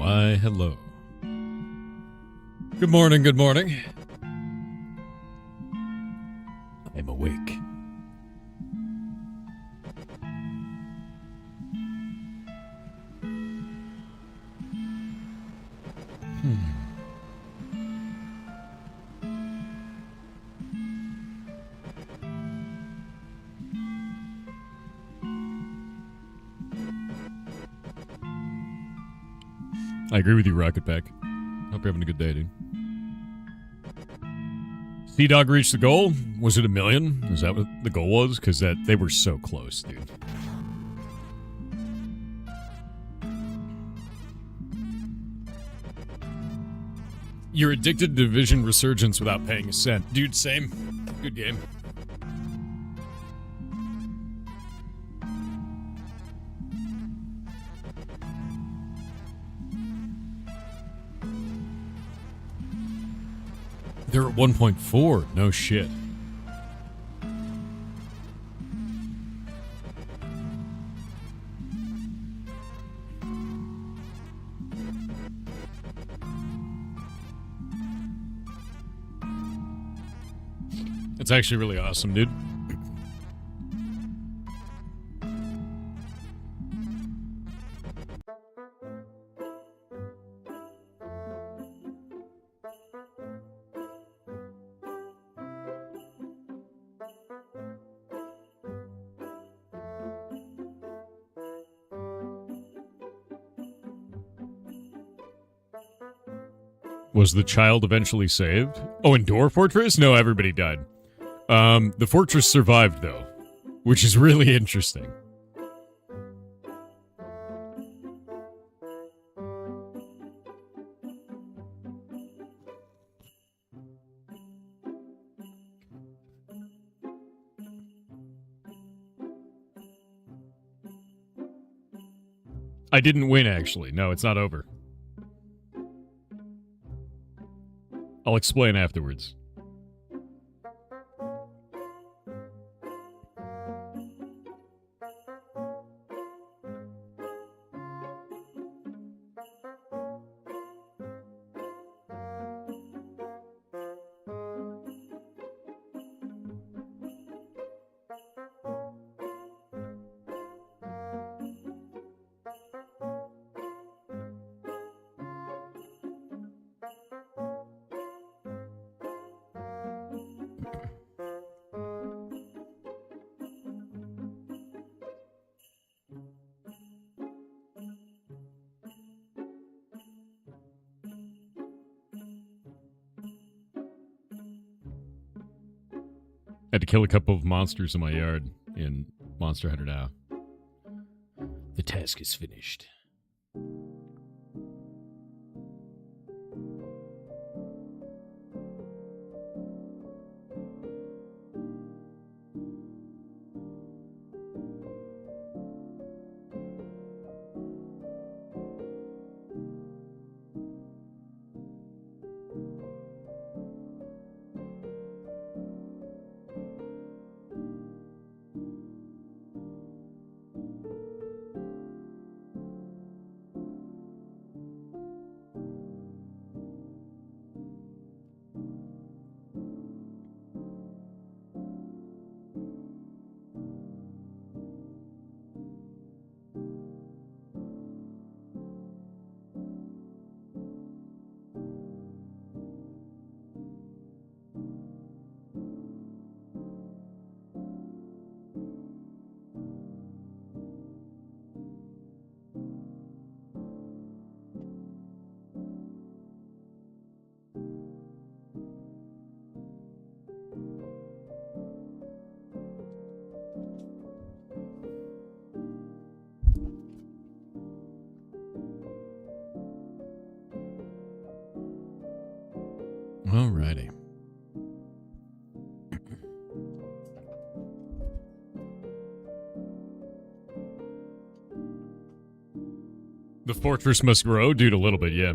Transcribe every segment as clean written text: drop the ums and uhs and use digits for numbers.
Why, hello. Good morning, good morning. I'm awake. I agree with you, Rocket Pack. Hope you're having a good day, dude. Sea Dog reached the goal? Was it 1 million? Is that what the goal was? Because they were so close, dude. You're addicted to Division Resurgence without paying a cent. Dude, same. Good game. They're at 1.4. No shit. It's actually really awesome, dude. Was the child eventually saved? Oh, in Dwarf Fortress? No, everybody died. The fortress survived, though, which is really interesting. I didn't win, actually. No, it's not over. I'll explain afterwards. Had to kill a couple of monsters in my yard in Monster Hunter now. The task is finished. Alrighty. The fortress must grow? Dude, a little bit, yeah.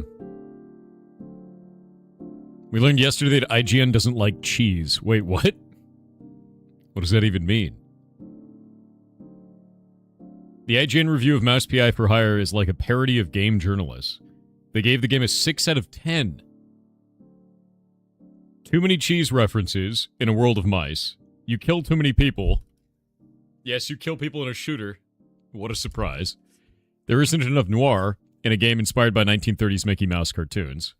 We learned yesterday that IGN doesn't like cheese. Wait, what? What does that even mean? The IGN review of Mouse PI for Hire is like a parody of game journalists. They gave the game a 6 out of 10. Too many cheese references in a world of mice. You kill too many people. Yes, you kill people in a shooter. What a surprise. There isn't enough noir in a game inspired by 1930s Mickey Mouse cartoons.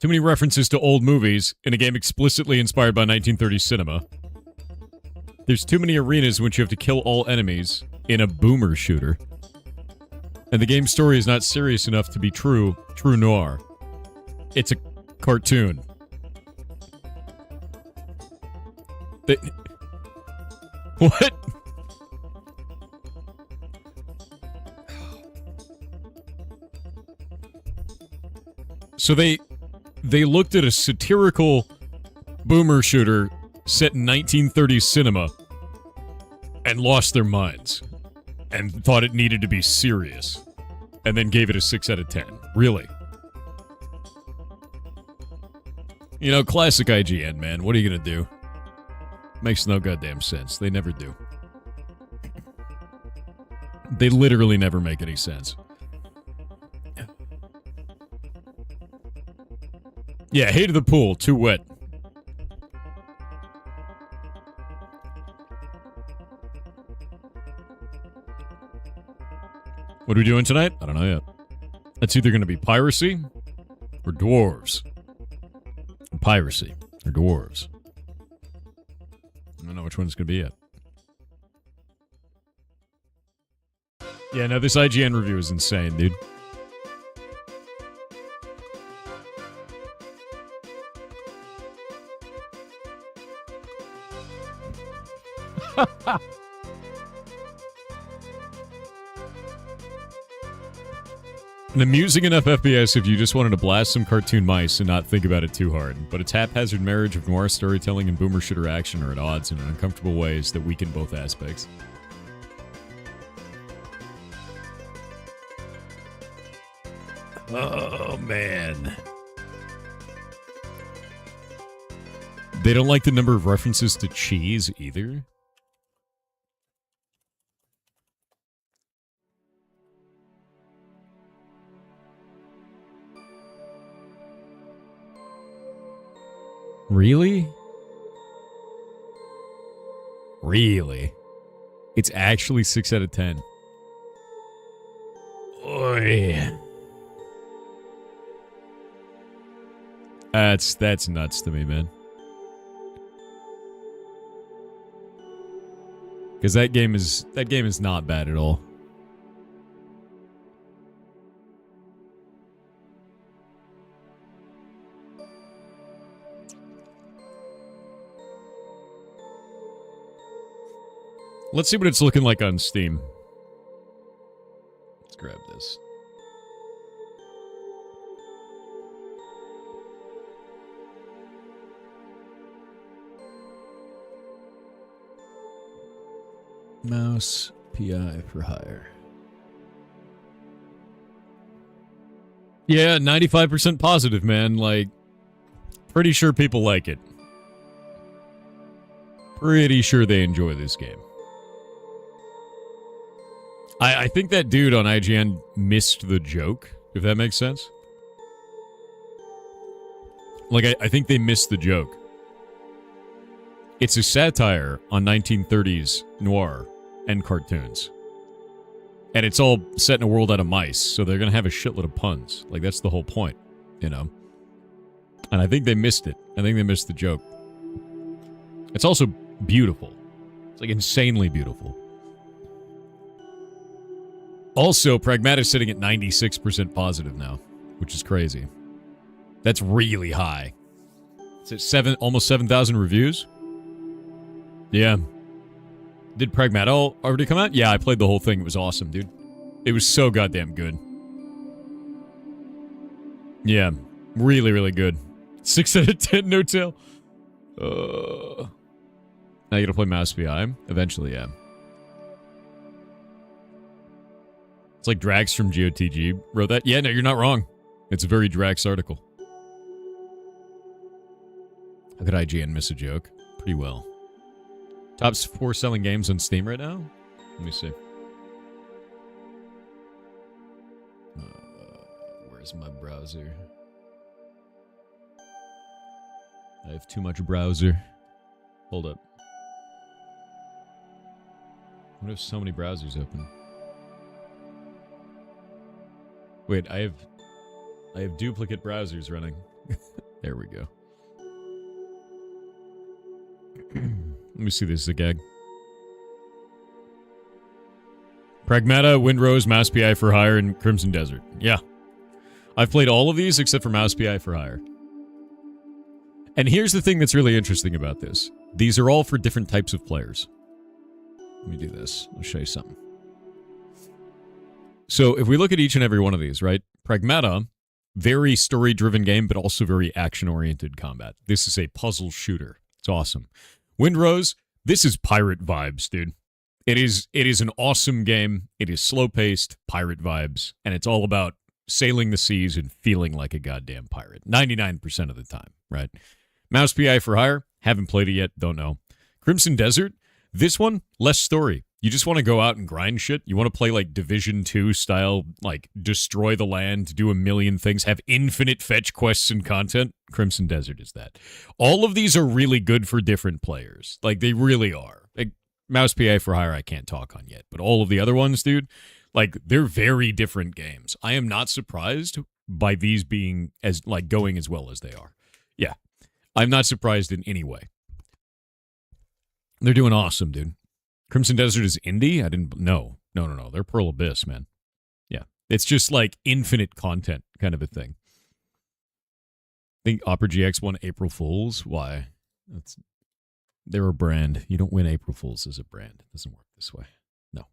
Too many references to old movies in a game explicitly inspired by 1930s cinema. There's too many arenas in which you have to kill all enemies in a boomer shooter. And the game's story is not serious enough to be true noir. It's a cartoon. What? So they looked at a satirical boomer shooter set in 1930s cinema and lost their minds and thought it needed to be serious and then gave it a 6 out of 10. Really? You know, classic IGN, man. What are you gonna do? Makes no goddamn sense. They never do. They literally never make any sense. Yeah, hated the pool. Too wet. What are we doing tonight? I don't know yet. It's either going to be piracy or dwarves. Piracy or dwarves. I don't know which one it's going to be yet. Yeah, no, this IGN review is insane, dude. An amusing enough FPS if you just wanted to blast some cartoon mice and not think about it too hard. But its haphazard marriage of noir storytelling and boomer shooter action are at odds in uncomfortable ways that weaken both aspects. Oh, man. They don't like the number of references to cheese either? Really? Really? It's actually 6 out of 10. Oy. That's nuts to me, man. Because that game is not bad at all. Let's see what it's looking like on Steam. Let's grab this. Mouse PI for hire. Yeah, 95% positive, man. Like, pretty sure people like it. Pretty sure they enjoy this game. I think that dude on IGN missed the joke, if that makes sense. Like, I think they missed the joke. It's a satire on 1930s noir and cartoons. And it's all set in a world out of mice, so they're going to have a shitload of puns. Like, that's the whole point, you know? And I think they missed it. I think they missed the joke. It's also beautiful. It's, like, insanely beautiful. Also, Pragmata's sitting at 96% positive now, which is crazy. That's really high. It's at almost 7,000 reviews. Yeah. Did Pragmata already come out? Yeah, I played the whole thing. It was awesome, dude. It was so goddamn good. Yeah. Really, really good. 6 out of 10, no tail. Now you gotta play Mouse PI? Eventually, yeah. It's like Drax from GOTG wrote that. Yeah, no, you're not wrong. It's a very Drax article. How could IGN miss a joke? Pretty well. Top 4 selling games on Steam right now? Let me see. Where's my browser? I have too much browser. Hold up. What if so many browsers open? Wait, I have duplicate browsers running. There we go. Let me see this Zagag. Pragmata, Windrose, Mouse PI for Hire, and Crimson Desert. Yeah. I've played all of these except for Mouse PI for Hire. And here's the thing that's really interesting about this. These are all for different types of players. Let me do this. I'll show you something. So if we look at each and every one of these, right? Pragmata, very story-driven game, but also very action-oriented combat. This is a puzzle shooter. It's awesome. Windrose, this is pirate vibes, dude. It is an awesome game. It is slow-paced, pirate vibes, and it's all about sailing the seas and feeling like a goddamn pirate. 99% of the time, right? Mouse PI for Hire, haven't played it yet, don't know. Crimson Desert, this one, less story. You just want to go out and grind shit. You want to play like Division 2 style, like destroy the land, do a million things, have infinite fetch quests and content. Crimson Desert is that. All of these are really good for different players. Like, they really are. Like, Mouse PI for Hire I can't talk on yet, but all of the other ones, dude, like, they're very different games. I am not surprised by these being as, like, going as well as they are. Yeah. I'm not surprised in any way. They're doing awesome, dude. Crimson Desert is indie? I didn't... No. They're Pearl Abyss, man. Yeah. It's just, like, infinite content kind of a thing. I think Opera GX won April Fools. Why? They're a brand. You don't win April Fools as a brand. It doesn't work this way. No.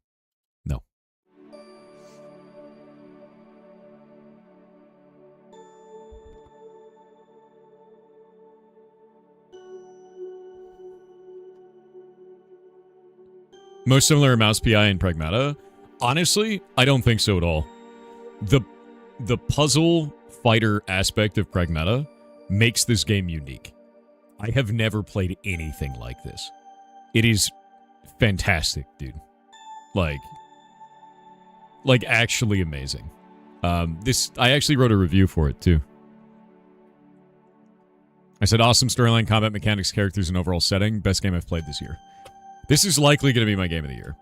Most similar are Mouse PI and Pragmata. Honestly, I don't think so at all. The puzzle fighter aspect of Pragmata makes this game unique. I have never played anything like this. It is fantastic, dude. Like actually amazing. I actually wrote a review for it too. I said awesome storyline, combat mechanics, characters, and overall setting. Best game I've played this year. This is likely going to be my game of the year.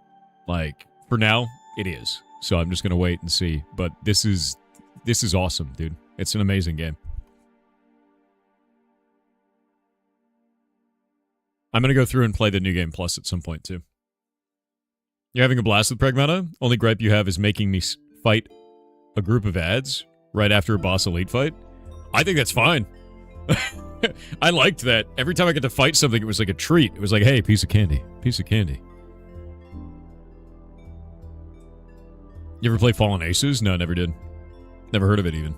Like, for now, it is. So I'm just going to wait and see. But this is awesome, dude. It's an amazing game. I'm going to go through and play the New Game Plus at some point, too. You're having a blast with Pragmata? Only gripe you have is making me fight a group of ads right after a boss elite fight? I think that's fine. I liked that. Every time I got to fight something, it was like a treat. It was like, hey, piece of candy. Piece of candy. You ever play Fallen Aces? No, never did. Never heard of it, even.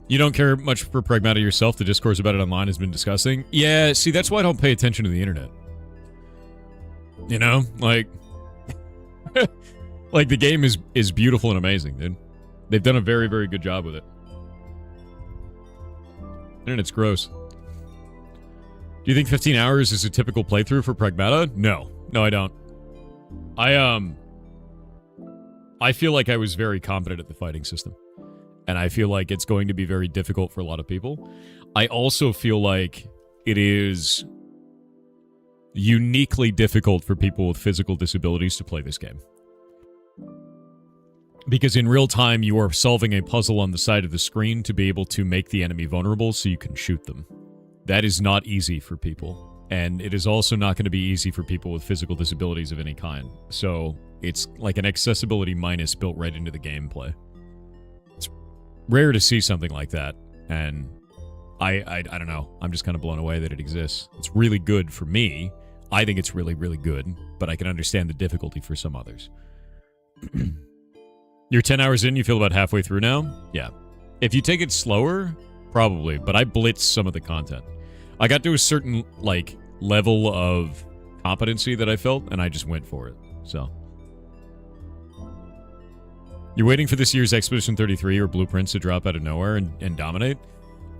You don't care much for Pragmata yourself? The discourse about it online has been disgusting? Yeah, see, that's why I don't pay attention to the internet. You know? Like... Like, the game is beautiful and amazing, dude. They've done a very, very good job with it. Internet's gross. Do you think 15 hours is a typical playthrough for Pragmata? No. No, I don't. I feel like I was very competent at the fighting system. And I feel like it's going to be very difficult for a lot of people. I also feel like it is uniquely difficult for people with physical disabilities to play this game. Because in real time, you are solving a puzzle on the side of the screen to be able to make the enemy vulnerable so you can shoot them. That is not easy for people. And it is also not going to be easy for people with physical disabilities of any kind. So it's like an accessibility minus built right into the gameplay. It's rare to see something like that. And I don't know. I'm just kind of blown away that it exists. It's really good for me. I think it's really, really good. But I can understand the difficulty for some others. You're 10 hours in, you feel about halfway through now? Yeah. If you take it slower, probably, but I blitzed some of the content. I got to a certain, like, level of competency that I felt, and I just went for it, so. You're waiting for this year's Expedition 33 or Blueprints to drop out of nowhere and dominate?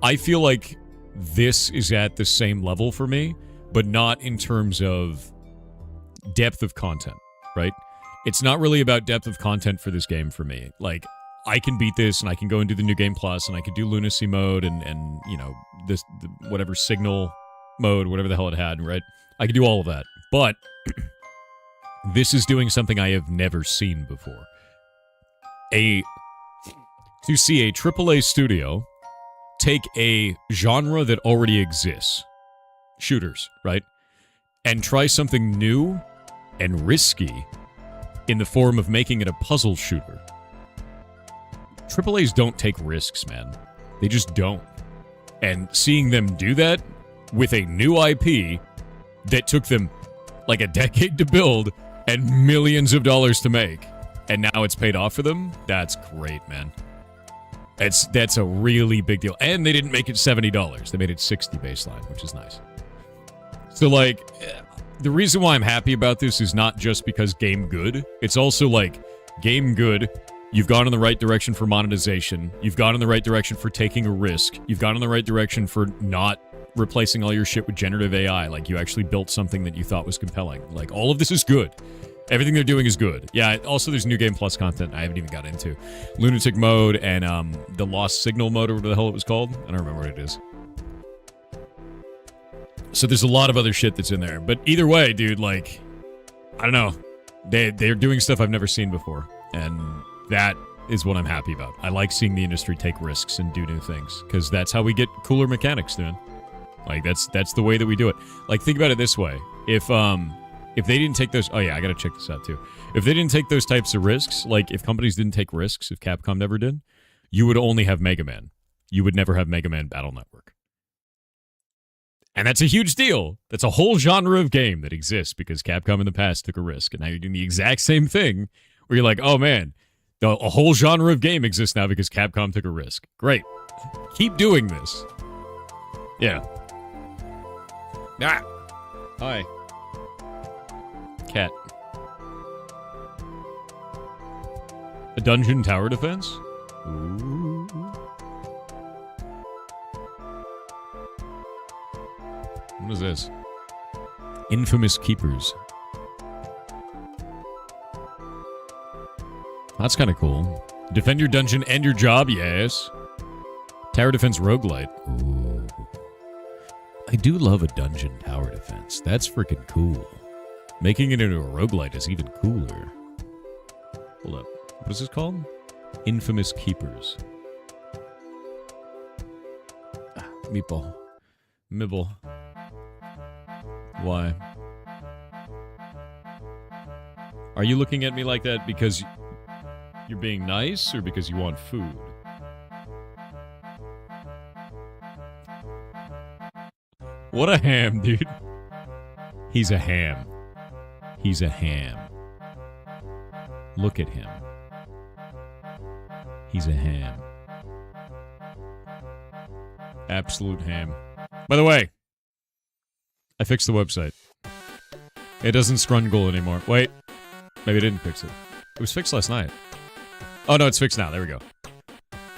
I feel like this is at the same level for me, but not in terms of depth of content, right? It's not really about depth of content for this game for me. Like, I can beat this, and I can go and do the New Game Plus, and I can do Lunacy mode, and you know, whatever Signal mode, whatever the hell it had, right? I can do all of that. But this is doing something I have never seen before. To see a AAA studio take a genre that already exists, shooters, right? And try something new and risky in the form of making it a puzzle shooter. AAAs don't take risks, man. They just don't. And seeing them do that with a new IP that took them like a decade to build and millions of dollars to make, and now it's paid off for them, that's great, man. That's a really big deal. And they didn't make it $70. They made it $60 baseline, which is nice. So, like, the reason why I'm happy about this is not just because game good. It's also, like, game good. You've gone in the right direction for monetization. You've gone in the right direction for taking a risk. You've gone in the right direction for not replacing all your shit with generative AI. Like, you actually built something that you thought was compelling. Like, all of this is good. Everything they're doing is good. Yeah, also there's New Game Plus content I haven't even got into. Lunatic mode and the Lost Signal mode, or whatever the hell it was called. I don't remember what it is. So there's a lot of other shit that's in there. But either way, dude, like, I don't know. They're doing stuff I've never seen before. And that is what I'm happy about. I like seeing the industry take risks and do new things. Because that's how we get cooler mechanics, dude. Like, that's the way that we do it. Like, think about it this way. If they didn't take those... Oh, yeah, I gotta check this out, too. If they didn't take those types of risks, like, if companies didn't take risks, if Capcom never did, you would only have Mega Man. You would never have Mega Man Battle Network. And that's a huge deal. That's a whole genre of game that exists because Capcom in the past took a risk. And now you're doing the exact same thing where you're like, oh, man, a whole genre of game exists now because Capcom took a risk. Great. Keep doing this. Yeah. Ah. Hi. Cat. A dungeon tower defense? Ooh. What is this? Infamous Keepers. That's kind of cool. Defend your dungeon and your job, yes. Tower defense roguelite. Ooh. I do love a dungeon tower defense. That's freaking cool. Making it into a roguelite is even cooler. Hold up. What is this called? Infamous Keepers. Meatball. Mibble. Why? Are you looking at me like that because you're being nice or because you want food? What a ham, dude. He's a ham. He's a ham. Look at him. He's a ham. Absolute ham. By the way, I fixed the website. It doesn't scrungle anymore. Wait. Maybe I didn't fix it. It was fixed last night. Oh, no, it's fixed now. There we go.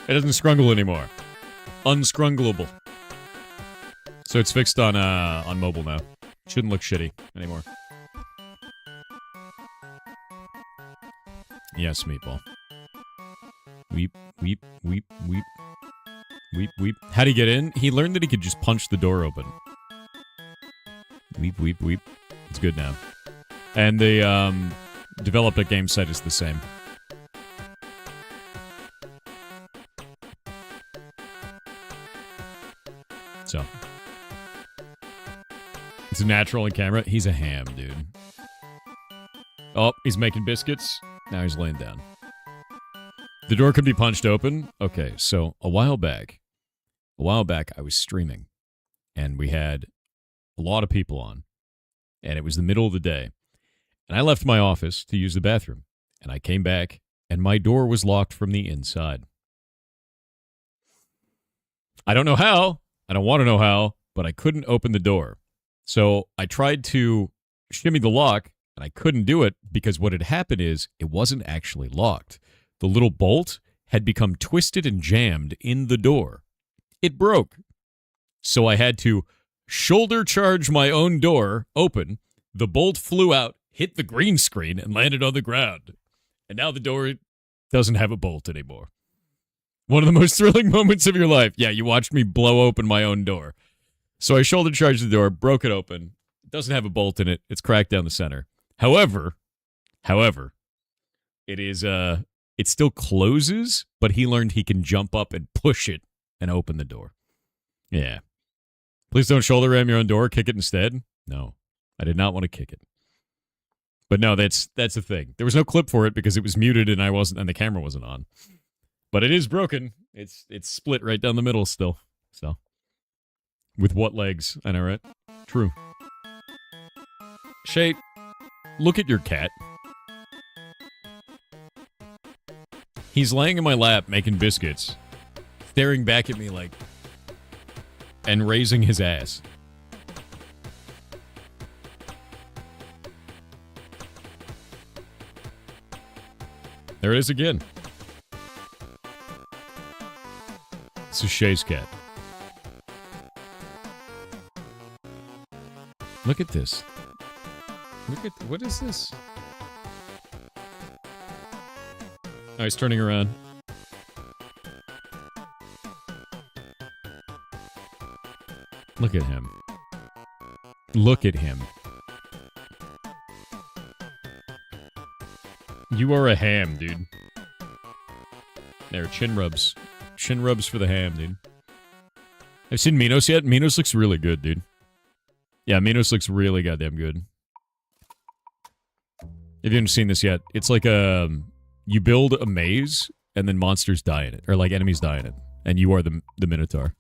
It doesn't scrungle anymore. Unscrungleable. So it's fixed on mobile now. Shouldn't look shitty anymore. Yes, Meatball. Weep, weep, weep, weep. Weep, weep. How'd he get in? He learned that he could just punch the door open. Weep, weep, weep. It's good now. And the developed at game site is the same. So. It's a natural in camera. He's a ham, dude. Oh, he's making biscuits. Now he's laying down. The door could be punched open. Okay, so a while back I was streaming, and we had a lot of people on, and it was the middle of the day, and I left my office to use the bathroom, and I came back, and my door was locked from the inside. I don't know how. I don't want to know how, but I couldn't open the door. So I tried to shimmy the lock, and I couldn't do it because what had happened is it wasn't actually locked. The little bolt had become twisted and jammed in the door. It broke. So I had to shoulder charge my own door open. The bolt flew out, hit the green screen and landed on the ground. And now the door doesn't have a bolt anymore. One of the most thrilling moments of your life. Yeah, you watched me blow open my own door. So I shoulder charged the door, broke it open. It doesn't have a bolt in it. It's cracked down the center. However, it is it still closes, but he learned he can jump up and push it and open the door. Yeah. Please don't shoulder ram your own door, kick it instead. No. I did not want to kick it. But no, that's the thing. There was no clip for it because it was muted and the camera wasn't on. But it is broken. It's split right down the middle still. So, with what legs? I know, right? True. Shay, look at your cat. He's laying in my lap making biscuits, staring back at me like, and raising his ass. There it is again. This is Shay's cat. Look at this. What is this? Oh, he's turning around. Look at him. Look at him. You are a ham, dude. There, chin rubs. Chin rubs for the ham, dude. Have you seen Minos yet? Minos looks really good, dude. Yeah, Minos looks really goddamn good. If you haven't seen this yet, it's like you build a maze, and then monsters die in it. Or, like, enemies die in it. And you are the Minotaur.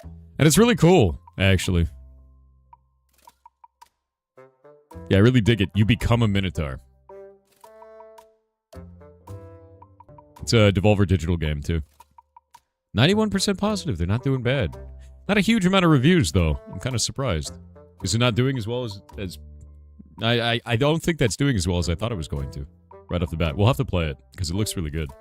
And it's really cool, actually. Yeah, I really dig it. You become a Minotaur. It's a Devolver Digital game, too. 91% positive. They're not doing bad. Not a huge amount of reviews, though. I'm kind of surprised. Is it not doing as well as I don't think that's doing as well as I thought it was going to. Right off the bat. We'll have to play it, because it looks really good.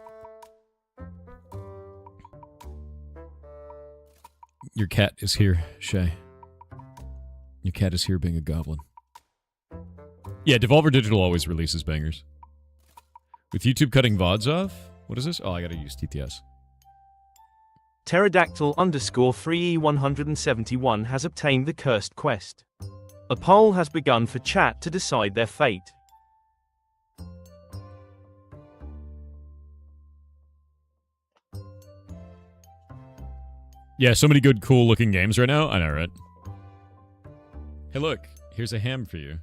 Your cat is here, Shay. Your cat is here being a goblin. Yeah, Devolver Digital always releases bangers. With YouTube cutting VODs off? What is this? Oh, I gotta use TTS. Pterodactyl_3E171 has obtained the cursed quest. A poll has begun for chat to decide their fate. Yeah, so many good, cool-looking games right now. I know, right? Hey, look. Here's a ham for you.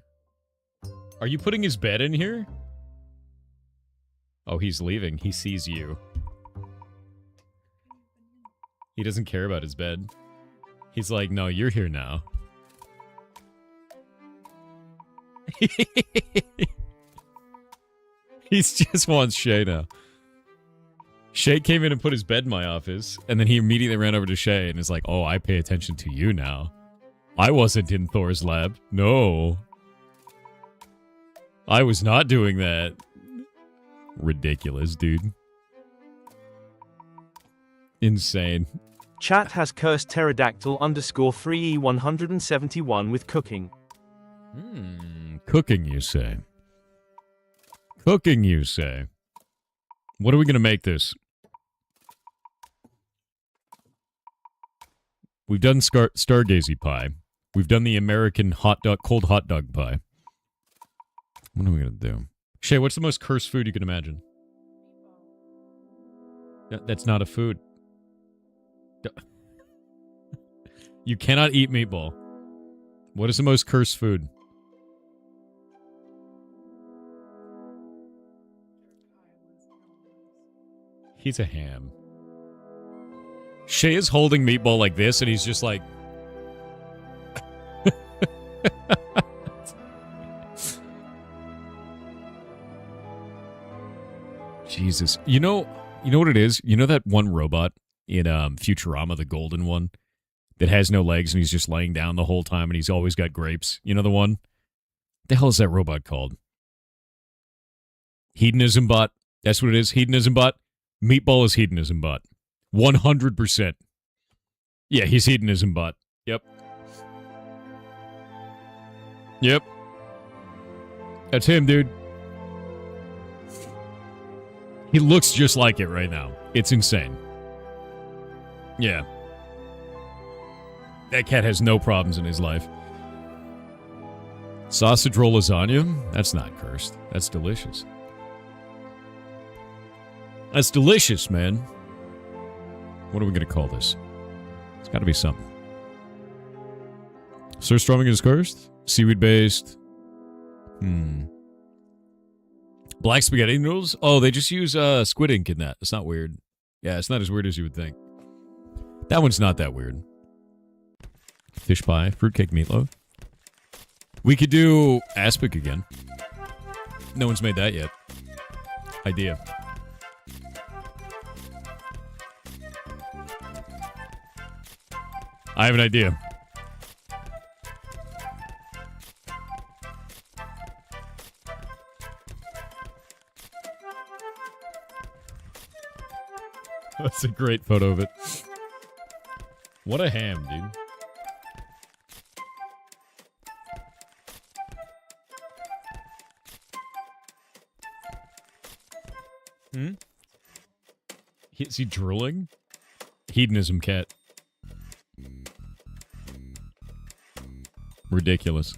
Are you putting his bed in here? Oh, he's leaving. He sees you. He doesn't care about his bed. He's like, no, you're here now. He just wants Shay now. Shay came in and put his bed in my office, and then he immediately ran over to Shay and is like, oh, I pay attention to you now. I wasn't in Thor's lab. No. I was not doing that. Ridiculous, dude. Insane. Chat has cursed Pterodactyl_3E171 with cooking. Cooking, you say? Cooking, you say? What are we gonna make this? We've done Stargazy pie. We've done the American cold hot dog pie. What are we gonna do? Shay, what's the most cursed food you can imagine? That's not a food. You cannot eat meatball. What is the most cursed food? He's a ham. Shay is holding meatball like this, and he's just like... Jesus. You know what it is? You know that one robot in Futurama, the golden one, that has no legs and he's just laying down the whole time and he's always got grapes? You know the one? What the hell is that robot called? Hedonism bot. That's what it is. Hedonism bot. Meatball is hedonism bot. 100%. Yeah, he's hedonism bot. Yep. Yep. That's him, dude. He looks just like it right now. It's insane. Yeah. That cat has no problems in his life. Sausage roll lasagna? That's not cursed. That's delicious. That's delicious, man. What are we going to call this? It's got to be something. Surströmming is cursed? Seaweed-based? Black spaghetti noodles? Oh, they just use squid ink in that. It's not weird. Yeah, it's not as weird as you would think. That one's not that weird. Fish pie, fruitcake meatloaf. We could do aspic again. No one's made that yet. Idea. I have an idea. That's a great photo of it. What a ham, dude. Is he drooling? Hedonism cat. Ridiculous.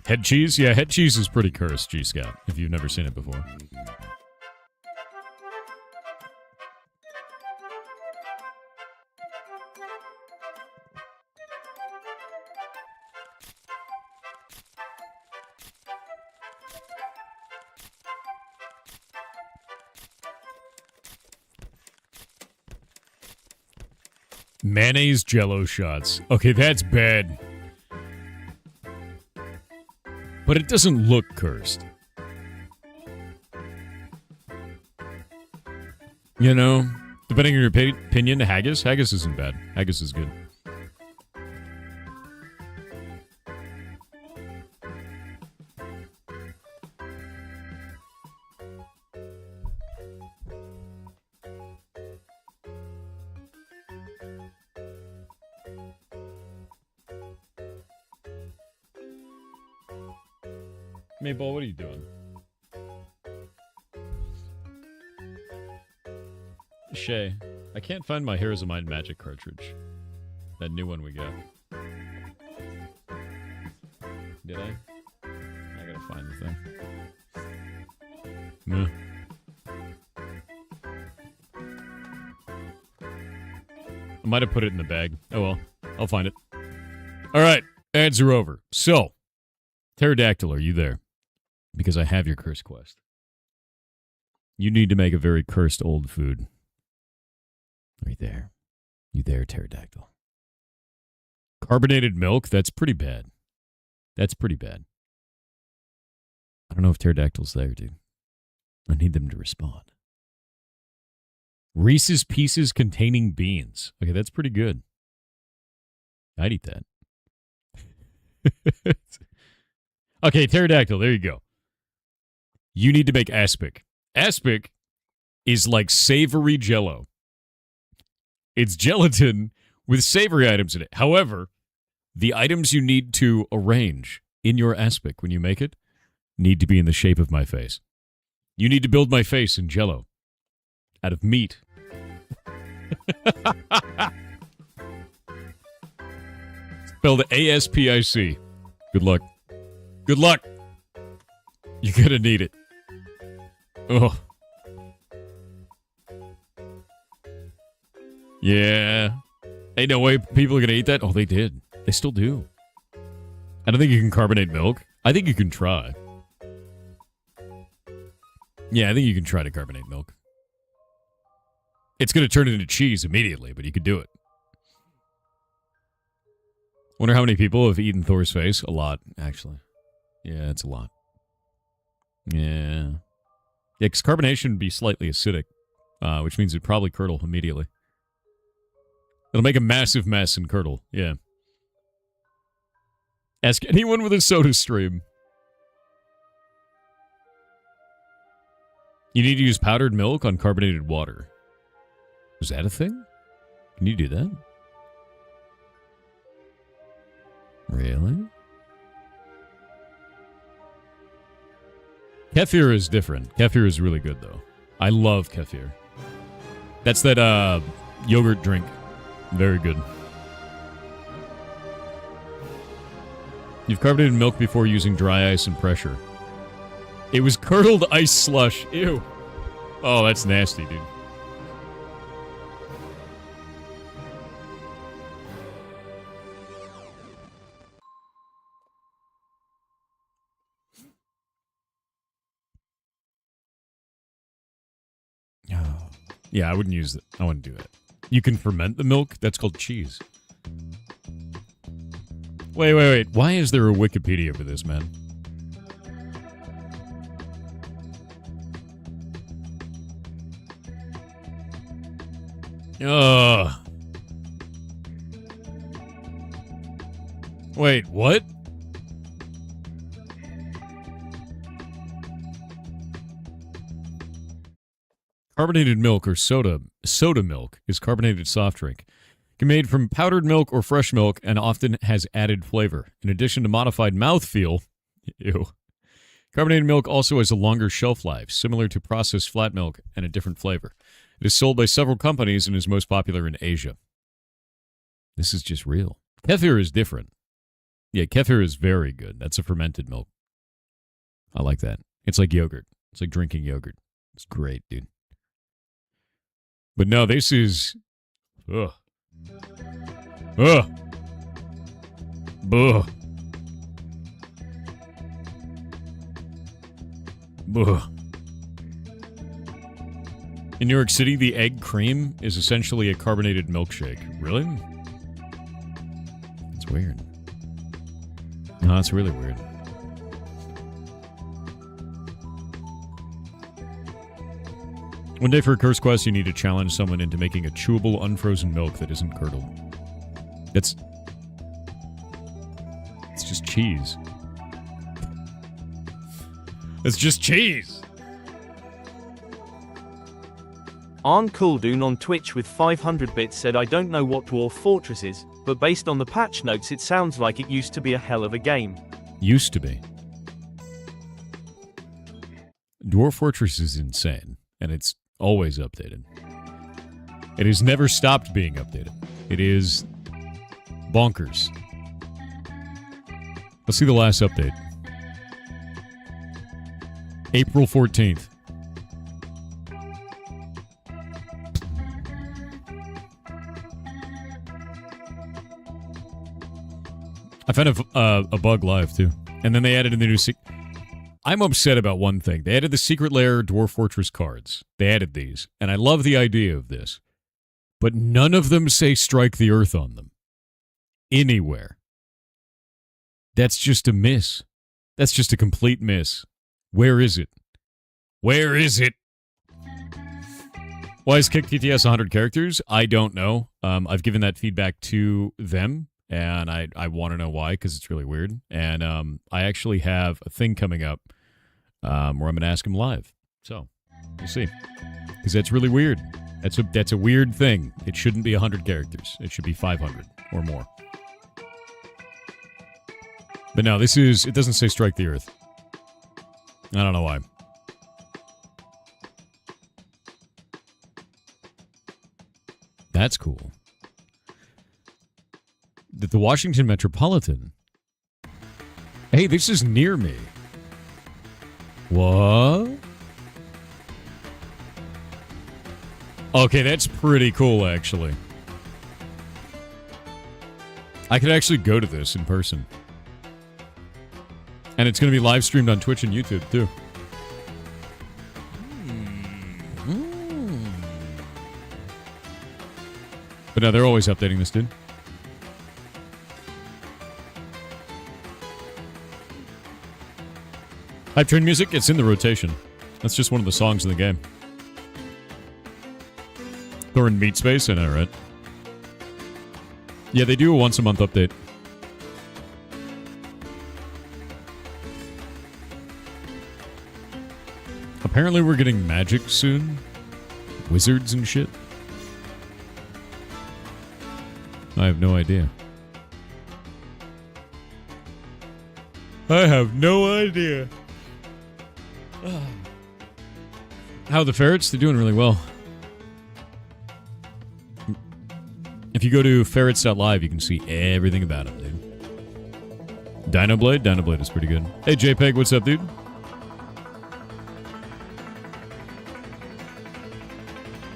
Head cheese? Yeah, head cheese is pretty cursed, G-Scout, if you've never seen it before. Mayonnaise jello shots. Okay, that's bad. But it doesn't look cursed. You know, depending on your opinion, haggis? Haggis isn't bad. Haggis is good. Mayball, what are you doing? Shay, I can't find my Heroes of Mind Magic cartridge. That new one we got. Did I? I gotta find the thing. No. I might have put it in the bag. Oh well, I'll find it. Alright, ads are over. So, Pterodactyl, are you there? Because I have your curse quest. You need to make a very cursed old food. Right there. You there, Pterodactyl. Carbonated milk? That's pretty bad. That's pretty bad. I don't know if Pterodactyl's there, dude. I need them to respond. Reese's Pieces containing beans. Okay, that's pretty good. I'd eat that. Okay, Pterodactyl, there you go. You need to make aspic. Aspic is like savory jello. It's gelatin with savory items in it. However, the items you need to arrange in your aspic when you make it need to be in the shape of my face. You need to build my face in jello out of meat. Spelled A-S-P-I-C. Good luck. Good luck. You're gonna need it. Oh. Yeah. Ain't no way people are gonna eat that. Oh, they did. They still do. I don't think you can carbonate milk. I think you can try. Yeah, I think you can try to carbonate milk. It's gonna turn it into cheese immediately, but you could do it. Wonder how many people have eaten Thor's face? A lot, actually. Yeah, it's a lot. Yeah. Yeah, because carbonation would be slightly acidic, which means it'd probably curdle immediately. It'll make a massive mess and curdle, yeah. Ask anyone with a soda stream. You need to use powdered milk on carbonated water. Is that a thing? Can you do that? Really? Kefir is different. Kefir is really good, though. I love kefir. That's that yogurt drink. Very good. You've carbonated milk before using dry ice and pressure. It was curdled ice slush. Ew. Oh, that's nasty, dude. Yeah, I wouldn't use it. I wouldn't do that. You can ferment the milk? That's called cheese. Wait. Why is there a Wikipedia for this, man? Ugh. Wait, what? Carbonated milk or soda milk is carbonated soft drink. Can be made from powdered milk or fresh milk and often has added flavor. In addition to modified mouthfeel, ew. Carbonated milk also has a longer shelf life, similar to processed flat milk, and a different flavor. It is sold by several companies and is most popular in Asia. This is just real. Kefir is different. Yeah, kefir is very good. That's a fermented milk. I like that. It's like yogurt. It's like drinking yogurt. It's great, dude. But no, this is... Ugh. Ugh. Buh. Buh. In New York City, the egg cream is essentially a carbonated milkshake. Really? It's weird. No, it's really weird. One day for a curse quest, you need to challenge someone into making a chewable, unfrozen milk that isn't curdled. It's just cheese. It's just cheese! Arn Kuldoon on Twitch with 500 bits said, I don't know what Dwarf Fortress is, but based on the patch notes it sounds like it used to be a hell of a game. Used to be. Dwarf Fortress is insane, and it's always updated. It has never stopped being updated. It is bonkers. Let's see the last update. April 14th. I found a bug live, too. And then they added in the new... I'm upset about one thing. They added the Secret Lair Dwarf Fortress cards. They added these. And I love the idea of this. But none of them say strike the earth on them. Anywhere. That's just a miss. That's just a complete miss. Where is it? Where is it? Why is Kick TTS 100 characters? I don't know. I've given that feedback to them. And I want to know why, because it's really weird. And I actually have a thing coming up where I'm going to ask him live. So, we'll see. Because that's really weird. That's a weird thing. It shouldn't be 100 characters. It should be 500 or more. But no, it doesn't say strike the earth. I don't know why. That's cool. The Washington Metropolitan. Hey, this is near me. What? Okay, that's pretty cool, actually. I could actually go to this in person. And it's going to be live streamed on Twitch and YouTube, too. But no, they're always updating this, dude. Hype Train music, it's in the rotation. That's just one of the songs in the game. Thor in Meat Space, I know, right? Yeah, they do a once-a-month update. Apparently we're getting magic soon. Wizards and shit. I have no idea. I have no idea. How are the ferrets? They're doing really well. If you go to ferrets.live, you can see everything about them, dude. Dinoblade? Dinoblade is pretty good. Hey, JPEG, what's up, dude?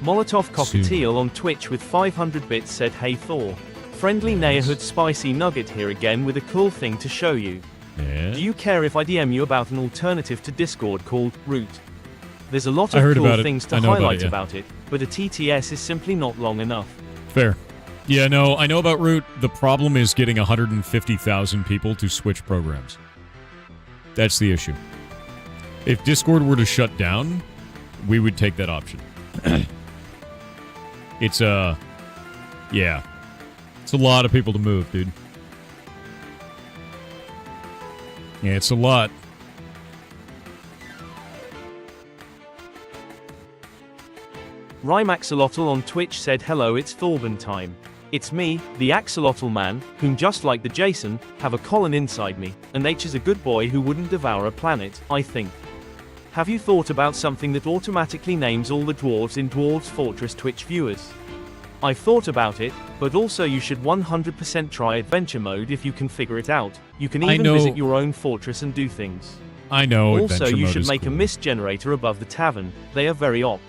Molotov Cockatiel on Twitch with 500 bits said, "Hey Thor. Friendly neighborhood spicy nugget here again with a cool thing to show you. Yeah. Do you care if I DM you about an alternative to Discord called Root? There's a lot of cool things to highlight about it, but a TTS is simply not long enough." Fair. Yeah, no, I know about Root. The problem is getting 150,000 people to switch programs. That's the issue. If Discord were to shut down, we would take that option. It's, yeah. It's a lot of people to move, dude. Yeah, it's a lot. Rymaxolotl on Twitch said, "Hello, it's Thorban time. It's me, the Axolotl man, whom just like the Jason, have a colon inside me, and H is a good boy who wouldn't devour a planet, I think. Have you thought about something that automatically names all the dwarves in Dwarf Fortress Twitch viewers? I've thought about it, but also you should 100% try adventure mode if you can figure it out. You can even visit your own fortress and do things. I know. Also, you should make a mist generator above the tavern. They are very op."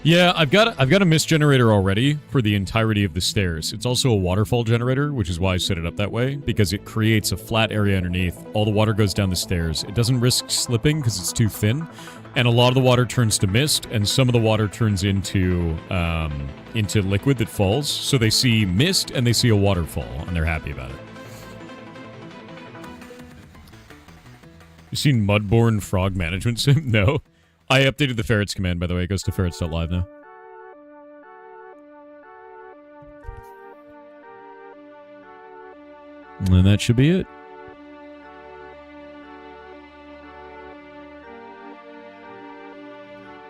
Yeah, I've got a mist generator already for the entirety of the stairs. It's also a waterfall generator, which is why I set it up that way, because it creates a flat area underneath. All the water goes down the stairs. It doesn't risk slipping because it's too thin, and a lot of the water turns to mist, and some of the water turns into liquid that falls. So they see mist and they see a waterfall, and they're happy about it. You seen Mudborn Frog Management Sim? No. I updated the ferrets command, by the way. It goes to ferrets.live now. And that should be it.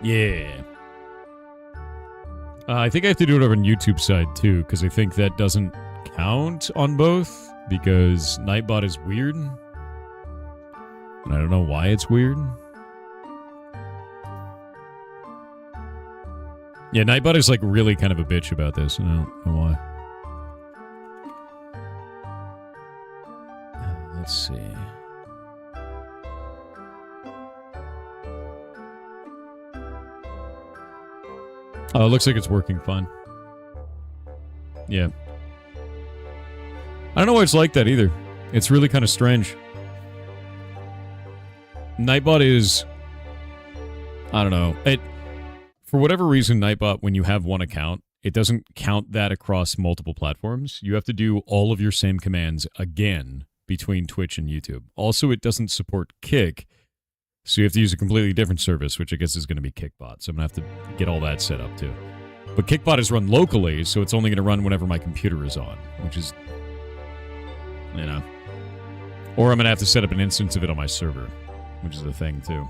Yeah. I think I have to do it over on YouTube side, too, because I think that doesn't count on both, because Nightbot is weird. And I don't know why it's weird. Yeah, Nightbot is, like, really kind of a bitch about this. I don't know why. Let's see. Oh, it looks like it's working fine. Yeah. I don't know why it's like that, either. It's really kind of strange. Nightbot is... I don't know. For whatever reason, Nightbot, when you have one account, it doesn't count that across multiple platforms. You have to do all of your same commands again between Twitch and YouTube. Also, it doesn't support Kick, so you have to use a completely different service, which I guess is going to be Kickbot. So I'm going to have to get all that set up, too. But Kickbot is run locally, so it's only going to run whenever my computer is on, which is, you know. Or I'm going to have to set up an instance of it on my server, which is a thing, too.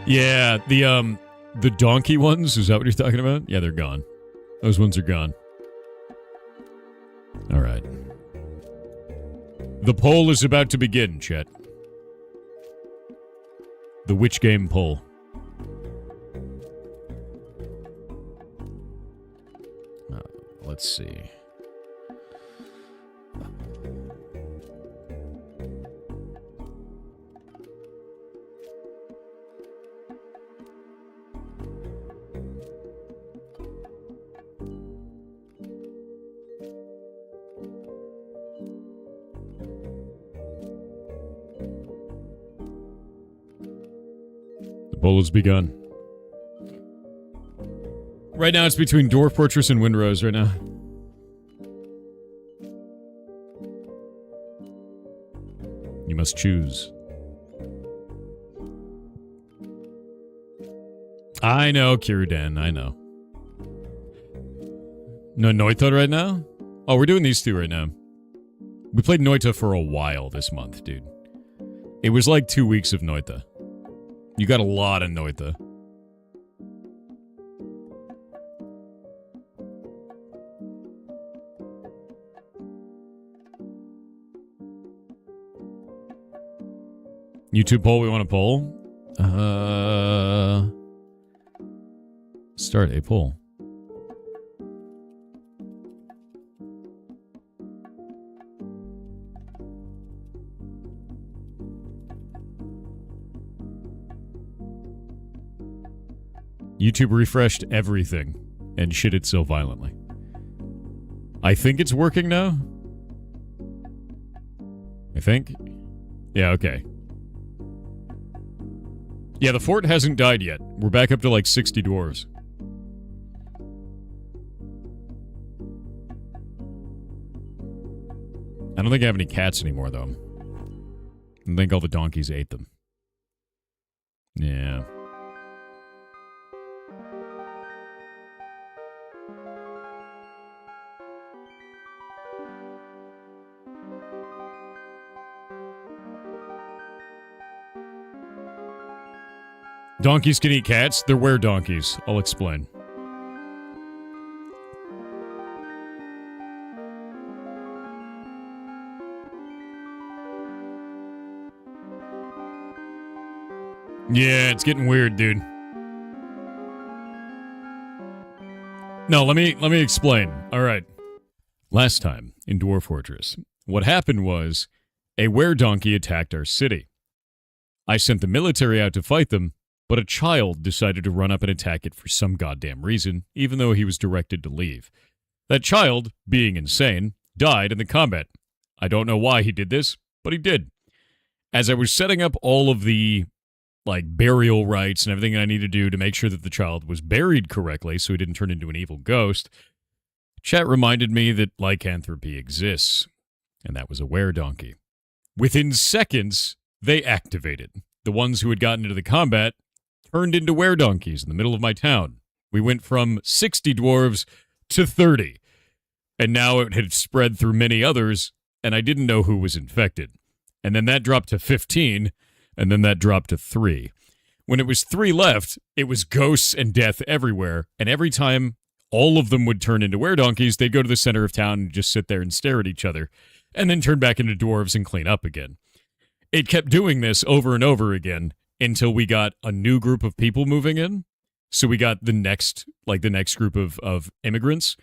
Yeah, the donkey ones, is that what you're talking about? Yeah, they're gone. Those ones are gone. All right. The poll is about to begin, chat. The Witch Game poll. Let's see. Poll has begun. Right now it's between Dwarf Fortress and Windrose right now. You must choose. I know, Kirudan, I know. No Noita right now? Oh, we're doing these two right now. We played Noita for a while this month, dude. It was like 2 weeks of Noita. You got a lot of Noita. YouTube poll, we want a poll? Start a poll. YouTube refreshed everything and shit it so violently. I think it's working now. I think. Yeah, okay. Yeah, the fort hasn't died yet. We're back up to like 60 dwarves. I don't think I have any cats anymore, though. I think all the donkeys ate them. Yeah. Donkeys can eat cats? They're were-donkeys. I'll explain. Yeah, it's getting weird, dude. No, let me explain. All right. Last time in Dwarf Fortress, what happened was a were-donkey attacked our city. I sent the military out to fight them, but a child decided to run up and attack it for some goddamn reason, even though he was directed to leave. That child, being insane, died in the combat. I don't know why he did this, but he did. As I was setting up all of the burial rites and everything I needed to do to make sure that the child was buried correctly so he didn't turn into an evil ghost, chat reminded me that lycanthropy exists, and that was a were-donkey. Within seconds, they activated. The ones who had gotten into the combat turned into were-donkeys in the middle of my town. We went from 60 dwarves to 30, and now it had spread through many others, and I didn't know who was infected. And then that dropped to 15, and then that dropped to 3. When it was 3 left, it was ghosts and death everywhere, and every time all of them would turn into were-donkeys, they'd go to the center of town and just sit there and stare at each other, and then turn back into dwarves and clean up again. It kept doing this over and over again until we got a new group of people moving in. So we got the next group of immigrants,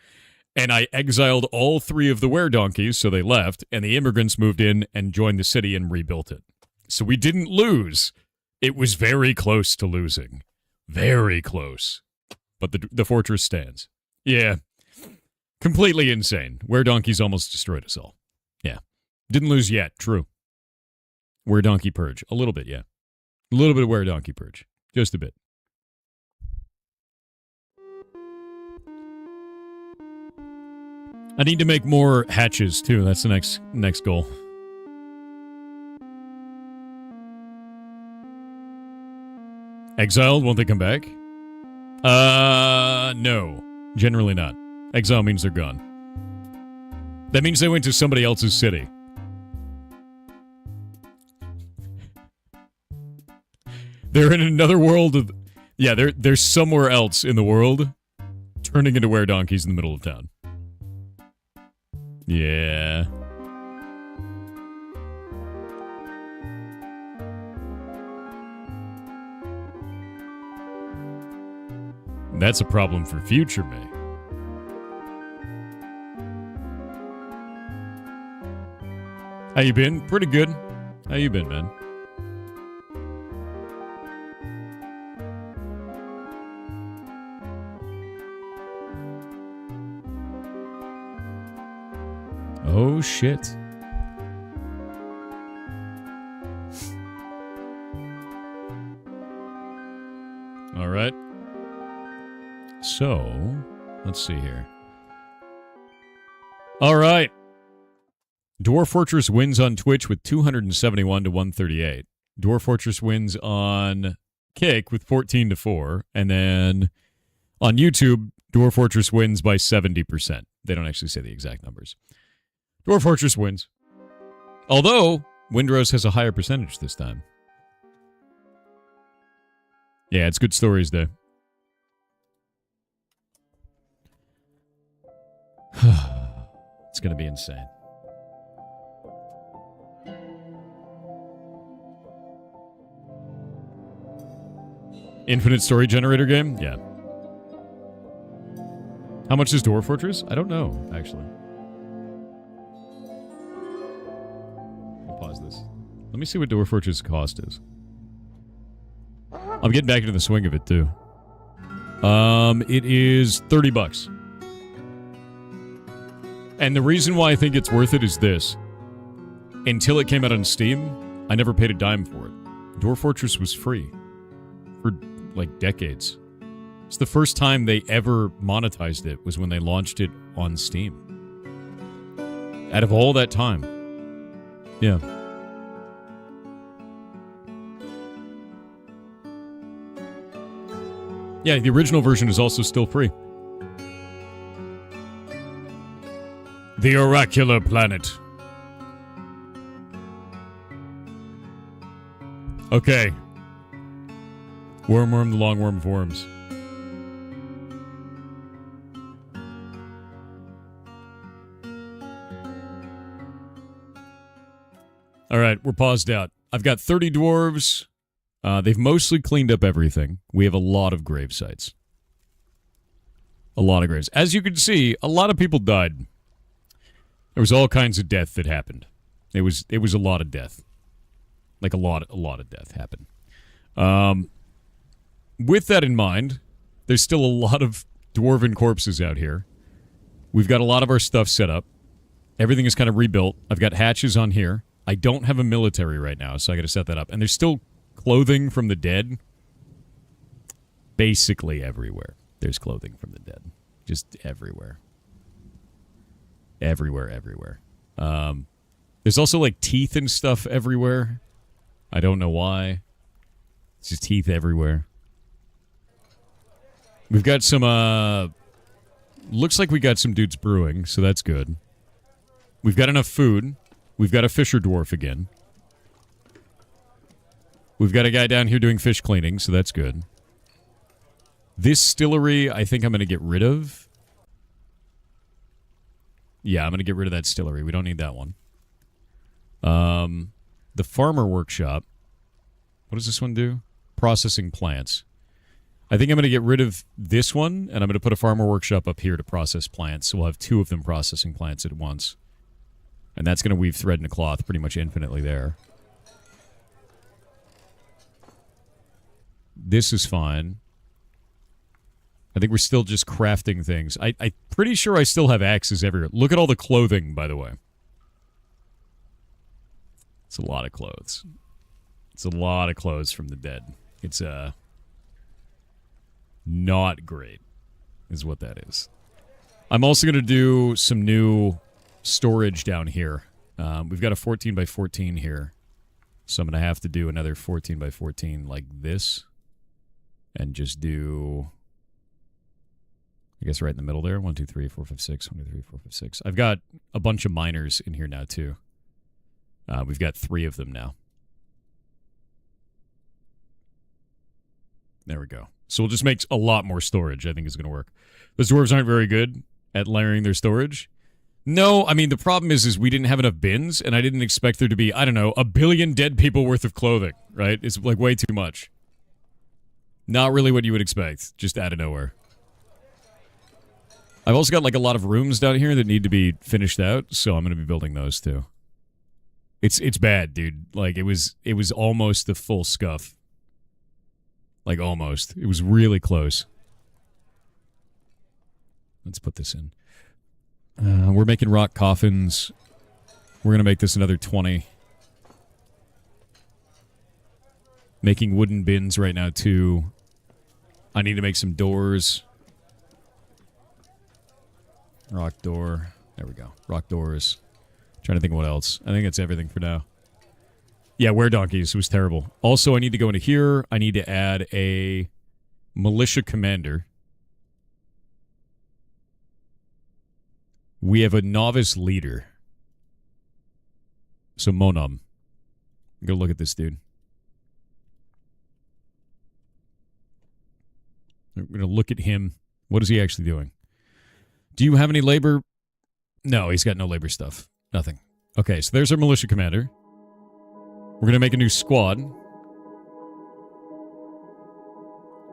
and I exiled all 3 of the were-donkeys, so they left, and the immigrants moved in and joined the city and rebuilt it. So we didn't lose. It was very close to losing. Very close. But the fortress stands. Yeah. Completely insane. Were-donkeys almost destroyed us all. Yeah. Didn't lose yet. True. Were-donkey purge. A little bit, yeah. A little bit of were-donkey purge. Just a bit. I need to make more hatches, too. That's the next goal. Exiled, won't they come back? No. Generally not. Exile means they're gone. That means they went to somebody else's city. They're in another world of... Yeah, they're somewhere else in the world, turning into were-donkeys in the middle of town. Yeah. That's a problem for future me. How you been? Pretty good. How you been, man? Oh, shit. All right. So, let's see here. All right. Dwarf Fortress wins on Twitch with 271 to 138. Dwarf Fortress wins on Kick with 14 to 4. And then on YouTube, Dwarf Fortress wins by 70%. They don't actually say the exact numbers. Dwarf Fortress wins. Although, Windrose has a higher percentage this time. Yeah, it's good stories there. It's going to be insane. Infinite story generator game? Yeah. How much is Dwarf Fortress? I don't know, actually. I'll pause this. Let me see what Dwarf Fortress cost is. I'm getting back into the swing of it, too. It is $30. And the reason why I think it's worth it is this. Until it came out on Steam, I never paid a dime for it. Dwarf Fortress was free. For, like, decades. It's the first time they ever monetized it was when they launched it on Steam. Out of all that time. Yeah. Yeah, the original version is also still free. The Oracular Planet. Okay. Worm, the long worm of worms. All right, we're paused out. I've got 30 dwarves. They've mostly cleaned up everything. We have a lot of grave sites. A lot of graves. As you can see, a lot of people died. There was all kinds of death that happened. It was a lot of death. Like a lot of death happened. With that in mind, there's still a lot of dwarven corpses out here. We've got a lot of our stuff set up. Everything is kind of rebuilt. I've got hatches on here. I don't have a military right now, so I got to set that up. And there's still clothing from the dead. Basically everywhere. There's clothing from the dead. Just everywhere. Everywhere. There's also, like, teeth and stuff everywhere. I don't know why. It's just teeth everywhere. We've got some, looks like we got some dudes brewing, so that's good. We've got enough food. We've got a fisher dwarf again. We've got a guy down here doing fish cleaning, so that's good. This stillery, I think I'm going to get rid of. Yeah, I'm going to get rid of that stillery. We don't need that one. The farmer workshop. What does this one do? Processing plants. I think I'm going to get rid of this one, and I'm going to put a farmer workshop up here to process plants. So we'll have two of them processing plants at once. And that's going to weave thread and cloth pretty much infinitely there. This is fine. I think we're still just crafting things. I'm pretty sure I still have axes everywhere. Look at all the clothing, by the way. It's a lot of clothes. It's a lot of clothes from the dead. It's, not great, is what that is. I'm also going to do some new storage down here. We've got a 14 by 14 here. So I'm going to have to do another 14 by 14 like this. And just do, I guess, right in the middle there. 1, 2, 3, 4, 5, 6. 1, 2, 3, 4, 5, 6. I've got a bunch of miners in here now, too. We've got 3 of them now. There we go. So we'll just make a lot more storage, I think is going to work. Those dwarves aren't very good at layering their storage. No, I mean, the problem is we didn't have enough bins, and I didn't expect there to be, I don't know, 1 billion dead people worth of clothing, right? It's, like, way too much. Not really what you would expect, just out of nowhere. I've also got, like, a lot of rooms down here that need to be finished out, so I'm going to be building those, too. It's bad, dude. Like, it was almost a full scuff. Like, almost. It was really close. Let's put this in. We're making rock coffins. We're going to make this another 20. Making wooden bins right now, too. I need to make some doors. Rock door. There we go. Rock doors. Trying to think of what else. I think that's everything for now. Yeah, were-donkeys. It was terrible. Also, I need to go into here. I need to add a militia commander. We have a novice leader. So, Monam. Go look at this dude. We're going to look at him. What is he actually doing? Do you have any labor? No, he's got no labor stuff. Nothing. Okay, so there's our militia commander. We're going to make a new squad.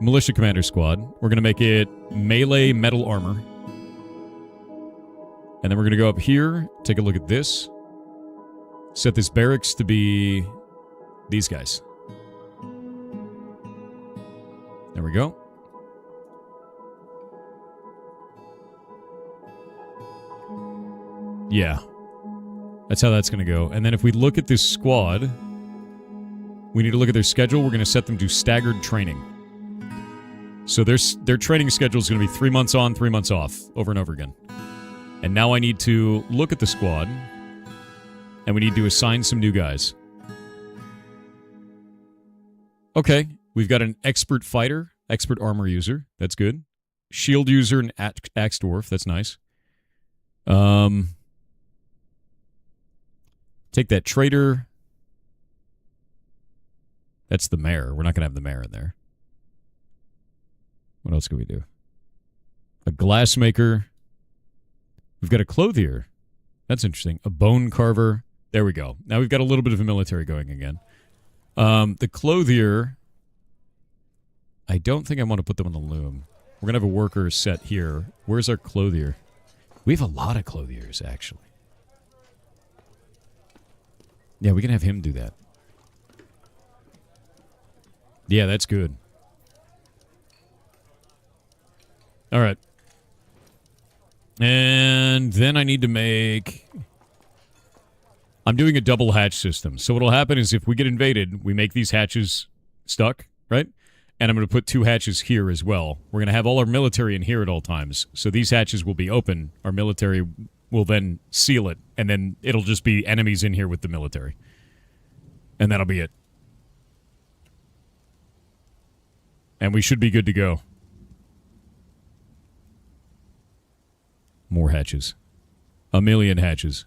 Militia Commander Squad. We're going to make it melee metal armor. And then we're going to go up here, take a look at this. Set this barracks to be these guys. There we go. Yeah. That's how that's going to go. And then if we look at this squad, we need to look at their schedule. We're going to set them to staggered training. So their training schedule is going to be 3 months on, 3 months off, over and over again. And now I need to look at the squad, and we need to assign some new guys. Okay, we've got an expert fighter, expert armor user. That's good. Shield user and axe dwarf. That's nice. Take that trader. That's the mayor. We're not going to have the mayor in there. What else can we do? A glassmaker. We've got a clothier. That's interesting. A bone carver. There we go. Now we've got a little bit of a military going again. The clothier, I don't think I want to put them on the loom. We're going to have a worker set here. Where's our clothier? We have a lot of clothiers, actually. Yeah, we can have him do that. Yeah, that's good. All right. And then I need to make... I'm doing a double hatch system. So what'll happen is if we get invaded, we make these hatches stuck, right? And I'm going to put 2 hatches here as well. We're going to have all our military in here at all times. So these hatches will be open. Our military will then seal it. And then it'll just be enemies in here with the military. And that'll be it. And we should be good to go. More hatches. 1 million hatches.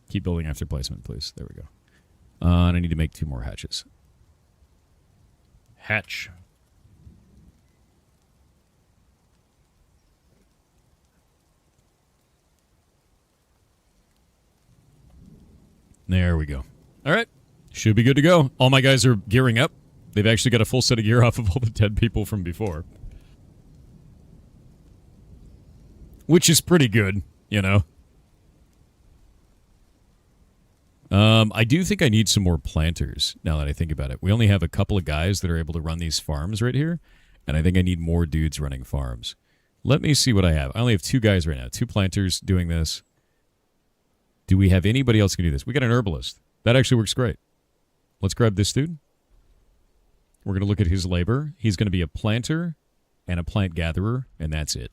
Keep building after placement, please. There we go. And I need to make 2 more hatches. Hatch. There we go. All right. Should be good to go. All my guys are gearing up. They've actually got a full set of gear off of all the dead people from before. Which is pretty good, you know. I do think I need some more planters, now that I think about it. We only have a couple of guys that are able to run these farms right here, and I think I need more dudes running farms. Let me see what I have. I only have 2 guys right now. 2 planters doing this. Do we have anybody else who can do this? We got an herbalist. That actually works great. Let's grab this dude. We're going to look at his labor. He's going to be a planter and a plant gatherer, and that's it.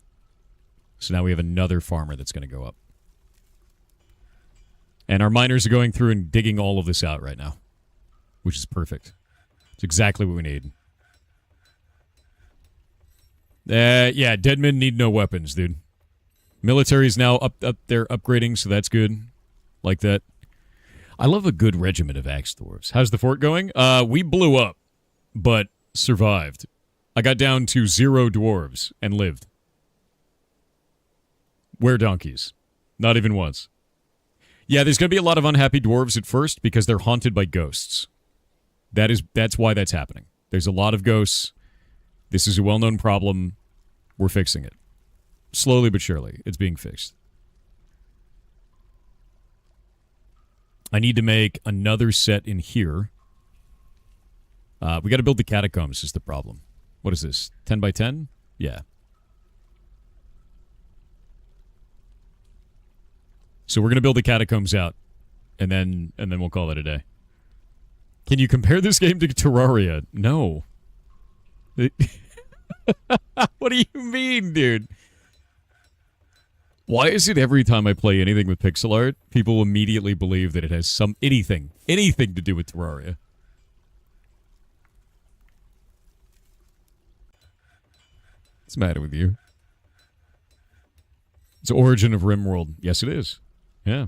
So now we have another farmer that's going to go up. And our miners are going through and digging all of this out right now, which is perfect. It's exactly what we need. Yeah, dead men need no weapons, dude. Military's now up there upgrading, so that's good. Like that. I love a good regiment of axe dwarves. How's the fort going? We blew up, but survived. I got down to 0 dwarves and lived. Were donkeys. Not even once. Yeah, there's going to be a lot of unhappy dwarves at first because they're haunted by ghosts. That's why that's happening. There's a lot of ghosts. This is a well-known problem. We're fixing it. Slowly but surely, it's being fixed. I need to make another set in here. We got to build the catacombs is the problem. What is this? 10 by 10? Yeah. So we're going to build the catacombs out, and then we'll call it a day. Can you compare this game to Terraria? No. What do you mean, dude? Why is it every time I play anything with pixel art, people immediately believe that it has anything to do with Terraria? What's the matter with you? It's Origin of RimWorld. Yes, it is. Yeah.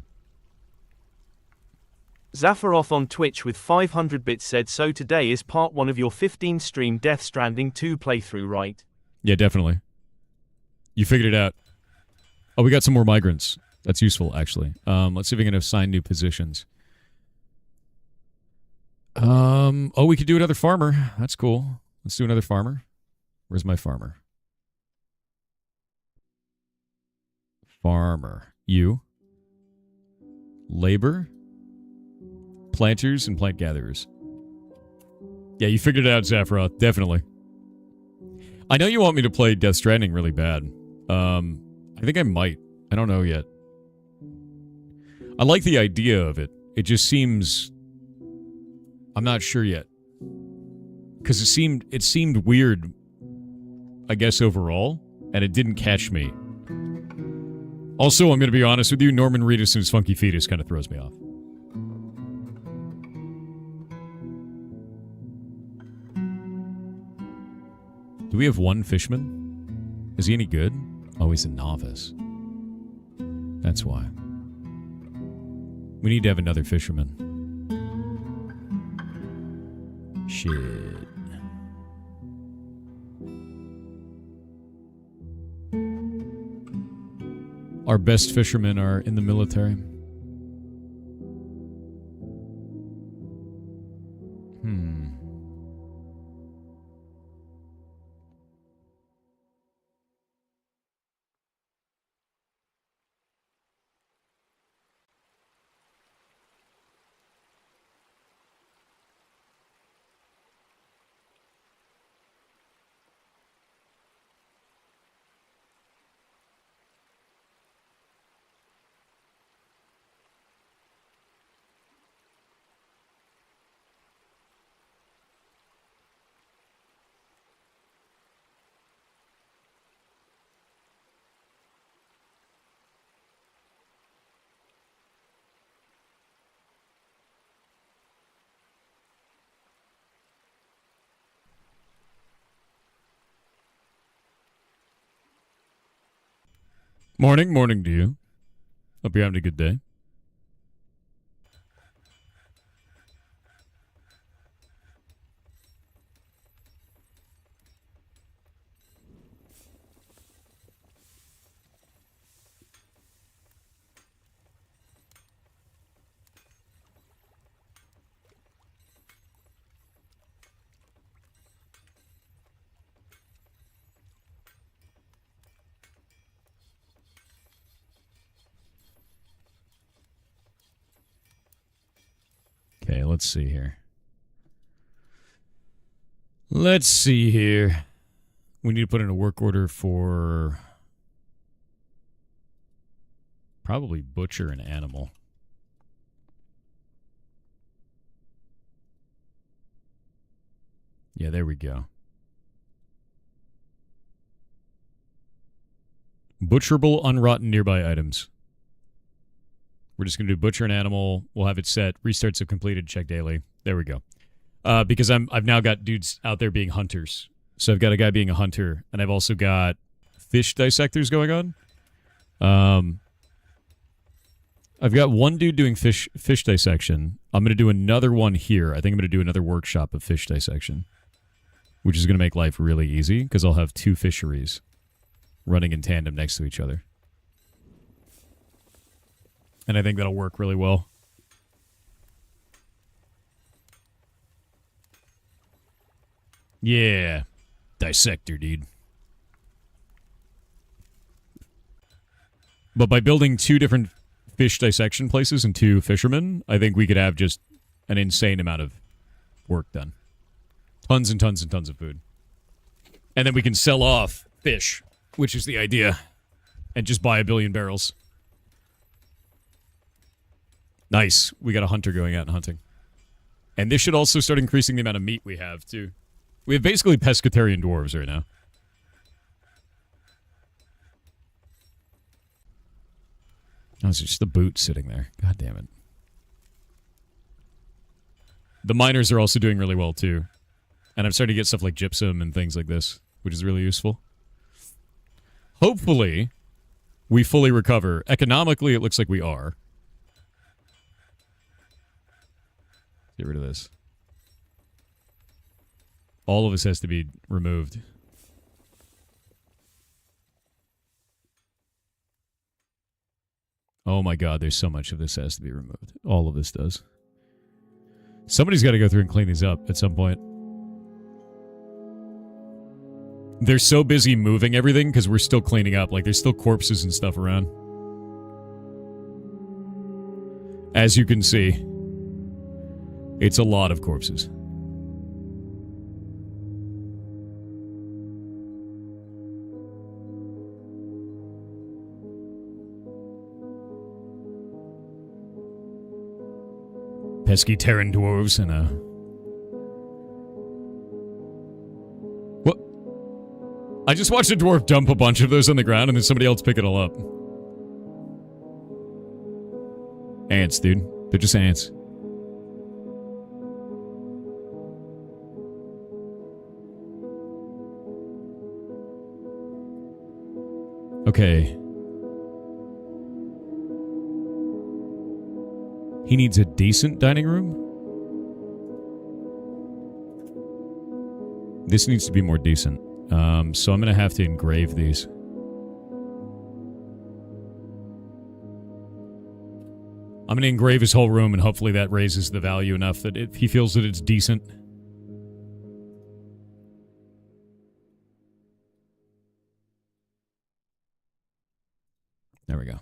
Zafaroth on Twitch with 500 bits said, so today is part 1 of your 15-stream Death Stranding 2 playthrough, right? Yeah, definitely. You figured it out. Oh, we got some more migrants. That's useful, actually. Let's see if we can assign new positions. Oh, we could do another farmer. That's cool. Let's do another farmer. Where's my farmer? Farmer. You. Labor. Planters and plant gatherers. Yeah, you figured it out, Zaphiroth. Definitely. I know you want me to play Death Stranding really bad. I think I might. I don't know yet. I like the idea of it. It just seems... I'm not sure yet. Because it seemed weird, I guess, overall. And it didn't catch me. Also, I'm going to be honest with you, Norman Reedus and his funky fetus kind of throws me off. Do we have one fisherman? Is he any good? Oh, he's a novice. That's why. We need to have another fisherman. Shit. Our best fishermen are in the military. Morning to you. Hope you're having a good day. Okay, let's see here. We need to put in a work order for probably butcher an animal. Yeah, there we go. Butcherable, unrotten nearby items. We're just going to do butcher an animal. We'll have it set. Restarts have completed. Check daily. There we go. Because I've now got dudes out there being hunters. So I've got a guy being a hunter, and I've also got fish dissectors going on. I've got one dude doing fish dissection. I'm going to do another one here. I think I'm going to do another workshop of fish dissection, which is going to make life really easy because I'll have two fisheries running in tandem next to each other. And I think that'll work really well. Yeah. Dissector, dude. But by building two different fish dissection places and two fishermen, I think we could have just an insane amount of work done. Tons and tons and tons of food. And then we can sell off fish, which is the idea. And just buy 1 billion barrels. Nice. We got a hunter going out and hunting. And this should also start increasing the amount of meat we have, too. We have basically pescatarian dwarves right now. Oh, it's just the boot sitting there. God damn it. The miners are also doing really well, too. And I'm starting to get stuff like gypsum and things like this, which is really useful. Hopefully, we fully recover. Economically, it looks like we are. Get rid of this. All of this has to be removed. Oh my god, there's so much of this has to be removed. All of this does. Somebody's got to go through and clean these up at some point. They're so busy moving everything because we're still cleaning up. Like, there's still corpses and stuff around. As you can see, it's a lot of corpses. Pesky Terran dwarves and a... What? I just watched a dwarf dump a bunch of those on the ground and then somebody else pick it all up. Ants, dude. They're just ants. Okay. He needs a decent dining room? This needs to be more decent. So I'm going to have to engrave these. I'm going to engrave his whole room, and hopefully that raises the value enough that if he feels that it's decent. There we go.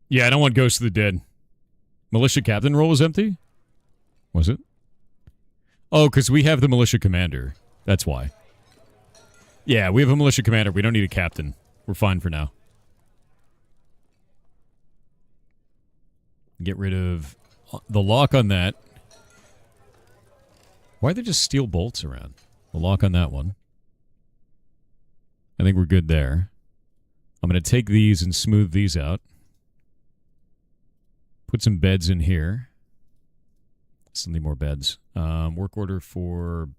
Yeah, I don't want Ghost of the Dead. Militia captain role was empty? Was it? Oh, because we have the militia commander. That's why. Yeah, we have a militia commander. We don't need a captain. We're fine for now. Get rid of the lock on that. Why are there just steel bolts around? The lock on that one. I think we're good there. I'm going to take these and smooth these out. Put some beds in here. Still need more beds. Work order for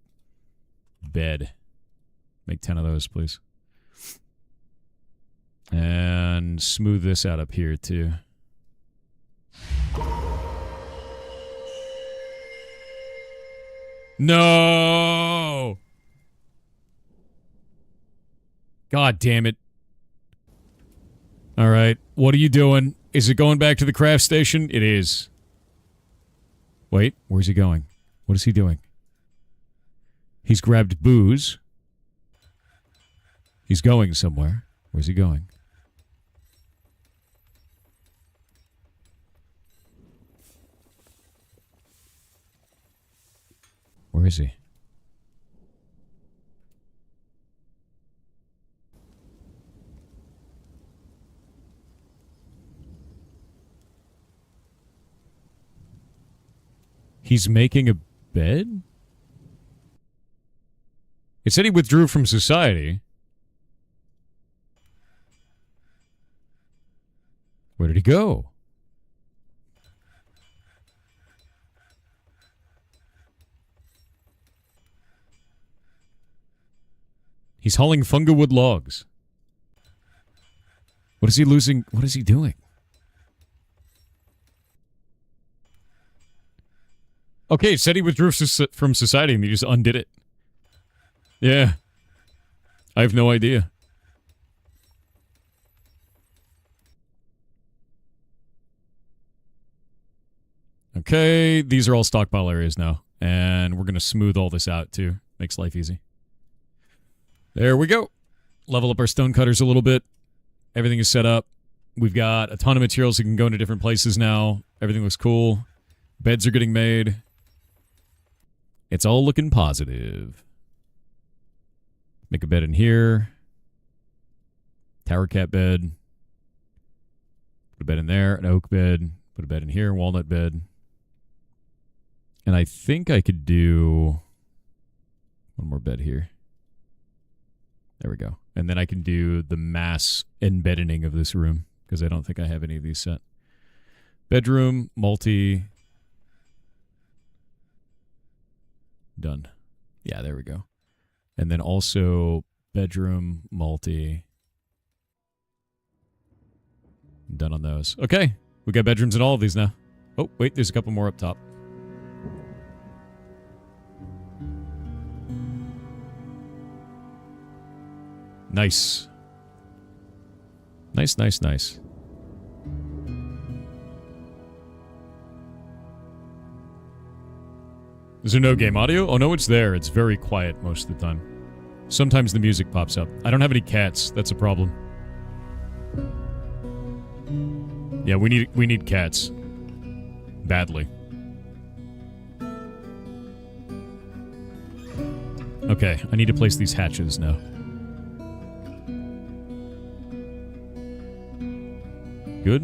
bed. Make 10 of those, please. And smooth this out up here, too. No! God damn it. All right. What are you doing? Is it going back to the craft station? It is. Wait, where's he going? What is he doing? He's grabbed booze. He's going somewhere. Where's he going? Where is he? He's making a bed? It said he withdrew from society. Where did he go? He's hauling fungawood logs. What is he losing? What is he doing? Okay, it said he withdrew from society and he just undid it. Yeah. I have no idea. Okay, these are all stockpile areas now. And we're going to smooth all this out, too. Makes life easy. There we go. Level up our stonecutters a little bit. Everything is set up. We've got a ton of materials that can go into different places now. Everything looks cool. Beds are getting made. It's all looking positive. Make a bed in here. Tower cat bed. Put a bed in there. An oak bed. Put a bed in here. Walnut bed. And I think I could do one more bed here. There we go. And then I can do the mass embedding of this room, because I don't think I have any of these set. Bedroom, multi. Done. Yeah, there we go. And then also bedroom, multi. Done on those. Okay. We got bedrooms in all of these now. Oh, wait, there's a couple more up top. Nice. Nice, nice, nice. Is there no game audio? Oh, no, it's there. It's very quiet most of the time. Sometimes the music pops up. I don't have any cats. That's a problem. Yeah, we need cats. Badly. Okay, I need to place these hatches now. Good.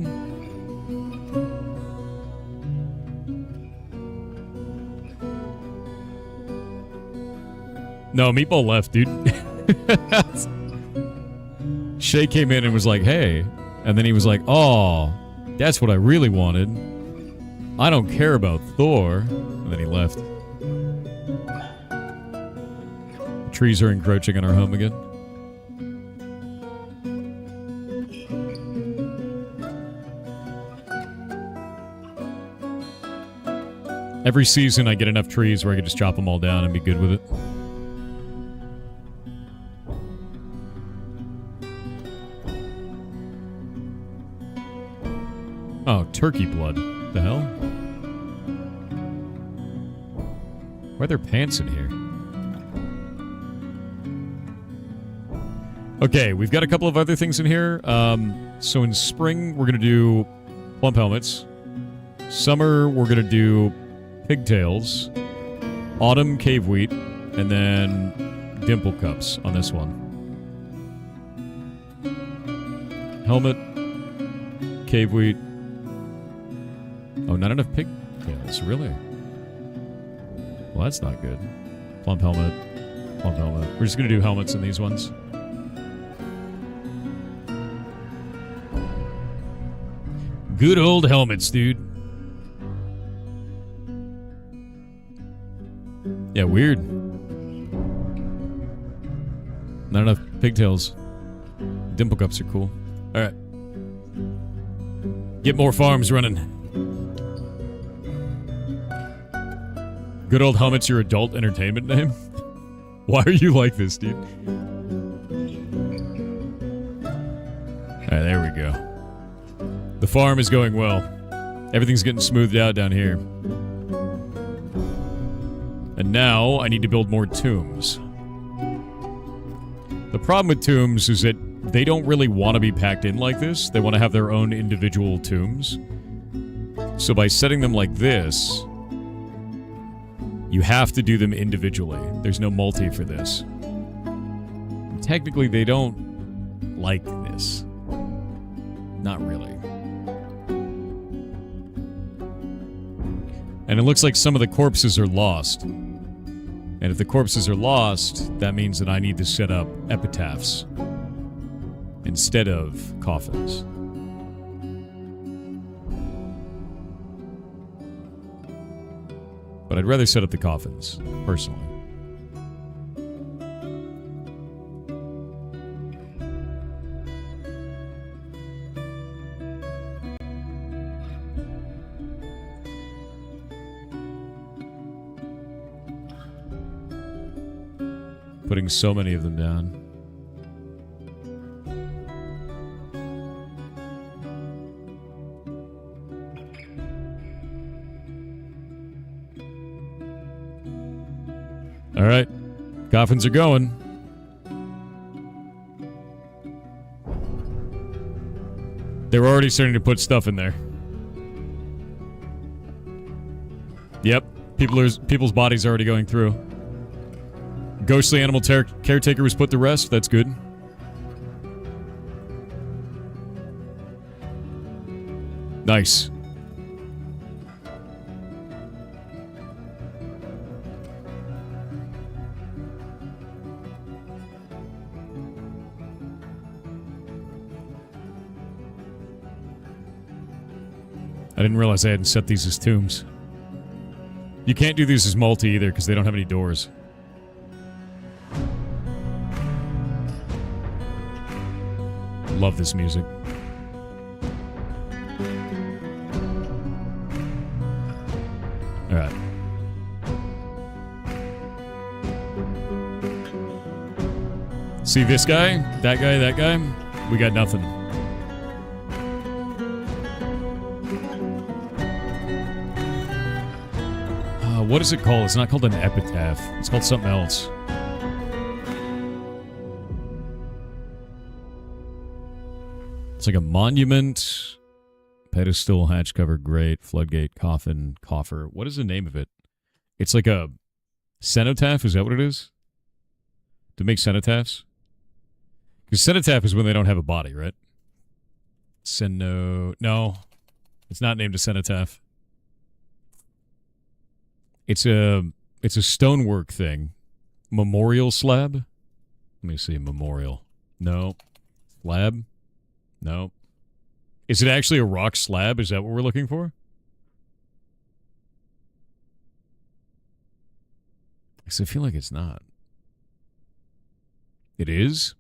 No, Meatball left, dude. Shay came in and was like, hey. And then he was like, oh, that's what I really wanted. I don't care about Thor. And then he left. The trees are encroaching on our home again. Every season I get enough trees where I can just chop them all down and be good with it. Oh, turkey blood. The hell? Why are there pants in here? Okay, we've got a couple of other things in here. So in spring, we're going to do plump helmets. Summer, we're going to do pigtails. Autumn, cave wheat. And then dimple cups on this one. Helmet. Cave wheat. Oh, not enough pigtails, really? Well, that's not good. Plump helmet. Plump helmet. We're just going to do helmets in these ones. Good old helmets, dude. Yeah, weird. Not enough pigtails. Dimple cups are cool. Alright. Get more farms running. Good old helmet's your adult entertainment name? Why are you like this, dude? Alright, there we go. The farm is going well. Everything's getting smoothed out down here. And now I need to build more tombs. The problem with tombs is that they don't really want to be packed in like this. They want to have their own individual tombs. So by setting them like this, you have to do them individually. There's no multi for this. Technically, they don't like this. Not really. And it looks like some of the corpses are lost. And if the corpses are lost, that means that I need to set up epitaphs instead of coffins. But I'd rather set up the coffins, personally. Putting so many of them down. All right, coffins are going. They're already starting to put stuff in there. Yep, people's bodies are already going through. Ghostly animal caretaker was put to rest. That's good. Nice. I didn't realize I hadn't set these as tombs. You can't do these as multi either because they don't have any doors. Love this music. All right. See this guy? That guy? That guy? We got nothing. What is it called? It's not called an epitaph. It's called something else. It's like a monument, pedestal, hatch cover, grate, floodgate, coffin, coffer. What is the name of it? It's like a cenotaph. Is that what it is? To make cenotaphs? Because cenotaph is when they don't have a body, right? No, it's not named a cenotaph. It's a stonework thing. Memorial slab? Let me see, memorial. No. Slab? No. Is it actually a rock slab? Is that what we're looking for? Because I feel like it's not. It is?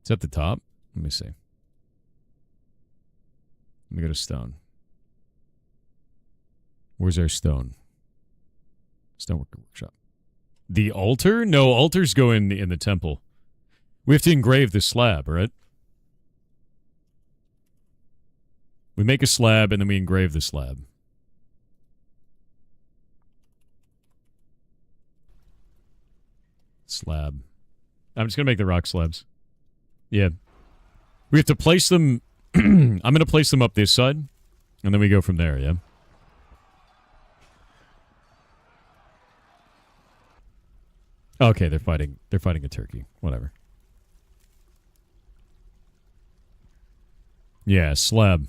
It's at the top? Let me see. Let me go to stone. Where's our stone? Stoneworker workshop. The altar? No, altars go in the temple. We have to engrave the slab, right? We make a slab and then we engrave the slab. Slab. I'm just going to make the rock slabs. Yeah. We have to place them... I'm going to place them up this side, and then we go from there, yeah? Okay, they're fighting a turkey. Whatever. Yeah, slab.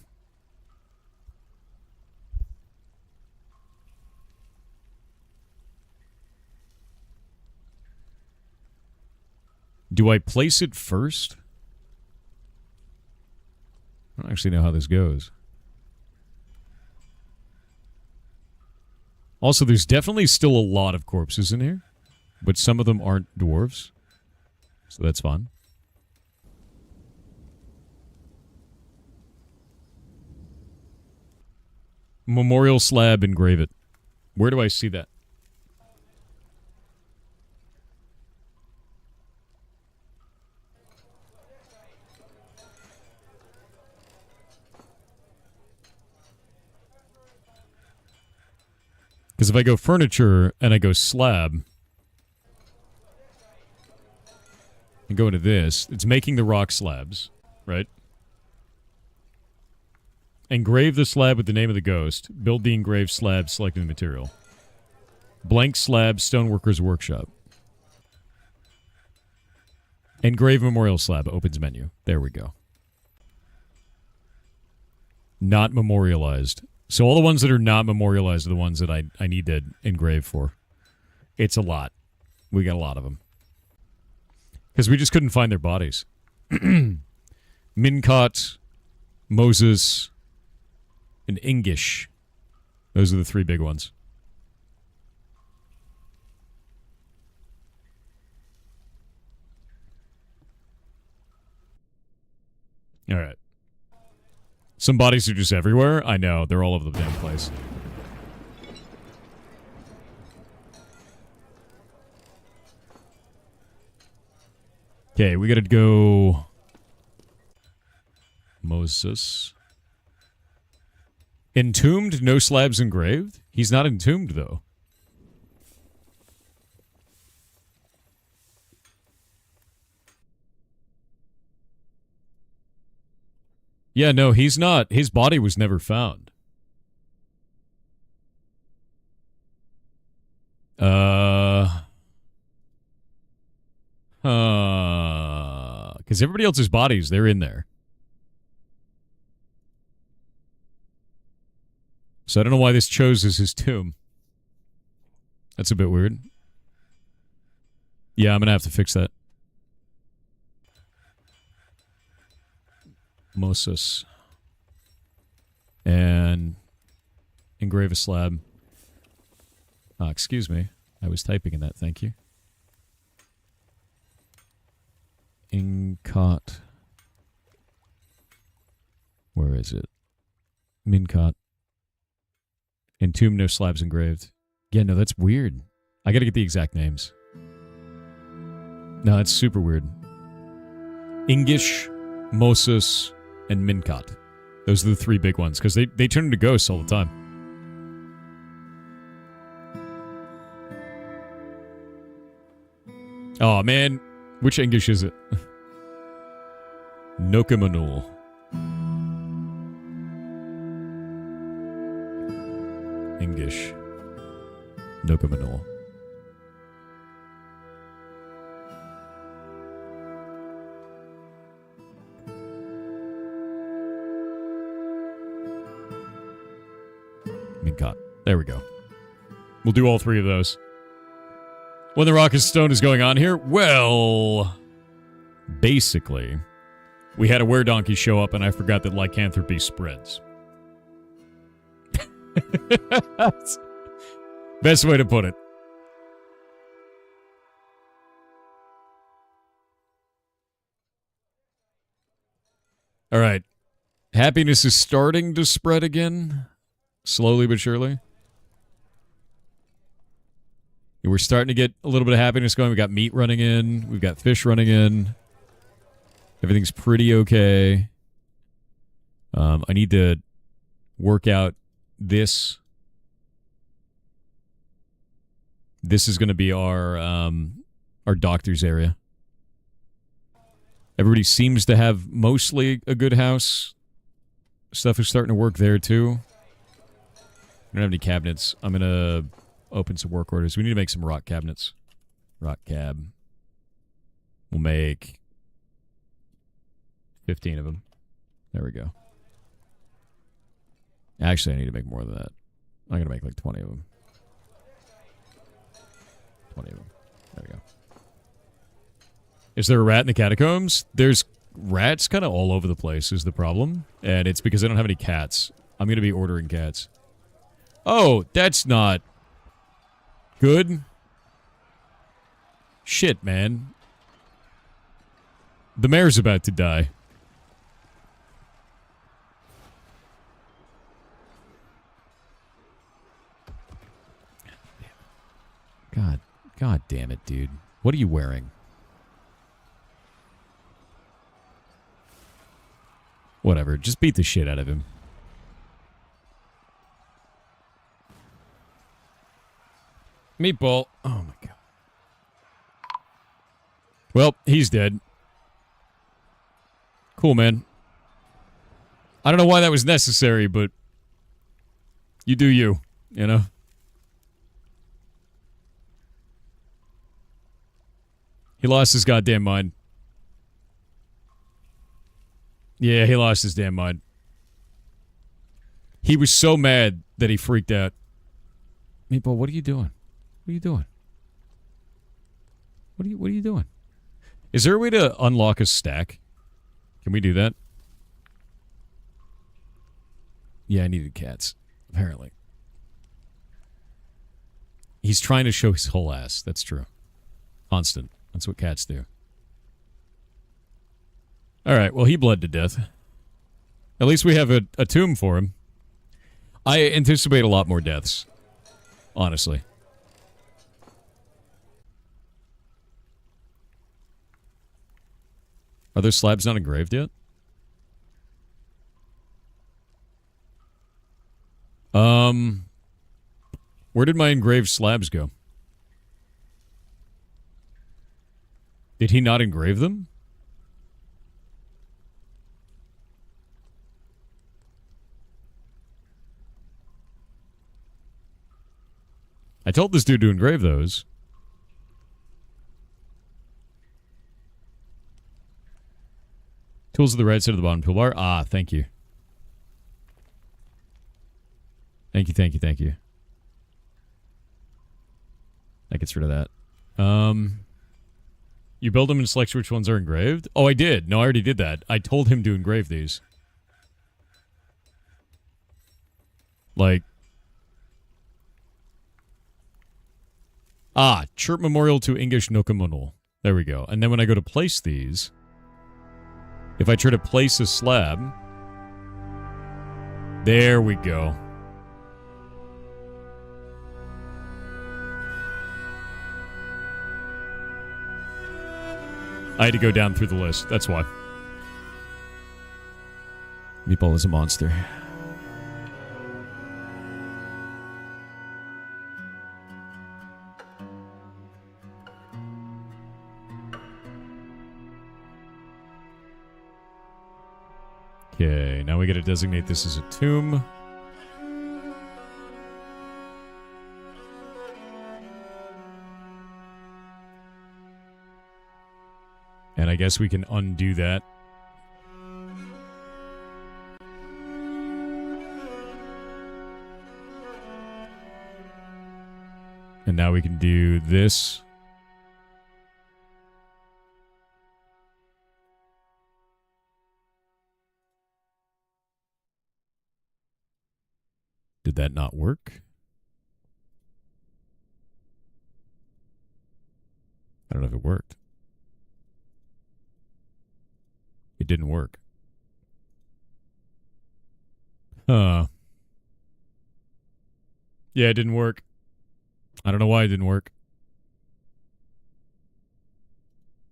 Do I place it first? I don't actually know how this goes. Also, there's definitely still a lot of corpses in here, but some of them aren't dwarves, so that's fun. Memorial slab, engrave it. Where do I see that? Because if I go furniture and I go slab and go into this, it's making the rock slabs, right? Engrave the slab with the name of the ghost. Build the engraved slab, selecting the material. Blank slab, stoneworker's workshop. Engrave memorial slab, opens menu. There we go. Not memorialized. So all the ones that are not memorialized are the ones that I need to engrave for. It's a lot. We got a lot of them. Because we just couldn't find their bodies. Mincot, Moses, and Ingish. Those are the three big ones. All right. Some bodies are just everywhere. I know. They're all over the damn place. Okay, we gotta go... Moses. Entombed, no slabs engraved? He's not entombed, though. Yeah, no, he's not. His body was never found. Because everybody else's bodies, they're in there. So I don't know why this chose as his tomb. That's a bit weird. Yeah, I'm going to have to fix that. Moses. And engrave a slab. Excuse me. I was typing in that, thank you. Incot. Where is it? Mincot. Entomb, no slabs engraved. Yeah, no, that's weird. I gotta get the exact names. No, that's super weird. Ingish, Moses, and Mincot. Those are the 3 big ones, because they turn into ghosts all the time. Oh, man. Which English is it? Nokamanul. English. Nokamanul. Minkat. There we go. We'll do all 3 of those. When the Rock and Stone is going on here? Well, basically, we had a were-donkey show up and I forgot that lycanthropy spreads. Best way to put it. All right. Happiness is starting to spread again. Slowly but surely. We're starting to get a little bit of happiness going. We got meat running in. We've got fish running in. Everything's pretty okay. I need to work out this. This is going to be our doctor's area. Everybody seems to have mostly a good house. Stuff is starting to work there too. I don't have any cabinets. I'm going to open some work orders. We need to make some rock cabinets. Rock cab. We'll make 15 of them. There we go. Actually, I need to make more than that. I'm going to make like 20 of them. 20 of them. There we go. Is there a rat in the catacombs? There's rats kind of all over the place is the problem. And it's because I don't have any cats. I'm going to be ordering cats. Oh, that's not good. Shit, man. The mayor's about to die. God damn it, dude. What are you wearing? Whatever, just beat the shit out of him. Meatball. Oh my god. Well, he's dead. Cool, man. I don't know why that was necessary, but you do you, you know? He lost his goddamn mind. Yeah, he lost his damn mind. He was so mad that he freaked out. Meatball, what are you doing? What are you doing? What are you doing? Is there a way to unlock a stack? Can we do that? Yeah, I needed cats, apparently. He's trying to show his whole ass. That's true. Constant. That's what cats do. Alright, well, he bled to death. At least we have a tomb for him. I anticipate a lot more deaths. Honestly. Are those slabs not engraved yet? Where did my engraved slabs go? Did he not engrave them? I told this dude to engrave those. Tools at the right side of the bottom toolbar. Ah, thank you. Thank you, thank you, thank you. That gets rid of that. You build them and select which ones are engraved? Oh, I did. No, I already did that. I told him to engrave these. Like... Ah, Chirp Memorial to English Nokamunul. There we go. And then when I go to place these, if I try to place a slab, there we go. I had to go down through the list. That's why. Meatball is a monster. Okay, now we gotta designate this as a tomb. And I guess we can undo that. And now we can do this. Did that not work? I don't know if it worked. It didn't work. Huh. Yeah, it didn't work. I don't know why it didn't work.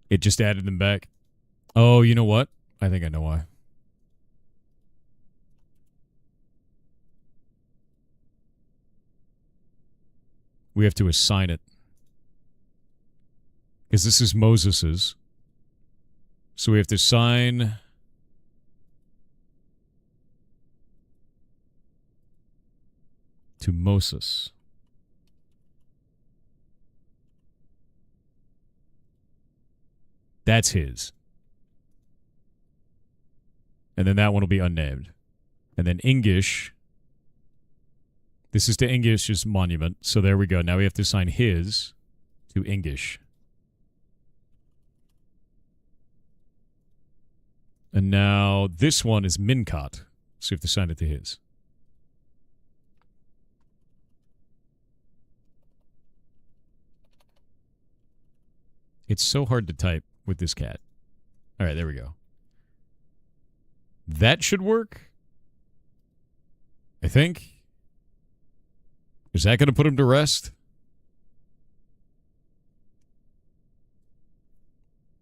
It just added them back. Oh, you know what? I think I know why. We have to assign it. Because this is Moses's. So we have to assign... to Moses. That's his. And then that one will be unnamed. And then Engish. This is to Engish's monument. So there we go. Now we have to assign his to Engish. And now this one is Mincot. So we have to assign it to his. It's so hard to type with this cat. All right, there we go. That should work. I think. Is that going to put him to rest?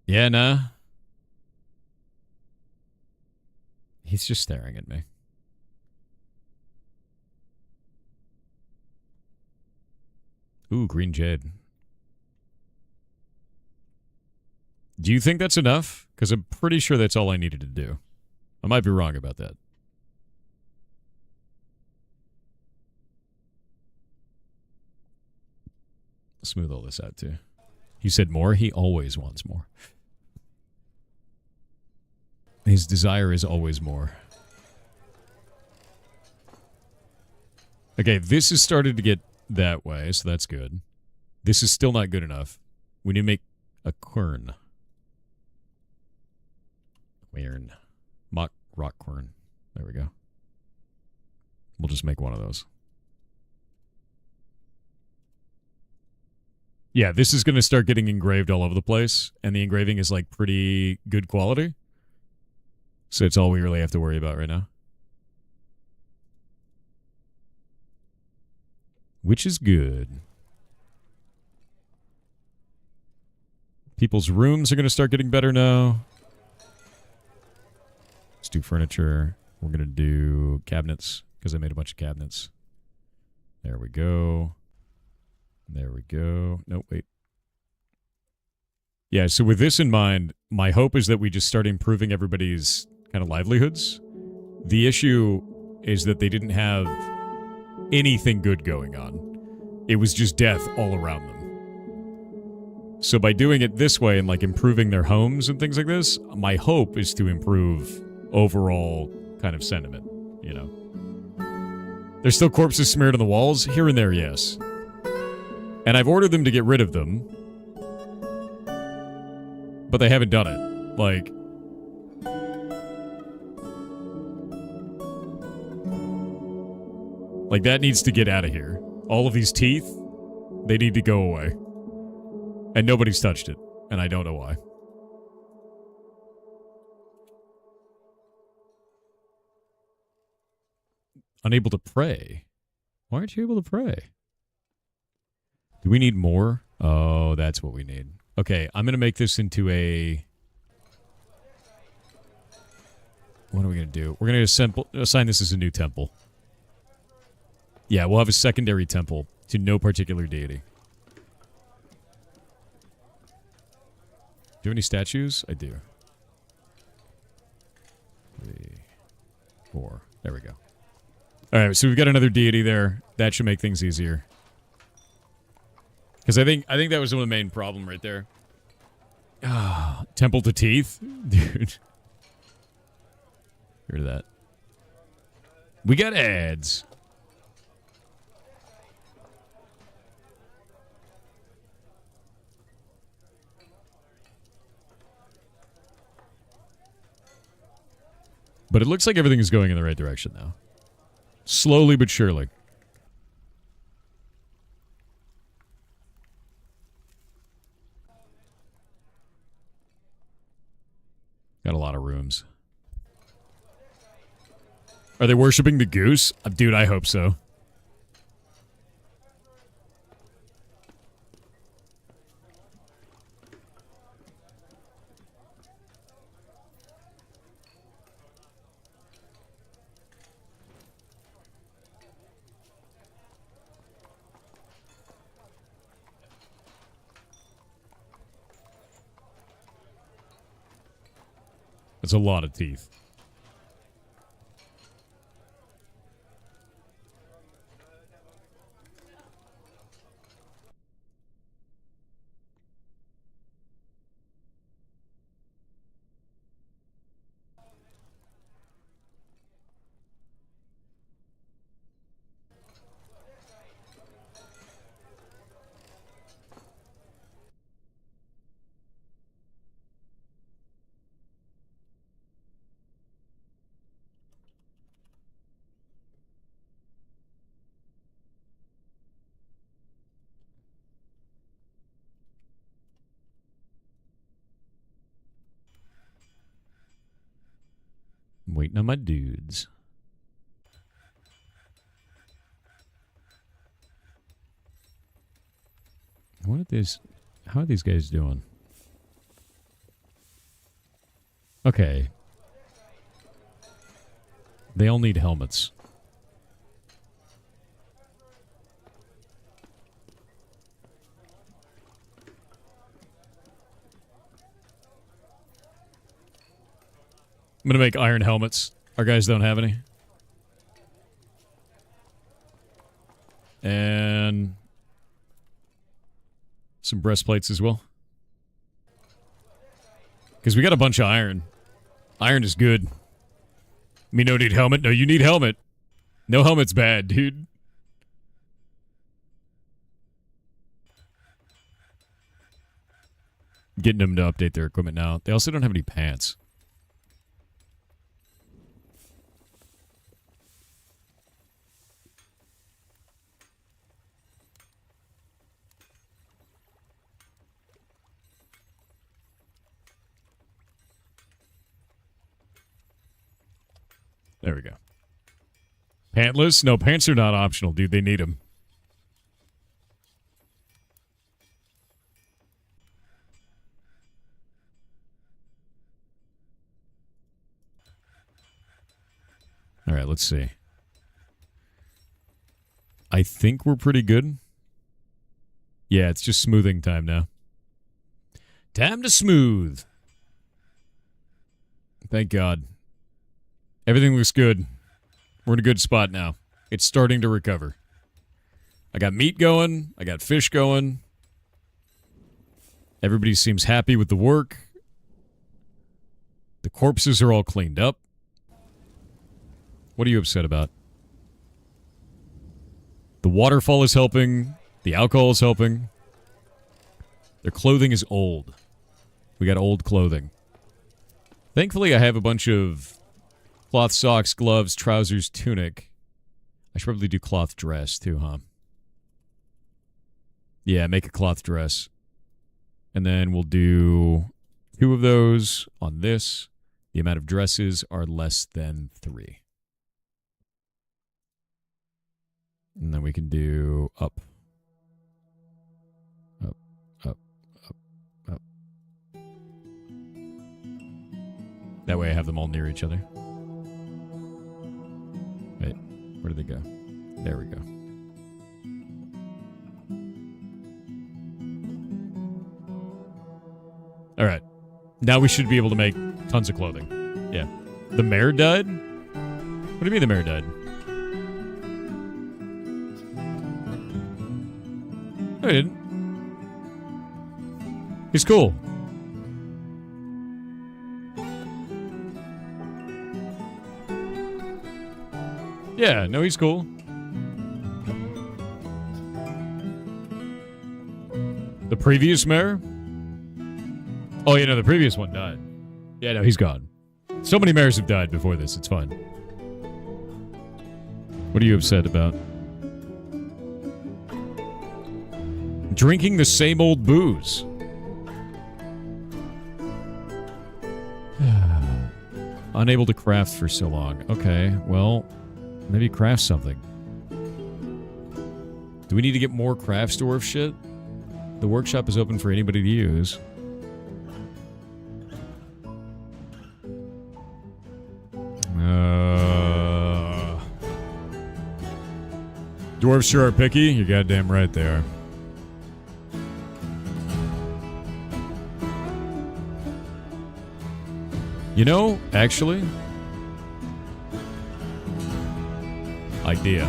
Yeah, nah. He's just staring at me. Ooh, green jade. Do you think that's enough? Because I'm pretty sure that's all I needed to do. I might be wrong about that. Smooth all this out, too. He said more. He always wants more. His desire is always more. Okay, this has started to get that way, so that's good. This is still not good enough. We need to make a quern. Quern. Mock rock quern. There we go. We'll just make one of those. Yeah, this is going to start getting engraved all over the place, and the engraving is like pretty good quality. So it's all we really have to worry about right now. Which is good. People's rooms are going to start getting better now. Let's do furniture. We're going to do cabinets, because I made a bunch of cabinets. There we go. There we go. No, wait. Yeah, so with this in mind, my hope is that we just start improving everybody's kind of livelihoods. The issue is that they didn't have anything good going on. It was just death all around them. So by doing it this way and like improving their homes and things like this, my hope is to improve overall kind of sentiment, you know. There's still corpses smeared on the walls, here and there, yes. And I've ordered them to get rid of them. But they haven't done it. Like that needs to get out of here. All of these teeth, they need to go away. And nobody's touched it. And I don't know why. Unable to pray. Why aren't you able to pray? Do we need more? Oh, that's what we need. Okay, I'm going to make this into a What are we going to do? We're going to assign this as a new temple. Yeah, we'll have a secondary temple to no particular deity. Do you have any statues? I do. 3, 4. There we go. Alright, so we've got another deity there. That should make things easier. Because I think that was one of the main problem right there. Ah, temple to teeth? Dude. Get rid of that. We got ads. But it looks like everything is going in the right direction now. Slowly but surely. Got a lot of rooms. Are they worshipping the goose? Dude, I hope so. That's a lot of teeth. I'm waiting on my dudes. What are these? How are these guys doing? Okay. They all need helmets. I'm gonna make iron helmets. Our guys don't have any. And some breastplates as well. Because we got a bunch of iron. Iron is good. Me no need helmet. No, you need helmet. No helmet's bad, dude. Getting them to update their equipment now. They also don't have any pants. There we go. Pantless? No, pants are not optional, dude. They need them. All right, let's see. I think we're pretty good. Yeah, it's just smoothing time now. Time to smooth. Thank God. Everything looks good. We're in a good spot now. It's starting to recover. I got meat going. I got fish going. Everybody seems happy with the work. The corpses are all cleaned up. What are you upset about? The waterfall is helping. The alcohol is helping. Their clothing is old. We got old clothing. Thankfully, I have a bunch of cloth socks, gloves, trousers, tunic. I should probably do cloth dress too, huh? Yeah, make a cloth dress. And then we'll do 2 of those on this. The amount of dresses are less than 3. And then we can do up. Up, up, up, up. That way I have them all near each other. Where did they go? There we go. All right. Now we should be able to make tons of clothing. Yeah. The mayor died? What do you mean the mayor died? No, he didn't. He's cool. Yeah, no, he's cool. The previous mayor? Oh, yeah, no, the previous one died. Yeah, no, he's gone. So many mayors have died before this, it's fine. What are you upset about? Drinking the same old booze. Unable to craft for so long. Okay, well, maybe craft something. Do we need to get more craft dwarf shit? The workshop is open for anybody to use. Dwarves sure are picky. You're goddamn right they are. You know, actually... Idea.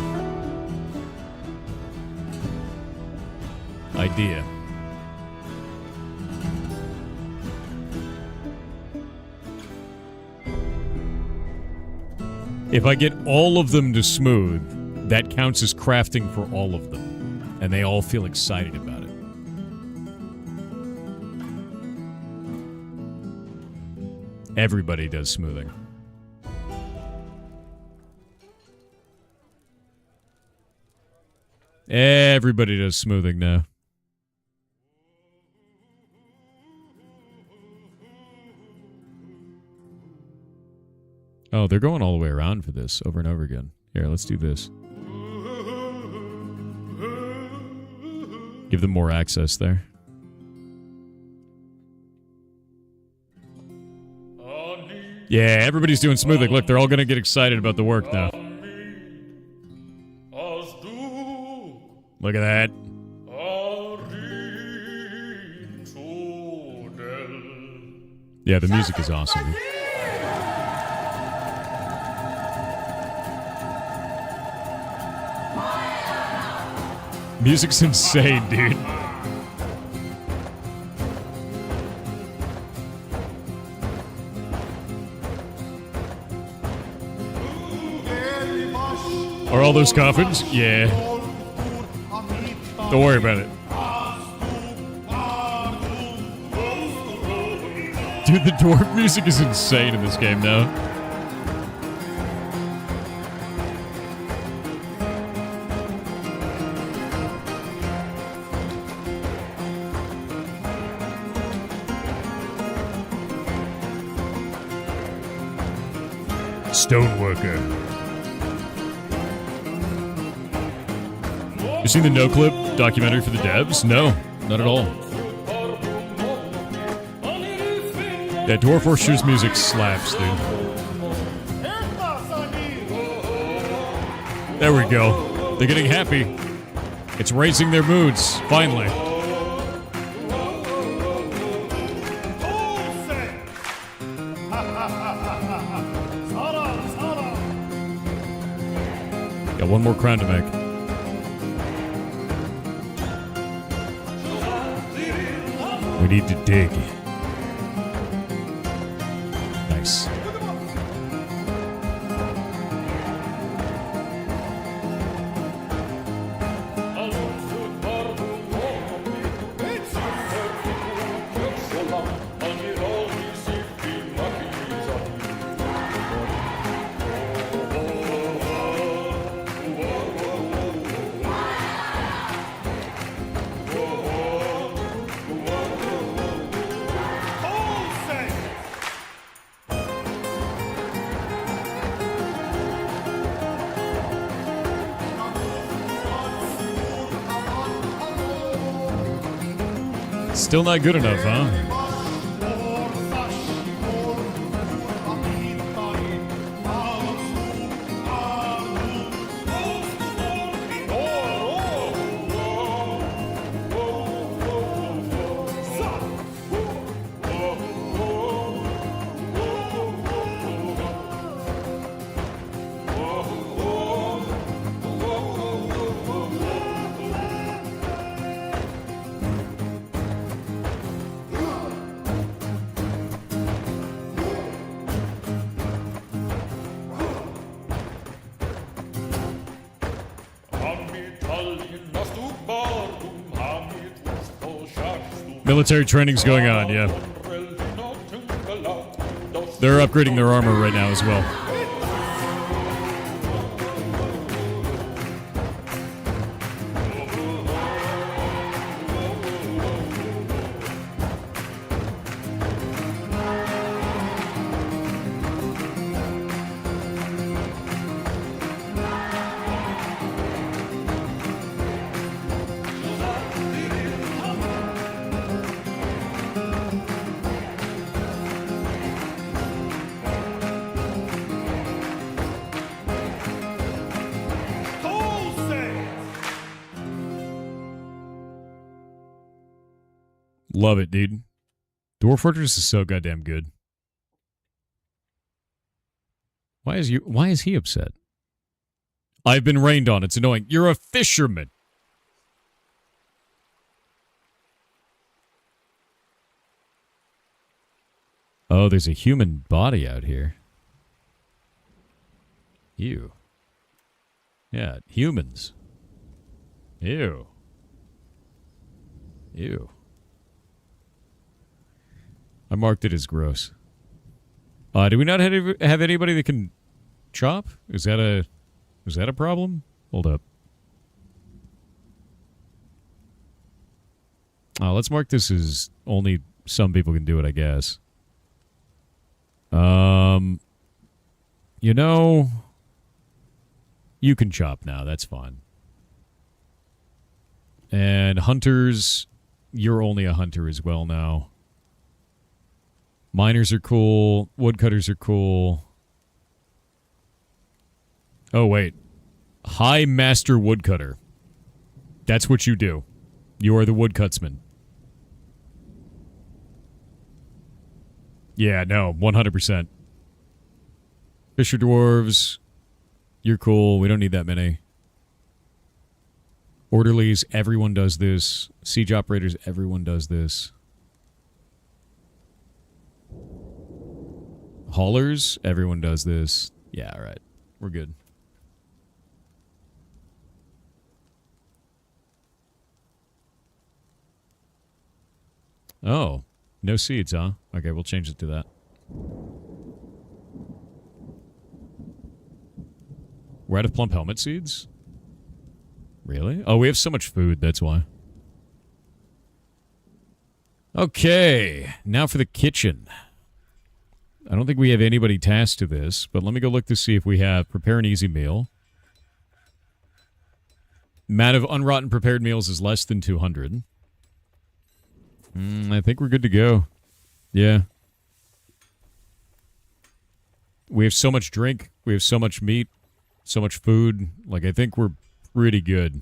If I get all of them to smooth, that counts as crafting for all of them. And they all feel excited about it. Everybody does smoothing. Everybody does smoothing now. Oh, they're going all the way around for this over and over again. Here, let's do this. Give them more access there. Yeah, everybody's doing smoothing. Look, they're all going to get excited about the work now. Look at that. Yeah, the music is awesome. Music's insane, dude. Are all those coffins? Yeah. Don't worry about it. Dude, the dwarf music is insane in this game now. Stoneworker. You seen the No Clip documentary for the devs? No, not at all. Yeah, Dwarf Fortress music slaps, dude. There we go. They're getting happy. It's raising their moods, finally. Got one more crown to make. We need to dig. Nice. Still not good enough, huh? Military training's going on, yeah. They're upgrading their armor right now as well. Love it, dude. Dwarf Fortress is so goddamn good. Why is he upset? I've been rained on. It's annoying. You're a fisherman. Oh, there's a human body out here. Ew. Yeah, humans. Ew. Ew. I marked it as gross. Do we not have anybody that can chop? Is that a problem? Hold up. Let's mark this as only some people can do it, I guess. You know, you can chop now. That's fine. And hunters, you're only a hunter as well now. Miners are cool. Woodcutters are cool. Oh, wait. High Master Woodcutter. That's what you do. You are the woodcutsman. Yeah, no, 100%. Fisher Dwarves, you're cool. We don't need that many. Orderlies, everyone does this. Siege operators, everyone does this. Haulers, everyone does this. Yeah, all right. We're good. Oh, no seeds, huh? Okay, we'll change it to that. We're out of plump helmet seeds? Really? Oh, we have so much food, that's why. Okay, now for the kitchen. I don't think we have anybody tasked to this, but let me go look to see if we have prepare an easy meal. Amount of unrotten prepared meals is less than 200. I think we're good to go. Yeah. We have so much drink. We have so much meat. So much food. Like, I think we're pretty good.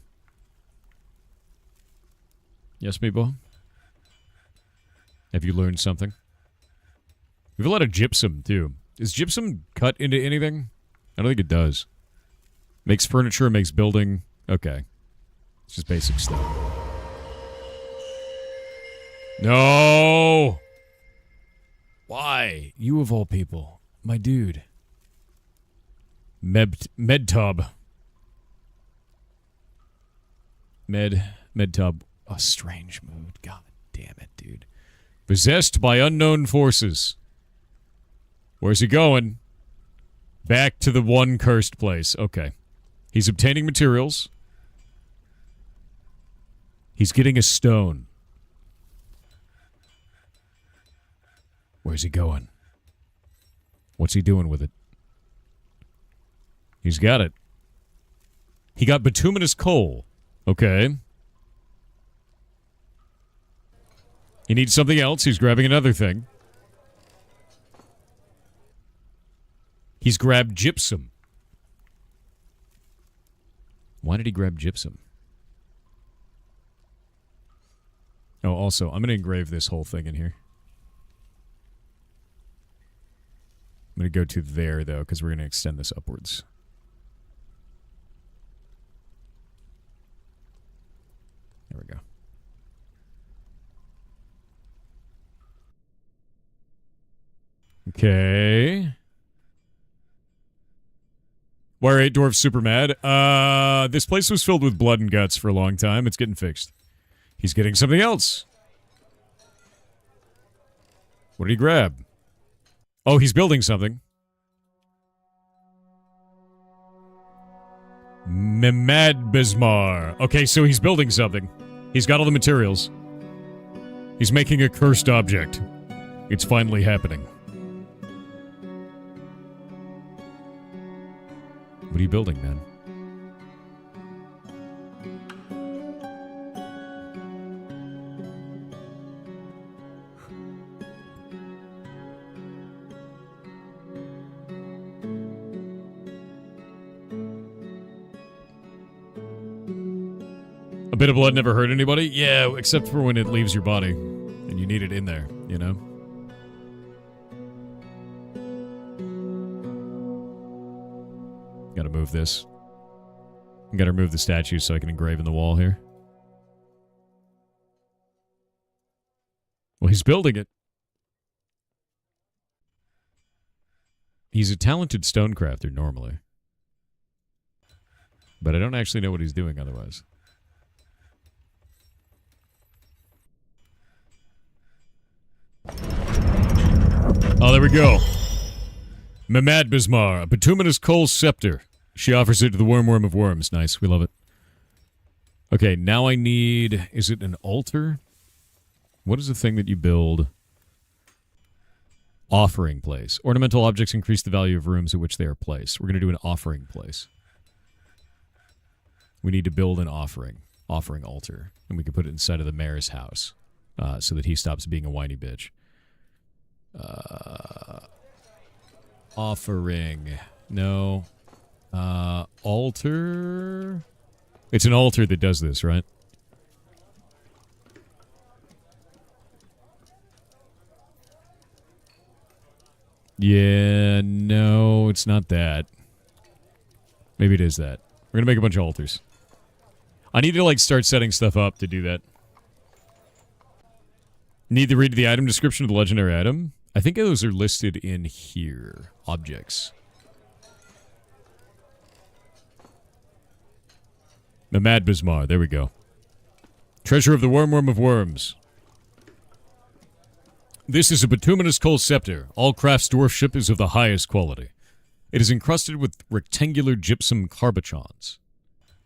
Yes, Meatball? Have you learned something? We have a lot of gypsum, too. Is gypsum cut into anything? I don't think it does. Makes furniture, makes building. Okay. It's just basic stuff. No! Why? You of all people. My dude. Medtub. Medtub. A strange mood. God damn it, dude. Possessed by unknown forces. Where's he going? Back to the one cursed place. Okay. He's obtaining materials. He's getting a stone. Where's he going? What's he doing with it? He's got it. He got bituminous coal. Okay. He needs something else. He's grabbing another thing. He's grabbed gypsum. Why did he grab gypsum? Oh, also, I'm going to engrave this whole thing in here. I'm going to go to there, though, because we're going to extend this upwards. There we go. Okay. Why are 8 dwarves super mad? This place was filled with blood and guts for a long time. It's getting fixed. He's getting something else. What did he grab? Oh, he's building something. Mehmed Bismar. Okay, so he's building something. He's got all the materials. He's making a cursed object. It's finally happening. What are you building, man? A bit of blood never hurt anybody? Yeah, except for when it leaves your body. And you need it in there, you know? Gotta move this. Gotta remove the statue so I can engrave in the wall here. Well, he's building it. He's a talented stonecrafter normally. But I don't actually know what he's doing otherwise. Oh, there we go. Mehmed Bismar, a bituminous coal scepter. She offers it to the worm of worms. Nice, we love it. Okay, now I need... Is it an altar? What is the thing that you build? Offering place. Ornamental objects increase the value of rooms at which they are placed. We're going to do an offering place. We need to build an offering altar. And we can put it inside of the mayor's house. So that he stops being a whiny bitch. Offering. No. Altar? It's an altar that does this, right? Yeah, no, it's not that. Maybe it is that. We're gonna make a bunch of altars. I need to, like, start setting stuff up to do that. Need to read the item description of the legendary item? I think those are listed in here. Objects. Mehmed Bismar. There we go. Treasure of the worm of worms. This is a bituminous coal scepter. All crafts dwarfship is of the highest quality. It is encrusted with rectangular gypsum carbachons.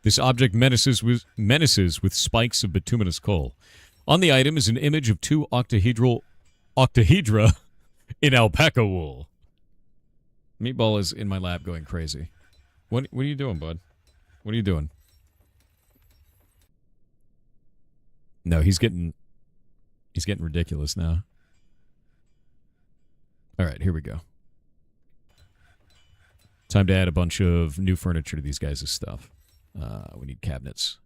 This object menaces with spikes of bituminous coal. On the item is an image of two octahedra in alpaca wool. Meatball is in my lap going crazy. What are you doing, bud? What are you doing? No, he's getting ridiculous now. All right, here we go. Time to add a bunch of new furniture to these guys' stuff. We need cabinets.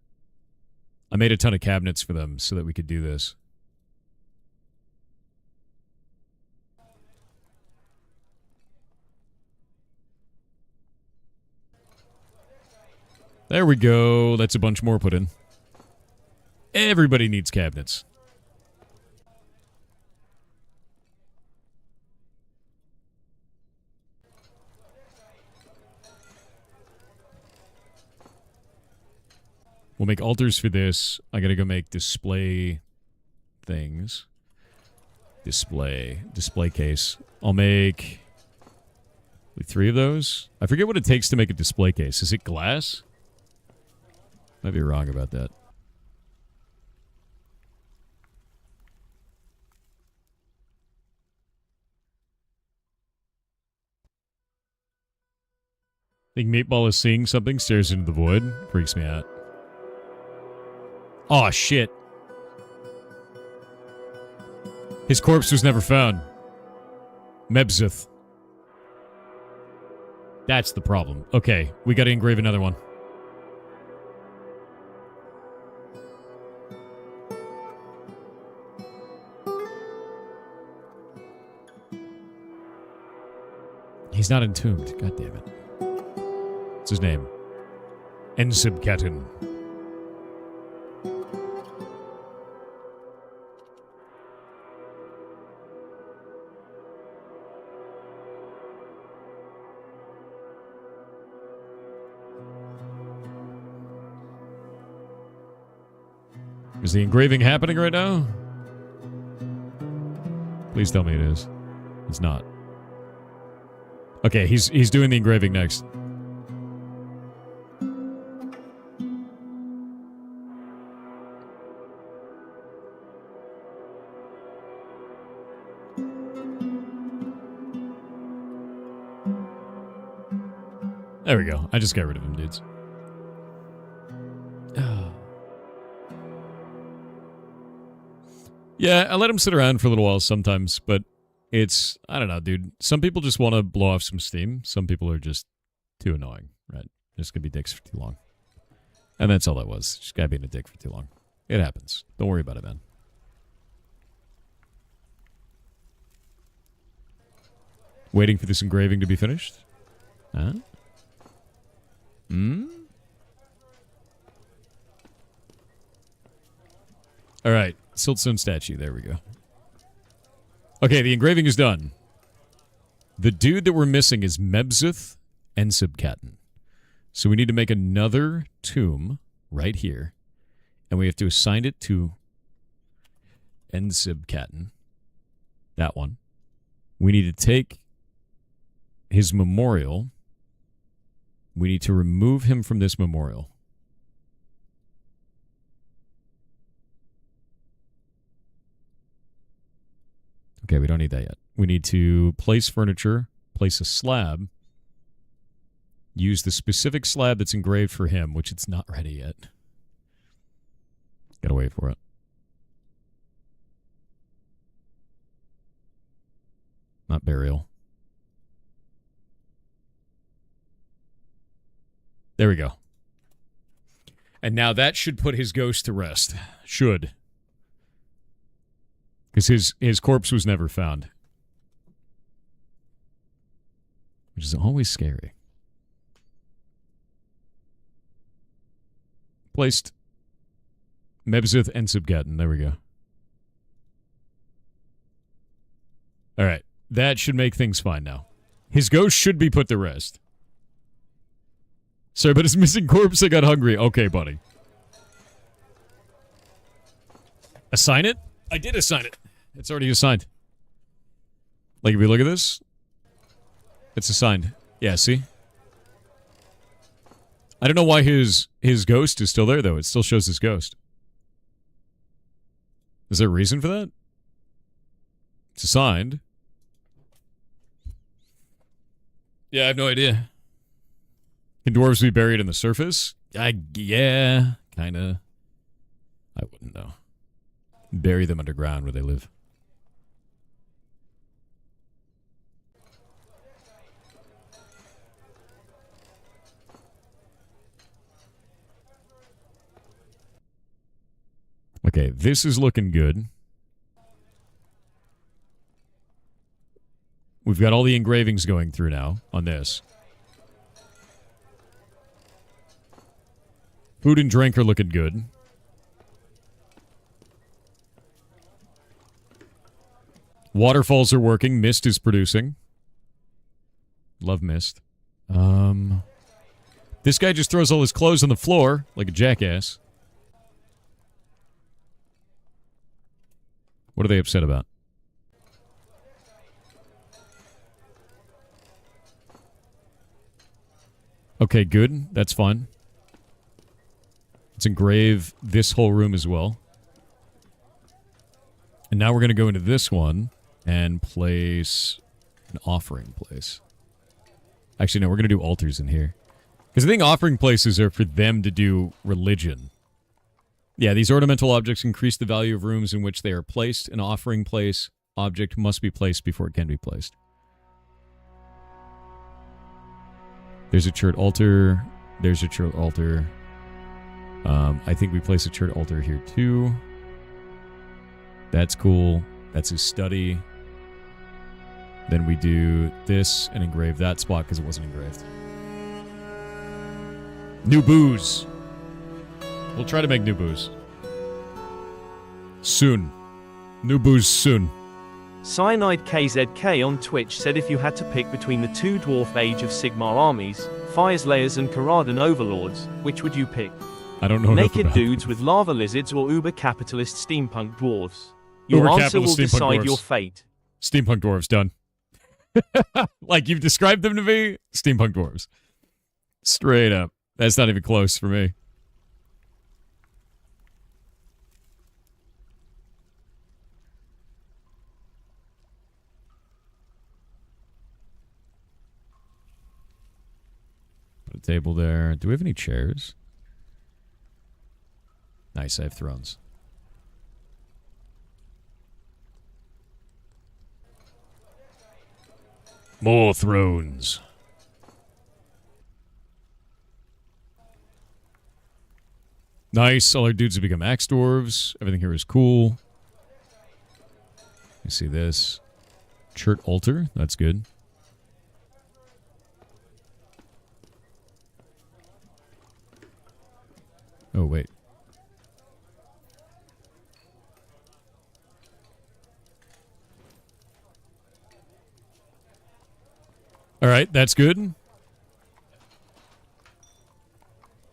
I made a ton of cabinets for them so that we could do this. There we go. That's a bunch more put in. Everybody needs cabinets. We'll make altars for this. I gotta go make display things. Display case. I'll make 3 of those. I forget what it takes to make a display case. Is it glass? Might be wrong about that. Think Meatball is seeing something, stares into the void. Freaks me out. Aw, shit. His corpse was never found. Mebzith. That's the problem. Okay, we gotta engrave another one. He's not entombed. God damn it. What's his name? Ensibkatin. Is the engraving happening right now? Please tell me it is. It's not. Okay, he's doing the engraving next. There we go. I just got rid of him, dudes. Yeah, I let him sit around for a little while sometimes, but it's, I don't know, dude. Some people just want to blow off some steam. Some people are just too annoying, right? Just gonna be dicks for too long. And that's all that was. Just guy being a dick for too long. It happens. Don't worry about it, man. Waiting for this engraving to be finished? Huh? Hmm? Alright. Siltstone statue. There we go. Okay, the engraving is done. The dude that we're missing is Mebzith Ensibkatten. So we need to make another tomb right here. And we have to assign it to Ensibkatten. That one. We need to take his memorial. We need to remove him from this memorial. Okay, we don't need that yet. We need to place furniture, place a slab, use the specific slab that's engraved for him, which it's not ready yet. Gotta wait for it. Not burial. There we go. And now that should put his ghost to rest. Should. Because his corpse was never found. Which is always scary. Placed Mebzith Ensibkatten. There we go. Alright. That should make things fine now. His ghost should be put to rest. Sorry, but his missing corpse, I got hungry. Okay, buddy. Assign it? I did assign it. It's already assigned. Like, if you look at this, it's assigned. Yeah, see? I don't know why his ghost is still there, though. It still shows his ghost. Is there a reason for that? It's assigned. Yeah, I have no idea. Can dwarves be buried in the surface? Yeah, kinda. I wouldn't know. Bury them underground where they live. Okay, this is looking good. We've got all the engravings going through now on this. Food and drink are looking good. Waterfalls are working. Mist is producing. Love mist. This guy just throws all his clothes on the floor like a jackass. What are they upset about? Okay, good. That's fine. Let's engrave this whole room as well. And now we're going to go into this one and place an offering place. Actually, no, we're going to do altars in here. Because I think offering places are for them to do religion. Yeah, these ornamental objects increase the value of rooms in which they are placed. An offering place object must be placed before it can be placed. There's a church altar. There's a church altar. I think we place a church altar here too. That's cool. That's his study. Then we do this and engrave that spot because it wasn't engraved. New booze. We'll try to make new booze. Soon. New booze soon. Cyanide KZK on Twitch said if you had to pick between the two Dwarf Age of Sigmar armies, Fire Slayers and Karadan Overlords, which would you pick? I don't know enough Naked about dudes with lava lizards or uber-capitalist steampunk dwarves. Your answer will Uber-capitalist steampunk decide dwarves. your fate. Steampunk dwarves, done. Like you've described them to me, steampunk dwarves. Straight up. That's not even close for me. Put a table there. Do we have any chairs? Nice, I have thrones. More thrones. Nice. All our dudes have become axe dwarves. Everything here is cool. You see this. Chert altar. That's good. Oh, wait. All right, that's good.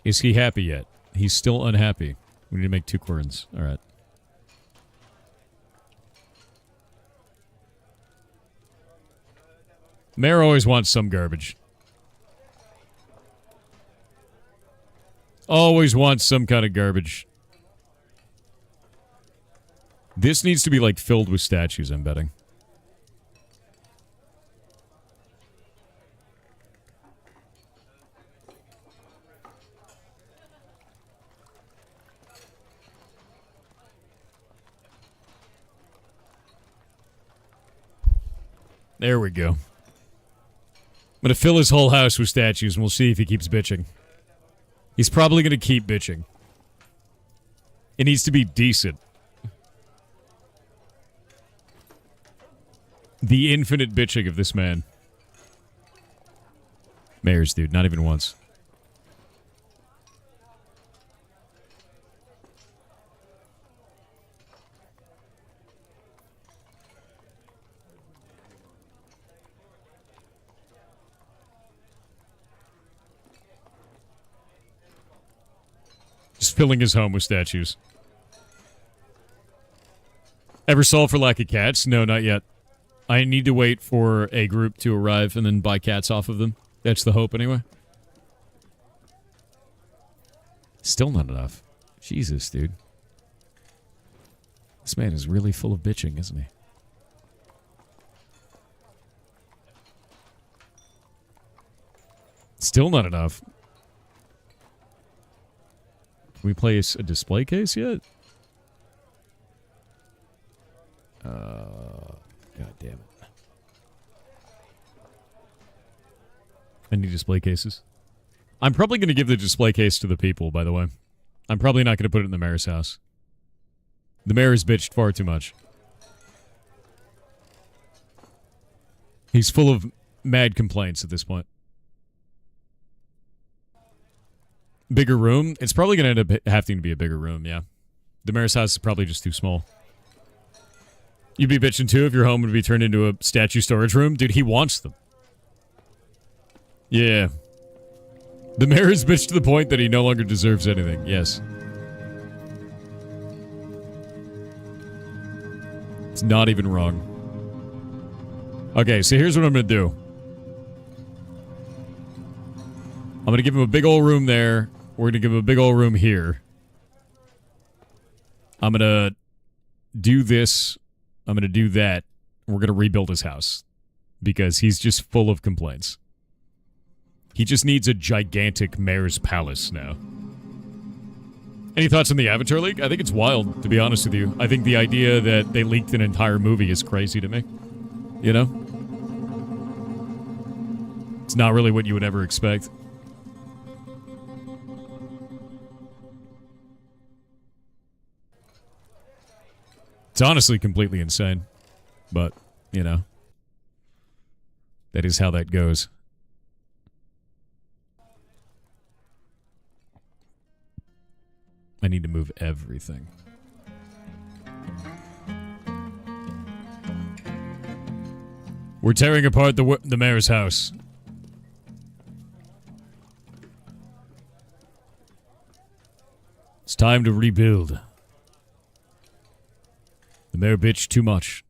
Is he happy yet? He's still unhappy. We need to make 2 querns. All right. Mayor always wants some garbage. Always wants some kind of garbage. This needs to be, like, filled with statues, I'm betting. There we go. I'm gonna fill his whole house with statues, and we'll see if he keeps bitching. He's probably gonna keep bitching. It needs to be decent. The infinite bitching of this man. Mayors, dude. Not even once. Just filling his home with statues. Ever solved for lack of cats? No, not yet. I need to wait for a group to arrive and then buy cats off of them. That's the hope, anyway. Still not enough. Jesus, dude. This man is really full of bitching, isn't he? Still not enough. Can we place a display case yet? God damn it. I need display cases. I'm probably going to give the display case to the people, by the way. I'm probably not going to put it in the mayor's house. The mayor has bitched far too much. He's full of mad complaints at this point. Bigger room? It's probably going to end up having to be a bigger room, yeah. The mayor's house is probably just too small. You'd be bitching too if your home would be turned into a statue storage room? Dude, he wants them. Yeah. The mayor is bitched to the point that he no longer deserves anything, yes. It's not even wrong. Okay, so here's what I'm going to do. I'm going to give him a big old room there. We're going to give him a big old room here. I'm going to do this. I'm going to do that. We're going to rebuild his house. Because he's just full of complaints. He just needs a gigantic mayor's palace now. Any thoughts on the Avatar leak? I think it's wild, to be honest with you. I think the idea that they leaked an entire movie is crazy to me. You know? It's not really what you would ever expect. It's honestly completely insane. But, you know. That is how that goes. I need to move everything. We're tearing apart the mayor's house. time to rebuild. The mayor bitched too much.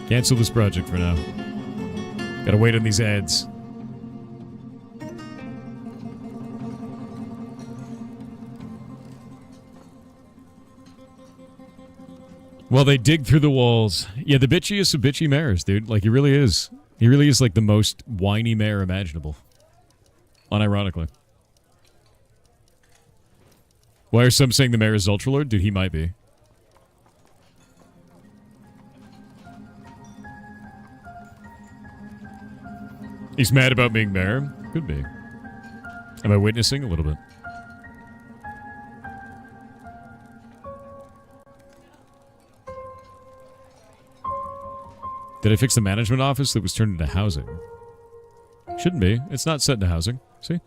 Cancel this project for now. Gotta wait on these ads. Well, they dig through the walls. Yeah, the bitchiest of bitchy mayors, dude. Like, he really is. He really is, like, the most whiny mayor imaginable. Unironically. Why are some saying the mayor is Ultralord? Dude, he might be. He's mad about being mayor? Could be. Am I witnessing? A little bit. Did I fix the management office that was turned into housing? Shouldn't be. It's not set into housing. See?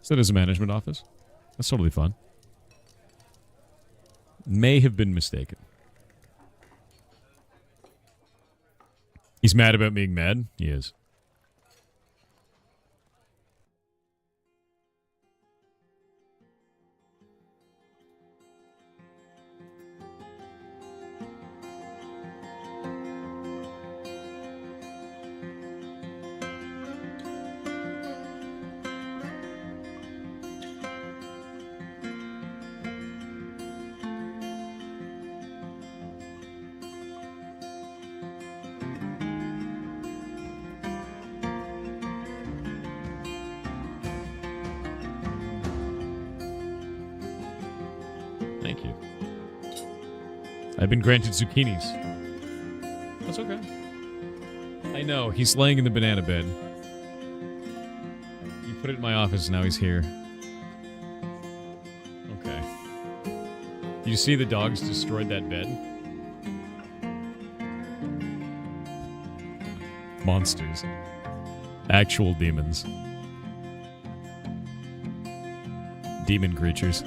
Set as a management office. That's totally fine. May have been mistaken. He's mad about being mad? He is. I've been granted zucchinis. That's okay. I know, he's laying in the banana bed. You put it in my office, now he's here. Okay. You see the dogs destroyed that bed? Monsters. Actual demons. Demon creatures.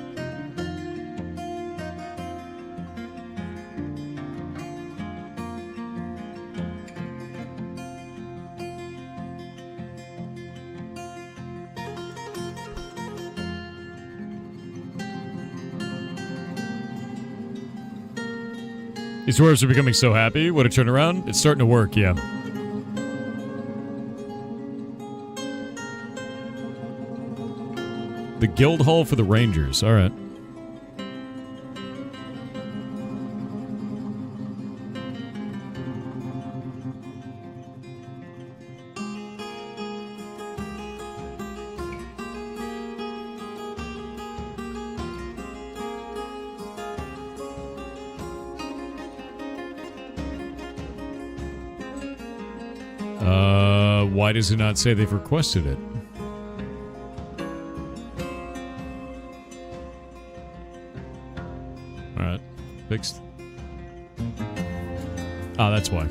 These dwarves are becoming so happy. What a turnaround. It's starting to work, yeah. The guild hall for the rangers. All right. Why does it not say they've requested it? Alright. Fixed. Ah, that's why.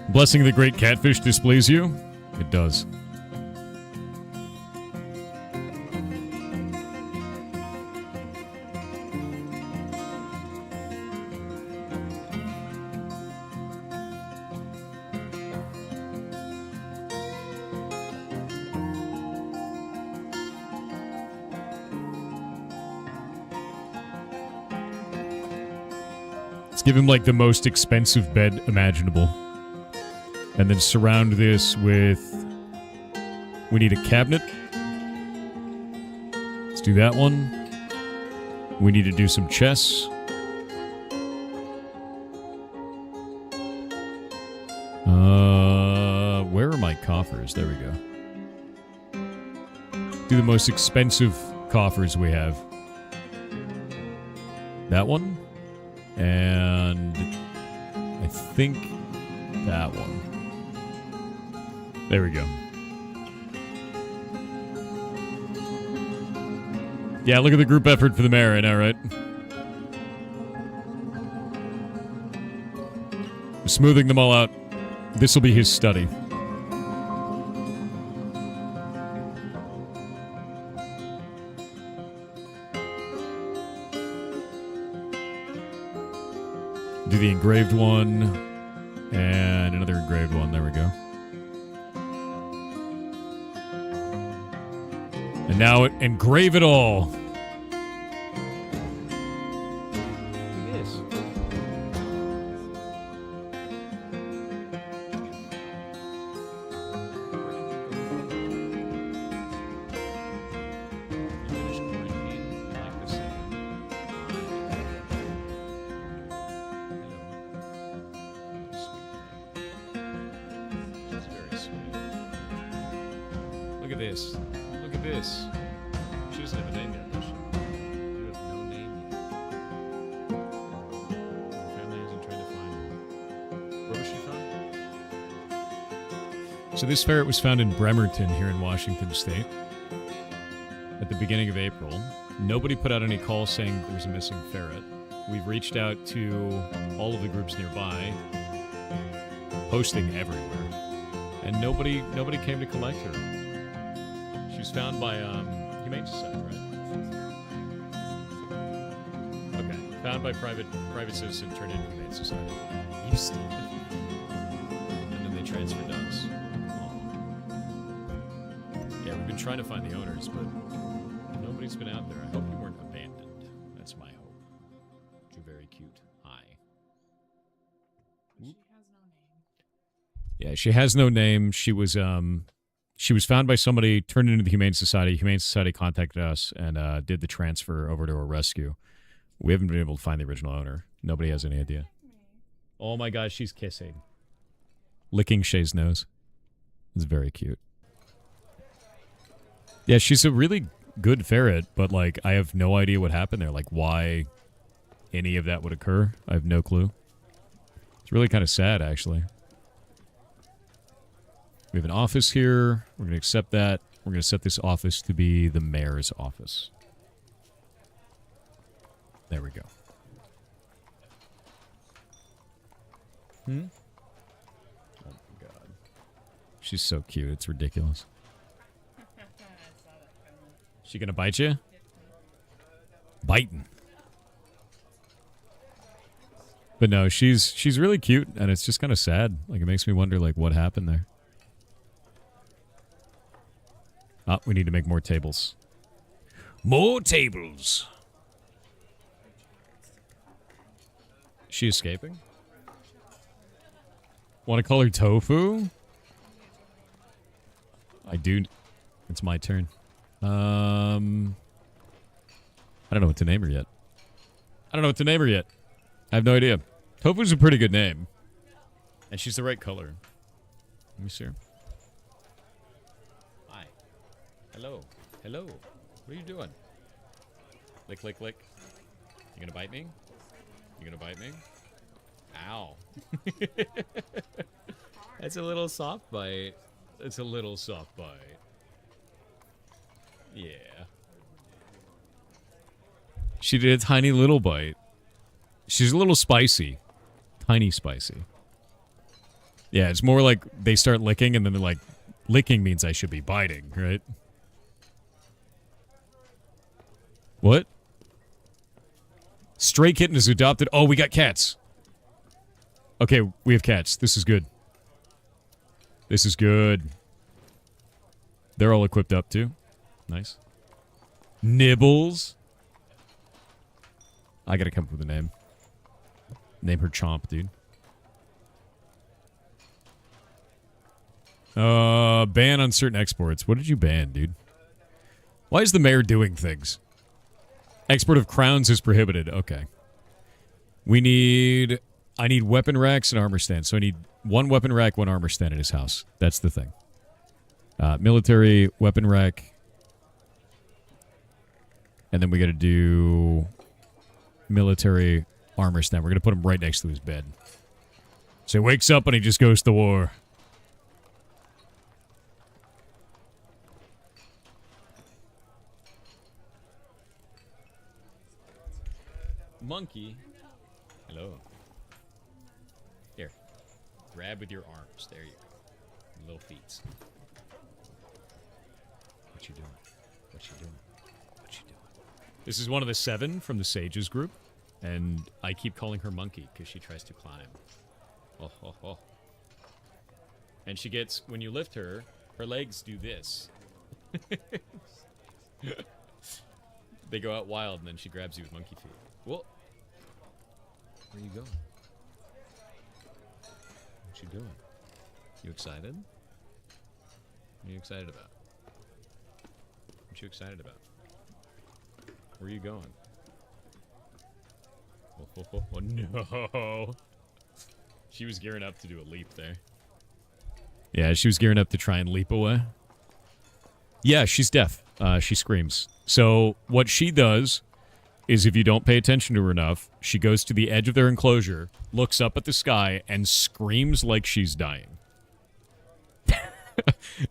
Blessing of the Great Catfish displease you? It does. Give him, like, the most expensive bed imaginable. And then surround this with... We need a cabinet. Let's do that one. We need to do some chests. Where are my coffers? There we go. Do the most expensive coffers we have. That one. And I think that one. There we go. Yeah, look at the group effort for the mayor right now, right? Smoothing them all out. This will be his study. Do the engraved one. And another engraved one. There we go. And now engrave it all. Look at this. Look at this. She doesn't have a name yet, does she? You have no name yet. Her family isn't trying to find her. Where was she from? So this ferret was found in Bremerton here in Washington State at the beginning of April. Nobody put out any calls saying there was a missing ferret. We've reached out to all of the groups nearby, posting everywhere, and nobody came to collect her. She was found by Humane Society, right? Okay, found by private citizen, turned into Humane Society. You stupid. And then they transferred to us. Yeah, we've been trying to find the owners, but nobody's been out there. I hope you weren't abandoned. That's my hope. You're very cute. Hi. She has no name. Yeah, she has no name. She was found by somebody, turned into the Humane Society. Humane Society contacted us and did the transfer over to a rescue. We haven't been able to find the original owner. Nobody has any idea. Oh my gosh, she's kissing. Licking Shay's nose. It's very cute. Yeah, she's a really good ferret, but like I have no idea what happened there. Like why any of that would occur. I have no clue. It's really kind of sad, actually. We have an office here. We're going to accept that. We're going to set this office to be the mayor's office. There we go. Oh my god. She's so cute. It's ridiculous. She going to bite you? Biting. But no, she's really cute, and it's just kind of sad. Like, it makes me wonder, like, what happened there. Oh, we need to make more tables. More tables! Is she escaping? Want to call her Tofu? I do. It's my turn. I don't know what to name her yet. I have no idea. Tofu's a pretty good name. And she's the right color. Let me see her. Hi. Hello. Hello. What are you doing? Lick, lick, lick. You gonna bite me? You gonna bite me? Ow. That's a little soft bite. It's a little soft bite. Yeah. She did a tiny little bite. She's a little spicy. Tiny spicy. Yeah, it's more like they start licking and then they're like, licking means I should be biting, right? What? Stray kitten is adopted. Oh, we got cats. Okay, we have cats. This is good. This is good. They're all equipped up too. Nice. Nibbles. I gotta come up with a name. Name her Chomp, dude. Ban on certain exports. What did you ban, dude? Why is the mayor doing things? Export of crowns is prohibited. Okay. I need weapon racks and armor stands. So I need one weapon rack, one armor stand in his house. That's the thing. Military, weapon rack. And then we gotta do military armor stand. We're gonna put him right next to his bed. So he wakes up and he just goes to war. Monkey. Hello. Here. Grab with your arms. There you go. Little feet. What you doing? What you doing? What you doing? This is one of the 7 from the Sages group. And I keep calling her monkey because she tries to climb. Oh, ho, ho. And she gets, when you lift her, her legs do this. They go out wild, and then she grabs you with monkey feet. Whoa. Where are you going? What you doing? You excited? What are you excited about? What you excited about? Where are you going? Oh, no. She was gearing up to do a leap there. Yeah, she was gearing up to try and leap away. Yeah, she's deaf. She screams. So what she does is if you don't pay attention to her enough, she goes to the edge of their enclosure, looks up at the sky, and screams like she's dying.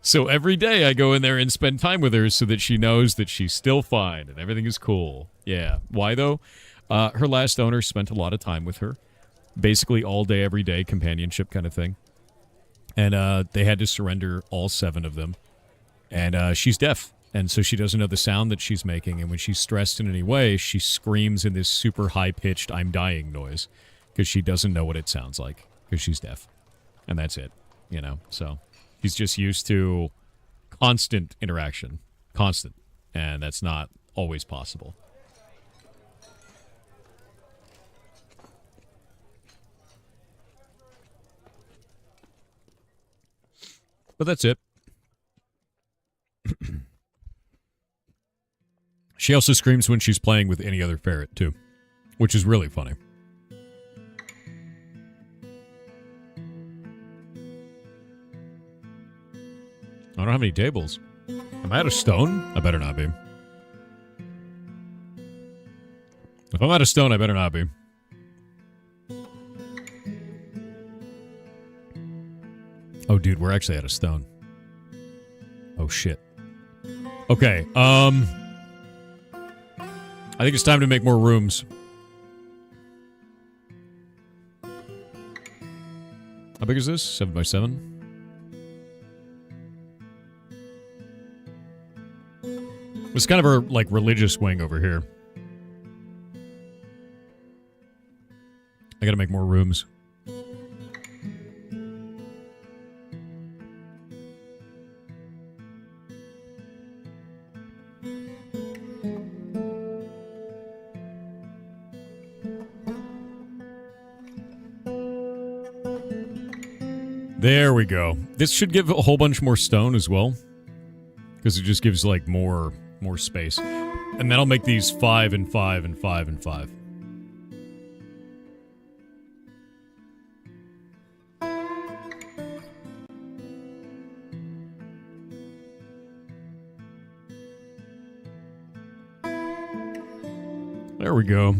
So every day I go in there and spend time with her so that she knows that she's still fine and everything is cool. Yeah. Why, though? Her last owner spent a lot of time with her. Basically all day, every day, companionship kind of thing. And they had to surrender all 7 of them. And she's deaf. And so she doesn't know the sound that she's making. And when she's stressed in any way, she screams in this super high-pitched, I'm dying noise. Because she doesn't know what it sounds like. Because she's deaf. And that's it. You know, so he's just used to constant interaction. Constant. And that's not always possible. But that's it. She also screams when she's playing with any other ferret, too. Which is really funny. I don't have any tables. Am I out of stone? I better not be. If I'm out of stone, I better not be. Oh, dude, we're actually out of stone. Oh, shit. Okay, I think it's time to make more rooms. How big is this? 7 by 7? It's kind of our, like, religious wing over here. I gotta make more rooms. There we go. This should give a whole bunch more stone as well. Because it just gives, like, more space. And then I'll make these 5 and 5 and 5 and 5. There we go.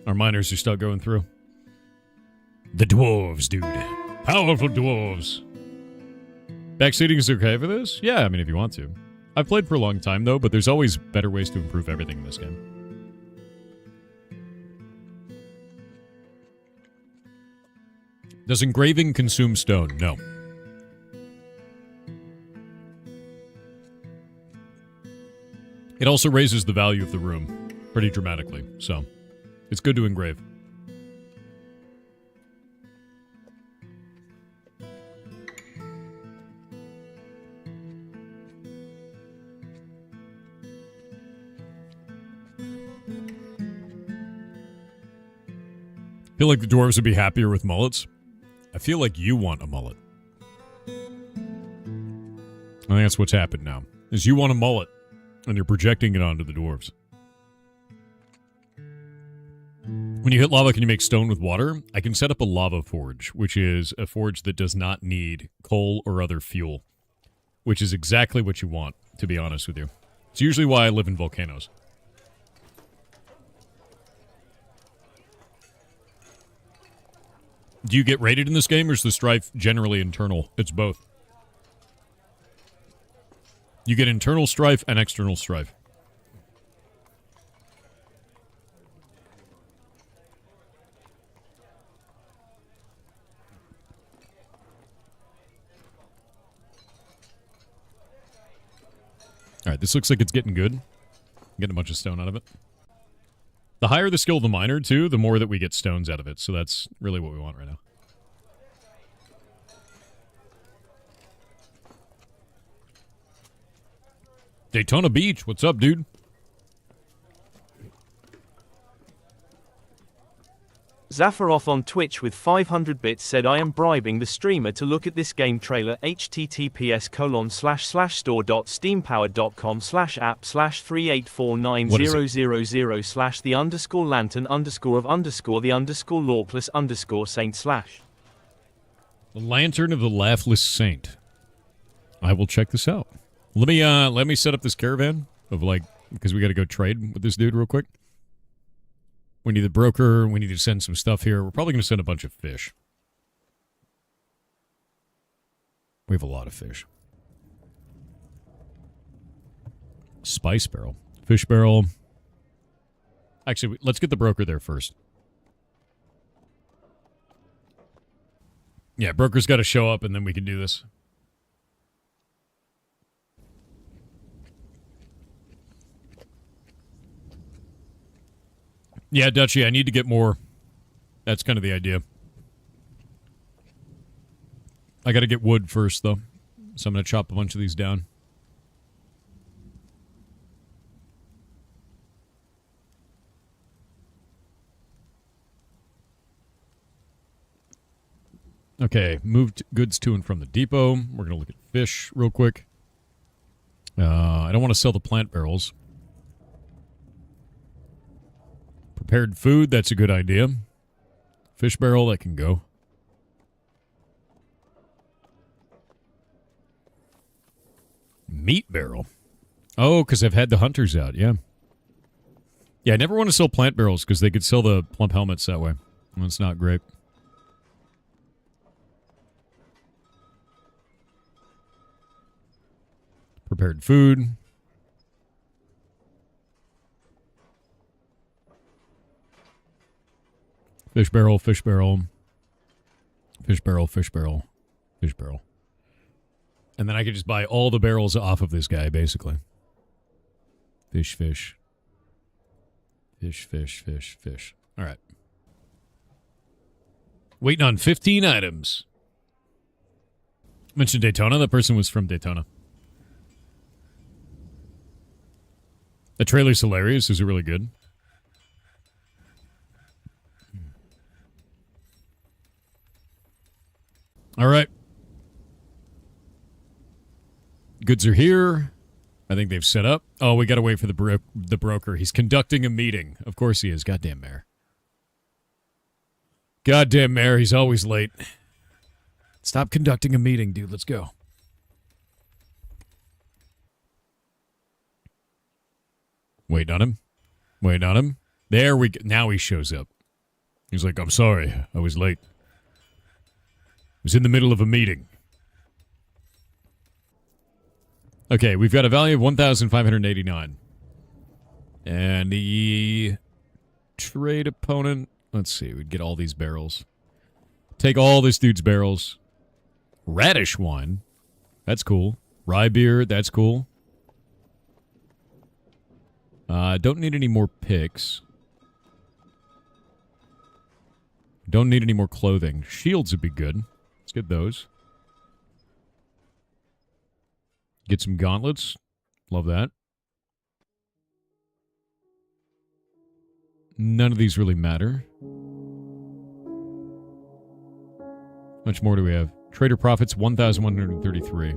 Our miners are still going through. The dwarves, dude. Powerful dwarves. Backseating is okay for this? Yeah, I mean, if you want to. I've played for a long time, though, but there's always better ways to improve everything in this game. Does engraving consume stone? No. It also raises the value of the room pretty dramatically, so it's good to engrave. I feel like the dwarves would be happier with mullets. I feel like you want a mullet. I think that's what's happened now. Is you want a mullet, and you're projecting it onto the dwarves. When you hit lava, can you make stone with water? I can set up a lava forge, which is a forge that does not need coal or other fuel. Which is exactly what you want, to be honest with you. It's usually why I live in volcanoes. Do you get raided in this game, or is the strife generally internal? It's both. You get internal strife and external strife. Alright, this looks like it's getting good. I'm getting a bunch of stone out of it. The higher the skill of the miner, too, the more that we get stones out of it. So that's really what we want right now. Daytona Beach, what's up, dude? Zafaroff on Twitch with 500 bits said I am bribing the streamer to look at this game trailer https://store.steampower.com/app/3849000/the_lantern_law+saint/. The Lantern of the Laughless Saint. I will check this out. Let me set up this caravan of because we got to go trade with this dude real quick. We need the broker. We need to send some stuff here. We're probably going to send a bunch of fish. We have a lot of fish. Spice barrel. Fish barrel. Actually, let's get the broker there first. Yeah, broker's got to show up and then we can do this. Yeah, Dutchie, I need to get more. That's kind of the idea. I got to get wood first, though. So I'm going to chop a bunch of these down. Okay, moved goods to and from the depot. We're going to look at fish real quick. I don't want to sell the plant barrels. Prepared food, that's a good idea. Fish barrel, that can go. Meat barrel. Oh, because I've had the hunters out, yeah. Yeah, I never want to sell plant barrels because they could sell the plump helmets that way. That's not great. Prepared food. Fish barrel, fish barrel. Fish barrel, fish barrel, fish barrel. And then I could just buy all the barrels off of this guy, basically. Fish, fish. Fish, fish, fish, fish. All right. Waiting on 15 items. Mentioned Daytona. That person was from Daytona. The trailer's hilarious. Is it really good? All right. Goods are here. I think they've set up. Oh, we got to wait for the broker. He's conducting a meeting. Of course he is. Goddamn mayor. Goddamn mayor. He's always late. Stop conducting a meeting, dude. Let's go. Wait on him. Wait on him. There we go. Now he shows up. He's like, I'm sorry. I was late. I was in the middle of a meeting. Okay, we've got a value of 1,589. And the trade opponent... Let's see, we'd get all these barrels. Take all this dude's barrels. Radish wine. That's cool. Rye beer, that's cool. Don't need any more picks. Don't need any more clothing. Shields would be good. Let's get those. Get some gauntlets. Love that. None of these really matter. How much more do we have? Trader profits 1,133.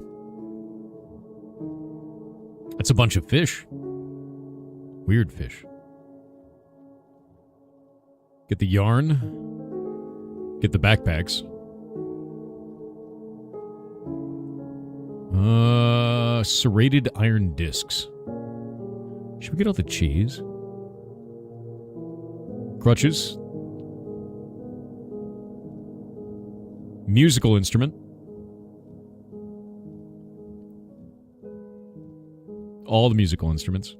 That's a bunch of fish. Weird fish. Get the yarn. Get the backpacks. Serrated iron discs. Should we get all the cheese? Crutches. Musical instrument. All the musical instruments.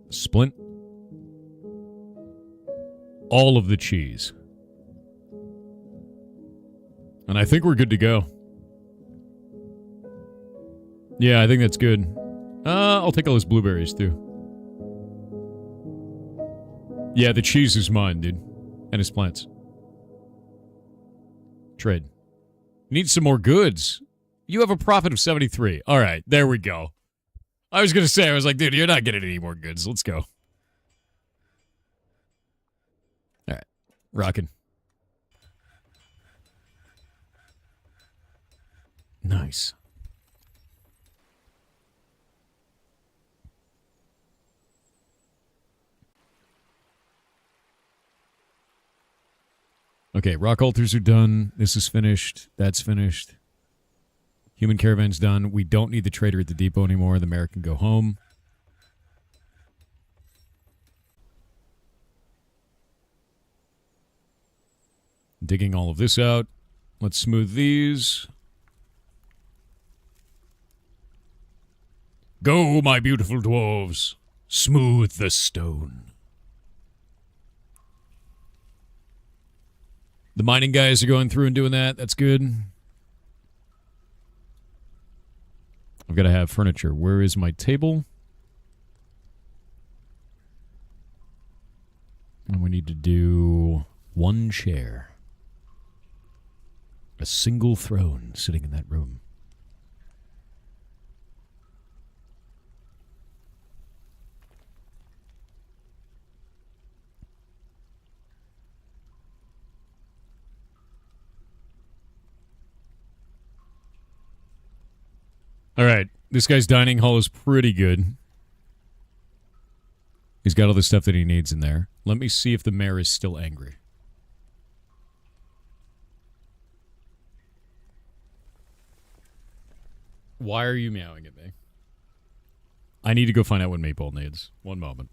Splint. All of the cheese. And I think we're good to go. Yeah, I think that's good. I'll take all those blueberries, too. Yeah, the cheese is mine, dude. And his plants. Trade. Need some more goods. You have a profit of 73. All right, there we go. I was going to say, I was like, dude, you're not getting any more goods. Let's go. All right. Rocking. Nice. Okay, rock altars are done. This is finished. That's finished. Human caravan's done. We don't need the trader at the depot anymore. The mayor can go home. Digging all of this out. Let's smooth these. Go, my beautiful dwarves. Smooth the stone. The mining guys are going through and doing that. That's good. I've got to have furniture. Where is my table? And we need to do one chair. A single throne sitting in that room. All right, this guy's dining hall is pretty good. He's got all the stuff that he needs in there. Let me see if the mayor is still angry. Why are you meowing at me? I need to go find out what Maple needs. One moment.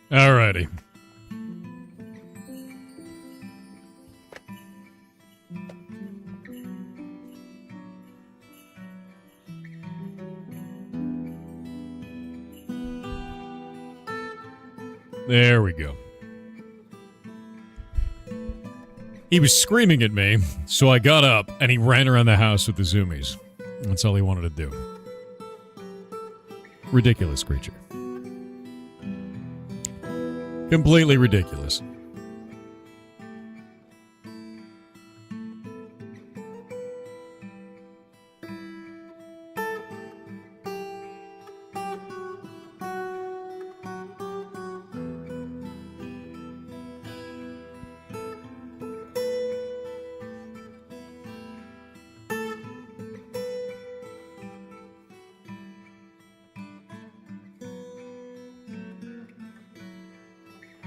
Alrighty. There we go. He was screaming at me, so I got up and he ran around the house with the zoomies. That's all he wanted to do. Ridiculous creature. Completely ridiculous.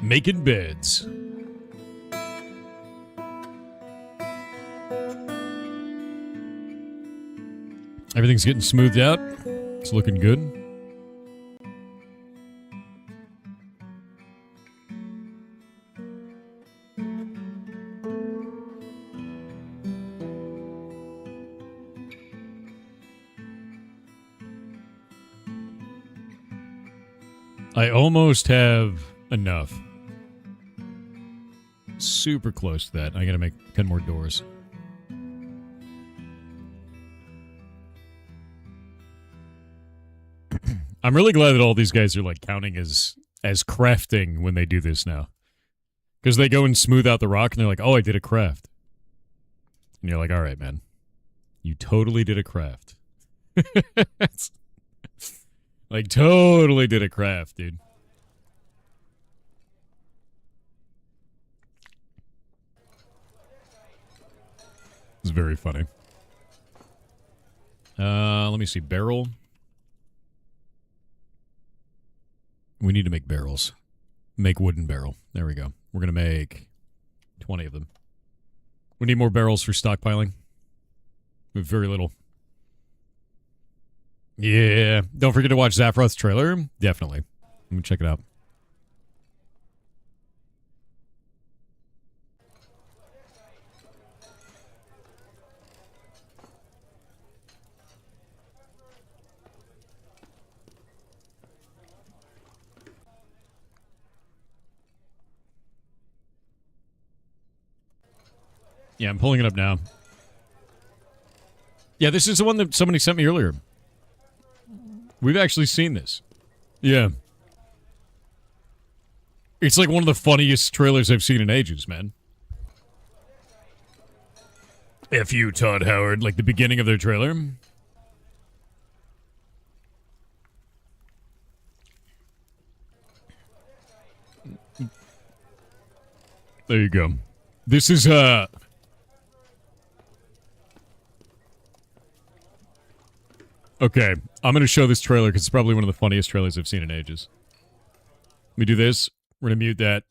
Making beds. Everything's getting smoothed out. It's looking good. I almost have enough. Super close to that. I gotta make 10 more doors. I'm really glad that all these guys are like counting as crafting when they do this now. Because they go and smooth out the rock and they're like, oh, I did a craft. And you're like, all right, man. You totally did a craft. Like, totally did a craft, dude. It's very funny. Let me see. Barrel. We need to make barrels. Make wooden barrel. There we go. We're going to make 20 of them. We need more barrels for stockpiling. We have very little. Yeah. Don't forget to watch Zaphroth's trailer. Definitely. Let me check it out. Yeah, I'm pulling it up now. Yeah, this is the one that somebody sent me earlier. We've actually seen this. Yeah. It's like one of the funniest trailers I've seen in ages, man. F you, Todd Howard, like the beginning of their trailer. There you go. This is, okay, I'm going to show this trailer because it's probably one of the funniest trailers I've seen in ages. Let me do this. We're going to mute that.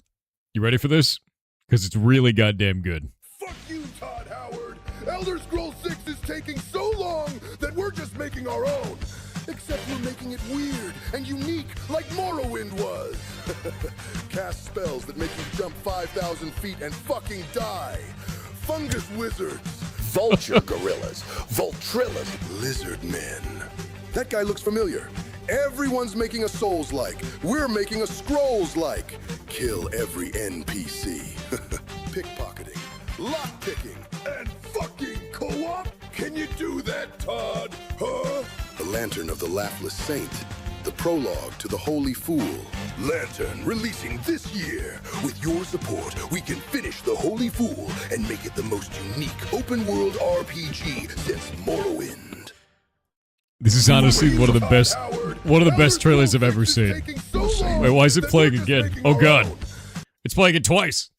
You ready for this? Because it's really goddamn good. Fuck you, Todd Howard! Elder Scrolls 6 is taking so long that we're just making our own. Except we're making it weird and unique like Morrowind was. Cast spells that make you jump 5,000 feet and fucking die. Fungus wizards. Vulture gorillas. Voltrillas. Lizard men. That guy looks familiar. Everyone's making a Souls-like. We're making a Scrolls-like. Kill every NPC. Pickpocketing. Lockpicking. And fucking co-op? Can you do that, Todd? Huh? The Lantern of the Laughless Saint. The prologue to the Holy Fool. Lantern releasing this year. With your support, we can finish the Holy Fool and make it the most unique open-world RPG since Morrowind. This is honestly one of the best trailers I've ever seen. Wait, why is it playing again? Oh god. It's playing it twice.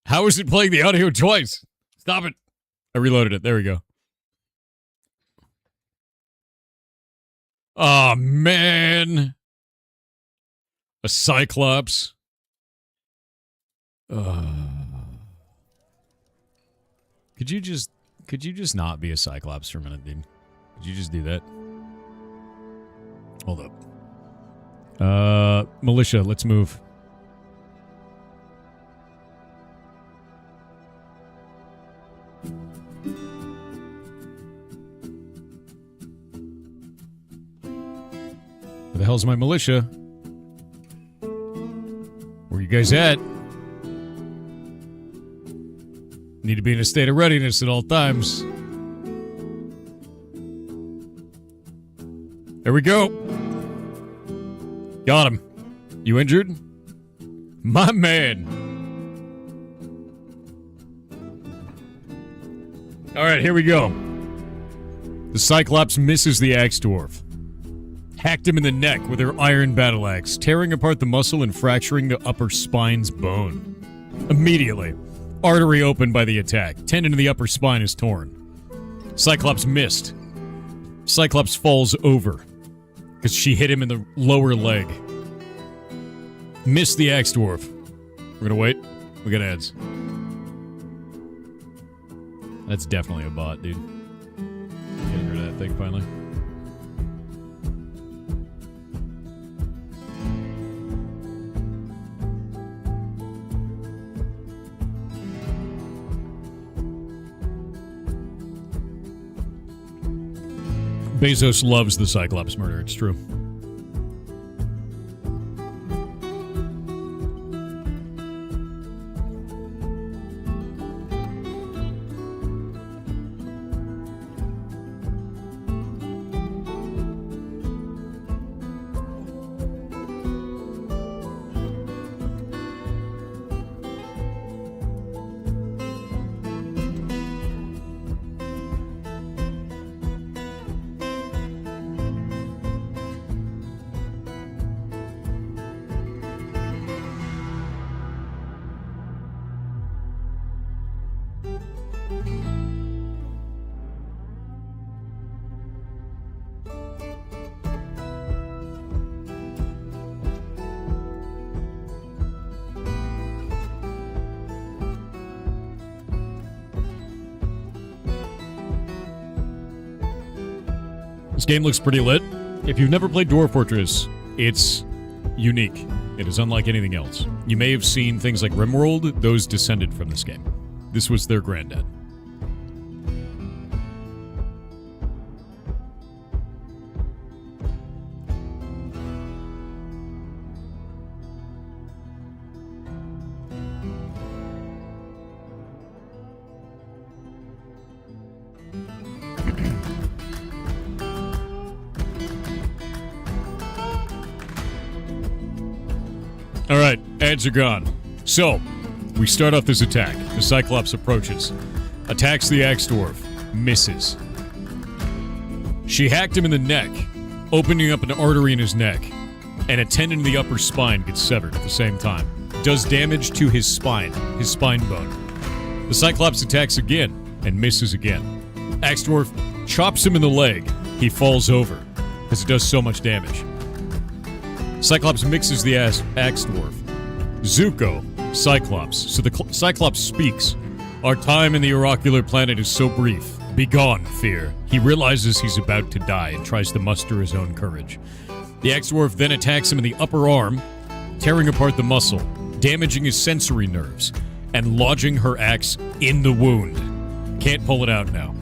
How is it playing the audio twice? Stop it. I reloaded it. There we go. Oh, man. A Cyclops. Could you just not be a Cyclops for a minute, dude? Could you just do that? Hold up. Militia, let's move. Where the hell's my militia? Where you guys at? Need to be in a state of readiness at all times. There we go. Got him. You injured? My man. Alright, here we go. The Cyclops misses the Axe Dwarf. Hacked him in the neck with her iron battle axe, tearing apart the muscle and fracturing the upper spine's bone. Immediately, artery opened by the attack. Tendon in the upper spine is torn. Cyclops missed. Cyclops falls over because she hit him in the lower leg. Missed the Axe Dwarf. We're gonna wait. We got ads. That's definitely a bot, dude. that thing finally. Bezos loves the Cyclops murder, it's true. This game looks pretty lit. If you've never played Dwarf Fortress, it's unique. It is unlike anything else. You may have seen things like RimWorld. Those descended from this game. This was their granddad. All right, ads are gone. So, we start off this attack. The Cyclops approaches. Attacks the Axe Dwarf. Misses. She hacked him in the neck, opening up an artery in his neck, and a tendon in the upper spine gets severed at the same time. Does damage to his spine bone. The Cyclops attacks again, and misses again. Axe Dwarf chops him in the leg. He falls over, because it does so much damage. Cyclops mixes the Axe Dwarf. Zuko, Cyclops. So the Cyclops speaks. Our time in the oracular planet is so brief. Begone, fear. He realizes he's about to die and tries to muster his own courage. The Axe Dwarf then attacks him in the upper arm, tearing apart the muscle, damaging his sensory nerves, and lodging her axe in the wound. Can't pull it out now.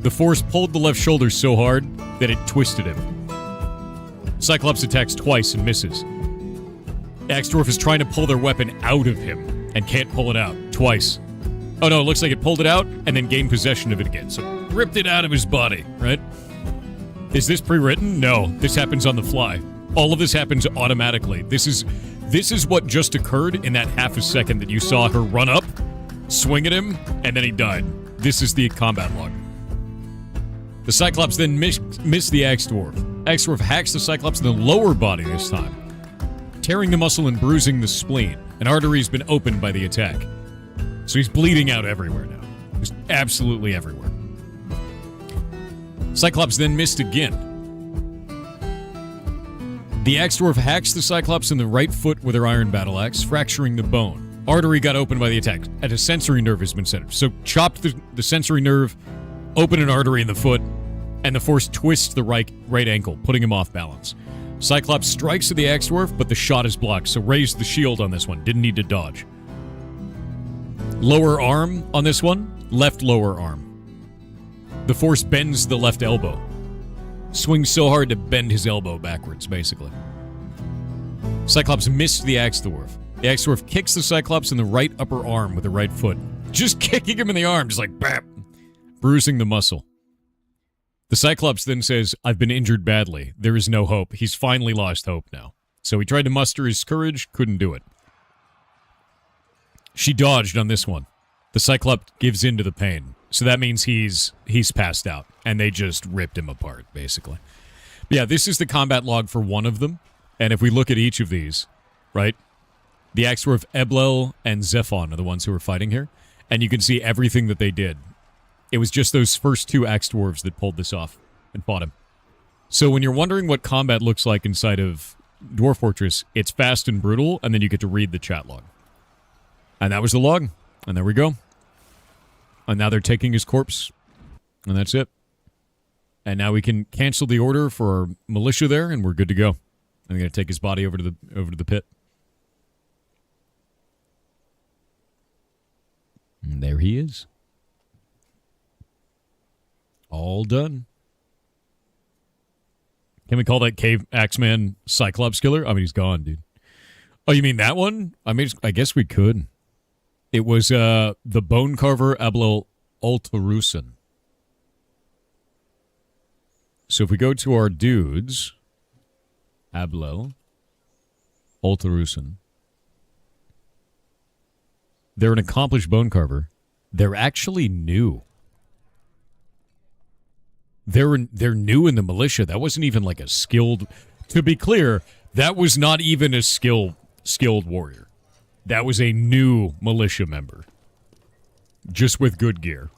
The force pulled the left shoulder so hard that it twisted him. Cyclops attacks twice and misses. Axe Dwarf is trying to pull their weapon out of him and can't pull it out. Twice. Oh no, it looks like it pulled it out and then gained possession of it again. So ripped it out of his body, right? Is this pre-written? No, this happens on the fly. All of this happens automatically. This is what just occurred in that half a second that you saw her run up, swing at him, and then he died. This is the combat log. The Cyclops then missed the Axe Dwarf. Axe Dwarf hacks the Cyclops in the lower body this time, tearing the muscle and bruising the spleen. An artery has been opened by the attack. So he's bleeding out everywhere now. Just absolutely everywhere. Cyclops then missed again. The Axe Dwarf hacks the Cyclops in the right foot with her iron battle axe, fracturing the bone. Artery got opened by the attack, and a sensory nerve has been severed. So chopped the sensory nerve, open an artery in the foot, and the force twists the right ankle, putting him off balance. Cyclops strikes at the Axe Dwarf, but the shot is blocked, so raised the shield on this one. Didn't need to dodge. Lower arm on this one, left lower arm. The force bends the left elbow. Swings so hard to bend his elbow backwards, basically. Cyclops missed the Axe Dwarf. The Axe Dwarf kicks the Cyclops in the right upper arm with the right foot. Just kicking him in the arm, just like, bam, bruising the muscle. The Cyclops then says, I've been injured badly. There is no hope. He's finally lost hope now. So he tried to muster his courage, couldn't do it. She dodged on this one. The Cyclops gives in to the pain. So that means he's passed out. And they just ripped him apart, basically. But yeah, this is the combat log for one of them. And if we look at each of these, right? The Axe Dwarf, Eblel, and Zephon are the ones who are fighting here. And you can see everything that they did. It was just those first two Axe Dwarves that pulled this off and fought him. So when you're wondering what combat looks like inside of Dwarf Fortress, it's fast and brutal, and then you get to read the chat log. And that was the log. And there we go. And now they're taking his corpse. And that's it. And now we can cancel the order for our militia there, and we're good to go. I'm going to take his body over to the pit. And there he is. All done. Can we call that Cave Axeman Cyclops Killer? I mean, he's gone, dude. Oh, you mean that one? I mean, I guess we could. It was the Bone Carver Ablo Ultarusen. So if we go to our dudes, Ablo Ultarusen, they're an accomplished bone carver. They're actually new. They're new in the militia. That wasn't even like a skilled. To be clear, that was not even a skilled warrior. That was a new militia member, just with good gear.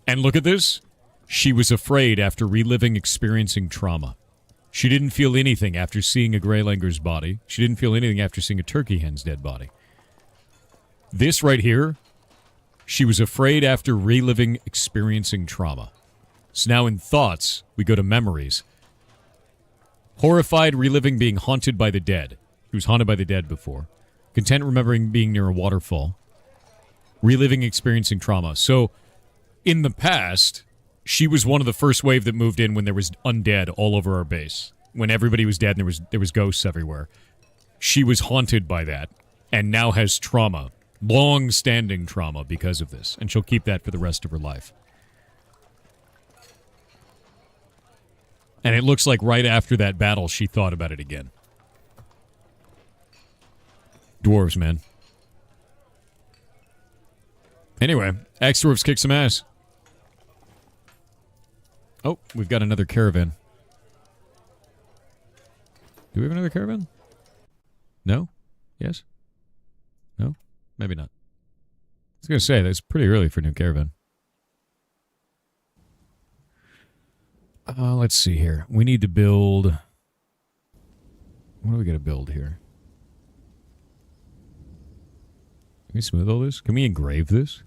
And look at this. She was afraid after reliving experiencing trauma. She didn't feel anything after seeing a Greylanger's body. She didn't feel anything after seeing a turkey hen's dead body. This right here, she was afraid after reliving experiencing trauma. So now in thoughts, we go to memories. Horrified, reliving being haunted by the dead. He was haunted by the dead before. Content remembering being near a waterfall. Reliving experiencing trauma. So, in the past, she was one of the first wave that moved in when there was undead all over our base. When everybody was dead and there was ghosts everywhere. She was haunted by that, and now has trauma. Long-standing trauma because of this. And she'll keep that for the rest of her life. And it looks like right after that battle, she thought about it again. Dwarves, man. Anyway, Axe-Dwarves kick some ass. Oh, we've got another caravan. Do we have another caravan? No? Yes? No? Maybe not. I was going to say, that's pretty early for a new caravan. Let's see here. We need to build... What do we got to build here? Can we smooth all this? Can we engrave this?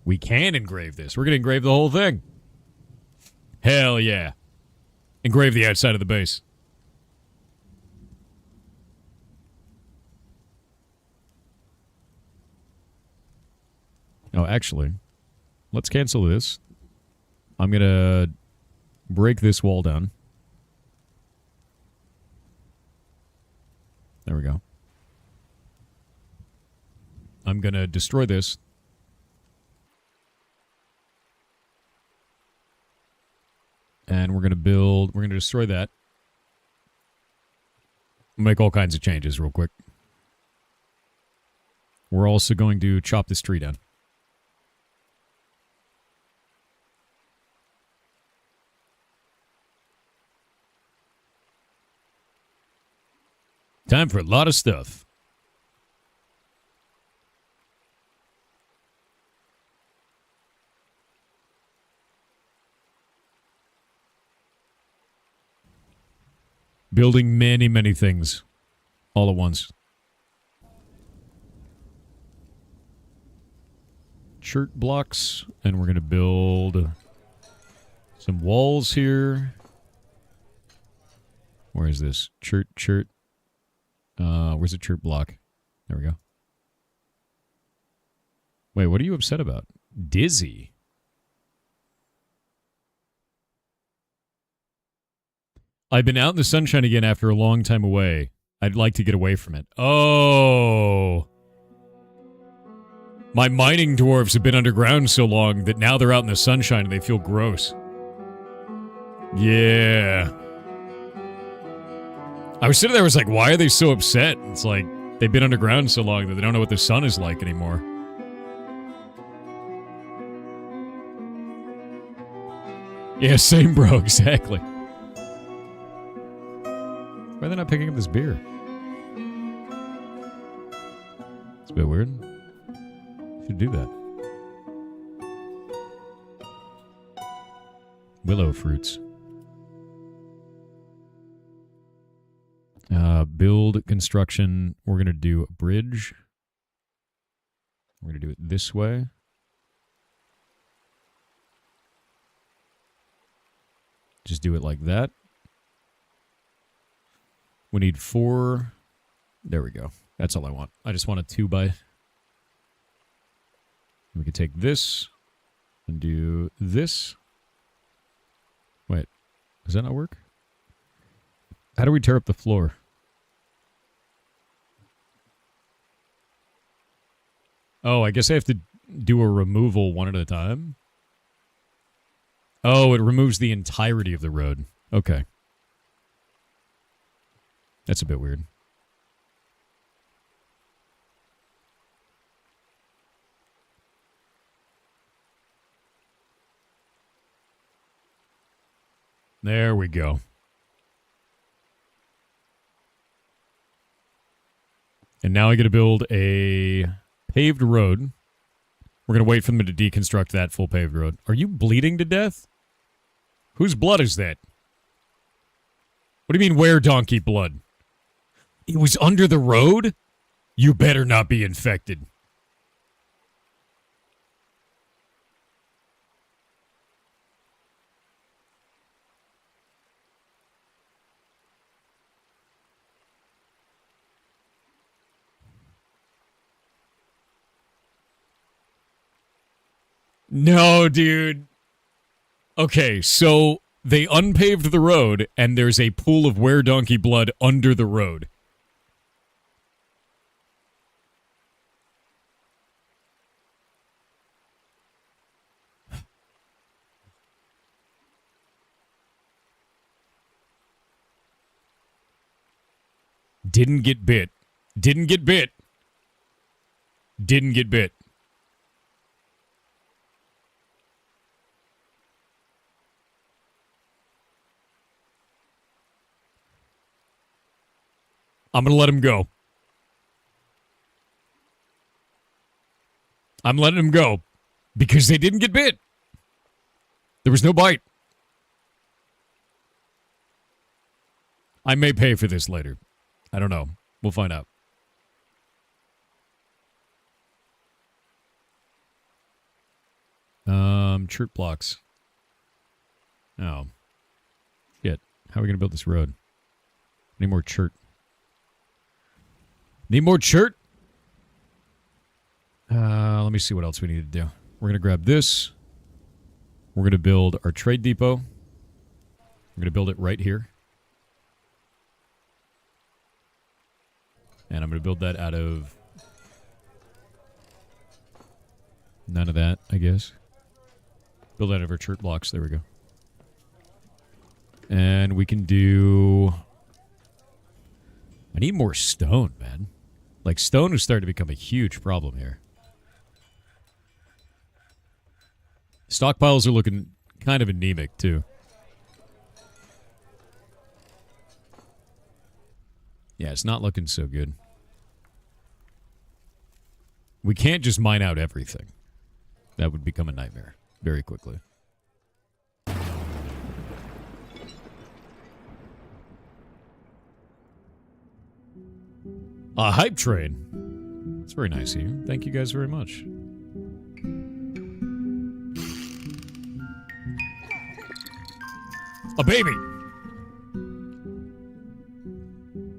We can engrave this. We're going to engrave the whole thing. Hell yeah. Engrave the outside of the base. Oh, actually, let's cancel this. I'm going to break this wall down. There we go. I'm going to destroy this. And we're going to destroy that. Make all kinds of changes real quick. We're also going to chop this tree down. Time for a lot of stuff. Building many, many things all at once. Chert blocks, and we're going to build some walls here. Where is this? Chert. Where's the chert block? There we go. Wait, what are you upset about? Dizzy. I've been out in the sunshine again after a long time away. I'd like to get away from it. Oh. My mining dwarves have been underground so long that now they're out in the sunshine and they feel gross. Yeah. I was sitting there, I was like, why are they so upset? It's like, they've been underground so long that they don't know what the sun is like anymore. Yeah, same bro, exactly. Why are they not picking up this beer? It's a bit weird. Should do that. Willow fruits. Build construction. We're going to do a bridge. We're going to do it this way. Just do it like that. We need 4. There we go. That's all I want. I just want a 2 by. We could take this and do this. Wait, does that not work? How do we tear up the floor? Oh, I guess I have to do a removal one at a time. Oh, it removes the entirety of the road. Okay. That's a bit weird. There we go. And now I got to build a paved road. We're going to wait for them to deconstruct that full paved road. Are you bleeding to death? Whose blood is that? What do you mean, where donkey blood? It was under the road? You better not be infected. No, dude. Okay, so they unpaved the road, and there's a pool of were-donkey blood under the road. Didn't get bit. Didn't get bit. Didn't get bit. I'm going to let him go. I'm letting him go because they didn't get bit. There was no bite. I may pay for this later. I don't know. We'll find out. Chert blocks. Oh. Shit. How are we going to build this road? Need more chert. Need more chert? Let me see what else we need to do. We're going to grab this. We're going to build our trade depot. We're going to build it right here. And I'm going to build that out of none of that, I guess. Build out of our chert blocks. There we go. And we can do... I need more stone, man. Like, stone is starting to become a huge problem here. Stockpiles are looking kind of anemic, too. Yeah, it's not looking so good. We can't just mine out everything. That would become a nightmare very quickly. A hype train. That's very nice of you. Thank you guys very much. A baby.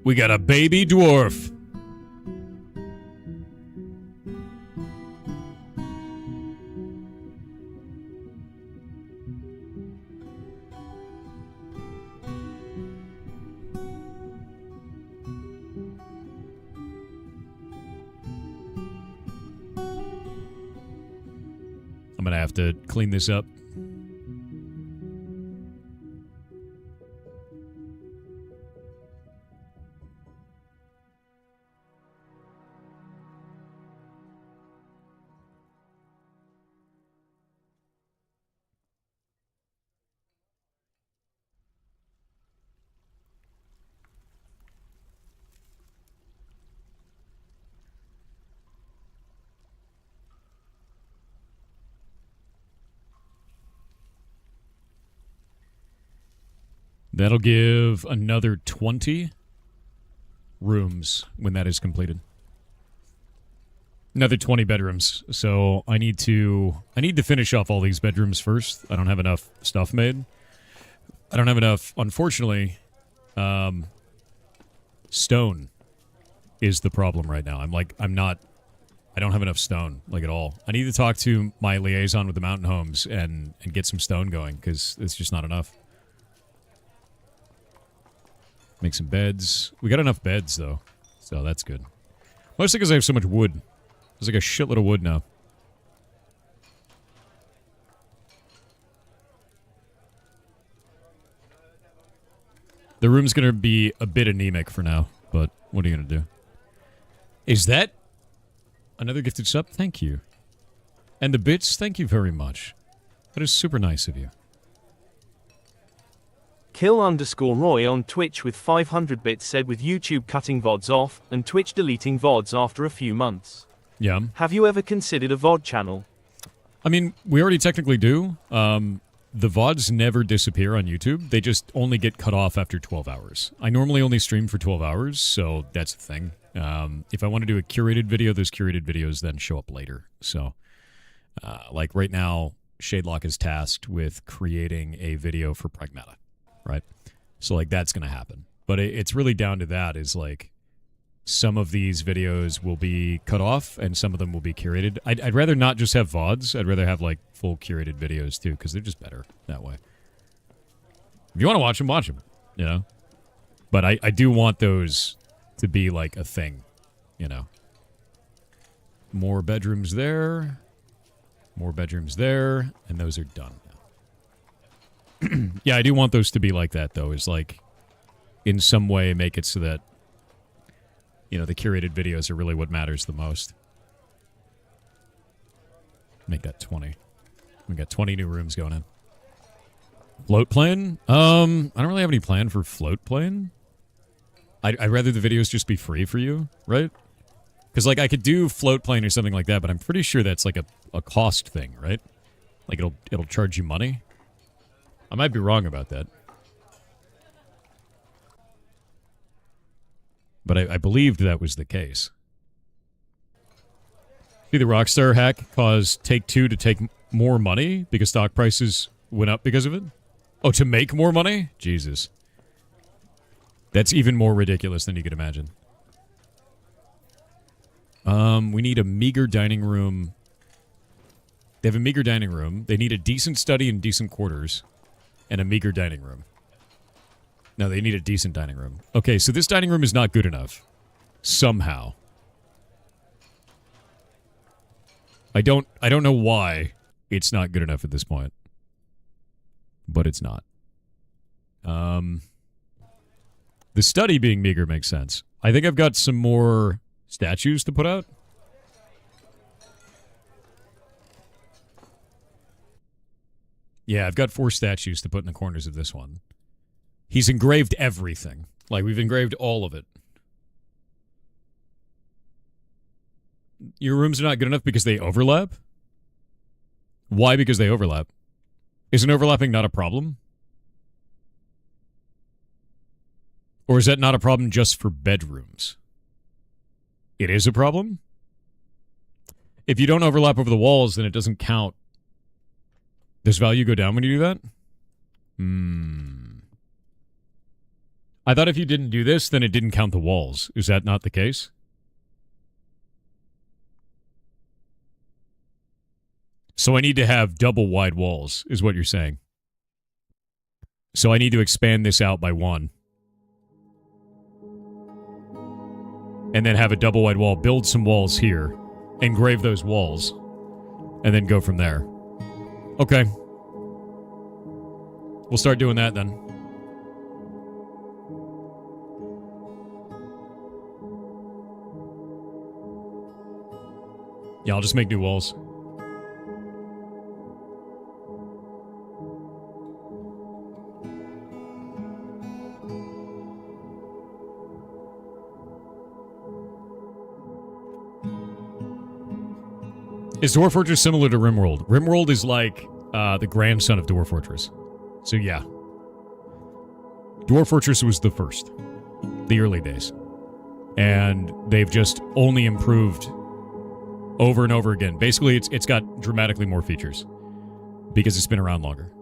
We got a baby dwarf. I'm gonna have to clean this up. That'll give another 20 rooms when that is completed. Another 20 bedrooms. So I need to finish off all these bedrooms first. I don't have enough stuff made. I don't have enough, unfortunately. Stone is the problem right now. I don't have enough stone, like, at all. I need to talk to my liaison with the mountain homes and get some stone going, because it's just not enough. Make some beds. We got enough beds, though, so that's good. Mostly because I have so much wood. There's like a shitload of wood now. The room's going to be a bit anemic for now, but what are you going to do? Is that another gifted sub? Thank you. And the bits, thank you very much. That is super nice of you. Kill_Roy on Twitch with 500 bits said with YouTube cutting VODs off and Twitch deleting VODs after a few months. Yeah. Have you ever considered a VOD channel? I mean, we already technically do. The VODs never disappear on YouTube. They just only get cut off after 12 hours. I normally only stream for 12 hours, so that's the thing. If I want to do a curated video, those curated videos then show up later. So, like right now, Shadelock is tasked with creating a video for Pragmata, right? So, like, that's going to happen. But it's really down to that, is like, some of these videos will be cut off, and some of them will be curated. I'd rather not just have VODs. I'd rather have, like, full curated videos, too, because they're just better that way. If you want to watch them, you know? But I do want those to be, like, a thing, you know? More bedrooms there. More bedrooms there. And those are done now. Yeah, I do want those to be like that, though, is, like, in some way make it so that, you know, the curated videos are really what matters the most. Make that 20. We got 20 new rooms going in. Float plane? I don't really have any plan for float plane. I'd rather the videos just be free for you, right? Because, like, I could do float plane or something like that, but I'm pretty sure that's, like, a cost thing, right? Like, it'll charge you money. I might be wrong about that. But I believed that was the case. See, the Rockstar hack caused Take-Two to take more money because stock prices went up because of it? Oh, to make more money? Jesus. That's even more ridiculous than you could imagine. We need a meager dining room. They have a meager dining room. They need a decent study and decent quarters. And a meager dining room. No, they need a decent dining room. Okay, so this dining room is not good enough. Somehow. I don't know why it's not good enough at this point. But it's not. The study being meager makes sense. I think I've got some more statues to put out. Yeah, I've got 4 statues to put in the corners of this one. He's engraved everything. Like, we've engraved all of it. Your rooms are not good enough because they overlap? Why because they overlap? Isn't overlapping not a problem? Or is that not a problem just for bedrooms? It is a problem? If you don't overlap over the walls, then it doesn't count. Does value go down when you do that? I thought if you didn't do this, then it didn't count the walls. Is that not the case? So I need to have double wide walls, is what you're saying. So I need to expand this out by 1. And then have a double wide wall, build some walls here, engrave those walls, and then go from there. Okay. We'll start doing that then. Yeah, I'll just make new walls. Is Dwarf Fortress similar to RimWorld? RimWorld is like the grandson of Dwarf Fortress. So yeah. Dwarf Fortress was the first. The early days. And they've just only improved over and over again. Basically, it's got dramatically more features. Because it's been around longer.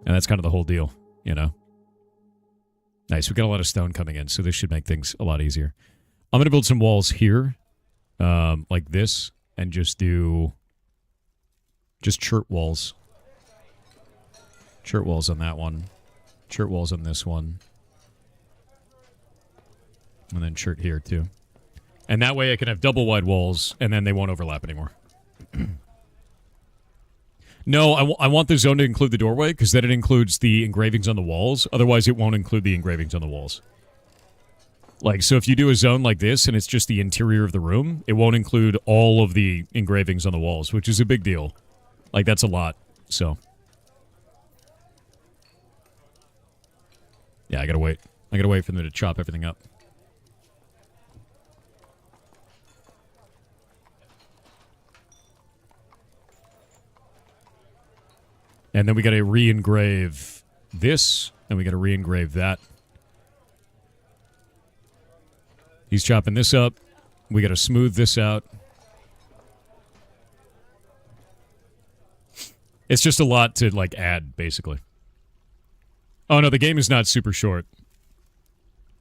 And that's kind of the whole deal, you know? Nice. We got a lot of stone coming in, so this should make things a lot easier. I'm going to build some walls here, like this, and just do just chert walls. Chert walls on that one. Chert walls on this one. And then chert here, too. And that way I can have double wide walls, and then they won't overlap anymore. No, I want the zone to include the doorway, because then it includes the engravings on the walls. Otherwise, it won't include the engravings on the walls. Like, so if you do a zone like this, and it's just the interior of the room, it won't include all of the engravings on the walls, which is a big deal. Like, that's a lot, so. Yeah, I gotta wait. I gotta wait for them to chop everything up. And then we gotta re-engrave this, and we gotta re-engrave that. He's chopping this up. We gotta smooth this out. It's just a lot to, like, add, basically. Oh, no, the game is not super short.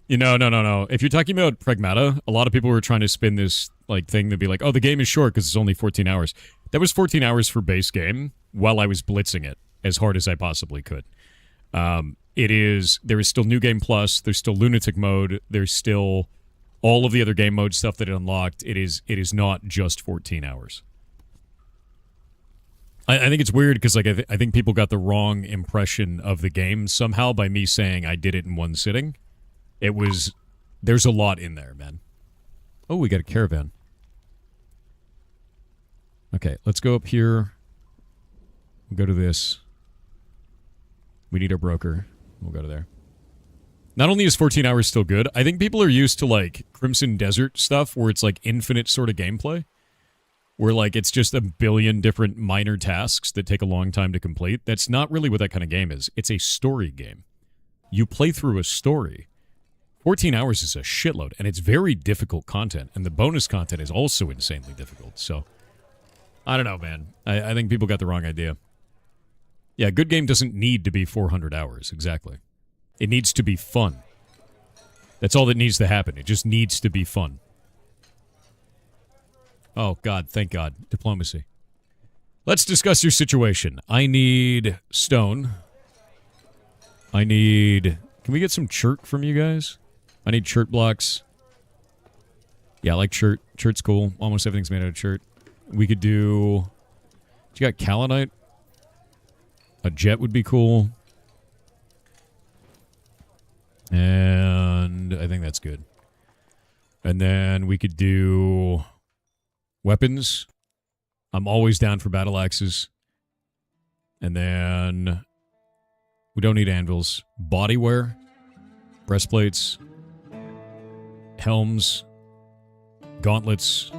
You know, no. If you're talking about Pragmata, a lot of people were trying to spin this, like, thing to be like, oh, the game is short because it's only 14 hours. That was 14 hours for base game while I was blitzing it as hard as I possibly could. There is still New Game Plus. There's still Lunatic Mode. There's still all of the other game mode stuff that it unlocked. It is not just 14 hours. I think it's weird because, like, I think people got the wrong impression of the game somehow by me saying I did it in one sitting. There's a lot in there, man. Oh, we got a caravan. Okay, let's go up here. We'll go to this. We need our broker. We'll go to there. Not only is 14 hours still good, I think people are used to, like, Crimson Desert stuff where it's, like, infinite sort of gameplay. Where, like, it's just a billion different minor tasks that take a long time to complete. That's not really what that kind of game is. It's a story game. You play through a story. 14 hours is a shitload, and it's very difficult content, and the bonus content is also insanely difficult, so. I don't know, man. I think people got the wrong idea. Yeah, a good game doesn't need to be 400 hours, exactly. It needs to be fun. That's all that needs to happen. It just needs to be fun. Oh, God, thank God. Diplomacy. Let's discuss your situation. I need stone. I need... Can we get some chert from you guys? I need chert blocks. Yeah, I like chert. Chert's cool. Almost everything's made out of chert. We could do... You got kaolinite? A jet would be cool. And I think that's good. And then we could do... Weapons. I'm always down for battle axes. And then... We don't need anvils. Bodywear. Breastplates. Helms. Gauntlets.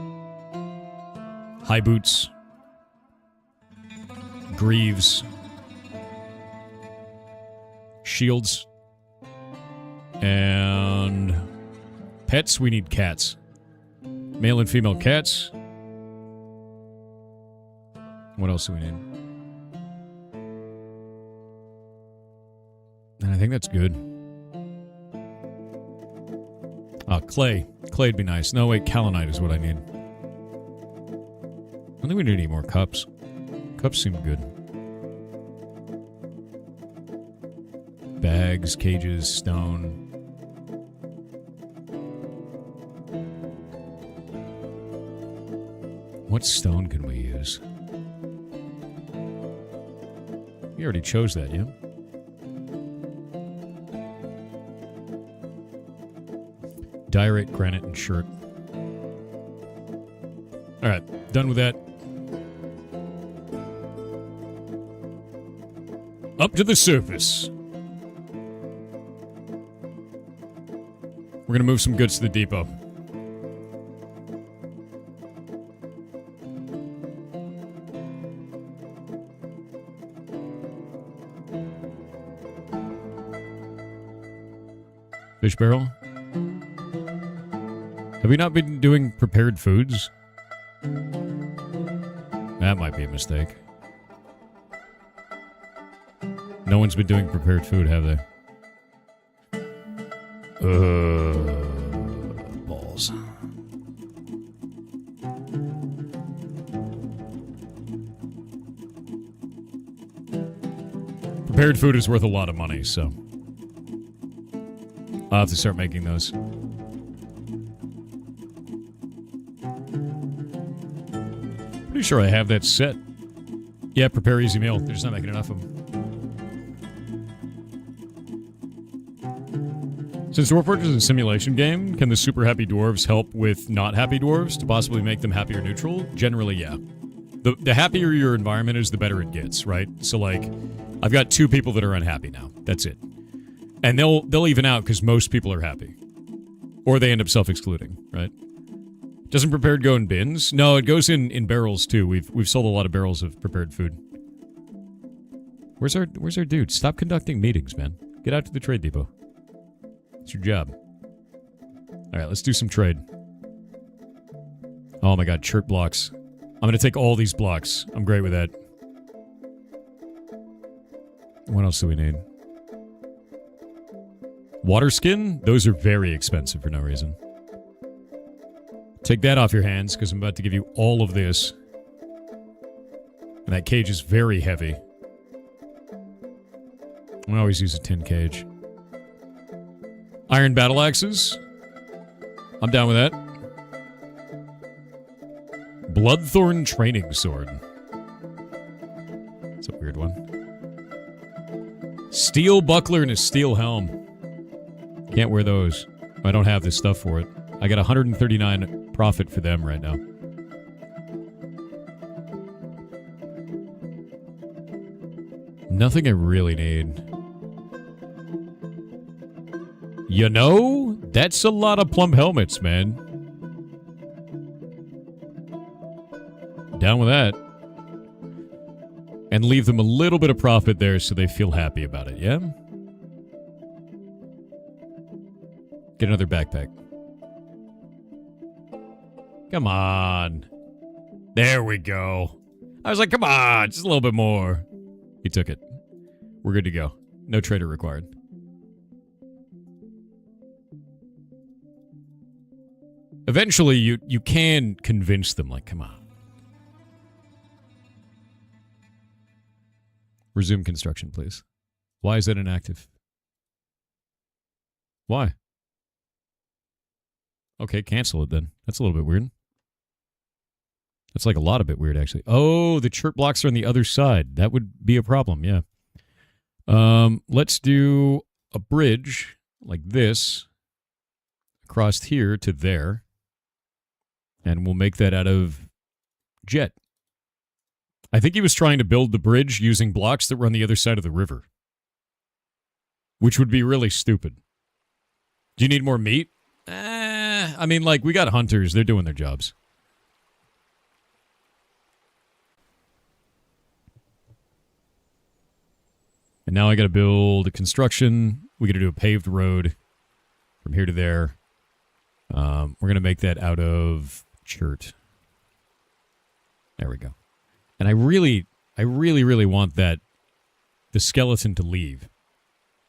High boots. Greaves. Shields. And... Pets, we need cats. Male and female cats. What else do we need? And I think that's good. Clay. Clay'd be nice. No, wait, kaolinite is what I need. I think we need any more cups. Cups seem good. Bags, cages, stone. What stone can we use? You already chose that, yeah? Diorite, granite, and chert. Alright, done with that. Up to the surface. We're gonna move some goods to the depot. Fish barrel? Have we not been doing prepared foods? That might be a mistake. No one's been doing prepared food, have they? Balls. Prepared food is worth a lot of money, so I'll have to start making those. Pretty sure I have that set. Yeah, prepare easy meal. They're just not making enough of them. Since Dwarf Fortress is a simulation game, can the super happy dwarves help with not happy dwarves to possibly make them happy or neutral? Generally, yeah. The happier your environment is, the better it gets, right? So, like, I've got 2 people that are unhappy now. That's it. And they'll even out because most people are happy. Or they end up self-excluding, right? Doesn't prepared go in bins? No, it goes in barrels, too. We've sold a lot of barrels of prepared food. Where's our dude? Stop conducting meetings, man. Get out to the trade depot. It's your job. Alright, let's do some trade. Oh my god, chirp blocks. I'm gonna take all these blocks. I'm great with that. What else do we need? Water skin? Those are very expensive for no reason. Take that off your hands, because I'm about to give you all of this. And that cage is very heavy. I always use a tin cage. Iron battle axes. I'm down with that. Bloodthorn training sword. That's a weird one. Steel buckler and a steel helm. Can't wear those. I don't have this stuff for it. I got 139 profit for them right now. Nothing I really need. You know, that's a lot of plumb helmets, man. Down with that. And leave them a little bit of profit there so they feel happy about it, yeah? Get another backpack. Come on. There we go. I was like, come on, just a little bit more. He took it. We're good to go. No trader required. Eventually, you can convince them, like, come on. Resume construction, please. Why is that inactive? Why? Okay, cancel it then. That's a little bit weird. That's like a lot of bit weird, actually. Oh, the chirp blocks are on the other side. That would be a problem, yeah. Let's do a bridge like this across here to there. And we'll make that out of jet. I think he was trying to build the bridge using blocks that were on the other side of the river. Which would be really stupid. Do you need more meat? I mean, like, we got hunters. They're doing their jobs. And now I gotta build a construction. We gotta do a paved road from here to there. We're gonna make that out of chert. There we go. And I really want the skeleton to leave.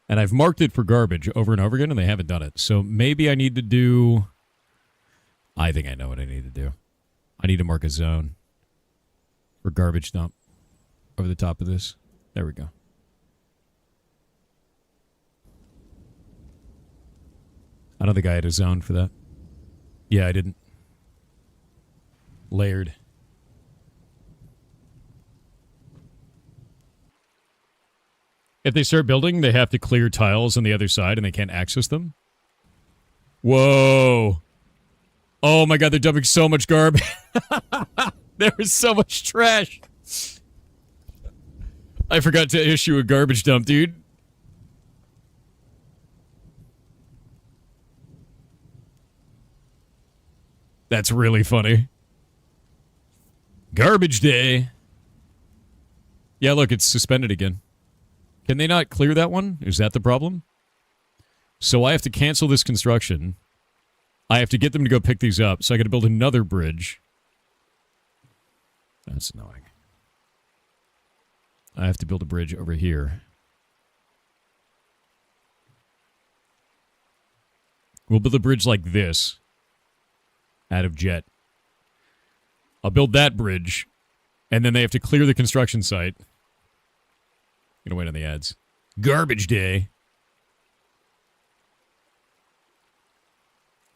And I've marked it for garbage over and over again, and they haven't done it. So maybe I need to do... I think I know what I need to do. I need to mark a zone for garbage dump over the top of this. There we go. I don't think I had a zone for that. Yeah, I didn't. Layered. If they start building, they have to clear tiles on the other side and they can't access them. Whoa. Oh my god, they're dumping so much garbage. There is so much trash. I forgot to issue a garbage dump, dude. That's really funny. Garbage day. Yeah, look, it's suspended again. Can they not clear that one? Is that the problem? So I have to cancel this construction. I have to get them to go pick these up, so I got to build another bridge. That's annoying. I have to build a bridge over here. We'll build a bridge like this out of jet. I'll build that bridge, and then they have to clear the construction site. Gonna wait on the ads. Garbage day.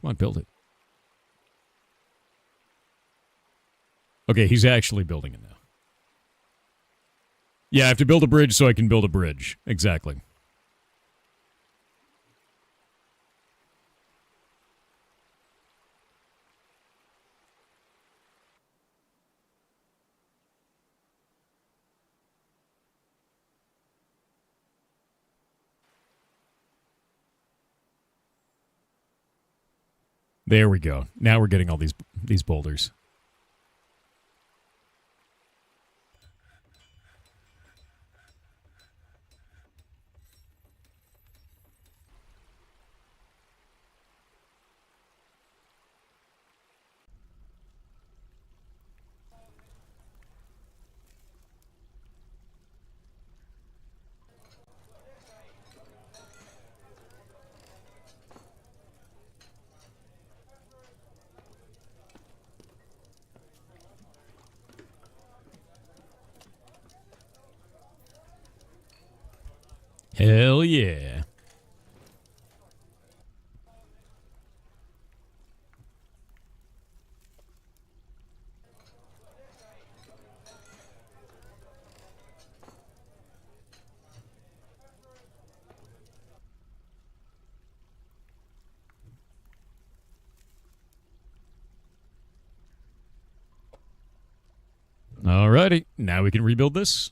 Come on, build it. Okay, he's actually building it now. Yeah, I have to build a bridge so I can build a bridge. Exactly. There we go. Now we're getting all these boulders. Hell yeah. Alrighty, now we can rebuild this.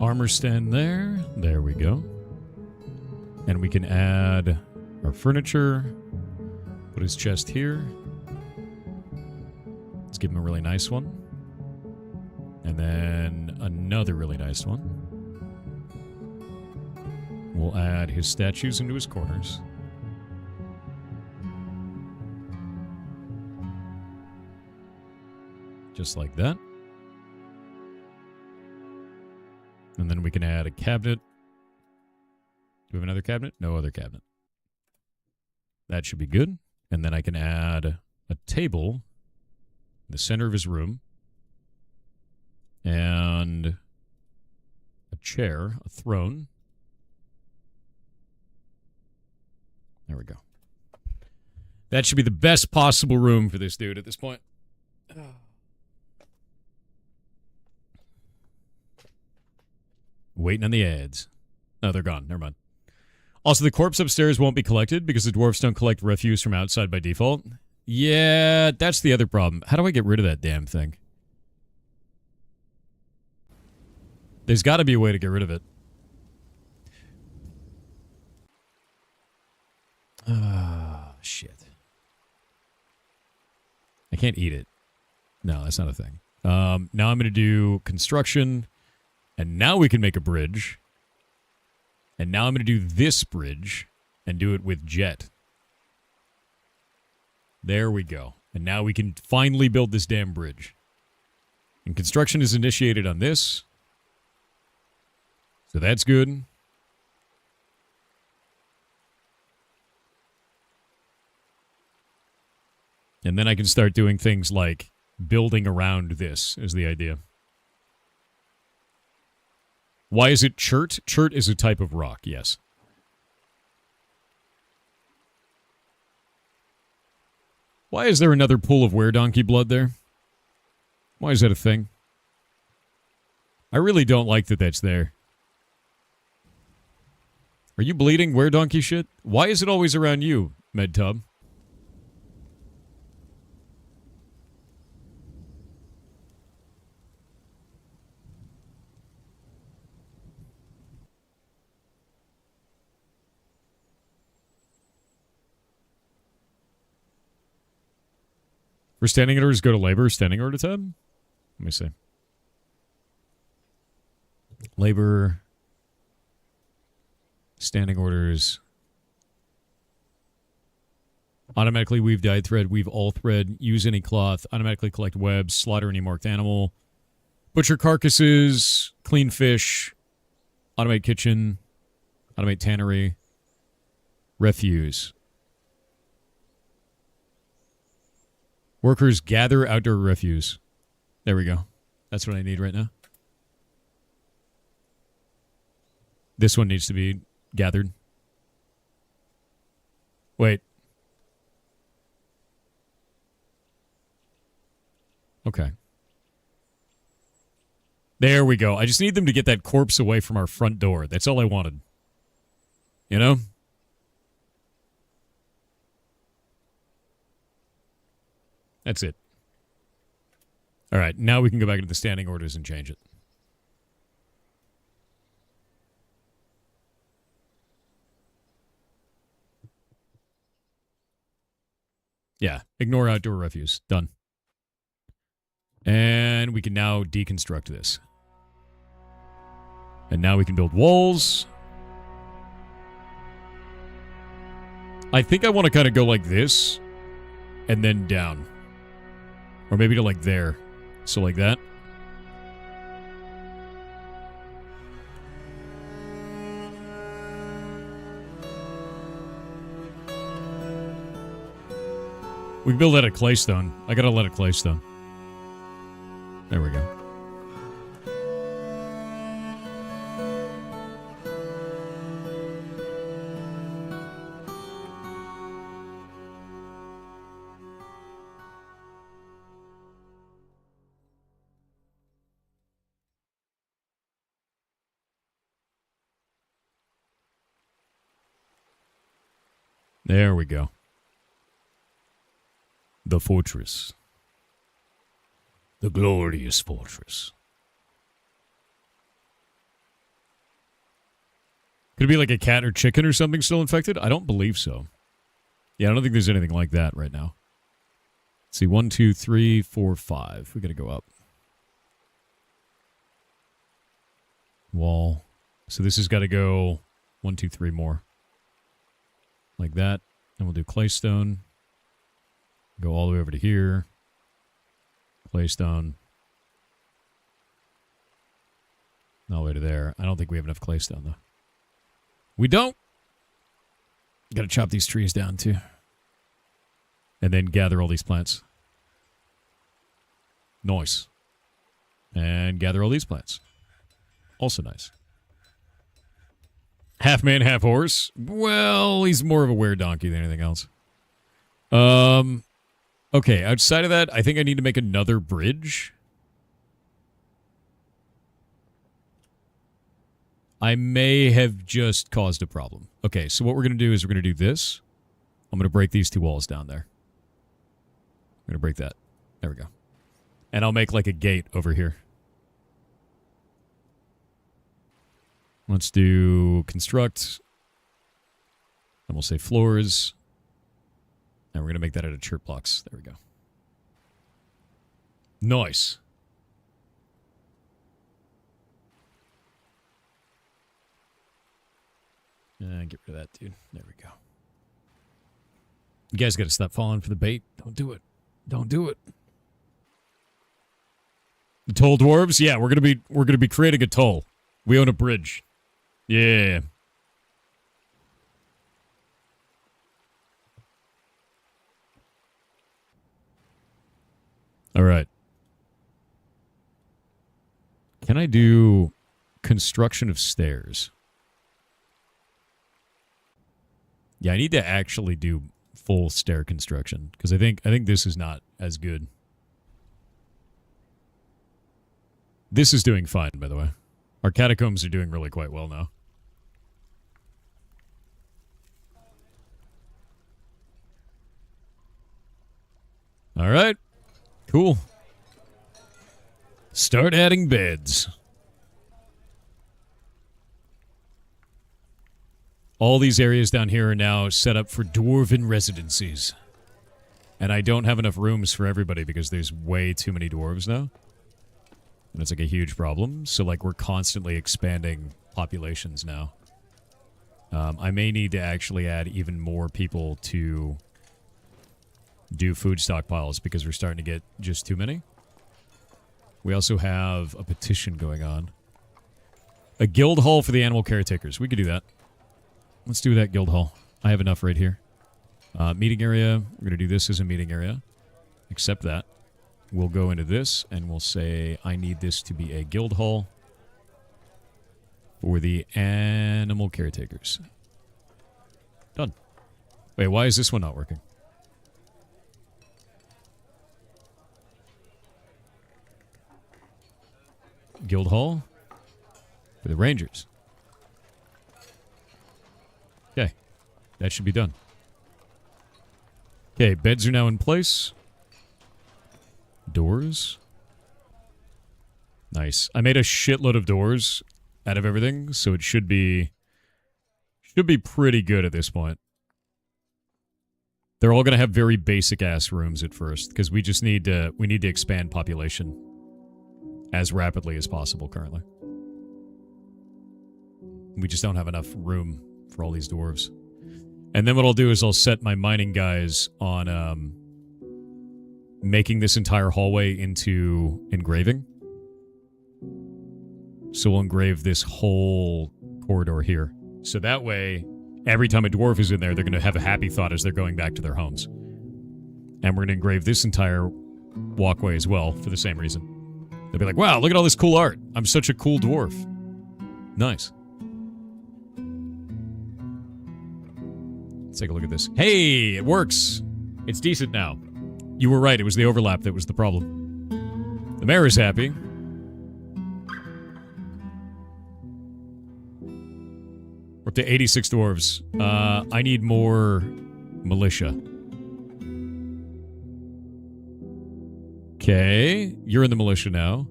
Armor stand there. There we go. And we can add our furniture. Put his chest here. Let's give him a really nice one. And then another really nice one. We'll add his statues into his corners. Just like that. And then we can add a cabinet. Do we have another cabinet? No other cabinet. That should be good. And then I can add a table in the center of his room. And a chair, a throne. There we go. That should be the best possible room for this dude at this point. Waiting on the ads. Oh, they're gone. Never mind. Also, the corpse upstairs won't be collected because the dwarves don't collect refuse from outside by default. Yeah, that's the other problem. How do I get rid of that damn thing? There's got to be a way to get rid of it. Ah, shit. I can't eat it. No, that's not a thing. Now I'm going to do construction. And now we can make a bridge. And now I'm going to do this bridge and do it with jet. There we go. And now we can finally build this damn bridge. And construction is initiated on this. So that's good. And then I can start doing things like building around this is the idea. Why is it chert? Chert is a type of rock, yes. Why is there another pool of were-donkey blood there? Why is that a thing? I really don't like that that's there. Are you bleeding? Where donkey shit? Why is it always around you, MedTub? For standing orders, go to labor, standing order tab. Let me see. Labor, standing orders. Automatically weave dyed thread, weave all thread, use any cloth, automatically collect webs, slaughter any marked animal, butcher carcasses, clean fish, automate kitchen, automate tannery, refuse. Workers gather outdoor refuse. There we go. That's what I need right now. This one needs to be gathered. Wait. Okay. There we go. I just need them to get that corpse away from our front door. That's all I wanted. You know? That's it. All right, now we can go back into the standing orders and change it. Yeah, ignore outdoor refuse. Done. And we can now deconstruct this. And now we can build walls. I think I want to kind of go like this and then down. Or maybe to like there. So like that. We can build that at claystone. I gotta let it claystone. There we go. There we go. The fortress. The glorious fortress. Could it be like a cat or chicken or something still infected? I don't believe so. Yeah, I don't think there's anything like that right now. Let's see, 1, 2, 3, 4, 5. We gotta go up. Wall. So this has got to go 1, 2, 3 more. Like that. And we'll do claystone. Go all the way over to here. Claystone. All the way to there. I don't think we have enough claystone, though. We don't. Got to chop these trees down, too. And then gather all these plants. Nice. And gather all these plants. Also nice. Half man, half horse. Well, he's more of a were-donkey than anything else. Okay, outside of that, I think I need to make another bridge. I may have just caused a problem. Okay, so what we're going to do is we're going to do this. I'm going to break these two walls down there. I'm going to break that. There we go. And I'll make like a gate over here. Let's do construct. And we'll say floors. And we're going to make that out of chert blocks. There we go. Nice. Get rid of that, dude. There we go. You guys got to stop falling for the bait. Don't do it. Don't do it. The toll dwarves? Yeah, we're gonna be creating a toll. We own a bridge. Yeah. All right. Can I do construction of stairs? Yeah, I need to actually do full stair construction because I think this is not as good. This is doing fine, by the way. Our catacombs are doing really quite well now. All right. Cool. Start adding beds. All these areas down here are now set up for dwarven residencies. And I don't have enough rooms for everybody because there's way too many dwarves now. And it's like a huge problem. So, like, we're constantly expanding populations now. I may need to actually add even more people to do food stockpiles because we're starting to get just too many. We also have a petition going on. A guild hall for the animal caretakers. We could do that. Let's do that guild hall. I have enough right here. Meeting area. We're going to do this as a meeting area. Accept that. We'll go into this and we'll say, I need this to be a guild hall for the animal caretakers. Done. Wait, why is this one not working? Guild hall for the rangers. Okay. That should be done. Okay, beds are now in place. Doors. Nice. I made a shitload of doors out of everything, so it should be pretty good at this point. They're all going to have very basic ass rooms at first because we need to expand population as rapidly as possible currently. We just don't have enough room for all these dwarves. And then what I'll do is I'll set my mining guys on making this entire hallway into engraving. So we'll engrave this whole corridor here. So that way, every time a dwarf is in there, they're going to have a happy thought as they're going back to their homes. And we're going to engrave this entire walkway as well for the same reason. They'll be like, wow, look at all this cool art. I'm such a cool dwarf. Nice. Let's take a look at this. Hey, it works. It's decent now. You were right. It was the overlap that was the problem. The mayor is happy. We're up to 86 dwarves. I need more militia. Okay. You're in the militia now.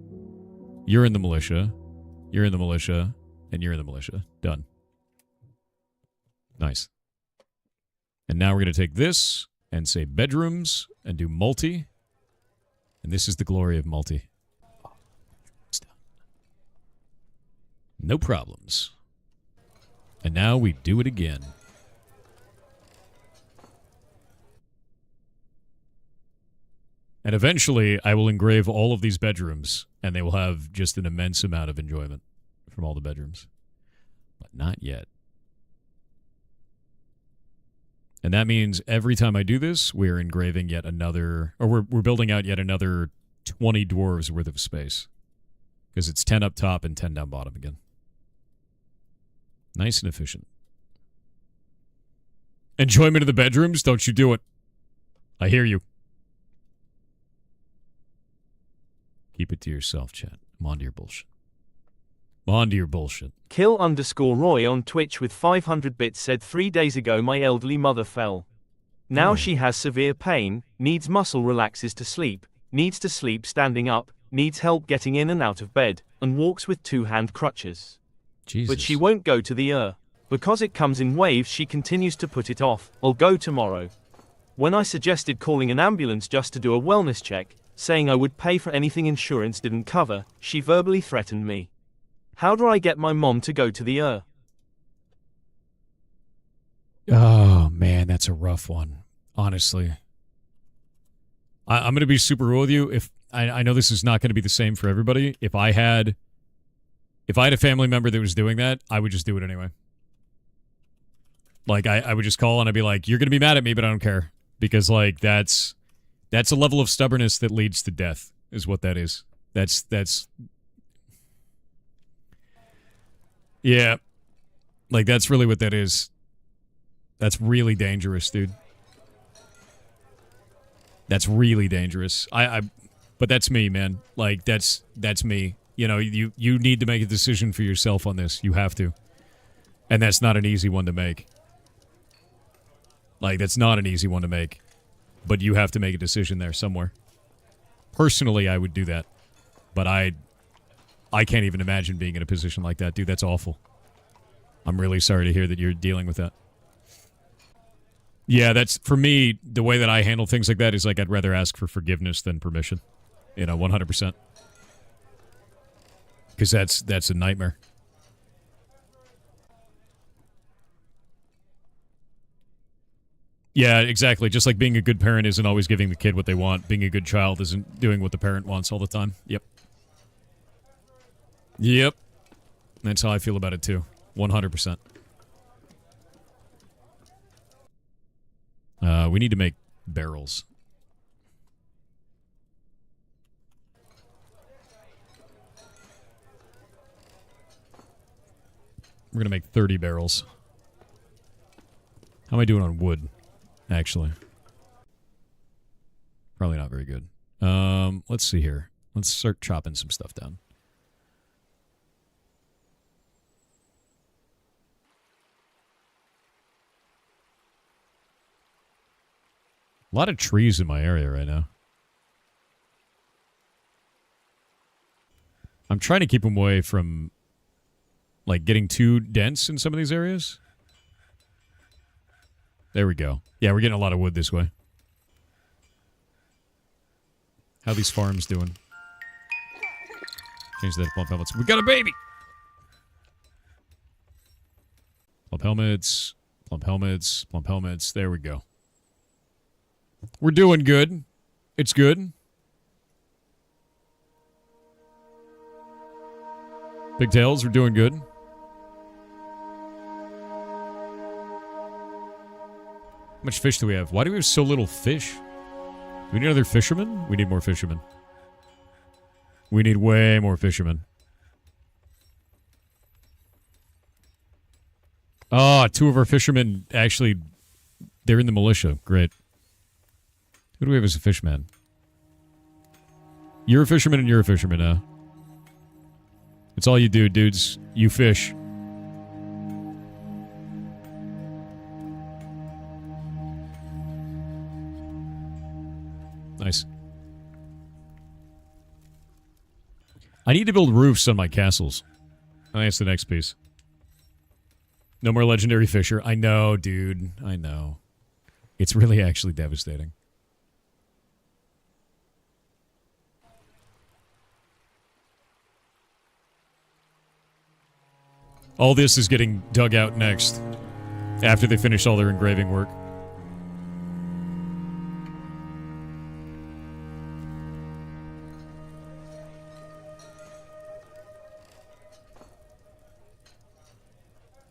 You're in the militia. You're in the militia. And you're in the militia. Done. Nice. And now we're going to take this and say bedrooms and do multi. And this is the glory of multi. No problems. And now we do it again. And eventually I will engrave all of these bedrooms and they will have just an immense amount of enjoyment from all the bedrooms. But not yet. And that means every time I do this, we're engraving yet another, or we're building out yet another 20 dwarves worth of space. Because it's 10 up top and 10 down bottom again. Nice and efficient. Enjoyment of the bedrooms? Don't you do it. I hear you. Keep it to yourself, chat. I'm on to your bullshit. I'm on to your bullshit. Kill_Roy on Twitch with 500 bits said 3 days ago my elderly mother fell. Now she has severe pain, needs muscle relaxes to sleep, needs to sleep standing up, needs help getting in and out of bed, and walks with 2-hand crutches. Jesus. But she won't go to the Because it comes in waves, she continues to put it off. I'll go tomorrow. When I suggested calling an ambulance just to do a wellness check, saying I would pay for anything insurance didn't cover, she verbally threatened me. How do I get my mom to go to the Oh, man, that's a rough one. Honestly. I'm going to be super real with you. If I know this is not going to be the same for everybody. If I had a family member that was doing that, I would just do it anyway. Like, I would just call and I'd be like, you're going to be mad at me, but I don't care. Because, like, that's a level of stubbornness that leads to death, is what that is. That's... Yeah. Like, that's really what that is. That's really dangerous, dude. That's really dangerous. But that's me, man. Like, that's me. You know, you need to make a decision for yourself on this. You have to. And that's not an easy one to make. Like, that's not an easy one to make. But you have to make a decision there somewhere. Personally, I would do that. But I can't even imagine being in a position like that. Dude, that's awful. I'm really sorry to hear that you're dealing with that. Yeah, that's, for me, the way that I handle things like that is like I'd rather ask for forgiveness than permission. You know, 100%. Because that's a nightmare. Yeah, exactly. Just like being a good parent isn't always giving the kid what they want. Being a good child isn't doing what the parent wants all the time. Yep. Yep. That's how I feel about it too. 100%. We need to make barrels. We're gonna make 30 barrels. How am I doing on wood, actually? Probably not very good. Let's see here. Let's start chopping some stuff down. A lot of trees in my area right now. I'm trying to keep them away from, like, getting too dense in some of these areas. There we go. Yeah, we're getting a lot of wood this way. How are these farms doing? Change that to plump helmets. We got a baby! Plump helmets, plump helmets, plump helmets. There we go. We're doing good. It's good. Pigtails, we're doing good. How much fish do we have? Why do we have so little fish? Do we need other fishermen? We need more fishermen. We need way more fishermen. Oh, two of our fishermen actually, they're in the militia. Great. Who do we have as a fishman? You're a fisherman and you're a fisherman now. It's all you do, dudes. You fish. Nice. I need to build roofs on my castles. I think that's the next piece. No more legendary fisher. I know, dude. I know. It's really actually devastating. All this is getting dug out next, after they finish all their engraving work.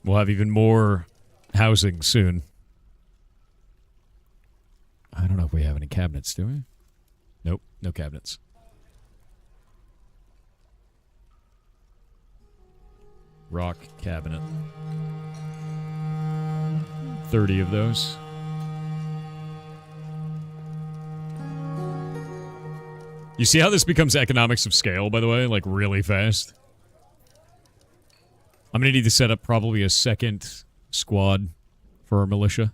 We'll have even more housing soon. I don't know if we have any cabinets, do we? Nope, no cabinets. Rock cabinet. 30 of those. You see how this becomes economics of scale, by the way? Like, really fast? I'm gonna need to set up probably a second squad for our militia.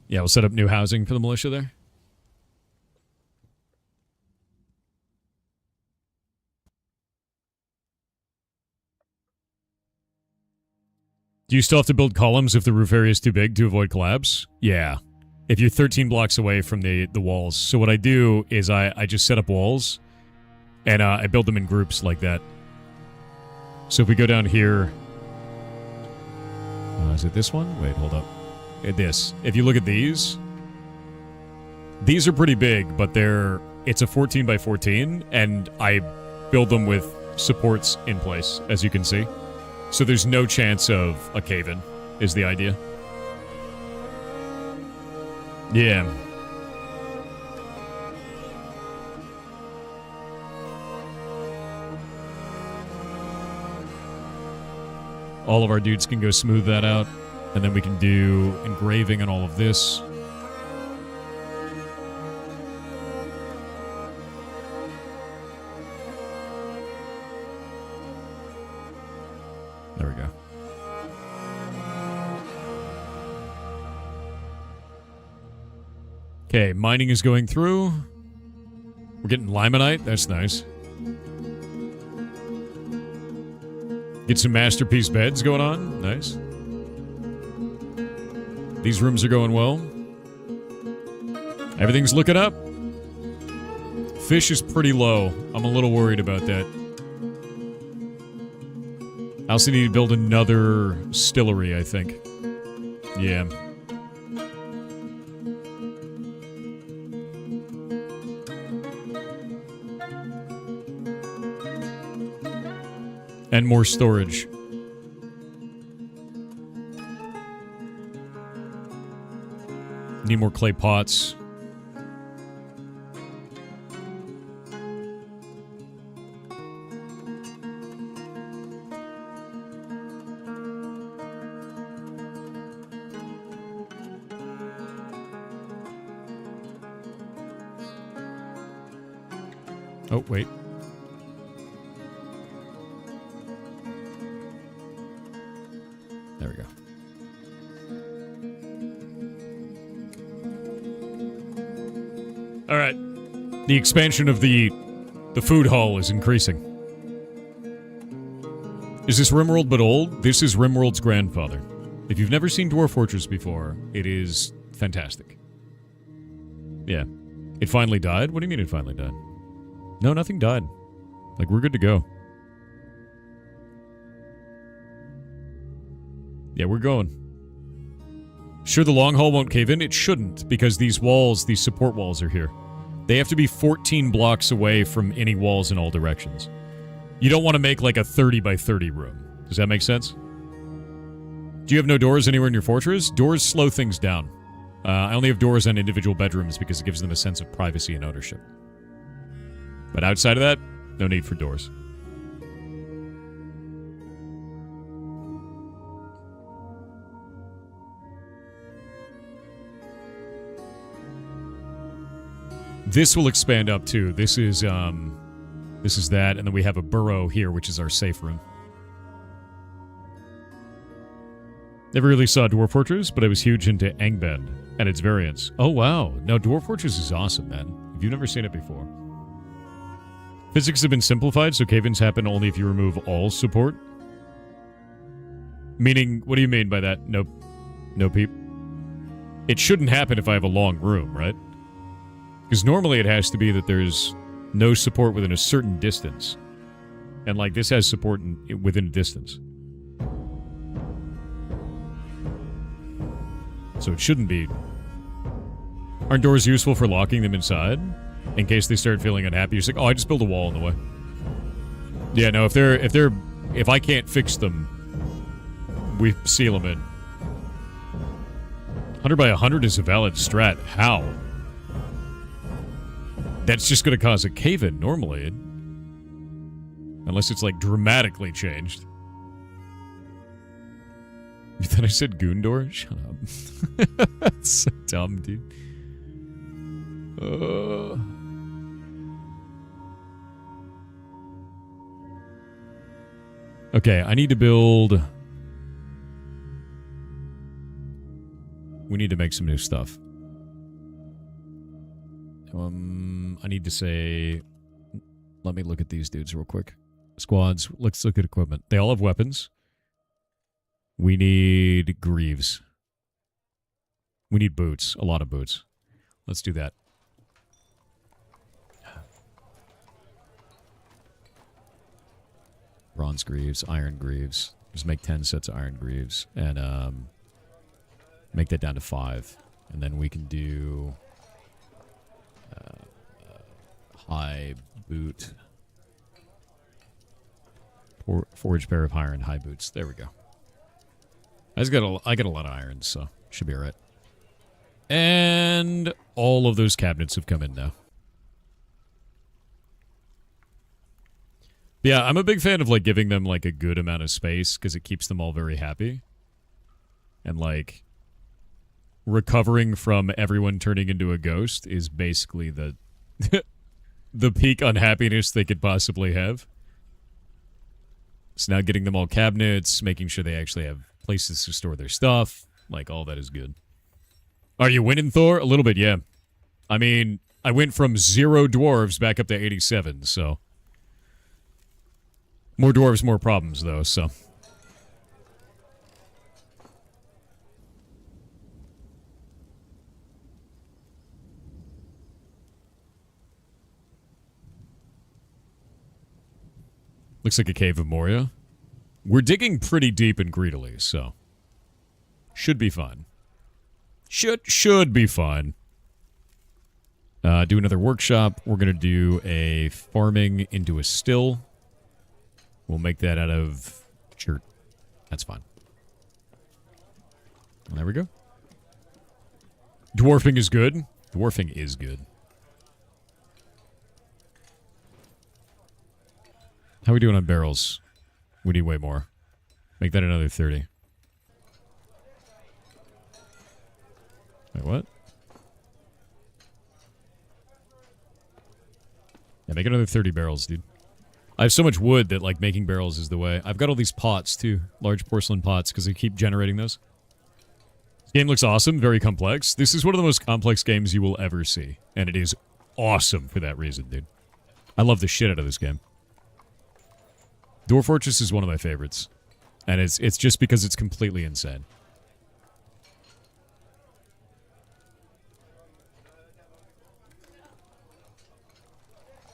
Yeah, we'll set up new housing for the militia there. Do you still have to build columns if the roof area is too big to avoid collapse? Yeah. If you're 13 blocks away from the walls. So what I do is I just set up walls, and I build them in groups like that. So if we go down here... is it this one? Wait, hold up. This. If you look at these are pretty big, but it's a 14 by 14, and I build them with supports in place, as you can see. So there's no chance of a cave-in, is the idea. Yeah. All of our dudes can go smooth that out. And then we can do engraving and all of this. There we go. Okay, mining is going through. We're getting limonite. That's nice. Get some masterpiece beds going on. Nice. These rooms are going well. Everything's looking up. Fish is pretty low. I'm a little worried about that. I also need to build another distillery, I think. Yeah. And more storage. Need more clay pots. Oh, wait. There we go. All right. The expansion of the food hall is increasing. Is this RimWorld but old? This is RimWorld's grandfather. If you've never seen Dwarf Fortress before, it is fantastic. Yeah. It finally died? What do you mean it finally died? No, nothing died. Like, we're good to go. Yeah, we're going. Sure the long haul won't cave in? It shouldn't, because these walls, these support walls are here. They have to be 14 blocks away from any walls in all directions. You don't want to make like a 30 by 30 room. Does that make sense? Do you have no doors anywhere in your fortress? Doors slow things down. I only have doors on individual bedrooms because it gives them a sense of privacy and ownership. But outside of that, no need for doors. This will expand up too. This is that, and then we have a burrow here, which is our safe room. Never really saw Dwarf Fortress, but I was huge into Angband and its variants. Oh wow. No, Dwarf Fortress is awesome, man. If you've never seen it before. Physics have been simplified, so cave-ins happen only if you remove all support. Meaning, what do you mean by that? No peep? It shouldn't happen if I have a long room, right? Because normally it has to be that there's no support within a certain distance. And like this has support within a distance. So it shouldn't be. Aren't doors useful for locking them inside? In case they start feeling unhappy, you're just like, oh, I just build a wall in the way. Yeah, no, if I can't fix them, we seal them in. 100 by 100 is a valid strat. How? That's just going to cause a cave-in normally. Unless it's like dramatically changed. You thought I said Goondor? Shut up. That's so dumb, dude. Okay, I need to build... We need to make some new stuff. I need to say... Let me look at these dudes real quick. Squads, let's look at equipment. They all have weapons. We need greaves. We need boots. A lot of boots. Let's do that. Bronze greaves, iron greaves. Just make 10 sets of iron greaves. And make that down to 5. And then we can do... high boot. Forged pair of iron high boots. There we go. I got a lot of irons, so should be alright. And all of those cabinets have come in now. Yeah, I'm a big fan of, like, giving them, like, a good amount of space because it keeps them all very happy. And, like, recovering from everyone turning into a ghost is basically the the peak unhappiness they could possibly have. So now getting them all cabinets, making sure they actually have places to store their stuff, like, all that is good. Are you winning, Thor? A little bit, yeah. I mean, I went from 0 dwarves back up to 87, so... More dwarves, more problems, though, so... Looks like a Cave of Moria. We're digging pretty deep and greedily, so... Should be fine. Should be fine. Do another workshop. We're going to do a farming into a still. We'll make that out of... Sure. That's fine. Well, there we go. Dwarfing is good. Dwarfing is good. How are we doing on barrels? We need way more. Make that another 30. Wait, what? Yeah, make another 30 barrels, dude. I have so much wood that, like, making barrels is the way. I've got all these pots, too. Large porcelain pots, because I keep generating those. This game looks awesome, very complex. This is one of the most complex games you will ever see. And it is awesome for that reason, dude. I love the shit out of this game. Dwarf Fortress is one of my favorites. And it's just because it's completely insane.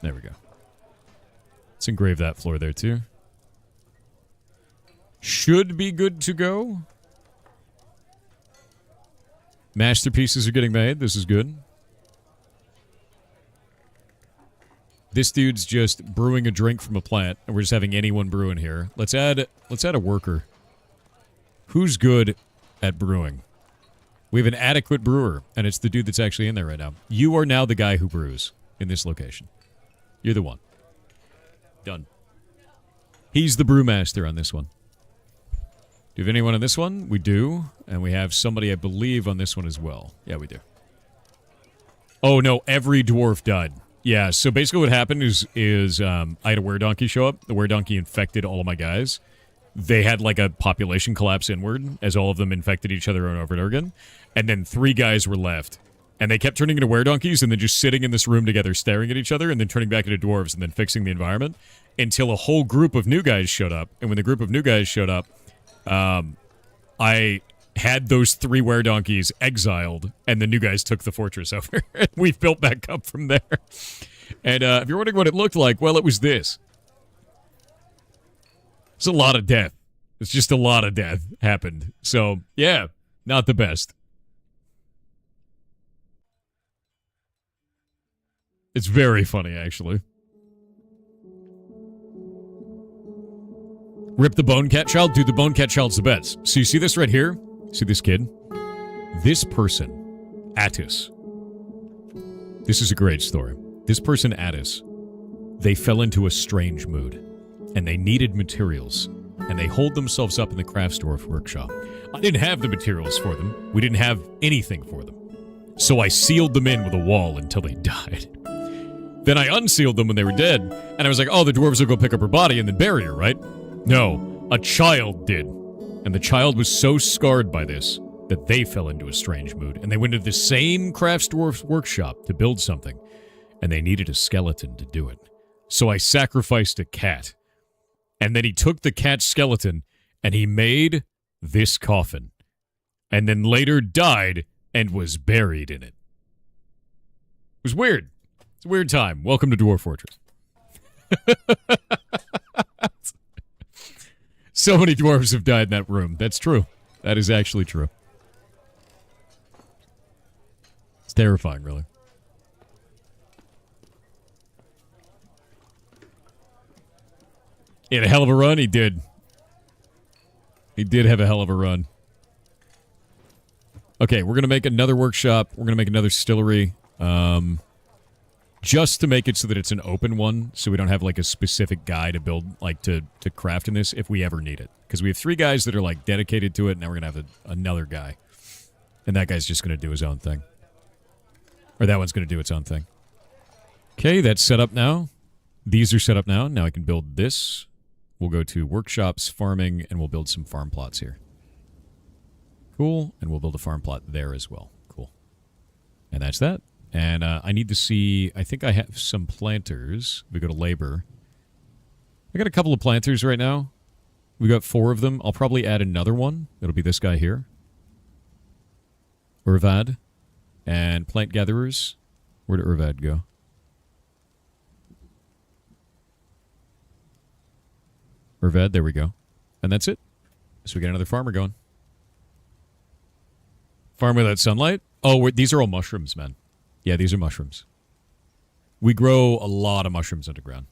There we go. Let's engrave that floor there, too. Should be good to go. Masterpieces are getting made. This is good. This dude's just brewing a drink from a plant, and we're just having anyone brew in here. Let's add a worker. Who's good at brewing? We have an adequate brewer, and it's the dude that's actually in there right now. You are now the guy who brews in this location. You're the one. Done. He's the brewmaster on this one. Do we have anyone on this one? We do. And we have somebody, I believe, on this one as well. Yeah, we do. Oh, no. Every dwarf died. Yeah, so basically what happened is I had a were-donkey show up. The were-donkey infected all of my guys. They had, like, a population collapse inward as all of them infected each other over and over again. And then 3 guys were left. And they kept turning into were-donkeys and then just sitting in this room together staring at each other and then turning back into dwarves and then fixing the environment until a whole group of new guys showed up. And when the group of new guys showed up, I had those 3 were-donkeys exiled and the new guys took the fortress over. And we've built back up from there. And if you're wondering what it looked like, well, it was this. It's a lot of death. It's just a lot of death happened. So, yeah, not the best. It's very funny, actually. Rip the Bone Cat Child? Dude, the Bone Cat Child's the best. So you see this right here? See this kid? This person, Attis. This is a great story. This person, Attis, they fell into a strange mood. And they needed materials. And they holed themselves up in the craft dwarf workshop. I didn't have the materials for them. We didn't have anything for them. So I sealed them in with a wall until they died. Then I unsealed them when they were dead, and I was like, oh, the dwarves will go pick up her body and then bury her, right? No, a child did. And the child was so scarred by this that they fell into a strange mood, and they went to the same crafts dwarf's workshop to build something, and they needed a skeleton to do it. So I sacrificed a cat. And then he took the cat's skeleton, and he made this coffin. And then later died and was buried in it. It was weird. It's a weird time. Welcome to Dwarf Fortress. So many dwarves have died in that room. That's true. That is actually true. It's terrifying, really. He had a hell of a run. He did. He did have a hell of a run. Okay, we're going to make another workshop. We're going to make another distillery. just to make it so that it's an open one, so we don't have like a specific guy to build, like to craft in this if we ever need it. Because we have 3 guys that are like dedicated to it, and now we're gonna have another guy, and that guy's just gonna do his own thing, or that one's gonna do its own thing. Okay, that's set up now. These are set up now. Now I can build this. We'll go to workshops, farming, and we'll build some farm plots here. Cool, and we'll build a farm plot there as well. Cool, and that's that. And I need to see, I think I have some planters. We go to labor. I got a couple of planters right now. We got 4 of them. I'll probably add another one. It'll be this guy here. Urvad. And plant gatherers. Where did Urvad go? Urvad, there we go. And that's it. So we got another farmer going. Farm without sunlight? Oh, these are all mushrooms, man. Yeah, these are mushrooms. We grow a lot of mushrooms underground.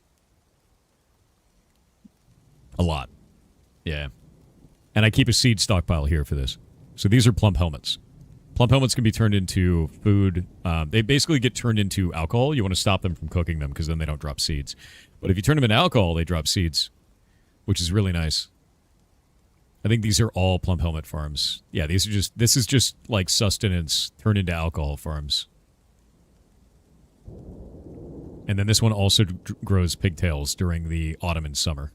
A lot. Yeah. And I keep a seed stockpile here for this. So these are plump helmets. Plump helmets can be turned into food. They basically get turned into alcohol. You want to stop them from cooking them because then they don't drop seeds. But if you turn them into alcohol, they drop seeds, which is really nice. I think these are all plump helmet farms. Yeah, this is just like sustenance turned into alcohol farms. And then this one also grows pigtails during the autumn and summer.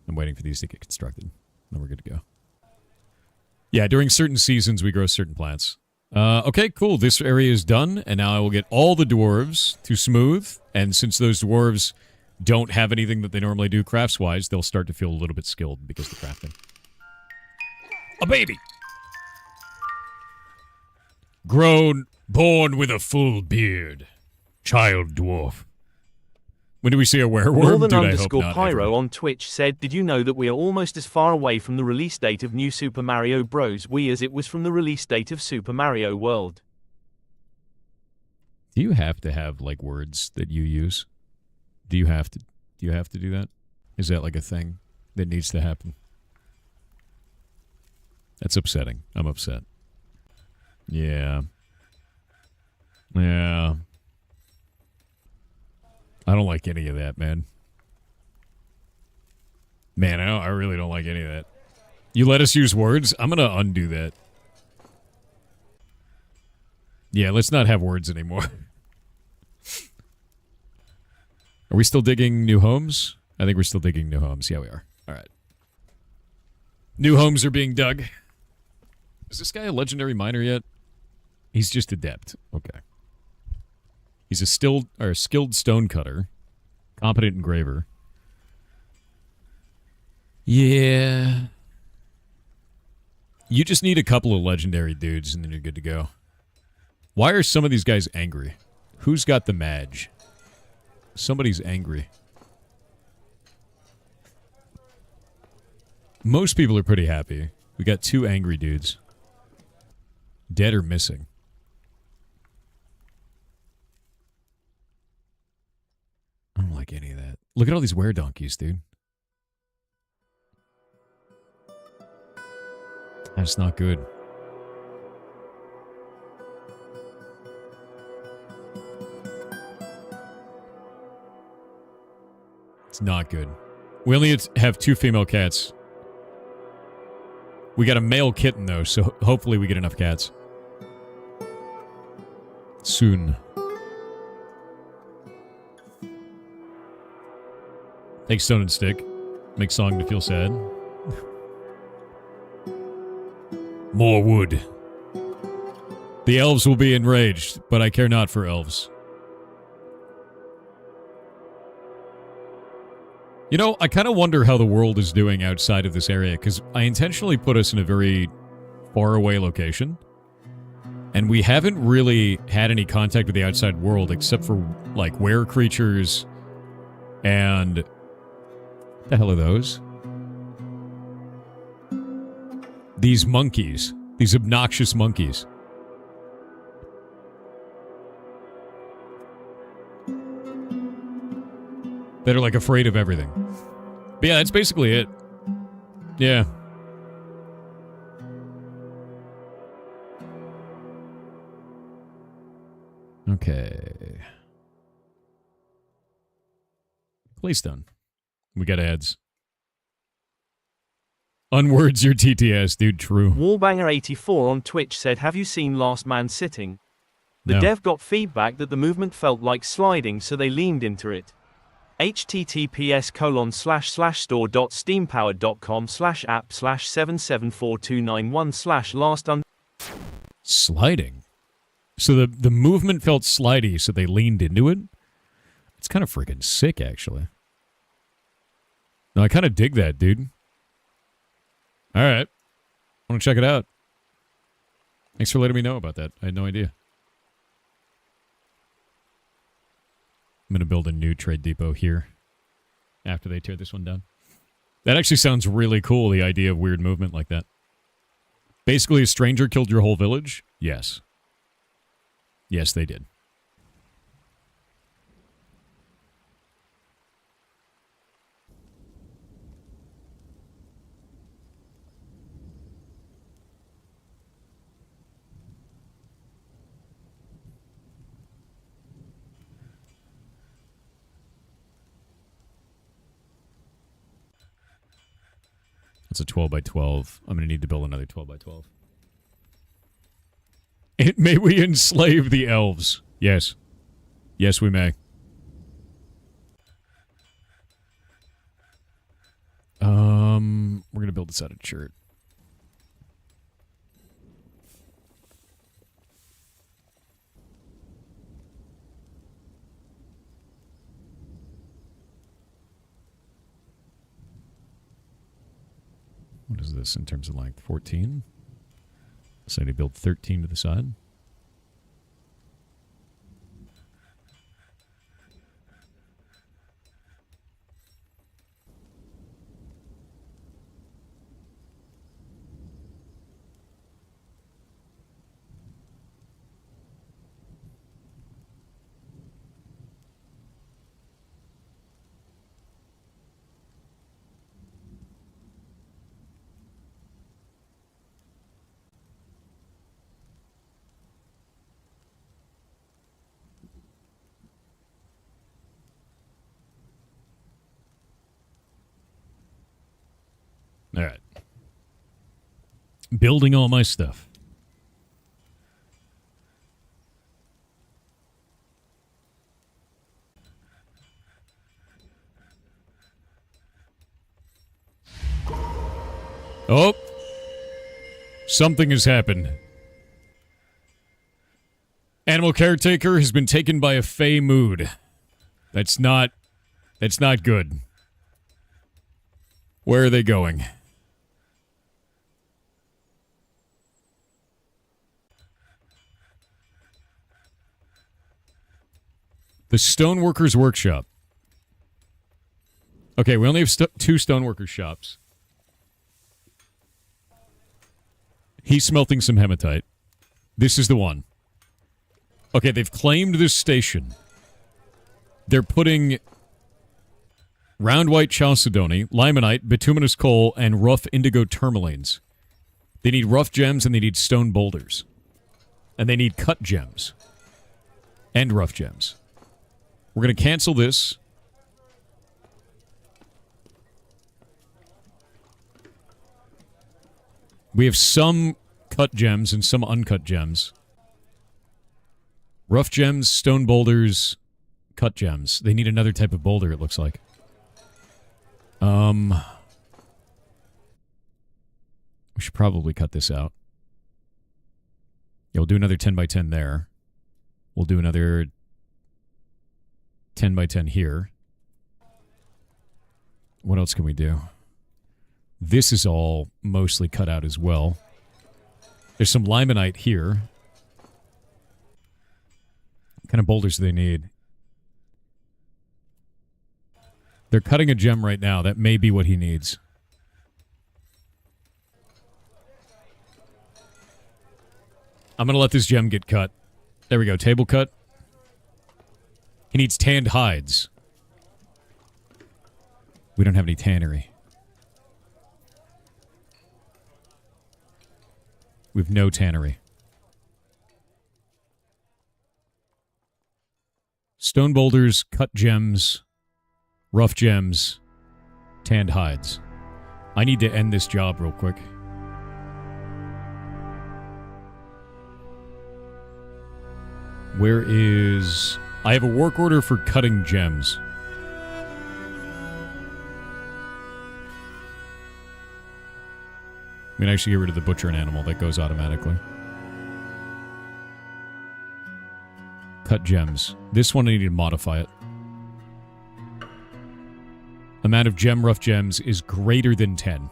I'm waiting for these to get constructed. Then we're good to go. Yeah, during certain seasons, we grow certain plants. Okay, cool. This area is done, and now I will get all the dwarves to smooth. And since those dwarves don't have anything that they normally do crafts-wise, they'll start to feel a little bit skilled because of the crafting. A baby! Grown... Born with a full beard. Child dwarf. When do we see a werewolf? Northern_Pyro on Twitch said, did you know that we are almost as far away from the release date of New Super Mario Bros. Wii as it was from the release date of Super Mario World? Do you have to have, like, words that you use? Do you have to do that? Is that, like, a thing that needs to happen? That's upsetting. I'm upset. Yeah. Yeah. I don't like any of that, man. Man, I really don't like any of that. You let us use words? I'm gonna undo that. Yeah, let's not have words anymore. Are we still digging new homes? I think we're still digging new homes. Yeah, we are. All right. New homes are being dug. Is this guy a legendary miner yet? He's just adept. Okay. He's a skilled stonecutter. Competent engraver. Yeah. You just need a couple of legendary dudes and then you're good to go. Why are some of these guys angry? Who's got the Madge? Somebody's angry. Most people are pretty happy. We got 2 angry dudes. Dead or missing. I don't like any of that. Look at all these were-donkeys, dude. That's not good. It's not good. We only have 2 female cats. We got a male kitten, though, so hopefully we get enough cats. Soon. Take stone and stick. Make song to feel sad. More wood. The elves will be enraged, but I care not for elves. You know, I kind of wonder how the world is doing outside of this area, because I intentionally put us in a very far away location. And we haven't really had any contact with the outside world, except for, like, were creatures and... What the hell are those? These monkeys. These obnoxious monkeys. That are, like, afraid of everything. But yeah, that's basically it. Yeah. Okay. Claystone. We got ads. Unwords your TTS, dude. True. Wallbanger84 on Twitch said, have you seen Last Man Sitting? The No. dev got feedback that the movement felt like sliding, so they leaned into it. https://store.steampowered.com/app/774291/last. Sliding. So the movement felt slidey, so they leaned into it? It's kind of freaking sick, actually. No, I kind of dig that, dude. All right. I want to check it out. Thanks for letting me know about that. I had no idea. I'm going to build a new trade depot here after they tear this one down. That actually sounds really cool, the idea of weird movement like that. Basically, a stranger killed your whole village? Yes. Yes, they did. It's a 12 by 12. I'm going to need to build another 12 by 12. May we enslave the elves? Yes. Yes, we may. We're going to build this out of chert. What is this in terms of length? 14? So I need to build 13 to the side. All right. Building all my stuff. Oh. Something has happened. Animal caretaker has been taken by a fey mood. That's not good. Where are they going? The Stoneworkers Workshop. Okay, we only have two Stoneworkers shops. He's smelting some hematite. This is the one. Okay, they've claimed this station. They're putting round white chalcedony, limonite, bituminous coal, and rough indigo tourmalines. They need rough gems and they need stone boulders. And they need cut gems. And rough gems. We're going to cancel this. We have some cut gems and some uncut gems. Rough gems, stone boulders, cut gems. They need another type of boulder, it looks like. We should probably cut this out. Yeah, we'll do another 10 by 10 there. We'll do another 10 by 10 here. What else can we do? This is all mostly cut out as well. There's some limonite here. What kind of boulders do they need? They're cutting a gem right now. That may be what he needs. I'm going to let this gem get cut. There we go. Table cut. He needs tanned hides. We don't have any tannery. We have no tannery. Stone boulders, cut gems, rough gems, tanned hides. I need to end this job real quick. Where is... I have a work order for cutting gems. I mean, I should get rid of the butcher and animal. That goes automatically. Cut gems. This one I need to modify it. Amount of gem rough gems is greater than 10.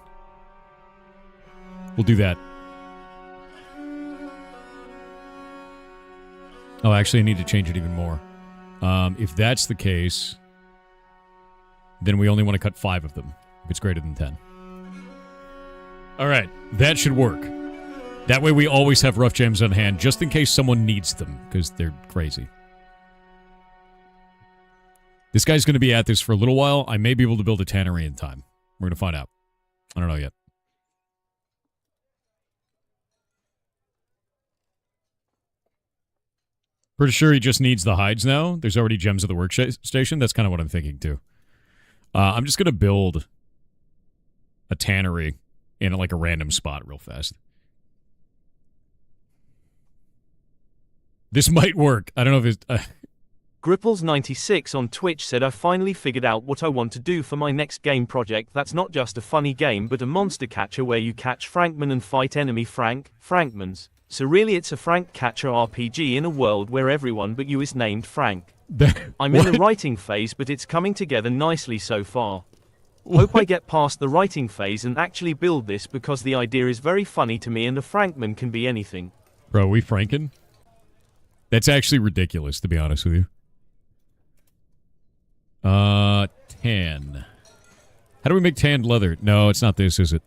We'll do that. Oh, actually, I need to change it even more. If that's the case, then we only want to cut 5 of them, if it's greater than 10. Alright, that should work. That way we always have rough gems on hand, just in case someone needs them, because they're crazy. This guy's going to be at this for a little while. I may be able to build a tannery in time. We're going to find out. I don't know yet. Pretty sure he just needs the hides now. There's already gems at the workstation. That's kind of what I'm thinking, too. I'm just going to build a tannery in, like, a random spot real fast. This might work. I don't know if it's... Gripples96 on Twitch said I finally figured out what I want to do for my next game project that's not just a funny game but a monster catcher where you catch Frankman and fight enemy Frankmans. So really it's a Frank catcher RPG in a world where everyone but you is named Frank. I'm in the writing phase but it's coming together nicely so far. Hope I get past the writing phase and actually build this because the idea is very funny to me and a Frankman can be anything. Bro, we Franken? That's actually ridiculous, to be honest with you. Tan. How do we make tanned leather? No, it's not this, is it?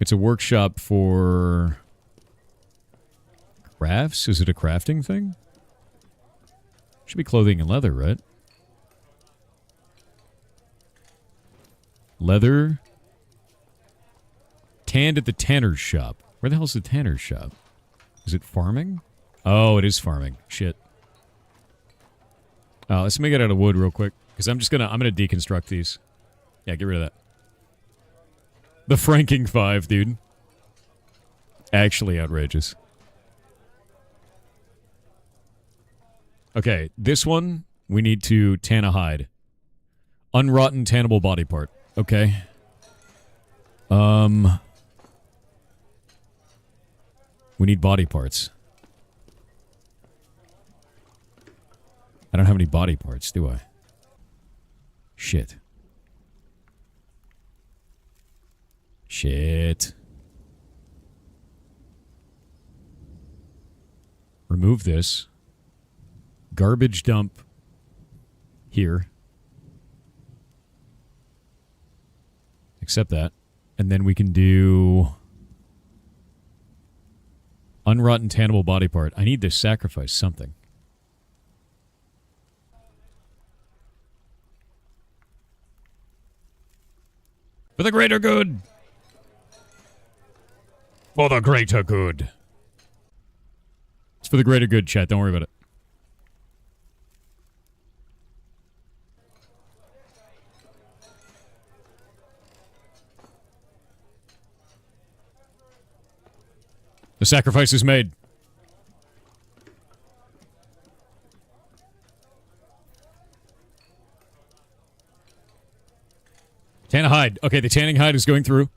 It's a workshop for... crafts? Is it a crafting thing? Should be clothing and leather, right? Leather. Tanned at the tanner's shop. Where the hell's the tanner's shop? Is it farming? Oh, it is farming. Shit. Let's make it out of wood real quick. Because I'm gonna deconstruct these. Yeah, get rid of that. The Franking 5, dude. Actually outrageous. Okay, this one, we need to tan a hide. Unrotten tannable body part. Okay. We need body parts. I don't have any body parts, do I? Shit. Shit. Remove this. Garbage dump here. Accept that. And then we can do... unrotten tannable body part. I need to sacrifice something. For the greater good! For the greater good. It's for the greater good, chat. Don't worry about it. The sacrifice is made. Tan a hide. Okay, the tanning hide is going through.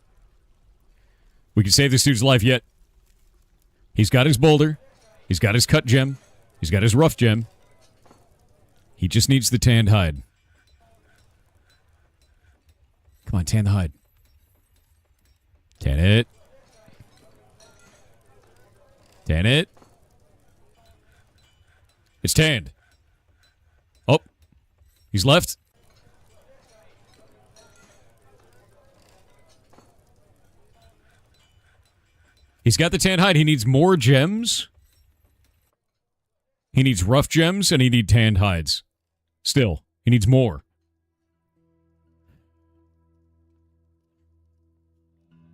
We can save this dude's life yet. He's got his boulder. He's got his cut gem. He's got his rough gem. He just needs the tanned hide. Come on, tan the hide. Tan it. Tan it. It's tanned. Oh. He's left. He's got the tan hide. He needs more gems. He needs rough gems, and he needs tanned hides. Still, he needs more.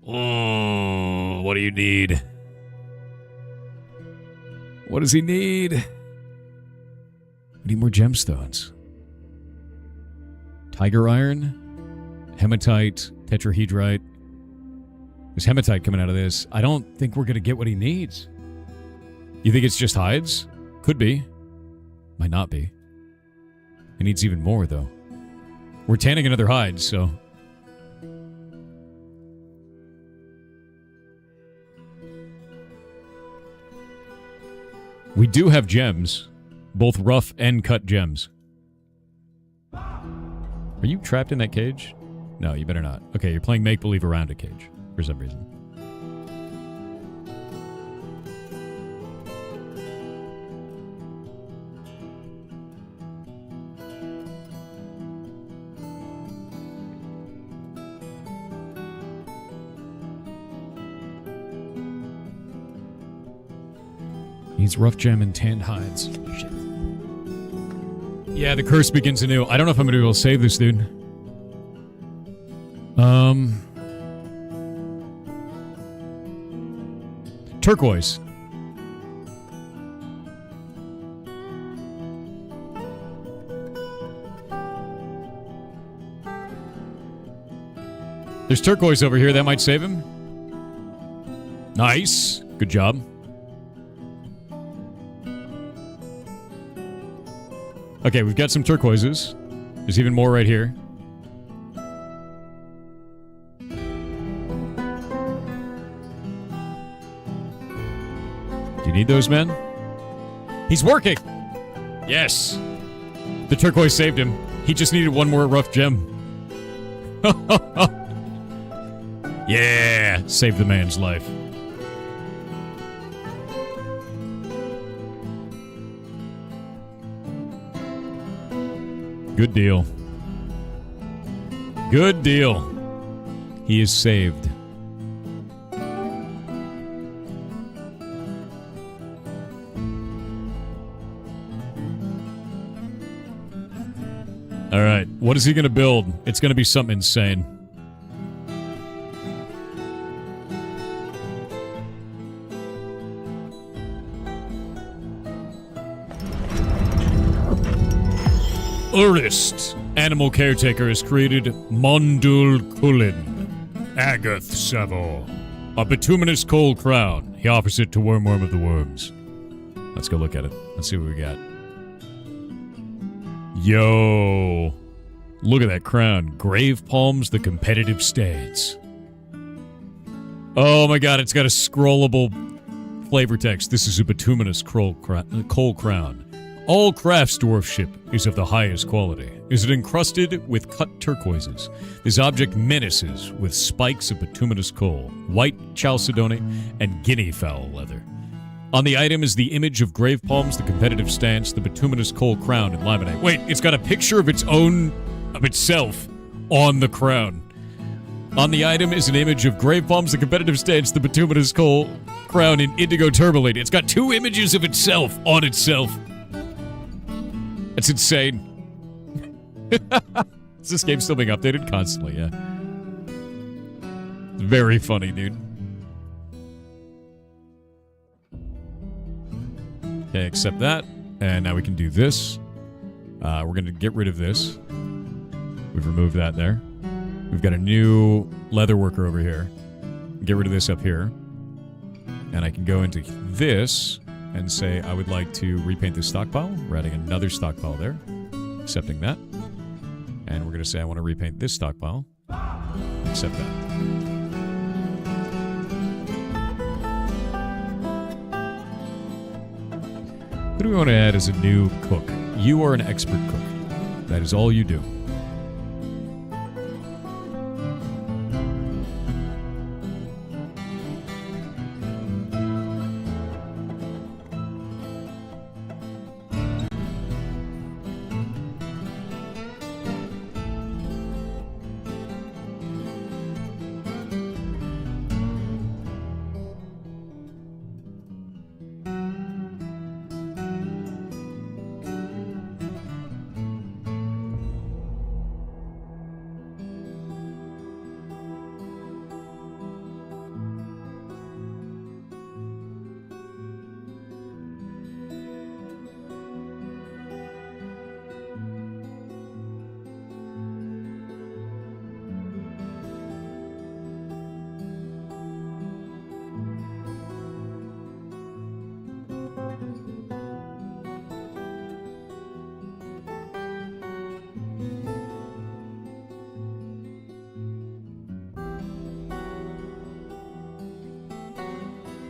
Oh, what do you need? What does he need? We need more gemstones. Tiger iron, hematite, tetrahedrite. There's hematite coming out of this. I don't think we're going to get what he needs. You think it's just hides? Could be. Might not be. He needs even more, though. We're tanning another hide, so... We do have gems. Both rough and cut gems. Are you trapped in that cage? No, you better not. Okay, you're playing make-believe around a cage. For some reason. Needs rough gem and tanned hides. Shit. Yeah, the curse begins anew. I don't know if I'm going to be able to save this dude. Turquoise. There's turquoise over here. That might save him. Nice. Good job. Okay, we've got some turquoises. There's even more right here. Do you need those, men? He's working! Yes! The turquoise saved him. He just needed one more rough gem. Yeah! Saved the man's life. Good deal. Good deal. He is saved. Alright, what is he gonna build? It's gonna be something insane. Urist, animal caretaker, has created Mondul Kulin, Agath Savo, a bituminous coal crown. He offers it to Wormworm of the Worms. Let's go look at it. Let's see what we got. Yo, look at that crown. Grave Palms, the competitive stance. Oh my god, it's got a scrollable flavor text. This is a bituminous coal crown. All crafts dwarfship is of the highest quality. Is it encrusted with cut turquoises? This object menaces with spikes of bituminous coal, white chalcedony, and guinea fowl leather. On the item is the image of Grave Palms, the competitive stance, the bituminous coal crown, and limonite. Wait, it's got a picture of itself on the crown. On the item is an image of Grave Palms, the competitive stance, the bituminous coal crown, and indigo turmalate. It's got two images of itself on itself. That's insane. Is this game still being updated? Constantly, yeah. Very funny, dude. Okay, accept that. And now we can do this. We're going to get rid of this. We've removed that there. We've got a new leather worker over here. Get rid of this up here. And I can go into this and say I would like to repaint this stockpile. We're adding another stockpile there. Accepting that. And we're going to say I want to repaint this stockpile. Accept that. Who do we want to add as a new cook? You are an expert cook. That is all you do.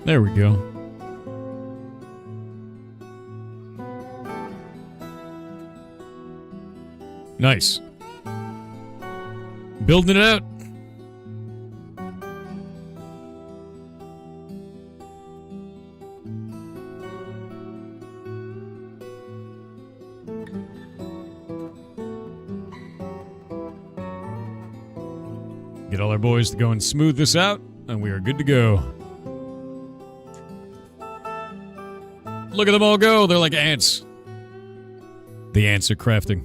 There we go. Nice. Building it out. Get all our boys to go and smooth this out, and we are good to go. Look at them all go. They're like ants. The ants are crafting.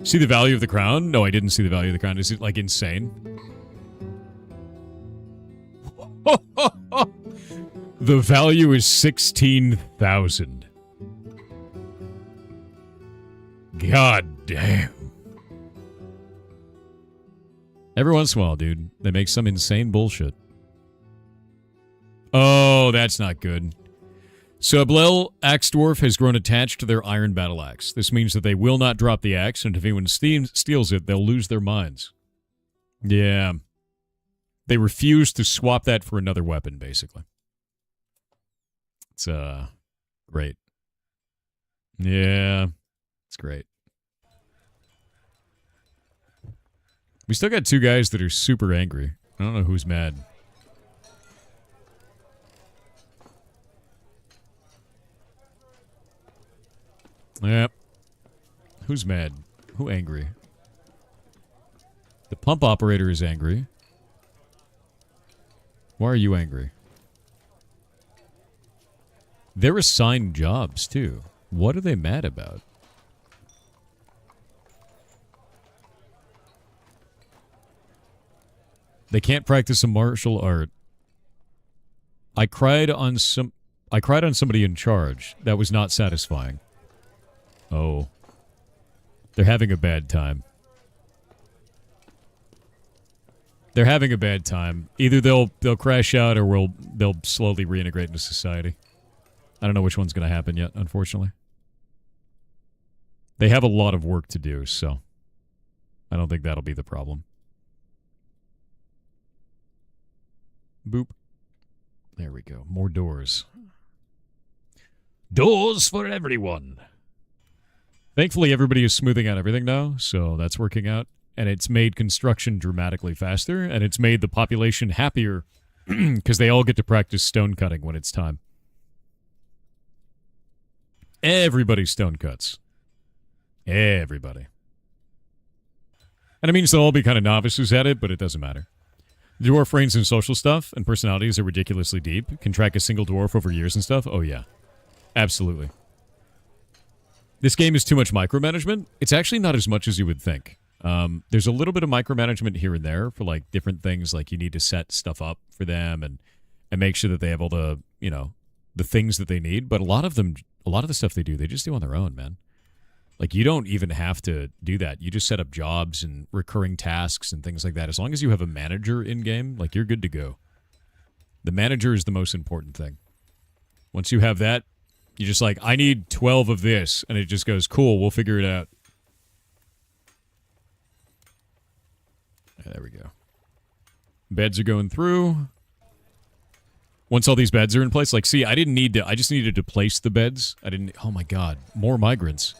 See the value of the crown? No, I didn't see the value of the crown. Is it, like, insane? The value is 16,000. God damn. Every once in a while, dude, they make some insane bullshit. Oh, that's not good. So Ablel, Axe Dwarf, has grown attached to their iron battle axe. This means that they will not drop the axe, and if anyone steals it, they'll lose their minds. Yeah. They refuse to swap that for another weapon, basically. It's, great. Yeah, it's great. We still got two guys that are super angry. I don't know who's mad. Yep. Who's mad? Who angry? The pump operator is angry. Why are you angry? They're assigned jobs, too. What are they mad about? They can't practice a martial art. I cried on somebody in charge. That was not satisfying. Oh. They're having a bad time. They're having a bad time. Either they'll crash out or they'll slowly reintegrate into society. I don't know which one's going to happen yet, unfortunately. They have a lot of work to do, so I don't think that'll be the problem. Boop. There we go. More doors. Doors for everyone. Thankfully, everybody is smoothing out everything now, so that's working out. And it's made construction dramatically faster, and it's made the population happier because they all get to practice stone cutting when it's time. Everybody stone cuts. Everybody. And it means they'll all be kind of novices at it, but it doesn't matter. The dwarf brains and social stuff and personalities are ridiculously deep. Can track a single dwarf over years and stuff. Oh, yeah. Absolutely. This game is too much micromanagement. It's actually not as much as you would think. There's a little bit of micromanagement here and there for, like, different things. Like, you need to set stuff up for them and make sure that they have all the, you know, the things that they need. But a lot of the stuff they do, they just do on their own, man. Like, you don't even have to do that. You just set up jobs and recurring tasks and things like that. As long as you have a manager in-game, like, you're good to go. The manager is the most important thing. Once you have that, you're just like, I need 12 of this. And it just goes, cool, we'll figure it out. There we go. Beds are going through. Once all these beds are in place, like, see, I just needed to place the beds. Oh my god, more migrants.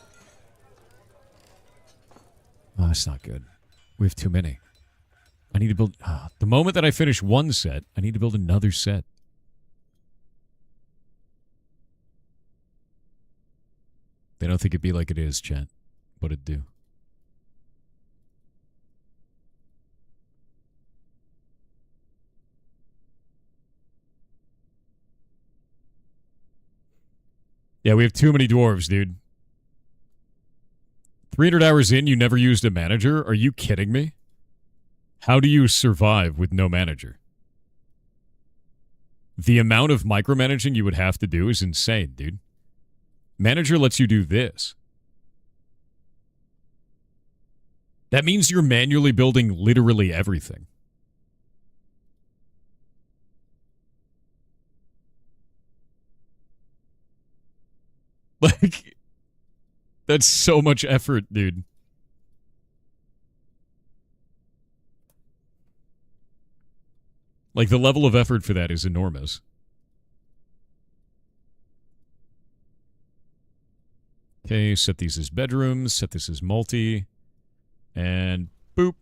Oh, that's not good. We have too many. I need to build... the moment that I finish one set, I need to build another set. They don't think it'd be like it is, chat. But it do. Yeah, we have too many dwarves, dude. 300 hours in, you never used a manager? Are you kidding me? How do you survive with no manager? The amount of micromanaging you would have to do is insane, dude. Manager lets you do this. That means you're manually building literally everything. Like, that's so much effort, dude. Like, the level of effort for that is enormous. Okay, set these as bedrooms, set this as multi, and boop.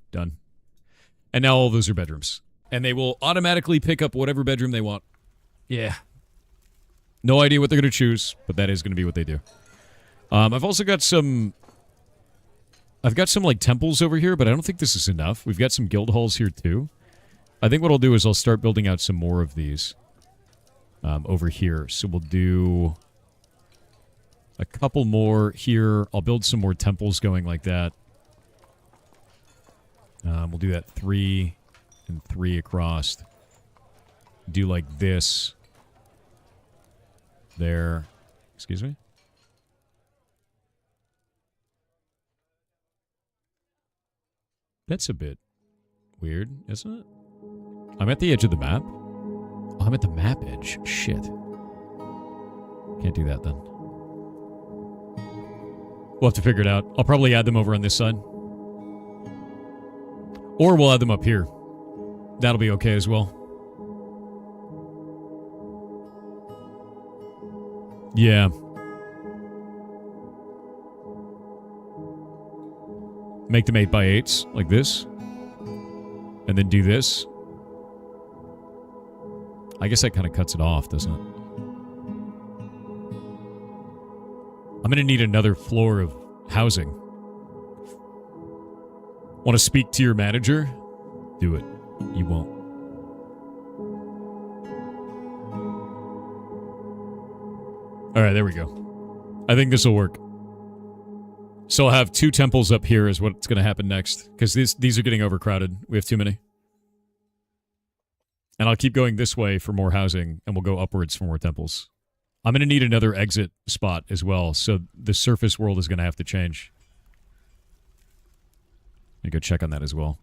Done. And now all those are bedrooms. And they will automatically pick up whatever bedroom they want. Yeah. No idea what they're going to choose, but that is going to be what they do. I've also got some... I've got some, like, temples over here, but I don't think this is enough. We've got some guild halls here, too. I think what I'll do is I'll start building out some more of these over here. So we'll do a couple more here. I'll build some more temples going like that. We'll do that 3 and 3 across. Do like this. There. Excuse me? That's a bit weird, isn't it? I'm at the edge of the map. Oh, I'm at the map edge. Shit. Can't do that then. We'll have to figure it out. I'll probably add them over on this side. Or we'll add them up here. That'll be okay as well. Yeah. Make them 8x8s, like this. And then do this. I guess that kind of cuts it off, doesn't it? I'm going to need another floor of housing. Want to speak to your manager? Do it. You won't. Alright, there we go. I think this will work. So I'll have 2 temples up here is what's going to happen next. Because these are getting overcrowded. We have too many. And I'll keep going this way for more housing. And we'll go upwards for more temples. I'm going to need another exit spot as well. So the surface world is going to have to change. Let me go check on that as well.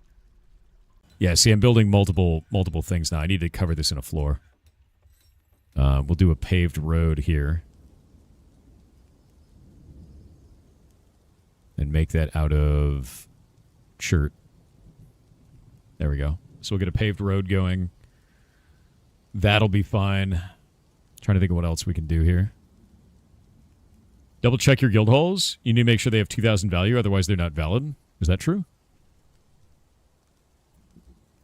Yeah, see, I'm building multiple things now. I need to cover this in a floor. We'll do a paved road here. And make that out of shirt. There we go. So we'll get a paved road going. That'll be fine. Trying to think of what else we can do here. Double check your guild halls. You need to make sure they have 2,000 value, otherwise they're not valid. Is that true?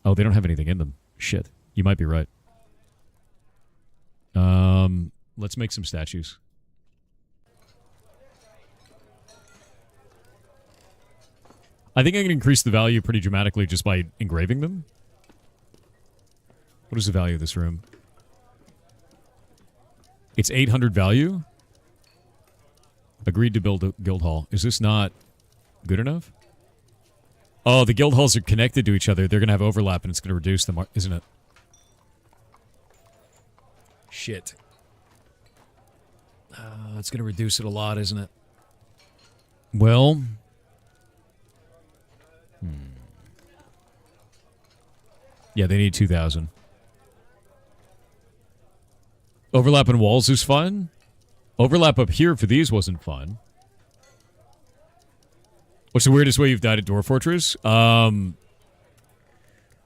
Oh, they don't have anything in them. Shit. You might be right. Let's make some statues. I think I can increase the value pretty dramatically just by engraving them. What is the value of this room? It's 800 value. Agreed to build a guild hall. Is this not good enough? Oh, the guild halls are connected to each other. They're going to have overlap and it's going to reduce them, isn't it? Shit. It's going to reduce it a lot, isn't it? Well... Yeah, they need 2,000. Overlap in walls is fun. Overlap up here for these wasn't fun. What's the weirdest way you've died at Dwarf Fortress? I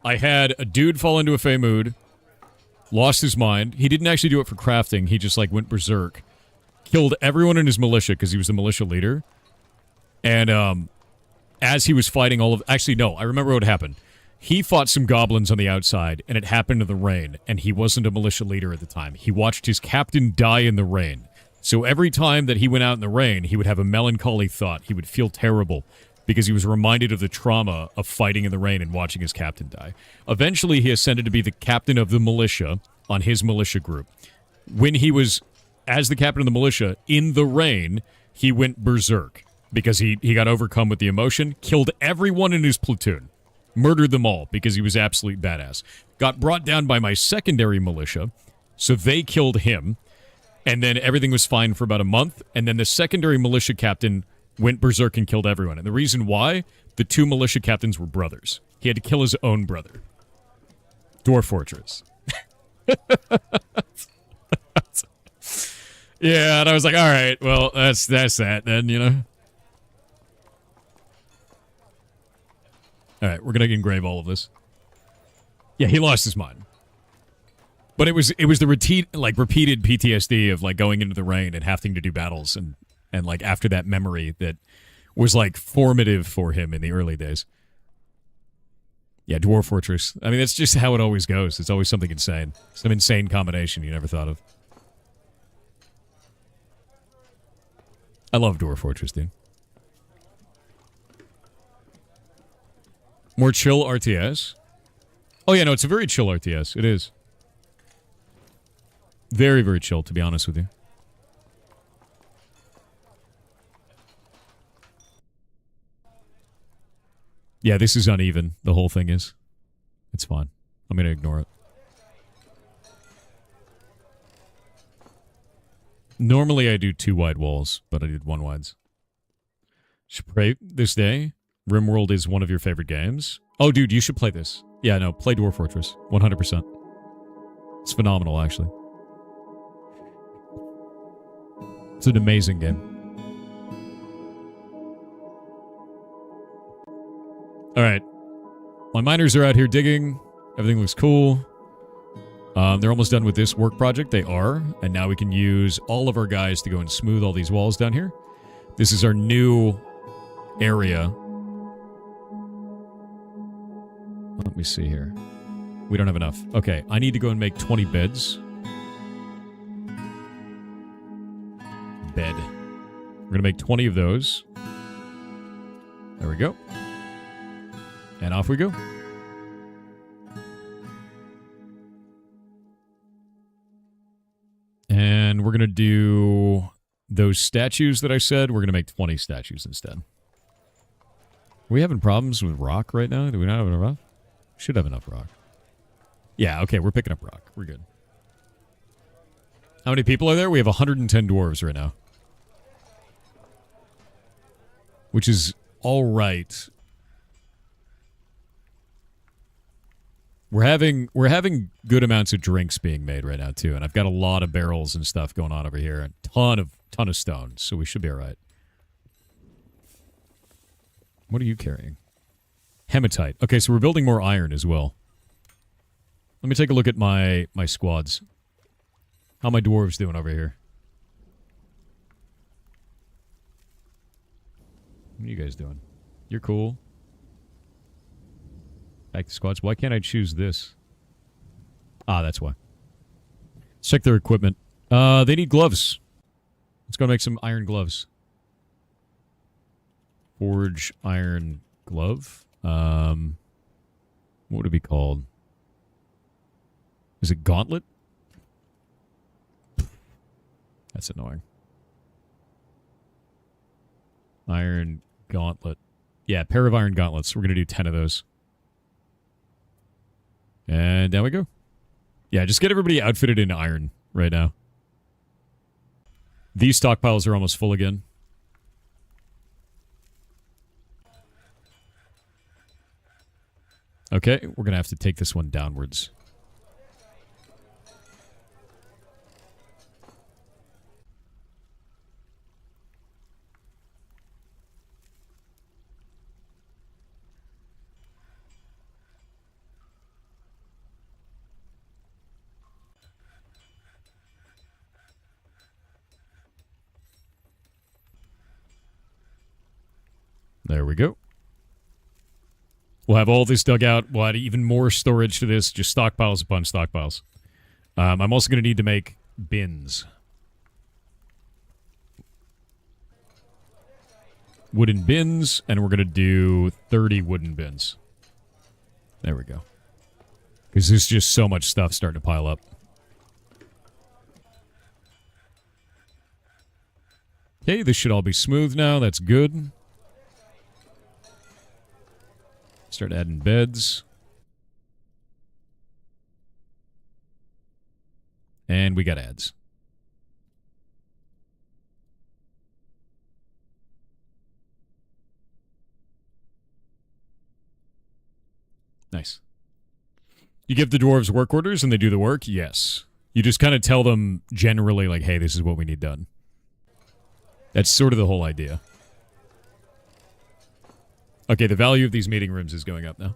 had a dude fall into a fey mood, lost his mind. He didn't actually do it for crafting. He just, like, went berserk. Killed everyone in his militia because he was the militia leader. And, as he was fighting all of... Actually, no, I remember what happened. He fought some goblins on the outside, and it happened in the rain, and he wasn't a militia leader at the time. He watched his captain die in the rain. So every time that he went out in the rain, he would have a melancholy thought. He would feel terrible because he was reminded of the trauma of fighting in the rain and watching his captain die. Eventually, he ascended to be the captain of the militia on his militia group. When he was, as the captain of the militia, in the rain, he went berserk because he got overcome with the emotion, killed everyone in his platoon. Murdered them all because he was absolute badass. Got brought down by my secondary militia, so they killed him, and then everything was fine for about a month, and then the secondary militia captain went berserk and killed everyone. And the reason why, the 2 militia captains were brothers. He had to kill his own brother. Dwarf Fortress. Yeah, and I was like, alright, well, that's that then, you know? Alright, we're gonna engrave all of this. Yeah, he lost his mind. But it was the repeated PTSD of like going into the rain and having to do battles and like after that memory that was like formative for him in the early days. Yeah, Dwarf Fortress. I mean, that's just how it always goes. It's always something insane. Some insane combination you never thought of. I love Dwarf Fortress, dude. More chill RTS. Oh, yeah, no, it's a very chill RTS. It is. Very, very chill, to be honest with you. Yeah, this is uneven. The whole thing is. It's fine. I'm going to ignore it. Normally I do 2 wide walls, but I did 1 wides. Should play this day. RimWorld is one of your favorite games. Oh, dude, you should play this. Yeah, no, play Dwarf Fortress. 100%. It's phenomenal, actually. It's an amazing game. All right. My miners are out here digging. Everything looks cool. They're almost done with this work project. They are. And now we can use all of our guys to go and smooth all these walls down here. This is our new area. Let me see here. We don't have enough. Okay, I need to go and make 20 beds. Bed. We're going to make 20 of those. There we go. And off we go. And we're going to do those statues that I said. We're going to make 20 statues instead. Are we having problems with rock right now? Do we not have enough rock? Should have enough rock. Yeah, okay, we're picking up rock. We're good. How many people are there? We have 110 dwarves right now. Which is all right. We're having good amounts of drinks being made right now too, and I've got a lot of barrels and stuff going on over here, and ton of stone, so we should be all right. What are you carrying? Hematite. Okay, so we're building more iron as well. Let me take a look at my squads. How are my dwarves doing over here? What are you guys doing? You're cool. Back to squads. Why can't I choose this? Ah, that's why. Let's check their equipment. They need gloves. Let's go make some iron gloves. Forge iron glove. What would it be called? Is it gauntlet? That's annoying. Iron gauntlet. Yeah, pair of iron gauntlets. We're going to do 10 of those. And down we go. Yeah, just get everybody outfitted in iron right now. These stockpiles are almost full again. Okay, we're going to have to take this one downwards. There we go. We'll have all this dug out. We'll add even more storage to this. Just stockpiles upon stockpiles. I'm also going to need to make bins. Wooden bins, and we're going to do 30 wooden bins. There we go. Because there's just so much stuff starting to pile up. Okay, this should all be smooth now. That's good. Start adding beds. And we got ads. Nice. You give the dwarves work orders and they do the work? Yes. You just kind of tell them generally, like, hey, this is what we need done. That's sort of the whole idea. Okay, the value of these meeting rooms is going up now.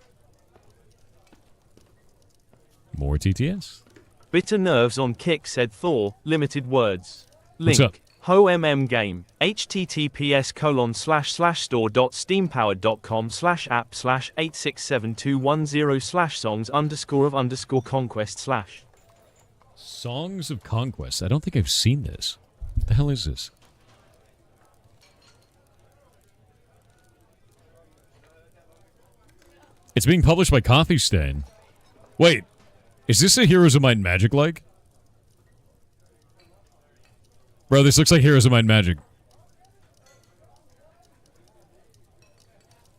More TTS. Bitter nerves on kick, said Thor. Limited words. What's Link. up? HoMM game. https://store.steampowered.com/app/86721/songs_of_conquest/. Songs of Conquest. I don't think I've seen this. What the hell is this? It's being published by Coffee Stain. Wait, is this a Heroes of Might and Magic like? Bro, this looks like Heroes of Might and Magic.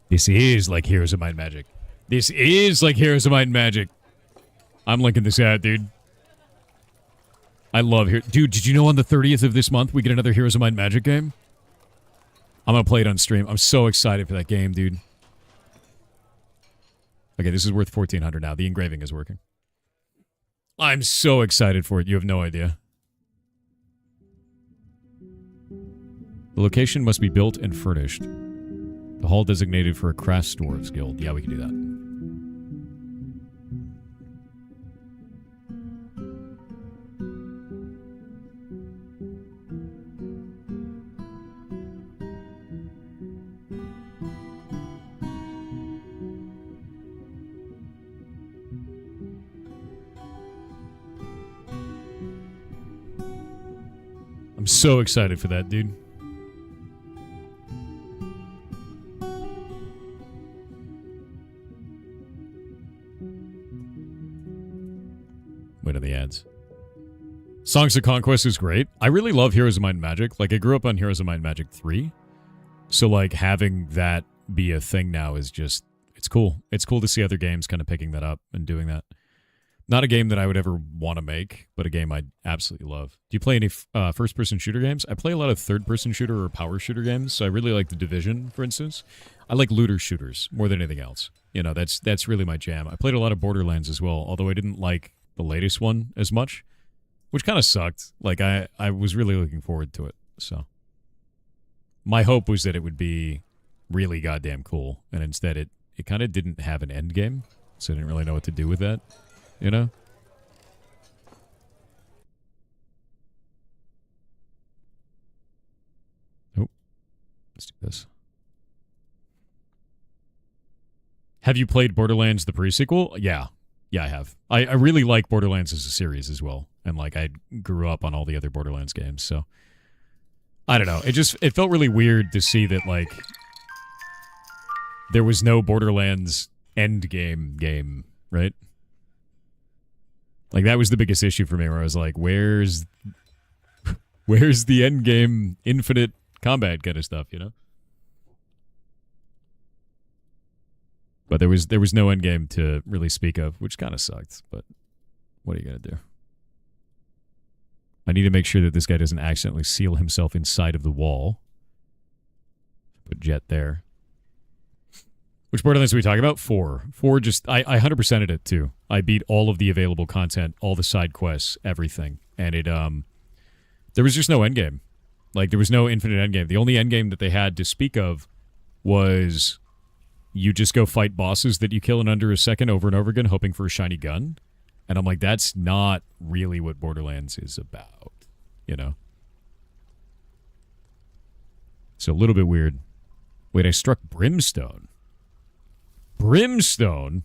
This is like Heroes of Might and Magic. This is like Heroes of Might and Magic. I'm linking this out, dude. I love here. Dude, did you know on the 30th of this month we get another Heroes of Might and Magic game? I'm gonna play it on stream. I'm so excited for that game, dude. Okay, this is worth 1,400 now. The engraving is working. I'm so excited for it. You have no idea. The location must be built and furnished. The hall designated for a crafts dwarves guild. Yeah, we can do that. I'm so excited for that, dude. Wait on the ads. Songs of Conquest is great. I really love Heroes of Might and Magic. Like, I grew up on Heroes of Might and Magic 3. So, like, having that be a thing now is just... It's cool. It's cool to see other games kind of picking that up and doing that. Not a game that I would ever want to make, but a game I absolutely love. Do you play any first-person shooter games? I play a lot of third-person shooter or power shooter games, so I really like The Division, for instance. I like looter shooters more than anything else. You know, that's really my jam. I played a lot of Borderlands as well, although I didn't like the latest one as much, which kind of sucked. Like, I was really looking forward to it, so. My hope was that it would be really goddamn cool, and instead it kind of didn't have an end game, so I didn't really know what to do with that. You know? Oh. Let's do this. Have you played Borderlands the pre-sequel? Yeah. Yeah, I have. I really like Borderlands as a series as well. And, like, I grew up on all the other Borderlands games, so... I don't know. It felt really weird to see that, like... There was no Borderlands end game, right? Like, that was the biggest issue for me, where I was like, where's the end game infinite combat kind of stuff, you know? But there was no end game to really speak of, which kind of sucked, but what are you going to do? I need to make sure that this guy doesn't accidentally seal himself inside of the wall. Put Jet there. Which Borderlands are we talking about? 4. 4 just... I 100%ed it, too. I beat all of the available content, all the side quests, everything. And it, there was just no endgame. Like, there was no infinite endgame. The only endgame that they had to speak of was you just go fight bosses that you kill in under a second over and over again, hoping for a shiny gun. And I'm like, that's not really what Borderlands is about, you know? So a little bit weird. Wait, I struck Brimstone. Brimstone?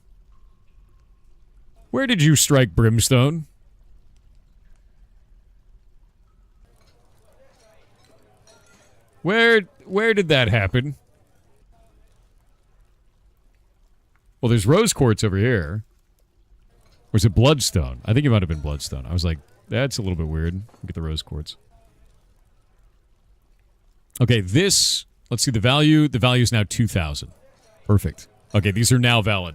Where did you strike Brimstone? Where did that happen? Well, there's rose quartz over here. Or is it bloodstone? I think it might have been bloodstone. I was like, that's a little bit weird. Look at the rose quartz. Okay, this... Let's see the value. The value is now 2,000. Perfect. Okay, these are now valid.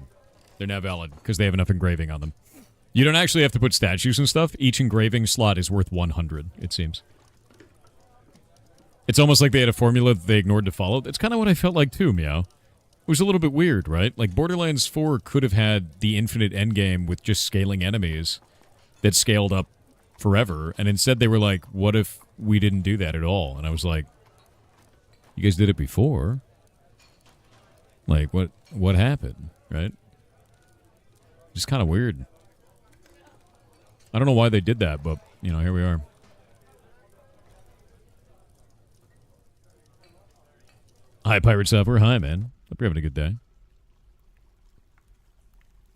They're now valid because they have enough engraving on them. You don't actually have to put statues and stuff. Each engraving slot is worth 100, it seems. It's almost like they had a formula that they ignored to follow. That's kind of what I felt like too, Meow. It was a little bit weird, right? Like, Borderlands 4 could have had the infinite endgame with just scaling enemies that scaled up forever, and instead they were like, what if we didn't do that at all? And I was like, you guys did it before. Like, what happened, right? Just kind of weird. I don't know why they did that, but, you know, here we are. Hi, Pirate Software. Hi, man. Hope you're having a good day.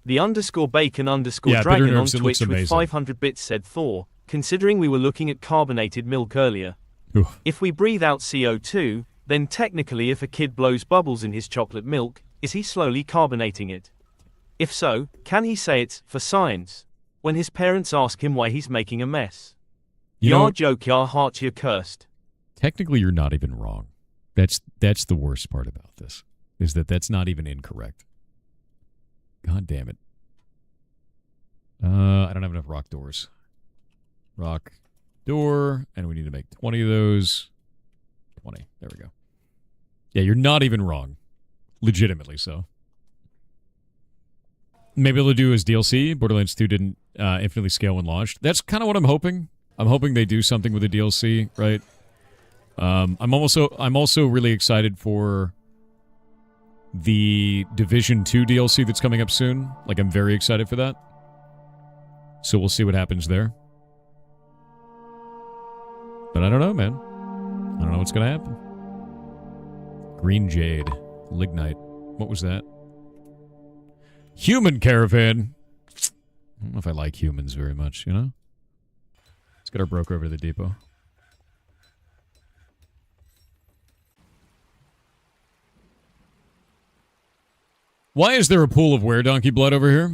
The _bacon Yeah, dragon Bitter on Nerves, it Twitch looks with amazing. 500 bits said Thor, considering we were looking at carbonated milk earlier. Oof. If we breathe out CO2, then technically if a kid blows bubbles in his chocolate milk, is he slowly carbonating it? If so, can he say it's for science when his parents ask him why he's making a mess? Yar joke, yar heart, you're cursed. Technically, you're not even wrong. That's the worst part about this, is that that's not even incorrect. God damn it. I don't have enough rock doors. Rock door, and we need to make 20 of those. 20. There we go. Yeah, you're not even wrong. Legitimately so. Maybe they'll do as DLC. Borderlands 2 didn't infinitely scale when launched. That's kind of what I'm hoping. I'm hoping they do something with the DLC, right? I'm also really excited for the Division 2 DLC that's coming up soon. Like, I'm very excited for that. So we'll see what happens there. But I don't know, man. I don't know what's going to happen. Green Jade. Lignite. What was that? Human Caravan. I don't know if I like humans very much, you know? Let's get our broker over to the depot. Why is there a pool of were-donkey blood over here?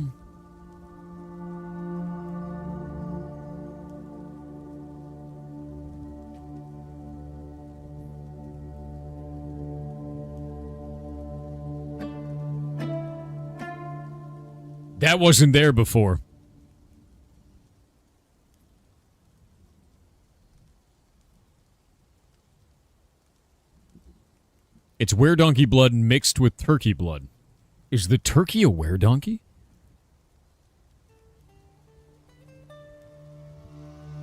That wasn't there before. It's were-donkey blood mixed with turkey blood. Is the turkey a were-donkey?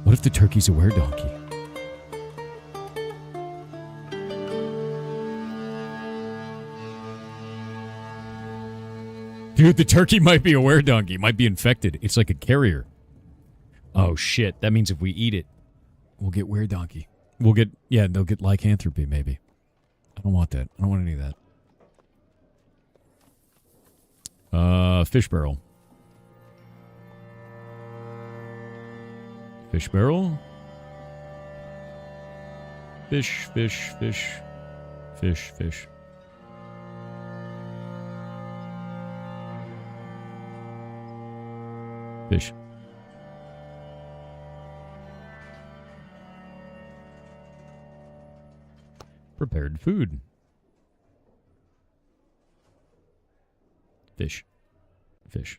What if the turkey's a were-donkey? Dude, the turkey might be a were-donkey. It might be infected. It's like a carrier. Oh, shit. That means if we eat it, we'll get were-donkey. We'll get... Yeah, they'll get lycanthropy, maybe. I don't want that. I don't want any of that. Fish barrel. Fish barrel. Fish, fish, fish. Fish, fish. Fish. Prepared food. Fish. Fish.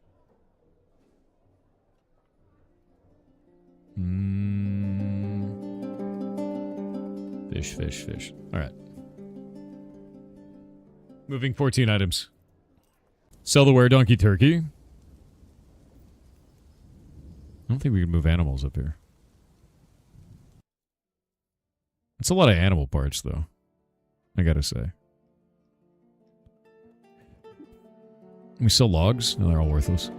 Fish, fish, fish. All right. Moving 14 items. Sell the were-donkey turkey. I don't think we can move animals up here. It's a lot of animal parts, though. I gotta say. We sell logs? No, they're all worthless.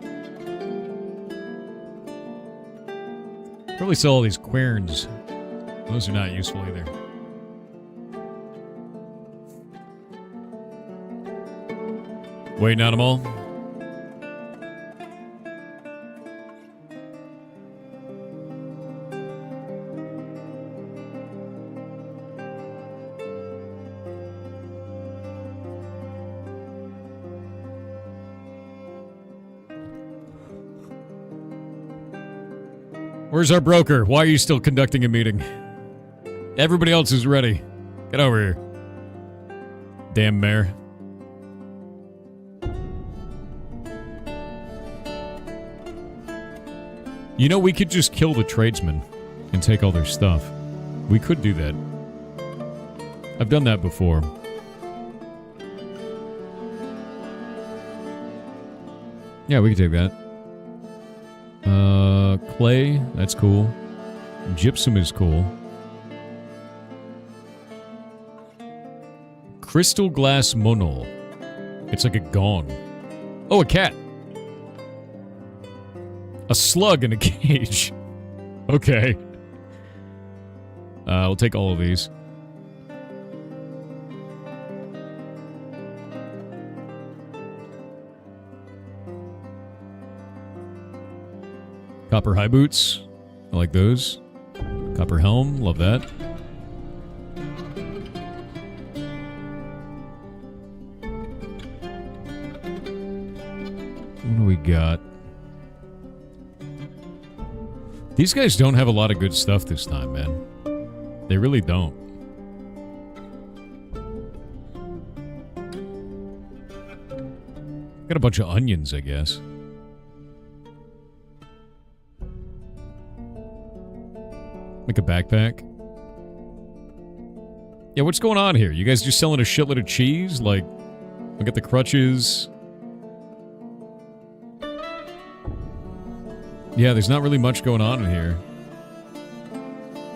Probably sell all these querns. Those are not useful either. Waiting on them all. Where's our broker? Why are you still conducting a meeting? Everybody else is ready. Get over here. Damn mayor. You know, we could just kill the tradesmen and take all their stuff. We could do that. I've done that before. Yeah, we could take that. Clay, that's cool. Gypsum is cool. Crystal glass monol. It's like a gong. Oh, a cat. A slug in a cage. Okay. We'll take all of these. Copper high boots. I like those. Copper helm. Love that. What do we got? These guys don't have a lot of good stuff this time, man. They really don't. Got a bunch of onions, I guess. Make a backpack. Yeah, what's going on here? You guys just selling a shitload of cheese? Like, look at the crutches. Yeah, there's not really much going on in here.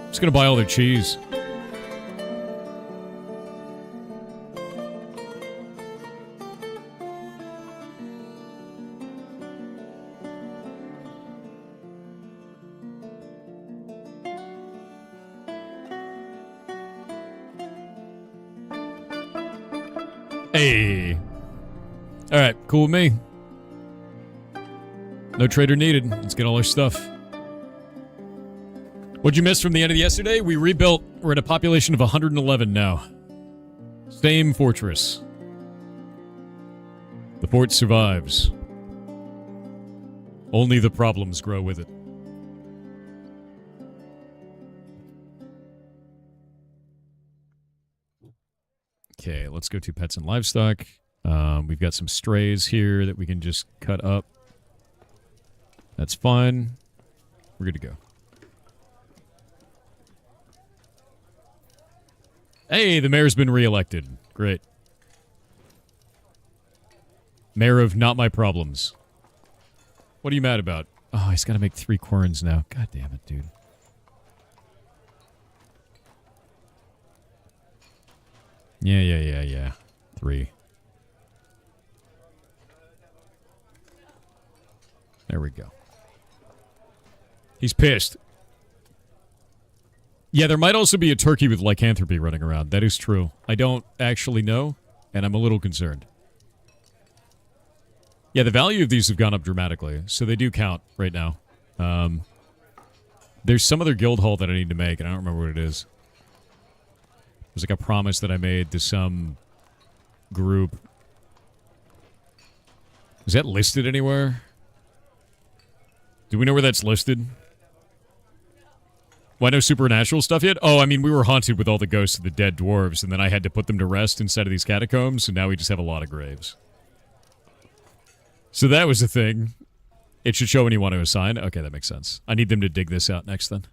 Just gonna buy all their cheese. Hey. Alright, cool with me. No trader needed. Let's get all our stuff. What'd you miss from the end of yesterday? We rebuilt. We're at a population of 111 now. Same fortress. The fort survives. Only the problems grow with it. Okay, let's go to pets and livestock. We've got some strays here that we can just cut up. That's fine. We're good to go. Hey, the mayor's been reelected. Great. Mayor of not my problems. What are you mad about? Oh, he's got to make 3 querns now. God damn it, dude. Yeah. 3. There we go. He's pissed. Yeah, there might also be a turkey with lycanthropy running around. That is true. I don't actually know, and I'm a little concerned. Yeah, the value of these have gone up dramatically, so they do count right now. There's some other guild hall that I need to make, and I don't remember what it is. It was like a promise that I made to some group. Is that listed anywhere? Do we know where that's listed? Why no supernatural stuff yet? Oh, I mean, we were haunted with all the ghosts of the dead dwarves, and then I had to put them to rest inside of these catacombs, and now we just have a lot of graves. So that was the thing. It should show when you want to assign. Okay, that makes sense. I need them to dig this out next, then.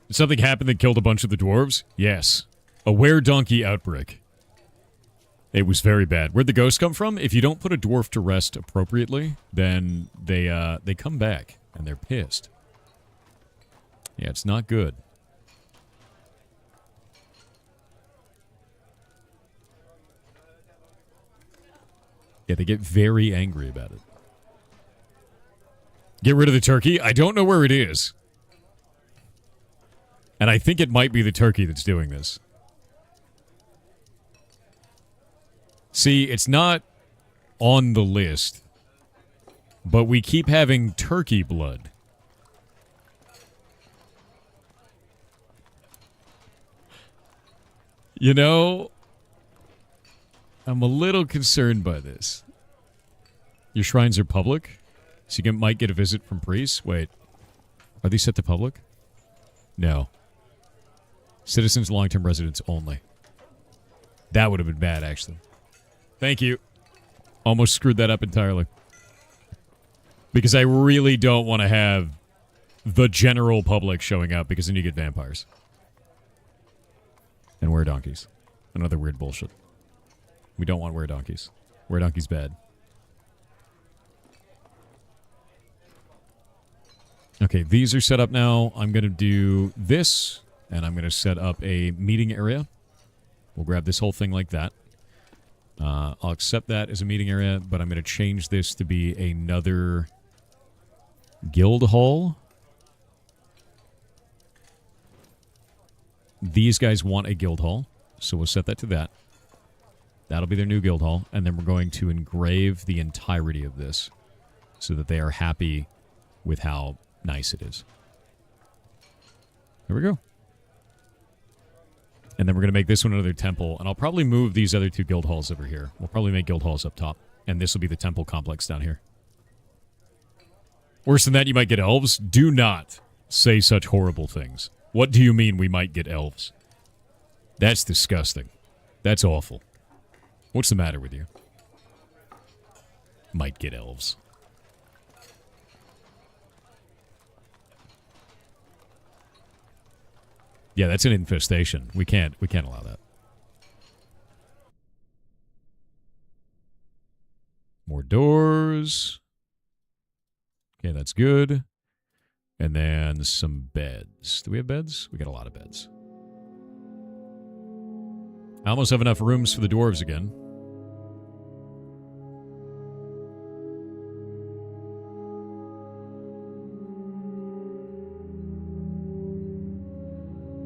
Did something happen that killed a bunch of the dwarves? Yes. A were-donkey outbreak. It was very bad. Where'd the ghosts come from? If you don't put a dwarf to rest appropriately, then they come back, and they're pissed. Yeah, it's not good. Yeah, they get very angry about it. Get rid of the turkey? I don't know where it is. And I think it might be the turkey that's doing this. See, it's not on the list, but we keep having turkey blood. You know, I'm a little concerned by this. Your shrines are public, so you might get a visit from priests. Wait, are these set to public? No. Citizens, long-term residents only. That would have been bad, actually. Thank you. Almost screwed that up entirely. Because I really don't want to have the general public showing up, because then you get vampires. And were-donkeys. Another weird bullshit. We don't want were-donkeys. Were-donkeys bad. Okay, these are set up now. I'm going to do this, and I'm going to set up a meeting area. We'll grab this whole thing like that. I'll accept that as a meeting area, but I'm going to change this to be another guild hall. These guys want a guild hall, so we'll set that to that. That'll be their new guild hall, and then we're going to engrave the entirety of this so that they are happy with how nice it is. There we go. And then we're going to make this one another temple, and I'll probably move these other two guild halls over here. We'll probably make guild halls up top, and this will be the temple complex down here. Worse than that, you might get elves. Do not say such horrible things. What do you mean we might get elves? That's disgusting. That's awful. What's the matter with you? Might get elves. Yeah, that's an infestation. We can't allow that. More doors. Okay, that's good. And then some beds. Do we have beds? We got a lot of beds. I almost have enough rooms for the dwarves again.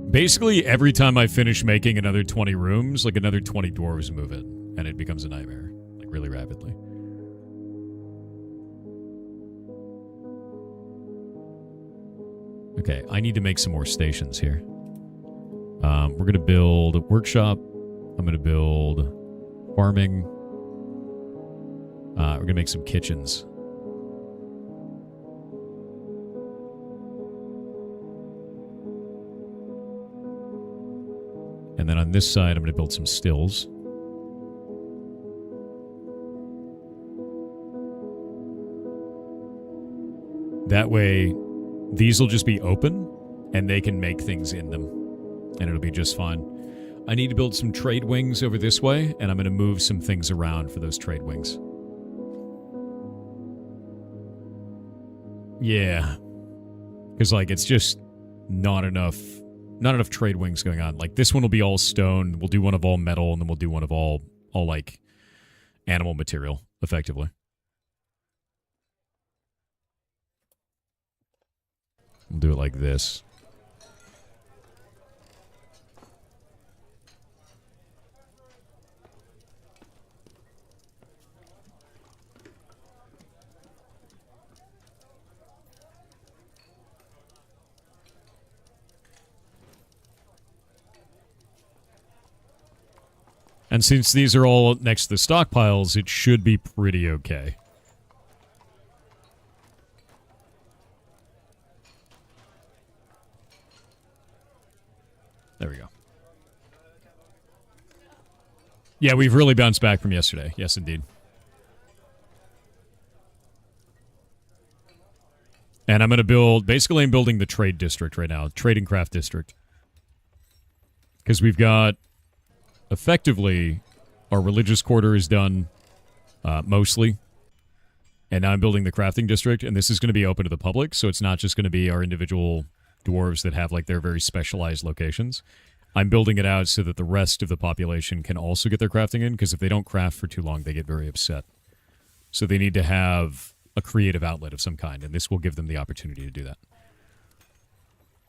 Basically, every time I finish making another 20 rooms, like another 20 dwarves move it, and it becomes a nightmare, like really rapidly. Okay, I need to make some more stations here. We're going to build a workshop. I'm going to build farming. We're going to make some kitchens. And then on this side, I'm going to build some stills. That way, these will just be open, and they can make things in them. And it'll be just fine. I need to build some trade wings over this way, and I'm going to move some things around for those trade wings. Yeah. Because, like, it's just not enough trade wings going on. Like, this one will be all stone. We'll do one of all metal, and then we'll do one of all like, animal material, effectively. We'll do it like this. And since these are all next to the stockpiles, it should be pretty okay. There we go. Yeah, we've really bounced back from yesterday. Yes, indeed. And I'm going to build... Basically, I'm building the trade district right now. Trade and craft district. Because we've got... Effectively, our religious quarter is done mostly. And now I'm building the crafting district. And this is going to be open to the public. So it's not just going to be our individual dwarves that have like their very specialized locations. I'm building it out so that the rest of the population can also get their crafting in. Because if they don't craft for too long, they get very upset. So they need to have a creative outlet of some kind. And this will give them the opportunity to do that.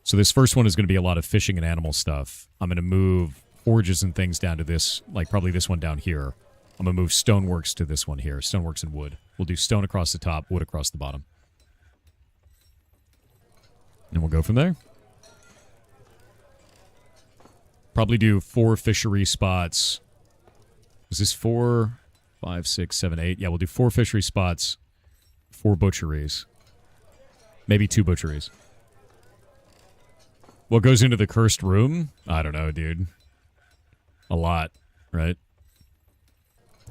So this first one is going to be a lot of fishing and animal stuff. I'm going to move... forges and things down to this, like probably this one down here. I'm going to move stoneworks to this one here. Stoneworks and wood. We'll do stone across the top, wood across the bottom. And we'll go from there. Probably do 4 fishery spots. Is this 4, 5, 6, 7, 8? Yeah, we'll do 4 fishery spots, 4 butcheries. Maybe 2 butcheries. What goes into the cursed room? I don't know, dude. A lot, right?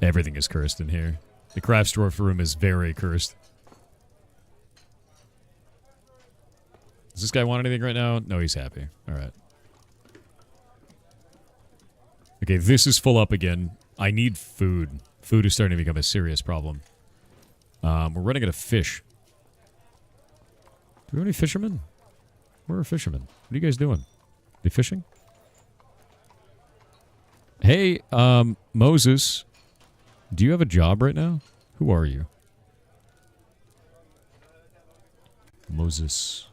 Everything is cursed in here. The crafts dwarf room is very cursed. Does this guy want anything right now? No, he's happy. All right. Okay, this is full up again. I need food. Food is starting to become a serious problem. We're running out of fish. Do we have any fishermen? Where are fishermen? What are you guys doing? They fishing? Hey, Moses, do you have a job right now? Who are you? Moses.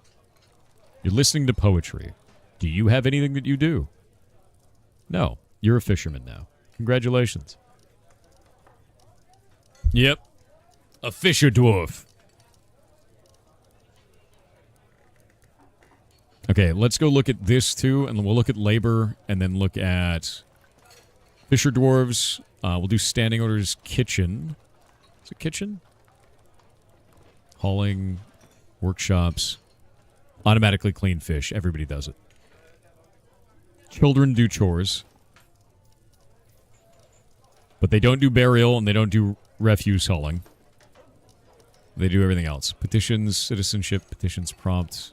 You're listening to poetry. Do you have anything that you do? No. You're a fisherman now. Congratulations. Yep. A fisher dwarf. Okay, let's go look at this too, and we'll look at labor, and then look at fisher dwarves. We'll do standing orders kitchen. Is it kitchen? Hauling, workshops, automatically clean fish. Everybody does it. Children do chores. But they don't do burial, and they don't do refuse hauling. They do everything else. Petitions, citizenship, petitions, prompts.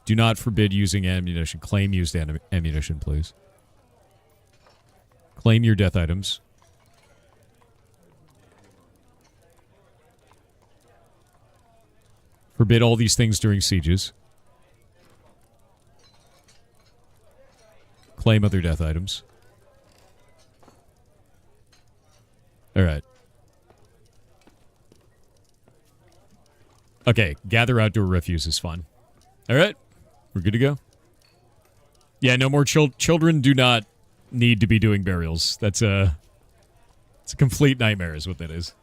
Do not forbid using ammunition. Claim used ammunition, please. Claim your death items. Forbid all these things during sieges. Claim other death items. Alright. Okay, gather outdoor refuse is fine. Alright, we're good to go. Yeah, no more children do not need to be doing burials. It's a complete nightmare is what that is.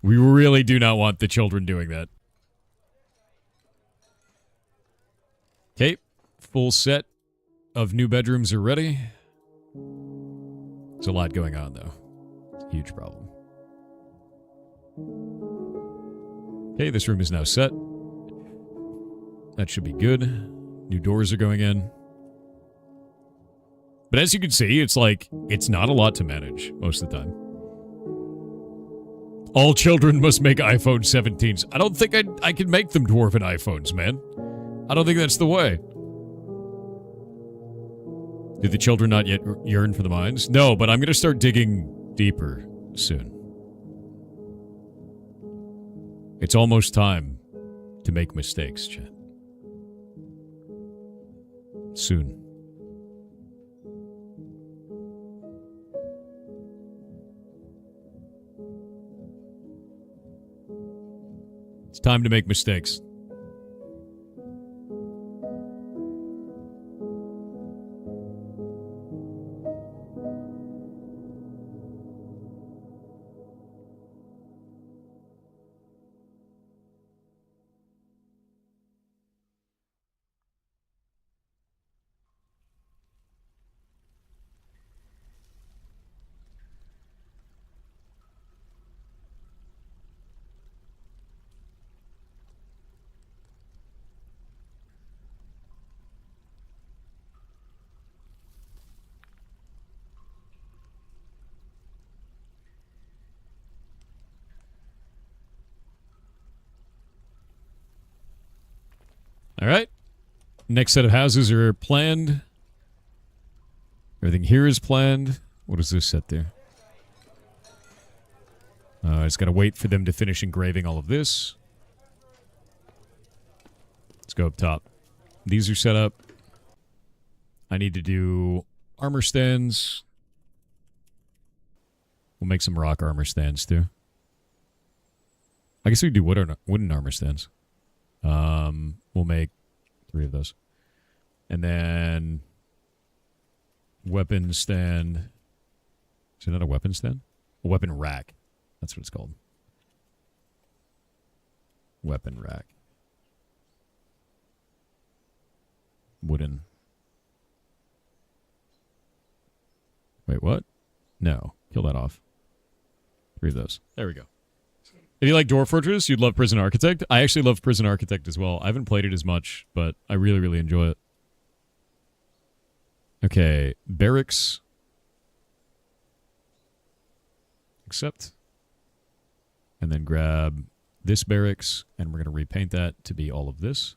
We really do not want the children doing that. Okay, full set of new bedrooms are ready. There's a lot going on, though. It's a huge problem. Okay, this room is now set. That should be good. New doors are going in. But as you can see, it's like, it's not a lot to manage most of the time. All children must make iPhone 17s. I don't think I can make them dwarven iPhones, man. I don't think that's the way. Do the children not yet yearn for the mines? No, but I'm going to start digging deeper soon. It's almost time to make mistakes, chat. Soon. It's time to make mistakes. All right. Next set of houses are planned. Everything here is planned. What is this set there? I just got to wait for them to finish engraving all of this. Let's go up top. These are set up. I need to do armor stands. We'll make some rock armor stands too. I guess we could do wooden armor stands. We'll make 3 of those. And then weapon stand. Is it not a weapon stand? A weapon rack. That's what it's called. Weapon rack. Wooden. Wait, what? No. Kill that off. 3 of those. There we go. If you like Dwarf Fortress, you'd love Prison Architect. I actually love Prison Architect as well. I haven't played it as much, but I really, really enjoy it. Okay, barracks. Accept. And then grab this barracks, and we're going to repaint that to be all of this.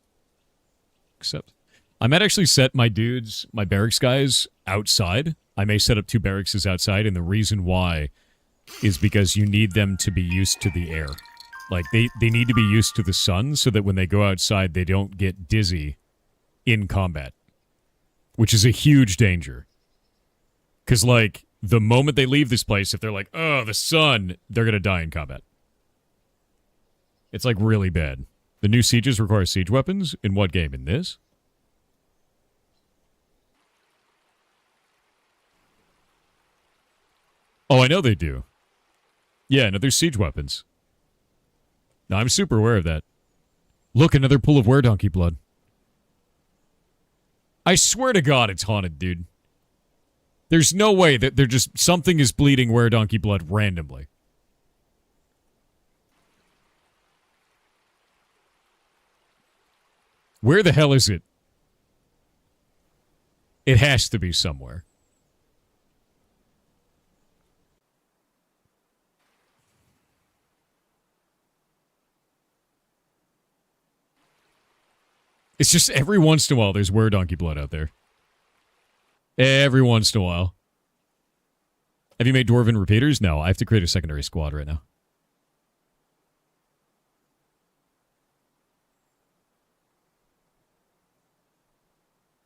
Accept. I might actually set my dudes, my barracks guys, outside I may set up 2 barracks outside, and the reason why is because you need them to be used to the air. Like, they need to be used to the sun so that when they go outside, they don't get dizzy in combat. Which is a huge danger. Because, like, the moment they leave this place, if they're like, oh, the sun, they're going to die in combat. It's, like, really bad. The new sieges require siege weapons. In what game? In this? Oh, I know they do. Yeah, no, there's siege weapons. No, I'm super aware of that. Look, another pool of were-donkey blood. I swear to God it's haunted, dude. There's no way that they're just... Something is bleeding were-donkey blood randomly. Where the hell is it? It has to be somewhere. It's just every once in a while there's were-donkey blood out there. Every once in a while. Have you made dwarven repeaters? No, I have to create a secondary squad right now.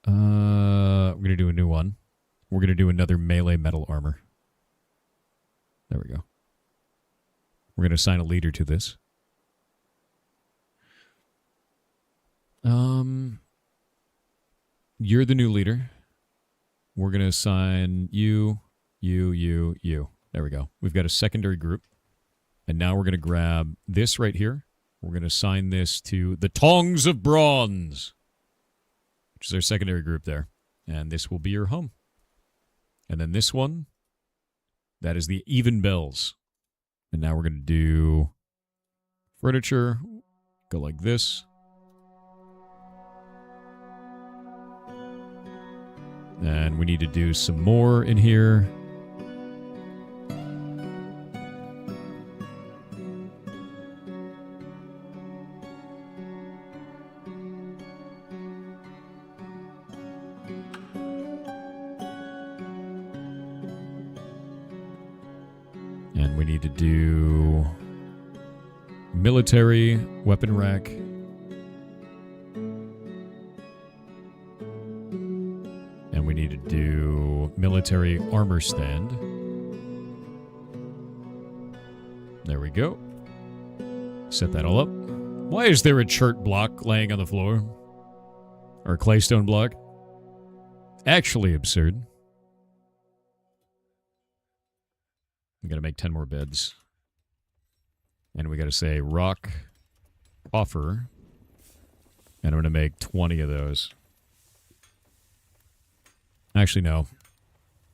We're going to do a new one. We're going to do another melee metal armor. There we go. We're going to assign a leader to this. You're the new leader. We're going to assign you. There we go. We've got a secondary group. And now we're going to grab this right here. We're going to assign this to the Tongs of Bronze, which is our secondary group there. And this will be your home. And then this one, that is the Even Bells. And now we're going to do furniture. Go like this. And we need to do some more in here. And we need to do military weapon rack. We need to do military armor stand. There we go. Set that all up. Why is there a chert block laying on the floor? Or a claystone block? Actually absurd. We gotta make 10 more beds. And we gotta say rock offer. And I'm gonna make 20 of those. Actually, no.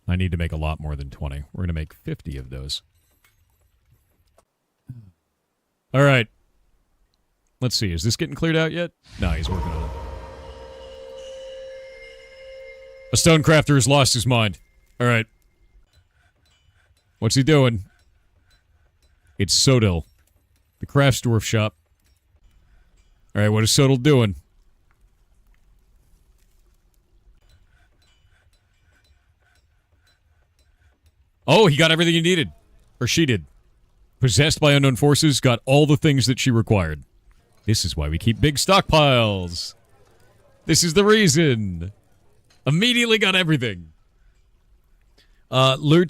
I need to make a lot more than 20. We're going to make 50 of those. All right. Let's see. Is this getting cleared out yet? No, he's working on it. A stonecrafter has lost his mind. All right. What's he doing? It's Sodil, the crafts dwarf shop. All right, what is Sodil doing? Oh, he got everything he needed. Or she did. Possessed by unknown forces, got all the things that she required. This is why we keep big stockpiles. This is the reason. Immediately got everything. Whatever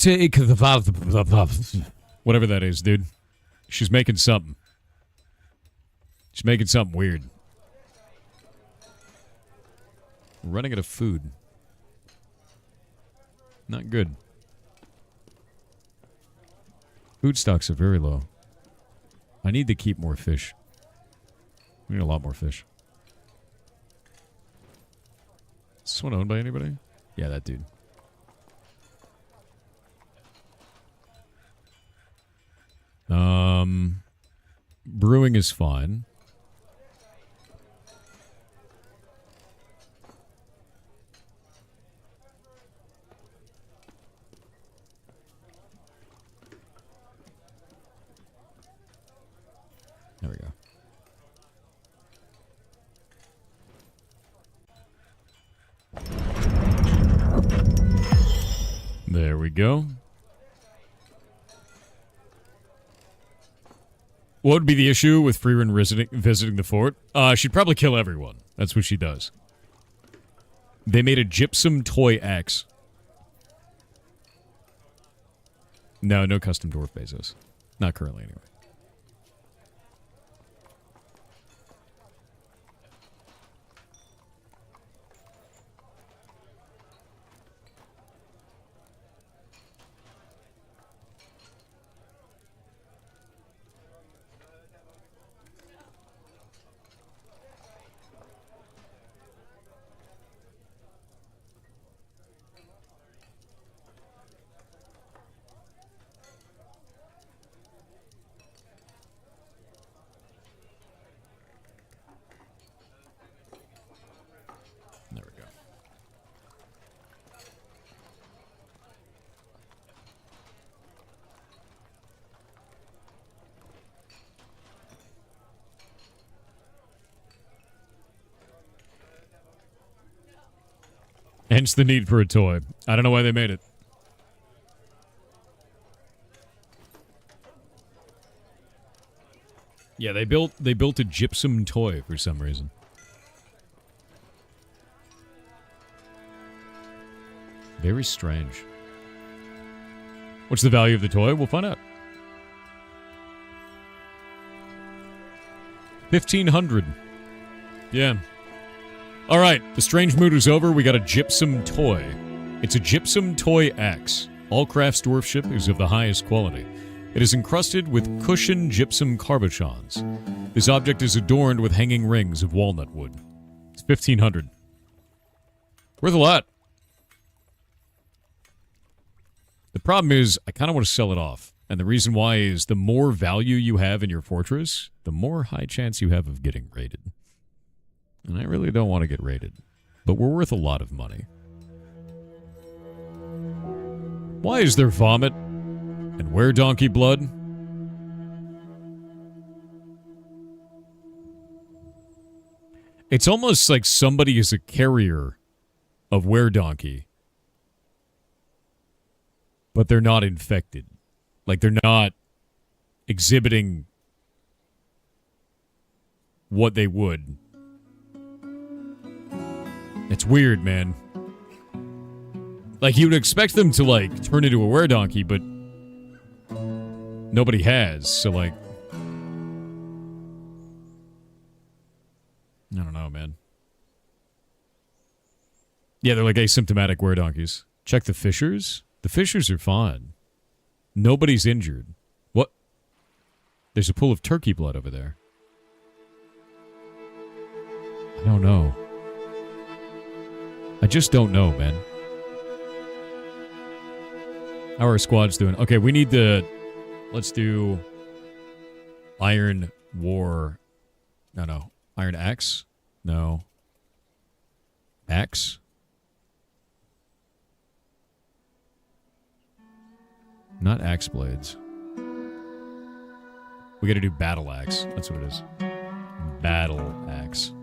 that is, dude. She's making something. She's making something weird. We're running out of food. Not good. Food stocks are very low. I need to keep more fish. We need a lot more fish. Is this one owned by anybody? Yeah, that dude. Brewing is fine. There we go. There we go. What would be the issue with Freerin visiting the fort? She'd probably kill everyone. That's what she does. They made a gypsum toy axe. No custom dwarf bases. Not currently, anyway. There we go. Hence the need for a toy. I don't know why they made it. Yeah, they built a gypsum toy for some reason. Very strange. What's the value of the toy? We'll find out. 1,500. Yeah. All right, the strange mood is over. We got a gypsum toy. It's a gypsum toy axe. All crafts dwarfship is of the highest quality. It is encrusted with cushioned gypsum carbochons. This object is adorned with hanging rings of walnut wood. It's 1,500. Worth a lot. The problem is, I kind of want to sell it off. And the reason why is the more value you have in your fortress, the more high chance you have of getting raided. And I really don't want to get raided. But we're worth a lot of money. Why is there vomit? And where donkey blood? It's almost like somebody is a carrier of were donkey. But they're not infected. Like, they're not exhibiting what they would. It's weird, man. Like, you would expect them to, like, turn into a were donkey, but nobody has, so, like, I don't know, man. Yeah, they're like asymptomatic were donkeys. Check the fissures. The fissures are fine. Nobody's injured. What? There's a pool of turkey blood over there. I don't know. I just don't know, man. How are our squads doing? Okay, we need the... Let's do... Iron War... No. Iron Axe? No. Axe? Not axe blades. We gotta do battle axe. That's what it is. Battle axe.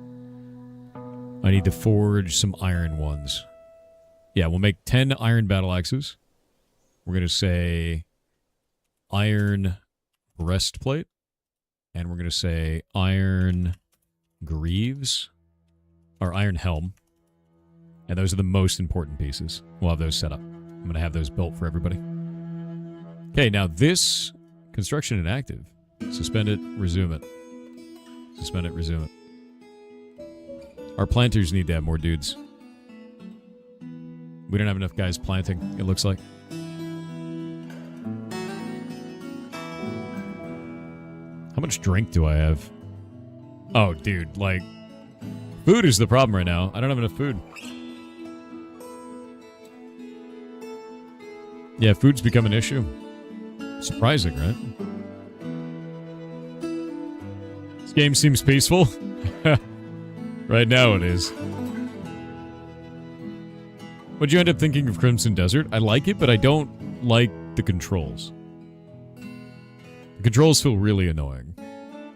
I need to forge some iron ones. Yeah, we'll make 10 iron battle axes. We're gonna say iron breastplate. And we're gonna say iron greaves. Or iron helm. And those are the most important pieces. We'll have those set up. I'm gonna have those built for everybody. Okay, now this construction inactive. Suspend it, resume it. Suspend it, resume it. Our planters need to have more dudes. We don't have enough guys planting, it looks like. How much drink do I have? Oh, dude, like... Food is the problem right now. I don't have enough food. Yeah, food's become an issue. Surprising, right? This game seems peaceful. Right now it is. What'd you end up thinking of Crimson Desert? I like it, but I don't like the controls. The controls feel really annoying.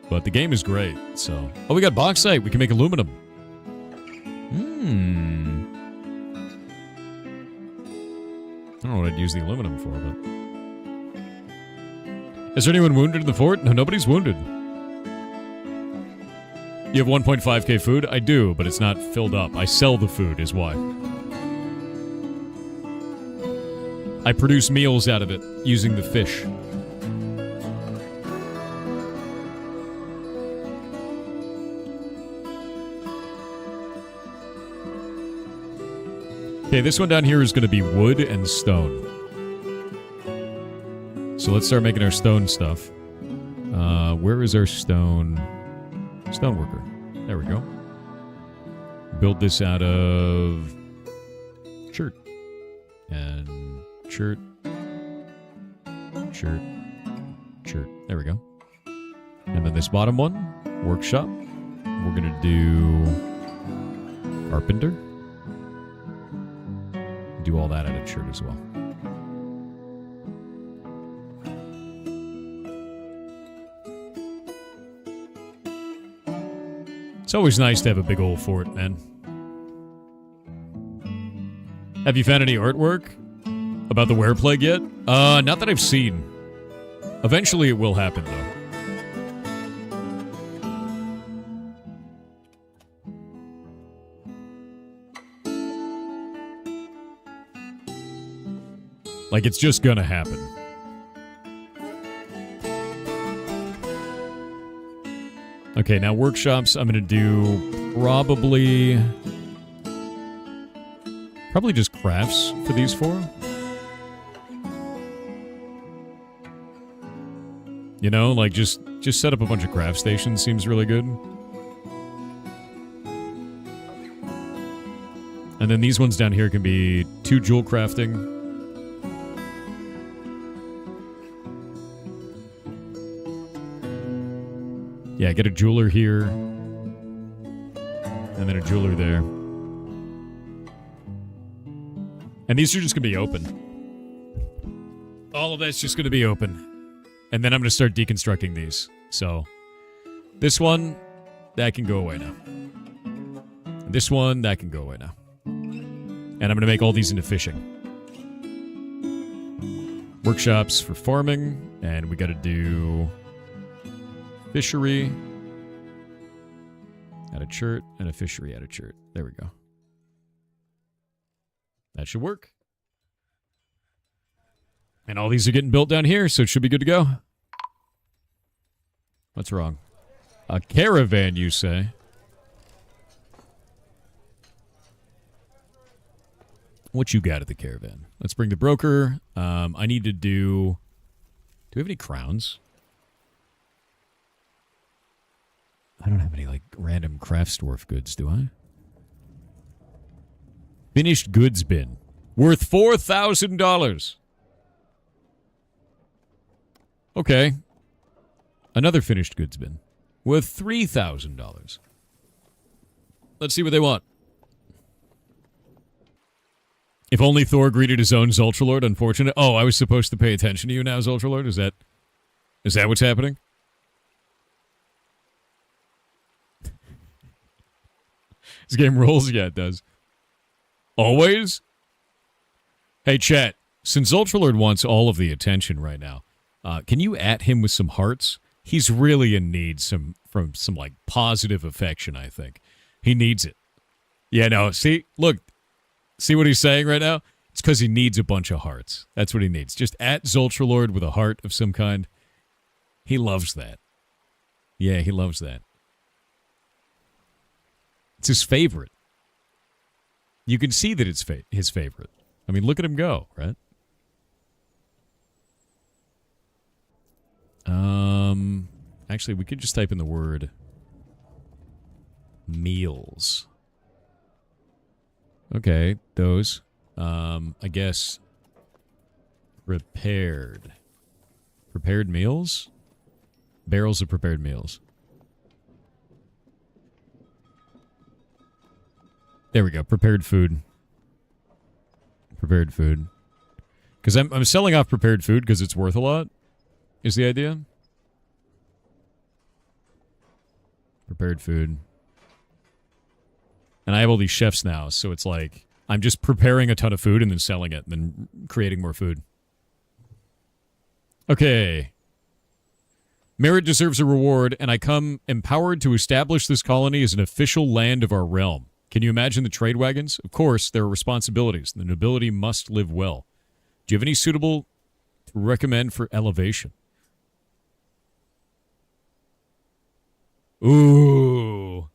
But the game is great, so... Oh, we got bauxite. We can make aluminum. don't know what I'd use the aluminum for, but... Is there anyone wounded in the fort? No, nobody's wounded. You have 1.5k food? I do, but it's not filled up. I sell the food, is why. I produce meals out of it, using the fish. Okay, this one down here is going to be wood and stone. So let's start making our stone stuff. Where is our stone worker? There we go. Build this out of shirt. And shirt. Shirt. Shirt. There we go. And then this bottom one, workshop. We're going to do carpenter. Do all that out of shirt as well. It's always nice to have a big old fort, man. Have you found any artwork about the were plague yet? Not that I've seen. Eventually it will happen, though. Like, it's just gonna happen. Okay, now workshops, I'm gonna do probably just crafts for these four. You know, like, just set up a bunch of craft stations seems really good. And then these ones down here can be 2 jewel crafting. Yeah, get a jeweler here. And then a jeweler there. And these are just going to be open. All of that's just going to be open. And then I'm going to start deconstructing these. So, this one, that can go away now. This one, that can go away now. And I'm going to make all these into fishing. Workshops for farming. And we got to do... fishery, add a chert, and a fishery, add a chert. There we go. That should work. And all these are getting built down here, so it should be good to go. What's wrong? A caravan, you say? What you got at the caravan? Let's bring the broker. I need to do... Do we have any crowns? I don't have any, like, random craftsdwarf goods, do I? Finished goods bin. Worth $4,000. Okay. Another finished goods bin. Worth $3,000. Let's see what they want. If only Thor greeted his own Zultralord, unfortunate. Oh, I was supposed to pay attention to you now, Zultralord? Is that what's happening? This game rolls? Yeah, it does. Always? Hey, chat. Since Ultralord wants all of the attention right now, can you at him with some hearts? He's really in need from some like positive affection, I think. He needs it. Yeah, no, see? Look. See what he's saying right now? It's because he needs a bunch of hearts. That's what he needs. Just at Zultralord with a heart of some kind. He loves that. Yeah, he loves that. It's his favorite. You can see that it's his favorite. I mean, look at him go, right? Actually, we could just type in the word meals. Okay, those. I guess prepared. Prepared meals? Barrels of prepared meals. There we go. Prepared food. Prepared food. Because I'm selling off prepared food because it's worth a lot, is the idea. Prepared food. And I have all these chefs now, so it's like, I'm just preparing a ton of food and then selling it and then creating more food. Okay. Merit deserves a reward, and I come empowered to establish this colony as an official land of our realm. Can you imagine the trade wagons? Of course, there are responsibilities. The nobility must live well. Do you have any suitable to recommend for elevation? Ooh.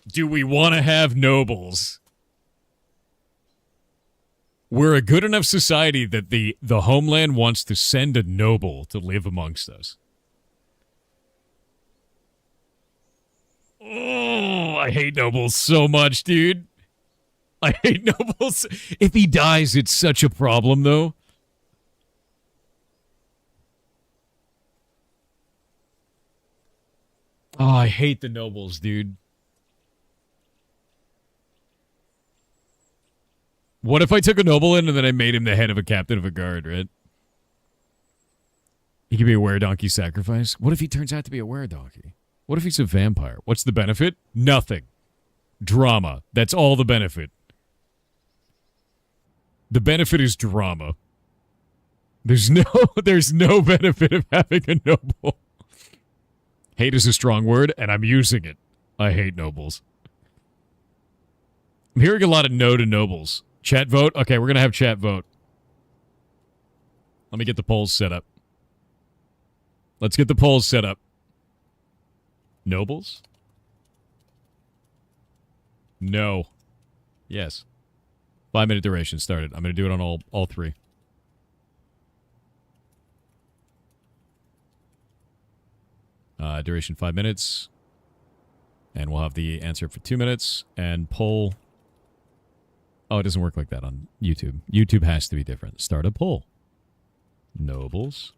Do we want to have nobles? We're a good enough society that the homeland wants to send a noble to live amongst us. Oh, I hate nobles so much, dude. I hate nobles. If he dies, it's such a problem, though. Oh, I hate the nobles, dude. What if I took a noble in and then I made him the head of a captain of a guard, right? He could be a were-donkey sacrifice. What if he turns out to be a were-donkey? What if he's a vampire? What's the benefit? Nothing. Drama. That's all the benefit. The benefit is drama. There's no benefit of having a noble. Hate is a strong word, and I'm using it. I hate nobles. I'm hearing a lot of no to nobles. Chat vote? Okay, we're going to have chat vote. Let me get the polls set up. Let's get the polls set up. Nobles? No. Yes. 5-minute duration started. I'm going to do it on all three. Duration 5 minutes. And we'll have the answer for 2 minutes. And poll. Oh, it doesn't work like that on YouTube. YouTube has to be different. Start a poll. Nobles.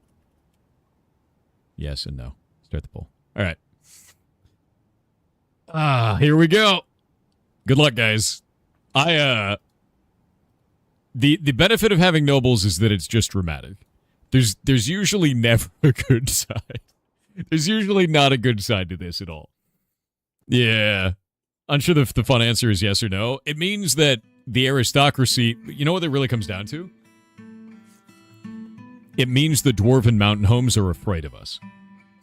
Yes and no. Start the poll. All right. Here we go. Good luck, guys. The benefit of having nobles is that it's just dramatic. There's usually never a good side. There's usually not a good side to this at all. Yeah. I'm sure the fun answer is yes or no. It means that the aristocracy, you know what it really comes down to? It means the dwarven mountain homes are afraid of us.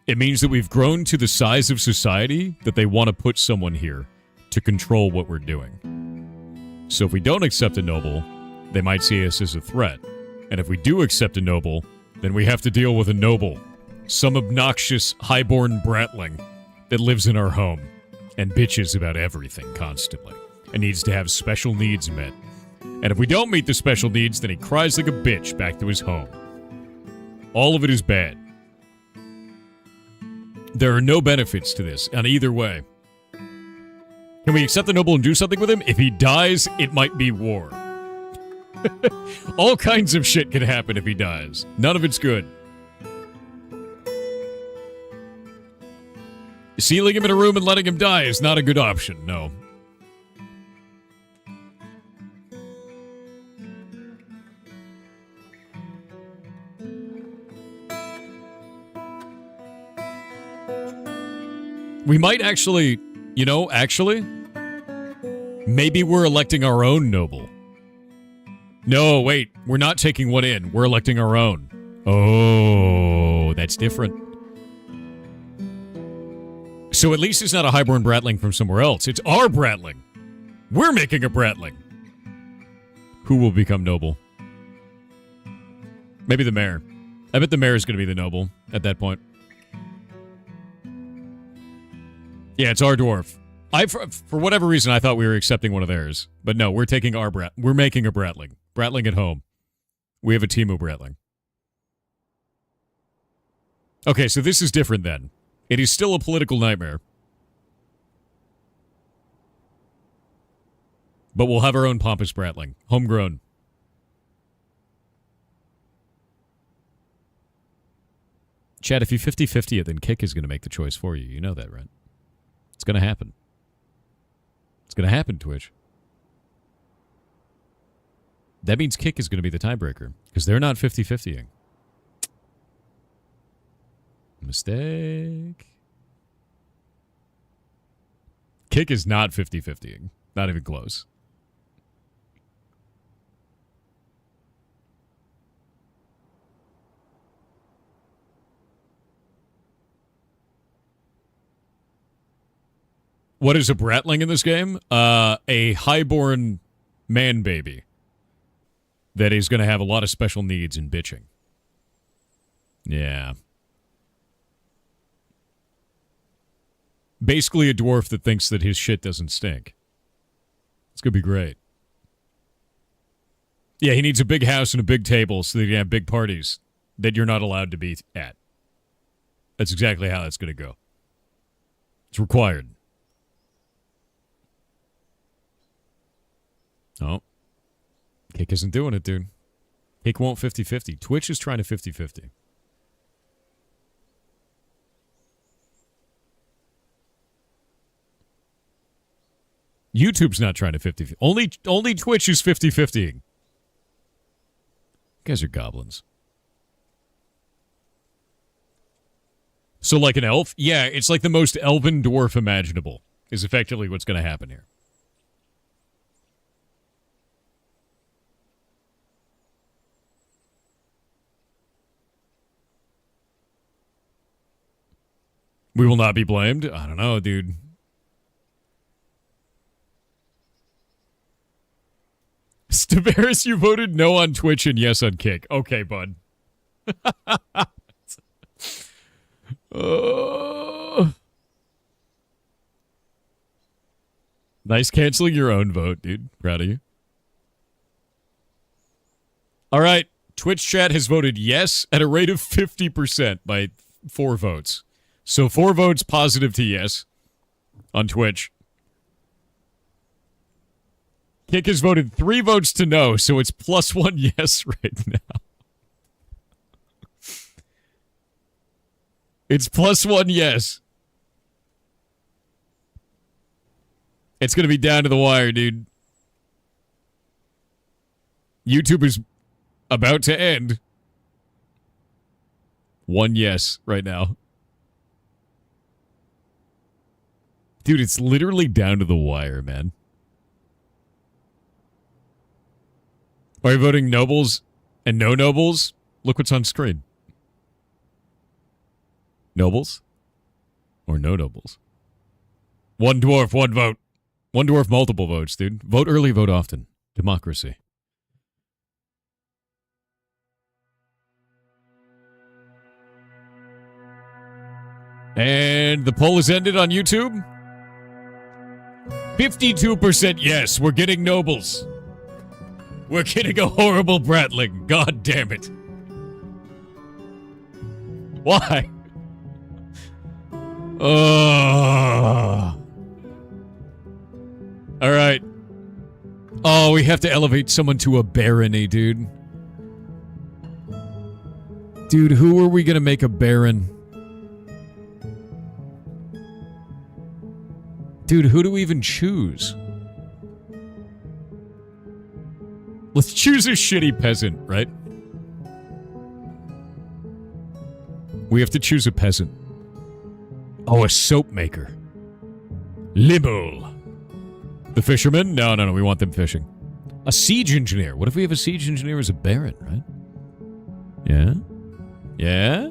It means that we've grown to the size of society that they want to put someone here to control what we're doing. So if we don't accept a noble, they might see us as a threat. And if we do accept a noble, then we have to deal with a noble. Some obnoxious, highborn bratling that lives in our home and bitches about everything constantly and needs to have special needs met. And if we don't meet the special needs, then he cries like a bitch back to his home. All of it is bad. There are no benefits to this, on either way. Can we accept the noble and do something with him? If he dies, it might be war. All kinds of shit can happen if he dies. None of it's good. Sealing him in a room and letting him die is not a good option, no. We might actually, maybe we're electing our own noble. No, wait, we're not taking one in. We're electing our own. Oh, that's different. So at least it's not a highborn bratling from somewhere else. It's our bratling. We're making a bratling. Who will become noble? Maybe the mayor. I bet the mayor is going to be the noble at that point. Yeah, it's our dwarf. For whatever reason, I thought we were accepting one of theirs. But no, we're taking our we're making a bratling. Bratling at home. We have a team of bratling. Okay, so this is different then. It is still a political nightmare. But we'll have our own pompous bratling. Homegrown. Chad, if you 50-50 it, then Kick is going to make the choice for you. You know that, right? It's going to happen. It's going to happen, Twitch. That means Kick is going to be the tiebreaker. Because they're not 50-50ing. Mistake. Kick is not 50-50ing. Not even close. What is a bratling in this game? A highborn man baby that is going to have a lot of special needs and bitching. Yeah. Basically a dwarf that thinks that his shit doesn't stink. It's going to be great. Yeah, he needs a big house and a big table so that he can have big parties that you're not allowed to be at. That's exactly how that's going to go. It's required. Oh. Kick isn't doing it, dude. Kick won't 50-50. Twitch is trying to 50-50. YouTube's not trying to 50-50. Only Twitch is 50-50ing. You guys are goblins. So like an elf? Yeah, it's like the most elven dwarf imaginable is effectively what's going to happen here. We will not be blamed? I don't know, dude. Stavaris, you voted no on Twitch and yes on Kick. Okay, bud. Nice canceling your own vote, dude. Proud of you. All right. Twitch chat has voted yes at a rate of 50% by 4 votes. So 4 votes positive to yes on Twitch. Kick has voted 3 votes to no, so it's +1 yes right now. It's +1 yes. It's going to be down to the wire, dude. YouTube is about to end. 1 yes right now. Dude, it's literally down to the wire, man. Are you voting nobles and no nobles? Look what's on screen. Nobles? Or no nobles? 1 dwarf, 1 vote. 1 dwarf, multiple votes, dude. Vote early, vote often. Democracy. And the poll is ended on YouTube. 52% yes, we're getting nobles. We're getting a horrible bratling. God damn it. Why? All right. Oh, we have to elevate someone to a barony, dude. Dude, who are we going to make a baron? Dude, who do we even choose? Let's choose a shitty peasant, right? We have to choose a peasant. Oh, a soap maker. Libel. The fisherman? No, we want them fishing. A siege engineer. What if we have a siege engineer as a baron, right? Yeah? Yeah?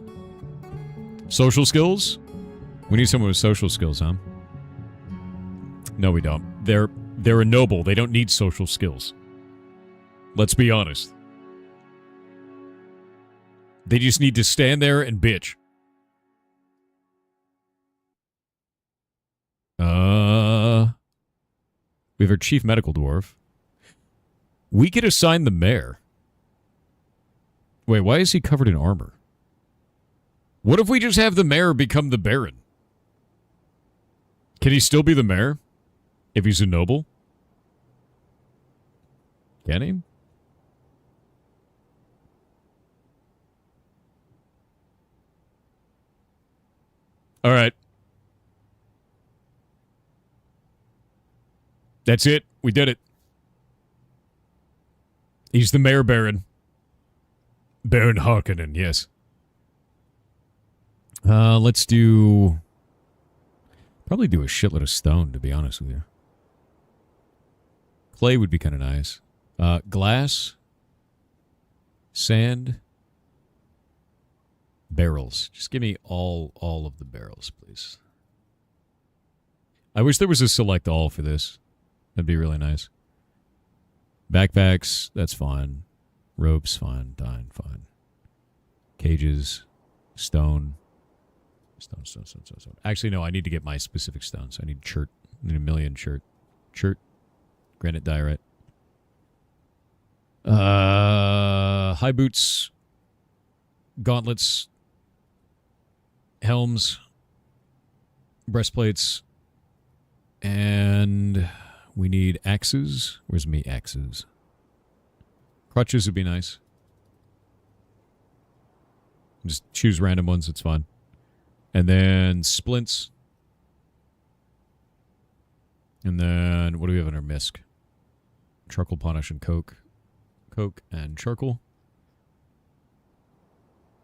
Social skills? We need someone with social skills, huh? No, we don't. They're a noble. They don't need social skills. Let's be honest. They just need to stand there and bitch. We have our chief medical dwarf. We could assign the mayor. Wait, why is he covered in armor? What if we just have the mayor become the baron? Can he still be the mayor? If he's a noble? Can he? All right. That's it. We did it. He's the mayor baron. Baron Harkonnen, yes. Let's do... Probably do a shitload of stone, to be honest with you. Clay would be kind of nice. Glass. Sand. Barrels. Just give me all of the barrels, please. I wish there was a select all for this. That'd be really nice. Backpacks, that's fine. Ropes, fine. Dine, fine. Cages, stone. Stone. Actually, no, I need to get my specific stones. I need chert. I need 1,000,000 chert. Chert. Granite diorite. High boots. Gauntlets. Helms. Breastplates. And we need axes. Where's me axes? Crutches would be nice. Just choose random ones, it's fine. And then splints. And then, what do we have in our misc? Charcoal punish and coke. Coke and charcoal.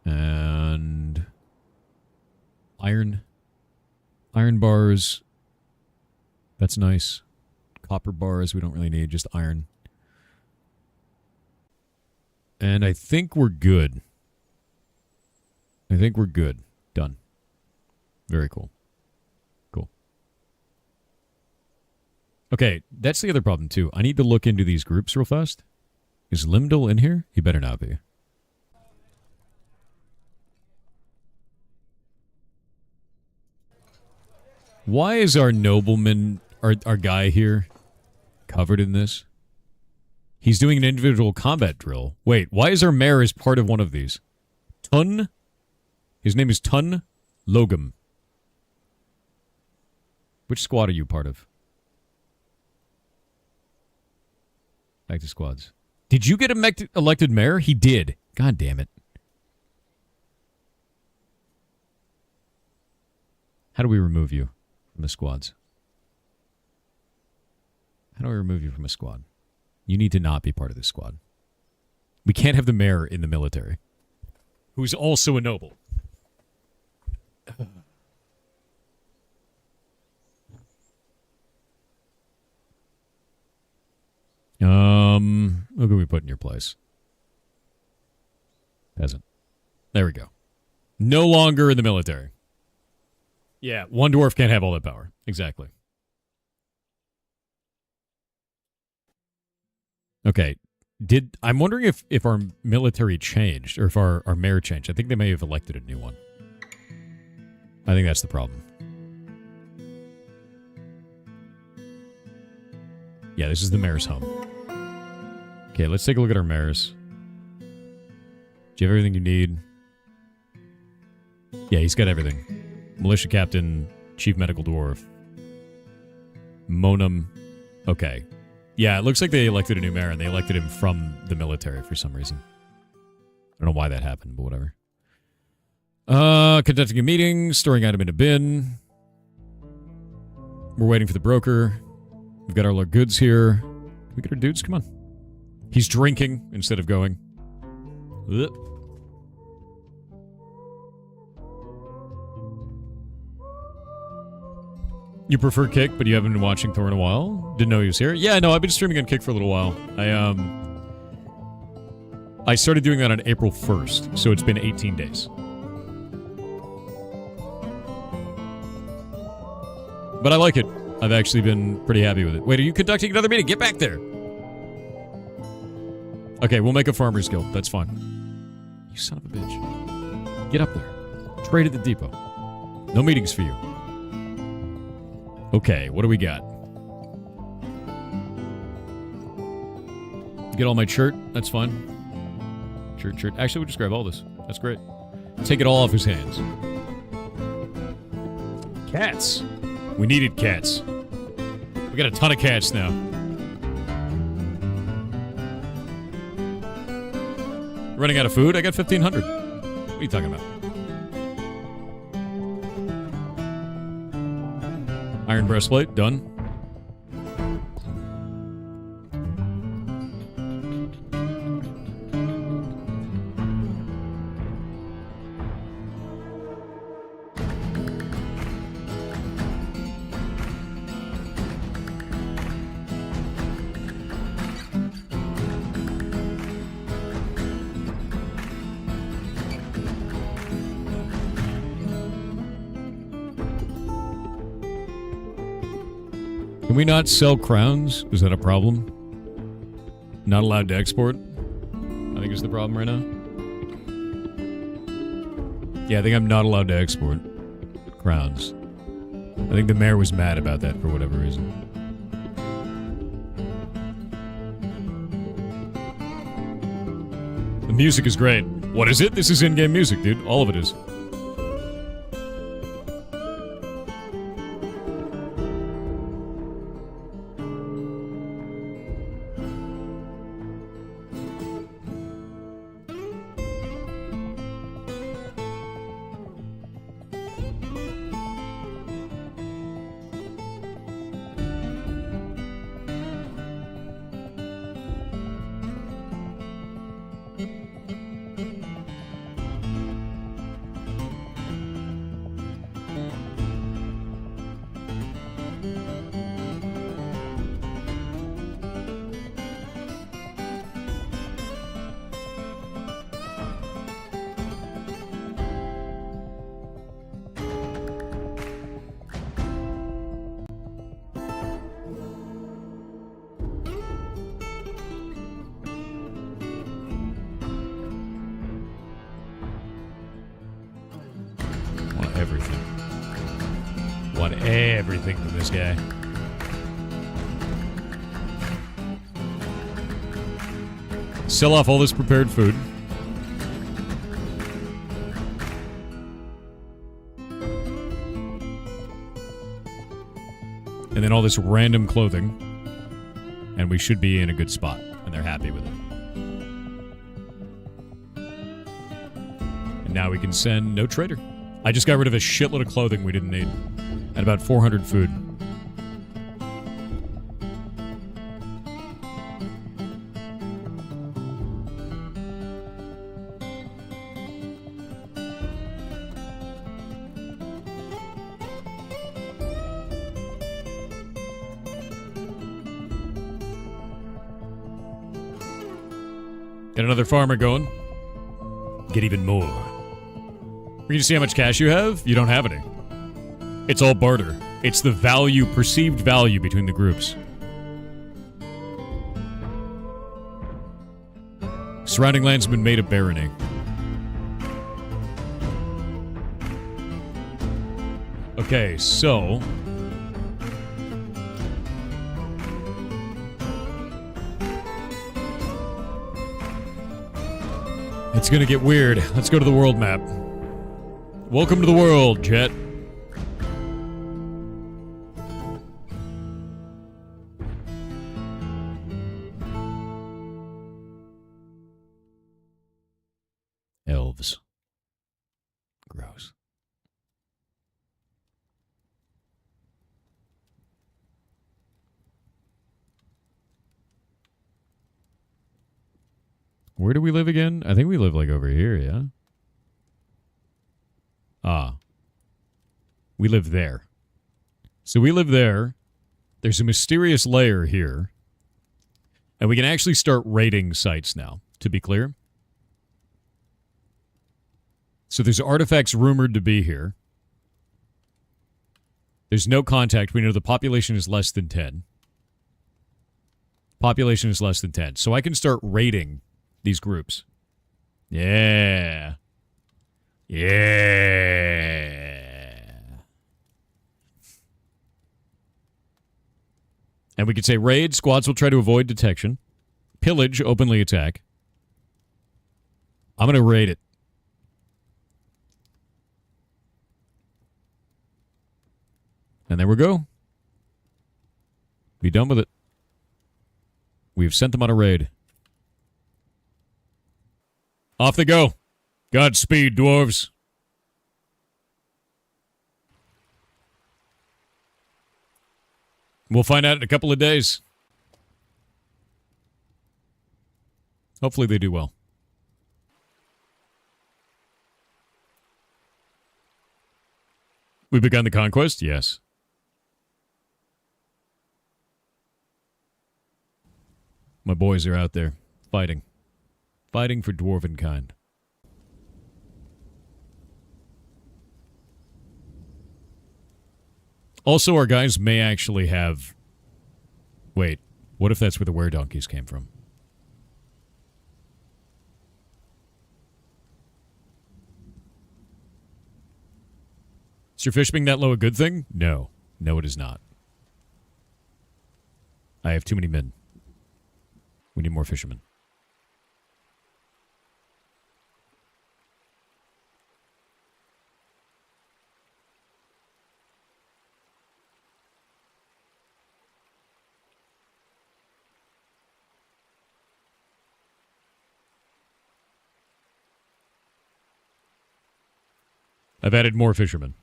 And iron. Iron bars. That's nice. Copper bars we don't really need, just iron. And I think we're good. Done. Very cool. Cool. Okay, that's the other problem, too. I need to look into these groups real fast. Is Limdal in here? He better not be. Why is our nobleman, our guy here, covered in this? He's doing an individual combat drill. Wait, why is our mayor as part of one of these? Tun? His name is Tun Logum. Which squad are you part of? Back to squads. Did you get elected mayor? He did. God damn it. How do we remove you from the squads? How do I remove you from a squad? You need to not be part of this squad. We can't have the mayor in the military, who's also a noble. Who can we put in your place? Peasant. There we go. No longer in the military. Yeah, one dwarf can't have all that power. Exactly. Okay. I'm wondering if our military changed, or if our mayor changed. I think they may have elected a new one. I think that's the problem. Yeah, this is the mayor's home. Okay, let's take a look at our mayors. Do you have everything you need? Yeah, he's got everything. Militia captain, chief medical dwarf. Monum. Okay. Yeah, it looks like they elected a new mayor, and they elected him from the military for some reason. I don't know why that happened, but whatever. Conducting a meeting, storing item in a bin. We're waiting for the broker. We've got our goods here. Can we get our dudes? Come on. He's drinking instead of going. Ugh. You prefer Kick, but you haven't been watching Thor in a while? Didn't know he was here? Yeah, no, I've been streaming on Kick for a little while. I started doing that on April 1st, so it's been 18 days. But I like it. I've actually been pretty happy with it. Wait, are you conducting another meeting? Get back there! Okay, we'll make a farmer's guild. That's fine. You son of a bitch. Get up there. Trade at the depot. No meetings for you. Okay, what do we got? Get all my chert. That's fine. Chert. Actually, we'll just grab all this. That's great. Take it all off his hands. Cats. We needed cats. We got a ton of cats now. Running out of food? I got 1,500. What are you talking about? Iron breastplate, done. Can we not sell crowns? Is that a problem? Not allowed to export? I think is the problem right now. Yeah, I think I'm not allowed to export crowns. I think the mayor was mad about that for whatever reason. The music is great. What is it? This is in-game music, dude. All of it is. Everything from this guy. Sell off all this prepared food. And then all this random clothing. And we should be in a good spot. And they're happy with it. And now we can send no trader. I just got rid of a shitload of clothing we didn't need. And about 400 food. Get another farmer going. Get even more. We're going to see how much cash you have? You don't have any. It's all barter. It's the value, perceived value between the groups. Surrounding lands have been made a barony. Okay, so... it's gonna get weird. Let's go to the world map. Welcome to the world, Jet. Elves. Gross. Where do we live again? I think we live like over here, yeah? Ah. We live there. So we live there. There's a mysterious layer here. And we can actually start raiding sites now, to be clear. So there's artifacts rumored to be here. There's no contact. We know the population is less than 10. Population is less than 10. So I can start raiding these groups. Yeah. Yeah. And we could say raid. Squads will try to avoid detection. Pillage, openly attack. I'm going to raid it. And there we go. Be done with it. We've sent them on a raid. Off they go. Godspeed, dwarves. We'll find out in a couple of days. Hopefully they do well. We've begun the conquest? Yes. My boys are out there, fighting. Fighting for dwarven kind. Also, our guys may actually have Wait, what if that's where the were-donkeys came from? Is your fish being that low a good thing? No. No, it is not. I have too many men. We need more fishermen. I've added more fishermen.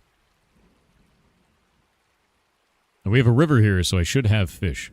And we have a river here, so I should have fish.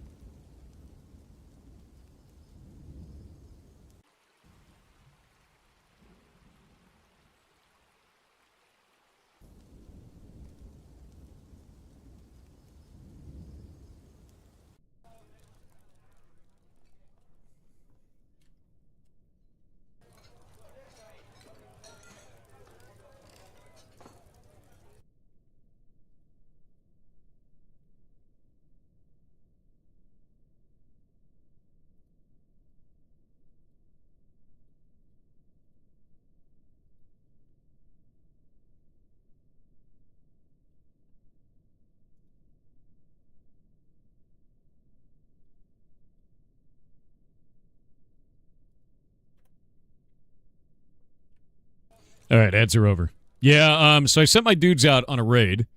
All right, ads are over. Yeah, so I sent my dudes out on a raid.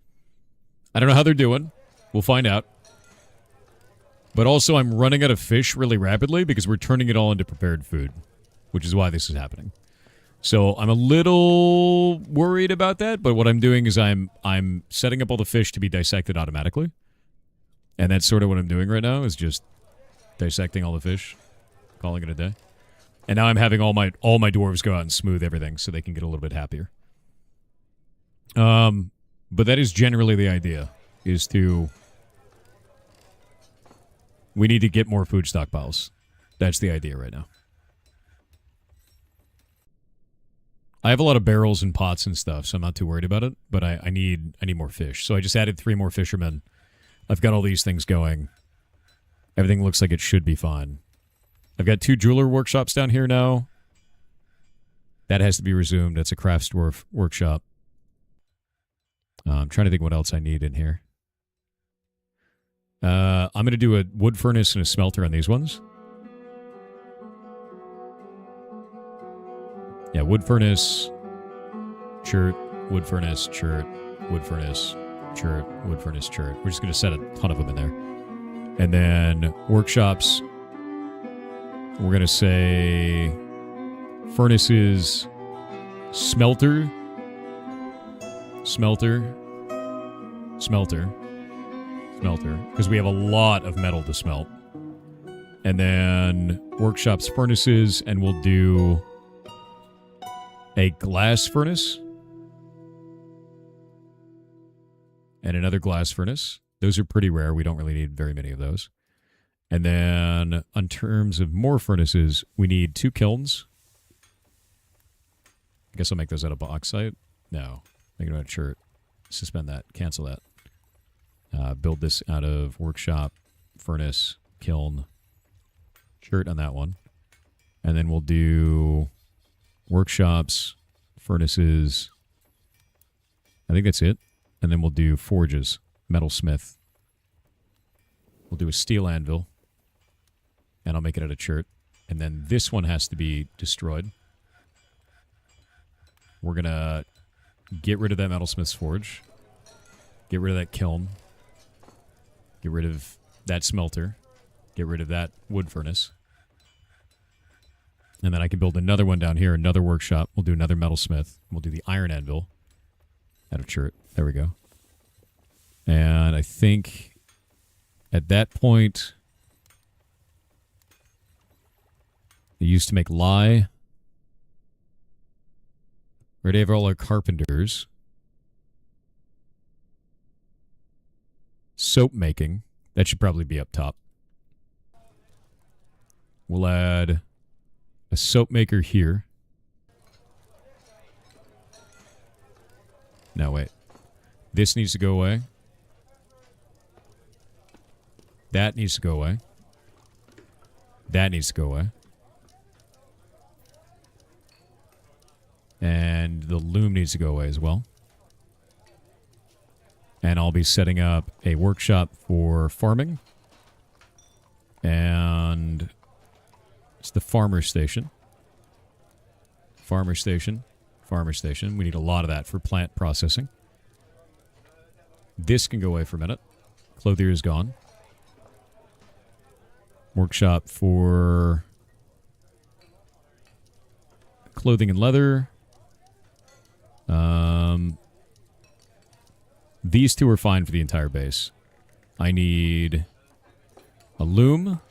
I don't know how they're doing. We'll find out. But also, I'm running out of fish really rapidly because we're turning it all into prepared food, which is why this is happening. So I'm a little worried about that, but what I'm doing is I'm setting up all the fish to be dissected automatically. And that's sort of what I'm doing right now, is just dissecting all the fish, calling it a day. And now I'm having all my dwarves go out and smooth everything so they can get a little bit happier. But that is generally the idea, is to... We need to get more food stockpiles. That's the idea right now. I have a lot of barrels and pots and stuff, so I'm not too worried about it, but I need more fish. So I just added 3 more fishermen. I've got all these things going. Everything looks like it should be fine. I've got 2 jeweler workshops down here now. That has to be resumed. That's a crafts dwarf workshop. I'm trying to think what else I need in here. I'm going to do a wood furnace and a smelter on these ones. Yeah, wood furnace, chert, wood furnace, chert, wood furnace, chert, wood furnace, chert. We're just going to set a ton of them in there. And then workshops, we're going to say furnaces, smelter, smelter, smelter, smelter, because we have a lot of metal to smelt. And then workshops, furnaces, and we'll do a glass furnace and another glass furnace. Those are pretty rare. We don't really need very many of those. And then in terms of more furnaces, we need 2 kilns. I guess I'll make those out of bauxite. No, make it out of chert. Suspend that. Cancel that. Build this out of workshop, furnace, kiln, chert on that one. And then we'll do workshops, furnaces. I think that's it. And then we'll do forges, metalsmith. We'll do a steel anvil. And I'll make it out of chert. And then this one has to be destroyed. We're going to get rid of that metalsmith's forge. Get rid of that kiln. Get rid of that smelter. Get rid of that wood furnace. And then I can build another one down here, another workshop. We'll do another metalsmith. We'll do the iron anvil out of chert. There we go. And I think at that point, they used to make lye. We already have all our carpenters. Soap making. That should probably be up top. We'll add a soap maker here. No, wait. This needs to go away. That needs to go away. That needs to go away. And the loom needs to go away as well. And I'll be setting up a workshop for farming. And it's the farmer station. Farmer station. Farmer station. We need a lot of that for plant processing. This can go away for a minute. Clothier is gone. Workshop for clothing and leather. These two are fine for the entire base. I need a loom,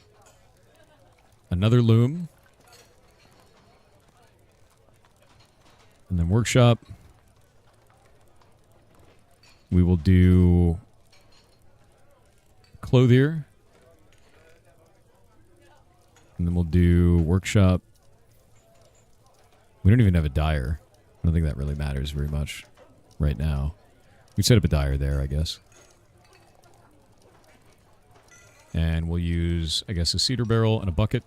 another loom, and then workshop. We will do clothier, and then we'll do workshop. We don't even have a dyer. I don't think that really matters very much right now. We set up a dyer there, I guess. And we'll use, I guess, a cedar barrel and a bucket.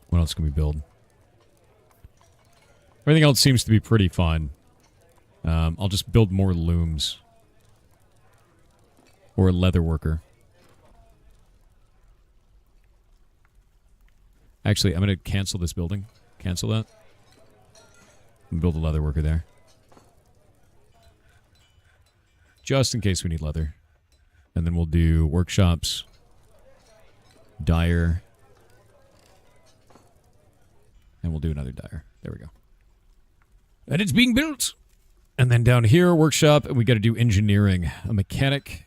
What else can we build? Everything else seems to be pretty fine. I'll just build more looms. Or a leather worker. Actually, I'm going to cancel this building. Cancel that. And build a leather worker there. Just in case we need leather. And then we'll do workshops. Dyer. And we'll do another dyer. There we go. And it's being built! And then down here, workshop, and we got to do engineering. A mechanic.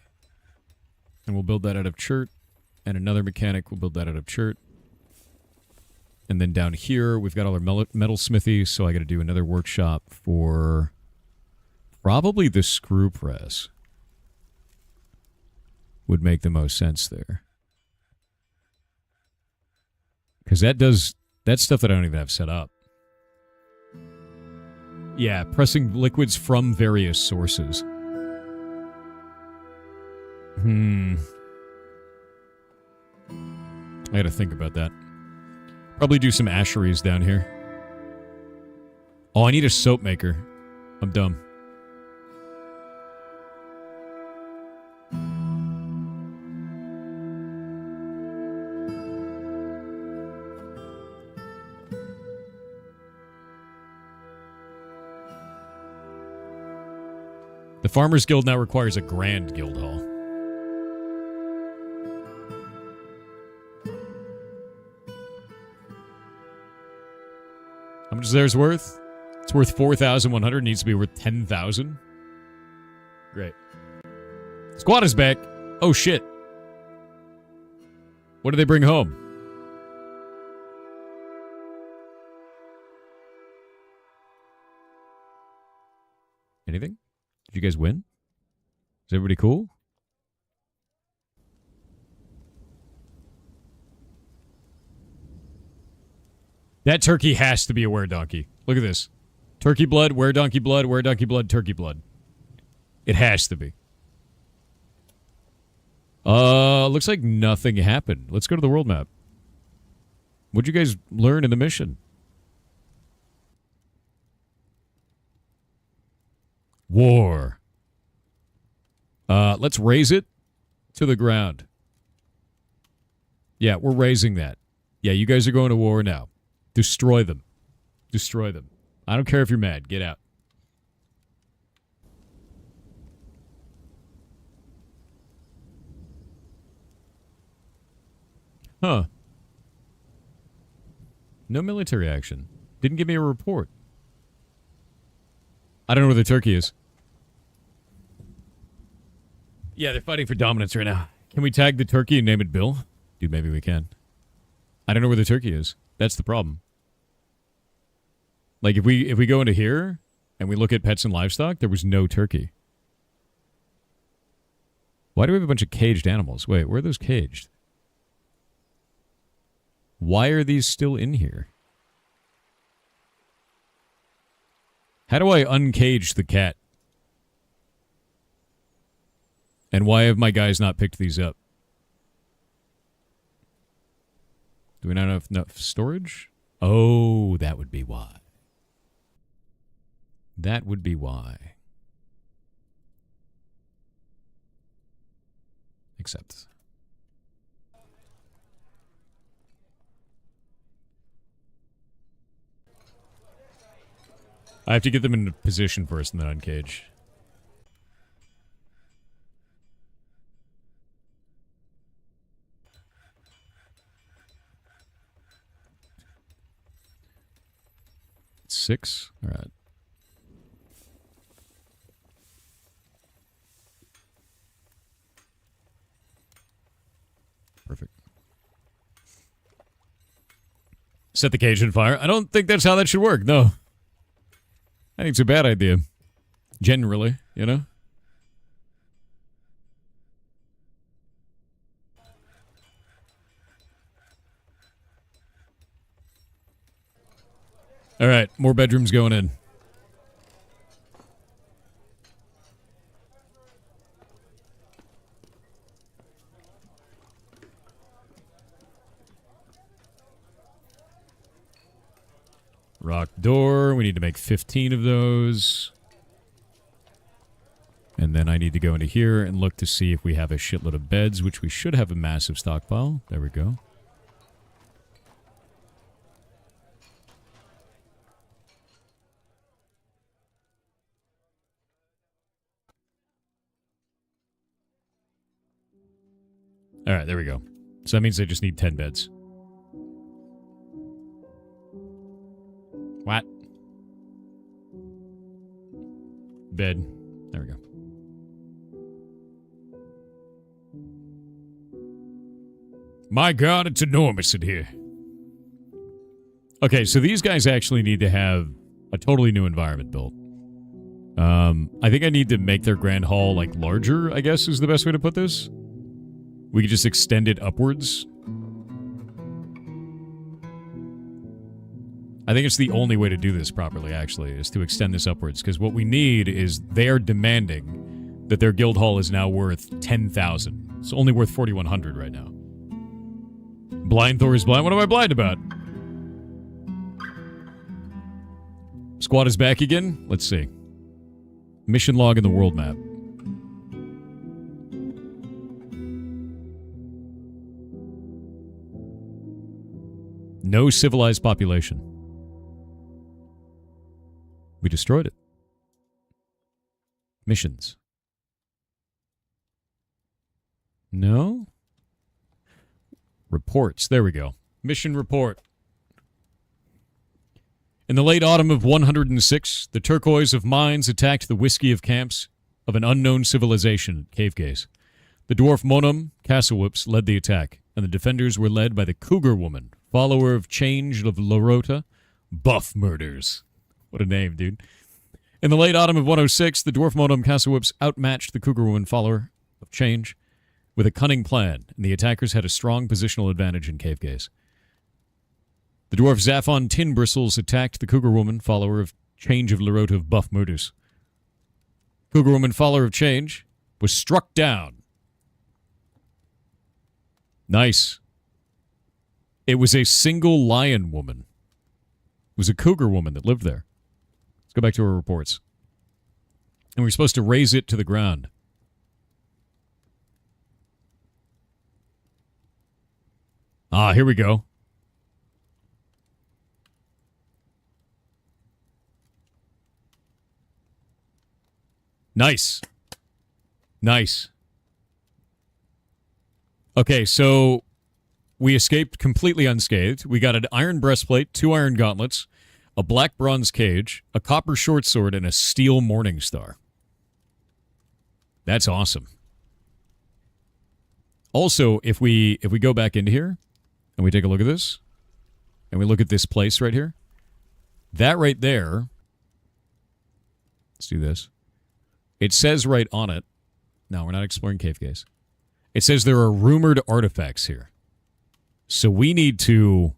And we'll build that out of chert. And another mechanic, we'll build that out of chert. And then down here, we've got all our metal smithy, so I got to do another workshop for probably the screw press. Would make the most sense there. Because that's stuff that I don't even have set up. Yeah, pressing liquids from various sources. I gotta think about that. Probably do some asheries down here. Oh, I need a soap maker. I'm dumb. The Farmers Guild now requires a grand guild hall. How much is theirs worth? It's worth 4,100. Needs to be worth 10,000. Great. Squad is back. Oh, shit. What did they bring home? Anything? Did you guys win? Is everybody cool? That turkey has to be a were-donkey. Look at this. Turkey blood, were-donkey blood, were-donkey blood, turkey blood. It has to be. Looks like nothing happened. Let's go to the world map. What'd you guys learn in the mission? War. Let's raise it to the ground. Yeah, we're raising that. Yeah, you guys are going to war now. Destroy them. Destroy them. I don't care if you're mad. Get out. Huh. No military action. Didn't give me a report. I don't know where the turkey is. Yeah, they're fighting for dominance right now. Can we tag the turkey and name it Bill? Dude, maybe we can. I don't know where the turkey is. That's the problem. Like, if we go into here and we look at pets and livestock, there was no turkey. Why do we have a bunch of caged animals? Wait, where are those caged? Why are these still in here? How do I uncage the cat? And why have my guys not picked these up? Do we not have enough storage? Oh, that would be why. That would be why. Accept. I have to get them into position first and then uncage. Six? All right. Perfect. Set the cage on fire. I don't think that's how that should work, no. I think it's a bad idea. Generally, you know? All right, more bedrooms going in. Rock door. We need to make 15 of those. And then I need to go into here and look to see if we have a shitload of beds, which we should have a massive stockpile. There we go. All right, there we go. So that means I just need 10 beds. What? Bed. There we go. My God, it's enormous in here. Okay, so these guys actually need to have a totally new environment built. I think I need to make their grand hall, like, larger, I guess is the best way to put this. We could just extend it upwards. I think it's the only way to do this properly, actually, is to extend this upwards. Because what we need is they're demanding that their guild hall is now worth 10,000. It's only worth 4,100 right now. Blind Thor is blind? What am I blind about? Squad is back again? Let's see. Mission log in the world map. No civilized population. We destroyed it. Missions. No? Reports. There we go. Mission report. In the late autumn of 106, the turquoise of mines attacked the whiskey of camps of an unknown civilization at Cave Gaze. The dwarf Monum Castlewhoops led the attack, and the defenders were led by the Cougar Woman, follower of Change of Larota, Buff Murders. What a name, dude. In the late autumn of 106, the dwarf Monum Castlewhoops outmatched the Cougar Woman, follower of Change, with a cunning plan, and the attackers had a strong positional advantage in Cave Gaze. The dwarf Zaphon Tin Bristles attacked the Cougar Woman, follower of Change of Larota of Buff Murders. Cougar Woman, follower of Change, was struck down. Nice. It was a single lion woman. It was a cougar woman that lived there. Let's go back to our reports. And we're supposed to raise it to the ground. Ah, here we go. Nice. Nice. Okay, so we escaped completely unscathed. We got an iron breastplate, 2 iron gauntlets, a black bronze cage, a copper short sword, and a steel morning star. That's awesome. Also, if we go back into here and we take a look at this, and we look at this place right here, that right there, let's do this. It says right on it, no, we're not exploring Cave Gaze. It says there are rumored artifacts here. So we need to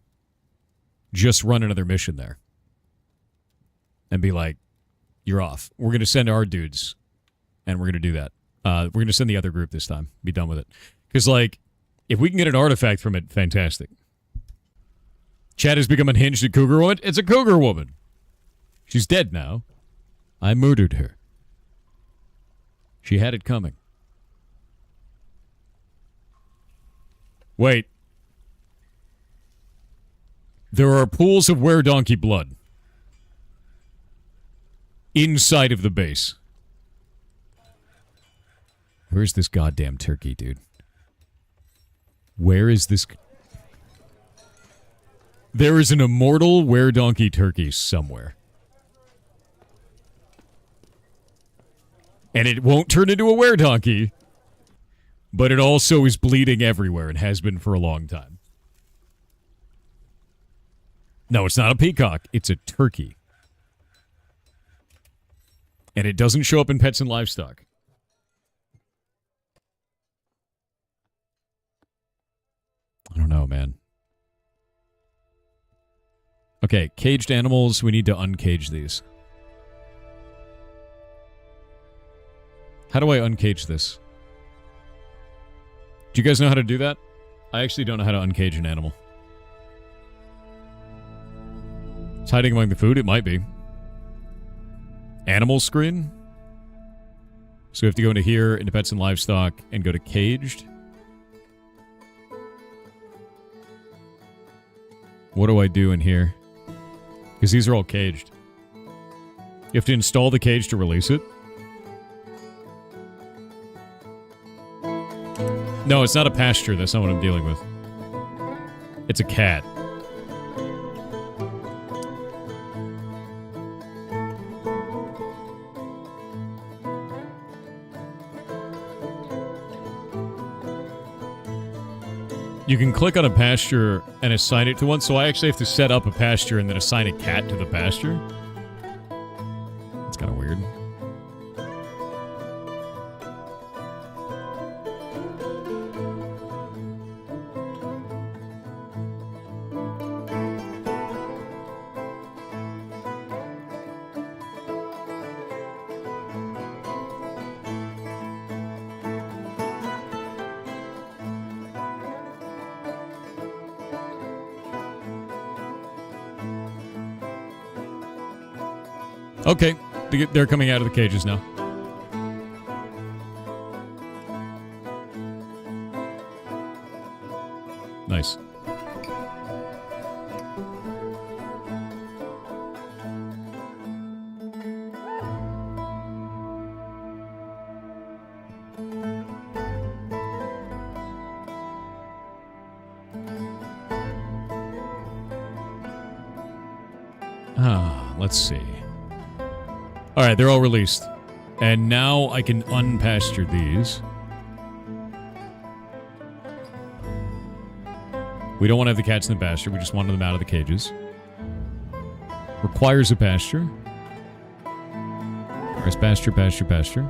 just run another mission there. And be like, you're off. We're going to send our dudes. And we're going to do that. We're going to send the other group this time. Be done with it. Because, like, if we can get an artifact from it, fantastic. Chad has become unhinged at Cougar Woman. It's a Cougar Woman. She's dead now. I murdered her. She had it coming. Wait. There are pools of were-donkey blood inside of the base. Where's this goddamn turkey, dude? Where is this? There is an immortal were-donkey turkey somewhere. And it won't turn into a were-donkey, but it also is bleeding everywhere and has been for a long time. No, it's not a peacock. It's a turkey. And it doesn't show up in Pets and Livestock. I don't know, man. Okay, caged animals. We need to uncage these. How do I uncage this? Do you guys know how to do that? I actually don't know how to uncage an animal. It's hiding among the food? It might be. Animal screen? So we have to go into here, into Pets and Livestock, and go to Caged. What do I do in here? Because these are all caged. You have to install the cage to release it? No, it's not a pasture. That's not what I'm dealing with. It's a cat. You can click on a pasture and assign it to one, so I actually have to set up a pasture and then assign a cat to the pasture. That's kind of weird. Okay, they're coming out of the cages now. Nice. Let's see. Alright, they're all released. And now I can unpasture these. We don't want to have the cats in the pasture. We just want them out of the cages. Requires a pasture. Requires pasture, pasture, pasture.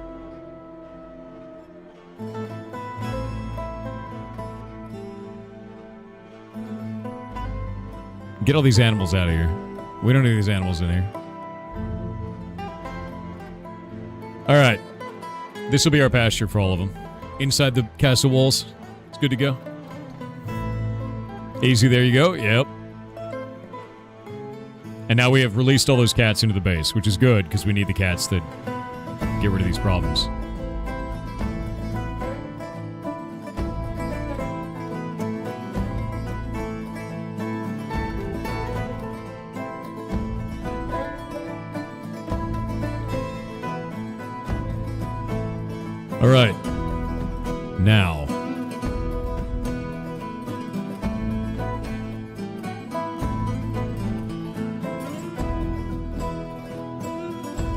Get all these animals out of here. We don't need these animals in here. Alright. This will be our pasture for all of them. Inside the castle walls. It's good to go. Easy, there you go. Yep. And now we have released all those cats into the base, which is good, because we need the cats that get rid of these problems. All right. Now.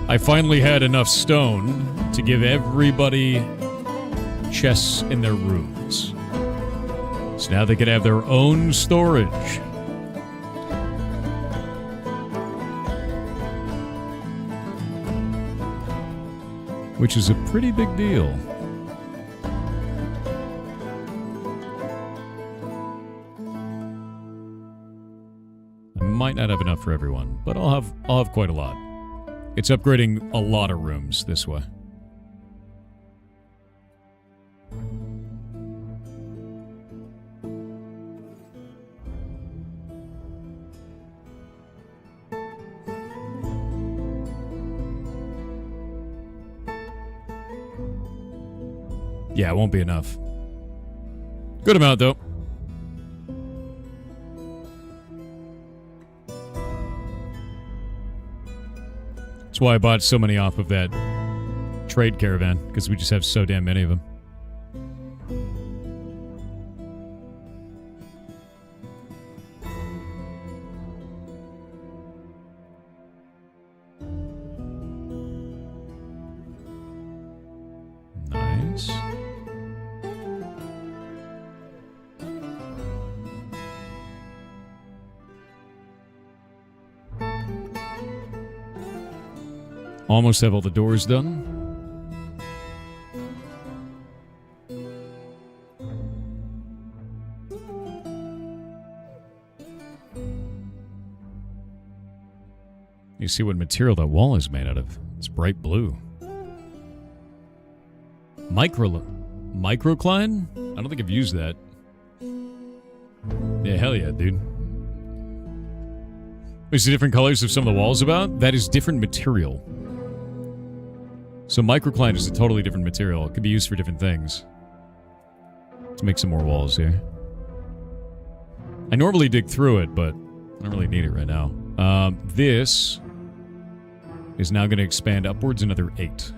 I finally had enough stone to give everybody chests in their rooms. So now they can have their own storage. Which is a pretty big deal. I might not have enough for everyone, but I'll have quite a lot. It's upgrading a lot of rooms this way. Yeah, it won't be enough. Good amount, though. That's why I bought so many off of that trade caravan, because we just have so damn many of them. Nice. Almost have all the doors done. You see what material that wall is made out of. It's bright blue. Microcline? I don't think I've used that. Yeah, hell yeah, dude. Is the different colors of some of the walls about? That is different material. So microcline is a totally different material. It could be used for different things. Let's make some more walls here. I normally dig through it, but I don't really need it right now. This is now going to expand upwards another 8.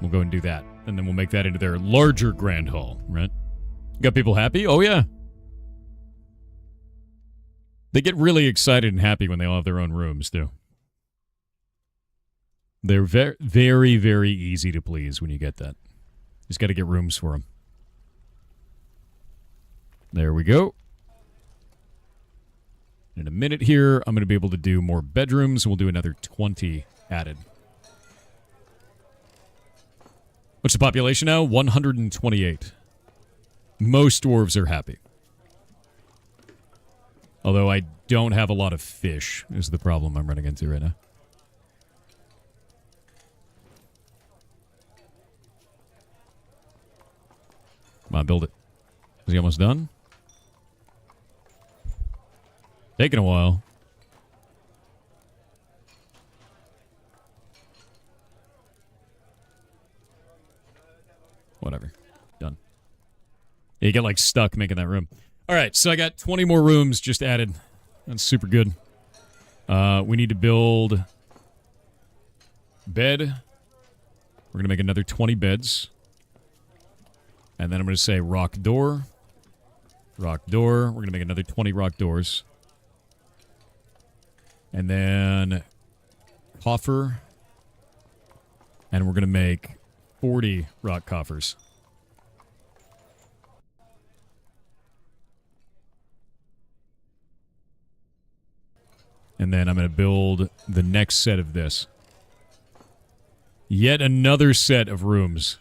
We'll go and do that. And then we'll make that into their larger grand hall, right? Got people happy? Oh, yeah. They get really excited and happy when they all have their own rooms, too. They're very, very, very easy to please when you get that. Just got to get rooms for them. There we go. In a minute here, I'm going to be able to do more bedrooms. We'll do another 20 added. What's the population now? 128. Most dwarves are happy. Although I don't have a lot of fish, is the problem I'm running into right now. Come on, build it. Is he almost done? Taking a while. Whatever. Done. You get, like, stuck making that room. Alright, so I got 20 more rooms just added. That's super good. We need to build bed. We're going to make another 20 beds. And then I'm going to say rock door. Rock door. We're going to make another 20 rock doors. And then coffer. And we're going to make 40 rock coffers. And then I'm going to build the next set of this. Yet another set of rooms.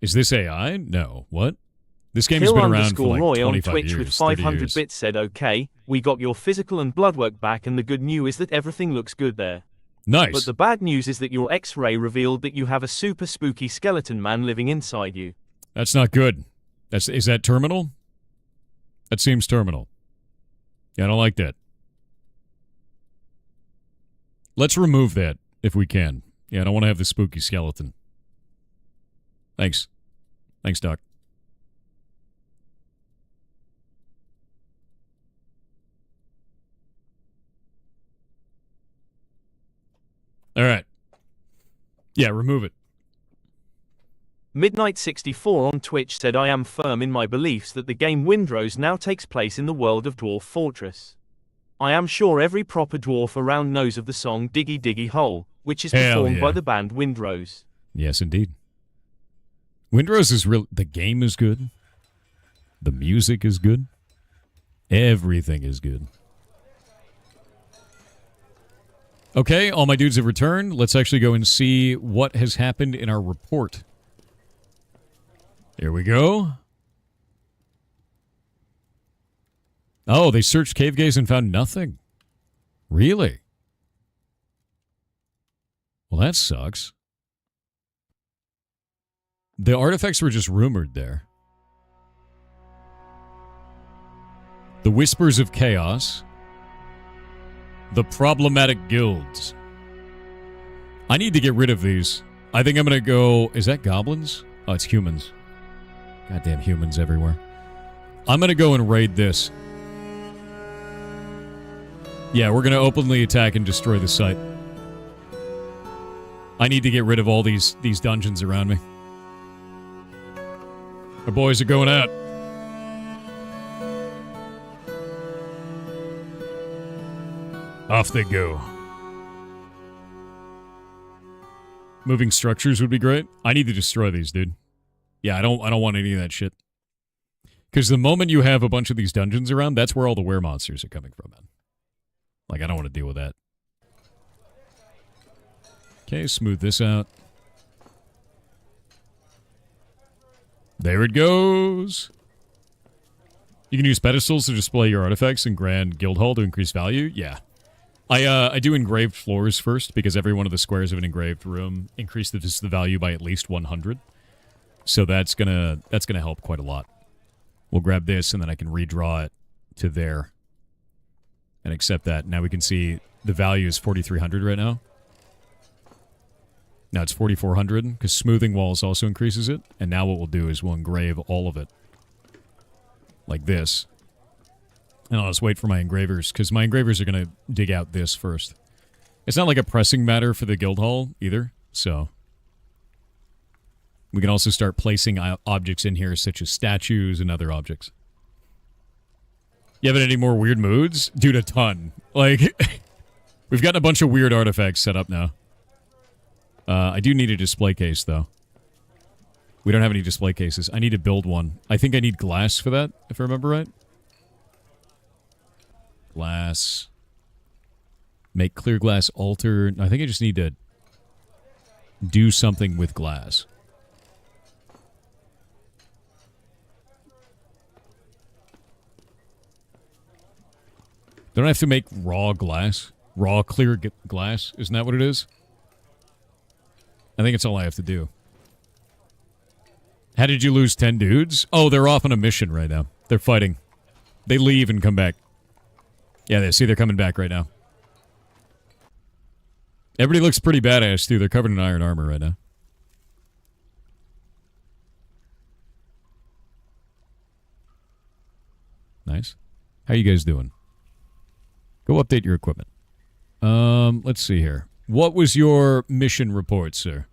Is this AI? No. What? This game's been around for like Roy 25 on Twitch years, with 30 500 years. bits said, okay, we got your physical and blood work back, and the good news is that everything looks good there. Nice. But the bad news is that your X-ray revealed that you have a super spooky skeleton man living inside you. That's not good. Is that terminal? That seems terminal. Yeah, I don't like that. Let's remove that if we can. Yeah, I don't want to have the spooky skeleton. Thanks. Thanks, Doc. All right. Yeah, remove it. Midnight64 on Twitch said, I am firm in my beliefs that the game Windrose now takes place in the world of Dwarf Fortress. I am sure every proper dwarf around knows of the song Diggy Diggy Hole, which is performed by the band Windrose. Yes, indeed. Windrose is real. The game is good. The music is good. Everything is good. Okay, all my dudes have returned. Let's actually go and see what has happened in our report. Here we go. Oh, they searched Cave Gaze and found nothing. Really? Well, that sucks. The artifacts were just rumored there. The Whispers of Chaos. The problematic guilds. I need to get rid of these. I think I'm going to go... Is that goblins? Oh, it's humans. Goddamn humans everywhere. I'm going to go and raid this. Yeah, we're going to openly attack and destroy the site. I need to get rid of all these dungeons around me. Our boys are going out. Off they go. Moving structures would be great. I need to destroy these, dude. Yeah, I don't want any of that shit. Because the moment you have a bunch of these dungeons around, that's where all the were-monsters are coming from, man. Like, I don't want to deal with that. Okay, smooth this out. There it goes. You can use pedestals to display your artifacts in Grand Guild Hall to increase value. Yeah. I do engraved floors first, because every one of the squares of an engraved room increases the value by at least 100. So that's gonna help quite a lot. We'll grab this, and then I can redraw it to there. And accept that. Now we can see the value is 4,300 right now. Now it's 4,400, because smoothing walls also increases it. And now what we'll do is we'll engrave all of it. Like this. And I'll just wait for my engravers, because my engravers are going to dig out this first. It's not like a pressing matter for the guild hall, either, so... We can also start placing objects in here, such as statues and other objects. You having any more weird moods? Dude, a ton. Like, we've gotten a bunch of weird artifacts set up now. I do need a display case, though. We don't have any display cases. I need to build one. I think I need glass for that, if I remember right. Glass. Make clear glass altar. I think I just need to do something with glass. Don't I have to make raw glass? Raw clear glass? Isn't that what it is? I think it's all I have to do. How did you lose 10 dudes? Oh, they're off on a mission right now. They're fighting. They leave and come back. Yeah, they're coming back right now. Everybody looks pretty badass, too. They're covered in iron armor right now. Nice. How you guys doing? Go update your equipment. Let's see here. What was your mission report, sir?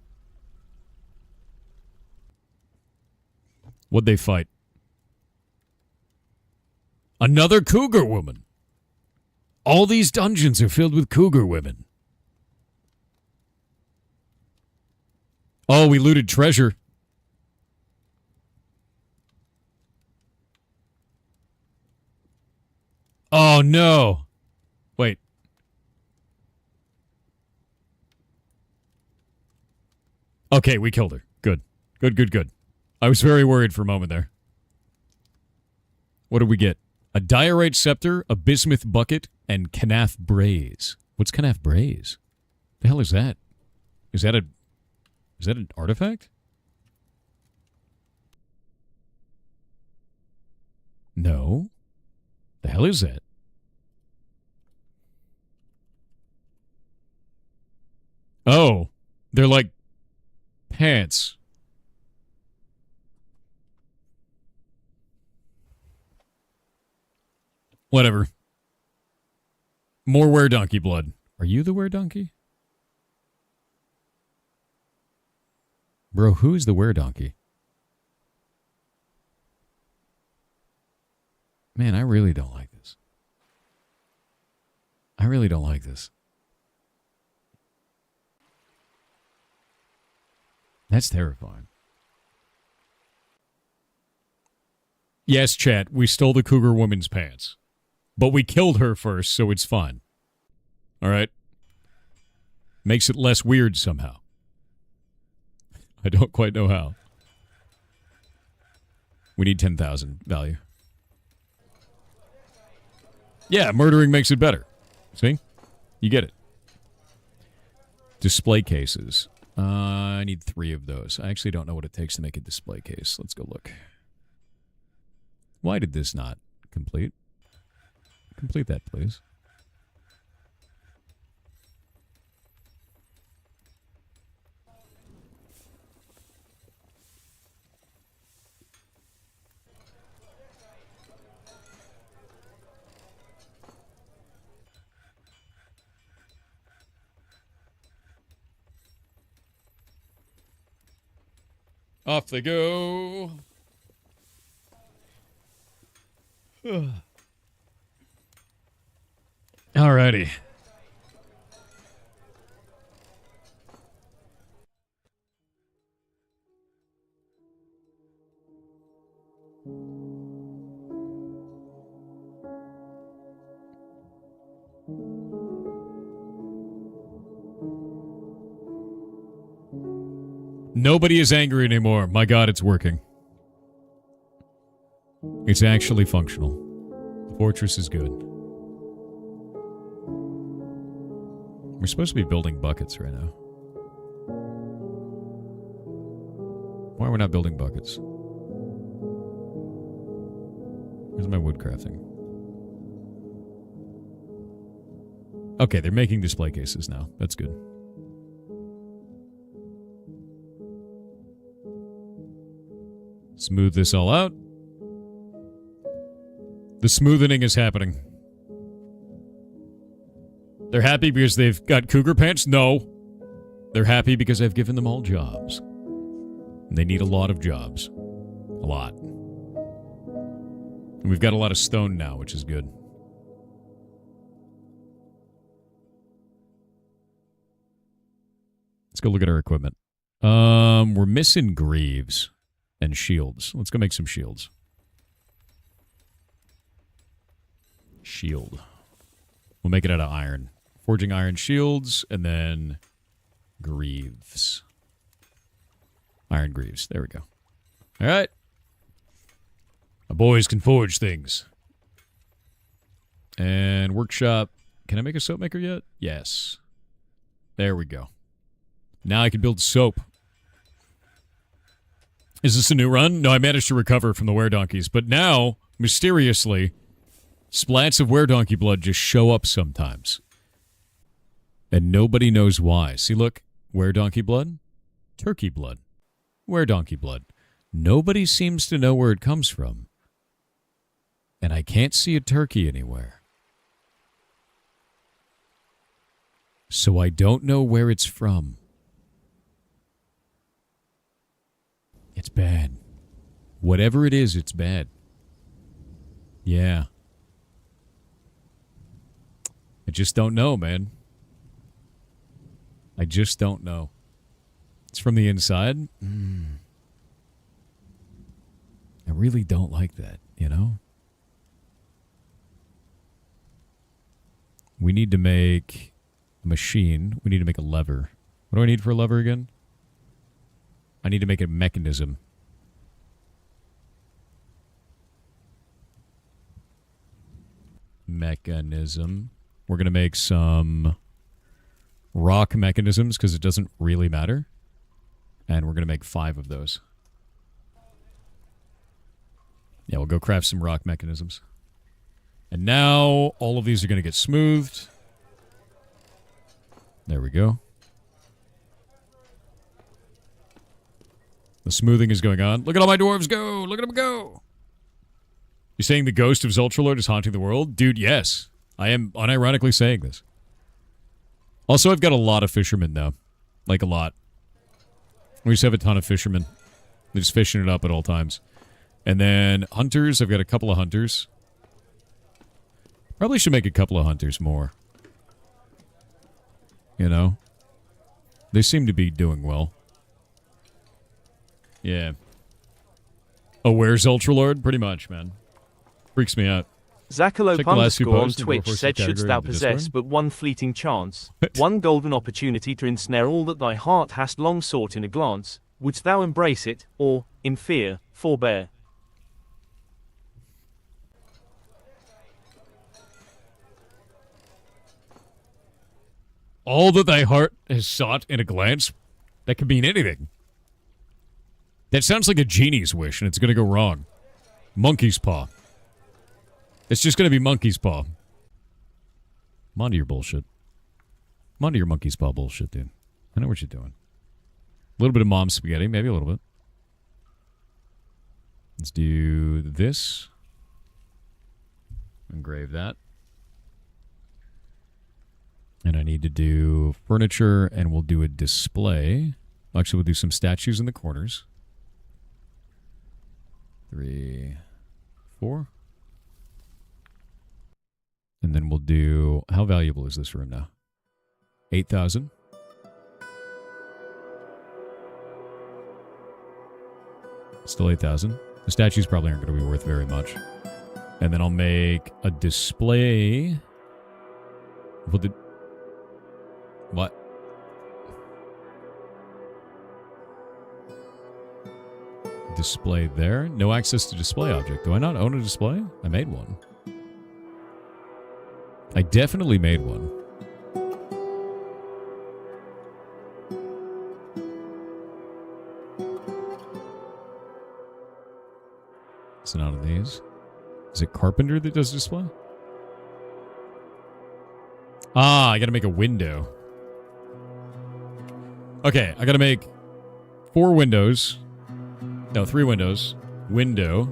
What'd they fight? Another cougar woman. All these dungeons are filled with cougar women. Oh, we looted treasure. Oh, no. Wait. Okay, we killed her. Good. Good. I was very worried for a moment there. What did we get? A diorite scepter, a bismuth bucket, and Kanaf braze. What's Kanaf braze? The hell is that? Is that an artifact? No. The hell is that? Oh, they're like pants. Whatever. More were-donkey blood. Are you the were-donkey? Bro, who is the were-donkey? Man, I really don't like this. I really don't like this. That's terrifying. Yes, chat, we stole the cougar woman's pants. But we killed her first, so it's fine. Alright? Makes it less weird somehow. I don't quite know how. We need 10,000 value. Yeah, murdering makes it better. See? You get it. Display cases. I need 3 of those. I actually don't know what it takes to make a display case. Let's go look. Why did this not complete? Complete that, please. Off they go. Alrighty. Nobody is angry anymore. My God, it's working. It's actually functional. The fortress is good. We're supposed to be building buckets right now. Why are we not building buckets? Where's my wood crafting? Okay, they're making display cases now. That's good. Smooth this all out. The smoothening is happening. They're happy because they've got cougar pants? No. They're happy because I've given them all jobs. And they need a lot of jobs. A lot. And we've got a lot of stone now, which is good. Let's go look at our equipment. We're missing greaves and shields. Let's go make some shields. Shield. We'll make it out of iron. Forging iron shields, and then greaves. Iron greaves. There we go. All right. My boys can forge things. And workshop. Can I make a soap maker yet? Yes. There we go. Now I can build soap. Is this a new run? No, I managed to recover from the were-donkeys. But now, mysteriously, splats of were-donkey blood just show up sometimes. And nobody knows why. See, look. Were-donkey blood. Turkey blood. Were-donkey blood. Nobody seems to know where it comes from. And I can't see a turkey anywhere. So I don't know where it's from. It's bad. Whatever it is, it's bad. Yeah. I just don't know, man. I just don't know. It's from the inside. I really don't like that, you know? We need to make a machine. We need to make a lever. What do I need for a lever again? I need to make a mechanism. Mechanism. We're going to make some rock mechanisms because it doesn't really matter. And we're going to make 5 of those. Yeah, we'll go craft some rock mechanisms. And now all of these are going to get smoothed. There we go. The smoothing is going on. Look at all my dwarves go! Look at them go! You're saying the ghost of Zultralord is haunting the world? Dude, yes. I am unironically saying this. Also, I've got a lot of fishermen now. Like, a lot. We just have a ton of fishermen. They're just fishing it up at all times. And then hunters. I've got a couple of hunters. Probably should make a couple of hunters more. You know? They seem to be doing well. Yeah. Oh, where's Ultralord? Pretty much, man. Freaks me out. Zacalope underscore on Twitch said, category shouldst thou of the possess Discord? but one fleeting chance, one golden opportunity to ensnare all that thy heart hast long sought in a glance, wouldst thou embrace it, or, in fear, forbear? All that thy heart has sought in a glance? That could mean anything. That sounds like a genie's wish, and it's going to go wrong. Monkey's paw. It's just going to be monkey's paw. I'm onto your bullshit. I'm onto your monkey's paw bullshit, dude. I know what you're doing. A little bit of mom's spaghetti, maybe a little bit. Let's do this. Engrave that. And I need to do furniture, and we'll do a display. Actually, we'll do some statues in the corners. 3, 4. And then we'll do... How valuable is this room now? 8,000. Still 8,000. The statues probably aren't going to be worth very much. And then I'll make a display. What? Display there. No access to display object. Do I not own a display? I made one. I definitely made one. It's none of these. Is it Carpenter that does display? Ah, I gotta make a window. Okay, I gotta make 4 windows. No, 3 windows. Window.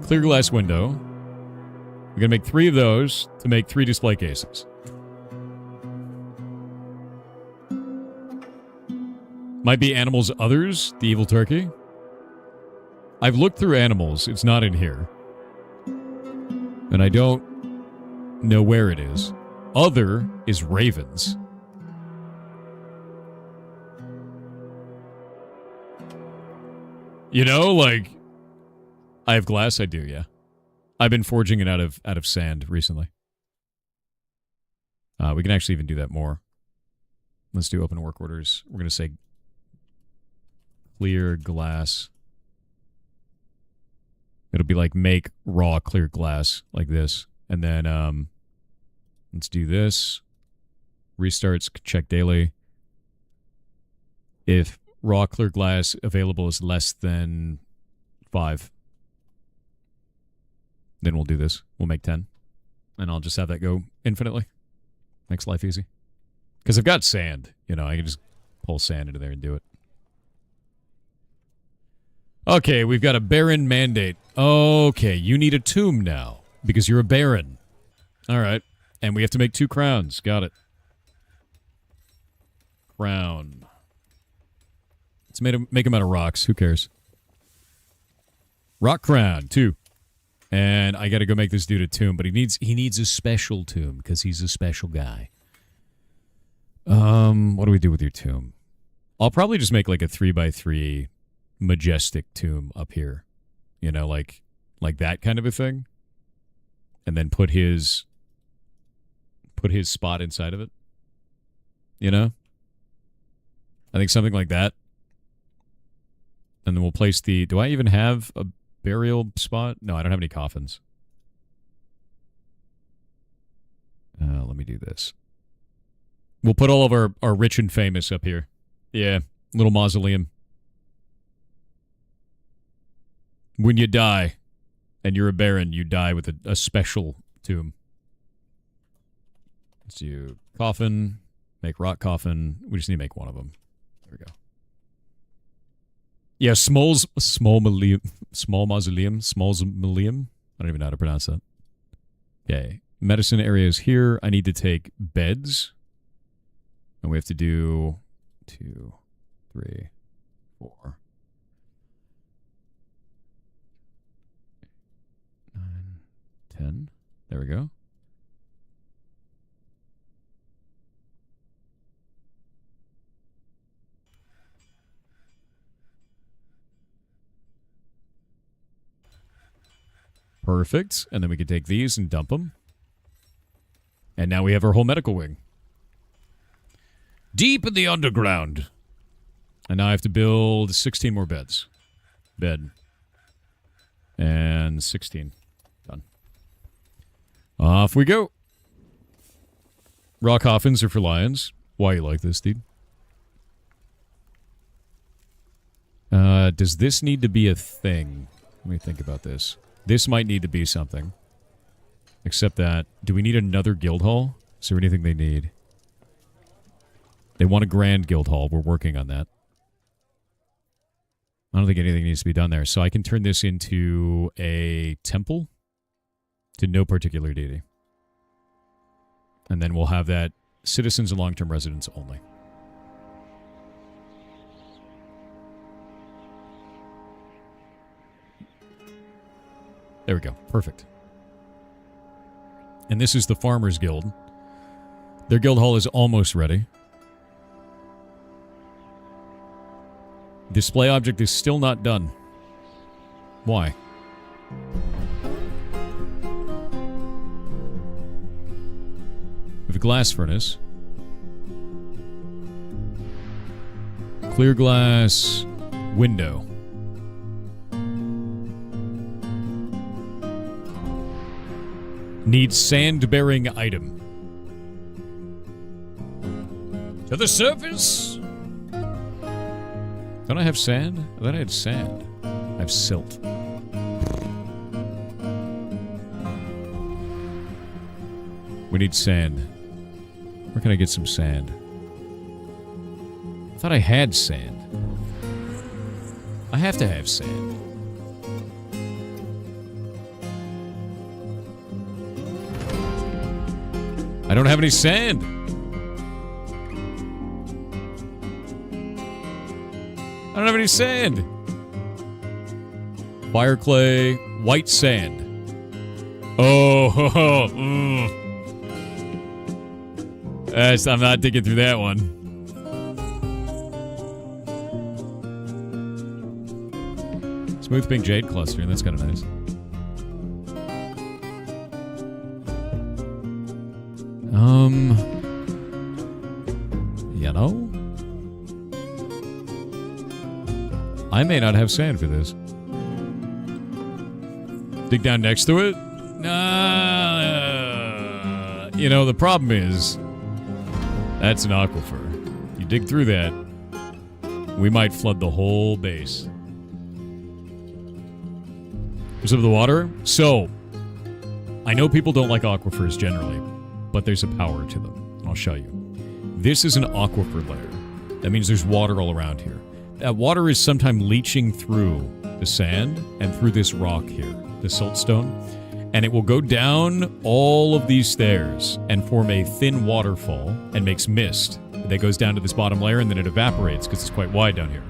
Clear glass window. We're gonna make 3 of those to make 3 display cases. Might be Animals Others, the evil turkey. I've looked through Animals. It's not in here. And I don't know where it is. Other is Ravens. You know, like... I have glass? I do, yeah. I've been forging it out of sand recently. We can actually even do that more. Let's do open work orders. We're going to say clear glass. It'll be like make raw clear glass like this. And then let's do this. Restarts, check daily. If raw clear glass available is less than 5, then we'll do this. We'll make 10. And I'll just have that go infinitely. Makes life easy. Because I've got sand. You know, I can just pull sand into there and do it. Okay, we've got a Baron mandate. Okay, you need a tomb now. Because you're a Baron. Alright. And we have to make 2 crowns. Got it. Crown. Let's make them out of rocks. Who cares? Rock crown. 2. And I gotta go make this dude a tomb, but he needs a special tomb, because he's a special guy. What do we do with your tomb? I'll probably just make like a 3x3 majestic tomb up here. You know, like that kind of a thing. And then put his spot inside of it. You know? I think something like that. And then we'll place the... Do I even have a burial spot? No, I don't have any coffins. Let me do this. We'll put all of our rich and famous up here. Yeah, little mausoleum. When you die, and you're a baron, you die with a special tomb. Let's do coffin, make rock coffin. We just need to make one of them. There we go. Yeah, small mausoleum. I don't even know how to pronounce that. Okay, medicine area is here. I need to take beds. And we have to do 2, 3, 4, 9, 10. There we go. Perfect. And then we can take these and dump them. And now we have our whole medical wing. Deep in the underground. And now I have to build 16 more beds. Bed. And 16. Done. Off we go. Raw coffins are for lions. Why you like this, dude? Does this need to be a thing? Let me think about this. This might need to be something. Except that, do we need another guild hall? Is there anything they need? They want a grand guild hall. We're working on that. I don't think anything needs to be done there. So I can turn this into a temple to no particular deity. And then we'll have that citizens and long-term residents only. There we go. Perfect. And this is the Farmers Guild. Their guild hall is almost ready. Display object is still not done. Why? We have a glass furnace. Clear glass window. Needs sand-bearing item. To the surface! Don't I have sand? I thought I had sand. I have silt. We need sand. Where can I get some sand? I thought I had sand. I have to have sand. I don't have any sand. I don't have any sand. Fire clay, white sand. Oh, I'm not digging through that one. Smooth pink jade cluster, that's kind of nice. You know? I may not have sand for this. Dig down next to it? You know, the problem is, that's an aquifer. You dig through that, we might flood the whole base. What's up with the water? So, I know people don't like aquifers generally, but there's a power to them. I'll show you. This is an aquifer layer. That means there's water all around here. That water is sometimes leaching through the sand and through this rock here, the siltstone, and it will go down all of these stairs and form a thin waterfall and makes mist that goes down to this bottom layer, and then it evaporates because it's quite wide down here.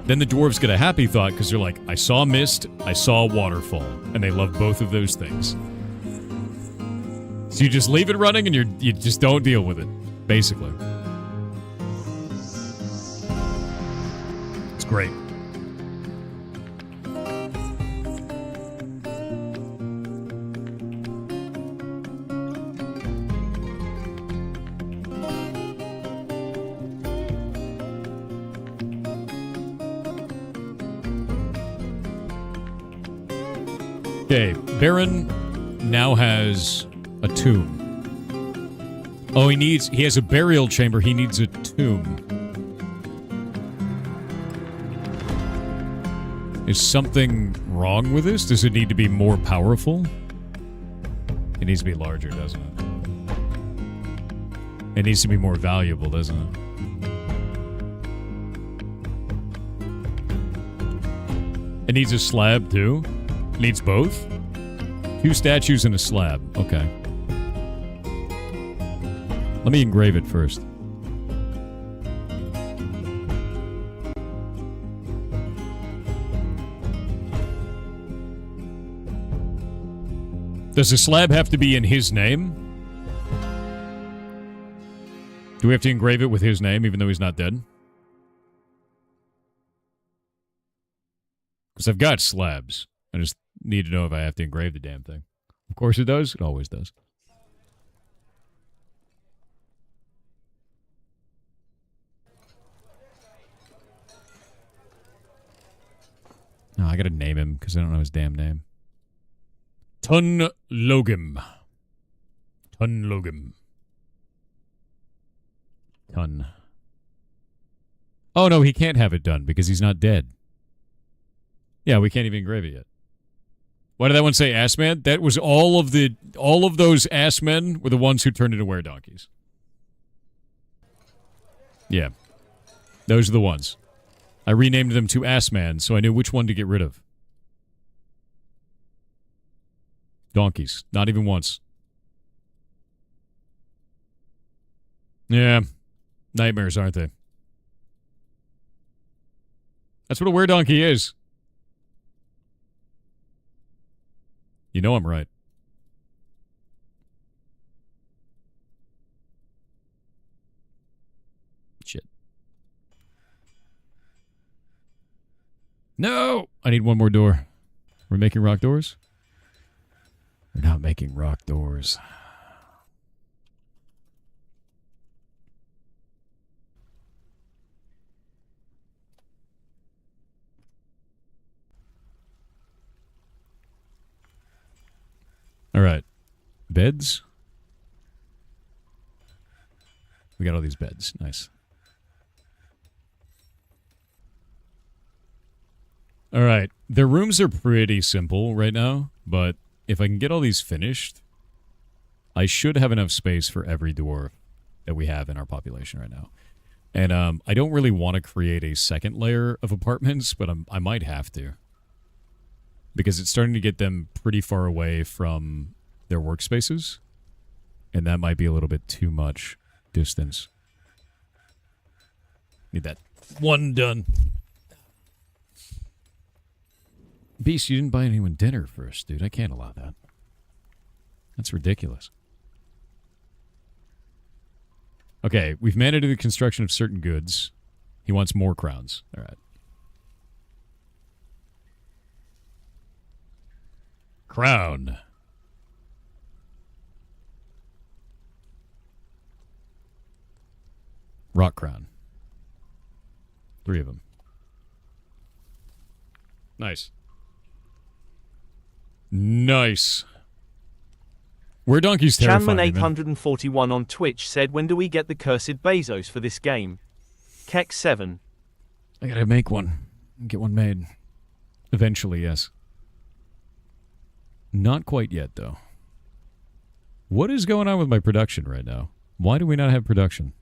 Then the dwarves get a happy thought because they're like, I saw mist, I saw waterfall, and they love both of those things. So you just leave it running and you just don't deal with it, basically. It's great. Okay, Baron now has a tomb. Oh, he has a burial chamber, he needs a tomb. Is something wrong with this? Does it need to be more powerful? It needs to be larger, doesn't it? It needs to be more valuable, doesn't it? It needs a slab, too? Needs both? 2 statues and a slab. Okay. Let me engrave it first. Does the slab have to be in his name? Do we have to engrave it with his name, even though he's not dead? Because I've got slabs. I just need to know if I have to engrave the damn thing. Of course it does. It always does. No, I gotta name him because I don't know his damn name. Tun Logim. Tun Logim. Tun. Oh no, he can't have it done because he's not dead. Yeah, we can't even engrave it yet. Why did that one say ass man? That was all of those ass men were the ones who turned into were-donkeys. Yeah. Those are the ones. I renamed them to ass man, so I knew which one to get rid of. Donkeys. Not even once. Yeah. Nightmares, aren't they? That's what a were-donkey is. You know I'm right. Shit. No! I need one more door. We're making rock doors? We're not making rock doors. All right. Beds? We got all these beds. Nice. All right. Their rooms are pretty simple right now, but if I can get all these finished, I should have enough space for every dwarf that we have in our population right now. And I don't really want to create a second layer of apartments, but I might have to. Because it's starting to get them pretty far away from their workspaces. And that might be a little bit too much distance. Need that one done. Beast, you didn't buy anyone dinner first, dude. I can't allow that. That's ridiculous. Okay, we've managed the construction of certain goods. He wants more crowns. All right. Crown. Rock crown. 3 of them. Nice. Nice. Where Donkey's terrifying, man. Chanman841 on Twitch said, when do we get the cursed Bezos for this game? Keck7. I gotta make one. Get one made. Eventually, yes. Not quite yet, though. What is going on with my production right now? Why do we not have production?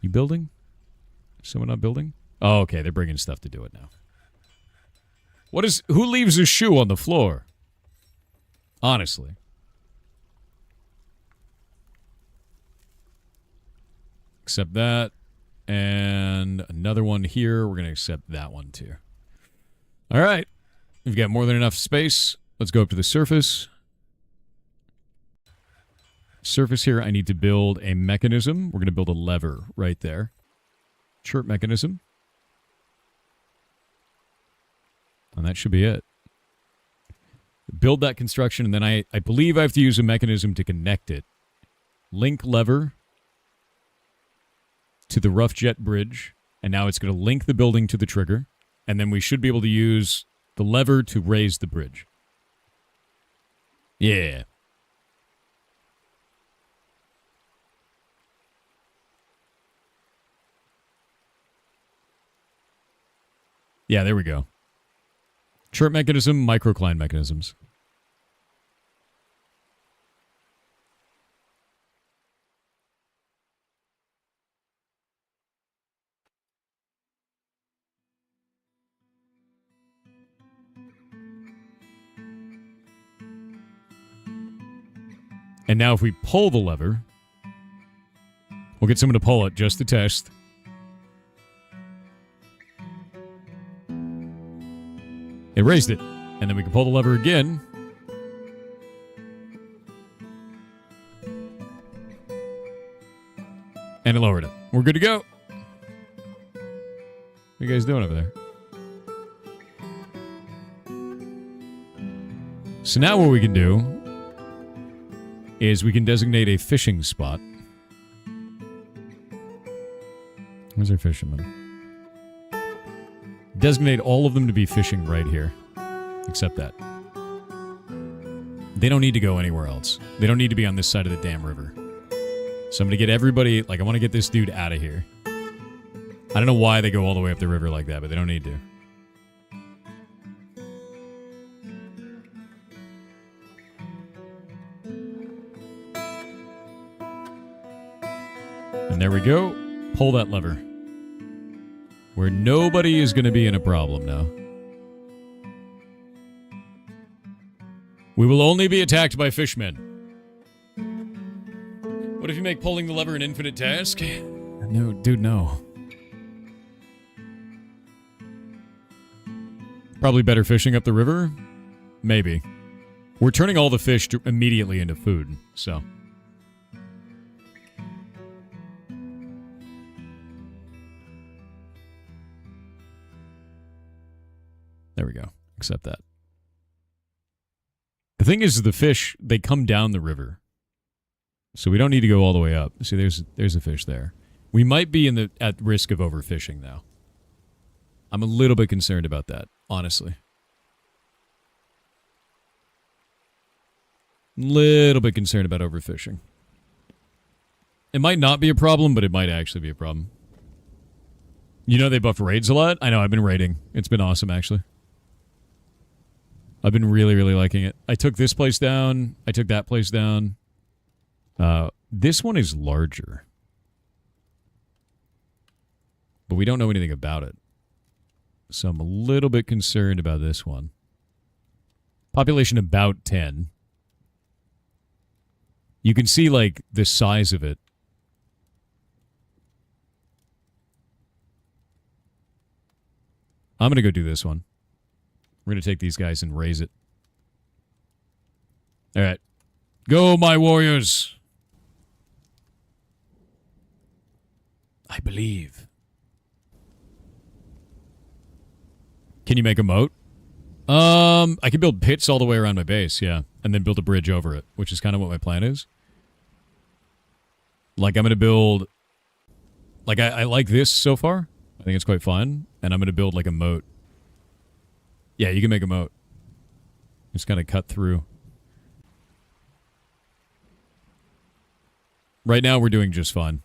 You building? Someone not building? Oh, okay. They're bringing stuff to do it now. What is... Who leaves a shoe on the floor? Honestly. Accept that. And another one here. We're going to accept that one, too. All right. We've got more than enough space. Let's go up to the surface. Surface here, I need to build a mechanism. We're going to build a lever right there. Chirp mechanism. And that should be it. Build that construction, and then I believe I have to use a mechanism to connect it. Link lever to the rough jet bridge, and now it's going to link the building to the trigger, and then we should be able to use the lever to raise the bridge. Yeah. Yeah, there we go. Chirp mechanism, microcline mechanisms. And now if we pull the lever, we'll get someone to pull it just to test. It raised it. And then we can pull the lever again. And it lowered it. We're good to go. What are you guys doing over there? So now what we can do is we can designate a fishing spot. Where's our fisherman? Designate all of them to be fishing right here. Except that. They don't need to go anywhere else. They don't need to be on this side of the damn river. So I'm going to get everybody... Like, I want to get this dude out of here. I don't know why they go all the way up the river like that, but they don't need to. And there we go. Pull that lever. Where nobody is going to be in a problem now. We will only be attacked by fishmen. What if you make pulling the lever an infinite task? No, dude, no. Probably better fishing up the river. Maybe. We're turning all the fish immediately into food, so. There we go. Accept that. The thing is, the fish, they come down the river. So we don't need to go all the way up. See, there's a fish there. We might be at risk of overfishing now. I'm a little bit concerned about that, honestly. Little bit concerned about overfishing. It might not be a problem, but it might actually be a problem. You know they buff raids a lot? I know, I've been raiding. It's been awesome, actually. I've been really, really liking it. I took this place down. I took that place down. This one is larger. But we don't know anything about it. So I'm a little bit concerned about this one. Population about 10. You can see, like, the size of it. I'm going to go do this one. We're going to take these guys and raise it. All right. Go, my warriors! I believe. Can you make a moat? I can build pits all the way around my base, yeah. And then build a bridge over it, which is kind of what my plan is. Like, I'm going to build... Like, I like this so far. I think it's quite fun. And I'm going to build, like, a moat. Yeah, you can make a moat. Just kind of cut through. Right now, we're doing just fine.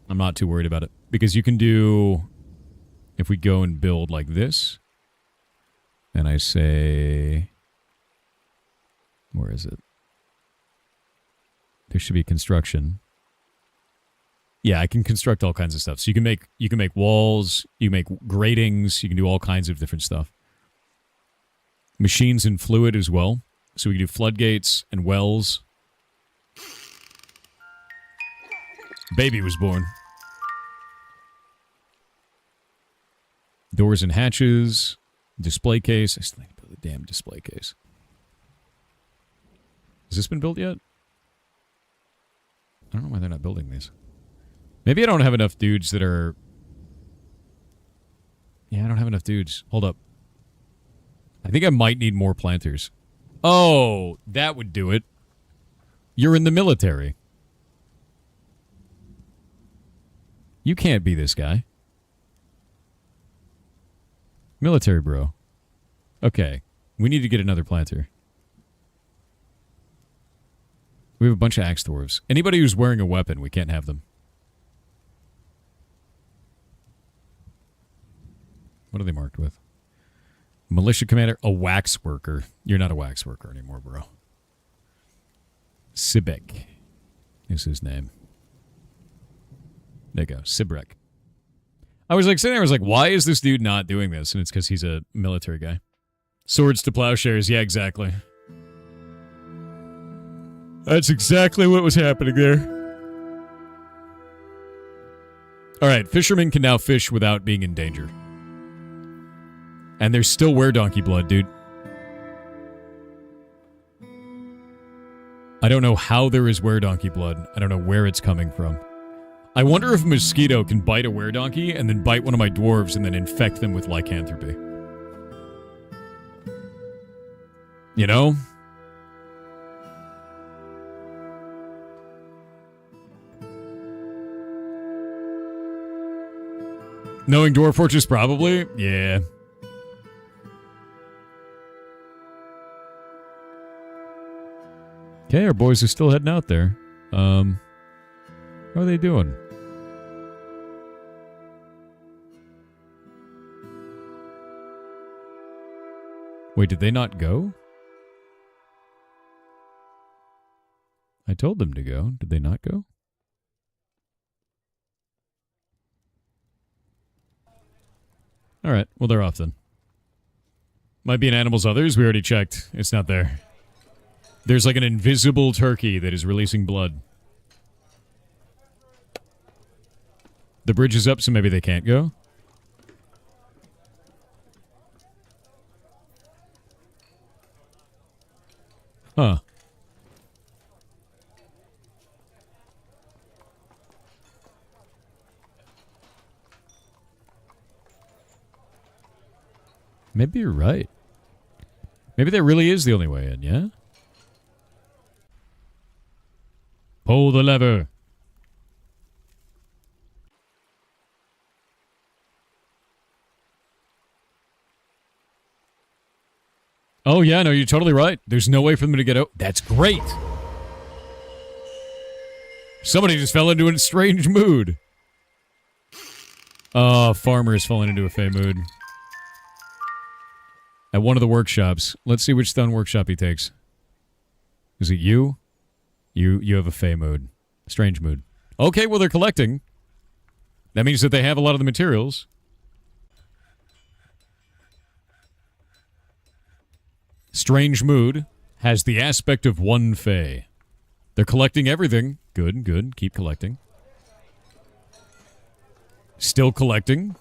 I'm not too worried about it. Because you can do... If we go and build like this... And I say... Where is it? There should be construction. Yeah, I can construct all kinds of stuff. So you can make walls, you can make gratings, you can do all kinds of different stuff. Machines and fluid as well. So we can do floodgates and wells. Baby was born. Doors and hatches. Display case. I still need to build a damn display case. Has this been built yet? I don't know why they're not building these. Maybe I don't have enough dudes that are... Yeah, I don't have enough dudes. Hold up. I think I might need more planters. Oh, that would do it. You're in the military. You can't be this guy. Military bro. Okay. We need to get another planter. We have a bunch of axe dwarves. Anybody who's wearing a weapon, we can't have them. What are they marked with? Militia commander, a wax worker. You're not a wax worker anymore, bro. Sibek is his name. There you go. Sibrek. I was like sitting there, I was like, why is this dude not doing this? And it's because he's a military guy. Swords to plowshares. Yeah, exactly. That's exactly what was happening there. Alright, fishermen can now fish without being in danger. And there's still were-donkey blood, dude. I don't know how there is were-donkey blood. I don't know where it's coming from. I wonder if a mosquito can bite a were-donkey and then bite one of my dwarves and then infect them with lycanthropy. You know? Knowing Dwarf Fortress, probably? Yeah. Okay, our boys are still heading out there. How are they doing? Wait, did they not go? I told them to go. Did they not go? Alright, well they're off then. Might be an Animals Others. We already checked. It's not there. There's like an invisible turkey that is releasing blood. The bridge is up, so maybe they can't go. Maybe you're right. Maybe that really is the only way in, yeah? Pull the lever. Oh, yeah, no, you're totally right. There's no way for them to get out. That's great. Somebody just fell into a strange mood. Oh, farmer is falling into a fey mood. At one of the workshops. Let's see which stone workshop he takes. Is it you? You have a fey mood. Strange mood. Okay, well, they're collecting. That means that they have a lot of the materials. Strange mood has the aspect of one fey. They're collecting everything. Good, good. Keep collecting. Still collecting.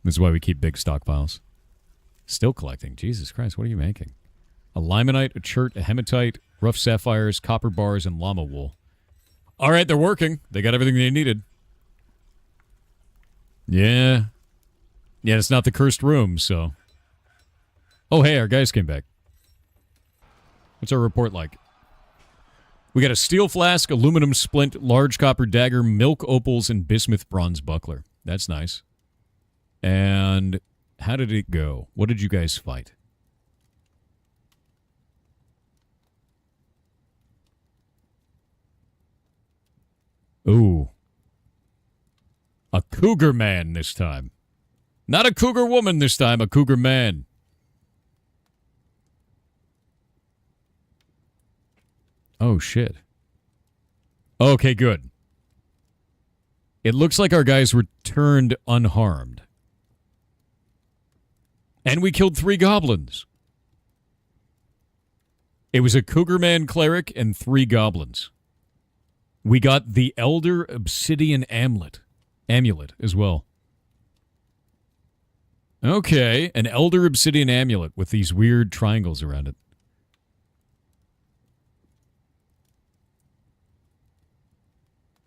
This is why we keep big stockpiles. Still collecting. Jesus Christ, what are you making? A limonite, a chert, a hematite, rough sapphires, copper bars, and llama wool. All right, they're working. They got everything they needed. Yeah. Yeah, it's not the cursed room, so... Oh, hey, our guys came back. What's our report like? We got a steel flask, aluminum splint, large copper dagger, milk opals, and bismuth bronze buckler. That's nice. And how did it go? What did you guys fight? Ooh. A cougar man this time. Not a cougar woman this time, a cougar man. Oh, shit. Okay, good. It looks like our guys returned unharmed. And we killed 3 goblins. It was a cougar man cleric and 3 goblins. We got the Elder Obsidian Amulet as well. Okay, an Elder Obsidian Amulet with these weird triangles around it.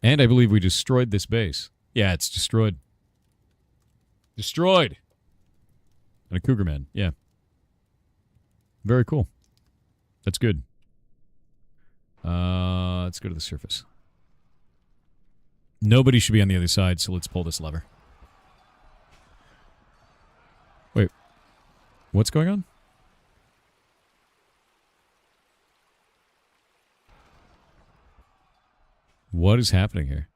And I believe we destroyed this base. Yeah, it's destroyed. Destroyed! And a cougar man, yeah. Very cool. That's good. Let's go to the surface. Nobody should be on the other side, so let's pull this lever. Wait. What's going on? What is happening here?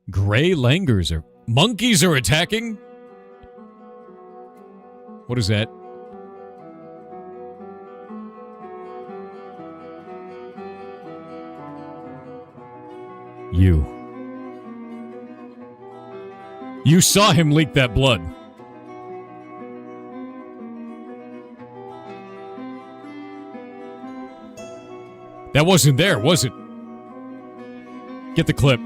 Gray langurs are... Monkeys are attacking? What is that? You. You saw him leak that blood. That wasn't there, was it? Get the clip.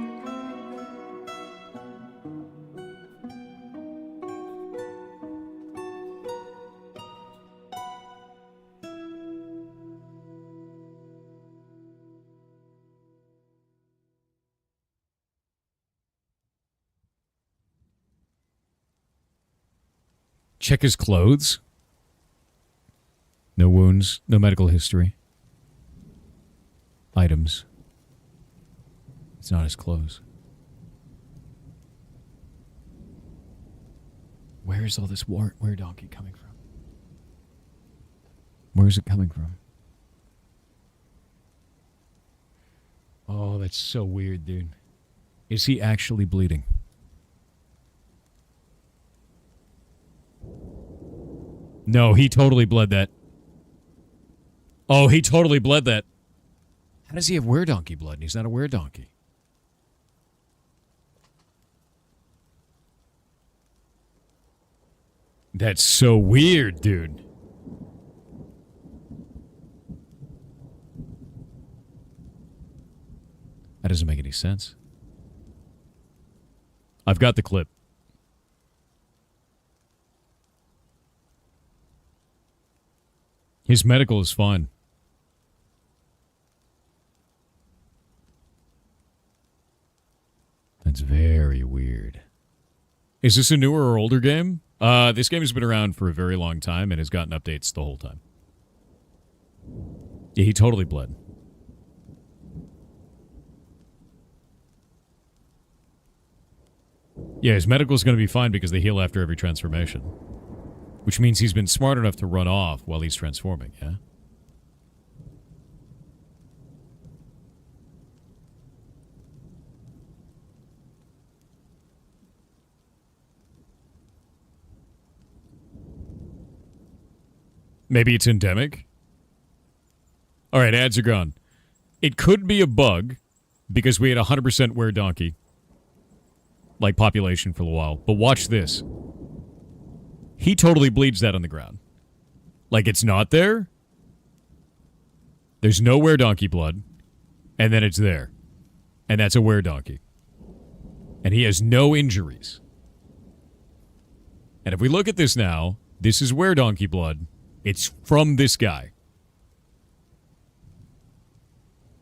Check his clothes. No wounds, no medical history. Items. It's not his clothes. Where is all this were donkey coming from? Where is it coming from? Oh, that's so weird, dude. Is he actually bleeding? No, he totally bled that. Oh, he totally bled that. How does he have were-donkey blood and he's not a were-donkey? That's so weird, dude. That doesn't make any sense. I've got the clip. His medical is fine. That's very weird. Is this a newer or older game? This game has been around for a very long time and has gotten updates the whole time. Yeah, he totally bled. Yeah, his medical's going to be fine because they heal after every transformation. Which means he's been smart enough to run off while he's transforming, yeah? Maybe it's endemic? Alright, ads are gone. It could be a bug, because we had 100% were-donkey. Like, population for a while. But watch this. He totally bleeds that on the ground. Like, it's not there. There's no were-donkey blood. And then it's there. And that's a were-donkey. And he has no injuries. And if we look at this now, this is were-donkey blood. It's from this guy.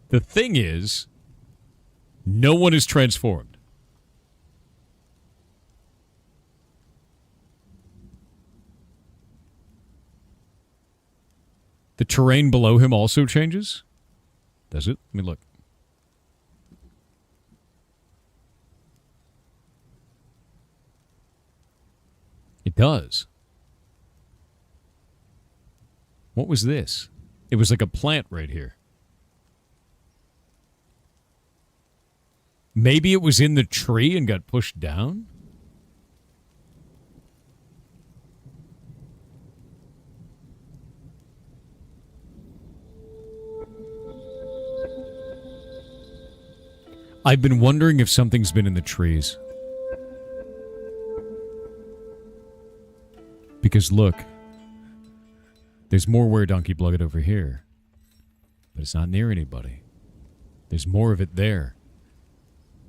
The thing is, no one is transformed. The terrain below him also changes? Does it? Let me look. It does. What was this? It was like a plant right here. Maybe it was in the tree and got pushed down? I've been wondering if something's been in the trees. Because look, there's more were-donkey blood over here. But it's not near anybody. There's more of it there.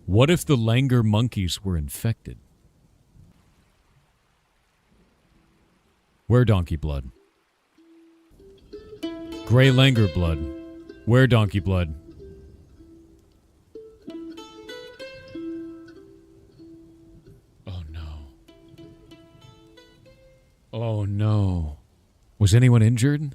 What if the Langer monkeys were infected? Were-donkey blood. Gray Langer blood. Were-donkey blood. Oh no. Oh no. Was anyone injured?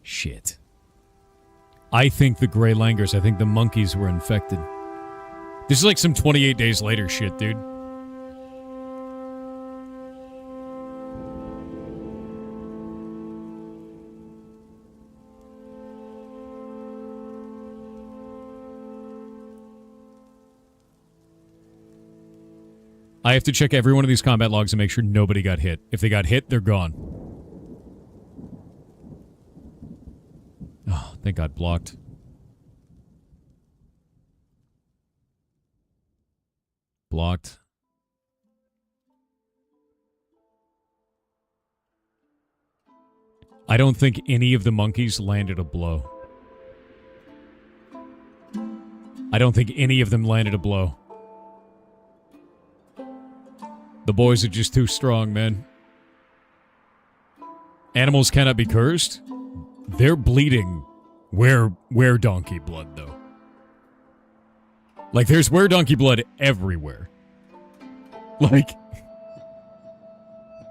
Shit. I think the Grey Langers, I think the monkeys were infected. This is like some 28 days later shit, dude. I have to check every one of these combat logs and make sure nobody got hit. If they got hit, they're gone. Oh, thank God, blocked. Blocked. I don't think any of the monkeys landed a blow. I don't think any of them landed a blow. The boys are just too strong, man. Animals cannot be cursed. They're bleeding were-donkey blood, though. Like, there's were-donkey blood everywhere. Like,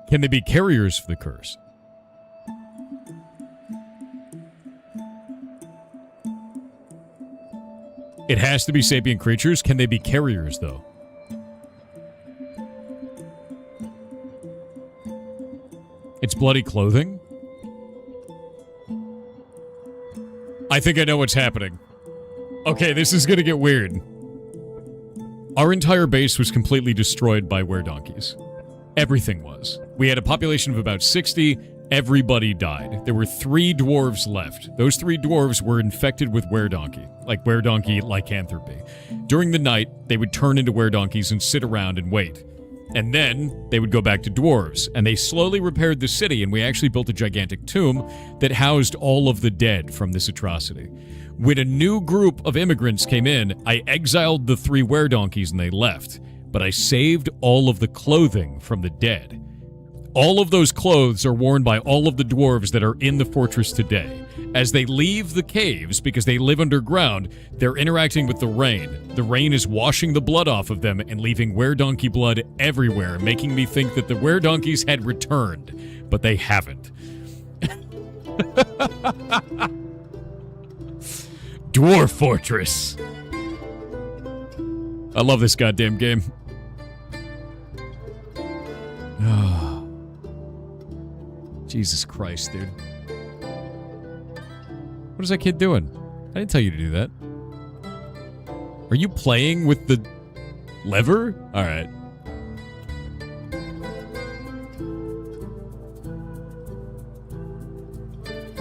can they be carriers for the curse? It has to be sapient creatures. Can they be carriers, though? It's bloody clothing? I think I know what's happening. Okay, this is gonna get weird. Our entire base was completely destroyed by were-donkeys. Everything was. We had a population of about 60. Everybody died. There were 3 dwarves left. Those 3 dwarves were infected with were-donkey, like were-donkey lycanthropy. During the night, they would turn into were-donkeys and sit around and wait. And then they would go back to dwarves, and they slowly repaired the city, and we actually built a gigantic tomb that housed all of the dead from this atrocity. When a new group of immigrants came in, I exiled the 3 were-donkeys and they left, but I saved all of the clothing from the dead. All of those clothes are worn by all of the dwarves that are in the fortress today. As they leave the caves, because they live underground, they're interacting with the rain. The rain is washing the blood off of them and leaving were-donkey blood everywhere, making me think that the were-donkeys had returned, but they haven't. Dwarf Fortress. I love this goddamn game. Jesus Christ, dude. What is that kid doing? I didn't tell you to do that. Are you playing with the lever? Alright.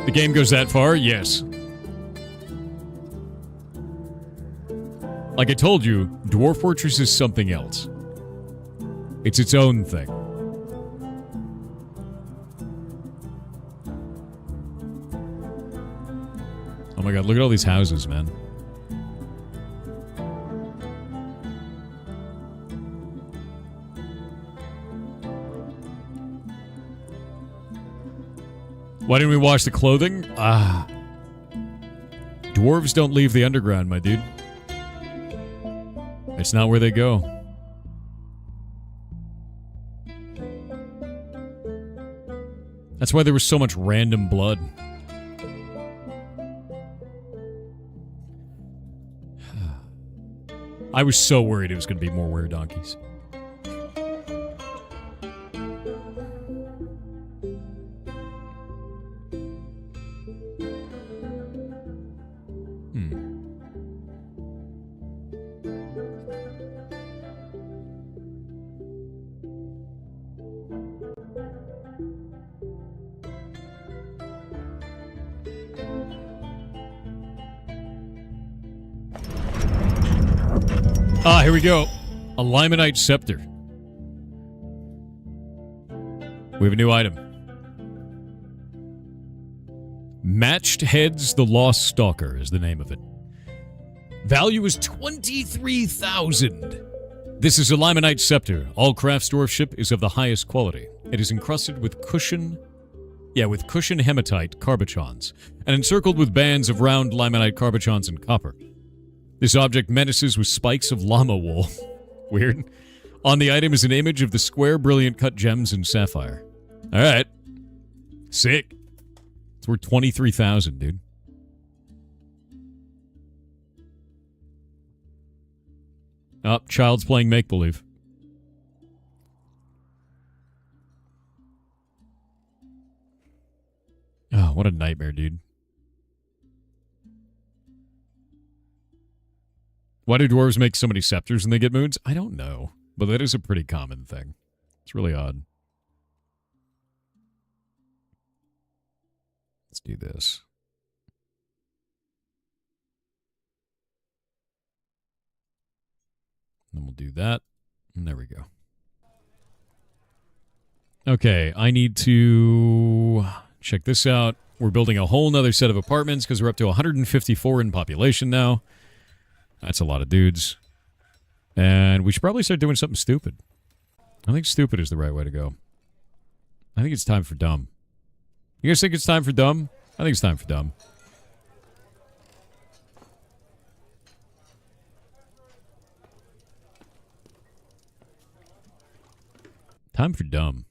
The game goes that far? Yes. Like I told you, Dwarf Fortress is something else. It's its own thing. Oh my god, look at all these houses, man. Why didn't we wash the clothing? Dwarves don't leave the underground, my dude. It's not where they go. That's why there was so much random blood. I was so worried it was going to be more were-donkeys. Here we go. A Limonite Scepter. We have a new item. Matched Heads the Lost Stalker is the name of it. Value is 23,000. This is a Limonite Scepter. All craftsdwarfship is of the highest quality. It is encrusted with cushion hematite carbachons, and encircled with bands of round limonite carbachons and copper. This object menaces with spikes of llama wool. Weird. On the item is an image of the square, brilliant cut gems and sapphire. Alright. Sick. It's worth 23,000, dude. Oh, child's playing make-believe. Oh, what a nightmare, dude. Why do dwarves make so many scepters when they get moons? I don't know, but that is a pretty common thing. It's really odd. Let's do this. Then we'll do that. And there we go. Okay, I need to check this out. We're building a whole nother set of apartments because we're up to 154 in population now. That's a lot of dudes. And we should probably start doing something stupid. I think stupid is the right way to go. I think it's time for dumb. You guys think it's time for dumb? I think it's time for dumb. Time for dumb.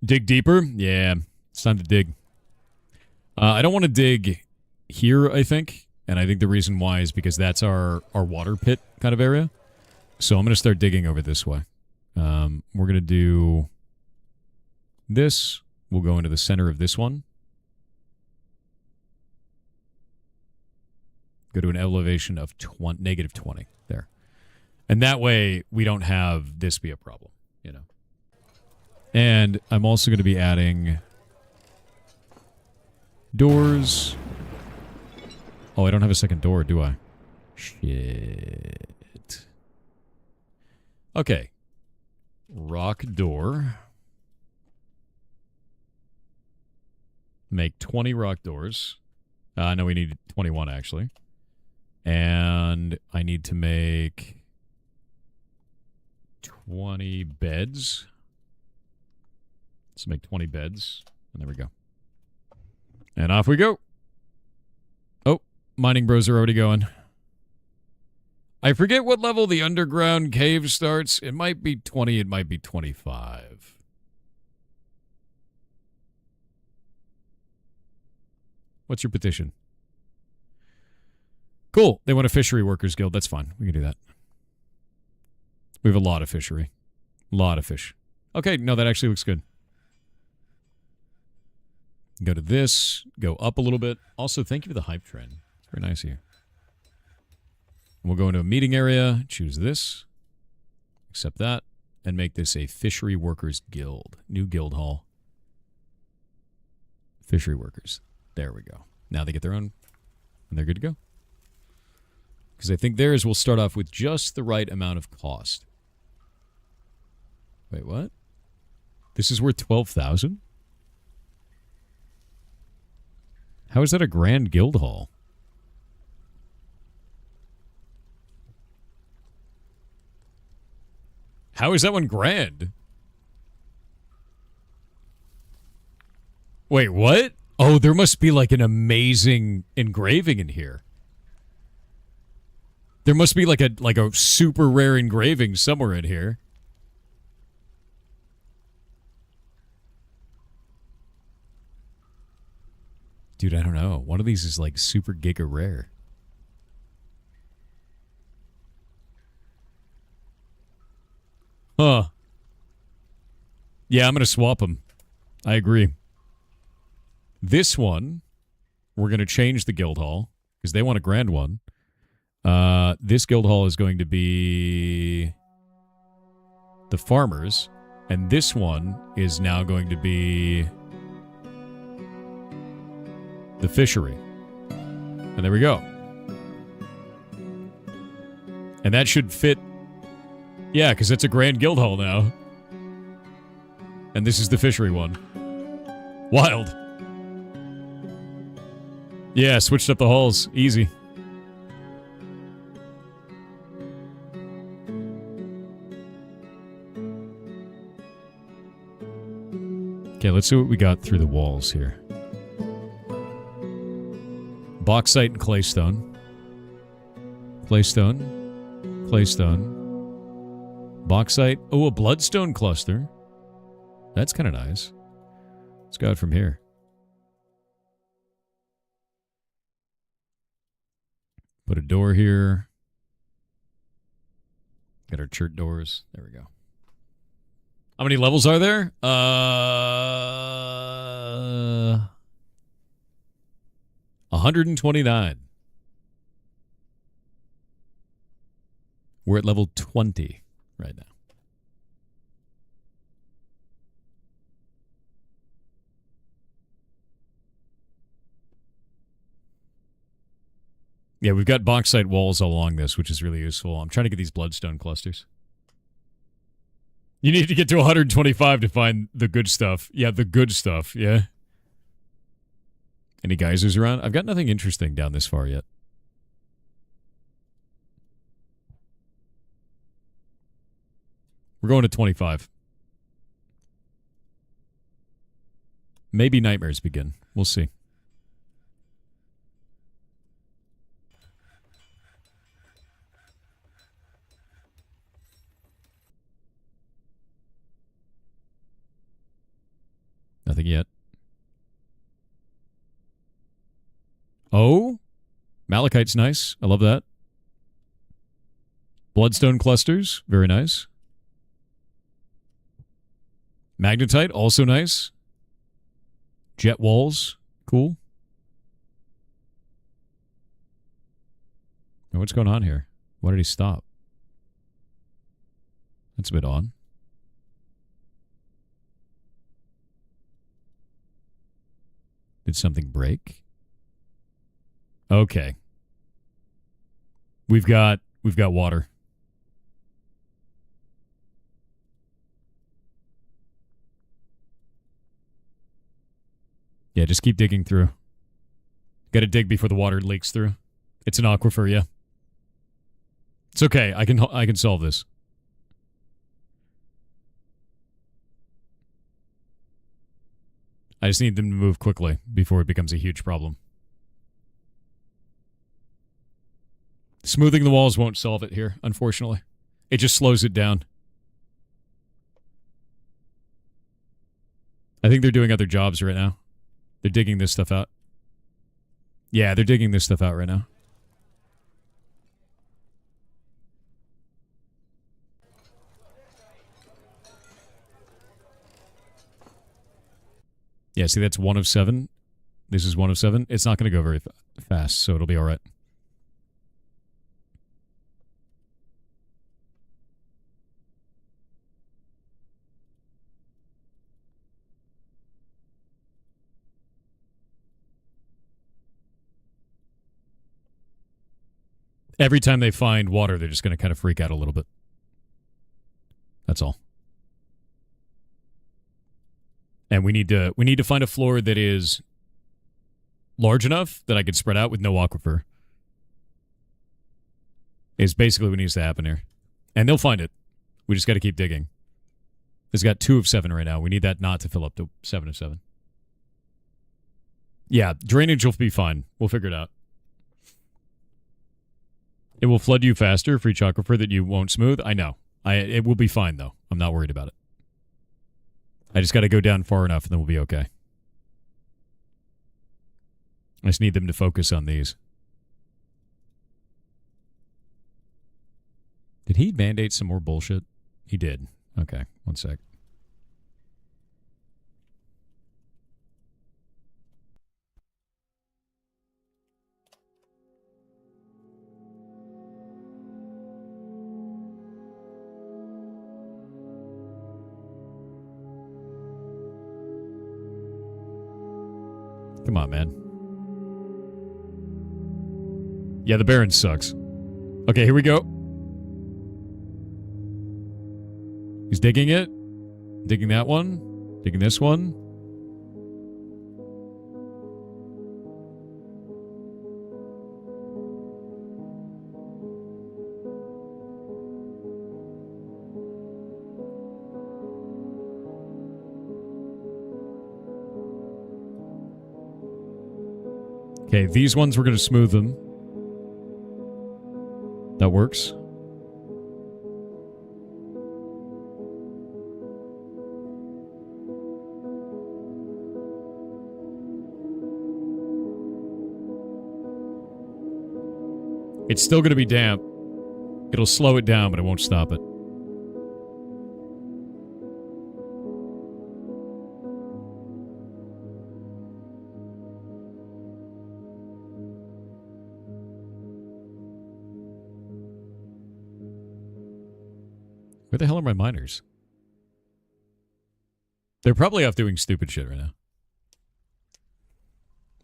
Dig deeper? Yeah, it's time to dig. I don't want to dig here, I think. And I think the reason why is because that's our water pit kind of area. So I'm going to start digging over this way. We're going to do this. We'll go into the center of this one. Go to an elevation of -20. There. And that way, we don't have this be a problem, you know. And I'm also going to be adding doors. Oh, I don't have a second door, do I? Shit. Okay. Rock door. Make 20 rock doors. No, we need 21, actually. And I need to make 20 beds. Let's make 20 beds. And there we go. And off we go. Oh, mining bros are already going. I forget what level the underground cave starts. It might be 20, it might be 25. What's your petition? Cool. They want a fishery workers guild. That's fine. We can do that. We have a lot of fishery. A lot of fish. Okay, no, that actually looks good. Go to this. Go up a little bit. Also, thank you for the hype train. It's very nice of you. We'll go into a meeting area. Choose this. Accept that. And make this a fishery workers guild. New guild hall. Fishery workers. There we go. Now they get their own, and they're good to go. Because I think theirs will start off with just the right amount of cost. Wait, what? This is worth 12,000? How is that a grand guild hall? How is that one grand? Wait, what? Oh, there must be like an amazing engraving in here. There must be like a super rare engraving somewhere in here. Dude, I don't know. One of these is like super giga rare. Huh. Yeah, I'm going to swap them. I agree. This one, we're going to change the guild hall because they want a grand one. This guild hall is going to be the farmers, and this one is now going to be the fishery. And there we go. And that should fit. Yeah, because it's a grand guild hall now. And this is the fishery one. Wild. Yeah, switched up the halls. Easy. Okay, let's see what we got through the walls here. Bauxite and claystone. Claystone. Claystone. Bauxite. Oh, a bloodstone cluster. That's kind of nice. Let's go out from here. Put a door here. Got our church doors. There we go. How many levels are there? 129. We're at level 20 right now. Yeah, we've got bauxite walls all along this, which is really useful. I'm trying to get these bloodstone clusters. You need to get to 125 to find the good stuff. Yeah, the good stuff, yeah. Any geysers around? I've got nothing interesting down this far yet. We're going to 25. Maybe nightmares begin. We'll see. Nothing yet. Oh, Malachite's nice. I love that. Bloodstone clusters, very nice. Magnetite, also nice. Jet walls, cool. Now, what's going on here? Why did he stop? That's a bit odd. Did something break? Okay. We've got water. Yeah, just keep digging through. Got to dig before the water leaks through. It's an aquifer, yeah. It's okay. I can solve this. I just need them to move quickly before it becomes a huge problem. Smoothing the walls won't solve it here, unfortunately. It just slows it down. I think they're doing other jobs right now. They're digging this stuff out. Yeah, they're digging this stuff out right now. Yeah, see, that's 1 of 7. This is 1 of 7. It's not going to go very fast, so it'll be all right. Every time they find water, they're just going to kind of freak out a little bit. That's all. And we need to find a floor that is large enough that I could spread out with no aquifer. Is basically what needs to happen here. And they'll find it. We just got to keep digging. It's got 2 of 7 right now. We need that not to fill up to 7 of 7. Yeah, drainage will be fine. We'll figure it out. It will flood you faster for each aquifer that you won't smooth. I know. It will be fine, though. I'm not worried about it. I just got to go down far enough, and then we'll be okay. I just need them to focus on these. Did he mandate some more bullshit? He did. Okay, one sec. Come on, man. Yeah, the Baron sucks. Okay, here we go. He's digging it. Digging that one. Digging this one. Okay, these ones we're going to smooth them. That works. It's still going to be damp. It'll slow it down, but it won't stop it. Where the hell are my miners? They're probably off doing stupid shit right now.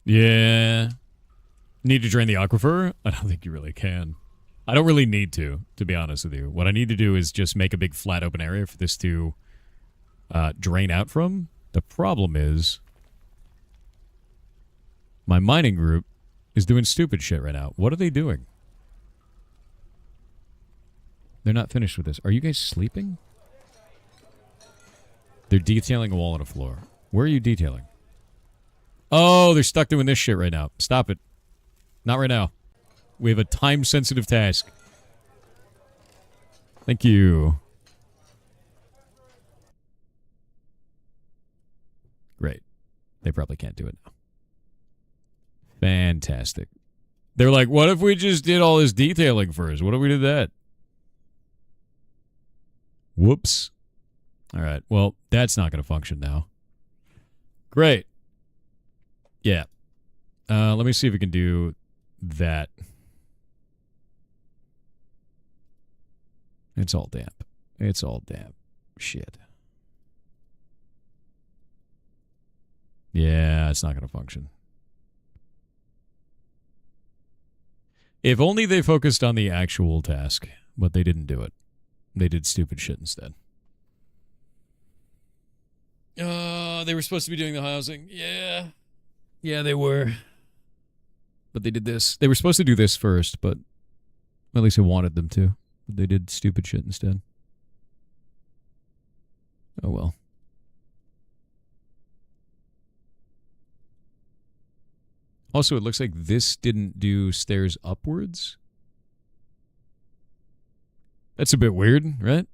Yeah. Need to drain the aquifer? I don't think you really can. I don't really need to be honest with you. What I need to do is just make a big flat open area for this to drain out from. The problem is my mining group is doing stupid shit right now. What are they doing? They're not finished with this. Are you guys sleeping? They're detailing a wall and a floor. Where are you detailing? Oh, they're stuck doing this shit right now. Stop it. Not right now. We have a time-sensitive task. Thank you. Great. They probably can't do it now. Fantastic. They're like, what if we just did all this detailing first? What if we did that? Whoops. All right. Well, that's not going to function now. Great. Yeah. Let me see if we can do that. It's all damp. It's all damn shit. Yeah, it's not going to function. If only they focused on the actual task, but they didn't do it. They did stupid shit instead. They were supposed to be doing the housing. Yeah. Yeah, they were. But they did this. They were supposed to do this first, but at least I wanted them to. But they did stupid shit instead. Oh well. Also, it looks like this didn't do stairs upwards. That's a bit weird, right?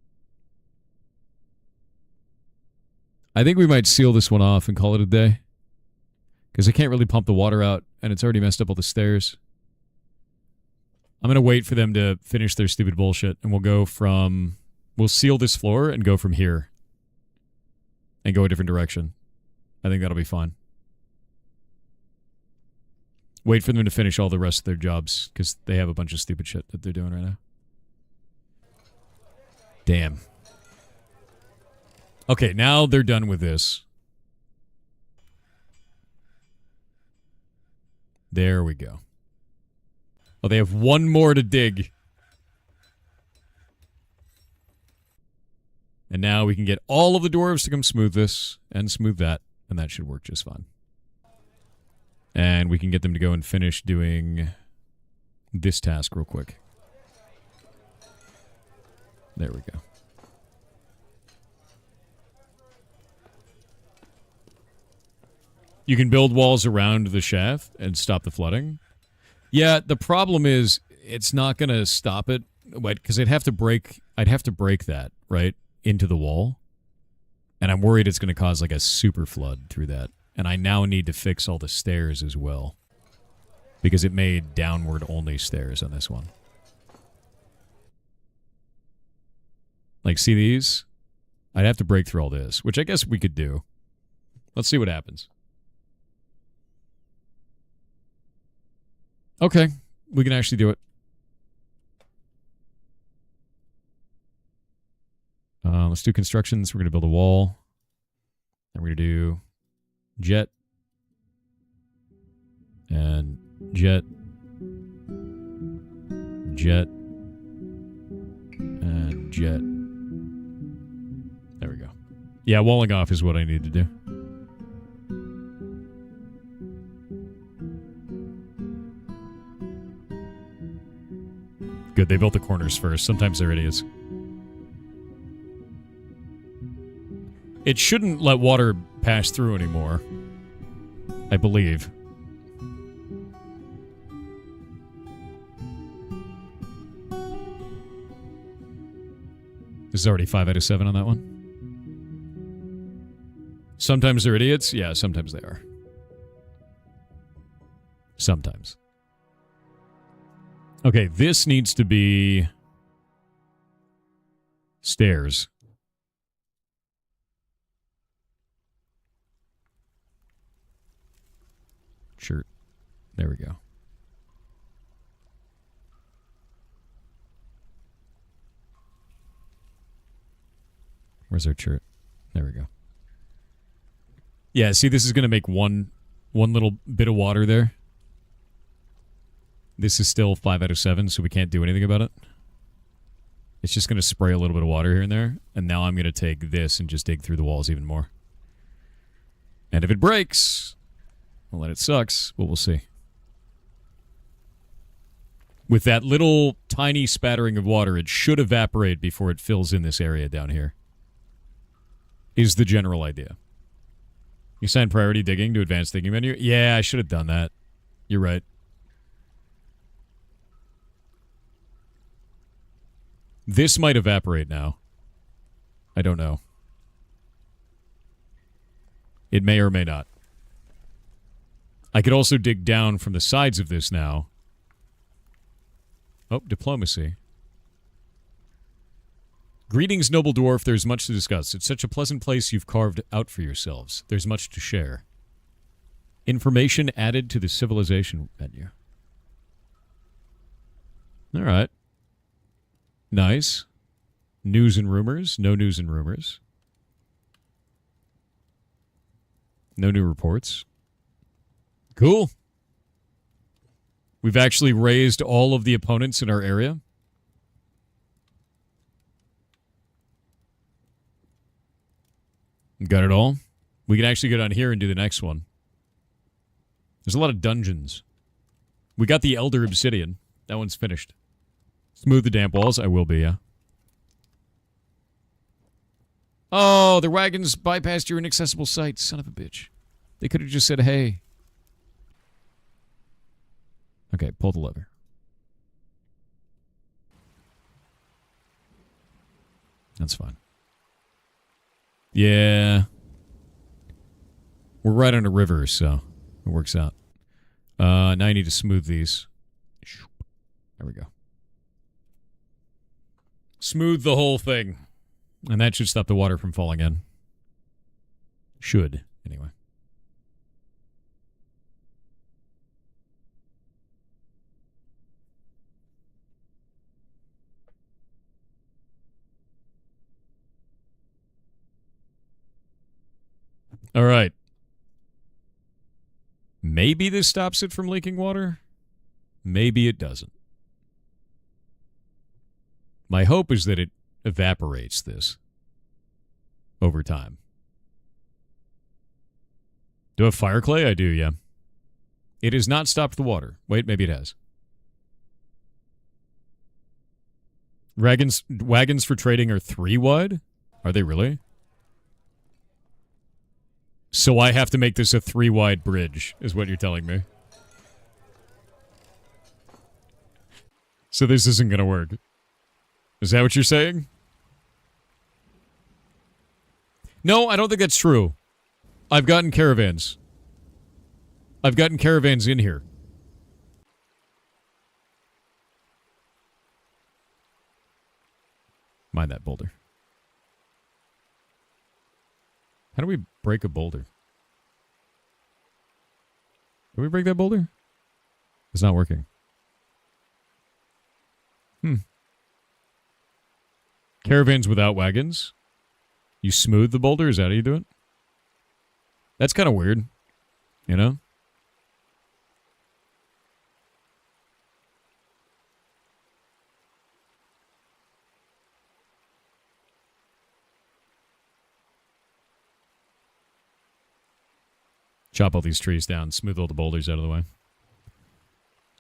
I think we might seal this one off and call it a day. Because I can't really pump the water out, and it's already messed up all the stairs. I'm going to wait for them to finish their stupid bullshit, and we'll go from... We'll seal this floor and go from here. And go a different direction. I think that'll be fine. Wait for them to finish all the rest of their jobs, because they have a bunch of stupid shit that they're doing right now. Damn. Okay, now they're done with this. There we go. Oh, they have one more to dig. And now we can get all of the dwarves to come smooth this and smooth that, and that should work just fine. And we can get them to go and finish doing this task real quick. There we go. You can build walls around the shaft and stop the flooding. Yeah, the problem is it's not going to stop it, because I'd have to break that, right, into the wall. And I'm worried it's going to cause like a super flood through that. And I now need to fix all the stairs as well, because it made downward only stairs on this one. Like, see these? I'd have to break through all this, which I guess we could do. Let's see what happens. Okay, we can actually do it. Let's do constructions. We're going to build a wall. And we're going to do jet. And jet. Jet. And jet. There we go. Yeah, walling off is what I need to do. Good, they built the corners first. Sometimes they're idiots. It shouldn't let water pass through anymore, I believe. This is already 5 out of 7 on that one. Sometimes they're idiots. Yeah, sometimes they are. Sometimes. Okay, this needs to be stairs. Shirt. There we go. Where's our shirt? There we go. Yeah, see, this is going to make one little bit of water there. This is still 5 out of 7, so we can't do anything about it. It's just going to spray a little bit of water here and there, and now I'm going to take this and just dig through the walls even more. And if it breaks, well, then it sucks, but we'll see. With that little tiny spattering of water, it should evaporate before it fills in this area down here. Is the general idea. You assign priority digging to advanced digging menu? Yeah, I should have done that. You're right. This might evaporate now. I don't know. It may or may not. I could also dig down from the sides of this now. Oh, diplomacy. Greetings, noble dwarf. There's much to discuss. It's such a pleasant place you've carved out for yourselves. There's much to share. Information added to the civilization menu. All right. Nice. News and rumors. No news and rumors. No new reports. Cool. We've actually raised all of the opponents in our area. Got it all. We can actually go down here and do the next one. There's a lot of dungeons. We got the Elder Obsidian. That one's finished. Smooth the damp walls. I will be, yeah. Oh, the wagons bypassed your inaccessible site. Son of a bitch. They could have just said, hey. Okay, pull the lever. That's fine. Yeah. We're right on a river, so it works out. Now I need to smooth these. There we go. Smooth the whole thing. And that should stop the water from falling in. Should, anyway. All right. Maybe this stops it from leaking water. Maybe it doesn't. My hope is that it evaporates this over time. Do I have fire clay? I do, yeah. It has not stopped the water. Wait, maybe it has. Wagons for trading are 3 wide? Are they really? So I have to make this a 3 wide bridge, is what you're telling me. So this isn't going to work. Is that what you're saying? No, I don't think that's true. I've gotten caravans. I've gotten caravans in here. Mind that boulder. How do we break a boulder? Can we break that boulder? It's not working. Caravans without wagons? You smooth the boulder? Is that how you do it? That's kind of weird. You know? Chop all these trees down, smooth all the boulders out of the way.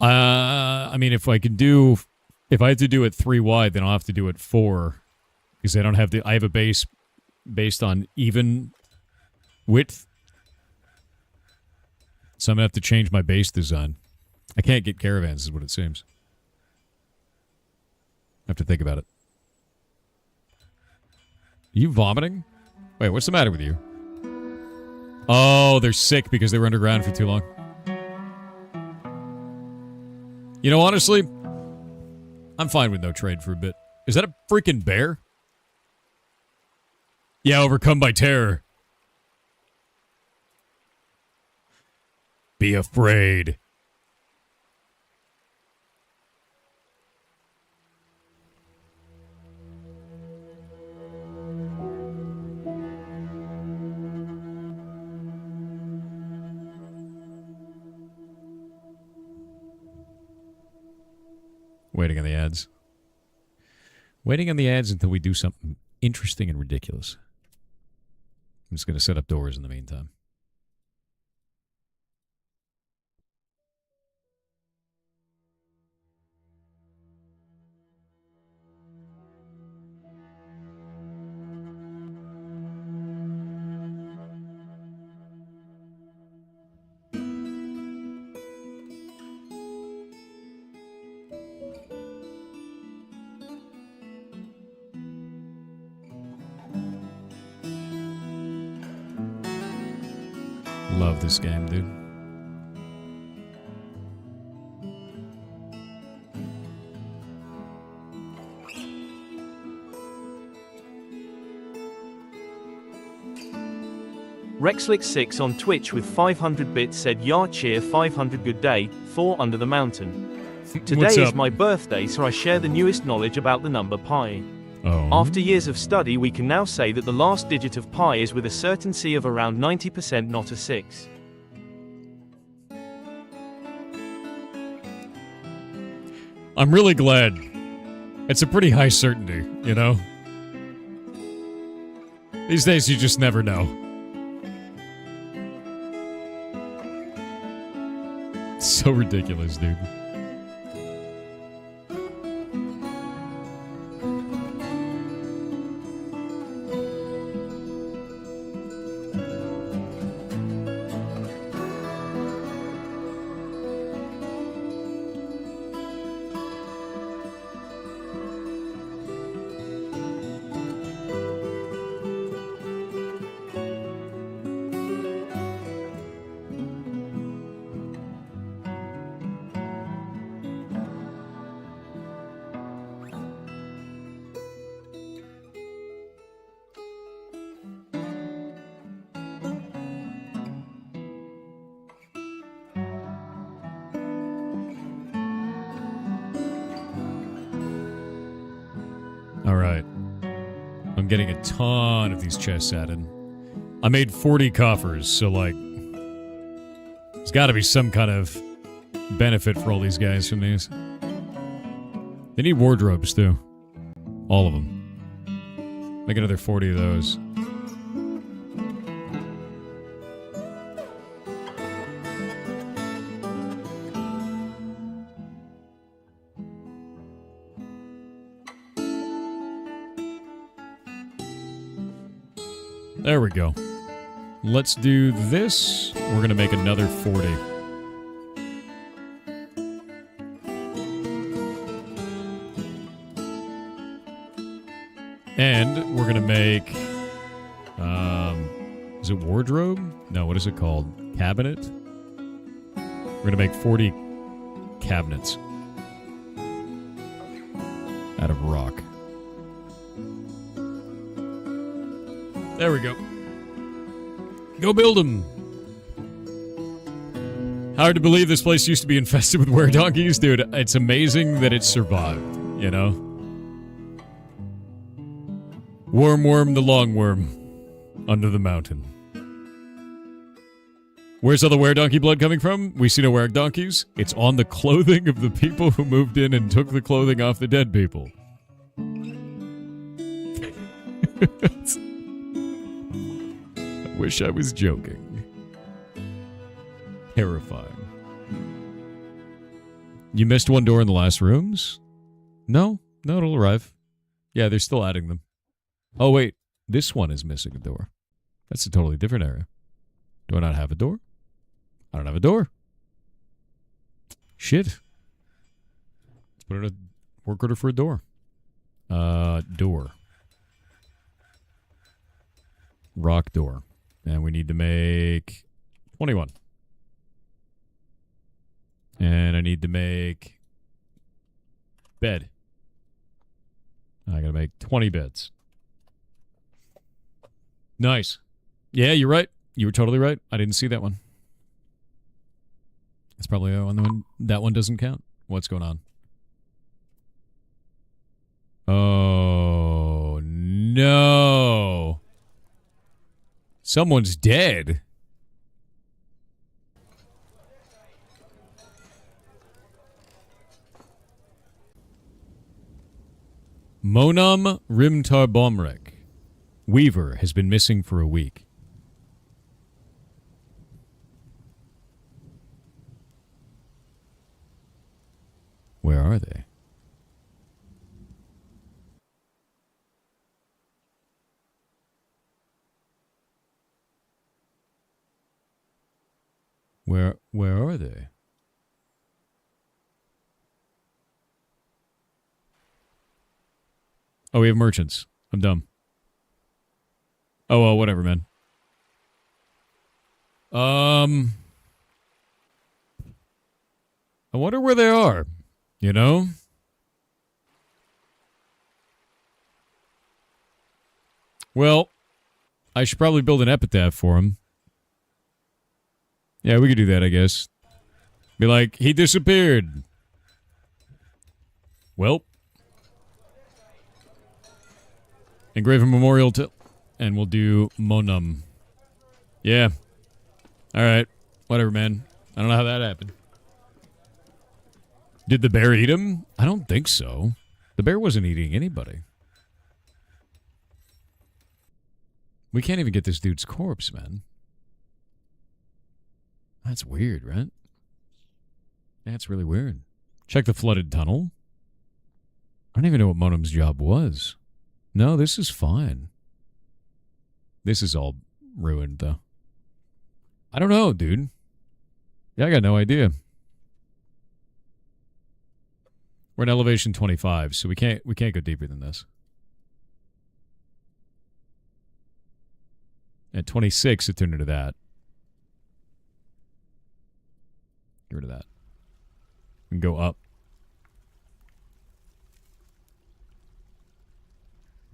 I mean, if I have to do it 3 wide, then I'll have to do it 4. Because I don't have I have a base based on even width. So I'm going to have to change my base design. I can't get caravans, is what it seems. I have to think about it. Are you vomiting? Wait, what's the matter with you? Oh, they're sick because they were underground for too long. You know, honestly, I'm fine with no trade for a bit. Is that a freaking bear? Yeah, overcome by terror. Be afraid. Waiting on the ads. Waiting on the ads until we do something interesting and ridiculous. I'm just going to set up doors in the meantime. Love this game, dude. Rexlick6 on Twitch with 500 bits said, "Yar cheer 500 good day, 4 under the mountain. Today is my birthday, so I share the newest knowledge about the number pi. Oh. After years of study, we can now say that the last digit of pi is with a certainty of around 90% not a 6. I'm really glad. It's a pretty high certainty, you know? These days, you just never know. It's so ridiculous, dude. Alright. I'm getting a ton of these chests added. I made 40 coffers, so like... There's gotta be some kind of benefit for all these guys from these. They need wardrobes, too. All of them. Make another 40 of those. There we go. Let's do this. We're going to make another 40. And we're going to make... is it wardrobe? No, what is it called? Cabinet? We're going to make 40 cabinets out of rock. There we go. Go build them. Hard to believe this place used to be infested with were-donkeys, dude. It's amazing that it survived, you know? Worm the long worm under the mountain. Where's all the were-donkey blood coming from? We see no were-donkeys. It's on the clothing of the people who moved in and took the clothing off the dead people. Wish I was joking. Terrifying. You missed one door in the last rooms? No, it'll arrive. Yeah, they're still adding them. Oh, wait. This one is missing a door. That's a totally different area. Do I not have a door? I don't have a door. Shit. Let's put in a work order for a door. Door. Rock door. And we need to make 21. And I need to make bed. I gotta make 20 beds. Nice. Yeah, you're right. You were totally right. I didn't see that one. That's probably the one that one doesn't count. What's going on? Oh, no. Someone's dead. Monam Rimtar Bomrek. Weaver has been missing for a week. Where are they? Where are they? Oh, we have merchants. I'm dumb. Oh, well, whatever, man. I wonder where they are. You know? Well, I should probably build an epitaph for him. Yeah, we could do that, I guess. Be like, he disappeared. Well. Engrave a memorial to... And we'll do Monum. Yeah. Alright. Whatever, man. I don't know how that happened. Did the bear eat him? I don't think so. The bear wasn't eating anybody. We can't even get this dude's corpse, man. That's weird, right? That's really weird. Check the flooded tunnel. I don't even know what Monum's job was. No, this is fine. This is all ruined, though. I don't know, dude. Yeah, I got no idea. We're at elevation 25, so we can't go deeper than this. At 26, it turned into that. Get rid of that. We can go up.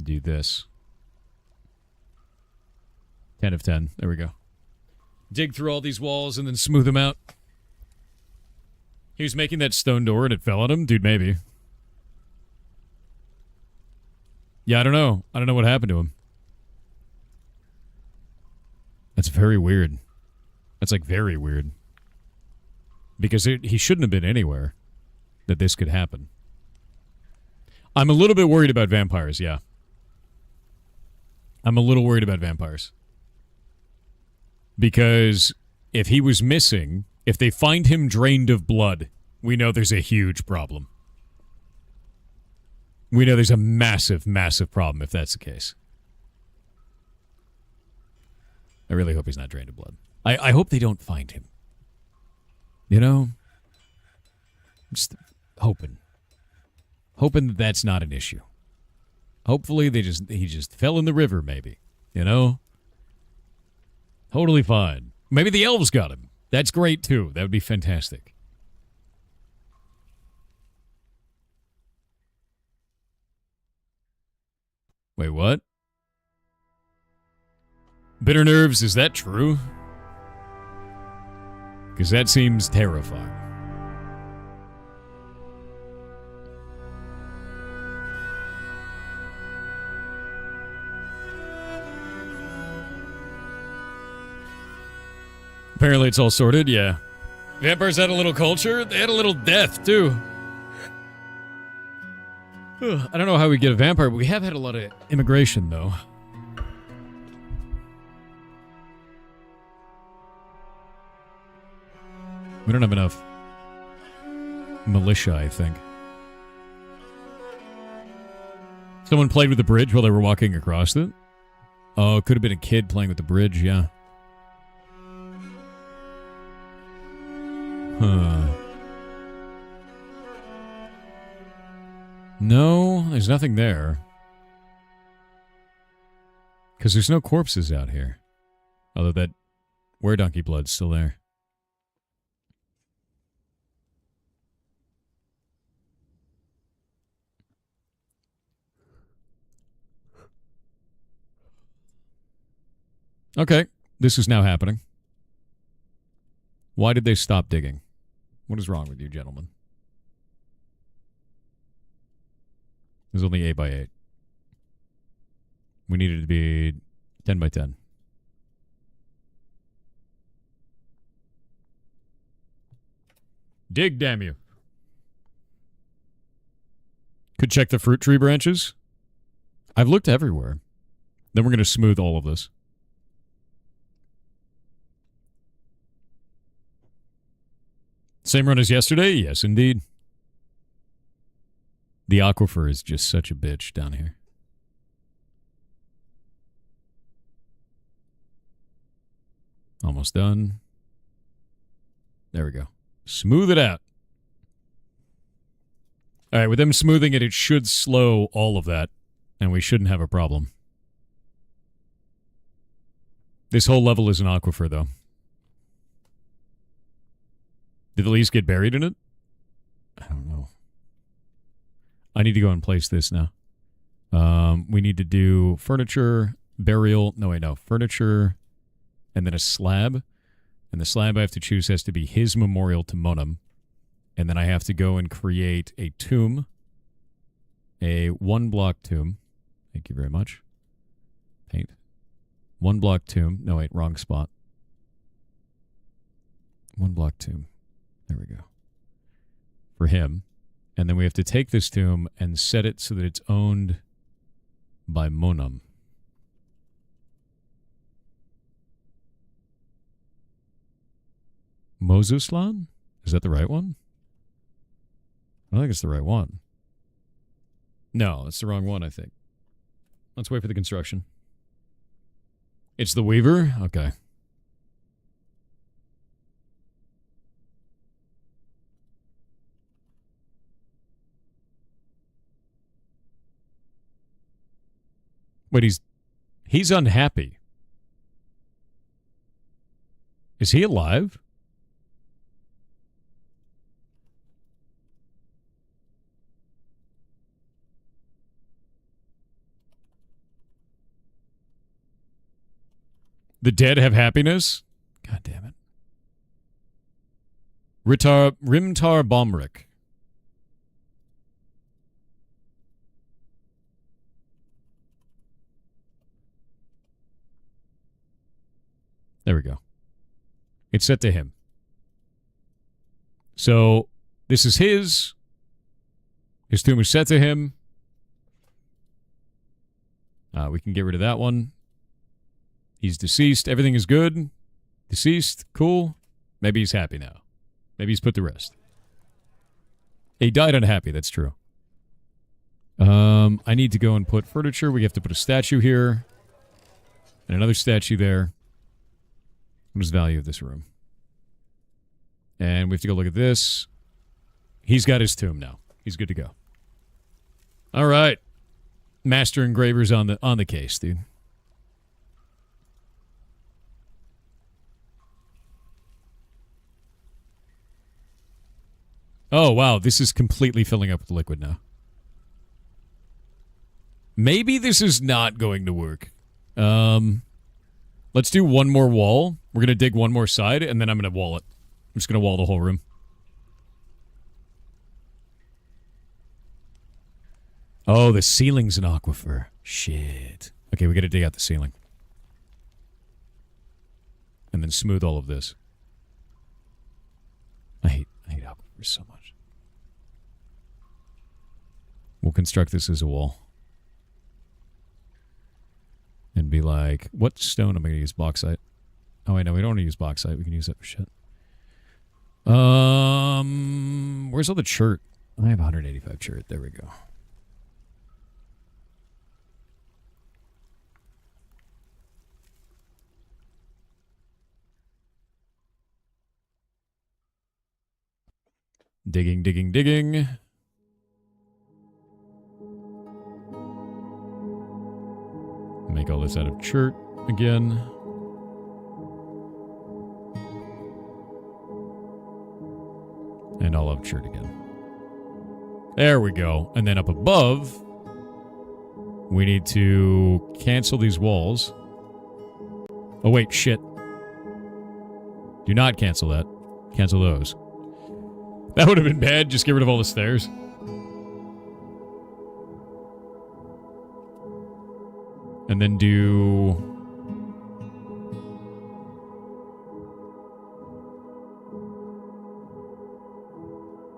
Do this. 10 of 10. There we go. Dig through all these walls and then smooth them out. He was making that stone door and it fell on him? Dude, maybe. Yeah, I don't know. I don't know what happened to him. That's very weird. That's like very weird. Because he shouldn't have been anywhere that this could happen. I'm a little bit worried about vampires, yeah. I'm a little worried about vampires. Because if he was missing, if they find him drained of blood, we know there's a huge problem. We know there's a massive, massive problem if that's the case. I really hope he's not drained of blood. I hope they don't find him. You know? Just hoping. Hoping that that's not an issue. Hopefully he just fell in the river, maybe. You know? Totally fine. Maybe the elves got him. That's great, too. That would be fantastic. Wait, what? Bitter nerves, is that true? Because that seems terrifying. Apparently it's all sorted, yeah. Vampires had a little culture. They had a little death, too. I don't know how we get a vampire, but we have had a lot of immigration, though. We don't have enough militia, I think. Someone played with the bridge while they were walking across it? Oh, it could have been a kid playing with the bridge, yeah. Huh. No, there's nothing there. Because there's no corpses out here. Although that were-donkey blood's still there. Okay, this is now happening. Why did they stop digging? What is wrong with you, gentlemen? There's only 8 by 8. We needed to be 10 by 10. Dig, damn you. Could check the fruit tree branches. I've looked everywhere. Then we're going to smooth all of this. Same run as yesterday? Yes, indeed. The aquifer is just such a bitch down here. Almost done. There we go. Smooth it out. All right, with them smoothing it, it should slow all of that, and we shouldn't have a problem. This whole level is an aquifer, though. Did the leaves get buried in it? I don't know. I need to go and place this now. We need to do furniture, burial. No, wait, no. Furniture, and then a slab. And the slab I have to choose has to be his memorial to Monum. And then I have to go and create a tomb. A 1-block tomb. Thank you very much. Paint. 1 block tomb. No, wait, wrong spot. 1 block tomb. There we go. For him. And then we have to take this tomb and set it so that it's owned by Monum. Mosuslan? Is that the right one? I think it's the right one. No, it's the wrong one, I think. Let's wait for the construction. It's the Weaver? Okay. Wait, he's unhappy. Is he alive? The dead have happiness? God damn it. Rimtar Bomrick. There we go. It's set to him. So, this is his. His tomb is set to him. We can get rid of that one. He's deceased. Everything is good. Deceased. Cool. Maybe he's happy now. Maybe he's put to rest. He died unhappy. That's true. I need to go and put furniture. We have to put a statue here. And another statue there. What is the value of this room? And we have to go look at this. He's got his tomb now. He's good to go. All right. Master engraver's on the case, dude. Oh, wow. This is completely filling up with liquid now. Maybe this is not going to work. Let's do one more wall. We're going to dig one more side, and then I'm going to wall it. I'm just going to wall the whole room. Oh, the ceiling's an aquifer. Shit. Okay, we got to dig out the ceiling. And then smooth all of this. I hate aquifers so much. We'll construct this as a wall. And be like, what stone am I going to use? Bauxite. Oh, wait, no, we don't want to use bauxite. We can use that for shit. Where's all the chert? I have 185 chert. There we go. Digging, digging, digging. Make all this out of chert again. And I'll have chert again. There we go. And then up above, we need to cancel these walls. Oh, wait, shit. Do not cancel that. Cancel those. That would have been bad. Just get rid of all the stairs. And then do...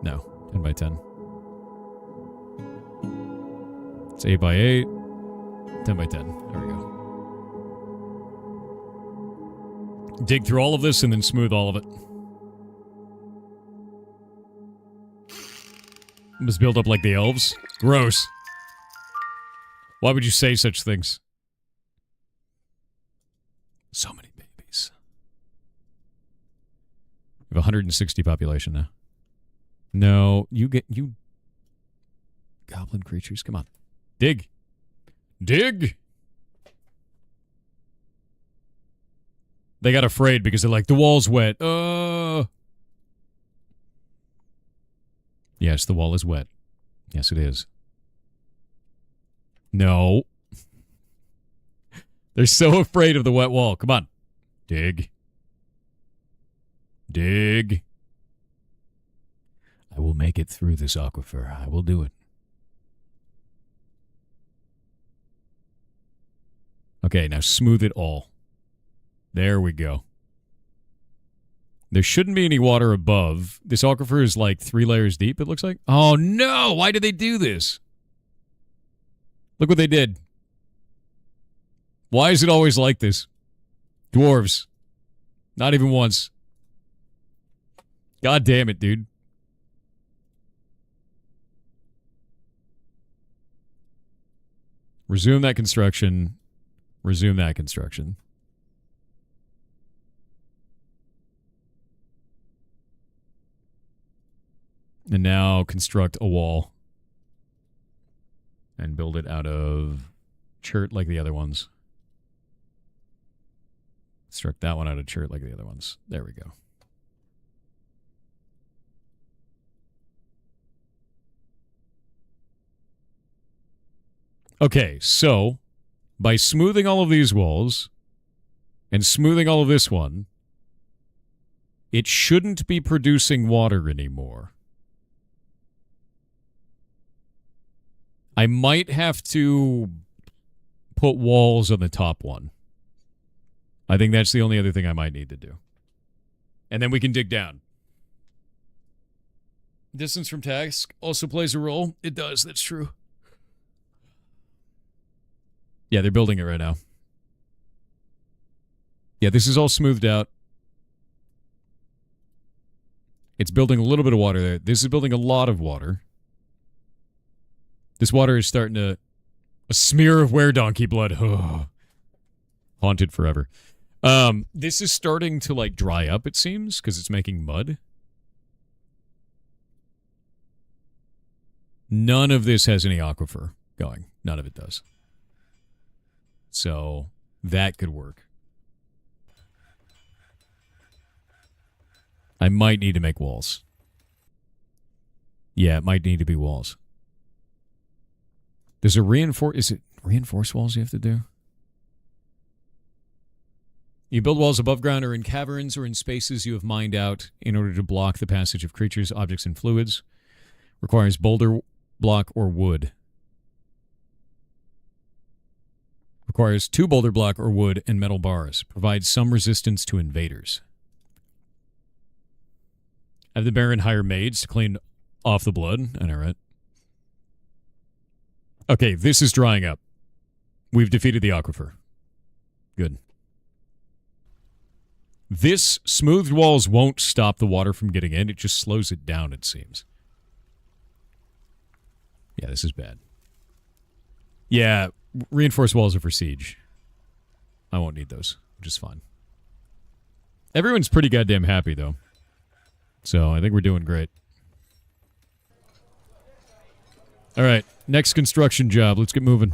No. 10 by 10. It's 8 by 8. 10 by 10. There we go. Dig through all of this and then smooth all of it. Must build up like the elves. Gross. Why would you say such things? So many babies. We have 160 population now. No, you goblin creatures, come on. Dig. Dig! They got afraid because they're like, the wall's wet. Yes, the wall is wet. Yes, it is. No. They're so afraid of the wet wall. Come on. Dig. Dig. I will make it through this aquifer. I will do it. Okay, now smooth it all. There we go. There shouldn't be any water above. This aquifer is like 3 layers deep, it looks like. Oh, no! Why did they do this? Look what they did. Why is it always like this? Dwarves. Not even once. God damn it, dude. Resume that construction. Resume that construction. And now construct a wall. And build it out of chert like the other ones. Construct that one out of chert like the other ones. There we go. Okay, so by smoothing all of these walls and smoothing all of this one, it shouldn't be producing water anymore. I might have to put walls on the top one. I think that's the only other thing I might need to do. And then we can dig down. Distance from task also plays a role. It does, that's true. Yeah, they're building it right now. Yeah, this is all smoothed out. It's building a little bit of water there. This is building a lot of water. This water is starting to... A smear of were-donkey blood. Oh. Haunted forever. This is starting to, like, dry up, it seems, because it's making mud. None of this has any aquifer going. None of it does. So, that could work. I might need to make walls. Yeah, it might need to be walls. Is it reinforced walls you have to do? You build walls above ground or in caverns or in spaces you have mined out in order to block the passage of creatures, objects, and fluids. Requires boulder, block, or wood. Requires 2 boulder block or wood and metal bars. Provides some resistance to invaders. Have the Baron hire maids to clean off the blood. I know, right? Okay, this is drying up. We've defeated the aquifer. Good. This smoothed walls won't stop the water from getting in. It just slows it down, it seems. Yeah, this is bad. Yeah, reinforced walls are for siege. I won't need those, which is fine. Everyone's pretty goddamn happy, though. So I think we're doing great. All right, next construction job. Let's get moving.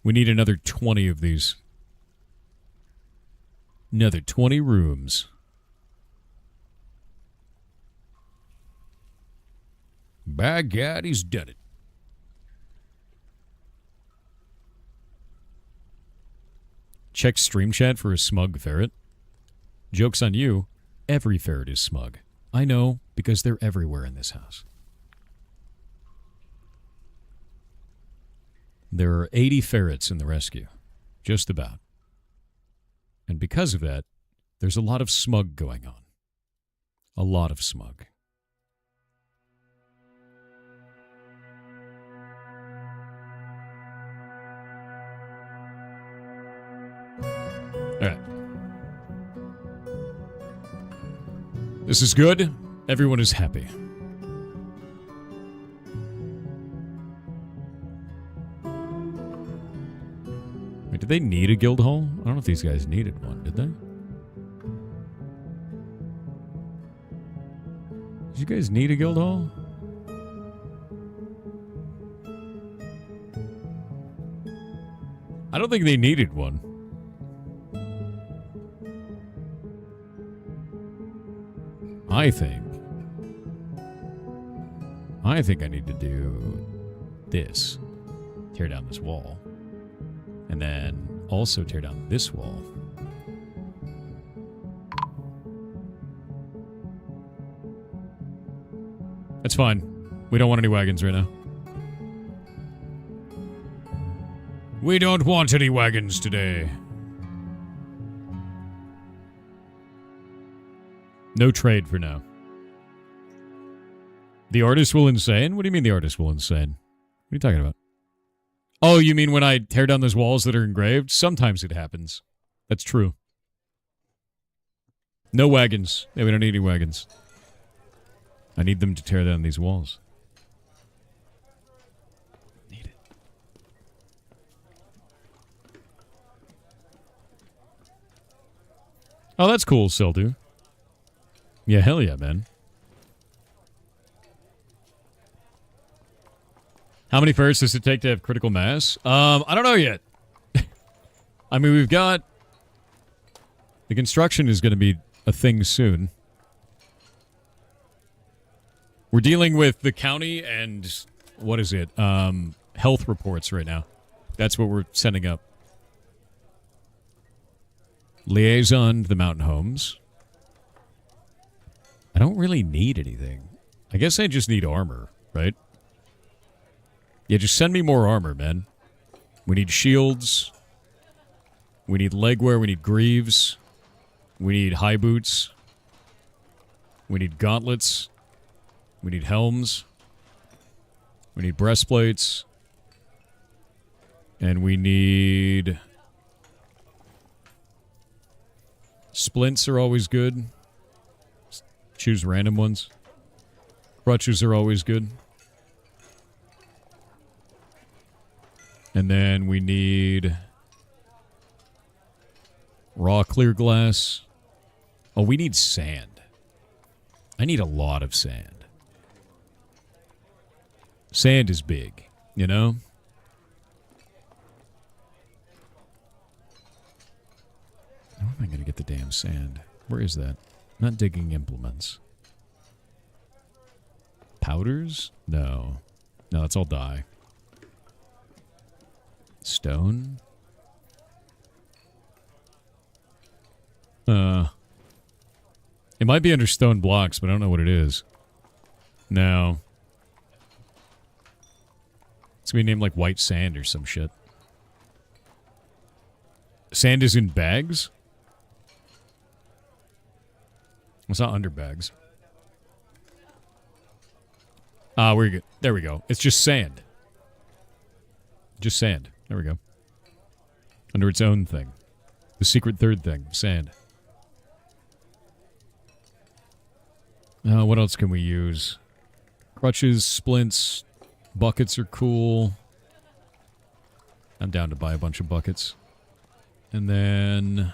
We need another 20 of these. Another 20 rooms. By God, he's done it. Check stream chat for a smug ferret. Joke's on you. Every ferret is smug. I know, because they're everywhere in this house. There are 80 ferrets in the rescue. Just about. And because of that, there's a lot of smug going on. A lot of smug. All right. This is good. Everyone is happy. Wait, did they need a guild hall? I don't know if these guys needed one, did they? Did you guys need a guild hall? I don't think they needed one. I think I need to do this. Tear down this wall. And then also tear down this wall. That's fine. We don't want any wagons right now. We don't want any wagons today. No trade for now. The artist will insane? What do you mean the artist will insane? What are you talking about? Oh, you mean when I tear down those walls that are engraved? Sometimes it happens. That's true. No wagons. Yeah, we don't need any wagons. I need them to tear down these walls. Need it. Oh, that's cool, Seldu. Yeah, hell yeah, man. How many fairs does it take to have critical mass? I don't know yet. I mean, we've got... The construction is going to be a thing soon. We're dealing with the county and... What is it? Health reports right now. That's what we're sending up. Liaison to the mountain homes. I don't really need anything. I guess I just need armor, right? Yeah, just send me more armor, man. We need shields. We need legwear. We need greaves. We need high boots. We need gauntlets. We need helms. We need breastplates. And we need... Splints are always good. Choose random ones. Crutches are always good. And then we need raw clear glass. Oh, we need sand. I need a lot of sand. Sand is big, you know? How am I going to get the damn sand? Where is that? Not digging implements. Powders? No. No, that's all dye. Stone? It might be under stone blocks, but I don't know what it is. No. It's gonna be named like white sand or some shit. Sand is in bags? It's not under bags. Ah, we're good. There we go. It's just sand. Just sand. There we go. Under its own thing. The secret third thing. Sand. What else can we use? Crutches, splints, buckets are cool. I'm down to buy a bunch of buckets. And then...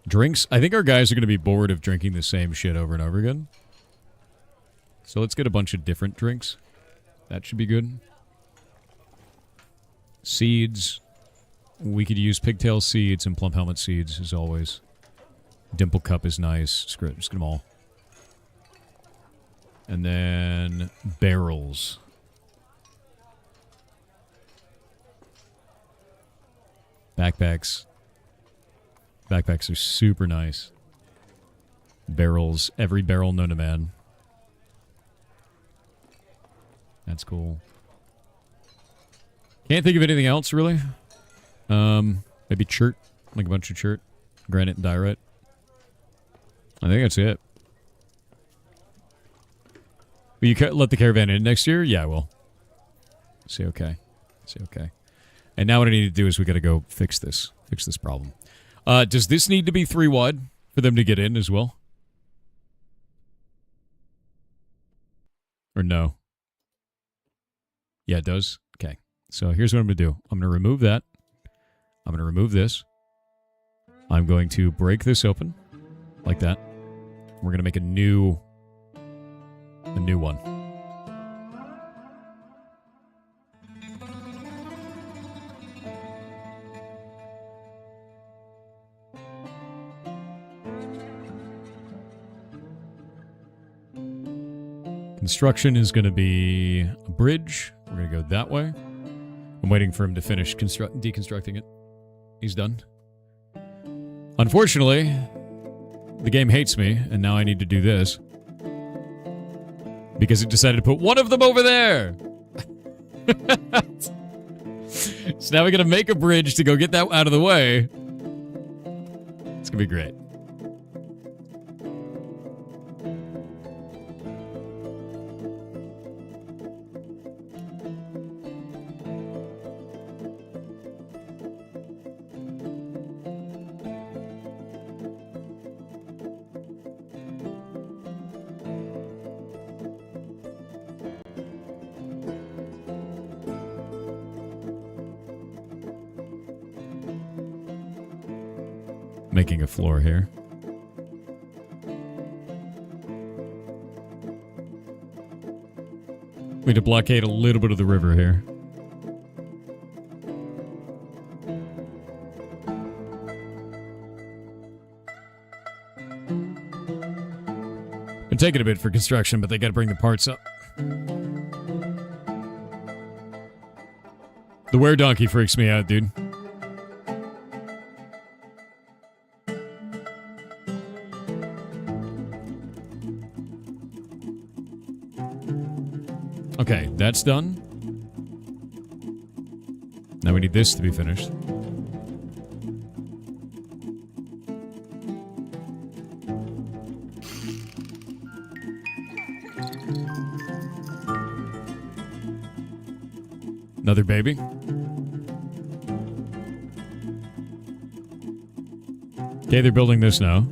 Drinks. I think our guys are going to be bored of drinking the same shit over and over again. So let's get a bunch of different drinks. That should be good. Seeds. We could use pigtail seeds and plum helmet seeds, as always. Dimple cup is nice. Screw it. Just get them all. And then barrels. Backpacks. Backpacks are super nice. Barrels. Every barrel known to man. That's cool. Can't think of anything else, really. Maybe chert. Like a bunch of chert. Granite and diorite. I think that's it. Will you let the caravan in next year? Yeah, I will. See, okay. See, okay. And now what I need to do is we got to go fix this. Fix this problem. Does this need to be 3 wide for them to get in as well? Or no? Yeah, it does. Okay. So here's what I'm going to do. I'm going to remove that. I'm going to remove this. I'm going to break this open. Like that. We're going to make a new one. Construction is going to be a bridge. We're going to go that way. I'm waiting for him to finish deconstructing it. He's done. Unfortunately, the game hates me, and now I need to do this. Because it decided to put one of them over there! So now we gotta make a bridge to go get that out of the way. It's gonna be great. Making a floor here. We need to blockade a little bit of the river here. Been taking a bit for construction, but they gotta bring the parts up. The were-donkey freaks me out, dude. Okay, that's done. Now we need this to be finished. Another baby. Okay, they're building this now.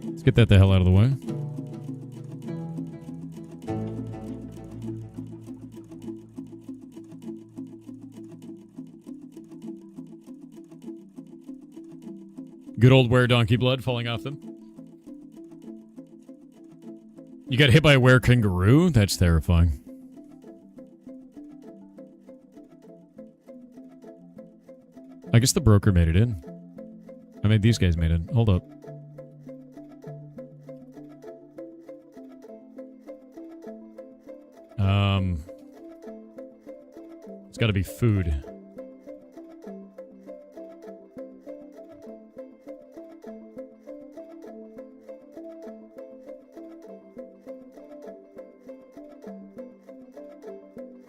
Let's get that the hell out of the way. Good old were-donkey blood falling off them. You got hit by a were-kangaroo? That's terrifying. I guess the broker made it in. I mean, these guys made it. Hold up. It's got to be food.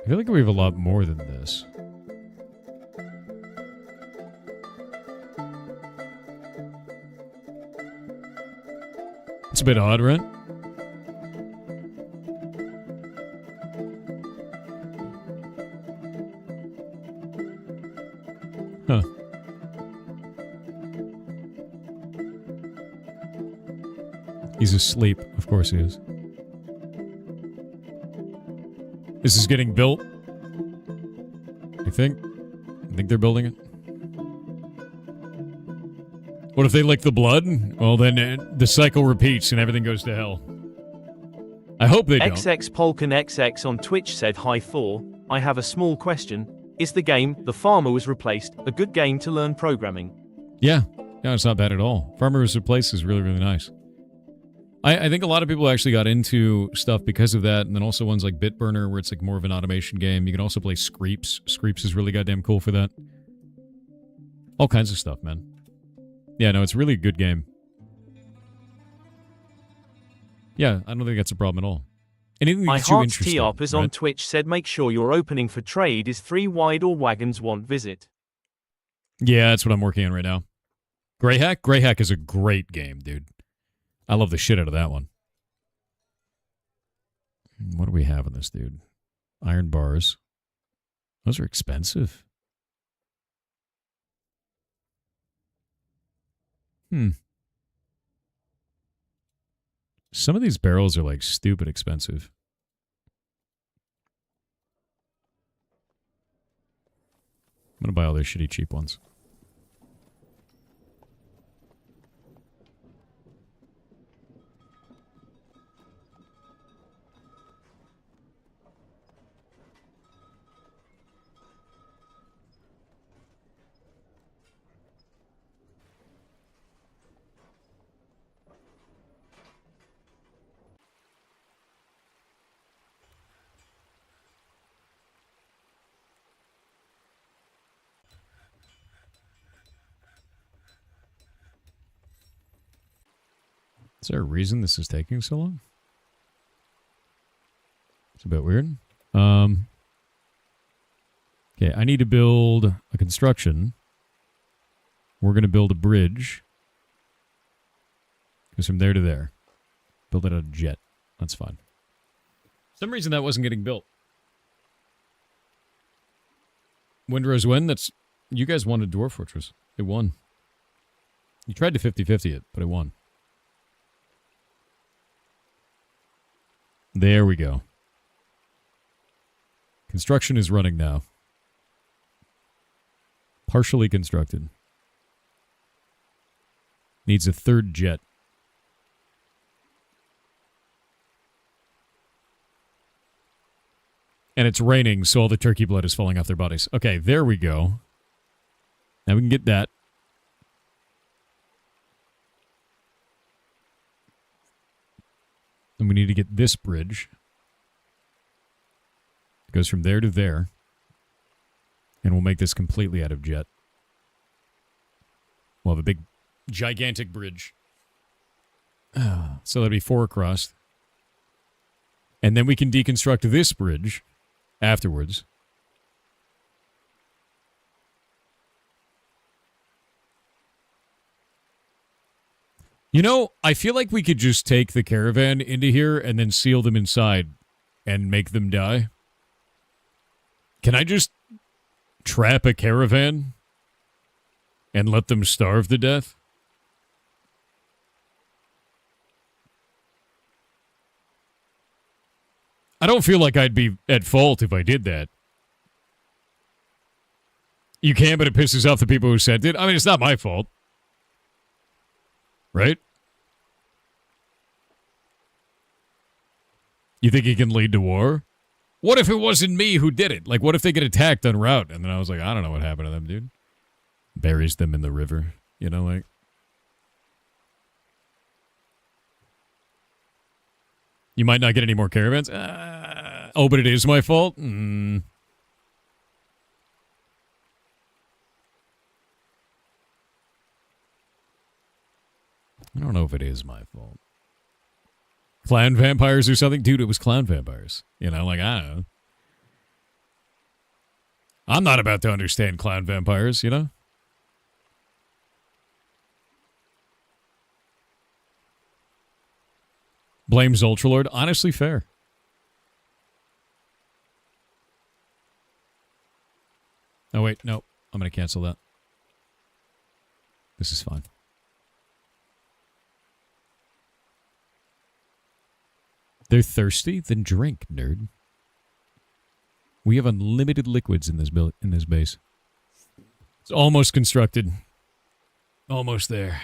I feel like we have a lot more than this. It's a bit odd, right? Huh. He's asleep. Of course he is. This is getting built. I think they're building it. What if they lick the blood? Well, then the cycle repeats and everything goes to hell. I hope they don't. XX Polkan XX on Twitch said, "Hi Thor, I have a small question. Is the game The Farmer Was Replaced a good game to learn programming?" Yeah, it's not bad at all. Farmer Was Replaced is really, really nice. I think a lot of people actually got into stuff because of that, and then also ones like Bitburner, where it's like more of an automation game. You can also play Screeps. Screeps is really goddamn cool for that. All kinds of stuff, man. Yeah, no, it's really a good game. Yeah, I don't think that's a problem at all. Anything My that's too Heart's interesting. T-Up is on Twitch said, "Make sure your opening for trade is 3 wide or wagons want visit." Yeah, that's what I'm working on right now. Greyhack? Greyhack is a great game, dude. I love the shit out of that one. What do we have in this, dude? Iron bars. Those are expensive. Some of these barrels are like stupid expensive. I'm gonna buy all those shitty cheap ones. Is there a reason this is taking so long? It's a bit weird. Okay, I need to build a construction. We're going to build a bridge. Goes from there to there. Build it out of jet. That's fine. For some reason that wasn't getting built. Windrose win? That's... You guys wanted Dwarf Fortress. It won. You tried to 50-50 it, but it won. There we go. Construction is running now. Partially constructed. Needs a third jet. And it's raining, so all the turkey blood is falling off their bodies. Okay, there we go. Now we can get that. And we need to get this bridge. It goes from there to there. And we'll make this completely out of jet. We'll have a big, gigantic bridge. So that'll be 4 across. And then we can deconstruct this bridge afterwards. You know, I feel like we could just take the caravan into here and then seal them inside and make them die. Can I just trap a caravan and let them starve to death? I don't feel like I'd be at fault if I did that. You can, but it pisses off the people who sent it. I mean, it's not my fault. Right? You think it can lead to war? What if it wasn't me who did it? Like, what if they get attacked en route? And then I was like, I don't know what happened to them, dude. Buries them in the river. You know, like... You might not get any more caravans. Oh, but it is my fault? I don't know if it is my fault. Clan vampires or something? Dude, it was clown vampires. You know, like, I don't know. I'm not about to understand clown vampires, you know? Blames Ultralord. Honestly, fair. Oh, wait. No. I'm going to cancel that. This is fine. They're thirsty? Then drink, nerd. We have unlimited liquids in this base. It's almost constructed. Almost there.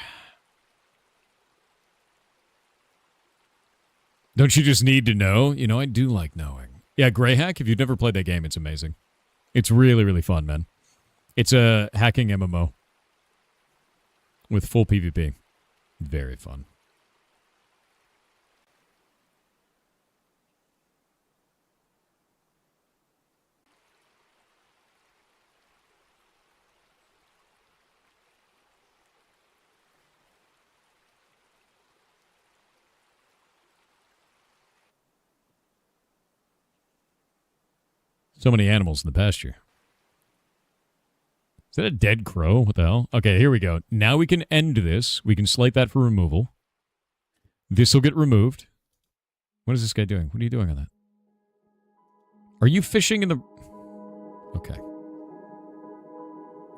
Don't you just need to know? You know, I do like knowing. Yeah, Greyhack, if you've never played that game, it's amazing. It's really, really fun, man. It's a hacking MMO. With full PvP. Very fun. So many animals in the pasture. Is that a dead crow? What the hell? Okay, here we go. Now we can end this. We can slate that for removal. This will get removed. What is this guy doing? What are you doing on that? Are you fishing in the... Okay.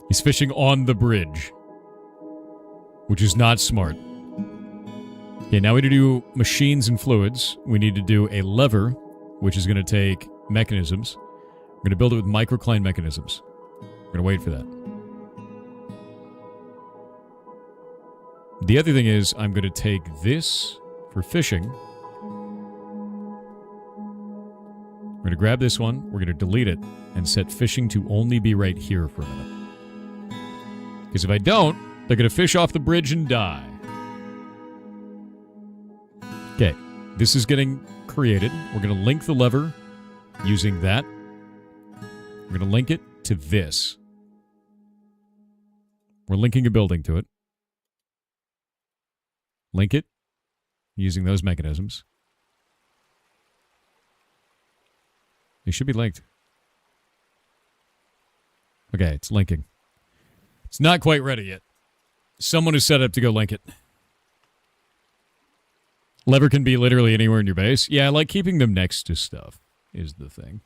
He's fishing on the bridge. Which is not smart. Okay, now we need to do machines and fluids. We need to do a lever, which is going to take mechanisms. We're going to build it with microcline mechanisms. We're going to wait for that. The other thing is, I'm going to take this for fishing. We're going to grab this one. We're going to delete it and set fishing to only be right here for a minute. Because if I don't, they're going to fish off the bridge and die. Okay. This is getting created. We're going to link the lever using that. We're going to link it to this. We're linking a building to it. Link it using those mechanisms. They should be linked. Okay, it's linking. It's not quite ready yet. Someone is set up to go link it. Lever can be literally anywhere in your base. Yeah, I like keeping them next to stuff is the thing.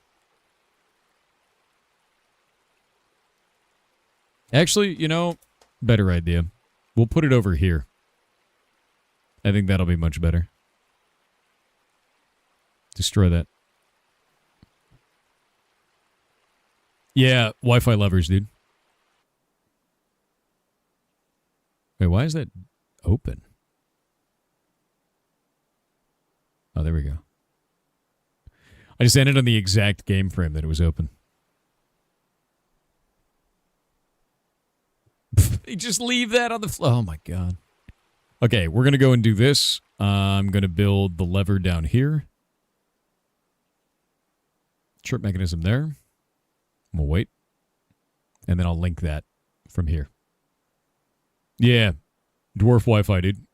Actually, you know, better idea. We'll put it over here. I think that'll be much better. Destroy that. Yeah, Wi-Fi levers, dude. Wait, why is that open? Oh, there we go. I just ended on the exact game frame that it was open. Just leave that on the floor. Oh, my God. Okay, we're going to go and do this. I'm going to build the lever down here. Chirp mechanism there. We'll wait. And then I'll link that from here. Yeah. Dwarf Wi-Fi, dude.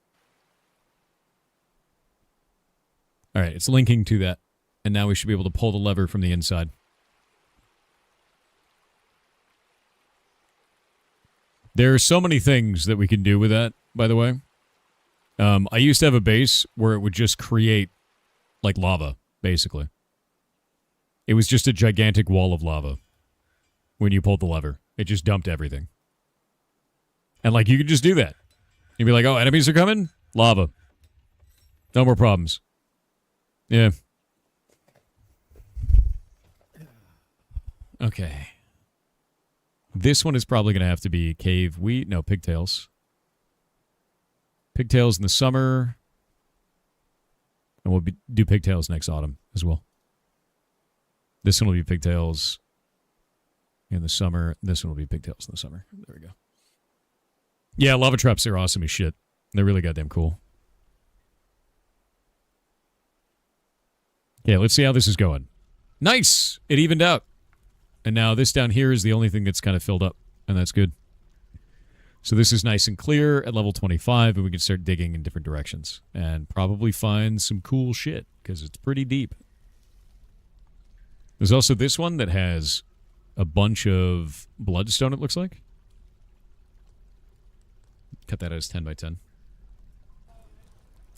All right, it's linking to that. And now we should be able to pull the lever from the inside. There are so many things that we can do with that, by the way. I used to have a base where it would just create, like, lava, basically. It was just a gigantic wall of lava when you pulled the lever. It just dumped everything. And, like, you could just do that. You'd be like, oh, enemies are coming? Lava. No more problems. Yeah. Okay. This one is probably going to have to be cave wheat. No, pigtails. Pigtails in the summer. And we'll do pigtails next autumn as well. This one will be pigtails in the summer. This one will be pigtails in the summer. There we go. Yeah, lava traps are awesome as shit. They're really goddamn cool. Okay, let's see how this is going. Nice! It evened out. And now this down here is the only thing that's kind of filled up. And that's good. So this is nice and clear at level 25. And we can start digging in different directions. And probably find some cool shit. Because it's pretty deep. There's also this one that has a bunch of bloodstone, it looks like. Cut that as 10 by 10.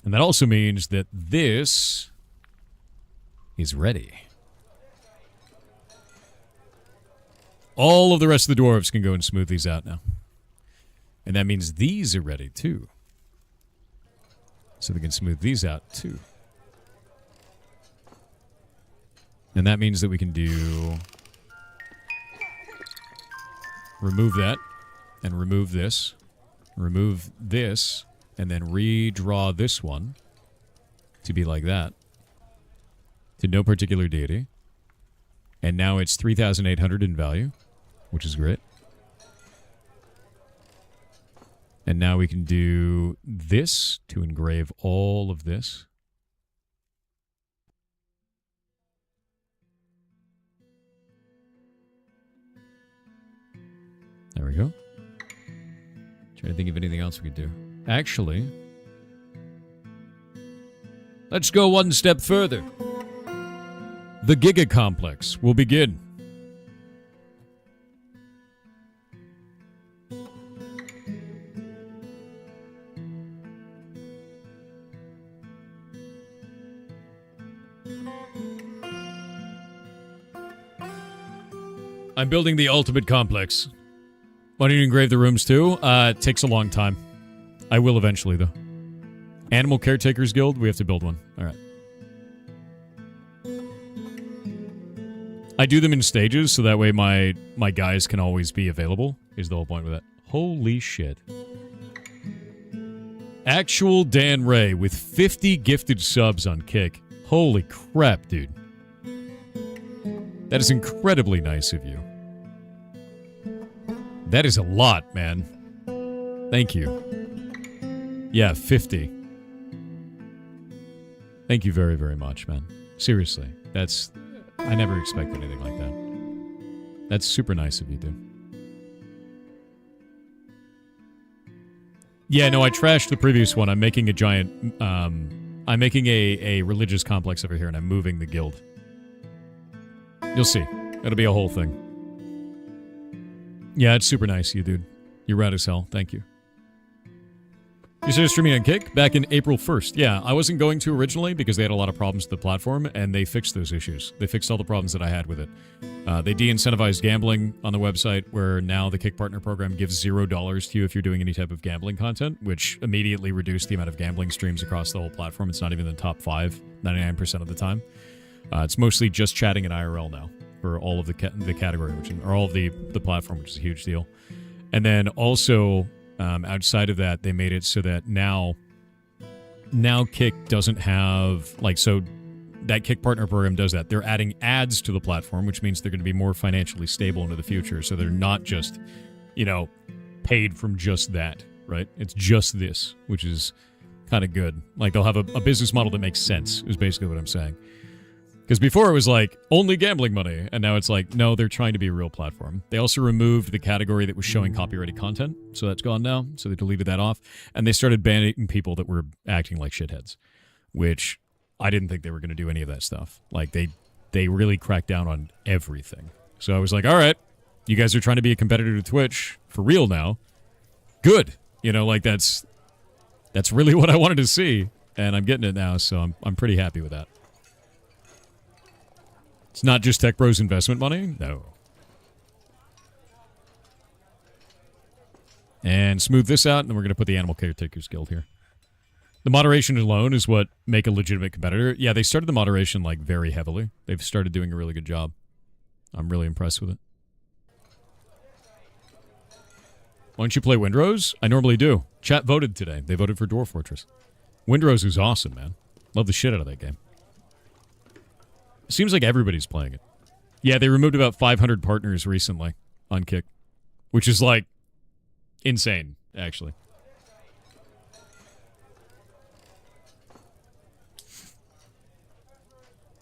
And that also means that this is ready. All of the rest of the dwarves can go and smooth these out now. And that means these are ready, too. So they can smooth these out, too. And that means that we can do... remove that. And remove this. Remove this. And then redraw this one to be like that. To no particular deity. And now it's 3,800 in value, which is great. And now we can do this to engrave all of this. There we go. Trying to think of anything else we could do. Actually, let's go one step further. The Giga Complex will begin. I'm building the ultimate complex. Want to engrave the rooms too? It takes a long time. I will eventually, though. Animal Caretakers Guild? We have to build one. All right. I do them in stages, so that way my guys can always be available, is the whole point with that. Holy shit. Actual Dan Ray with 50 gifted subs on Kick. Holy crap, dude. That is incredibly nice of you. That is a lot, man. Thank you. Yeah, 50. Thank you very, very much, man. Seriously. That's... I never expected anything like that. That's super nice of you, dude. Yeah, no, I trashed the previous one. I'm making a giant... I'm making a religious complex over here, and I'm moving the guild. You'll see. It'll be a whole thing. Yeah, it's super nice of you, dude. You're rad as hell. Thank you. You started streaming on Kick back in April 1st. Yeah, I wasn't going to originally because they had a lot of problems with the platform, and they fixed those issues. They fixed all the problems that I had with it. They de-incentivized gambling on the website, where now the Kick Partner program gives $0 to you if you're doing any type of gambling content, which immediately reduced the amount of gambling streams across the whole platform. It's not even in the top 5, 99% of the time. It's mostly just chatting and IRL now for all of the category, or all of the platform, which is a huge deal. And then also... outside of that, they made it so that now Kick doesn't have, like, so that Kick Partner program does that. They're adding ads to the platform, which means they're going to be more financially stable into the future. So they're not just, paid from just that, right? It's just this, which is kind of good. Like, they'll have a business model that makes sense, is basically what I'm saying. Because before it was like, only gambling money, and now it's like, no, they're trying to be a real platform. They also removed the category that was showing copyrighted content, so that's gone now, so they deleted that off. And they started banning people that were acting like shitheads, which I didn't think they were going to do any of that stuff. Like, they really cracked down on everything. So I was like, all right, you guys are trying to be a competitor to Twitch for real now. Good. That's really what I wanted to see, and I'm getting it now, so I'm pretty happy with that. It's not just Tech Bros investment money? No. And smooth this out, and then we're going to put the Animal Caretakers Guild here. The moderation alone is what make a legitimate competitor. Yeah, they started the moderation, very heavily. They've started doing a really good job. I'm really impressed with it. Why don't you play Windrose? I normally do. Chat voted today. They voted for Dwarf Fortress. Windrose is awesome, man. Love the shit out of that game. Seems like everybody's playing it. Yeah, they removed about 500 partners recently on Kick, which is, insane, actually.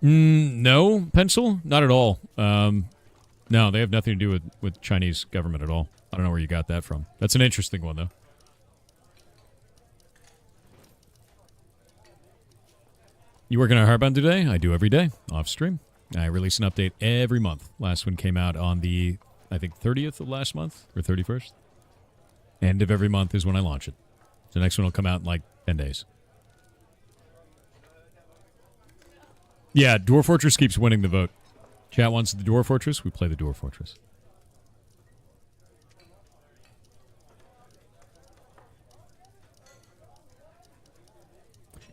No, Pencil? Not at all. No, they have nothing to do with Chinese government at all. I don't know where you got that from. That's an interesting one, though. You working on Heartbound today? I do every day, off stream. I release an update every month. Last one came out on the, I think, 30th of last month, or 31st. End of every month is when I launch it. The next one will come out in 10 days. Yeah, Dwarf Fortress keeps winning the vote. Chat wants the Dwarf Fortress, we play the Dwarf Fortress.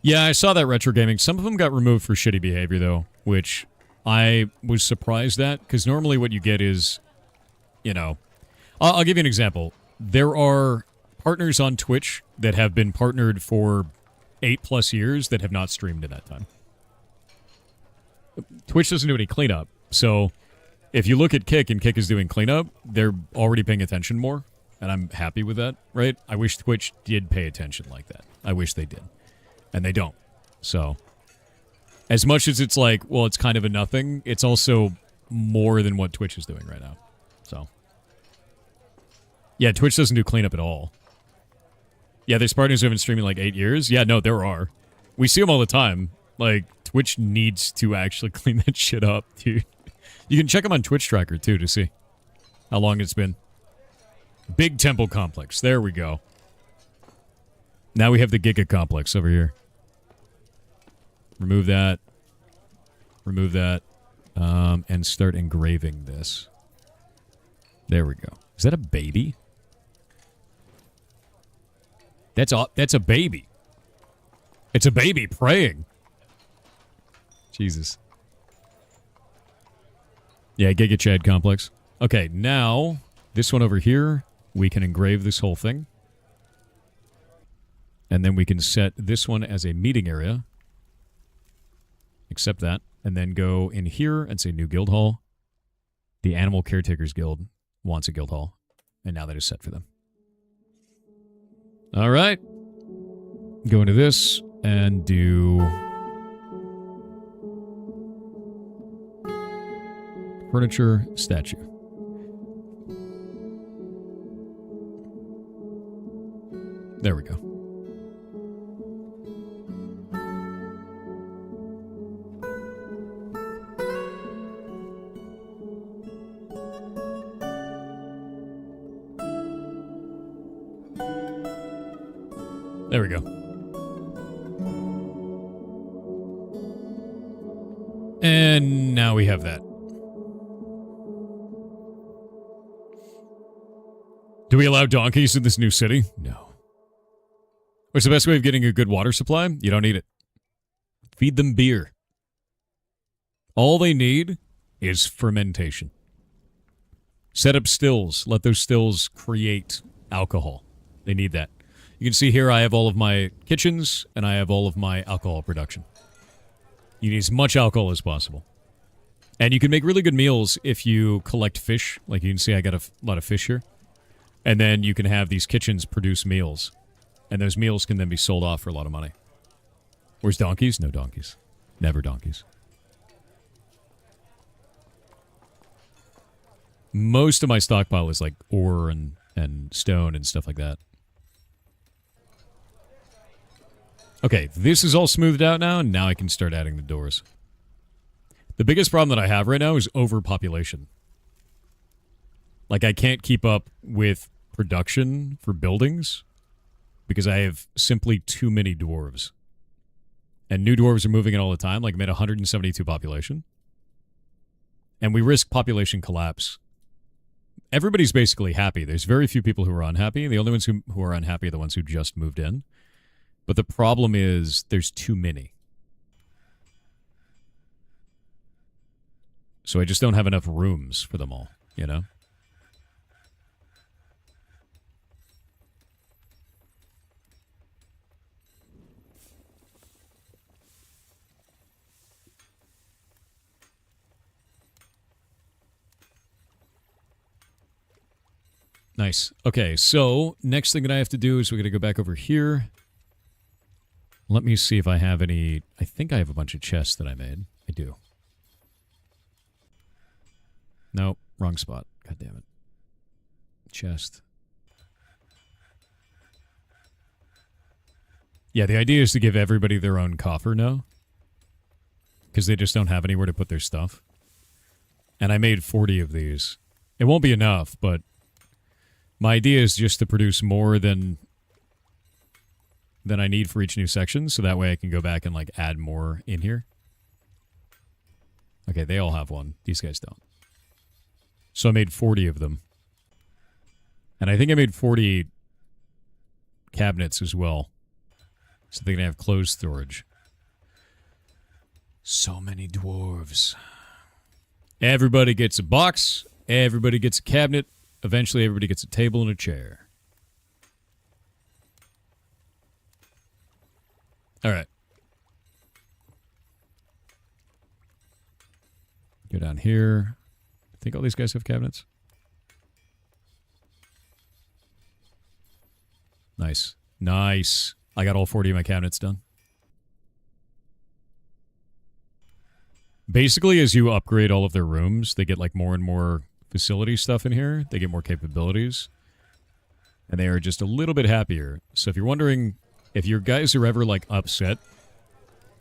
Yeah, I saw that retro gaming. Some of them got removed for shitty behavior, though, which I was surprised at, because normally what you get is, I'll give you an example. There are partners on Twitch that have been partnered for 8+ years that have not streamed in that time. Twitch doesn't do any cleanup, so if you look at Kick and Kick is doing cleanup, they're already paying attention more, and I'm happy with that, right? I wish Twitch did pay attention like that. I wish they did. And they don't. So, as much as it's it's kind of a nothing, it's also more than what Twitch is doing right now. So, yeah, Twitch doesn't do cleanup at all. Yeah, there's partners who have been streaming 8 years. Yeah, no, there are. We see them all the time. Twitch needs to actually clean that shit up, dude. You can check them on Twitch Tracker, too, to see how long it's been. Big Temple Complex. There we go. Now we have the Giga Complex over here. Remove that. Remove that. And start engraving this. There we go. Is that a baby? That's a baby. It's a baby praying. Jesus. Yeah, Giga Chad Complex. Okay, now, this one over here, we can engrave this whole thing. And then we can set this one as a meeting area. Accept that. And then go in here and say New Guild Hall. The Animal Caretakers Guild wants a guild hall. And now that is set for them. All right. Go into this and do... furniture, statue. There we go. There we go. And now we have that. Do we allow donkeys in this new city? No. What's the best way of getting a good water supply? You don't need it. Feed them beer. All they need is fermentation. Set up stills. Let those stills create alcohol. They need that. You can see here I have all of my kitchens and I have all of my alcohol production. You need as much alcohol as possible. And you can make really good meals if you collect fish. Like you can see I got a lot of fish here. And then you can have these kitchens produce meals. And those meals can then be sold off for a lot of money. Where's donkeys? No donkeys. Never donkeys. Most of my stockpile is like ore and stone and stuff like that. Okay, this is all smoothed out now, and now I can start adding the doors. The biggest problem that I have right now is overpopulation. Like, I can't keep up with production for buildings because I have simply too many dwarves. And new dwarves are moving in all the time. Like, I'm at 172 population. And we risk population collapse. Everybody's basically happy. There's very few people who are unhappy. The only ones who are unhappy are the ones who just moved in. But the problem is there's too many. So I just don't have enough rooms for them all, you know? Nice. Okay, so next thing that I have to do is we're going to go back over here. Let me see if I have any... I think I have a bunch of chests that I made. I do. Nope, wrong spot. God damn it. Chest. Yeah, the idea is to give everybody their own coffer now. Because they just don't have anywhere to put their stuff. And I made 40 of these. It won't be enough, but... my idea is just to produce more than I need for each new section, so that way I can go back and like add more in here. Okay, they all have one. These guys don't. So I made 40 of them. And I think I made 40 cabinets as well. So they can have closed storage. So many dwarves. Everybody gets a box. Everybody gets a cabinet. Eventually, everybody gets a table and a chair. All right. Go down here. I think all these guys have cabinets. Nice. Nice. I got all 40 of my cabinets done. Basically, as you upgrade all of their rooms, they get like more and more facility stuff in here. They get more capabilities. And they are just a little bit happier. So if you're wondering if your guys are ever like upset,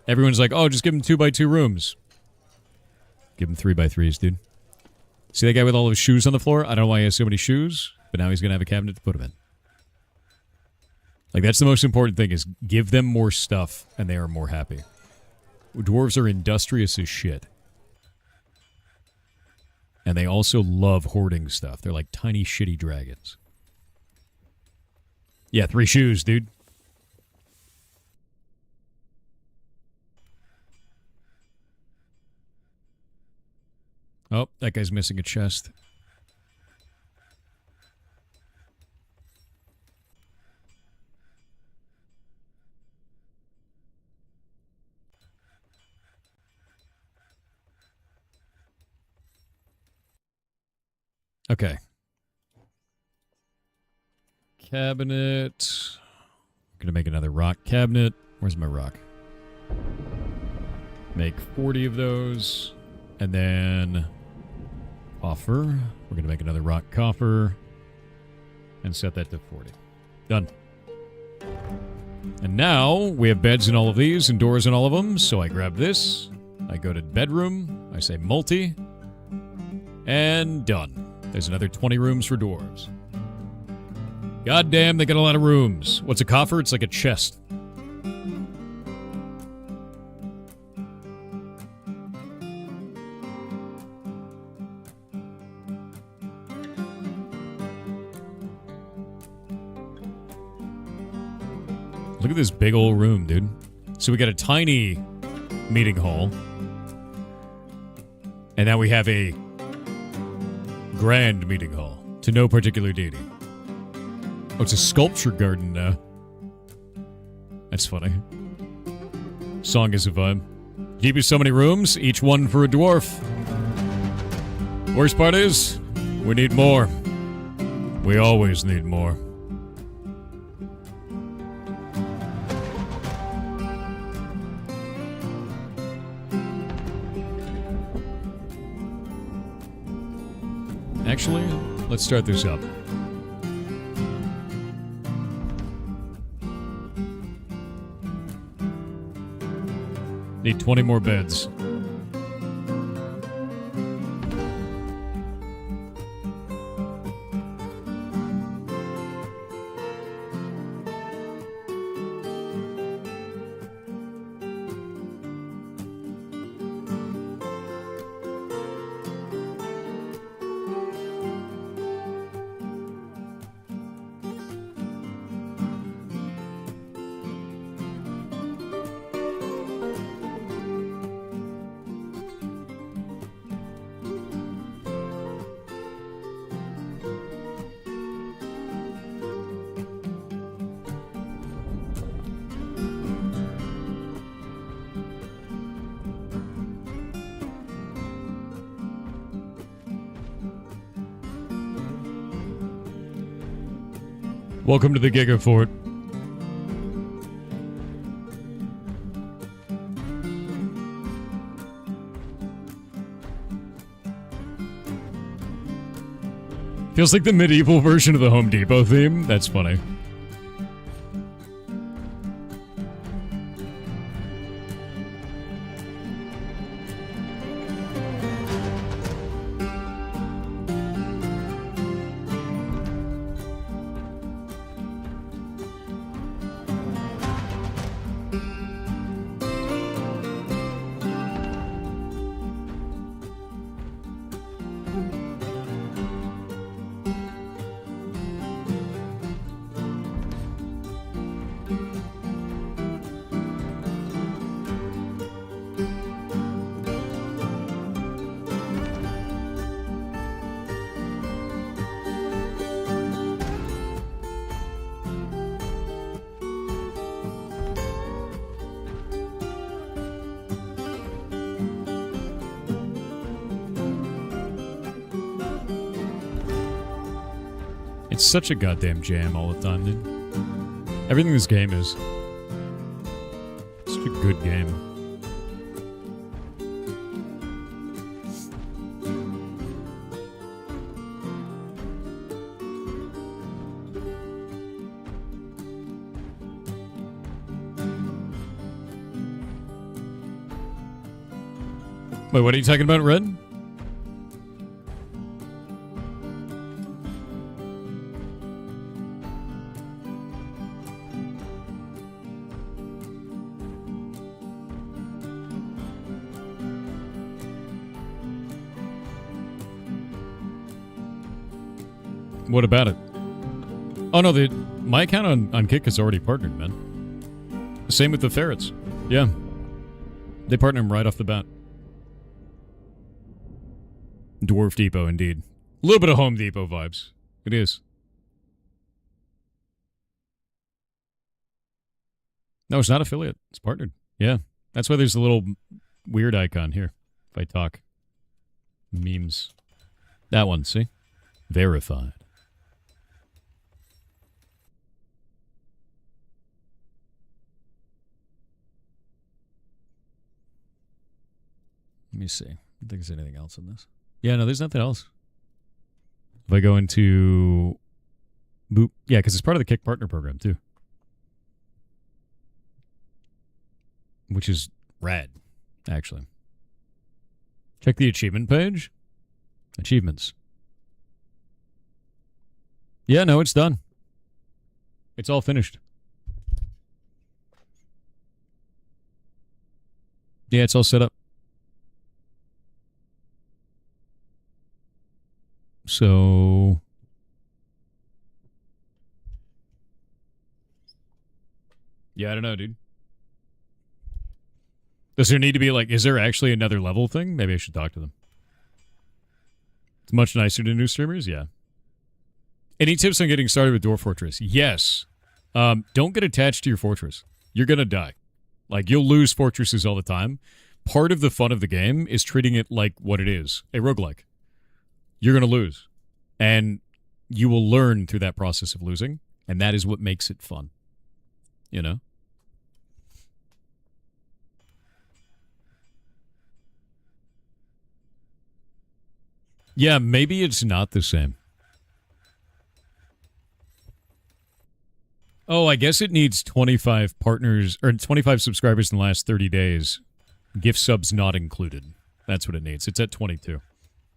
everyone's like, oh, just give them 2x2 rooms. Give them 3x3s, dude. See that guy with all of his shoes on the floor? I don't know why he has so many shoes, but now he's going to have a cabinet to put them in. Like, that's the most important thing, is give them more stuff, and they are more happy. Dwarves are industrious as shit. And they also love hoarding stuff. They're like tiny, shitty dragons. Yeah, 3 shoes, dude. Oh, that guy's missing a chest. Okay. Cabinet. I'm gonna make another rock cabinet. Where's my rock? Make 40 of those. And then coffer. We're gonna make another rock coffer. And set that to 40. Done. And now we have beds in all of these and doors in all of them. So I grab this. I go to bedroom. I say multi. And done. There's another 20 rooms for dwarves. God damn, they got a lot of rooms. What's a coffer? It's like a chest. Look at this big old room, dude. So we got a tiny meeting hall. And now we have a grand meeting hall to no particular deity. Oh, it's a sculpture garden now. That's funny. Song is a vibe. Give you so many rooms, each one for a dwarf. Worst part is, we need more. We always need more. Actually, let's start this up. Need 20 more beds. Welcome to the Gigafort. Feels like the medieval version of the Home Depot theme. That's funny. It's such a goddamn jam all the time, dude. Everything this game is. Such a good game. Wait, what are you talking about, Red? What about it? Oh no, my account on Kick is already partnered, man. Same with the ferrets. Yeah. They partner him right off the bat. Dwarf Depot, indeed. A little bit of Home Depot vibes. It is. No, it's not affiliate. It's partnered. Yeah. That's why there's a little weird icon here. If I talk. Memes. That one, see? Verified. Let me see. I don't think there's anything else in this. Yeah, no, there's nothing else. If I go into Boop, yeah, because it's part of the Kick Partner program too, which is rad, actually. Check the achievement page. Achievements. Yeah, no, it's done. It's all finished. Yeah, it's all set up. So... yeah, I don't know, dude. Does there need to be, like, is there actually another level thing? Maybe I should talk to them. It's much nicer to new streamers? Yeah. Any tips on getting started with Dwarf Fortress? Yes. Don't get attached to your fortress. You're going to die. Like, you'll lose fortresses all the time. Part of the fun of the game is treating it like what it is, a roguelike. You're going to lose. And you will learn through that process of losing, and that is what makes it fun. You know? Yeah, maybe it's not the same. Oh, I guess it needs 25 partners, or 25 subscribers in the last 30 days. Gift subs not included. That's what it needs. It's at 22.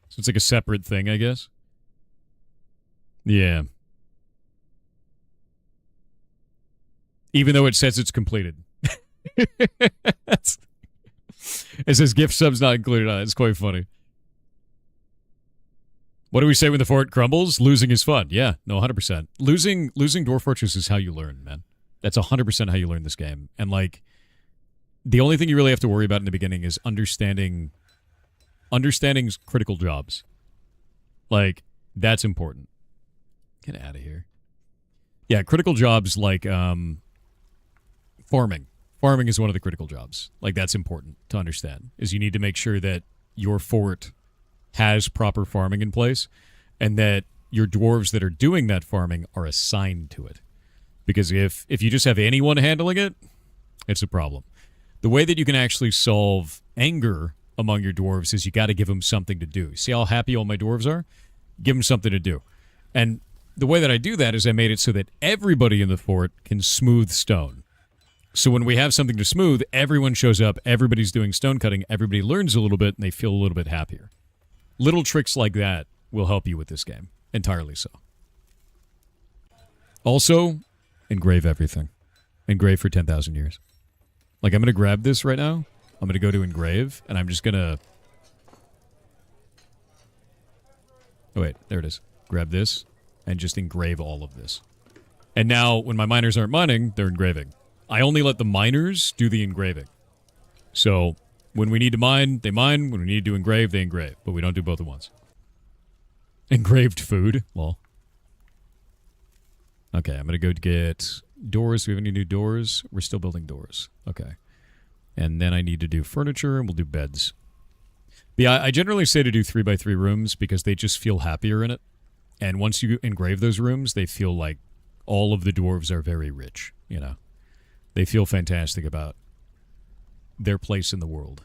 So it's like a separate thing, I guess. Yeah. Even though it says it's completed. It says gift subs not included on it. It's quite funny. What do we say when the fort crumbles? Losing is fun. Yeah, no, 100%. Losing Dwarf Fortress is how you learn, man. That's 100% how you learn this game. And, like, the only thing you really have to worry about in the beginning is understanding critical jobs. Like, that's important. Get out of here. Yeah, critical jobs like farming. Farming is one of the critical jobs. Like, that's important to understand, is you need to make sure that your fort has proper farming in place, and that your dwarves that are doing that farming are assigned to it. Because if you just have anyone handling it, it's a problem. The way that you can actually solve anger among your dwarves is you got to give them something to do. See how happy all my dwarves are? Give them something to do. And the way that I do that is I made it so that everybody in the fort can smooth stone. So when we have something to smooth, everyone shows up, everybody's doing stone cutting, everybody learns a little bit, and they feel a little bit happier. Little tricks like that will help you with this game. Entirely so. Also, engrave everything. Engrave for 10,000 years. Like, I'm going to grab this right now. I'm going to go to engrave, and I'm just going to... oh, wait. There it is. Grab this, and just engrave all of this. And now, when my miners aren't mining, they're engraving. I only let the miners do the engraving. So... when we need to mine, they mine. When we need to engrave, they engrave. But we don't do both at once. Engraved food. Lol. Okay, I'm going to go get doors. Do we have any new doors? We're still building doors. Okay. And then I need to do furniture, and we'll do beds. But yeah, I generally say to do 3x3 rooms because they just feel happier in it. And once you engrave those rooms, they feel like all of the dwarves are very rich, you know. They feel fantastic about their place in the world.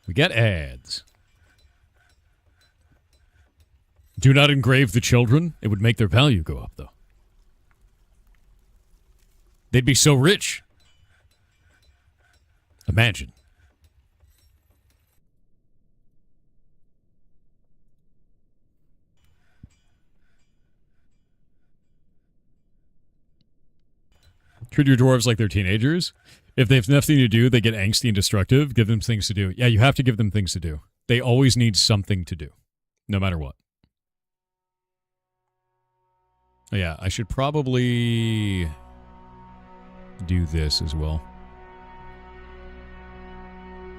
We get ads. Do not engrave the children. It would make their value go up, though. They'd be so rich. Imagine. Treat your dwarves like they're teenagers. If they have nothing to do, they get angsty and destructive. Give them things to do. Yeah, you have to give them things to do. They always need something to do, no matter what. Oh, yeah, I should probably do this as well.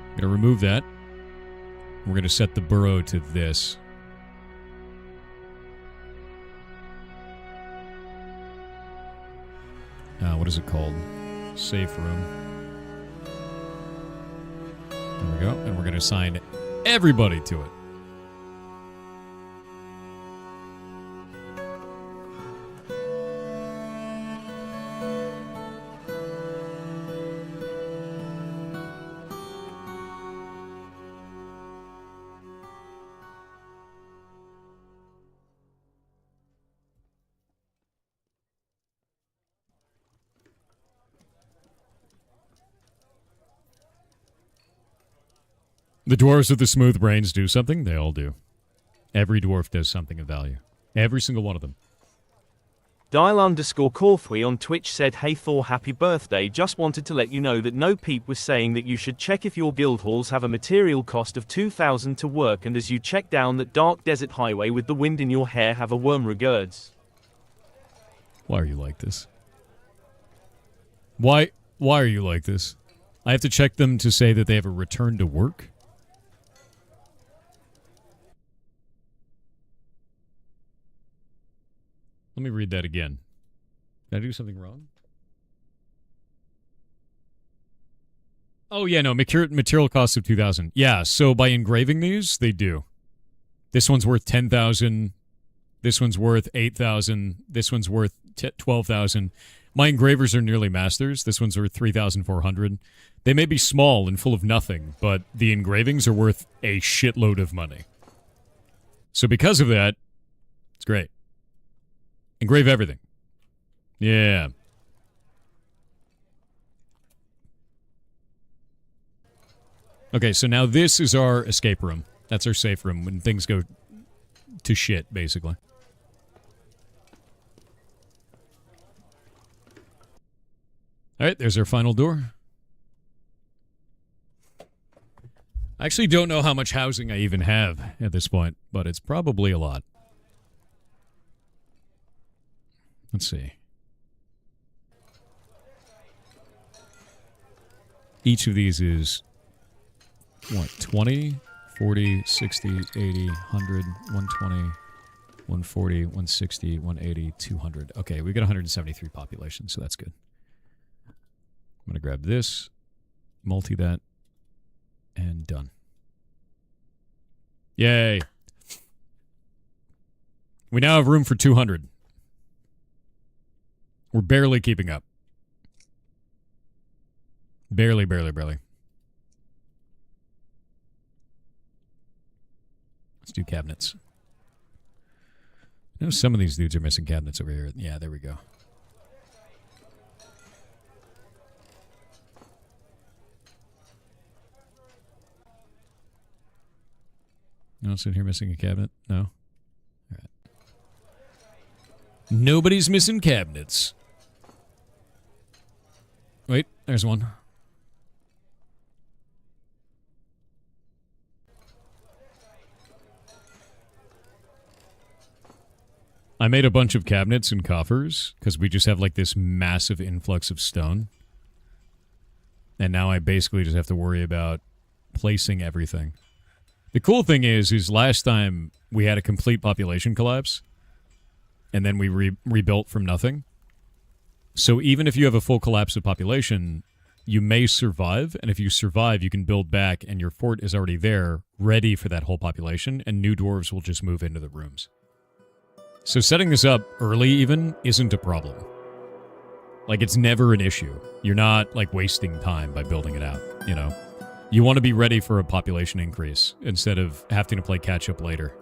I'm going to remove that. We're going to set the burrow to this. What is it called? Safe room. There we go. And we're going to assign everybody to it. The dwarves with the smooth brains do something? They all do. Every dwarf does something of value. Every single one of them. Dial_Corthwy on Twitch said, hey Thor, happy birthday. Just wanted to let you know that No Peep was saying that you should check if your guild halls have a material cost of 2,000 to work, and as you check down that dark desert highway with the wind in your hair, have a warm regards. Why are you like this? Why are you like this? I have to check them to say that they have a return to work? Let me read that again. Did I do something wrong? Oh, yeah, no, material cost of 2,000. Yeah, so by engraving these, they do. This one's worth 10,000. This one's worth 8,000. This one's worth 12,000. My engravers are nearly masters. This one's worth 3,400. They may be small and full of nothing, but the engravings are worth a shitload of money. So because of that, it's great. Engrave everything. Yeah. Okay, so now this is our escape room. That's our safe room when things go to shit, basically. Alright, there's our final door. I actually don't know how much housing I even have at this point, but it's probably a lot. Let's see. Each of these is, what, 20, 40, 60, 80, 100, 120, 140, 160, 180, 200. Okay, we got 173 population, so that's good. I'm going to grab this, multi that, and done. Yay. We now have room for 200. We're barely keeping up. Barely. Let's do cabinets. I know some of these dudes are missing cabinets over here. Yeah, there we go. No one's in here missing a cabinet? No? All right. Nobody's missing cabinets. Wait, there's one. I made a bunch of cabinets and coffers because we just have like this massive influx of stone. And now I basically just have to worry about placing everything. The cool thing is last time we had a complete population collapse and then we rebuilt from nothing. So even if you have a full collapse of population, you may survive, and if you survive, you can build back, and your fort is already there, ready for that whole population, and new dwarves will just move into the rooms. So setting this up early even isn't a problem. Like, it's never an issue. You're not, like, wasting time by building it out, you know? You want to be ready for a population increase instead of having to play catch-up later.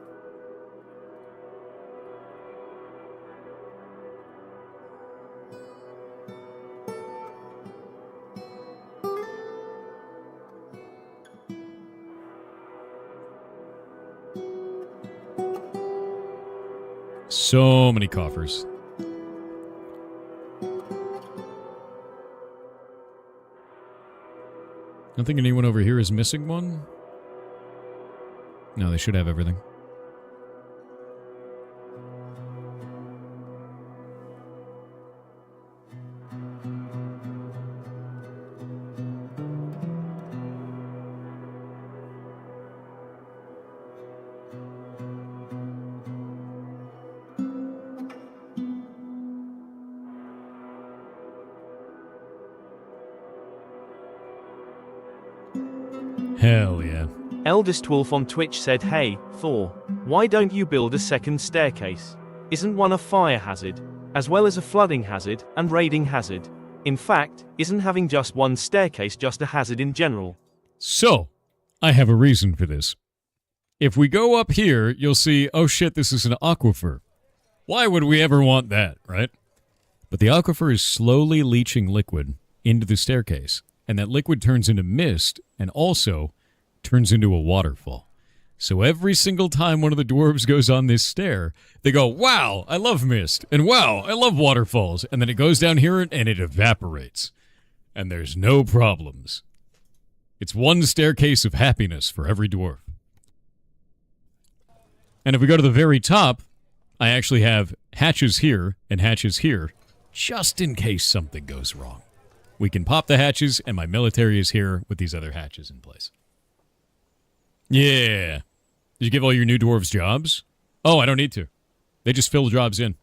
So many coffers. I don't think anyone over here is missing one. No, they should have everything. Hell yeah. Eldest Wolf on Twitch said, hey, Thor, why don't you build a second staircase? Isn't one a fire hazard, as well as a flooding hazard, and raiding hazard? In fact, isn't having just one staircase just a hazard in general? So, I have a reason for this. If we go up here, you'll see, oh shit, this is an aquifer. Why would we ever want that, right? But the aquifer is slowly leaching liquid into the staircase, and that liquid turns into mist, and also turns into a waterfall. So every single time one of the dwarves goes on this stair, they go, wow, I love mist, and wow, I love waterfalls. And then it goes down here and it evaporates. And there's no problems. It's one staircase of happiness for every dwarf. And if we go to the very top, I actually have hatches here and hatches here, just in case something goes wrong. We can pop the hatches, and my military is here with these other hatches in place. Yeah. Did you give all your new dwarves jobs? Oh, I don't need to. They just fill jobs in.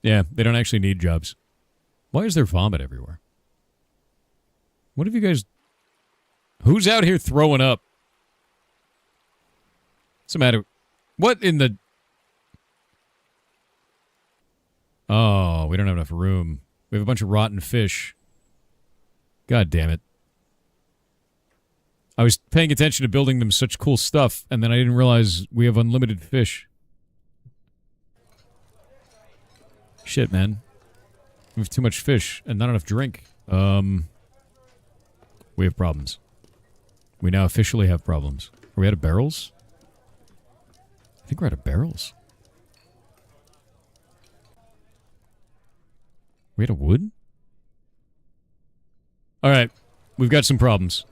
Yeah, they don't actually need jobs. Why is there vomit everywhere? What have you guys... Who's out here throwing up? What's the matter? What in the... Oh, we don't have enough room. We have a bunch of rotten fish. God damn it. I was paying attention to building them such cool stuff, and then I didn't realize we have unlimited fish. Shit, man. We have too much fish and not enough drink. We have problems. We now officially have problems. Are we out of barrels? I think we're out of barrels. We out of wood? Alright. We've got some problems.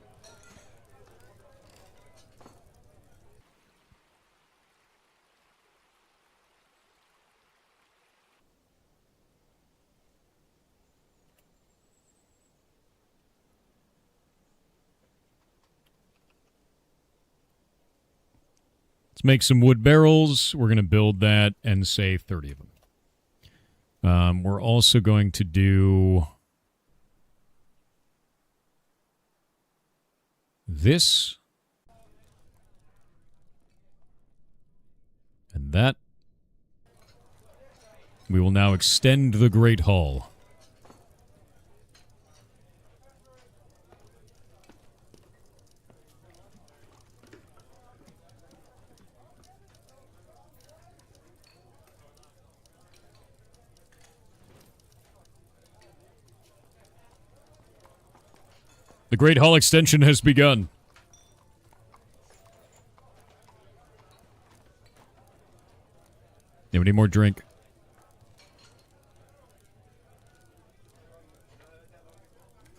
Let's make some wood barrels. We're going to build that and say 30 of them. We're also going to do this and that. We will now extend the Great Hall. The Great Hall extension has begun. Yeah, we need more drink.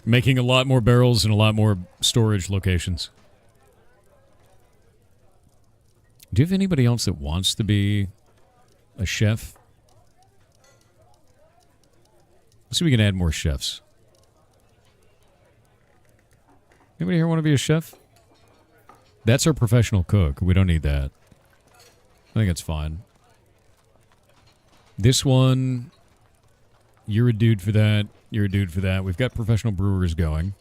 Making a lot more barrels and a lot more storage locations. Do you have anybody else that wants to be a chef? Let's see if we can add more chefs. Anybody here want to be a chef? That's our professional cook. We don't need that. I think it's fine. This one, you're a dude for that. You're a dude for that. We've got professional brewers going.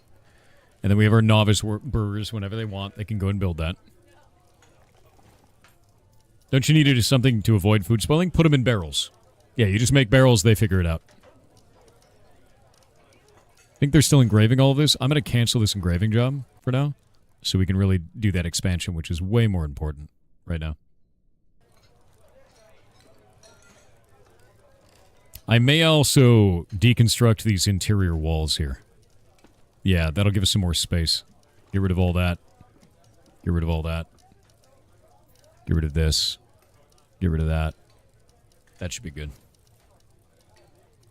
And then we have our novice brewers. Whenever they want, they can go and build that. Don't you need to do something to avoid food spoiling? Put them in barrels. Yeah, you just make barrels, they figure it out. I think they're still engraving all of this. I'm going to cancel this engraving job for now, so we can really do that expansion, which is way more important right now. I may also deconstruct these interior walls here. Yeah, that'll give us some more space. Get rid of all that. Get rid of all that. Get rid of this. Get rid of that. That should be good.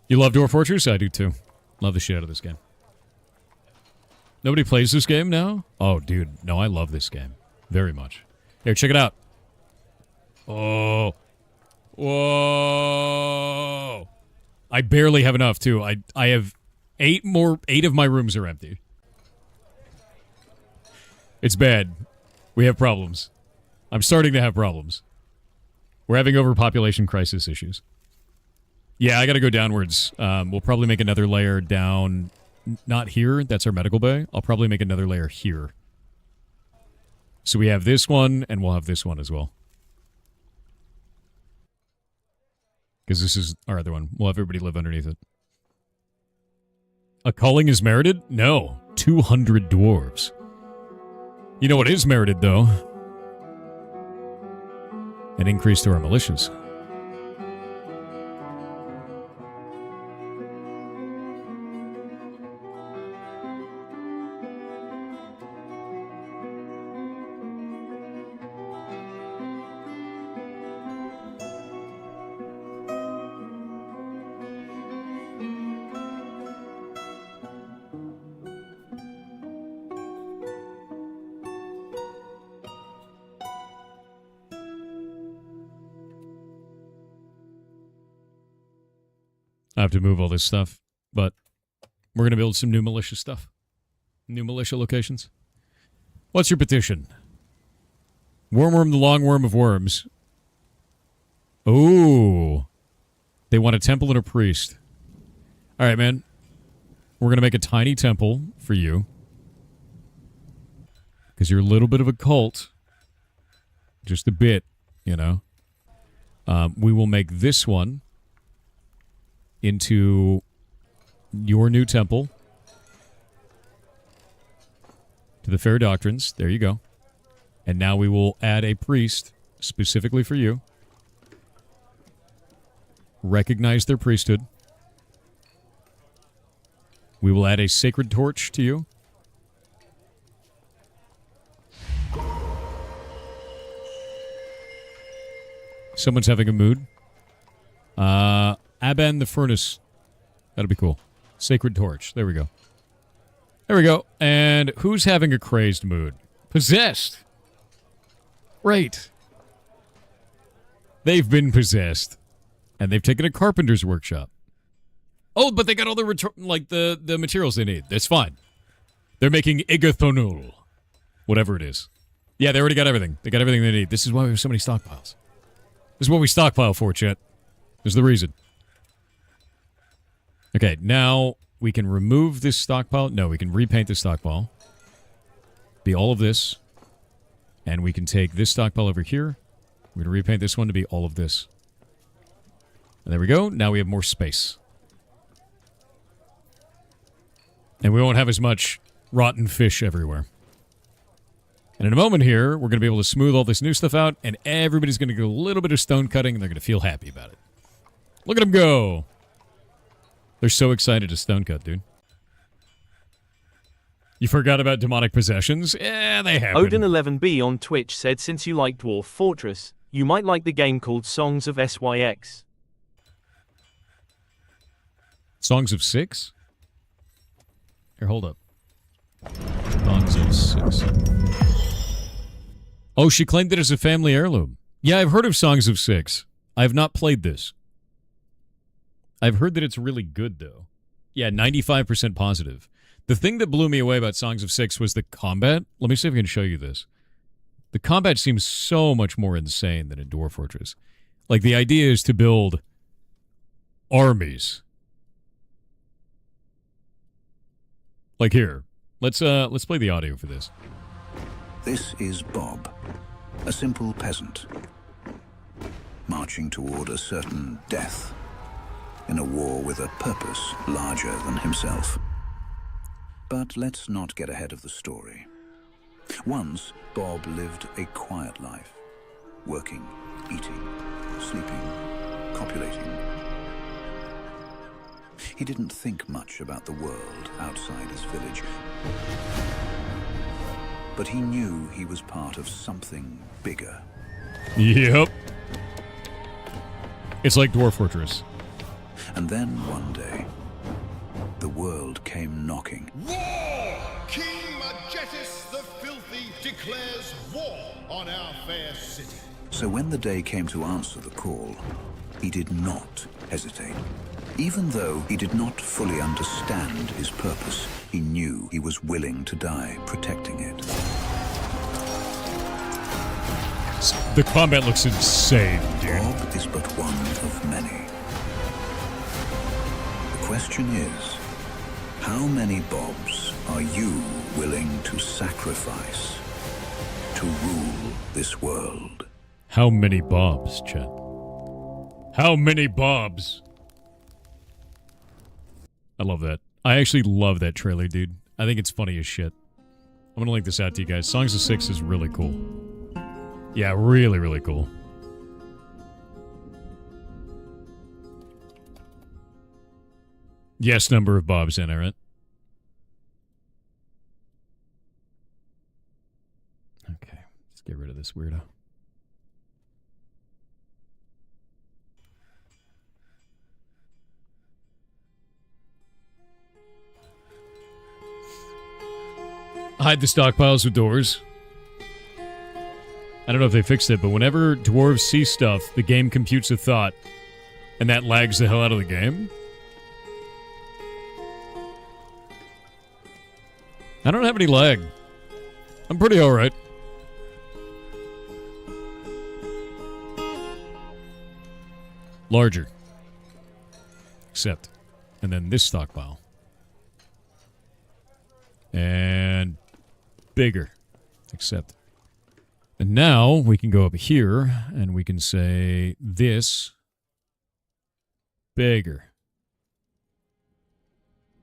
You love Dwarf Fortress? I do too. Love the shit out of this game. Nobody plays this game now? Oh, dude. No, I love this game. Very much. Here, check it out. Oh. Whoa. I barely have enough, too. I have 8 of my rooms are empty. It's bad. We have problems. I'm starting to have problems. We're having overpopulation crisis issues. Yeah, I gotta go downwards. We'll probably make another layer down... Not here. That's our medical bay. I'll probably make another layer here. So we have this one, and we'll have this one as well. Because this is our other one. We'll have everybody live underneath it. A culling is merited? No. 200 dwarves. You know what is merited, though? An increase to our militias. I have to move all this stuff, but we're going to build some new militia stuff. New militia locations. What's your petition? Wormworm the Longworm of Worms. Ooh. They want a temple and a priest. All right, man. We're going to make a tiny temple for you. Because you're a little bit of a cult. Just a bit, you know. We will make this one into your new temple. To the Fair Doctrines. There you go. And now we will add a priest specifically for you. Recognize their priesthood. We will add a sacred torch to you. Someone's having a mood. Aban the Furnace. That'll be cool. Sacred torch. There we go. There we go. And who's having a crazed mood? Possessed. Right. They've been possessed. And they've taken a carpenter's workshop. Oh, but they got all the materials they need. That's fine. They're making Igathonul. Whatever it is. Yeah, they already got everything. They got everything they need. This is why we have so many stockpiles. This is what we stockpile for, chat. There's the reason. Okay, now we can remove this stockpile. No, we can repaint this stockpile. Be all of this. And we can take this stockpile over here. We're going to repaint this one to be all of this. And there we go. Now we have more space. And we won't have as much rotten fish everywhere. And in a moment here, we're going to be able to smooth all this new stuff out, and everybody's going to get a little bit of stone cutting, and they're going to feel happy about it. Look at them go! They're so excited to stone cut, dude. You forgot about demonic possessions? Yeah, they happen. Odin11B on Twitch said since you like Dwarf Fortress, you might like the game called Songs of SYX. Songs of Six? Here, hold up. Songs of Six. Oh, she claimed it as a family heirloom. Yeah, I've heard of Songs of Six. I have not played this. I've heard that it's really good, though. Yeah, 95% positive. The thing that blew me away about Songs of Six was the combat. Let me see if I can show you this. The combat seems so much more insane than in Dwarf Fortress. Like, the idea is to build armies. Like here. Let's play the audio for this. This is Bob, a simple peasant, marching toward a certain death in a war with a purpose larger than himself. But let's not get ahead of the story. Once, Bob lived a quiet life, working, eating, sleeping, copulating. He didn't think much about the world outside his village, but he knew he was part of something bigger. Yep. It's like Dwarf Fortress. And then one day, the world came knocking. War! King Majetis the Filthy declares war on our fair city. So when the day came to answer the call, he did not hesitate. Even though he did not fully understand his purpose, he knew he was willing to die protecting it. The combat looks insane, dude. Bob is but one of many. The question is, how many Bobs are you willing to sacrifice to rule this world? How many Bobs, Chet? How many Bobs? I love that. I actually love that trailer, dude. I think it's funny as shit. I'm gonna link this out to you guys. Songs of Six is really cool. Yeah, really, really cool. Yes, number of Bobs in, alright? Okay, let's get rid of this weirdo. Hide the stockpiles with doors. I don't know if they fixed it, but whenever dwarves see stuff, the game computes a thought, and that lags the hell out of the game. I don't have any lag. I'm pretty alright. Larger. Accept. And then this stockpile. And bigger. Accept. And now we can go up here and we can say this bigger.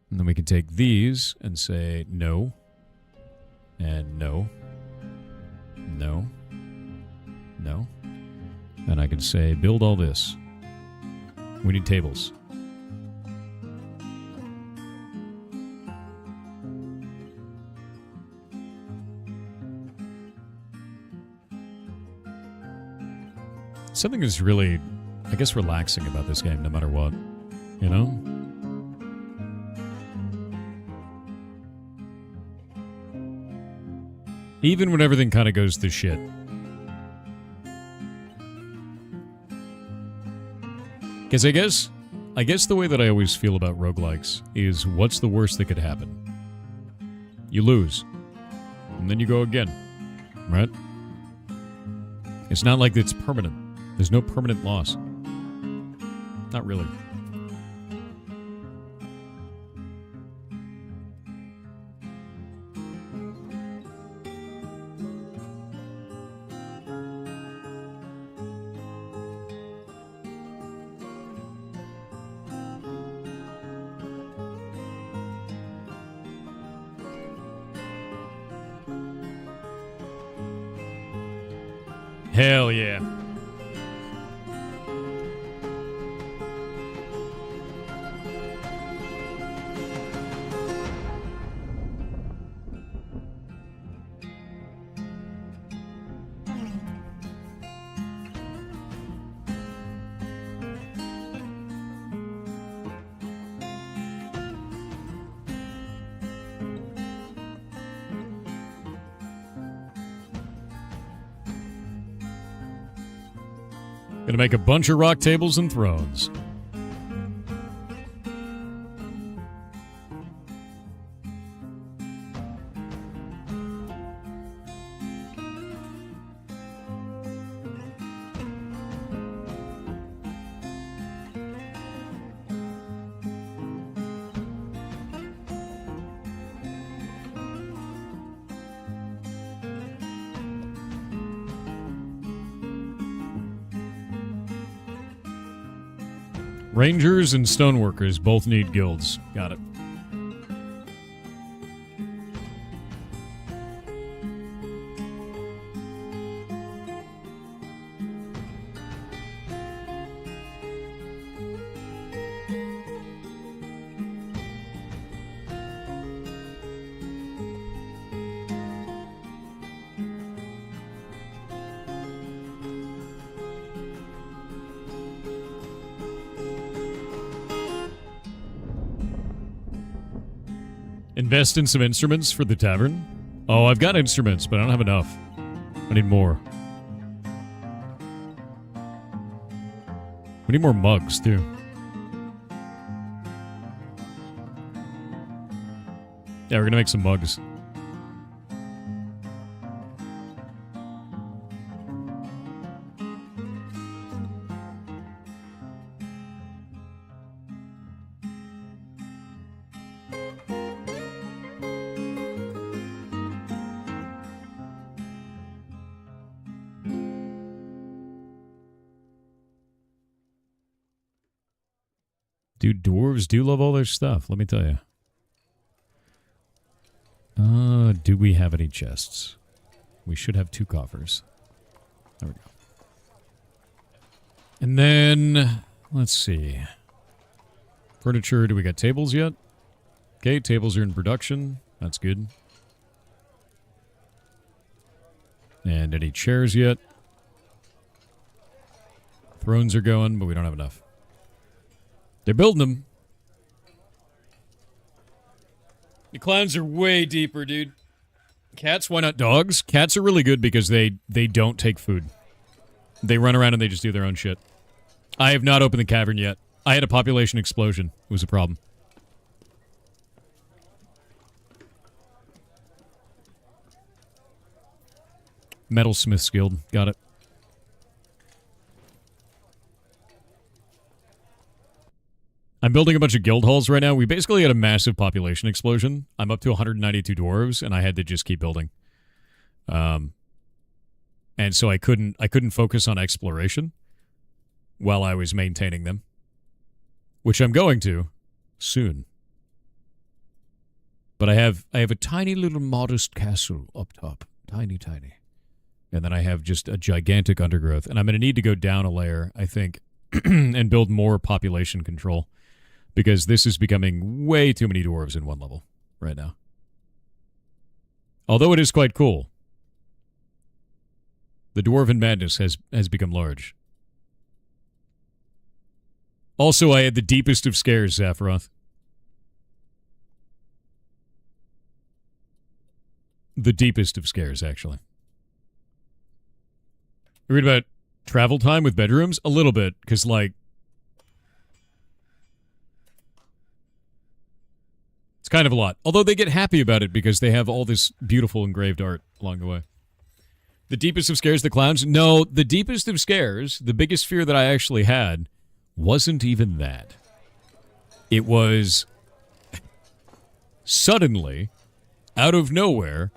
And then we can take these and say no. And no. No. No. And I can say build all this. We need tables. Something is really, I guess, relaxing about this game, no matter what. You know? Even when everything kind of goes to shit. Because I guess the way that I always feel about roguelikes is what's the worst that could happen? You lose. And then you go again. Right? It's not like it's permanent. There's no permanent loss. Not really. Hell yeah. Gonna make a bunch of rock tables and thrones. Rangers and stoneworkers both need guilds. Got it. Invest in some instruments for the tavern? Oh, I've got instruments, but I don't have enough. I need more. We need more mugs, too. Yeah, we're gonna make some mugs. Dude, dwarves do love all their stuff, let me tell you. Do we have any chests? We should have 2 coffers. There we go. And then, let's see. Furniture, do we got tables yet? Okay, tables are in production. That's good. And any chairs yet? Thrones are going, but we don't have enough. They're building them. The clowns are way deeper, dude. Cats, why not dogs? Cats are really good because they don't take food. They run around and they just do their own shit. I have not opened the cavern yet. I had a population explosion. It was a problem. Metalsmith's Guild. Got it. I'm building a bunch of guild halls right now. We basically had a massive population explosion. I'm up to 192 dwarves, and I had to just keep building. And so I couldn't focus on exploration while I was maintaining them, which I'm going to soon. But I have a tiny little modest castle up top, tiny, and then I have just a gigantic undergrowth, and I'm going to need to go down a layer, I think, and build more population control. Because this is becoming way too many dwarves in one level right now. Although it is quite cool. The dwarven madness has become large. Also, I had the deepest of scares, Zaphiroth. The deepest of scares, actually. You read about travel time with bedrooms? A little bit, because, like, it's kind of a lot. Although they get happy about it because they have all this beautiful engraved art along the way. The deepest of scares, the clowns? No, the deepest of scares, the biggest fear that I actually had, wasn't even that. It was suddenly, out of nowhere,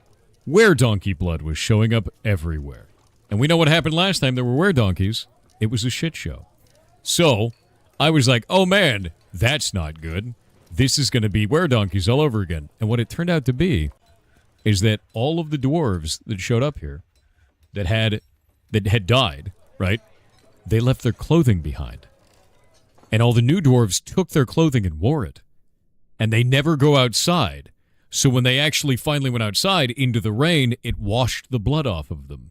were-donkey blood was showing up everywhere. And we know what happened last time there were were-donkeys. It was a shit show. So, I was like, oh man, that's not good. This is going to be were-donkeys all over again. And what it turned out to be is that all of the dwarves that showed up here that had died, right, they left their clothing behind. And all the new dwarves took their clothing and wore it. And they never go outside. So when they actually finally went outside into the rain, it washed the blood off of them.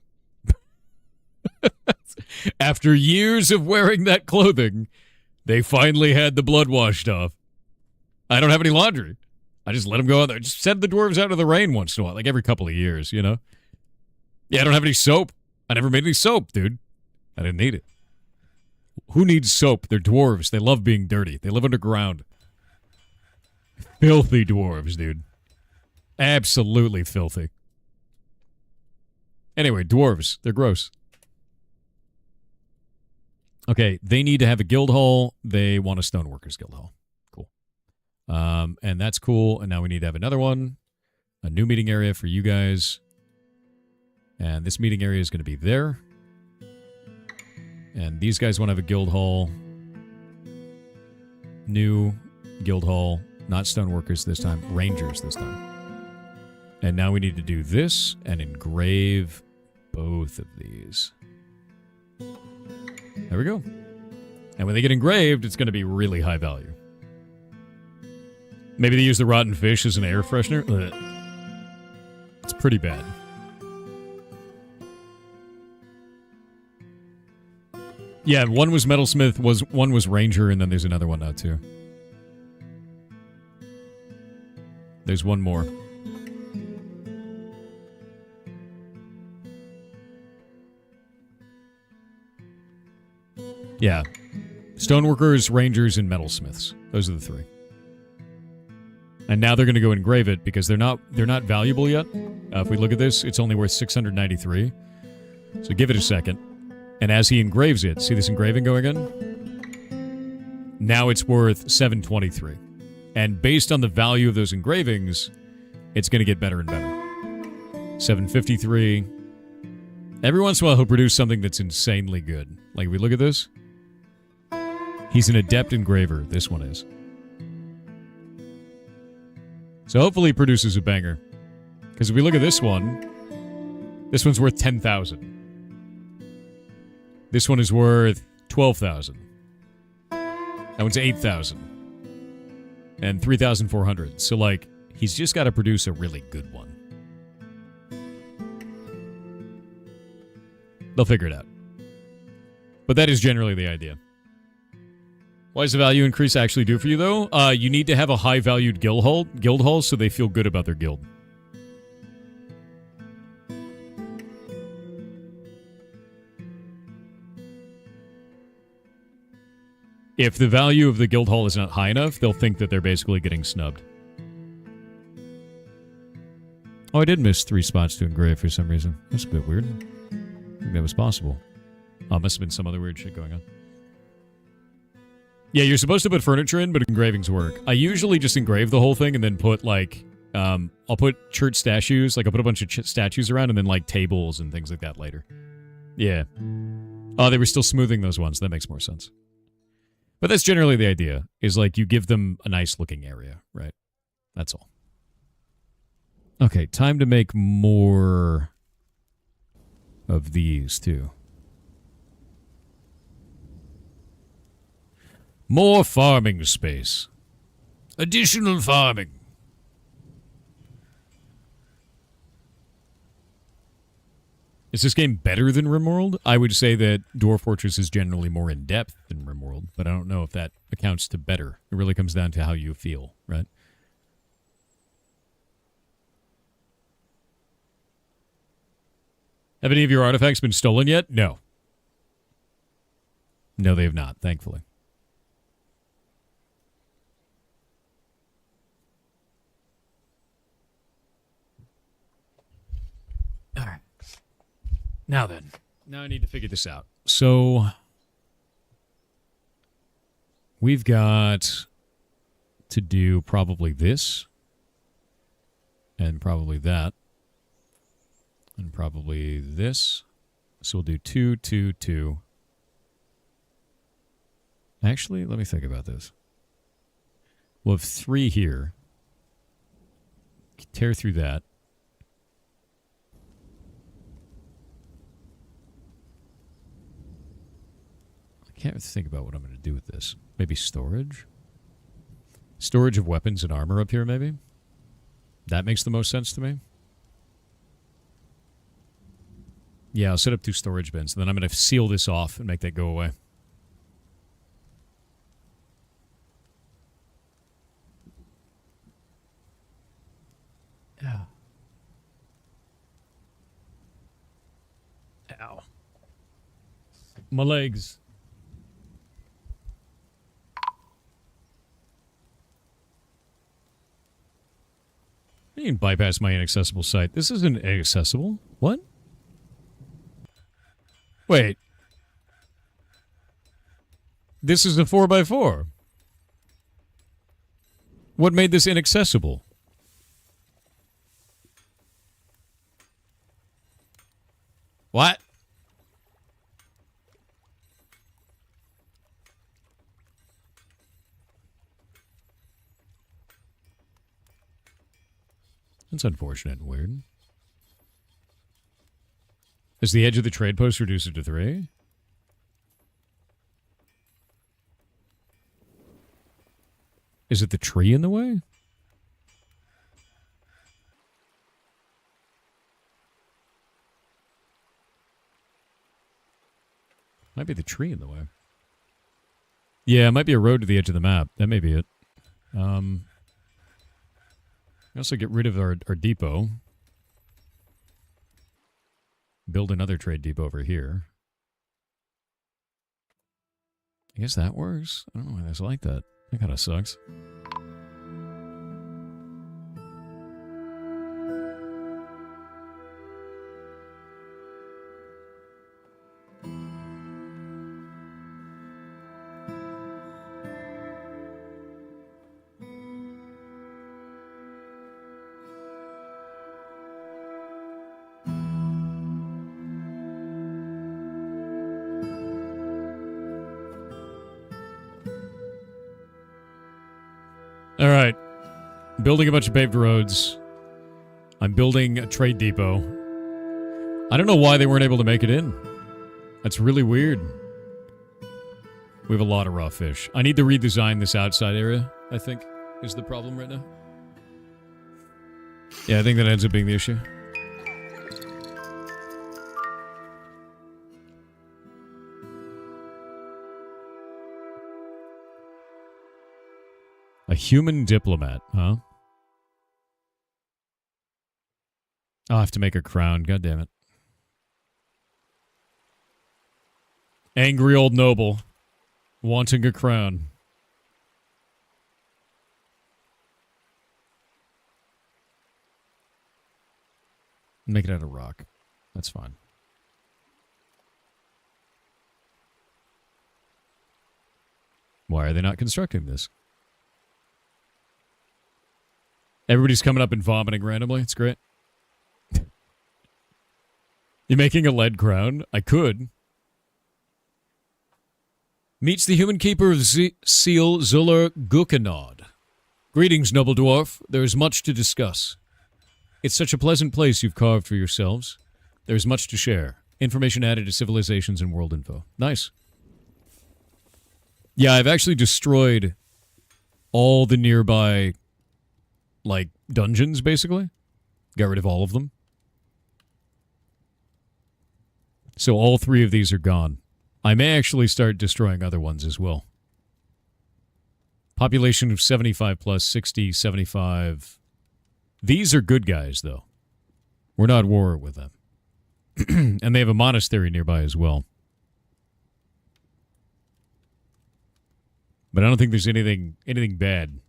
After years of wearing that clothing, they finally had the blood washed off. I don't have any laundry. I just let them go out there. Just send the dwarves out of the rain once in a while, like every couple of years, you know? Yeah, I don't have any soap. I never made any soap, dude. I didn't need it. Who needs soap? They're dwarves. They love being dirty. They live underground. Filthy dwarves, dude. Absolutely filthy. Anyway, dwarves. They're gross. Okay, they need to have a guild hall. They want a stoneworkers guild hall. Cool. And that's cool. And now we need to have another one. A new meeting area for you guys. And this meeting area is going to be there. And these guys want to have a guild hall. New guild hall. Not stoneworkers this time. Rangers this time. And now we need to do this and engrave both of these. There we go. And when they get engraved, it's going to be really high value. Maybe they use the rotten fish as an air freshener. Ugh. It's pretty bad. Yeah, one was metalsmith, one was ranger, and then there's another one now too. There's one more. Yeah. Stoneworkers, rangers, and metalsmiths. Those are the three. And now they're going to go engrave it because they're not valuable yet. If we look at this, it's only worth 693. So give it a second. And as he engraves it, see this engraving going in? Now it's worth 723. And based on the value of those engravings, it's going to get better and better. 753. Every once in a while, he'll produce something that's insanely good. Like, if we look at this, he's an adept engraver. This one is. So hopefully he produces a banger. Because if we look at this one's worth 10,000. This one is worth 12,000. That one's 8,000. And 3,400. So, like, he's just got to produce a really good one. They'll figure it out. But that is generally the idea. Why does the value increase actually do for you, though? You need to have a high-valued guild hall so they feel good about their guild. If the value of the guild hall is not high enough, they'll think that they're basically getting snubbed. Oh, I did miss 3 spots to engrave for some reason. That's a bit weird. I think that was possible. Oh, must have been some other weird shit going on. Yeah, you're supposed to put furniture in, but engravings work. I usually just engrave the whole thing and then put, like, I'll put church statues. Like, I'll put a bunch of statues around and then, like, tables and things like that later. Yeah. Oh, they were still smoothing those ones. That makes more sense. But that's generally the idea, is, like, you give them a nice-looking area, right? That's all. Okay, time to make more of these, too. More farming space. Additional farming. Is this game better than RimWorld? I would say that Dwarf Fortress is generally more in-depth than RimWorld, but I don't know if that accounts to better. It really comes down to how you feel, right? Have any of your artifacts been stolen yet? No. No, they have not, thankfully. All right. Now then. Now I need to figure this out. So, we've got to do probably this. And probably that. And probably this. So we'll do 2, 2, 2. Actually, let me think about this. We'll have 3 here. Tear through that. I can't think about what I'm going to do with this. Maybe storage? Storage of weapons and armor up here, maybe? That makes the most sense to me. Yeah, I'll set up 2 storage bins, and then I'm going to seal this off and make that go away. Yeah. Ow. My legs. You can bypass my inaccessible site. This isn't accessible. What? Wait. This is a 4x4. What made this inaccessible? What? That's unfortunate and weird. Is the edge of the trade post reduced to 3? Is it the tree in the way? Might be the tree in the way. Yeah, it might be a road to the edge of the map. That may be it. Also get rid of our depot. Build another trade depot over here. I guess that works. I don't know why that's like that. That kind of sucks. All right. Building a bunch of paved roads. I'm building a trade depot. I don't know why they weren't able to make it in. That's really weird. We have a lot of raw fish. I need to redesign this outside area, I think, is the problem right now. Yeah, I think that ends up being the issue. A human diplomat, huh? I'll have to make a crown. God damn it. Angry old noble. Wanting a crown. Make it out of rock. That's fine. Why are they not constructing this? Everybody's coming up and vomiting randomly. It's great. You making a lead crown? I could. Meets the human keeper of Seal Zuller Gukenod. Greetings, noble dwarf. There is much to discuss. It's such a pleasant place you've carved for yourselves. There is much to share. Information added to civilizations and world info. Nice. Yeah, I've actually destroyed all the nearby, like, dungeons, basically. Got rid of all of them. So all 3 of these are gone. I may actually start destroying other ones as well. Population of 75 plus, 60, 75. These are good guys, though. We're not at war with them. And they have a monastery nearby as well. But I don't think there's anything bad.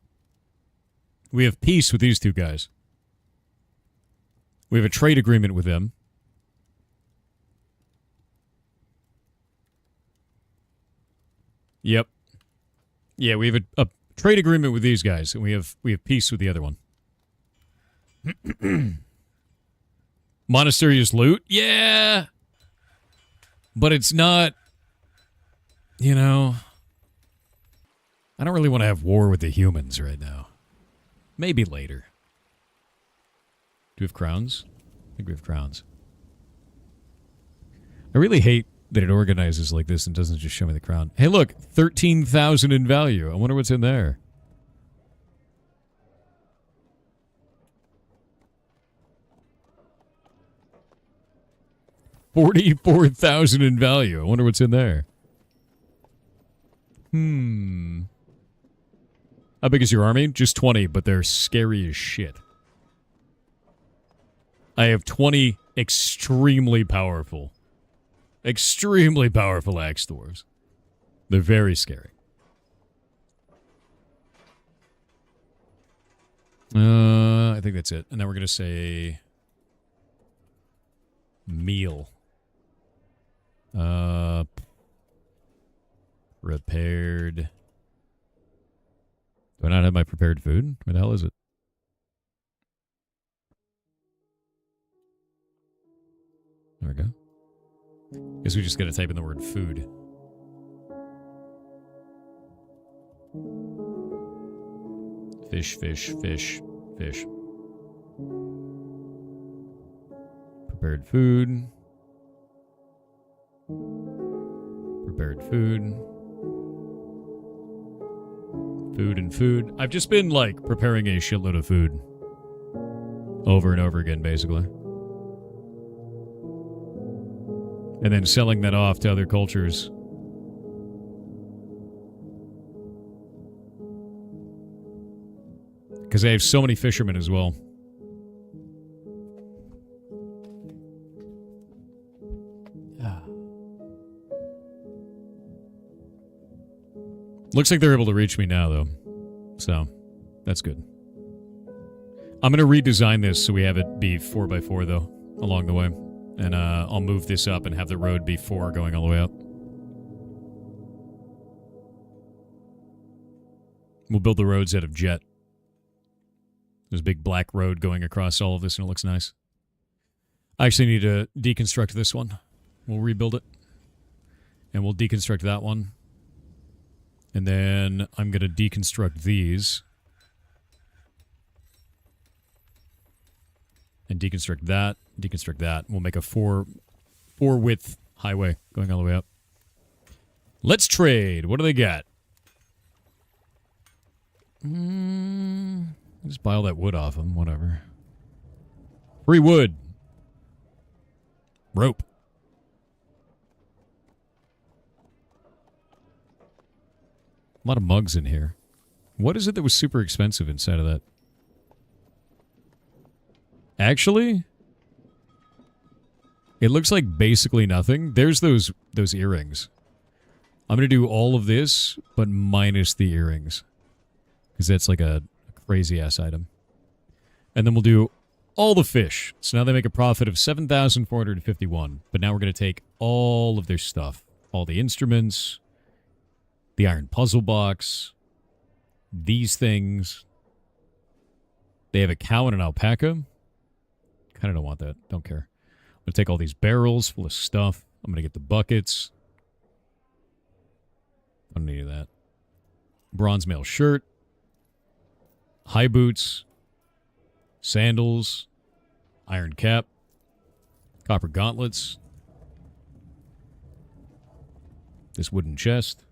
We have peace with these 2 guys. We have a trade agreement with them. Yep. Yeah, we have a trade agreement with these guys, and we have peace with the other one. Monastery is loot? Yeah! But it's not, you know... I don't really want to have war with the humans right now. Maybe later. Do we have crowns? I think we have crowns. I really hate that it organizes like this and doesn't just show me the crown. Hey, look, 13,000 in value. I wonder what's in there. $44,000 in value. I wonder what's in there. How big is your army? Just 20, but they're scary as shit. I have 20 extremely powerful axe dwarves. They're very scary. I think that's it. And then we're going to say meal. Prepared. Do I not have my prepared food? What the hell is it? There we go. Guess we just got to type in the word food. Fish, fish, fish, fish. Prepared food. Prepared food. Food and food. I've just been, like, preparing a shitload of food. Over and over again, basically. And then selling that off to other cultures. Because I have so many fishermen as well. Looks like they're able to reach me now, though. So, that's good. I'm going to redesign this so we have it be 4x4, though, along the way. And I'll move this up and have the road be 4 going all the way up. We'll build the roads out of jet. There's a big black road going across all of this, and it looks nice. I actually need to deconstruct this one. We'll rebuild it. And we'll deconstruct that one. And then I'm going to deconstruct these. And deconstruct that. Deconstruct that. We'll make a 4-width highway going all the way up. Let's trade. What do they got? Just buy all that wood off them. Whatever. Free wood. Rope. A lot of mugs in here. What is it that was super expensive inside of that? Actually, it looks like basically nothing. There's those earrings. I'm going to do all of this, but minus the earrings. Because that's like a crazy-ass item. And then we'll do all the fish. So now they make a profit of 7,451. But now we're going to take all of their stuff. All the instruments, the iron puzzle box, these things. They have a cow and an alpaca. Kind of don't want that. Don't care. I'm going to take all these barrels full of stuff. I'm going to get the buckets. I don't need that. Bronze mail shirt. High boots. Sandals. Iron cap. Copper gauntlets. This wooden chest.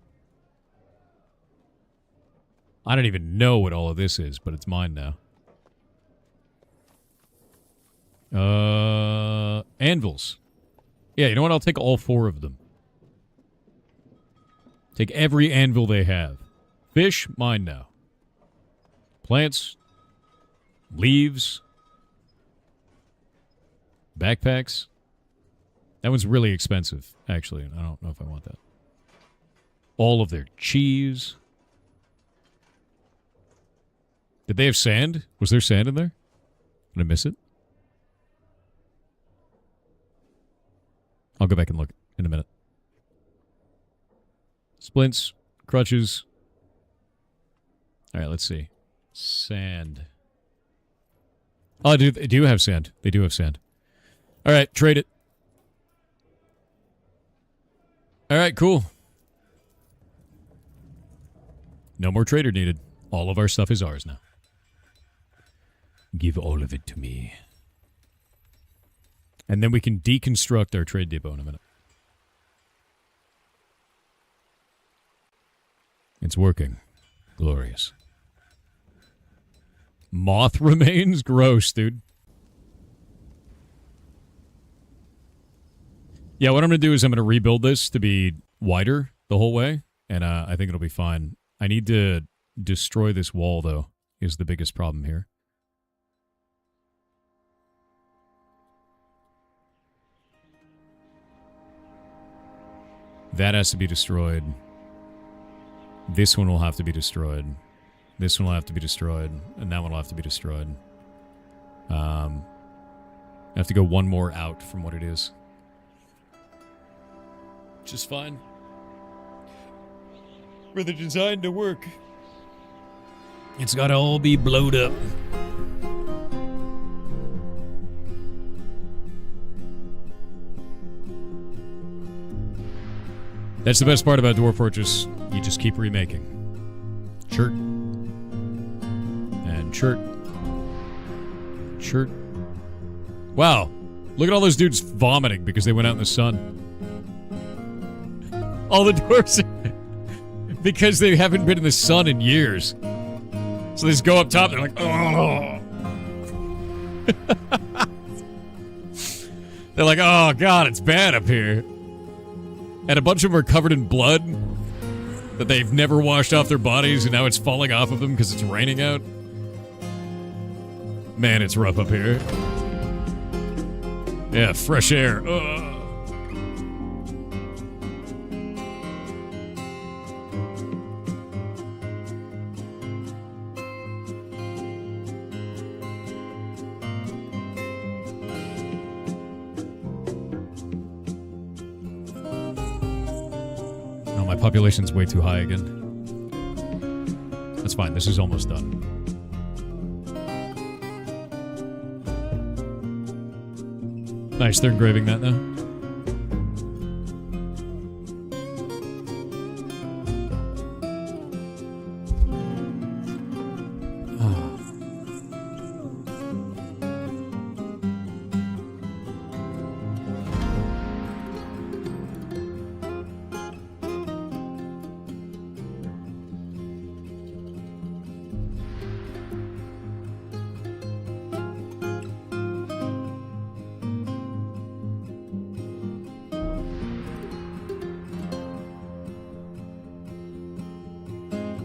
I don't even know what all of this is, but it's mine now. Anvils. Yeah, you know what? I'll take all 4 of them. Take every anvil they have. Fish, mine now. Plants. Leaves. Backpacks. That one's really expensive, actually. I don't know if I want that. All of their cheese. Did they have sand? Was there sand in there? Did I miss it? I'll go back and look in a minute. Splints, crutches. All right, let's see. Sand. Oh, they do have sand. They do have sand. All right, trade it. All right, cool. No more trader needed. All of our stuff is ours now. Give all of it to me. And then we can deconstruct our trade depot in a minute. It's working. Glorious. Moth remains? Gross, dude. Yeah, what I'm going to do is I'm going to rebuild this to be wider the whole way, and I think it'll be fine. I need to destroy this wall, though, is the biggest problem here. That has to be destroyed. This one will have to be destroyed. This one will have to be destroyed. And that one will have to be destroyed. I have to go one more out from what it is. Which is fine. For the design to work. It's gotta all be blowed up. That's the best part about Dwarf Fortress. You just keep remaking. Shirt. And shirt. Shirt. Wow. Look at all those dudes vomiting because they went out in the sun. All the dwarves... because they haven't been in the sun in years. So they just go up top, they're like, oh. They're like, oh god, it's bad up here. And a bunch of them are covered in blood that they've never washed off their bodies, and now it's falling off of them because it's raining out. Man, it's rough up here. Yeah, fresh air. Ugh. Population's way too high again. That's fine. This is almost done. Nice. They're engraving that now.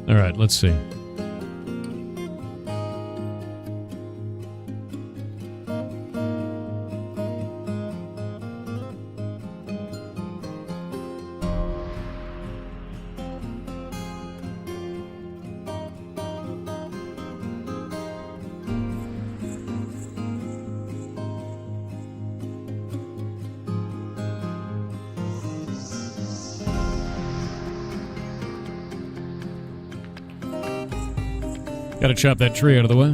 Alright, let's see. Gotta chop that tree out of the way.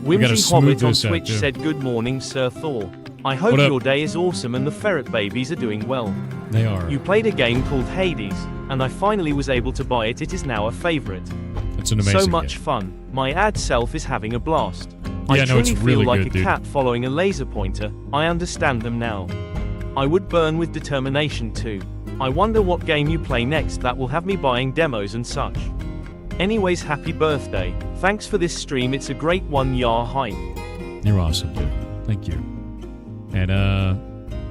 Whimsy smooth Hobbit on this out, Twitch yeah. said, "Good morning, Sir Thor. I hope What up? your day is awesome and the ferret babies are doing well. They are. You played a game called Hades, and I finally was able to buy it. It is now a favorite. It's an amazing So much game. fun. My ad self is having a blast. Yeah, I no, truly it's feel really like good, a dude. cat following a laser pointer. I understand them now. I would burn with determination too. I wonder what game you play next that will have me buying demos and such. Anyways, happy birthday. Thanks for this stream. It's a great one. Yar hype." You're awesome, dude. Thank you. And,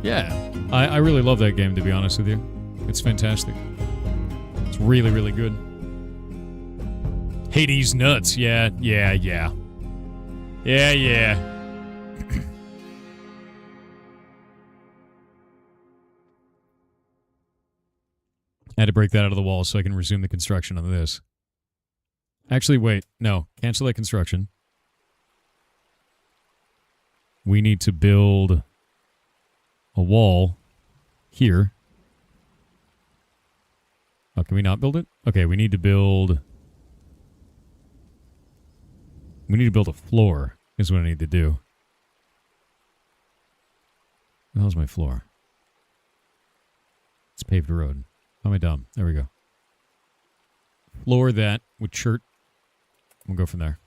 yeah. I really love that game, to be honest with you. It's fantastic. It's really, really good. Hades nuts. Yeah. Yeah. I had to break that out of the wall so I can resume the construction on this. Actually, wait. No. Cancel that construction. We need to build a wall here. Oh, can we not build it? Okay, we need to build... We need to build a floor, is what I need to do. Where the hell's my floor? It's paved road. How am I dumb? There we go. Floor that with chert. We'll go from there.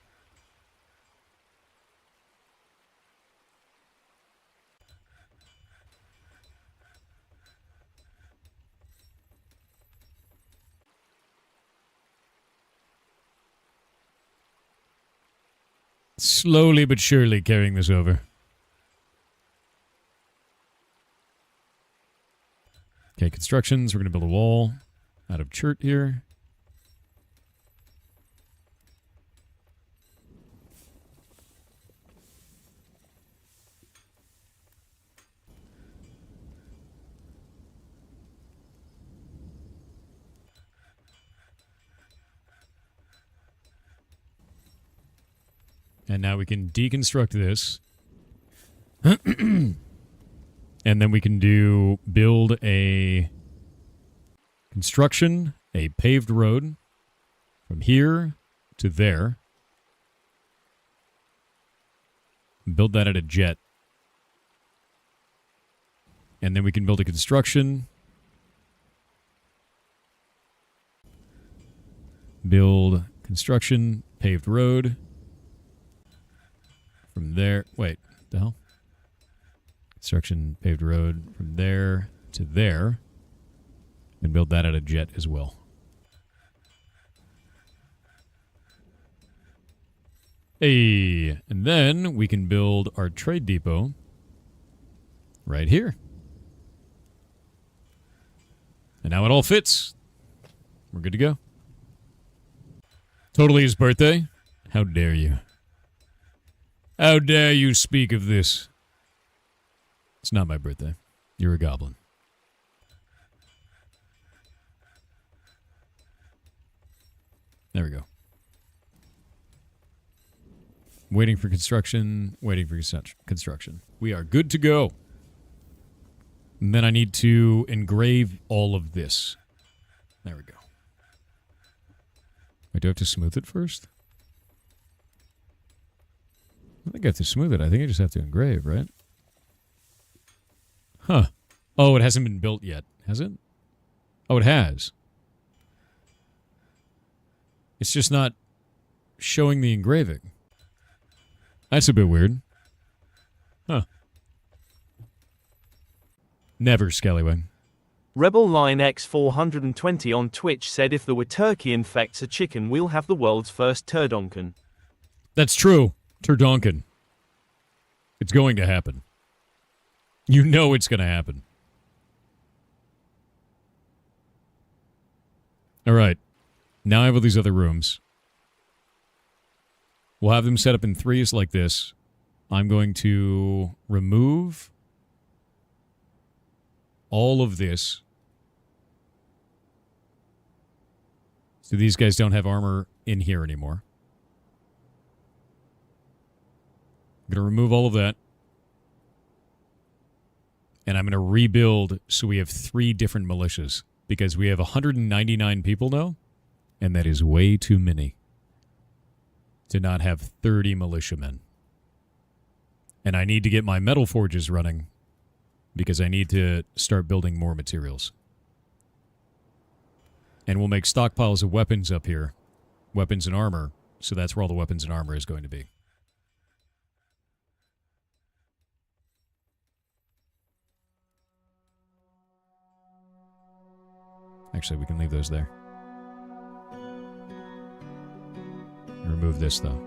Slowly but surely carrying this over. Okay, constructions. We're going to build a wall out of chert here. And now we can deconstruct this. And then we can build a construction, a paved road from here to there. Build that at a jet. And then we can build a construction. Build construction, paved road. From there, wait, the hell? Construction, paved road from there to there. And build that at a jet as well. Hey, and then we can build our trade depot right here. And now it all fits. We're good to go. Totally his birthday? How dare you? How dare you speak of this? It's not my birthday. You're a goblin. There we go. Waiting for construction. Waiting for construction. We are good to go. And then I need to engrave all of this. There we go. Wait, do I have to smooth it first? I think I have to smooth it. I think I just have to engrave, right? Huh. Oh, it hasn't been built yet, has it? Oh, it has. It's just not showing the engraving. That's a bit weird. Huh. Never, Scallywag. Rebel Line X420 on Twitch said, "If the Waturkey infects a chicken, we'll have the world's first turdonkin." That's true. Turdonkin. It's going to happen. You know it's going to happen. All right. Now I have all these other rooms. We'll have them set up in threes like this. I'm going to remove all of this. So these guys don't have armor in here anymore. I'm going to remove all of that. And I'm going to rebuild so we have 3 different militias. Because we have 199 people now. And that is way too many to not have 30 militiamen. And I need to get my metal forges running because I need to start building more materials. And we'll make stockpiles of weapons up here. Weapons and armor. So that's where all the weapons and armor is going to be. Actually, we can leave those there. Remove this, though.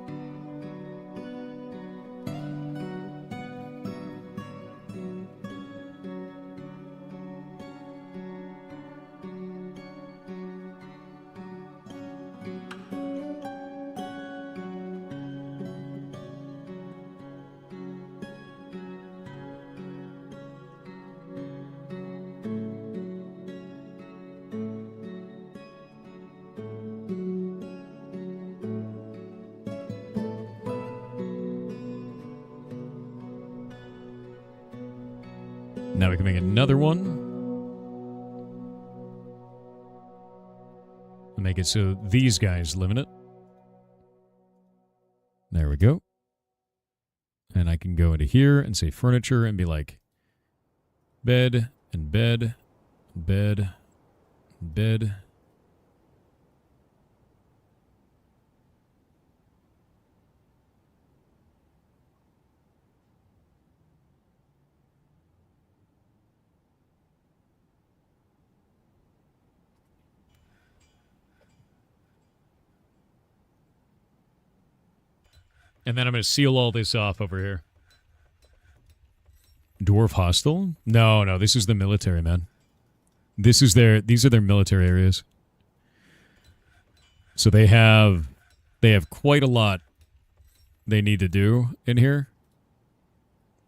Now we can make another one. Make it so these guys live in it. There we go. And I can go into here and say furniture and be like bed and bed, bed, bed. And then I'm going to seal all this off over here. Dwarf hostel? No, this is the military, man. These are their military areas. So they have quite a lot they need to do in here.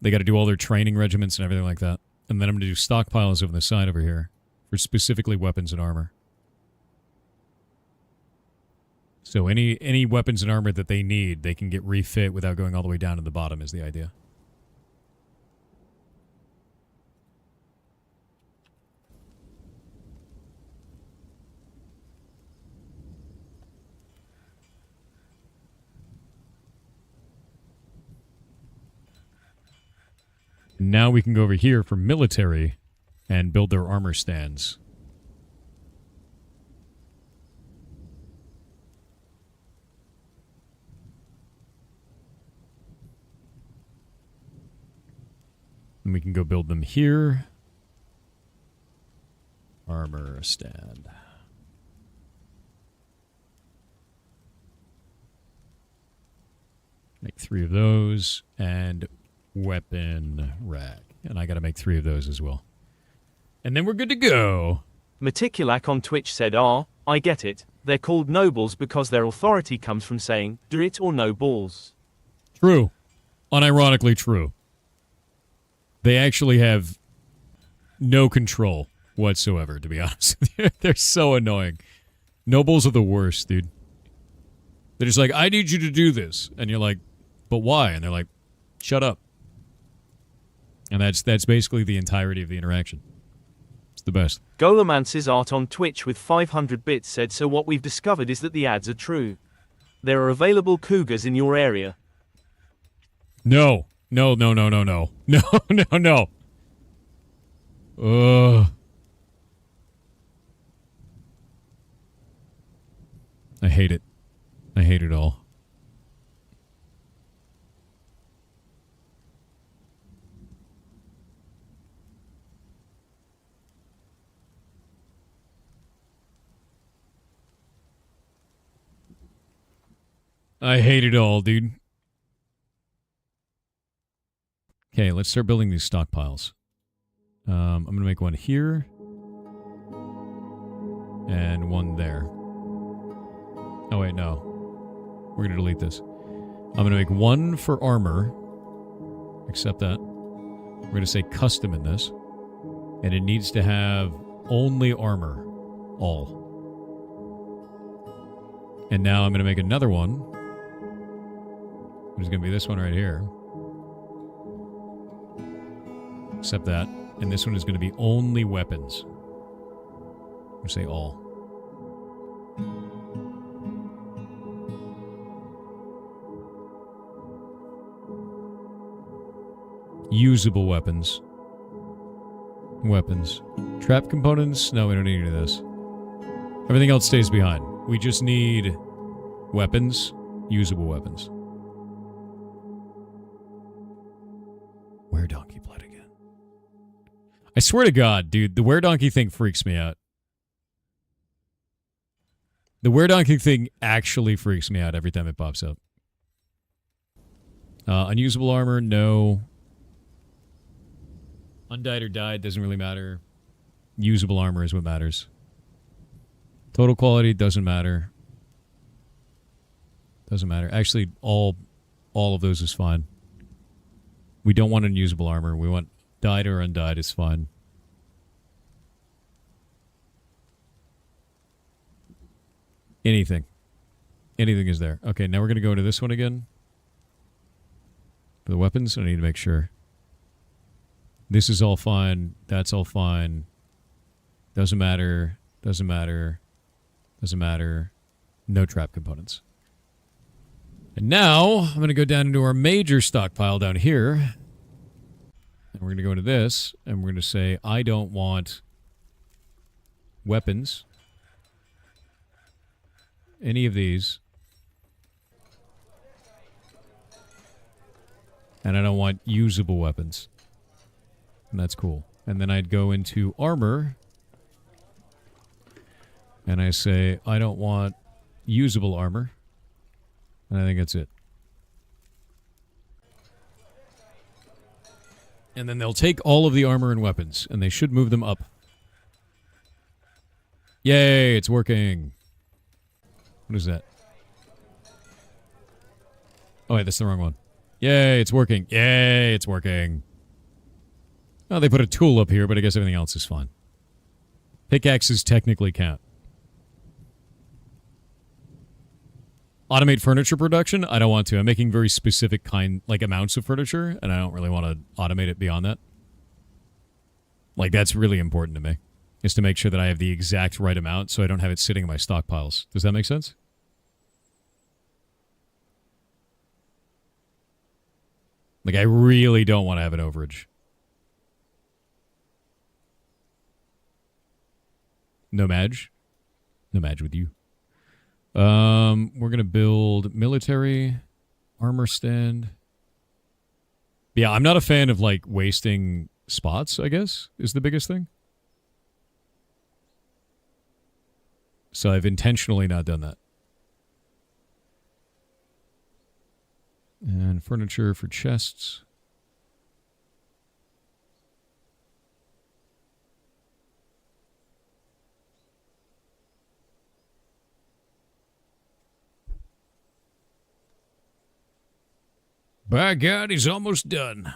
They got to do all their training regiments and everything like that. And then I'm going to do stockpiles over the side over here for specifically weapons and armor. So any weapons and armor that they need, they can get refit without going all the way down to the bottom is the idea. Now we can go over here for military and build their armor stands. And we can go build them here. Armor stand. Make 3 of those. And weapon rack. And I got to make 3 of those as well. And then we're good to go. Meticulak on Twitch said, I get it. They're called nobles because their authority comes from saying, do it or no balls. True. Unironically true. They actually have no control whatsoever, to be honest with you. They're so annoying. Nobles are the worst, dude. They're just like, I need you to do this. And you're like, but why? And they're like, shut up. And that's basically the entirety of the interaction. It's the best. Golomance's art on Twitch with 500 bits said, so what we've discovered is that the ads are true. There are available cougars in your area. No. No. No. Ugh. I hate it. I hate it all. I hate it all, dude. Okay, let's start building these stockpiles. I'm going to make one here. And one there. Oh, wait, no. We're going to delete this. I'm going to make one for armor. Accept that. We're going to say custom in this. And it needs to have only armor. All. And now I'm going to make another one, which is going to be this one right here. Except that. And this one is going to be only weapons. Or say all. Usable weapons. Weapons. Trap components? No, we don't need any of this. Everything else stays behind. We just need weapons. Usable weapons. Were-donkey blood again. I swear to God, dude, the were-donkey thing freaks me out. The were-donkey thing actually freaks me out every time it pops up. Unusable armor, no. Undyed or died, doesn't really matter. Usable armor is what matters. Total quality doesn't matter. Doesn't matter. Actually, all of those is fine. We don't want unusable armor. We want dyed or undyed is fine. Anything. Anything is there. Okay, now we're going to go to this one again. For the weapons, I need to make sure. This is all fine. That's all fine. Doesn't matter. Doesn't matter. Doesn't matter. No trap components. And now, I'm going to go down into our major stockpile down here. And we're going to go into this, and we're going to say, I don't want weapons. Any of these. And I don't want usable weapons. And that's cool. And then I'd go into armor. And I say, I don't want usable armor. And I think that's it. And then they'll take all of the armor and weapons, and they should move them up. Yay, it's working. What is that? Oh, wait, that's the wrong one. Yay, it's working. Yay, it's working. Oh, they put a tool up here, but I guess everything else is fine. Pickaxes technically count. Automate furniture production? I don't want to. I'm making very specific amounts of furniture, and I don't really want to automate it beyond that. Like, that's really important to me, is to make sure that I have the exact right amount so I don't have it sitting in my stockpiles. Does that make sense? Like, I really don't want to have an overage. No Madge? No Madge with you. We're going to build military armor stand. Yeah, I'm not a fan of, like, wasting spots, I guess, is the biggest thing. So I've intentionally not done that. And furniture for chests. By God, he's almost done.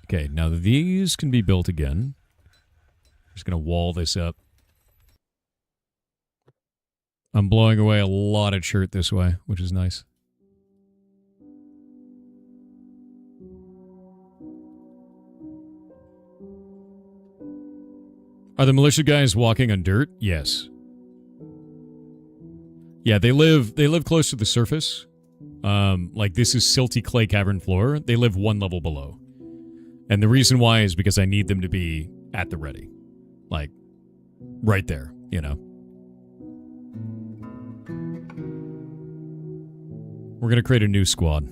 Okay, now these can be built again. I'm just going to wall this up. I'm blowing away a lot of chert this way, which is nice. Are the militia guys walking on dirt? Yes. Yeah, they live close to the surface. Like, this is silty clay cavern floor. They live one level below. And the reason why is because I need them to be at the ready. Like, right there, you know. We're going to create a new squad.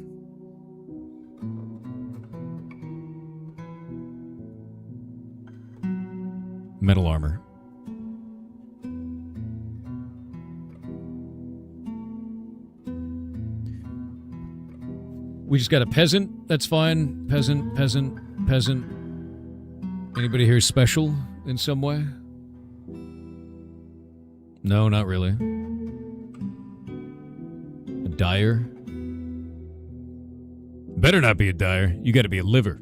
Metal armor. We just got a peasant. That's fine. Peasant, peasant, peasant. Anybody here special in some way? No, not really. A dyer? Better not be a dyer. You gotta be a liver.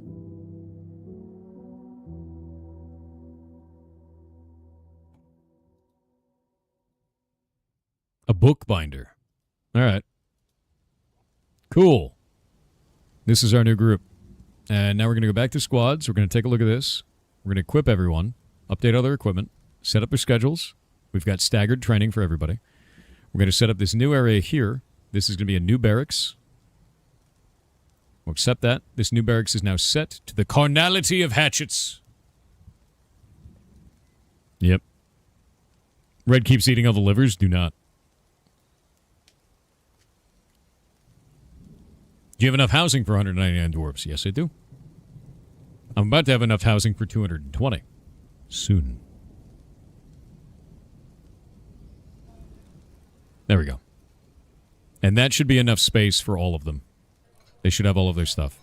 bookbinder. All right. Cool. This is our new group. And now we're going to go back to squads. We're going to take a look at this. We're going to equip everyone, update all their equipment, set up their schedules. We've got staggered training for everybody. We're going to set up this new area here. This is going to be a new barracks. We'll accept that. This new barracks is now set to the carnality of hatchets. Yep. Red keeps eating all the livers. Do not. Do you have enough housing for 199 dwarves? Yes, I do. I'm about to have enough housing for 220. Soon. There we go. And that should be enough space for all of them. They should have all of their stuff.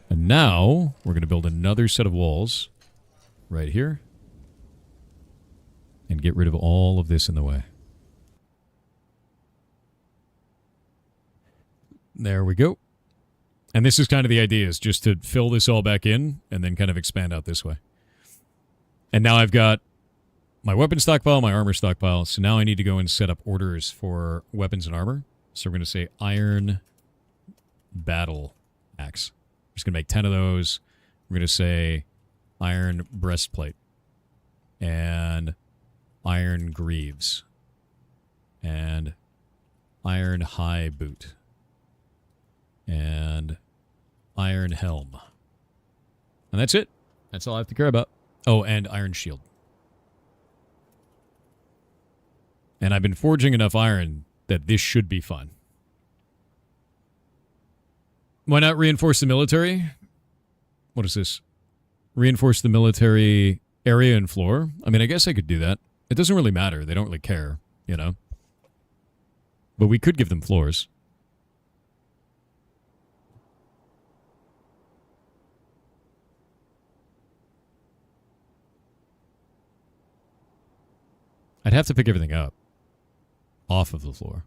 And now, we're going to build another set of walls. Right here. And get rid of all of this in the way. There we go. And this is kind of the idea, is just to fill this all back in and then kind of expand out this way. And now I've got my weapon stockpile, my armor stockpile. So now I need to go and set up orders for weapons and armor. So we're going to say iron battle axe. I'm just going to make 10 of those. We're going to say iron breastplate. And iron greaves. And iron high boot. And iron helm. And that's it. That's all I have to care about. Oh, and iron shield. And I've been forging enough iron that this should be fun. Why not reinforce the military? What is this? Reinforce the military area and floor? I mean, I guess I could do that. It doesn't really matter. They don't really care, you know? But we could give them floors. I'd have to pick everything up off of the floor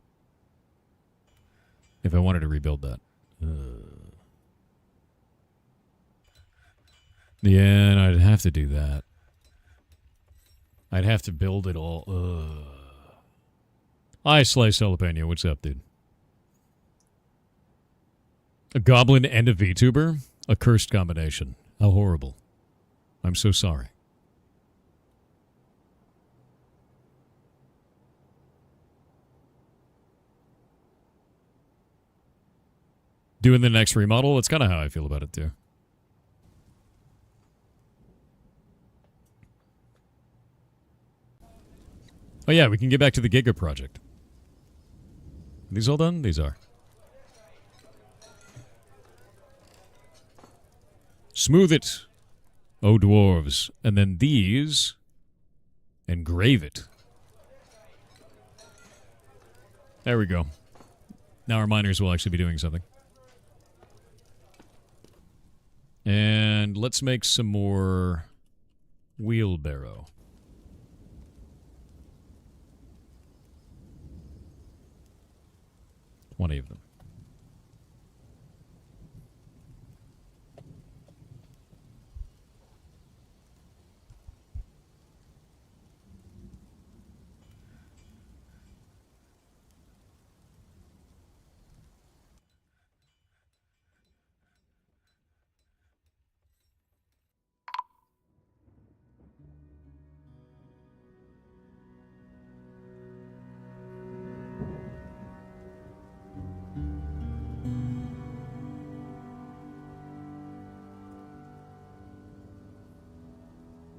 if I wanted to rebuild that. Yeah, and I'd have to do that. I'd have to build it all. Hi, Slice Jalapeno. What's up, dude? A goblin and a VTuber? A cursed combination. How horrible. I'm so sorry. Doing the next remodel, that's kind of how I feel about it, too. Oh, yeah, we can get back to the Giga project. Are these all done? These are. Smooth it, oh dwarves. And then these, engrave it. There we go. Now our miners will actually be doing something. And let's make some more wheelbarrow. Twenty of them.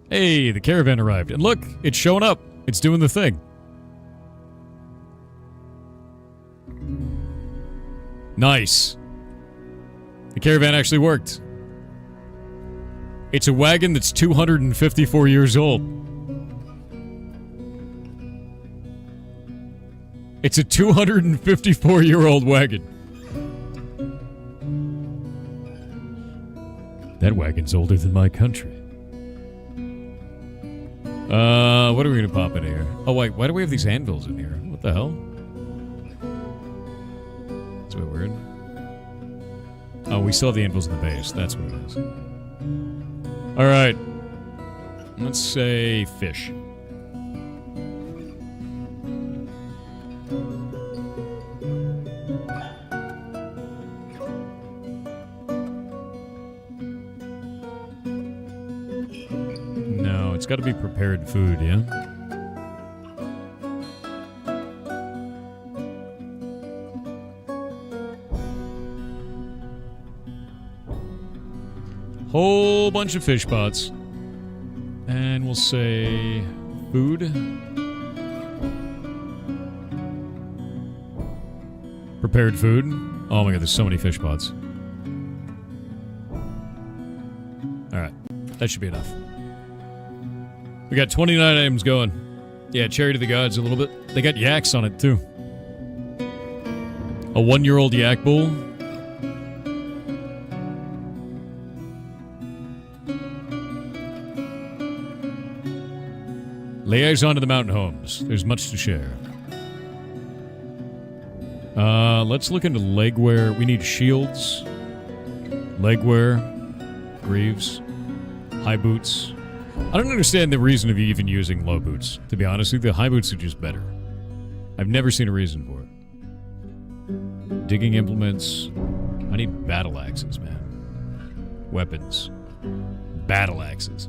Hey, the caravan arrived. And look, it's showing up. It's doing the thing. Nice. The caravan actually worked. It's a wagon that's 254 years old. It's a 254-year-old wagon. That wagon's older than my country. What are we gonna pop in here? Oh, wait, why do we have these anvils in here? What the hell? That's a bit weird. Oh, we still have the anvils in the base. That's what it is. Alright. Let's say fish. it's got to be prepared food, yeah? Whole bunch of fish pots. And we'll say food. Prepared food. Oh my god, there's so many fish pots. Alright, that should be enough. We got 29 items going. Yeah, charity to the gods a little bit. They got yaks on it too. A 1-year-old yak bull. Liaison to the mountain homes. There's much to share. Let's look into legwear. We need shields. Legwear. Greaves. High boots. I don't understand the reason of you even using low boots. To be honest with you, the high boots are just better. I've never seen a reason for it. Digging implements. I need battle axes, man. Weapons. Battle axes.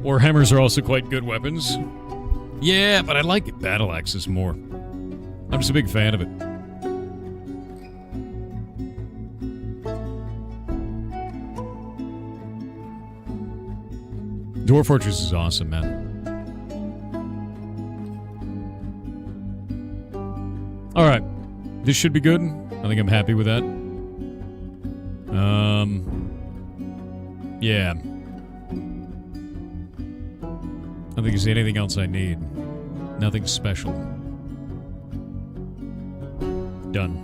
Warhammers are also quite good weapons. Yeah, but I like battle axes more. I'm just a big fan of it. Dwarf Fortress is awesome, man. Alright. This should be good. I think I'm happy with that. Yeah. I don't think there's anything else I need. Nothing special. Done.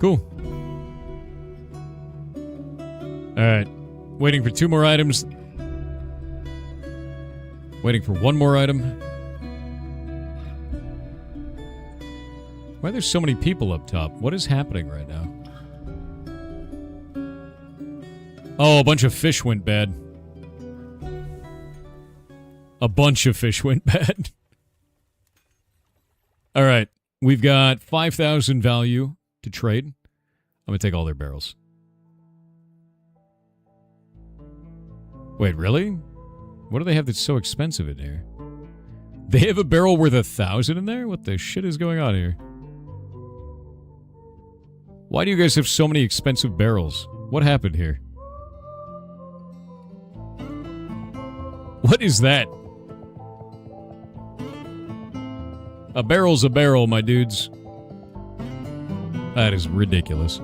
Cool. Alright. Waiting for 2 more items. Waiting for 1 more item. Why are there so many people up top? What is happening right now? Oh, a bunch of fish went bad. A bunch of fish went bad. Alright. We've got 5,000 value to trade. I'm going to take all their barrels. Wait, really? What do they have that's so expensive in here? They have a barrel worth 1,000 in there? What the shit is going on here? Why do you guys have so many expensive barrels? What happened here? What is that? A barrel's a barrel, my dudes. That is ridiculous.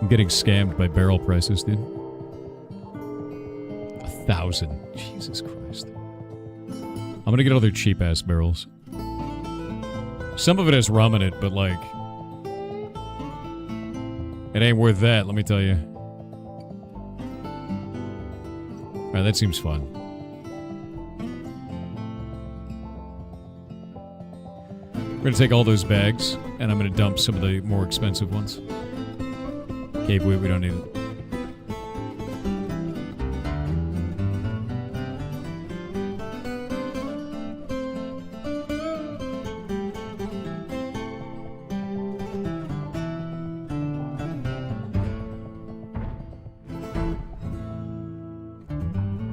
I'm getting scammed by barrel prices, dude. 1,000. Jesus Christ. I'm gonna get all their cheap-ass barrels. Some of it has rum in it, but, like... it ain't worth that, let me tell you. Alright, that seems fun. We're gonna take all those bags, and I'm gonna dump some of the more expensive ones. Cave wheat, we don't need it.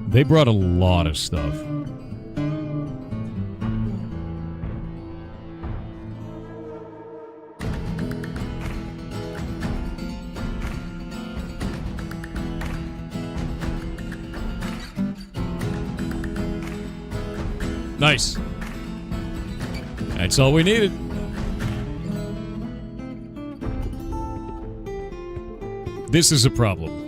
They brought a lot of stuff. Nice. That's all we needed. This is a problem.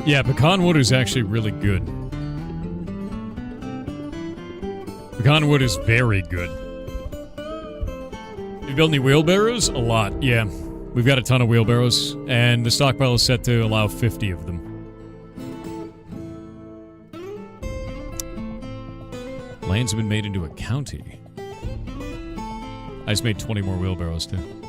Yeah, pecan wood is actually really good. Pecan wood is very good. You build any wheelbarrows? A lot, yeah. We've got a ton of wheelbarrows, and the stockpile is set to allow 50 of them. Lands have been made into a county. I just made 20 more wheelbarrows, too.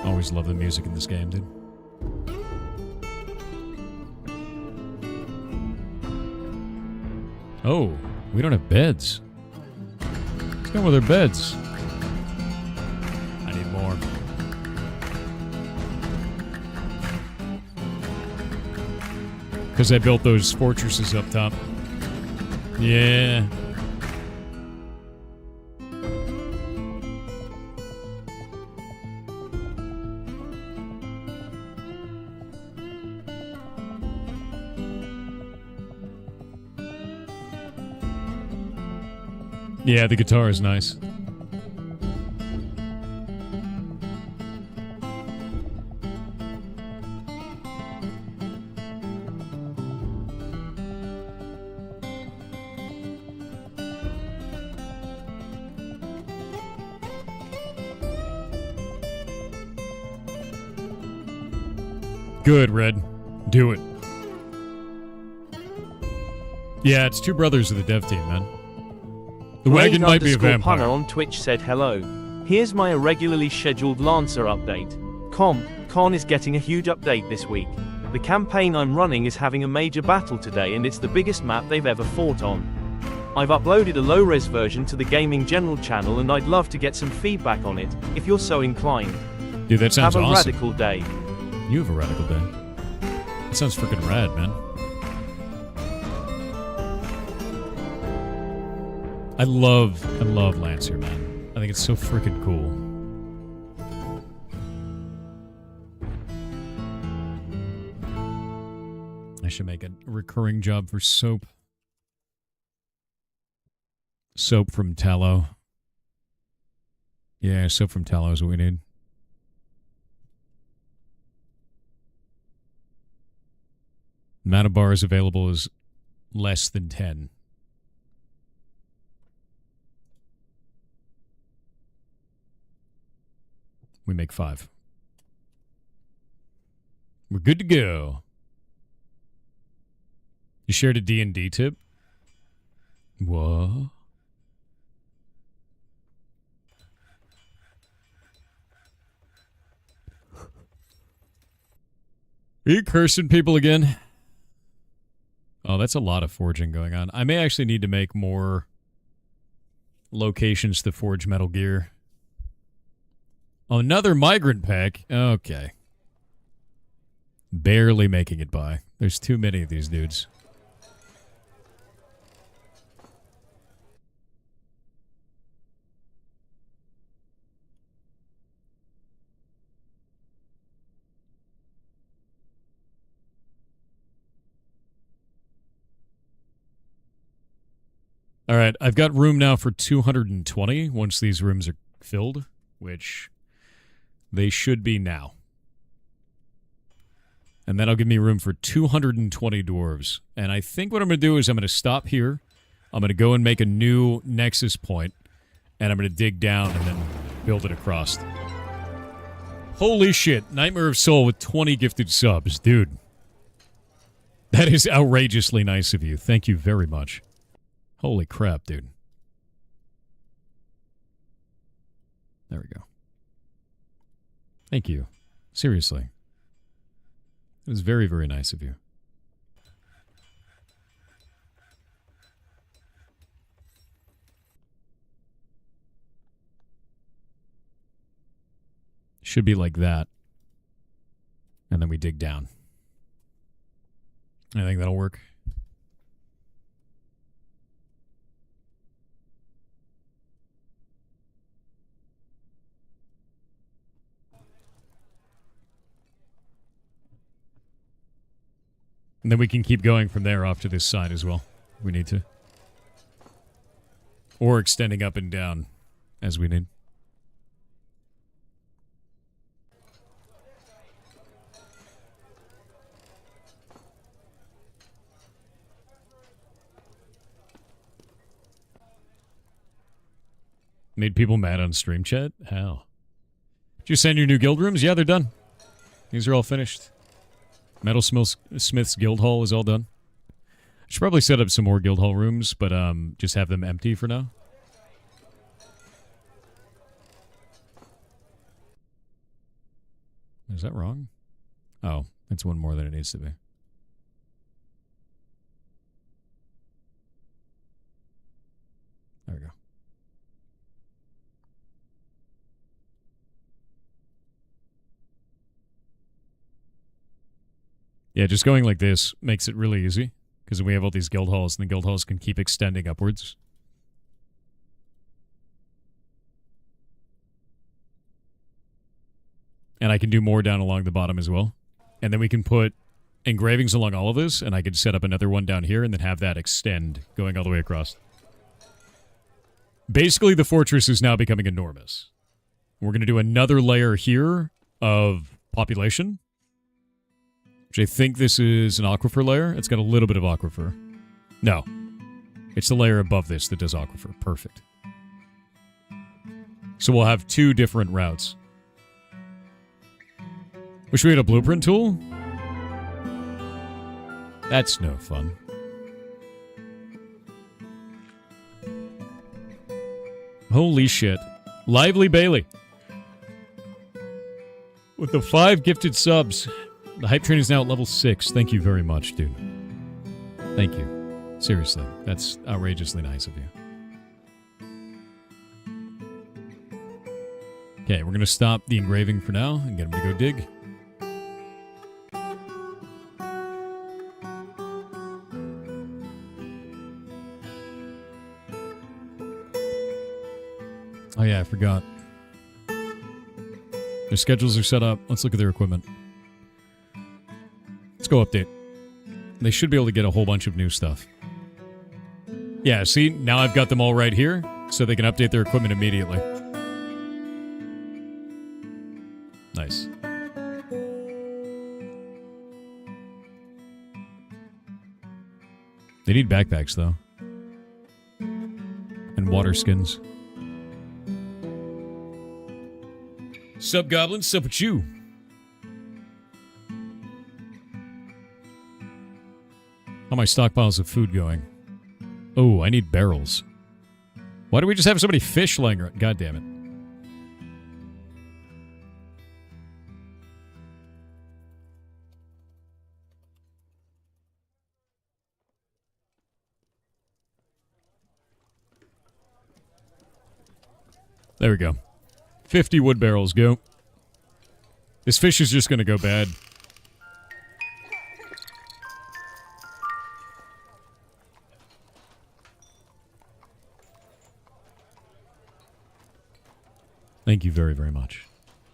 Always love the music in this game, dude. Oh, we don't have beds. What's going with our beds? I need more. Because I built those fortresses up top. Yeah. Yeah, the guitar is nice. Good, Red. Do it. Yeah, it's two brothers of the dev team, man. The wagon might be a vampire. Punner on Twitch said hello. Here's my irregularly scheduled Lancer update. Con is getting a huge update this week. The campaign I'm running is having a major battle today, and it's the biggest map they've ever fought on. I've uploaded a low-res version to the Gaming General channel, and I'd love to get some feedback on it, if you're so inclined. Dude, that sounds awesome. Have a radical day. You have a radical day. That sounds freaking rad, man. I love Lancer, man. I think it's so freaking cool. I should make a recurring job for soap. Soap from tallow. Yeah, soap from tallow is what we need. Amount of bars available is less than 10. We make 5. We're good to go. You shared a D&D tip? What? Are you cursing people again? Oh, that's a lot of forging going on. I may actually need to make more locations to forge Metal Gear. Another migrant pack? Okay. Barely making it by. There's too many of these dudes. All right, I've got room now for 220 once these rooms are filled, which they should be now. And that'll give me room for 220 dwarves. And I think what I'm going to do is I'm going to stop here. I'm going to go and make a new nexus point, and I'm going to dig down and then build it across. Holy shit, Nightmare of Soul with 20 gifted subs. Dude, that is outrageously nice of you. Thank you very much. Holy crap, dude. There we go. Thank you. Seriously. It was very, very nice of you. Should be like that. And then we dig down. I think that'll work. And then we can keep going from there off to this side as well. We need to. Or extending up and down as we need. Made people mad on stream chat? How? Did you send your new guild rooms? Yeah, they're done. These are all finished. Metalsmith's Guild Hall is all done. I should probably set up some more Guild Hall rooms, but just have them empty for now. Is that wrong? Oh, it's one more than it needs to be. There we go. Yeah, just going like this makes it really easy, because we have all these guild halls, and the guild halls can keep extending upwards. And I can do more down along the bottom as well. And then we can put engravings along all of this, and I could set up another one down here, and then have that extend, going all the way across. Basically, the fortress is now becoming enormous. We're going to do another layer here of population. Which I think this is an aquifer layer. It's got a little bit of aquifer. No. It's the layer above this that does aquifer. Perfect. So we'll have two different routes. Wish we had a blueprint tool? That's no fun. Holy shit. Lively Bailey. With the 5 gifted subs. The hype train is now at level 6. Thank you very much, dude. Thank you. Seriously. That's outrageously nice of you. Okay, we're going to stop the engraving for now and get him to go dig. Oh yeah, I forgot. Their schedules are set up. Let's look at their equipment. Let's go update. They should be able to get a whole bunch of new stuff. Yeah, see? Now I've got them all right here, so they can update their equipment immediately. Nice. They need backpacks, though. And water skins. Sup, Goblin? Sup with you? How are my stockpiles of food going? Oh, I need barrels. Why do we just have so many fish laying around? God damn it. There we go. 50 wood barrels, go. This fish is just going to go bad. Thank you very, very much.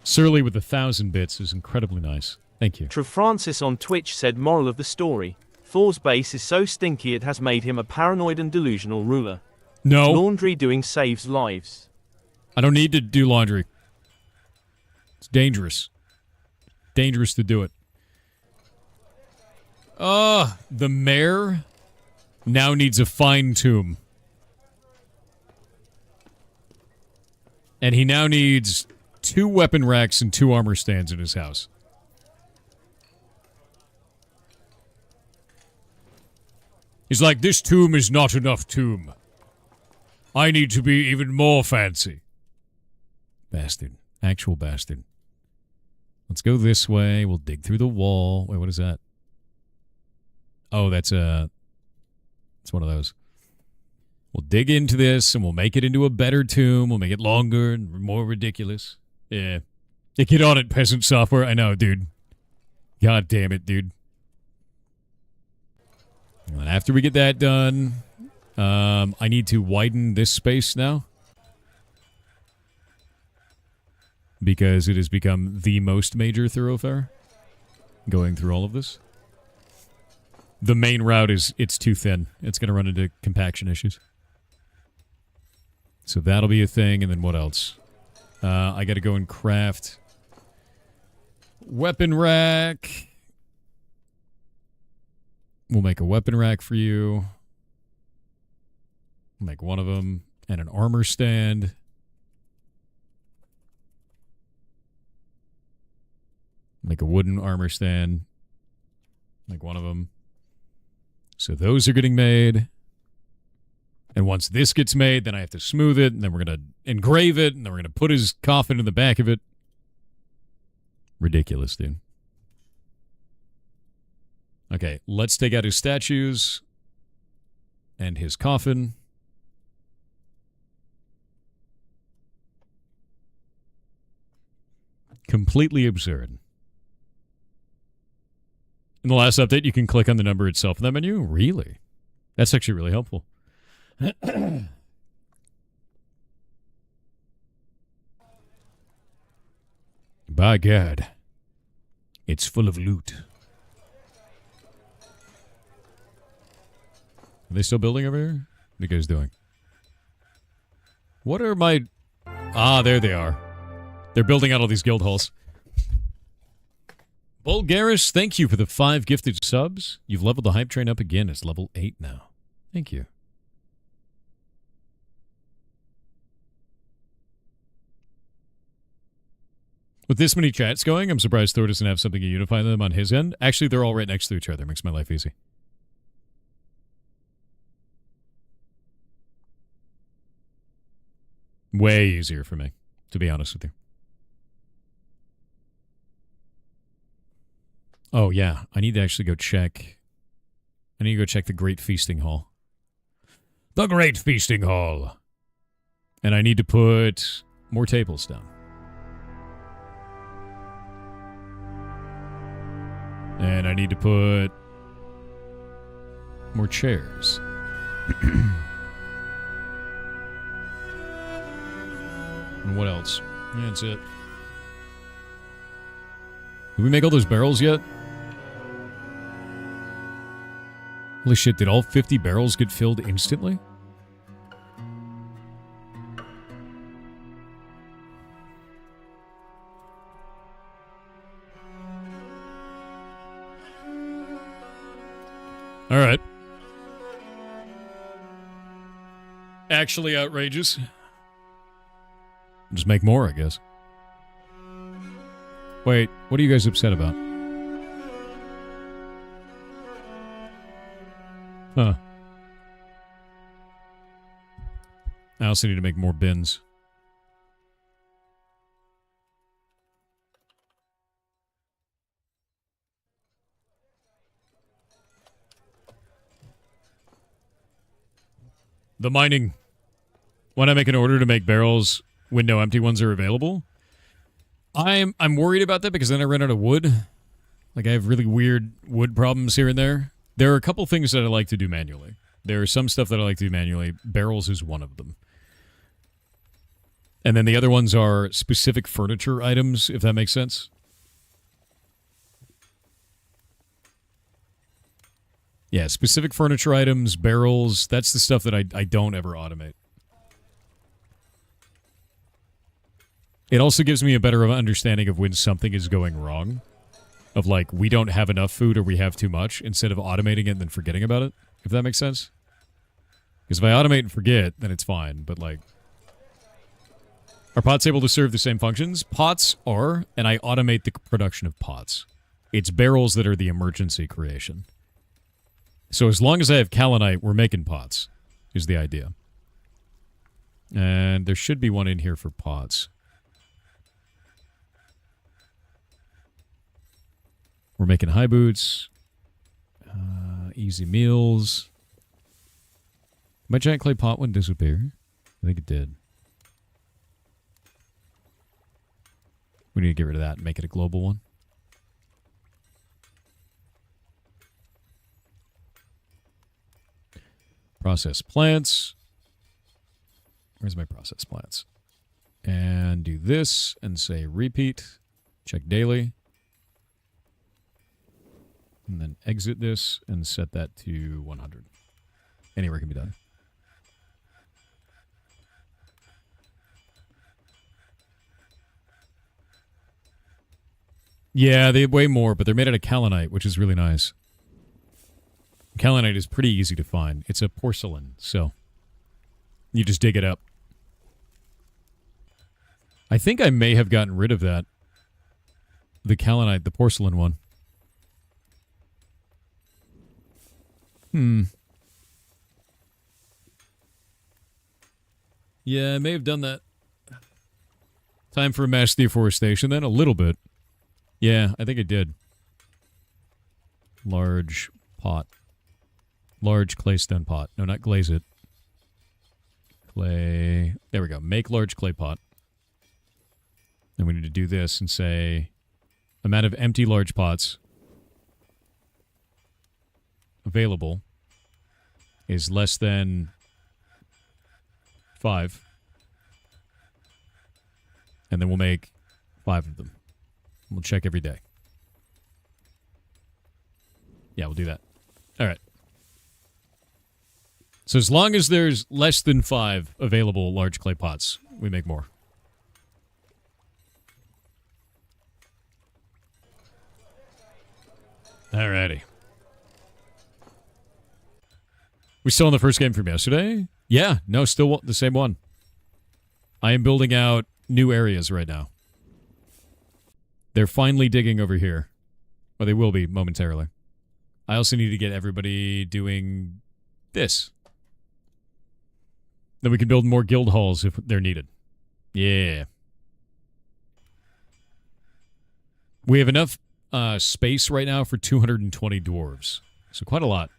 Surly with 1,000 bits is incredibly nice. Thank you. Trev Francis on Twitch said, moral of the story. Thor's base is so stinky it has made him a paranoid and delusional ruler. No. Laundry doing saves lives. I don't need to do laundry. It's dangerous. Dangerous to do it. The mayor now needs a fine tomb. And he now needs 2 weapon racks and 2 armor stands in his house. He's like, this tomb is not enough tomb. I need to be even more fancy. Bastard. Actual bastard. Let's go this way. We'll dig through the wall. Wait, what is that? Oh, that's it's one of those. We'll dig into this, and we'll make it into a better tomb. We'll make it longer and more ridiculous. Yeah. Yeah, get on it, peasant software. I know, dude. God damn it, dude. And after we get that done, I need to widen this space now. Because it has become the most major thoroughfare going through all of this. The main route it's too thin. It's going to run into compaction issues. So that'll be a thing, and then what else? I got to go and craft weapon rack. We'll make a weapon rack for you. We'll make one of them, and an armor stand. Make a wooden armor stand. Make one of them. So those are getting made. And once this gets made, then I have to smooth it, and then we're going to engrave it, and then we're going to put his coffin in the back of it. Ridiculous, dude. Okay, let's take out his statues and his coffin. Completely absurd. In the last update, you can click on the number itself in that menu? Really? That's actually really helpful. By God. It's full of loot. Are they still building over here? What are you guys doing? What are my... Ah, there they are. They're building out all these guild halls. Bulgaris, thank you for the 5 gifted subs. You've leveled the hype train up again. It's level 8 now. Thank you. With this many chats going, I'm surprised Thor doesn't have something to unify them on his end. Actually, they're all right next to each other. Makes my life easy. Way easier for me, to be honest with you. Oh, yeah. I need to actually go check. I need to go check the Great Feasting Hall. The Great Feasting Hall. And I need to put more tables down. And I need to put more chairs. And what else? Yeah, that's it. Did we make all those barrels yet? Holy shit, did all 50 barrels get filled instantly? Alright. Actually outrageous. Just make more, I guess. Wait, what are you guys upset about? Huh. I also need to make more bins. The mining. When I make an order to make barrels when no empty ones are available, I'm worried about that because then I run out of wood. Like, I have really weird wood problems here and there. There are a couple things that I like to do manually. There are some stuff that I like to do manually. Barrels is one of them. And then the other ones are specific furniture items, if that makes sense. Yeah, specific furniture items, barrels, that's the stuff that I don't ever automate. It also gives me a better understanding of when something is going wrong. Of like, we don't have enough food or we have too much, instead of automating it and then forgetting about it, if that makes sense. Because if I automate and forget, then it's fine, but like... Are pots able to serve the same functions? Pots are, and I automate the production of pots. It's barrels that are the emergency creation. So as long as I have kaolinite, we're making pots, is the idea. And there should be one in here for pots. We're making high boots. Easy meals. My giant clay pot one disappear? I think it did. We need to get rid of that and make it a global one. Process plants. Where's my process plants? And do this and say repeat. Check daily. And then exit this and set that to 100. Anywhere can be done. Yeah, they weigh more, but they're made out of kaolinite, which is really nice. Kaolinite is pretty easy to find. It's a porcelain, so you just dig it up. I think I may have gotten rid of that. The kaolinite, the porcelain one. Yeah, I may have done that. Time for a mass deforestation then? A little bit. Yeah, I think it did. Large pot. Large claystone pot. No, not glaze it. Clay. There we go. Make large clay pot. Then we need to do this and say amount of empty large pots available is less than 5. And then we'll make 5 of them. We'll check every day. Yeah, we'll do that. All right. So as long as there's less than 5 available large clay pots, we make more. Alrighty. We still in the first game from yesterday? Yeah, no, still the same one. I am building out new areas right now. They're finally digging over here. Well, they will be momentarily. I also need to get everybody doing this. Then we can build more guild halls if they're needed. Yeah. We have enough space right now for 220 dwarves. So quite a lot,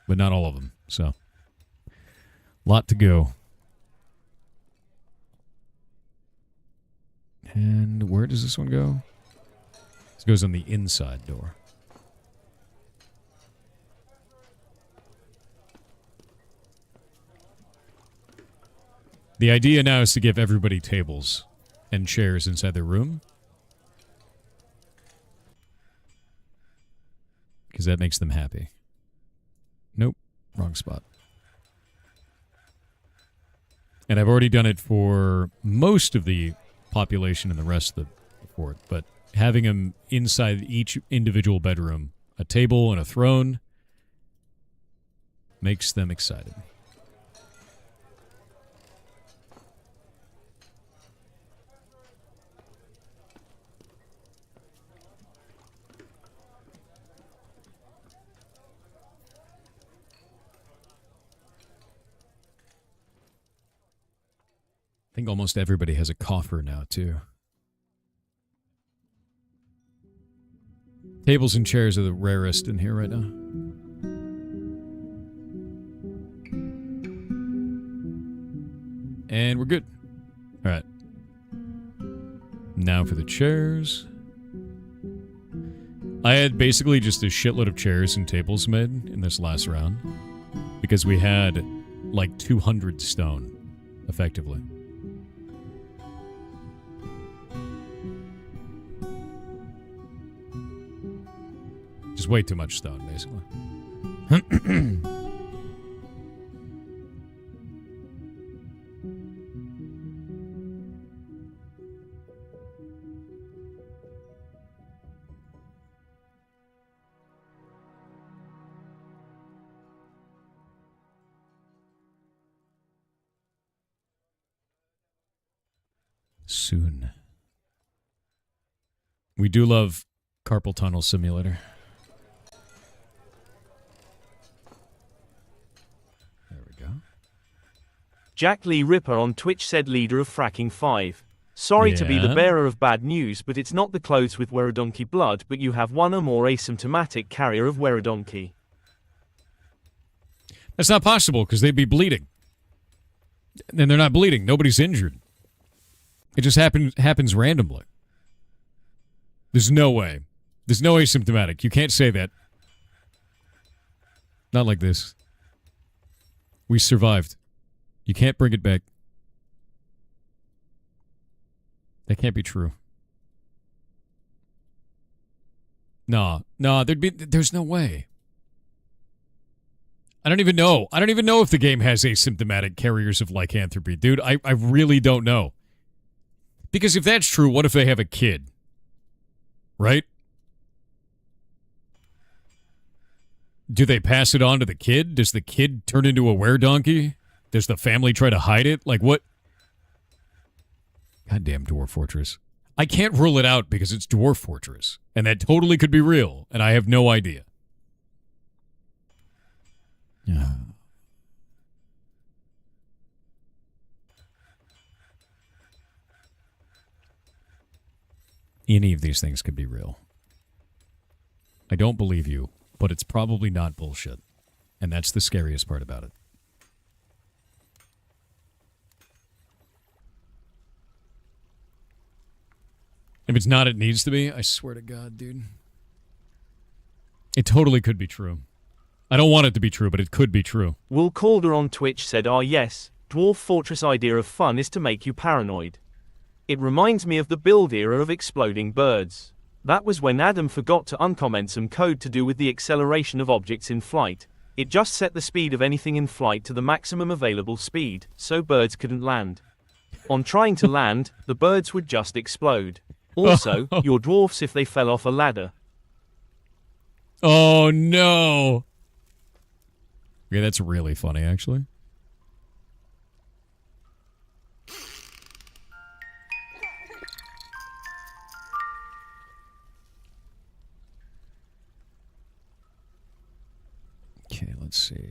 but not all of them. So, lot to go. And where does this one go? This goes on the inside door. The idea now is to give everybody tables and chairs inside their room. Because that makes them happy. Nope, wrong spot. And I've already done it for most of the population and the rest of the fort, but having them inside each individual bedroom, a table and a throne, makes them excited. I think almost everybody has a coffer now, too. Tables and chairs are the rarest in here right now. And we're good. All right. Now for the chairs. I had basically just a shitload of chairs and tables made in this last round. Because we had like 200 stone, effectively. Just way too much stone, basically. Soon. We do love carpal tunnel simulator. Jack Lee Ripper on Twitch said leader of Fracking 5. Sorry to be the bearer of bad news, but it's not the clothes with Weradonki blood, but you have one or more asymptomatic carrier of Weradonki. That's not possible, because they'd be bleeding. And they're not bleeding. Nobody's injured. It just happens randomly. There's no way. There's no asymptomatic. You can't say that. Not like this. We survived. You can't bring it back. That can't be true. No, there's no way. I don't even know. I don't even know if the game has asymptomatic carriers of lycanthropy. Dude, I really don't know. Because if that's true, what if they have a kid? Right? Do they pass it on to the kid? Does the kid turn into a were-donkey? Does the family try to hide it? Like, what? Goddamn Dwarf Fortress. I can't rule it out because it's Dwarf Fortress. And that totally could be real, and I have no idea. Yeah. Any of these things could be real. I don't believe you, but it's probably not bullshit. And that's the scariest part about it. If it's not, it needs to be. I swear to God, dude. It totally could be true. I don't want it to be true, but it could be true. Will Calder on Twitch said, yes, Dwarf Fortress idea of fun is to make you paranoid. It reminds me of the build era of exploding birds. That was when Adam forgot to uncomment some code to do with the acceleration of objects in flight. It just set the speed of anything in flight to the maximum available speed, so birds couldn't land. On trying to land, the birds would just explode. Also, your dwarfs if they fell off a ladder. Oh, no. Okay, that's really funny, actually. Okay, let's see.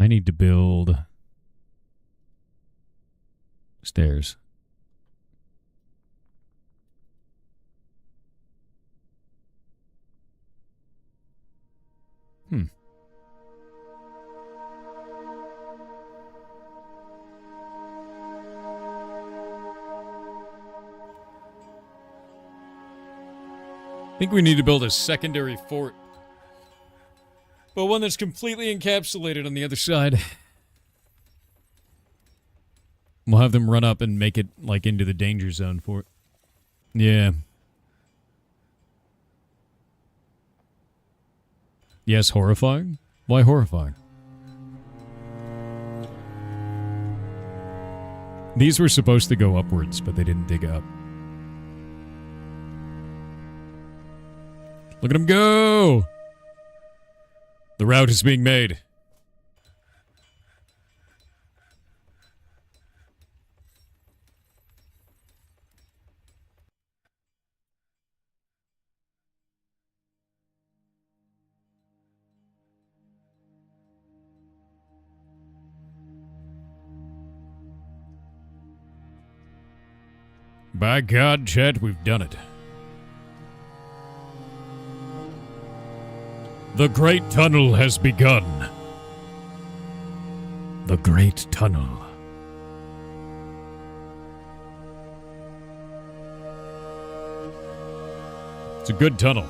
I need to build stairs. I think we need to build a secondary fort. But one that's completely encapsulated on the other side. We'll have them run up and make it, like, into the danger zone for it. Yeah. Yes, horrifying? Why horrifying? These were supposed to go upwards, but they didn't dig up. Look at them go! The route is being made. By God, Chet, we've done it. The Great Tunnel has begun. The Great Tunnel. It's a good tunnel.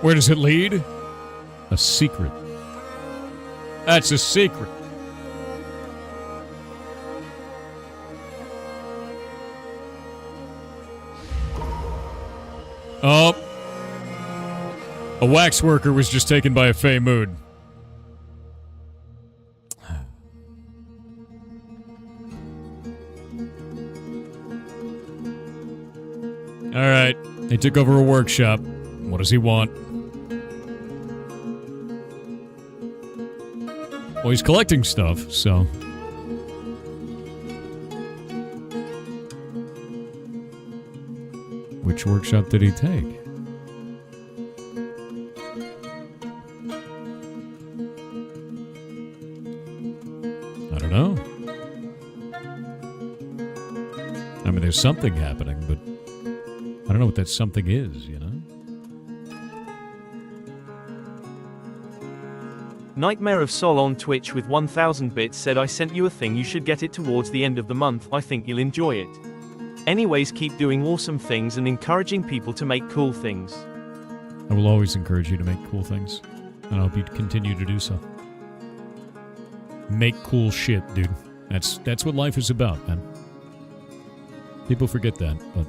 Where does it lead? A secret. That's a secret. Oh. A wax worker was just taken by a fey mood. Alright. They took over a workshop. What does he want? Well, he's collecting stuff, so... Which workshop did he take? I don't know. I mean, there's something happening, but I don't know what that something is, you know? Nightmare of Sol on Twitch with 1000 bits said I sent you a thing, you should get it towards the end of the month, I think you'll enjoy it. Anyways, keep doing awesome things and encouraging people to make cool things. I will always encourage you to make cool things, and I hope you continue to do so. Make cool shit, dude. That's what life is about, man. People forget that, but...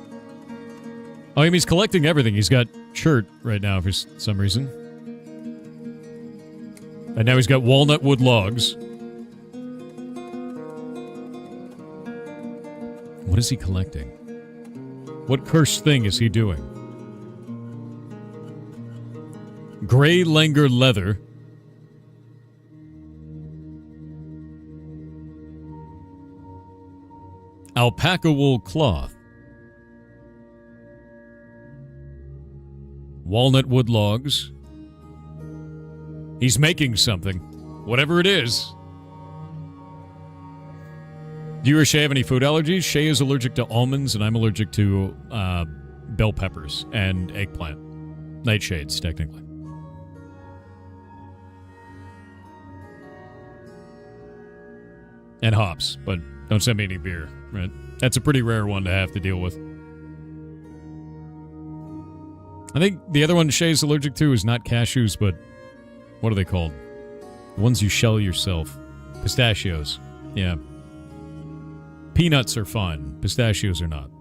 Oh, I mean, he's collecting everything. He's got shirt right now for some reason. And now he's got walnut wood logs. What is he collecting? What cursed thing is he doing? Gray Langer leather. Alpaca wool cloth. Walnut wood logs. He's making something. Whatever it is. Do you or Shay have any food allergies? Shay is allergic to almonds, and I'm allergic to bell peppers and eggplant. Nightshades, technically. And hops, but don't send me any beer, right? That's a pretty rare one to have to deal with. I think the other one Shay's allergic to is not cashews, but what are they called? The ones you shell yourself. Pistachios. Yeah. Peanuts are fine. Pistachios are not.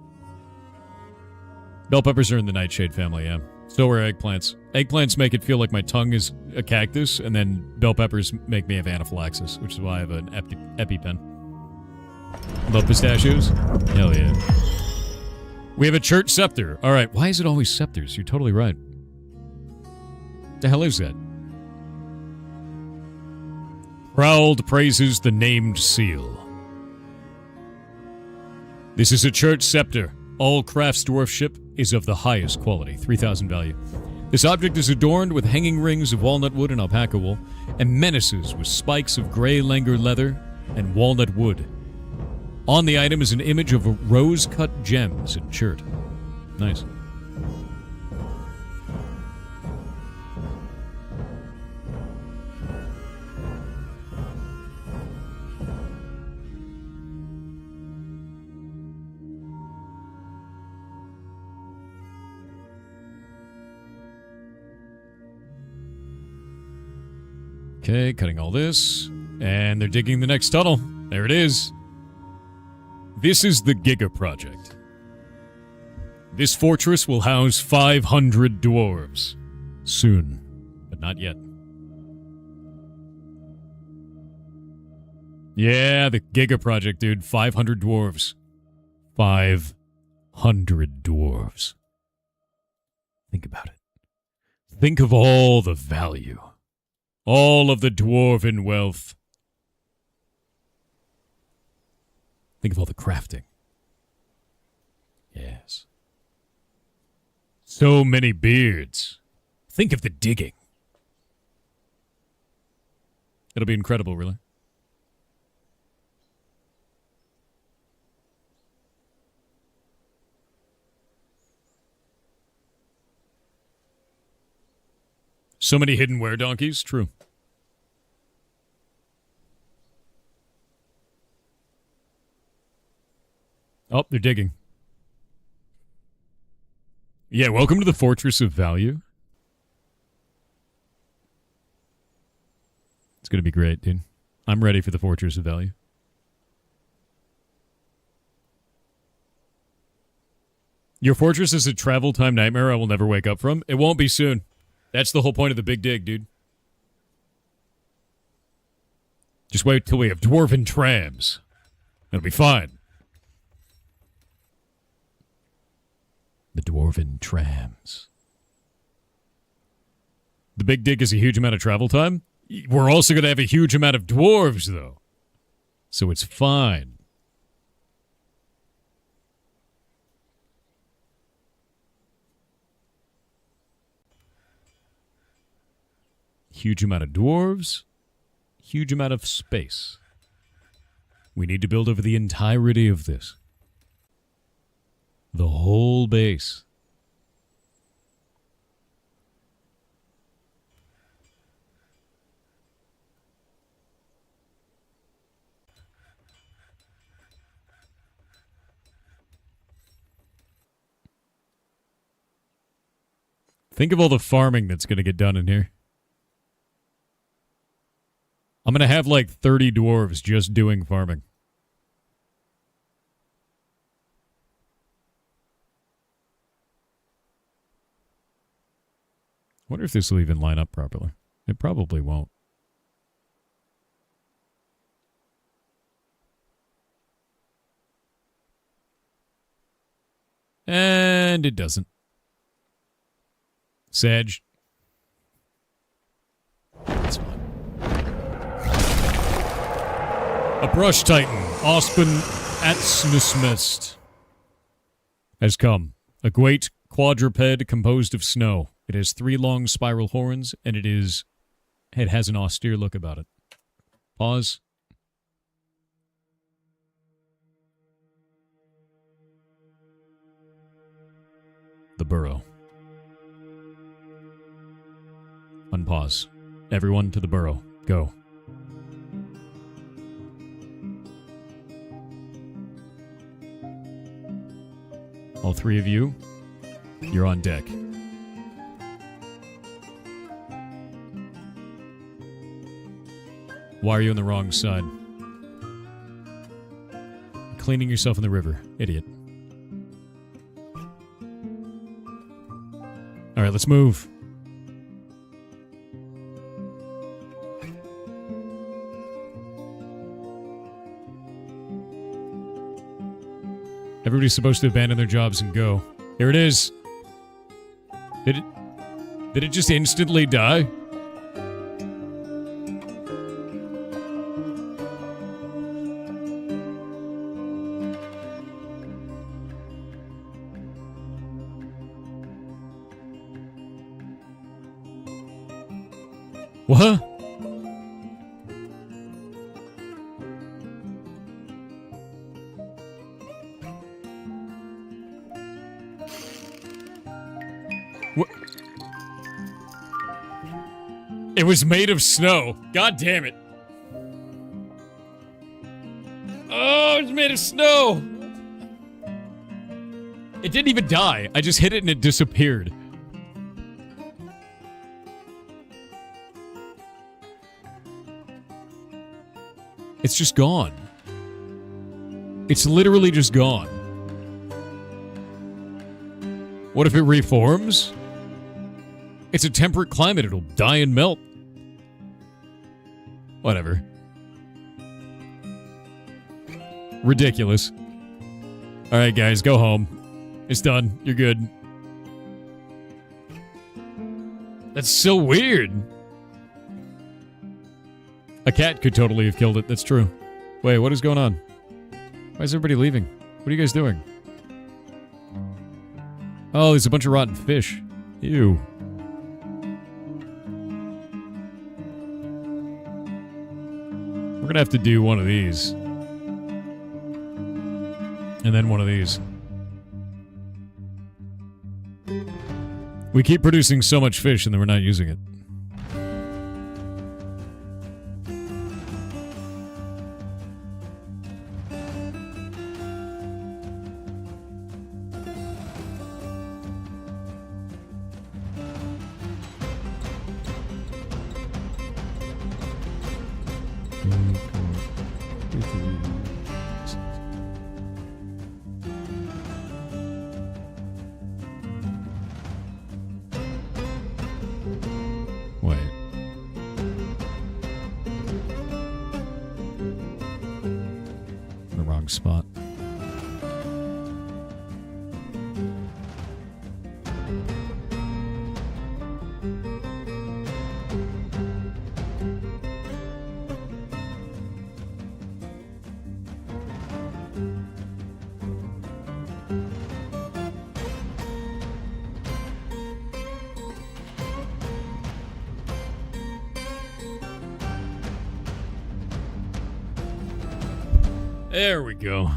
Bell peppers are in the nightshade family, yeah. So are eggplants. Eggplants make it feel like my tongue is a cactus, and then bell peppers make me have anaphylaxis, which is why I have an EpiPen. Love pistachios? Hell yeah. We have a church scepter. Alright, why is it always scepters? You're totally right. The hell is that? Proud praises the named seal. This is a church scepter. All crafts dwarfship is of the highest quality, 3,000 value. This object is adorned with hanging rings of walnut wood and alpaca wool, and menaces with spikes of gray Langer leather and walnut wood. On the item is an image of rose-cut gems and chert. Nice. Okay, cutting all this. And they're digging the next tunnel. There it is. This is the Giga Project. This fortress will house 500 dwarves. Soon, but not yet. Yeah, the Giga Project, dude. 500 dwarves. 500 dwarves. Think about it. Think of all the value. All of the dwarven wealth. Think of all the crafting. Yes. So many beards. Think of the digging. It'll be incredible, really. So many hidden were-donkeys. True. Oh, they're digging. Yeah, welcome to the Fortress of Value. It's going to be great, dude. I'm ready for the Fortress of Value. Your fortress is a travel time nightmare I will never wake up from. It won't be soon. That's the whole point of the big dig, dude. Just wait till we have dwarven trams. It'll be fine. The dwarven trams. The big dig is a huge amount of travel time. We're also going to have a huge amount of dwarves, though. So it's fine. Huge amount of dwarves. Huge amount of space. We need to build over the entirety of this. The whole base. Think of all the farming that's going to get done in here. I'm going to have like 30 dwarves just doing farming. Wonder if this will even line up properly. It probably won't. And it doesn't. Sag. That's fine. A brush titan, Ospen Atsnusmist, has come. A great quadruped composed of snow. It has 3 long spiral horns, and it has an austere look about it. Pause. The burrow. Unpause. Everyone to the burrow. Go. All 3 of you, you're on deck. Why are you on the wrong side? Cleaning yourself in the river, idiot. All right, let's move. Everybody's supposed to abandon their jobs and go. Here it is. Did it just instantly die? What? It was made of snow. God damn it. Oh, it's made of snow. It didn't even die. I just hit it and it disappeared. It's just gone. It's literally just gone. What if it reforms? It's a temperate climate. It'll die and melt. Whatever. Ridiculous. Alright, guys, go home. It's done. You're good. That's so weird. A cat could totally have killed it. That's true. Wait, what is going on? Why is everybody leaving? What are you guys doing? Oh, there's a bunch of rotten fish. Ew. We're gonna have to do one of these. And then one of these. We keep producing so much fish and then we're not using it. Spot. There we go.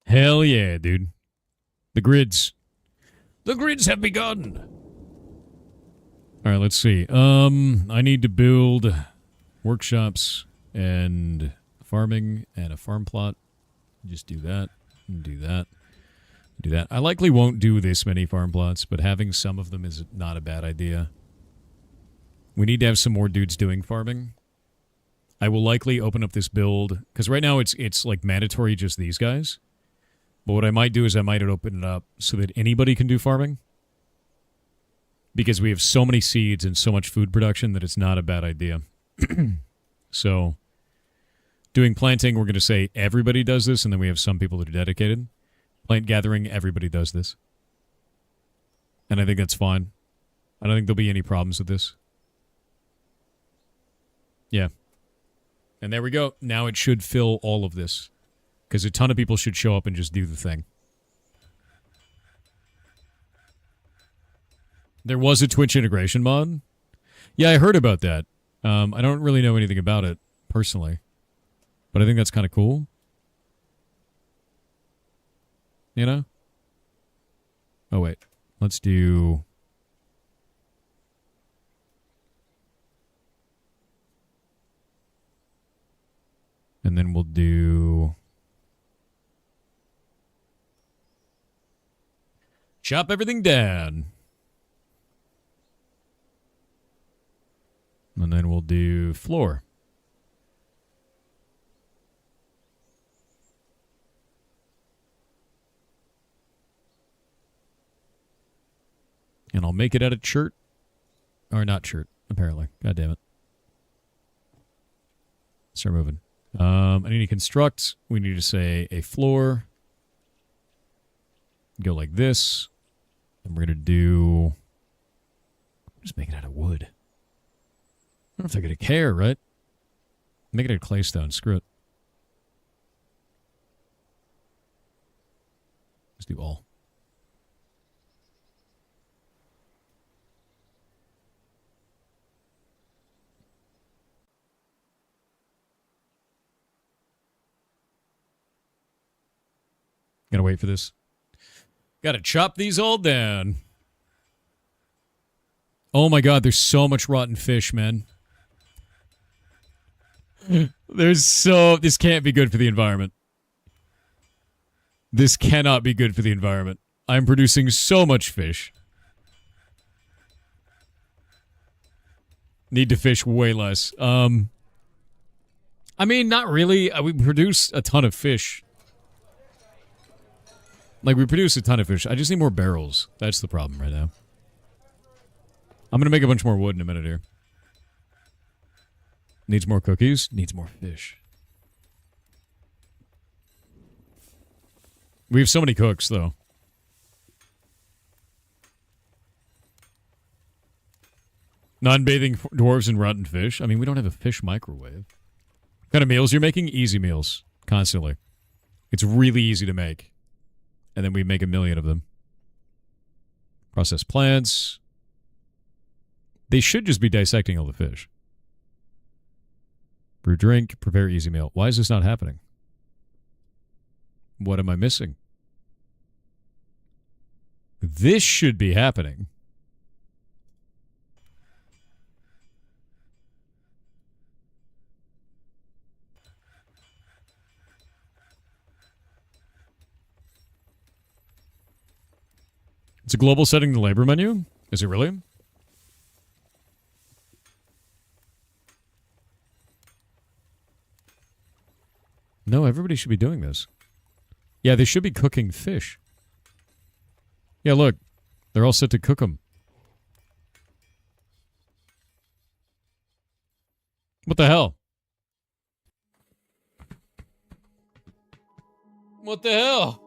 Hell yeah, dude. The grids. The grids have begun. All right, let's see. I need to build workshops and farming and a farm plot. Just do that and do that. Do that. I likely won't do this many farm plots, but having some of them is not a bad idea. We need to have some more dudes doing farming. I will likely open up this build, because right now it's like mandatory just these guys. But what I might do is I might open it up so that anybody can do farming. Because we have so many seeds and so much food production that it's not a bad idea. So, doing planting, we're going to say everybody does this, and then we have some people that are dedicated. Plant gathering, everybody does this. And I think that's fine. I don't think there'll be any problems with this. Yeah. And there we go. Now it should fill all of this. Because a ton of people should show up and just do the thing. There was a Twitch integration mod. Yeah, I heard about that. I don't really know anything about it, personally. But I think that's kind of cool. You know? Oh, wait. Let's do... And then we'll do... Chop everything down. And then we'll do floor. And I'll make it out of shirt. Or not shirt, apparently. God damn it. Start moving. I need to construct. We need to say a floor. Go like this. And we're going to do... Just make it out of wood. I don't know if they're going to care, right? Make it out of claystone. Screw it. Let's do all. Gotta wait for this. Gotta chop these all down. Oh my god, there's so much rotten fish, man. This can't be good for the environment. This cannot be good for the environment. I'm producing so much fish. Need to fish way less. I mean, not really. We produce a ton of fish. Like, we produce a ton of fish. I just need more barrels. That's the problem right now. I'm going to make a bunch more wood in a minute here. Needs more cookies. Needs more fish. We have so many cooks, though. Non-bathing dwarves and rotten fish. I mean, we don't have a fish microwave. What kind of meals you're making? Easy meals. Constantly. It's really easy to make. And then we make a million of them. Processed plants. They should just be dissecting all the fish. Brew drink, prepare easy meal. Why is this not happening? What am I missing? This should be happening. It's a global setting in the labor menu? Is it really? No, everybody should be doing this. Yeah, they should be cooking fish. Yeah, look. They're all set to cook them. What the hell? What the hell?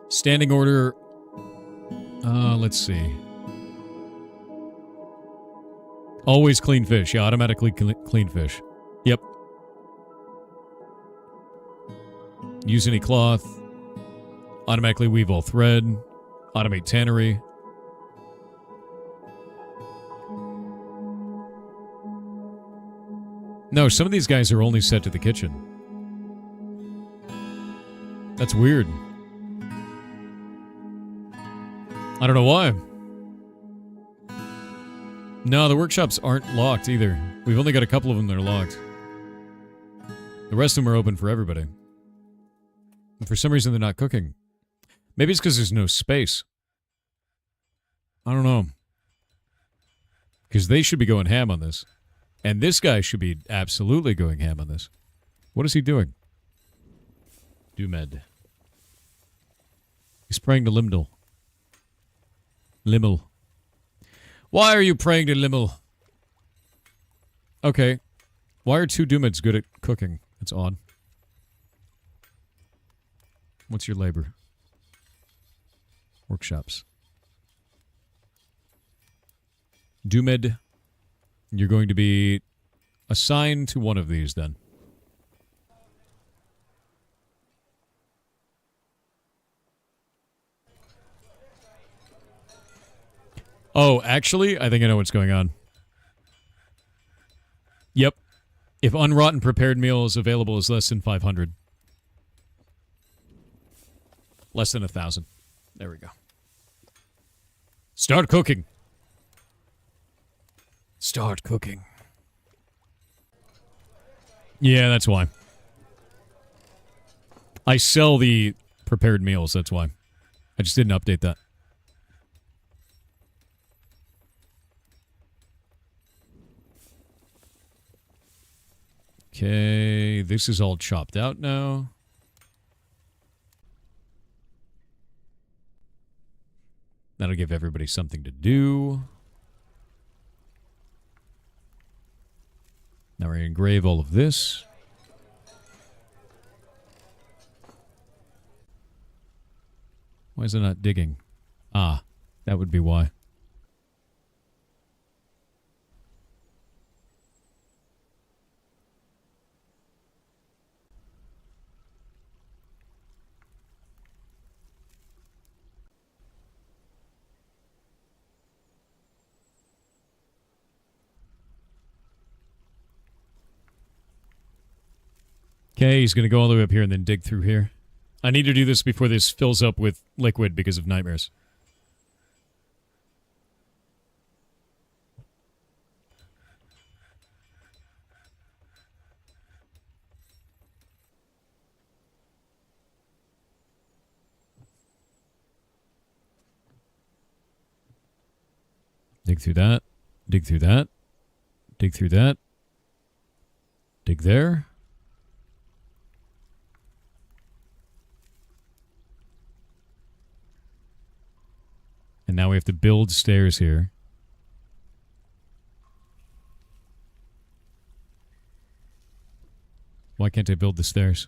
Standing order. Let's see. Always clean fish. Yeah, automatically clean fish. Yep. Use any cloth. Automatically weave all thread. Automate tannery. No, some of these guys are only set to the kitchen. That's weird. I don't know why. No, the workshops aren't locked either. We've only got a couple of them that are locked. The rest of them are open for everybody. And for some reason, they're not cooking. Maybe it's because there's no space. I don't know. Because they should be going ham on this. And this guy should be absolutely going ham on this. What is he doing? Dumed. He's praying to Limdal. Limmel. Why are you praying to Limmel? Okay. Why are two Dumeds good at cooking? That's odd. What's your labor? Workshops. Dumed. You're going to be assigned to one of these then. Oh, actually, I think I know what's going on. Yep. If unrotten prepared meal is available is less than 500. Less than 1,000. There we go. Start cooking. Start cooking. Yeah, that's why. I sell the prepared meals, that's why. I just didn't update that. Okay, this is all chopped out now. That'll give everybody something to do. Now we're going to engrave all of this. Why is it not digging? Ah, that would be why. Okay, he's going to go all the way up here and then dig through here. I need to do this before this fills up with liquid because of nightmares. Dig through that. Dig through that. Dig through that. Dig there. And now we have to build stairs here. Why can't I build the stairs?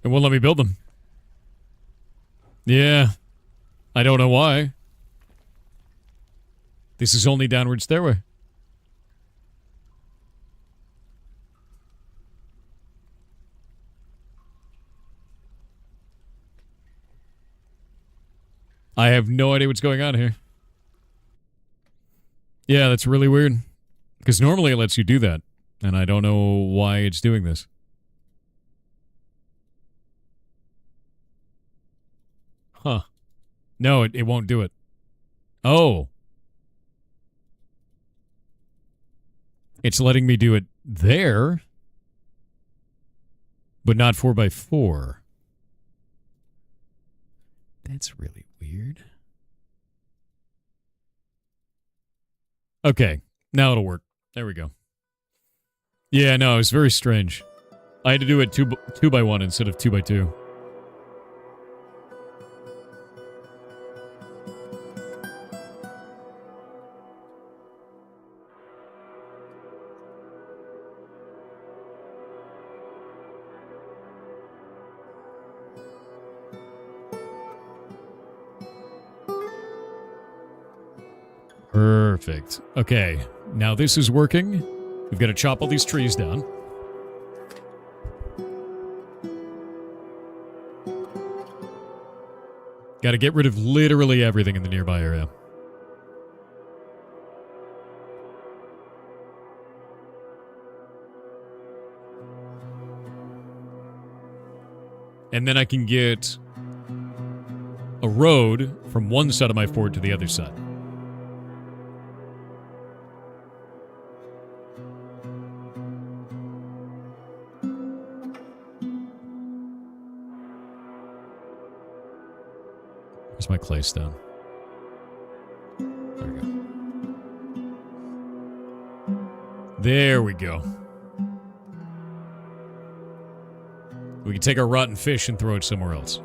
It won't let me build them. Yeah. I don't know why. This is only downward stairway. I have no idea what's going on here. Yeah, that's really weird. Because normally it lets you do that. And I don't know why it's doing this. Huh. No, it won't do it. Oh. It's letting me do it there. But not 4x4. That's really weird. Okay. Now it'll work. There we go. Yeah, no, it's very strange. I had to do it 2x1 instead of 2x2. Perfect. Okay, now this is working. We've got to chop all these trees down. Got to get rid of literally everything in the nearby area. And then I can get a road from one side of my fort to the other side. Where's my claystone? There we go. There we go. We can take our rotten fish and throw it somewhere else.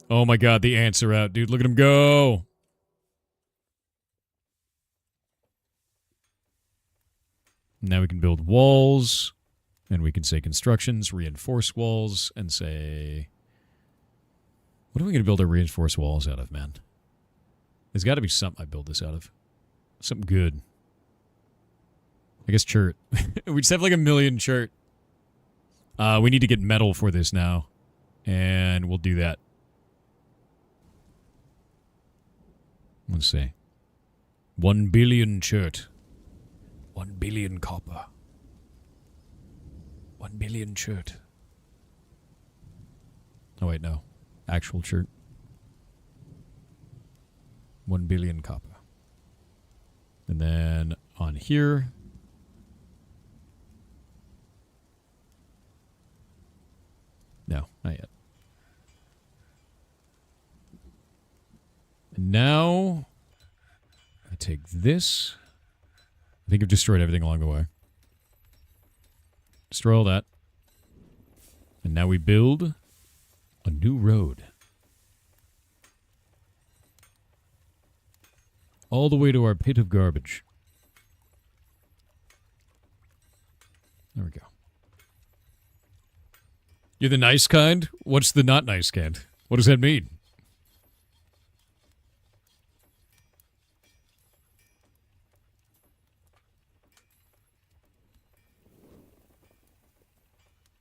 Oh my god, the ants are out, dude. Look at them go. Now we can build walls. And we can say constructions, reinforce walls, and say... What are we going to build our reinforced walls out of, man? There's got to be something I build this out of. Something good. I guess chert. We just have like 1,000,000 chert. We need to get metal for this now. And we'll do that. Let's see. 1 billion chert. 1 billion copper. 1 billion chert. Oh, wait, no. Actual chert. 1 billion copper. And then on here. No, not yet. And now I take this. I think I've destroyed everything along the way. Destroy all that. And now we build a new road. All the way to our pit of garbage. There we go. You're the nice kind? What's the not nice kind? What does that mean?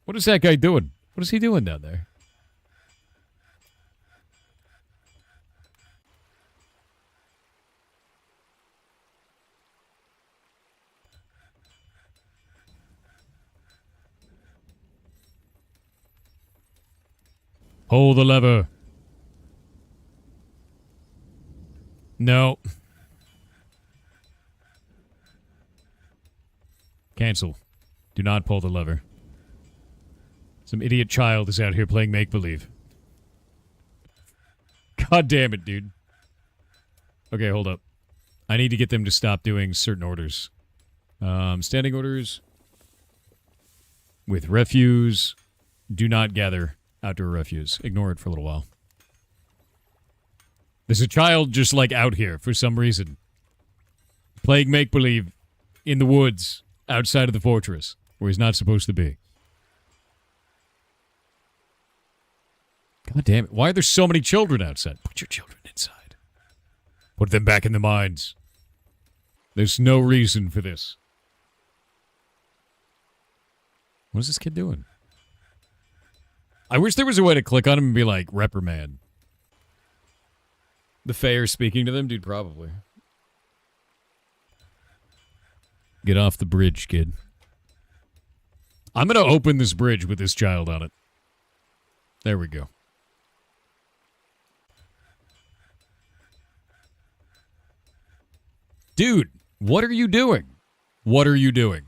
What is that guy doing? What is he doing down there? Pull the lever. No. Cancel. Do not pull the lever. Some idiot child is out here playing make-believe. God damn it, dude. Okay, hold up. I need to get them to stop doing certain orders. Standing orders. With refuse. Do not gather outdoor refuse. Ignore it for a little while. There's a child just like out here for some reason. Playing make-believe in the woods outside of the fortress where he's not supposed to be. God damn it. Why are there so many children outside? Put your children inside. Put them back in the mines. There's no reason for this. What is this kid doing? I wish there was a way to click on him and be like, reprimand. The Fae are speaking to them? Dude, probably. Get off the bridge, kid. I'm going to open this bridge with this child on it. There we go. Dude, what are you doing? What are you doing?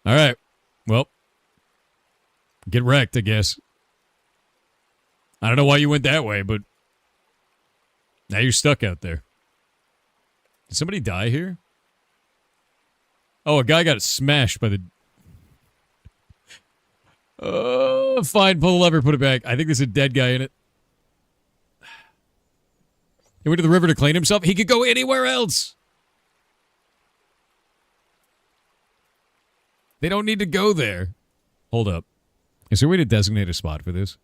All right. Well, get wrecked, I guess. I don't know why you went that way, but now you're stuck out there. Did somebody die here? Oh, a guy got smashed by the... Oh, fine. Pull the lever, put it back. I think there's a dead guy in it. He went to the river to clean himself. He could go anywhere else. They don't need to go there. Hold up. Is there a way to designate a spot for this?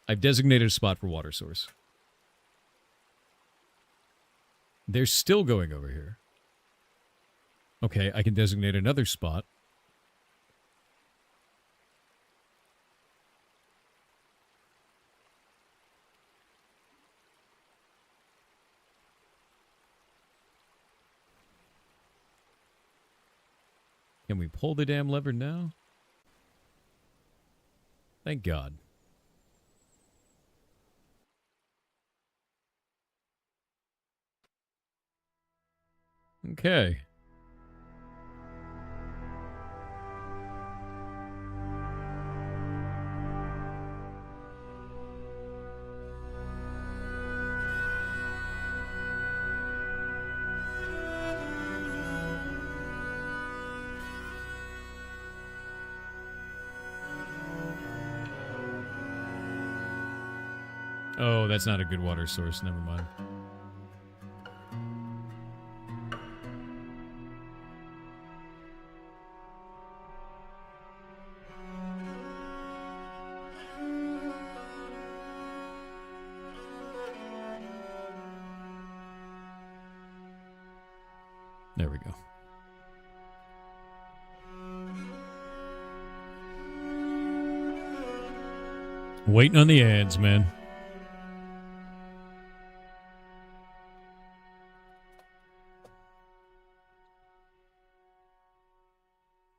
I've designated a spot for water source. They're still going over here. Okay, I can designate another spot. Can we pull the damn lever now? Thank God. Okay. Oh, that's not a good water source. Never mind. There we go. Waiting on the ads, man.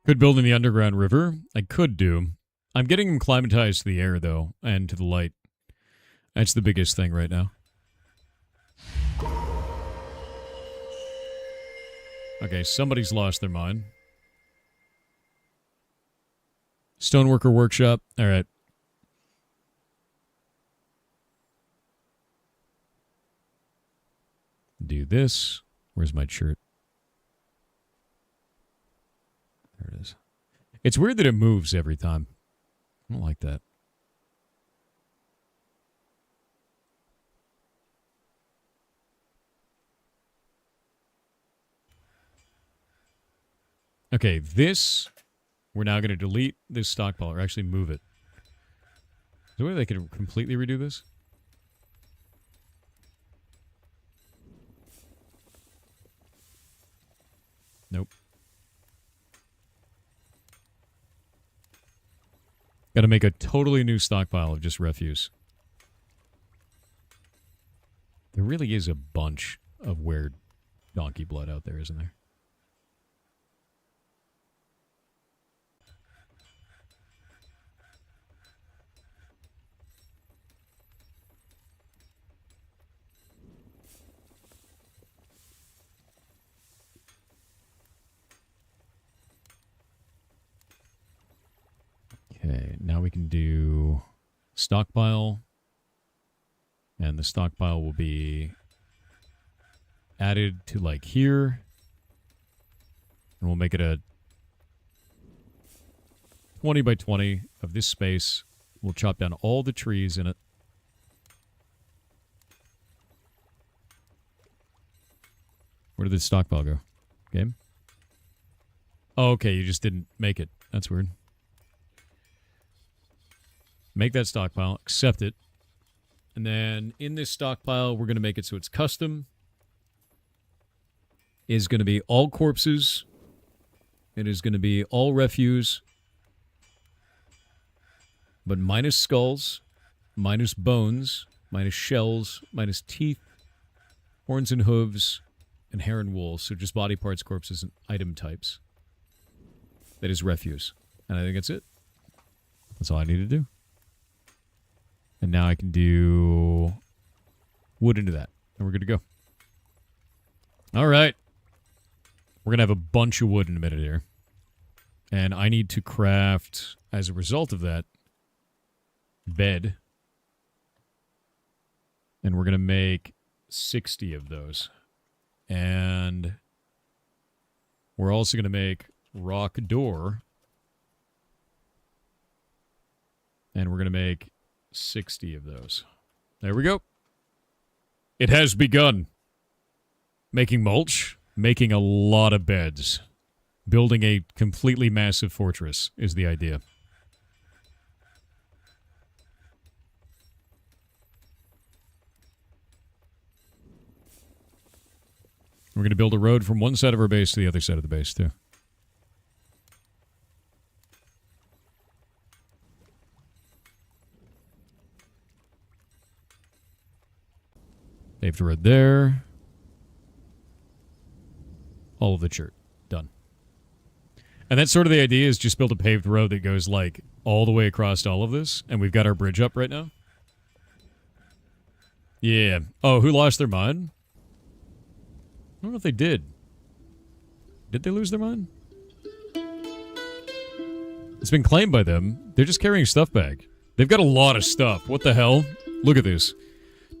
Could build in the underground river. I could do. I'm getting them climatized to the air, though, and to the light. That's the biggest thing right now. Okay, somebody's lost their mind. Stoneworker workshop. All right. Do this. Where's my shirt? There it is. It's weird that it moves every time. I don't like that. Okay, this, we're now going to delete this stockpile, or actually move it. Is there a way they can completely redo this? Nope. Got to make a totally new stockpile of just refuse. There really is a bunch of weird donkey blood out there, isn't there? Okay, now we can do stockpile, and the stockpile will be added to like here, and we'll make it a 20 by 20 of this space. We'll chop down all the trees in it. Where did the stockpile go? Game? Oh, okay, you just didn't make it. That's weird. Make that stockpile, accept it. And then in this stockpile, we're going to make it so it's custom. Is going to be all corpses. It is going to be all refuse. But minus skulls, minus bones, minus shells, minus teeth, horns and hooves, and hair and wool. So just body parts, corpses, and item types. That is refuse. And I think that's it. That's all I need to do. And now I can do wood into that. And we're good to go. All right. We're going to have a bunch of wood in a minute here. And I need to craft, as a result of that, bed. And we're going to make 60 of those. And we're also going to make rock door. And we're going to make 60 of those. There we go. It has begun. Making mulch, making a lot of beds. Building a completely massive fortress is the idea. We're going to build a road from one side of our base to the other side of the base, too. Paved road there. All of the church. Done. And that's sort of the idea, is just build a paved road that goes, like, all the way across all of this. And we've got our bridge up right now. Yeah. Oh, who lost their mind? I don't know if they did. Did they lose their mind? It's been claimed by them. They're just carrying stuff back. They've got a lot of stuff. What the hell? Look at this.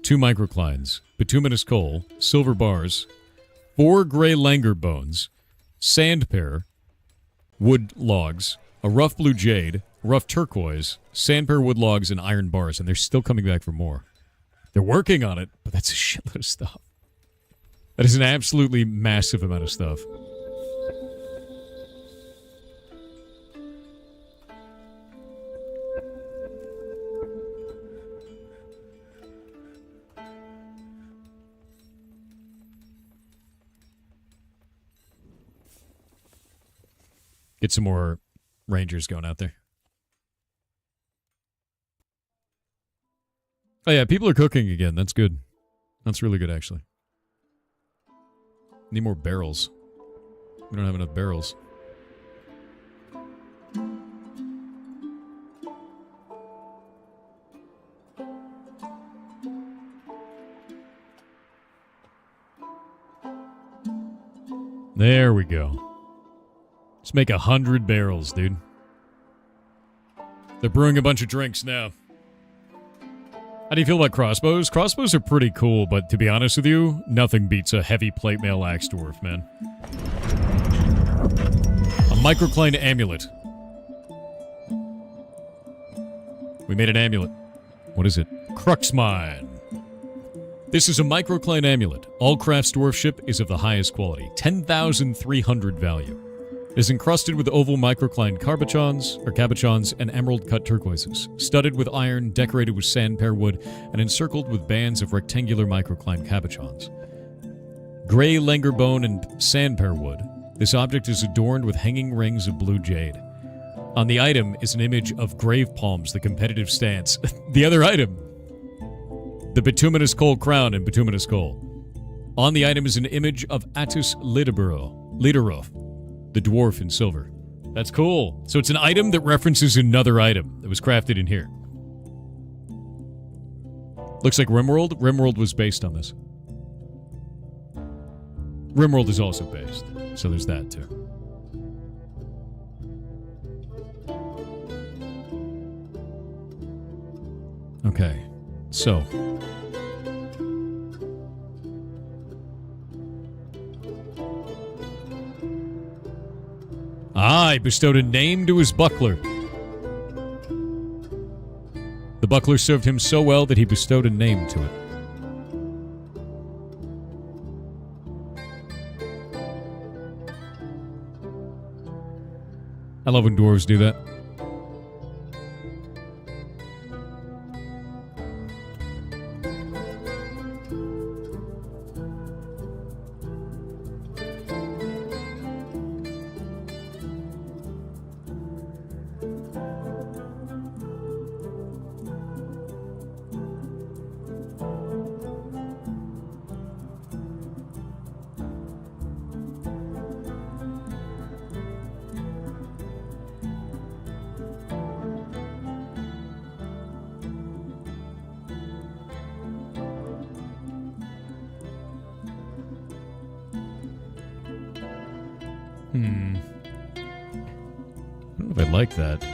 2 microclines, bituminous coal, silver bars, 4 gray langur bones, sand pear, wood logs, a rough blue jade, rough turquoise, sand pear wood logs, and iron bars, and they're still coming back for more. They're working on it, but that's a shitload of stuff. That is an absolutely massive amount of stuff. Get some more rangers going out there. Oh yeah, people are cooking again. That's good. That's really good, actually. Need more barrels. We don't have enough barrels. There we go. Let's make 100 barrels, dude. They're brewing a bunch of drinks now. How do you feel about crossbows? Crossbows are pretty cool, but to be honest with you, nothing beats a heavy plate mail axe dwarf, man. A microcline amulet. We made an amulet. What is it? Crux Mine. This is a microcline amulet. All crafts dwarfship is of the highest quality. 10,300 value. It is encrusted with oval microcline cabochons and emerald-cut turquoises, studded with iron, decorated with sandpear wood, and encircled with bands of rectangular microcline cabochons. Gray langur bone and sandpear wood, this object is adorned with hanging rings of blue jade. On the item is an image of grave palms, the competitive stance. The other item, the bituminous coal crown and bituminous coal. On the item is an image of Attis Liderov, the dwarf in silver. That's cool. So it's an item that references another item that was crafted in here. Looks like Rimworld. Rimworld was based on this. Rimworld is also based, so there's that too. Okay, so he bestowed a name to his buckler. The buckler served him so well that he bestowed a name to it. I love when dwarves do that. I don't know if I like that.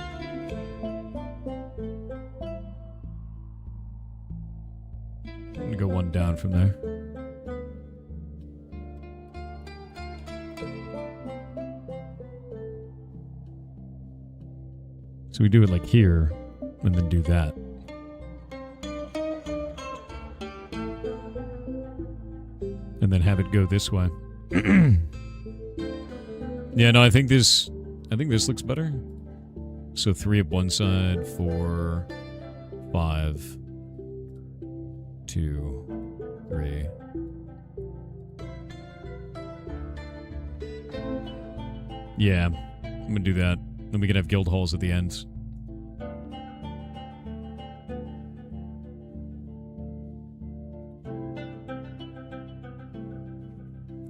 I'm gonna go one down from there. So we do it like here, and then do that. And then have it go this way. Yeah, no, I think this looks better. So 3 up one side, 4, 5, 2, 3. Yeah, I'm gonna do that. Then we can have guild halls at the end.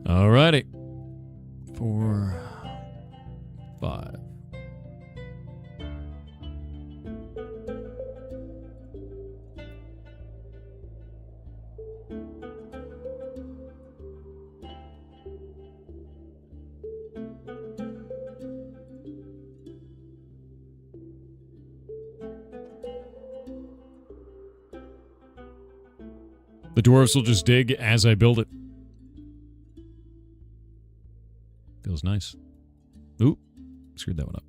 Alrighty. 4, 5. The dwarves will just dig as I build it. Feels nice. Ooh, screwed that one up.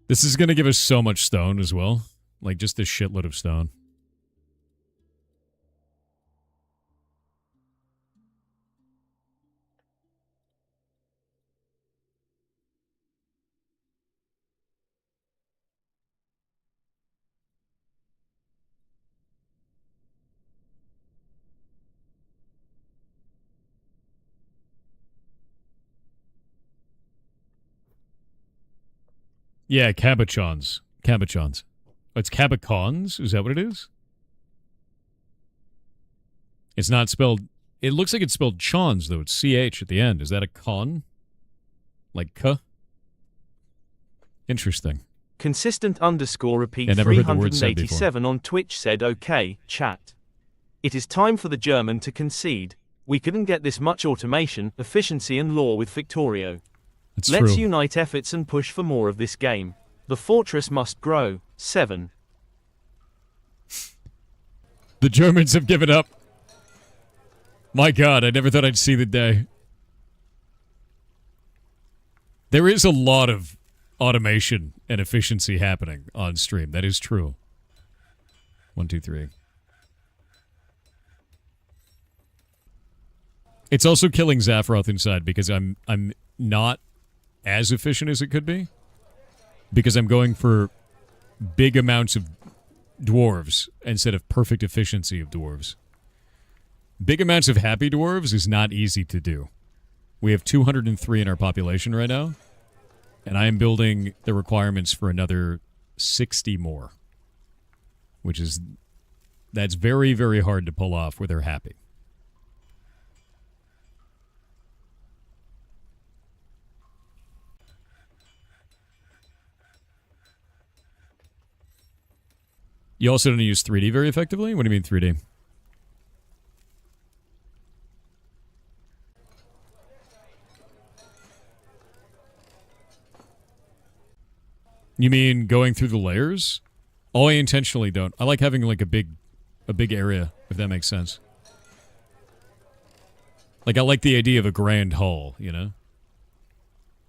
This is going to give us so much stone as well. Like, just a shitload of stone. Yeah, cabochons. Cabochons. Oh, it's cabacons? Is that what it is? It's not spelled... It looks like it's spelled chons, though. It's CH at the end. Is that a con? Like K? Interesting. Consistent underscore repeat I never heard the word said 387 on Twitch said, okay, chat. It is time for the German to concede. We couldn't get this much automation, efficiency and law with Victorio. Let's unite efforts and push for more of this game. The fortress must grow. 7. The Germans have given up. My God, I never thought I'd see the day. There is a lot of automation and efficiency happening on stream. That is true. 1, 2, 3. It's also killing Zaphiroth inside because I'm not as efficient as it could be. Because I'm going for big amounts of dwarves instead of perfect efficiency of dwarves. Big amounts of happy dwarves is not easy to do. We have 203 in our population right now. And I am building the requirements for another 60 more. Which is... That's very, very hard to pull off where they're happy. You also don't use 3D very effectively? What do you mean 3D? You mean going through the layers? Oh, I intentionally don't. I like having like a big area, if that makes sense. Like I like the idea of a grand hall, you know?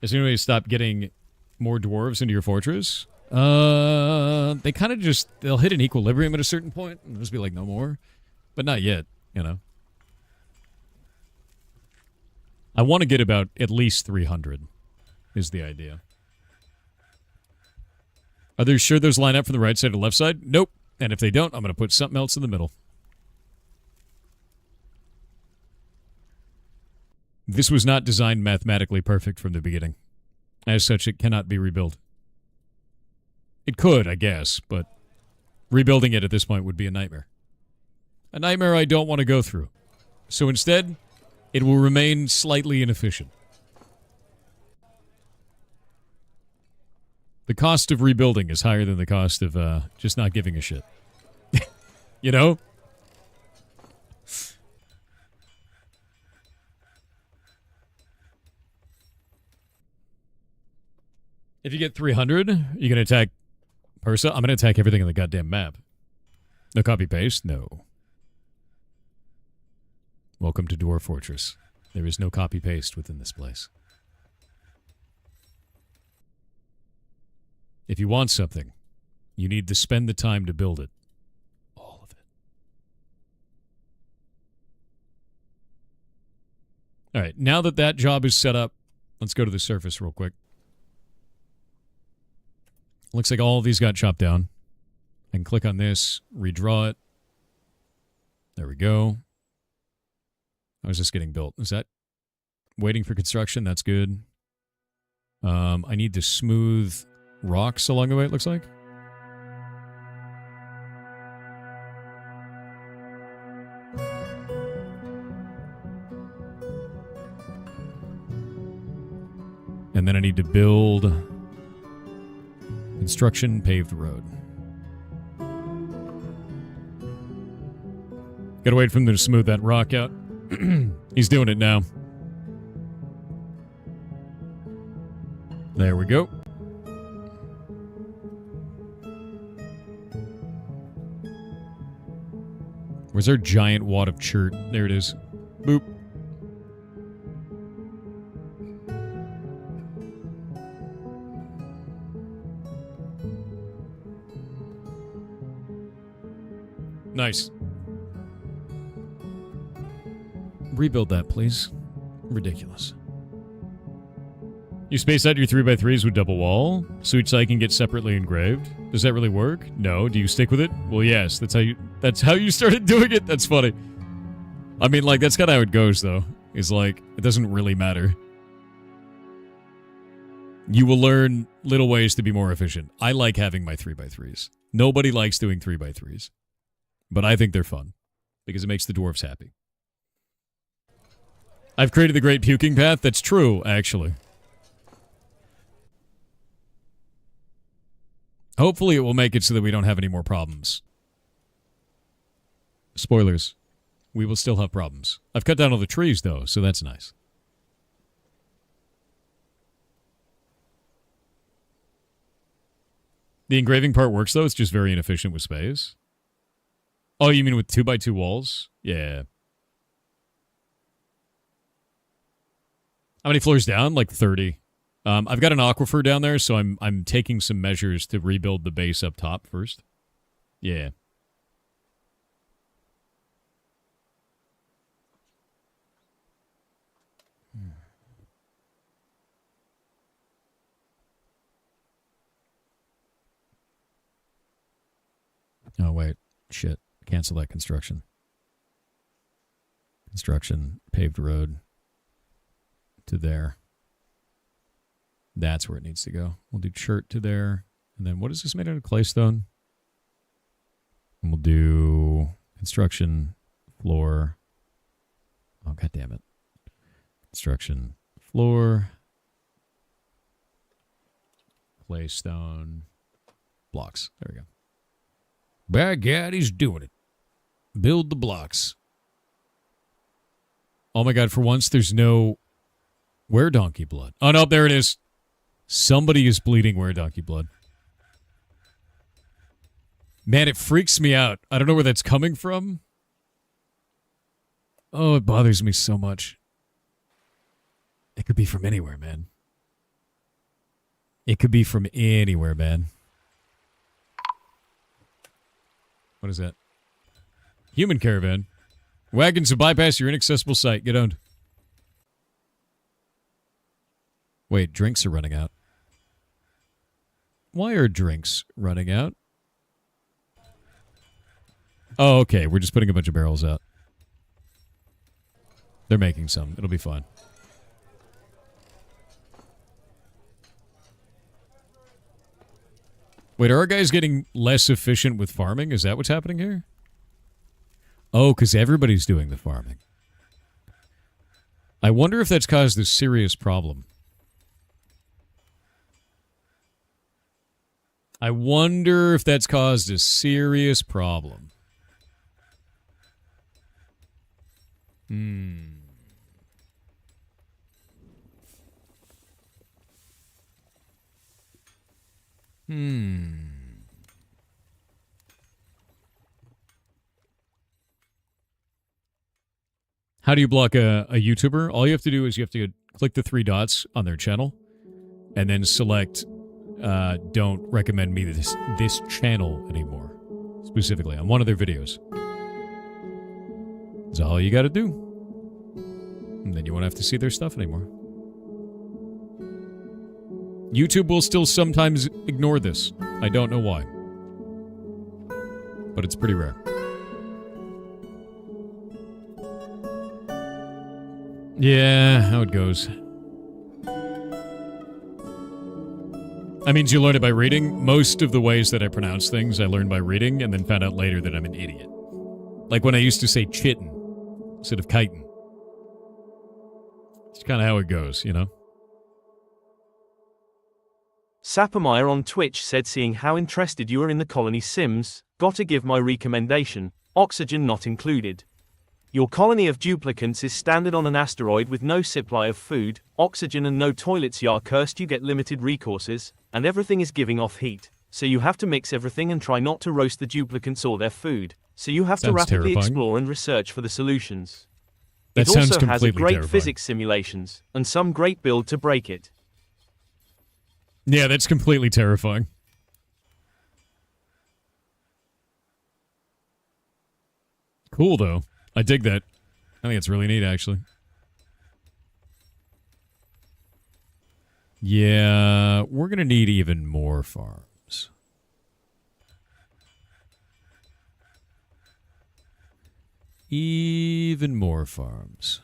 As soon as I stop getting more dwarves into your fortress? They kind of just, they'll hit an equilibrium at a certain point and just be like, no more. But not yet, you know. I want to get about at least 300 is the idea. Are they sure those line up from the right side or left side? Nope. And if they don't, I'm going to put something else in the middle. This was not designed mathematically perfect from the beginning. As such, it cannot be rebuilt. It could, I guess, but rebuilding it at this point would be a nightmare. A nightmare I don't want to go through. So instead, it will remain slightly inefficient. The cost of rebuilding is higher than the cost of just not giving a shit. You know? If you get 300, you're going to attack Persa? I'm going to attack everything on the goddamn map. No copy-paste? No. Welcome to Dwarf Fortress. There is no copy-paste within this place. If you want something, you need to spend the time to build it. All of it. All right, now that that job is set up, let's go to the surface real quick. Looks like all of these got chopped down. I can click on this, redraw it. There we go. How is this getting built? Is that waiting for construction? That's good. I need to smooth rocks along the way, it looks like. And then I need to build construction paved road. Gotta wait for him to smooth that rock out. He's doing it now. There we go. Where's our giant wad of chert? There it is. Boop. Nice. Rebuild that, please. Ridiculous. You space out your 3x3s with double wall, so each side can get separately engraved. Does that really work? No. Do you stick with it? Well, yes. That's how you started doing it. That's funny. I mean, like, that's kind of how it goes, though. Is like, it doesn't really matter. You will learn little ways to be more efficient. I like having my 3x3s. Nobody likes doing 3x3s. But I think they're fun. Because it makes the dwarves happy. I've created the great puking path. That's true, actually. Hopefully it will make it so that we don't have any more problems. Spoilers. We will still have problems. I've cut down all the trees, though, so that's nice. The engraving part works, though. It's just very inefficient with space. Oh, you mean with 2x2 walls? Yeah. How many floors down? Like 30. I've got an aquifer down there, so I'm taking some measures to rebuild the base up top first. Yeah. Oh, wait. Shit. Cancel that construction. Construction, paved road to there. That's where it needs to go. We'll do chert to there. And then what is this made out of? Claystone? And we'll do construction, floor. Oh, God damn it. Construction, floor. Claystone. Blocks. There we go. By God, he's doing it. Build the blocks. Oh my God, for once there's no were-donkey blood. Oh no, there it is. Somebody is bleeding were-donkey blood. Man, it freaks me out. I don't know where that's coming from. Oh, it bothers me so much. It could be from anywhere, man. It could be from anywhere, man. What is that? Human caravan. Wagons to bypass your inaccessible site. Get owned. Wait, drinks are running out. Why are drinks running out? Oh, okay. We're just putting a bunch of barrels out. They're making some. It'll be fine. Wait, are our guys getting less efficient with farming? Is that what's happening here? Oh, because everybody's doing the farming. I wonder if that's caused a serious problem. I wonder if that's caused a serious problem. How do you block a YouTuber? All you have to do is you have to click the 3 dots on their channel and then select don't recommend me this channel anymore. Specifically on one of their videos. That's all you got to do. And then you won't have to see their stuff anymore. YouTube will still sometimes ignore this. I don't know why. But it's pretty rare. Yeah, how it goes. I mean, you learn it by reading. Most of the ways that I pronounce things, I learned by reading and then found out later that I'm an idiot. Like when I used to say chitten instead of chitin. It's kind of how it goes, you know? Sappermeyer on Twitch said, seeing how interested you are in the colony sims, gotta give my recommendation, oxygen not included. Your colony of duplicants is stranded on an asteroid with no supply of food, oxygen and no toilets. You are cursed, you get limited recourses, and everything is giving off heat. So you have to mix everything and try not to roast the duplicants or their food. So you have to rapidly explore and research for the solutions. That it sounds also has a great terrifying. physics simulations, and some great build to break it. Yeah, that's completely terrifying. Cool, though. I dig that. I think it's really neat, actually. Yeah, we're going to need even more farms. Even more farms.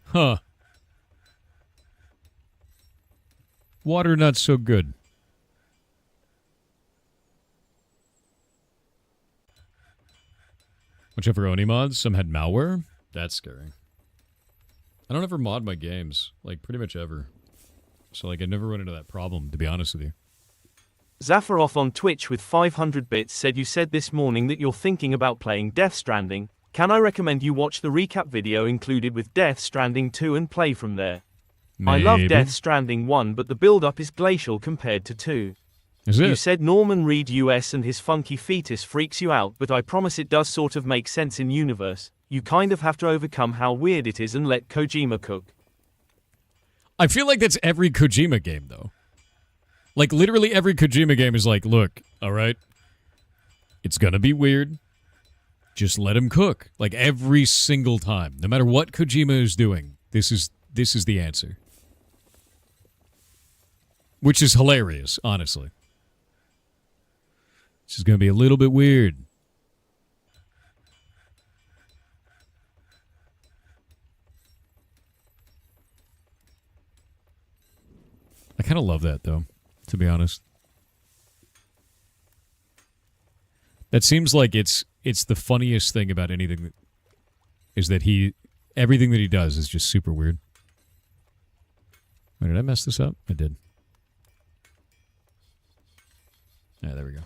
Huh. Water not so good. Whichever Oni mods, some had malware. That's scary. I don't ever mod my games, like pretty much ever. So like I never run into that problem, to be honest with you. Zafaroff on Twitch with 500 bits said, you said this morning that you're thinking about playing Death Stranding. Can I recommend you watch the recap video included with Death Stranding 2 and play from there? Maybe. I love Death Stranding 1, but the build-up is glacial compared to 2. Is it? You said Norman Reed US and his funky fetus freaks you out, but I promise it does sort of make sense in universe. You kind of have to overcome how weird it is and let Kojima cook. I feel like that's every Kojima game, though. Like, literally every Kojima game is like, look, alright, it's gonna be weird. Just let him cook. Like, every single time. No matter what Kojima is doing, this is the answer. Which is hilarious, honestly. This is gonna be a little bit weird. I kind of love that, though, to be honest. That seems like it's the funniest thing about anything is that everything that he does is just super weird. Wait, did I mess this up? I did. Yeah, there we go.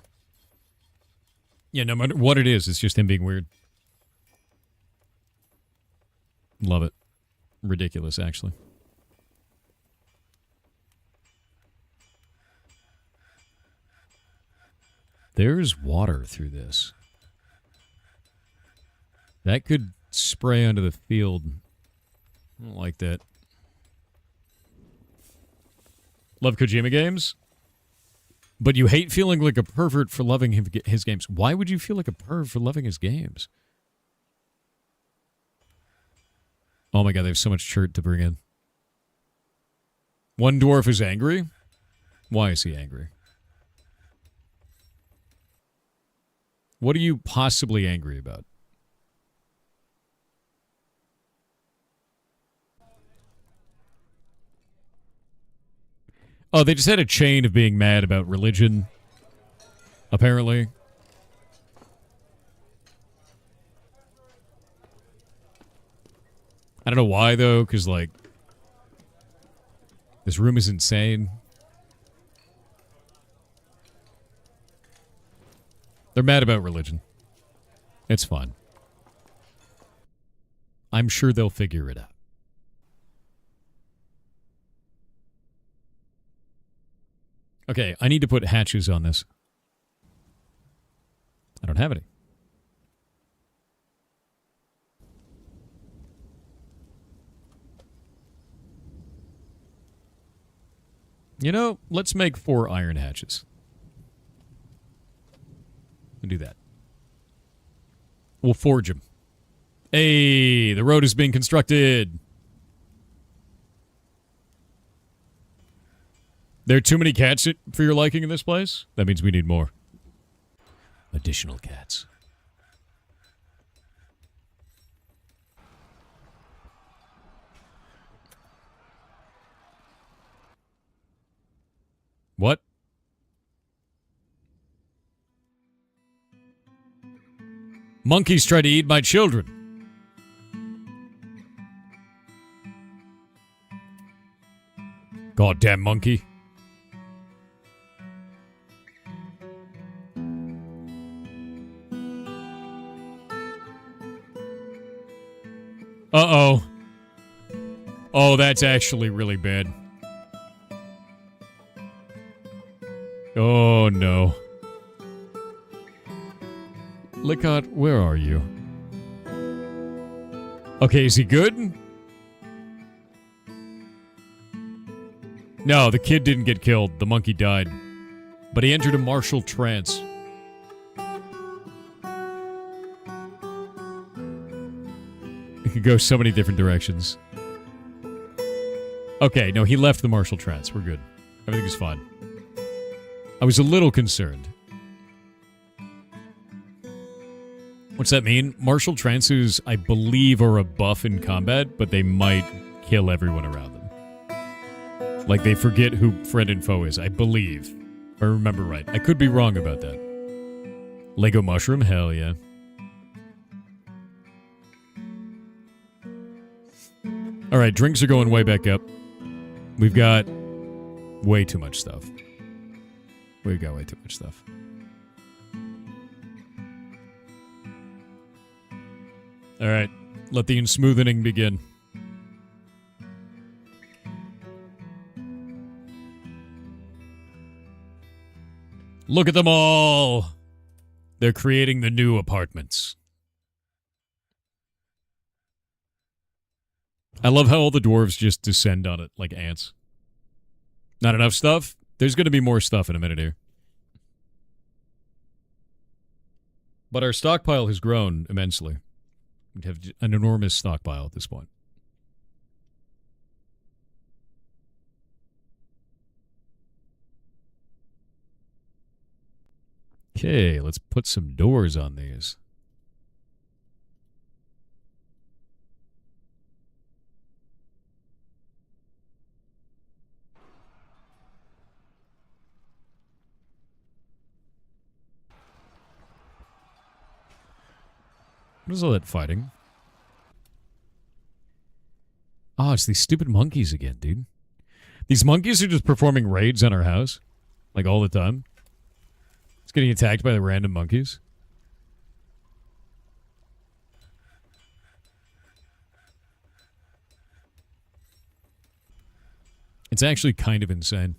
Yeah, no matter what it is, it's just him being weird. Love it. Ridiculous, actually. There's water through this. That could spray onto the field. I don't like that. Love Kojima games? But you hate feeling like a pervert for loving his games. Why would you feel like a perv for loving his games? Oh my god, they have so much chert to bring in. One dwarf is angry? Why is he angry? What are you possibly angry about? Oh, they just had a chain of being mad about religion, apparently. I don't know why, though, because, like, this room is insane. They're mad about religion. It's fun. I'm sure they'll figure it out. Okay, I need to put hatches on this. I don't have any. You know, let's make 4 iron hatches. We'll do that. We'll forge them. Hey, the road is being constructed. There are too many cats for your liking in this place? That means we need more. Additional cats. What? Monkeys try to eat my children. Goddamn monkey. Uh-oh. Oh, that's actually really bad. Oh, no. Lickot, where are you? Okay, is he good? No, the kid didn't get killed. The monkey died. But he entered a martial trance. It could go so many different directions. Okay, no, he left the martial trance. We're good. Everything is fine. I was a little concerned. What's that mean? Martial trances, I believe, are a buff in combat, but they might kill everyone around them. Like, they forget who friend and foe is, I believe. If I remember right. I could be wrong about that. Lego mushroom? Hell yeah. Alright, drinks are going way back up. We've got way too much stuff. We've got way too much stuff. Alright, let the unsmoothening begin. Look at them all! They're creating the new apartments. I love how all the dwarves just descend on it like ants. Not enough stuff? There's going to be more stuff in a minute here. But our stockpile has grown immensely. We have an enormous stockpile at this point. Okay, let's put some doors on these. What is all that fighting? Oh, it's these stupid monkeys again, dude. These monkeys are just performing raids on our house. Like, all the time. It's getting attacked by the random monkeys. It's actually kind of insane.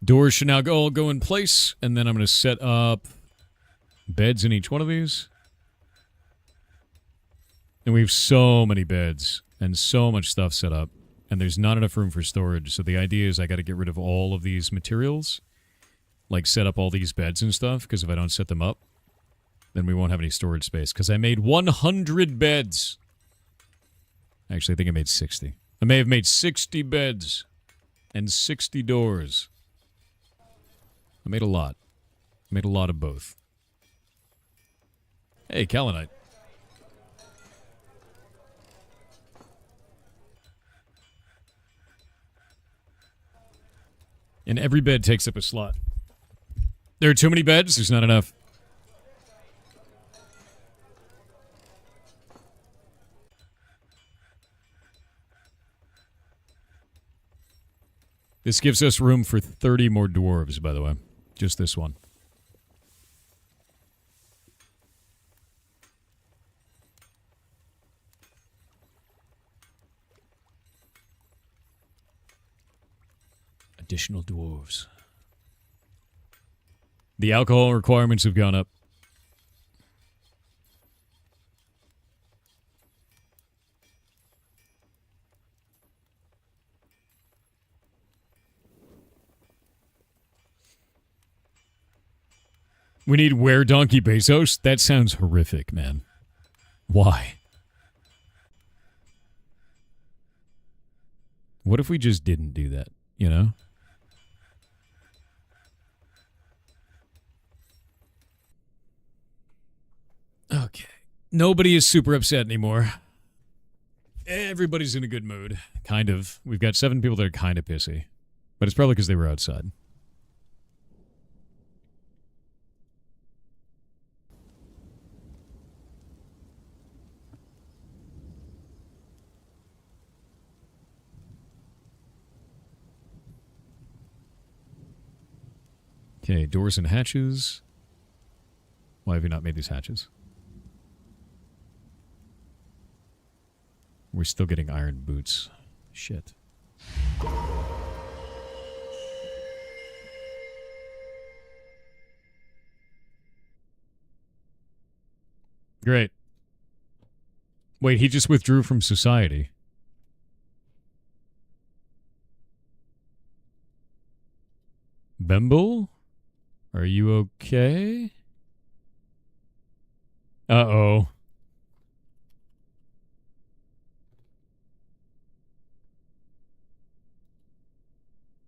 Doors should now all go in place, and then I'm going to set up beds in each one of these. And we have so many beds and so much stuff set up, and there's not enough room for storage. So the idea is I got to get rid of all of these materials, like set up all these beds and stuff, because if I don't set them up, then we won't have any storage space. Because I made 100 beds. Actually, I think I made 60. I may have made 60 beds and 60 doors. I made a lot. I made a lot of both. Hey, Kalinite. And every bed takes up a slot. There are too many beds? There's not enough. This gives us room for 30 more dwarves, by the way. Just this one. Additional dwarves. The alcohol requirements have gone up. We need Were Donkey Bezos? That sounds horrific, man. Why? What if we just didn't do that, you know? Okay. Nobody is super upset anymore. Everybody's in a good mood. Kind of. We've got 7 people that are kind of pissy. But it's probably because they were outside. Okay, doors and hatches. Why have you not made these hatches? We're still getting iron boots. Shit. Great. Wait, he just withdrew from society. Bemble? Are you okay? Uh-oh.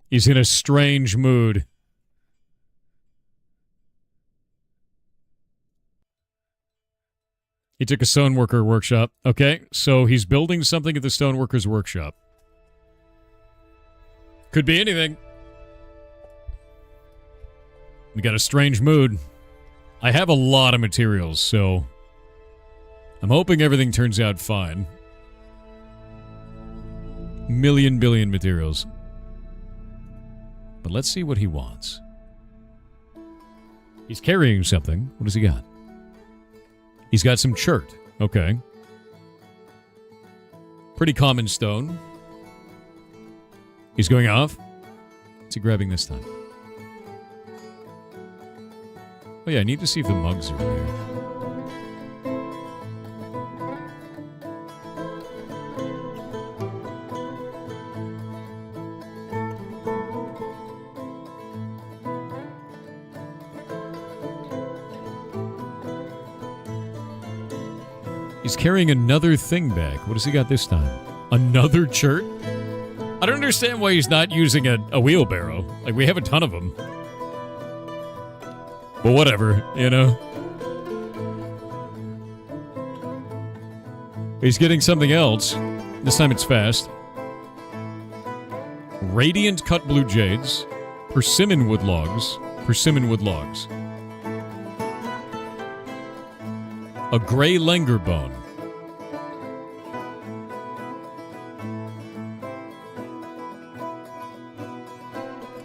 He's in a strange mood. He took a stoneworker workshop. Okay, so he's building something at the stoneworker's workshop. Could be anything. We got a strange mood. I have a lot of materials, so I'm hoping everything turns out fine. Million billion materials. But let's see what he wants. He's carrying something. What does he got? He's got some chert. Okay. Pretty common stone. He's going off. What's he grabbing this time? Oh yeah, I need to see if the mugs are in here. He's carrying another thing back. What has he got this time? Another chert? I don't understand why he's not using a wheelbarrow. Like, we have a ton of them. But whatever, you know? He's getting something else. This time it's fast. Radiant cut blue jades. Persimmon wood logs. Persimmon wood logs. A gray langer bone.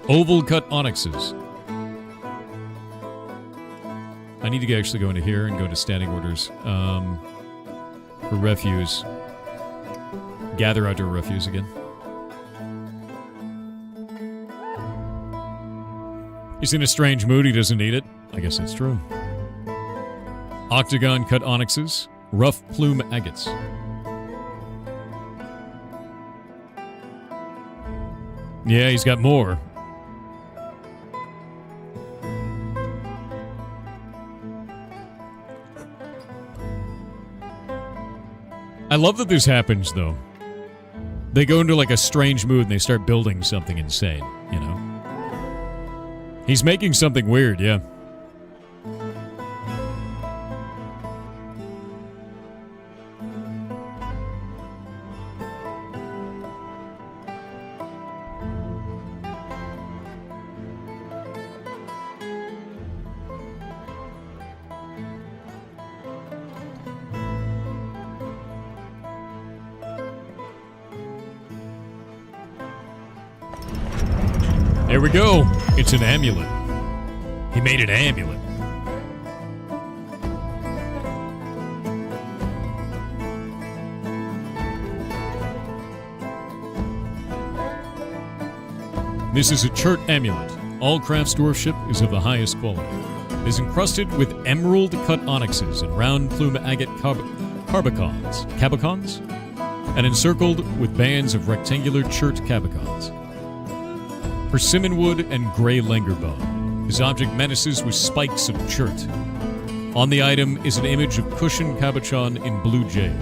Oval cut onyxes. I need to actually go into here and go to standing orders. For refuse. Gather outdoor refuse again. He's in a strange mood. He doesn't need it. I guess that's true. Octagon cut onyxes. Rough plume agates. Yeah, he's got more. I love that this happens, though. They go into like a strange mood and they start building something insane, you know? He's making something weird, yeah. There we go. It's an amulet. He made an amulet. This is a chert amulet. All crafts dwarfship is of the highest quality. It is encrusted with emerald cut onyxes and round plume agate carbicons, and encircled with bands of rectangular chert cabicons. Persimmon wood and gray langerbone. This object menaces with spikes of chert. On the item is an image of cushion cabochon in blue jade.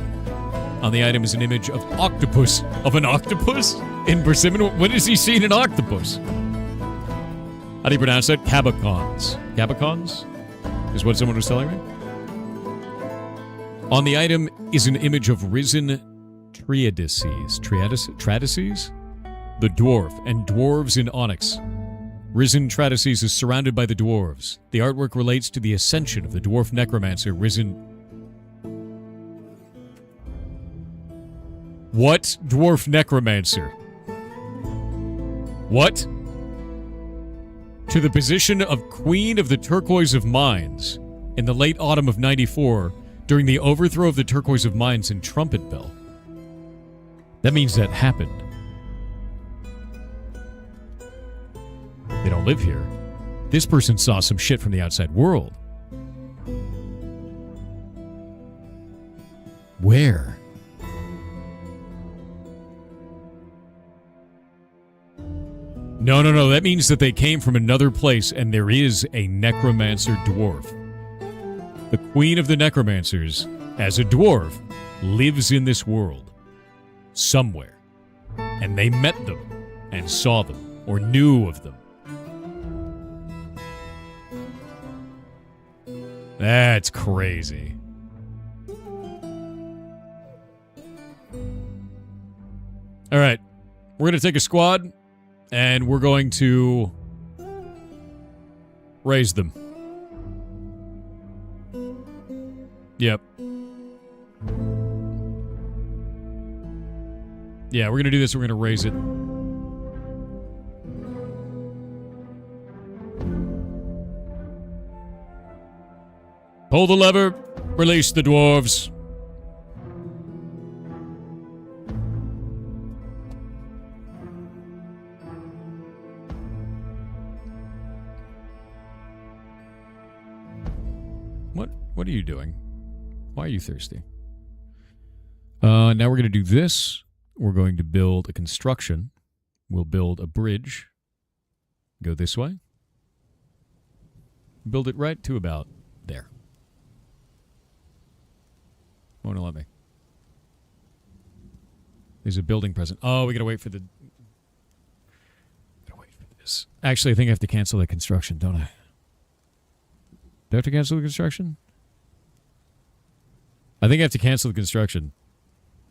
On the item is an image of octopus. Of an octopus? In persimmon wood? When has he seen an octopus? How do you pronounce that? Cabicons. Cabicons? Is what someone was telling me? On the item is an image of risen triadices. Tradices? The dwarf, and dwarves in onyx. Risen Tradices is surrounded by the dwarves. The artwork relates to the ascension of the dwarf necromancer risen... What dwarf necromancer? What? To the position of Queen of the Turquoise of Mines in the late autumn of 94 during the overthrow of the Turquoise of Mines in Trumpet Bell. That means that happened. They don't live here. This person saw some shit from the outside world. Where? No. That means that they came from another place and there is a necromancer dwarf. The queen of the necromancers, as a dwarf, lives in this world. Somewhere. And they met them and saw them or knew of them. That's crazy. All right. We're going to take a squad, and we're going to raise them. Yep. Yeah, we're going to do this. We're going to raise it. Pull the lever. Release the dwarves. What are you doing? Why are you thirsty? Now we're going to do this. We're going to build a construction. We'll build a bridge. Go this way. Build it right to about there. Won't let me. There's a building present. Oh, we gotta wait for the... Gotta wait for this. Actually, I think I have to cancel the construction, don't I? Do I have to cancel the construction? I think I have to cancel the construction.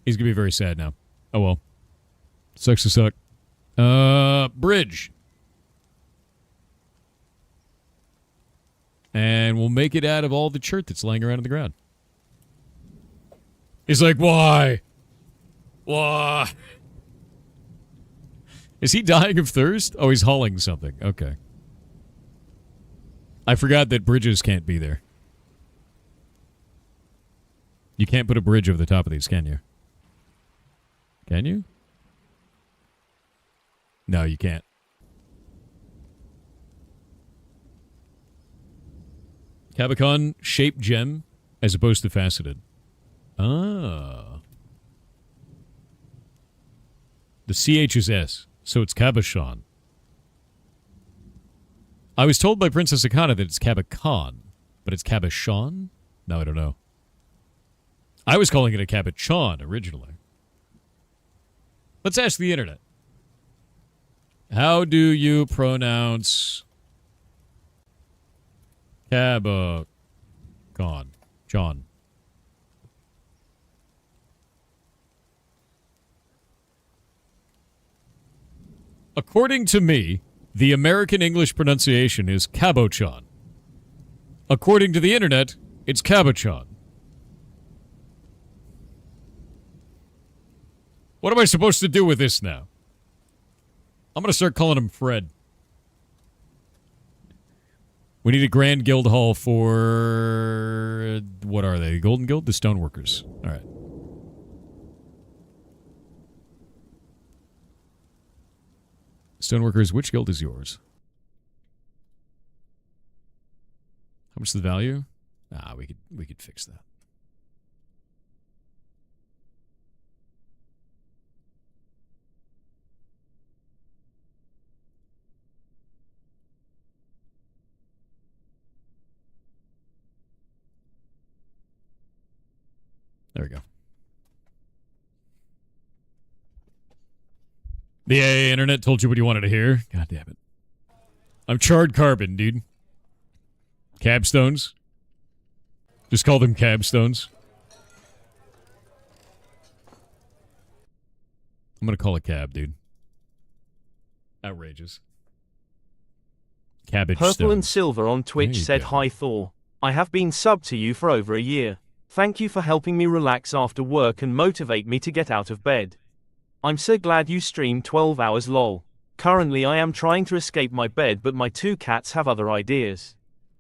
He's gonna be very sad now. Oh well. Sucks to suck. Bridge. And we'll make it out of all the chert that's laying around on the ground. He's like, why? Why? Is he dying of thirst? Oh, he's hauling something. Okay. I forgot that bridges can't be there. You can't put a bridge over the top of these, can you? Can you? No, you can't. Cabicon, shaped gem, as opposed to faceted. Ah. The CH is S, so it's cabochon. I was told by Princess Akana that it's cabicon, but it's cabochon? No, I don't know. I was calling it a cabochon originally. Let's ask the internet. How do you pronounce cabicon? John. According to me, the American English pronunciation is cabochon. According to the internet, it's cabochon. What am I supposed to do with this now? I'm going to start calling him Fred. We need a Grand Guild Hall for... What are they? Golden Guild? The Stoneworkers. All right. Stoneworkers, which guild is yours? How much is the value? We could fix that. There we go. The AA internet told you what you wanted to hear. God damn it. I'm charred carbon, dude. Cabstones. Just call them cabstones. I'm gonna call it cab, dude. Outrageous. Cabbage Purple stones. and Silver on Twitch said, go. "Hi Thor. I have been subbed to you for over a year. Thank you for helping me relax after work and motivate me to get out of bed. I'm so glad you stream 12 hours lol. Currently I am trying to escape my bed, but my 2 cats have other ideas."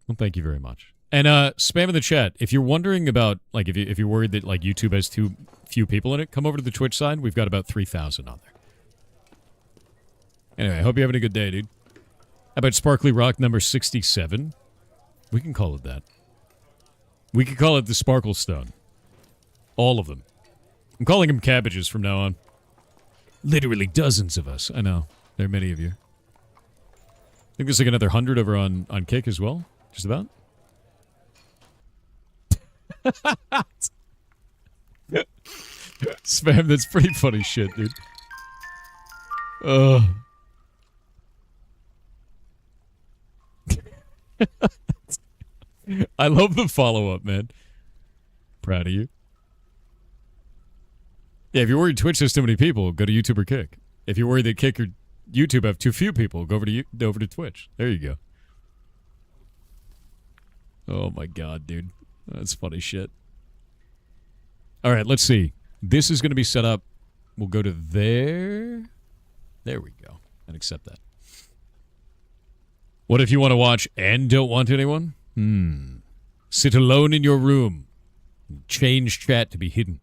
Well, thank you very much. And spam in the chat. If you're wondering about, like, if you're worried that, like, YouTube has too few people in it, come over to the Twitch side. We've got about 3,000 on there. Anyway, I hope you're having a good day, dude. How about Sparkly Rock number 67? We can call it that. We could call it the Sparkle Stone. All of them. I'm calling them cabbages from now on. Literally dozens of us. I know. There are many of you. I think there's like another 100 over on Kick as well. Just about. Spam, that's pretty funny shit, dude. I love the follow-up, man. Proud of you. Yeah, if you're worried Twitch has too many people, go to YouTube or Kick. If you're worried that Kick or YouTube have too few people, go over to Twitch. There you go. Oh my god, dude. That's funny shit. Alright, let's see. This is going to be set up. We'll go to there. There we go. And accept that. What if you want to watch and don't want anyone? Sit alone in your room. Change chat to be hidden.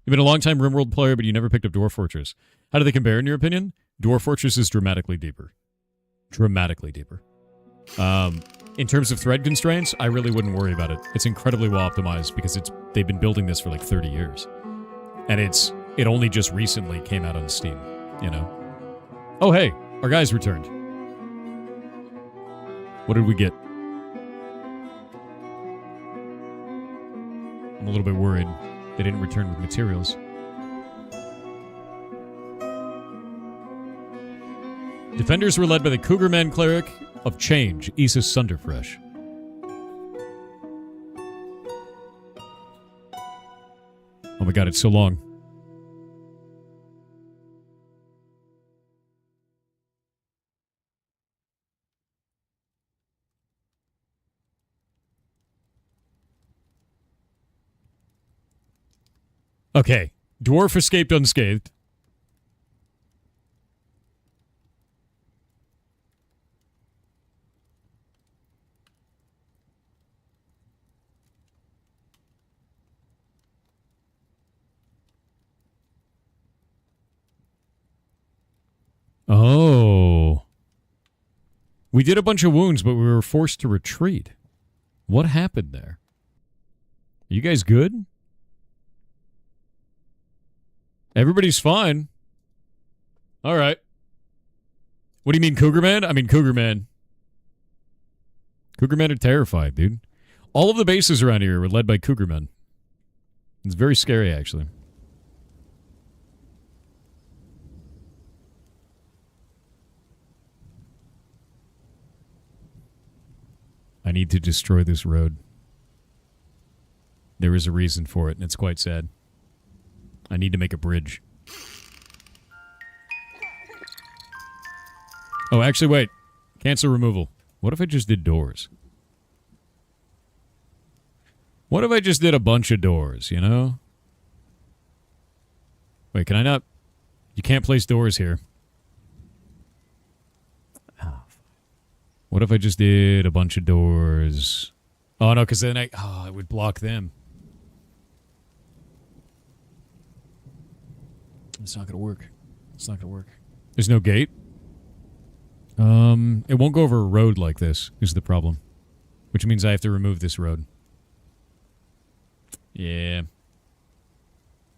You've been a long-time RimWorld player, but you never picked up Dwarf Fortress. How do they compare, in your opinion? Dwarf Fortress is dramatically deeper. Dramatically deeper. In terms of thread constraints, I really wouldn't worry about it. It's incredibly well optimized because they've been building this for like 30 years. And it only just recently came out on Steam, you know? Oh, hey, our guys returned. What did we get? I'm a little bit worried they didn't return with materials. Defenders were led by the Cougarman Cleric of Change, Issa Sunderfresh. Oh my god, it's so long. Okay, Dwarf escaped unscathed. Oh. We did a bunch of wounds, but we were forced to retreat. What happened there? Are you guys good? Everybody's fine. All right. What do you mean, Cougar Man? I mean, Cougar Man. Cougar Men are terrified, dude. All of the bases around here were led by Cougar Men. It's very scary, actually. I need to destroy this road. There is a reason for it, and it's quite sad. I need to make a bridge. Oh, actually, wait. Cancel removal. What if I just did doors? What if I just did a bunch of doors, you know? Wait, can I not? You can't place doors here. Oh. What if I just did a bunch of doors? Oh, no, because then I would block them. It's not going to work. It's not going to work. There's no gate? It won't go over a road like this, is the problem. Which means I have to remove this road. Yeah.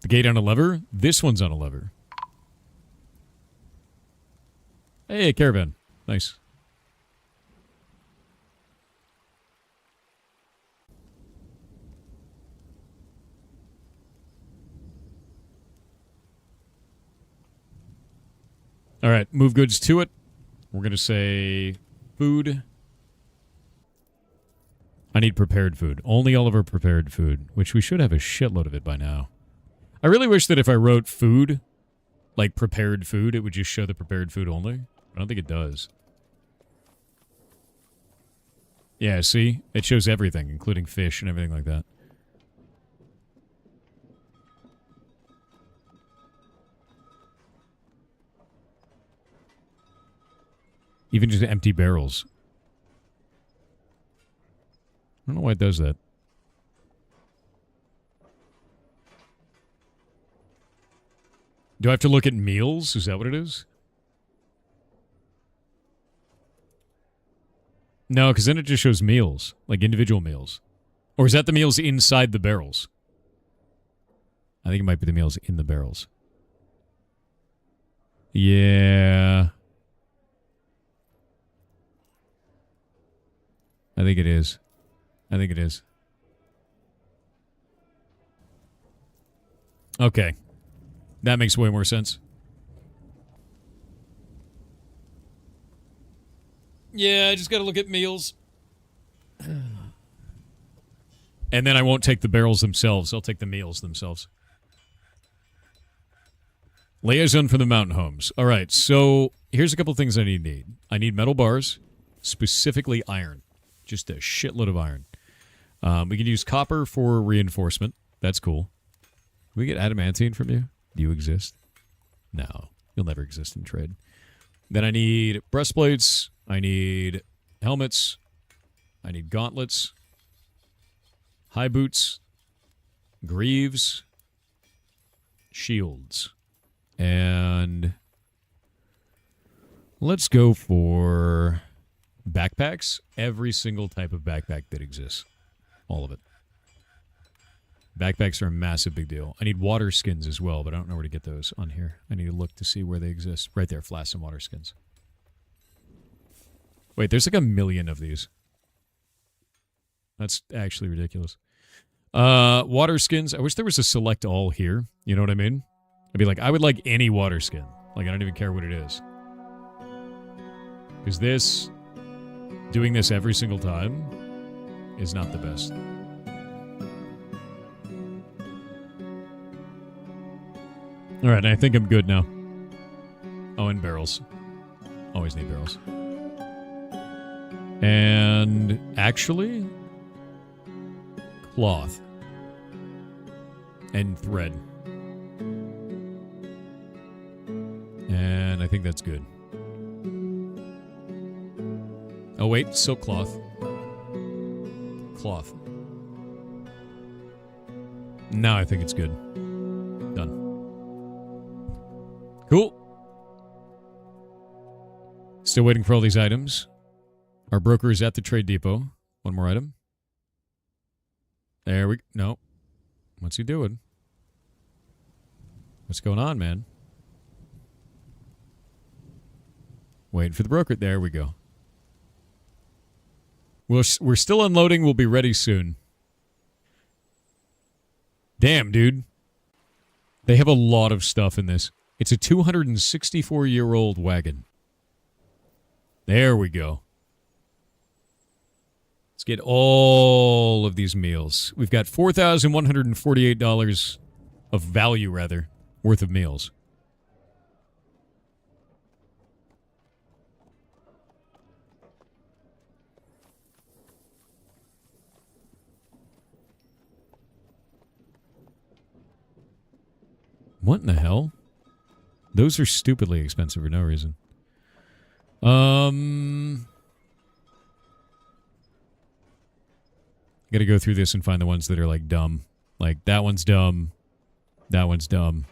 The gate on a lever? This one's on a lever. Hey, caravan. Nice. All right, move goods to it. We're going to say food. I need prepared food. Only all of our prepared food, which we should have a shitload of it by now. I really wish that if I wrote food, like prepared food, it would just show the prepared food only. I don't think it does. Yeah, see? It shows everything, including fish and everything like that. Even just empty barrels. I don't know why it does that. Do I have to look at meals? Is that what it is? No, because then it just shows meals. Like individual meals. Or is that the meals inside the barrels? I think it might be the meals in the barrels. Yeah. I think it is. I think it is. Okay. That makes way more sense. Yeah, I just gotta look at meals. And then I won't take the barrels themselves. I'll take the meals themselves. Liaison for the mountain homes. All right, so here's a couple things I need. I need metal bars, specifically iron. Just a shitload of iron. We can use copper for reinforcement. That's cool. Can we get adamantine from you? Do you exist? No. You'll never exist in trade. Then I need breastplates. I need helmets. I need gauntlets. High boots. Greaves. Shields. And let's go for backpacks. Every single type of backpack that exists. All of it. Backpacks are a massive big deal. I need water skins as well, but I don't know where to get those on here. I need to look to see where they exist. Right there, flasks and water skins. Wait, there's like 1 million of these. That's actually ridiculous. Water skins. I wish there was a select all here. You know what I mean? I'd be like, I would like any water skin. Like, I don't even care what it is. Because this, doing this every single time, is not the best. All right, I think I'm good now. Oh, and barrels. Always need barrels. And actually, cloth and thread. And I think that's good. Oh, wait, silk cloth. Cloth. Now I think it's good. Done. Cool. Still waiting for all these items. Our broker is at the trade depot. One more item. There we... No. What's he doing? What's going on, man? Waiting for the broker. There we go. We're still unloading. We'll be ready soon. Damn, dude. They have a lot of stuff in this. It's a 264-year-old wagon. There we go. Let's get all of these meals. We've got $4,148 of value, rather, worth of meals. What in the hell? Those are stupidly expensive for no reason. Gotta go through this and find the ones that are, like, dumb. Like, that one's dumb. That one's dumb.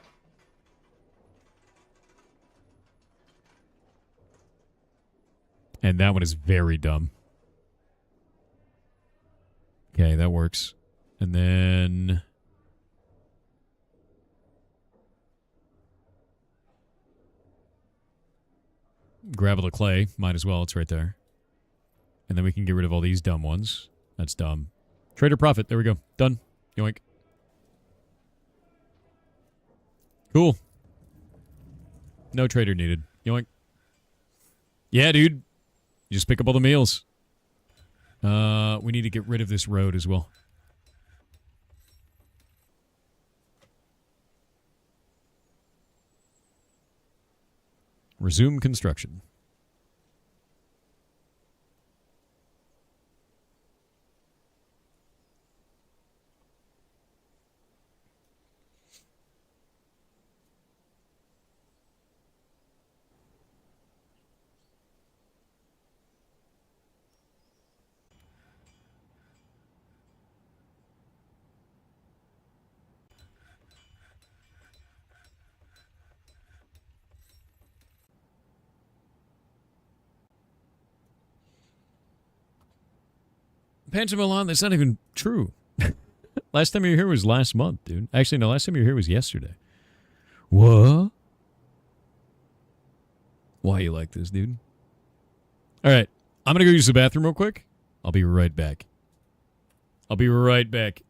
And that one is very dumb. Okay, that works. And then... Gravel of clay. Might as well. It's right there. And then we can get rid of all these dumb ones. That's dumb. Trader profit. There we go. Done. Yoink. Cool. No trader needed. Yoink. Yeah, dude. You just pick up all the meals. We need to get rid of this road as well. Resume construction. Pantamilon, that's not even true. Last time you were here was last month, dude. Actually, no, last time you were here was yesterday. What? Why you like this, dude? All right. I'm going to go use the bathroom real quick. I'll be right back. I'll be right back.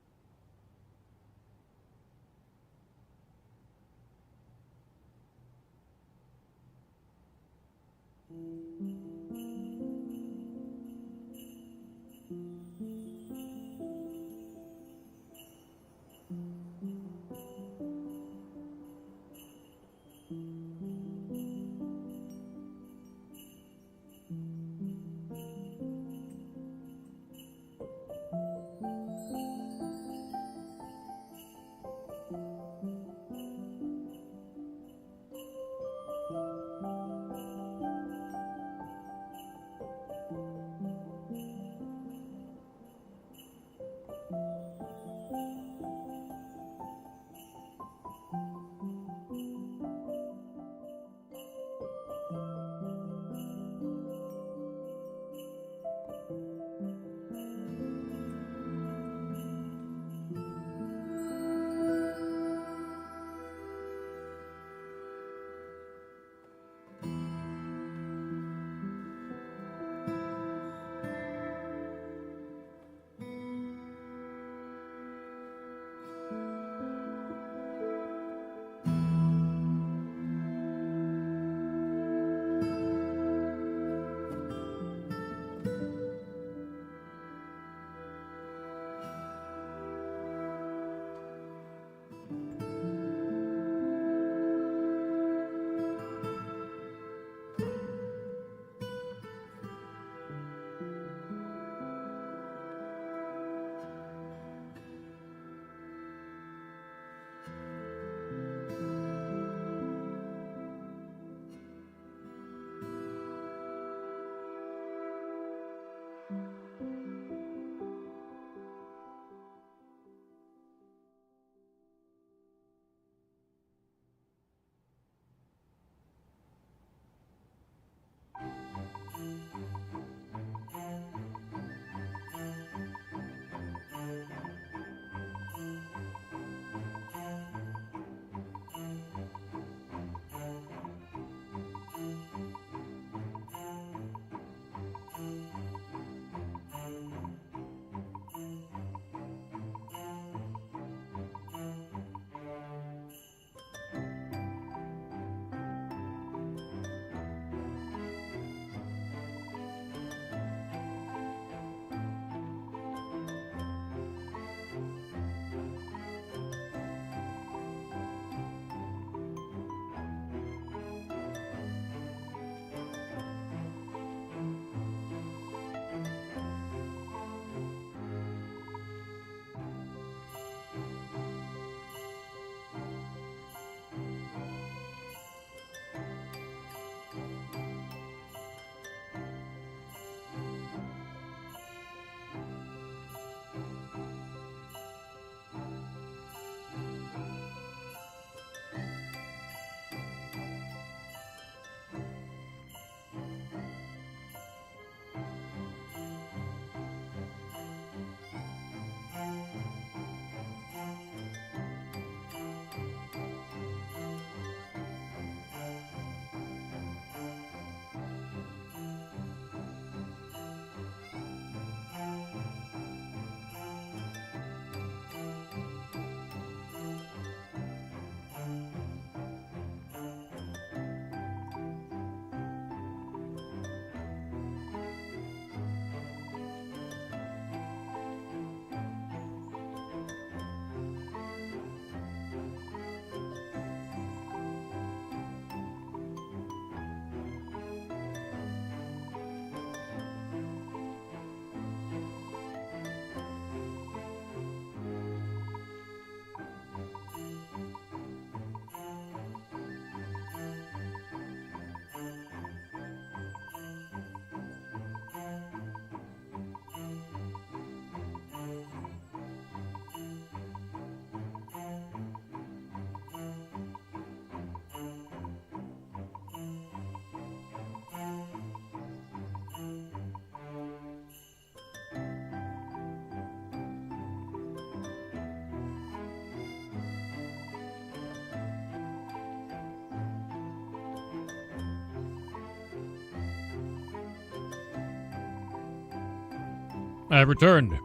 I returned.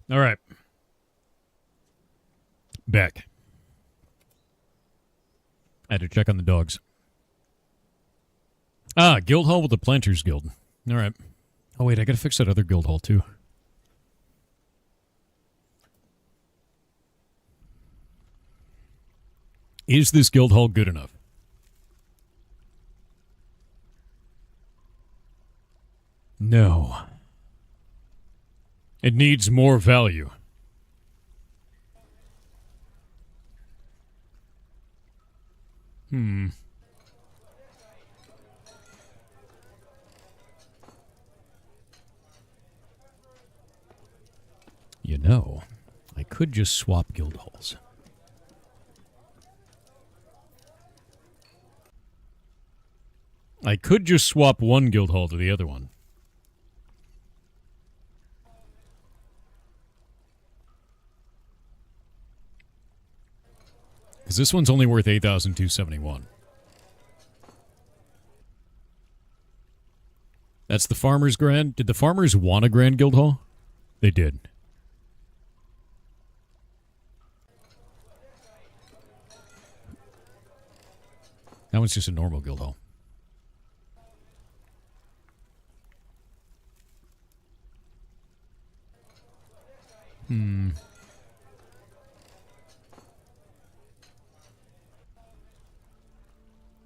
All right. Back. I had to check on the dogs. Ah, guild hall with the Planters Guild. All right. Oh, wait, I gotta fix that other guild hall, too. Is this guild hall good enough? No. It needs more value. You know, I could just swap guild halls. I could just swap one guild hall to the other one. Because this one's only worth 8,271. That's the Farmers Grand. Did the Farmers want a Grand Guild Hall? They did. That one's just a normal guild hall.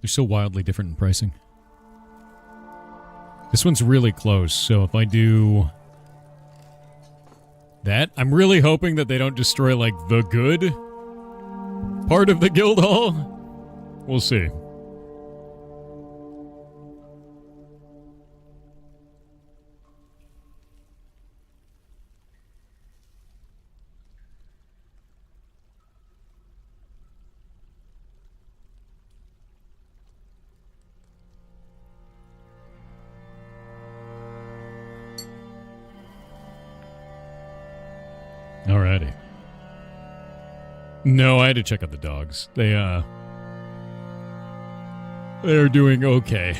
They're so wildly different in pricing. This one's really close, so if I do that, I'm really hoping that they don't destroy, like, the good part of the guild hall. We'll see. Alrighty. No, I had to check out the dogs. They're doing okay.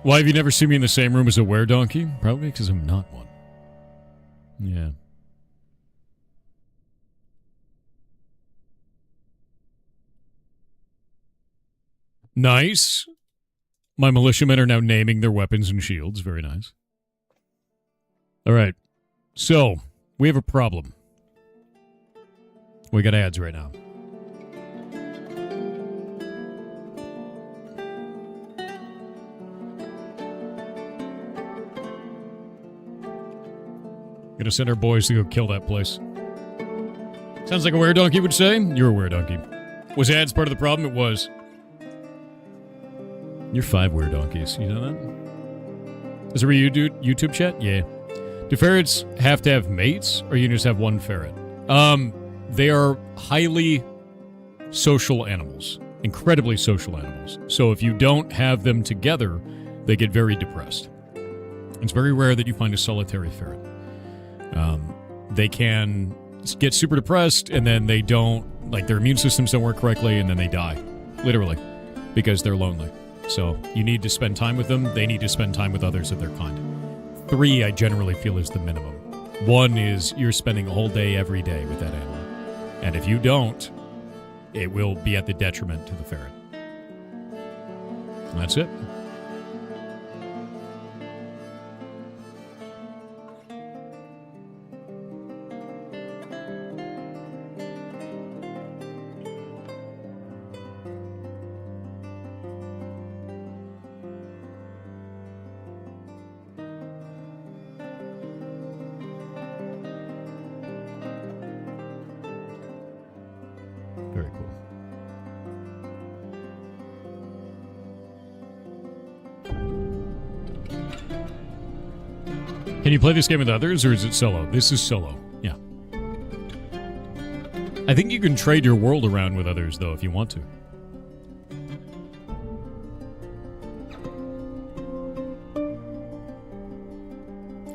Why have you never seen me in the same room as a were-donkey? Probably because I'm not one. Yeah. Nice. My militiamen are now naming their weapons and shields. Very nice. All right, so we have a problem. We got ads right now. Gonna send our boys to go kill that place. Sounds like a were-donkey would say. You're a were-donkey. Was ads part of the problem? It was. You're 5 were-donkeys. You know that? Is it where you do YouTube chat? Yeah. Do ferrets have to have mates, or you just have one ferret? They are highly social animals. Incredibly social animals. So if you don't have them together, they get very depressed. It's very rare that you find a solitary ferret. They can get super depressed, and then they don't, like, their immune systems don't work correctly, and then they die. Literally. Because they're lonely. So you need to spend time with them. They need to spend time with others of their kind. 3, I generally feel, is the minimum. 1 is you're spending a whole day every day with that animal. And if you don't, it will be at the detriment to the ferret. And that's it. Very cool. Can you play this game with others, or is it solo? This is solo, yeah. I think you can trade your world around with others, though, if you want to.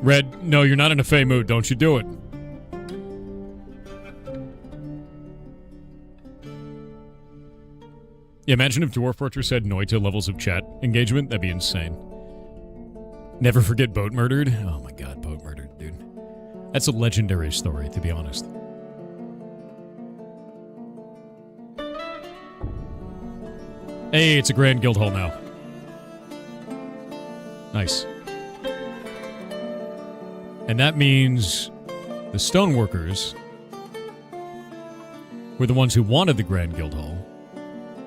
Red, no, you're not in a Fey mood. Don't you do it. Yeah, imagine if Dwarf Fortress had Noita levels of chat engagement. That'd be insane. Never forget Boat Murdered. Oh my god, Boat Murdered, dude. That's a legendary story, to be honest. Hey, it's a Grand Guild Hall now. Nice. And that means the Stoneworkers were the ones who wanted the Grand Guild Hall.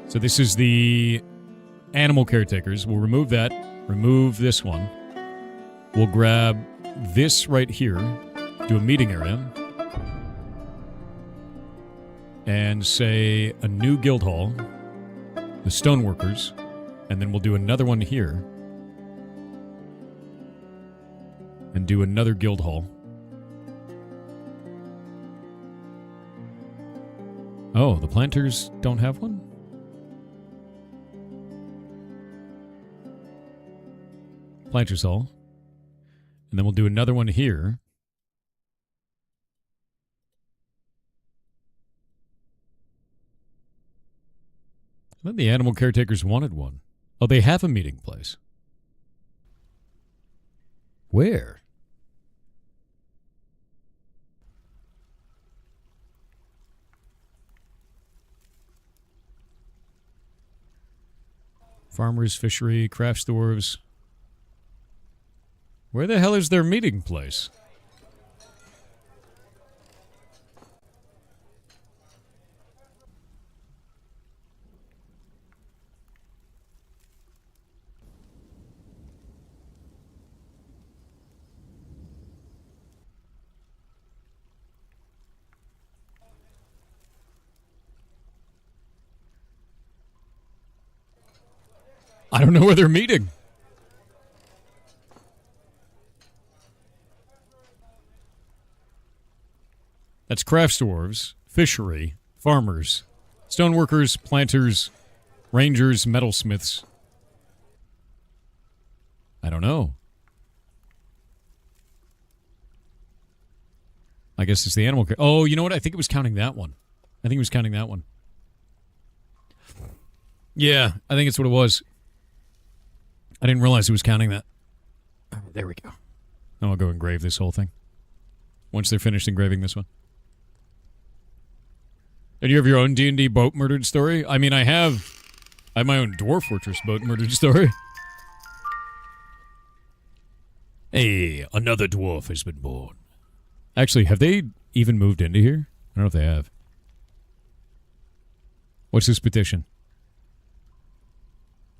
So this is the animal caretakers. We'll remove that. Remove this one. We'll grab this right here. Do a meeting area. And say a new guild hall. The Stoneworkers. And then we'll do another one here. And do another guild hall. Oh, the planters don't have one? Planters hall. And then we'll do another one here. I thought the animal caretakers wanted one. Oh, they have a meeting place. Where? Farmers, fishery, craft stores. Where the hell is their meeting place? I don't know where they're meeting. That's craft dwarves, fishery, farmers, stoneworkers, planters, rangers, metalsmiths. I don't know. I guess it's the animal care. Oh, you know what? I think it was counting that one. I think it was counting that one. Yeah, I think it's what it was. I didn't realize it was counting that. Oh, there we go. Now I'll go engrave this whole thing. Once they're finished engraving this one. And you have your own D&D boat murdered story? I mean, I have my own Dwarf Fortress boat murdered story. Hey, another dwarf has been born. Actually, have they even moved into here? I don't know if they have. What's this petition?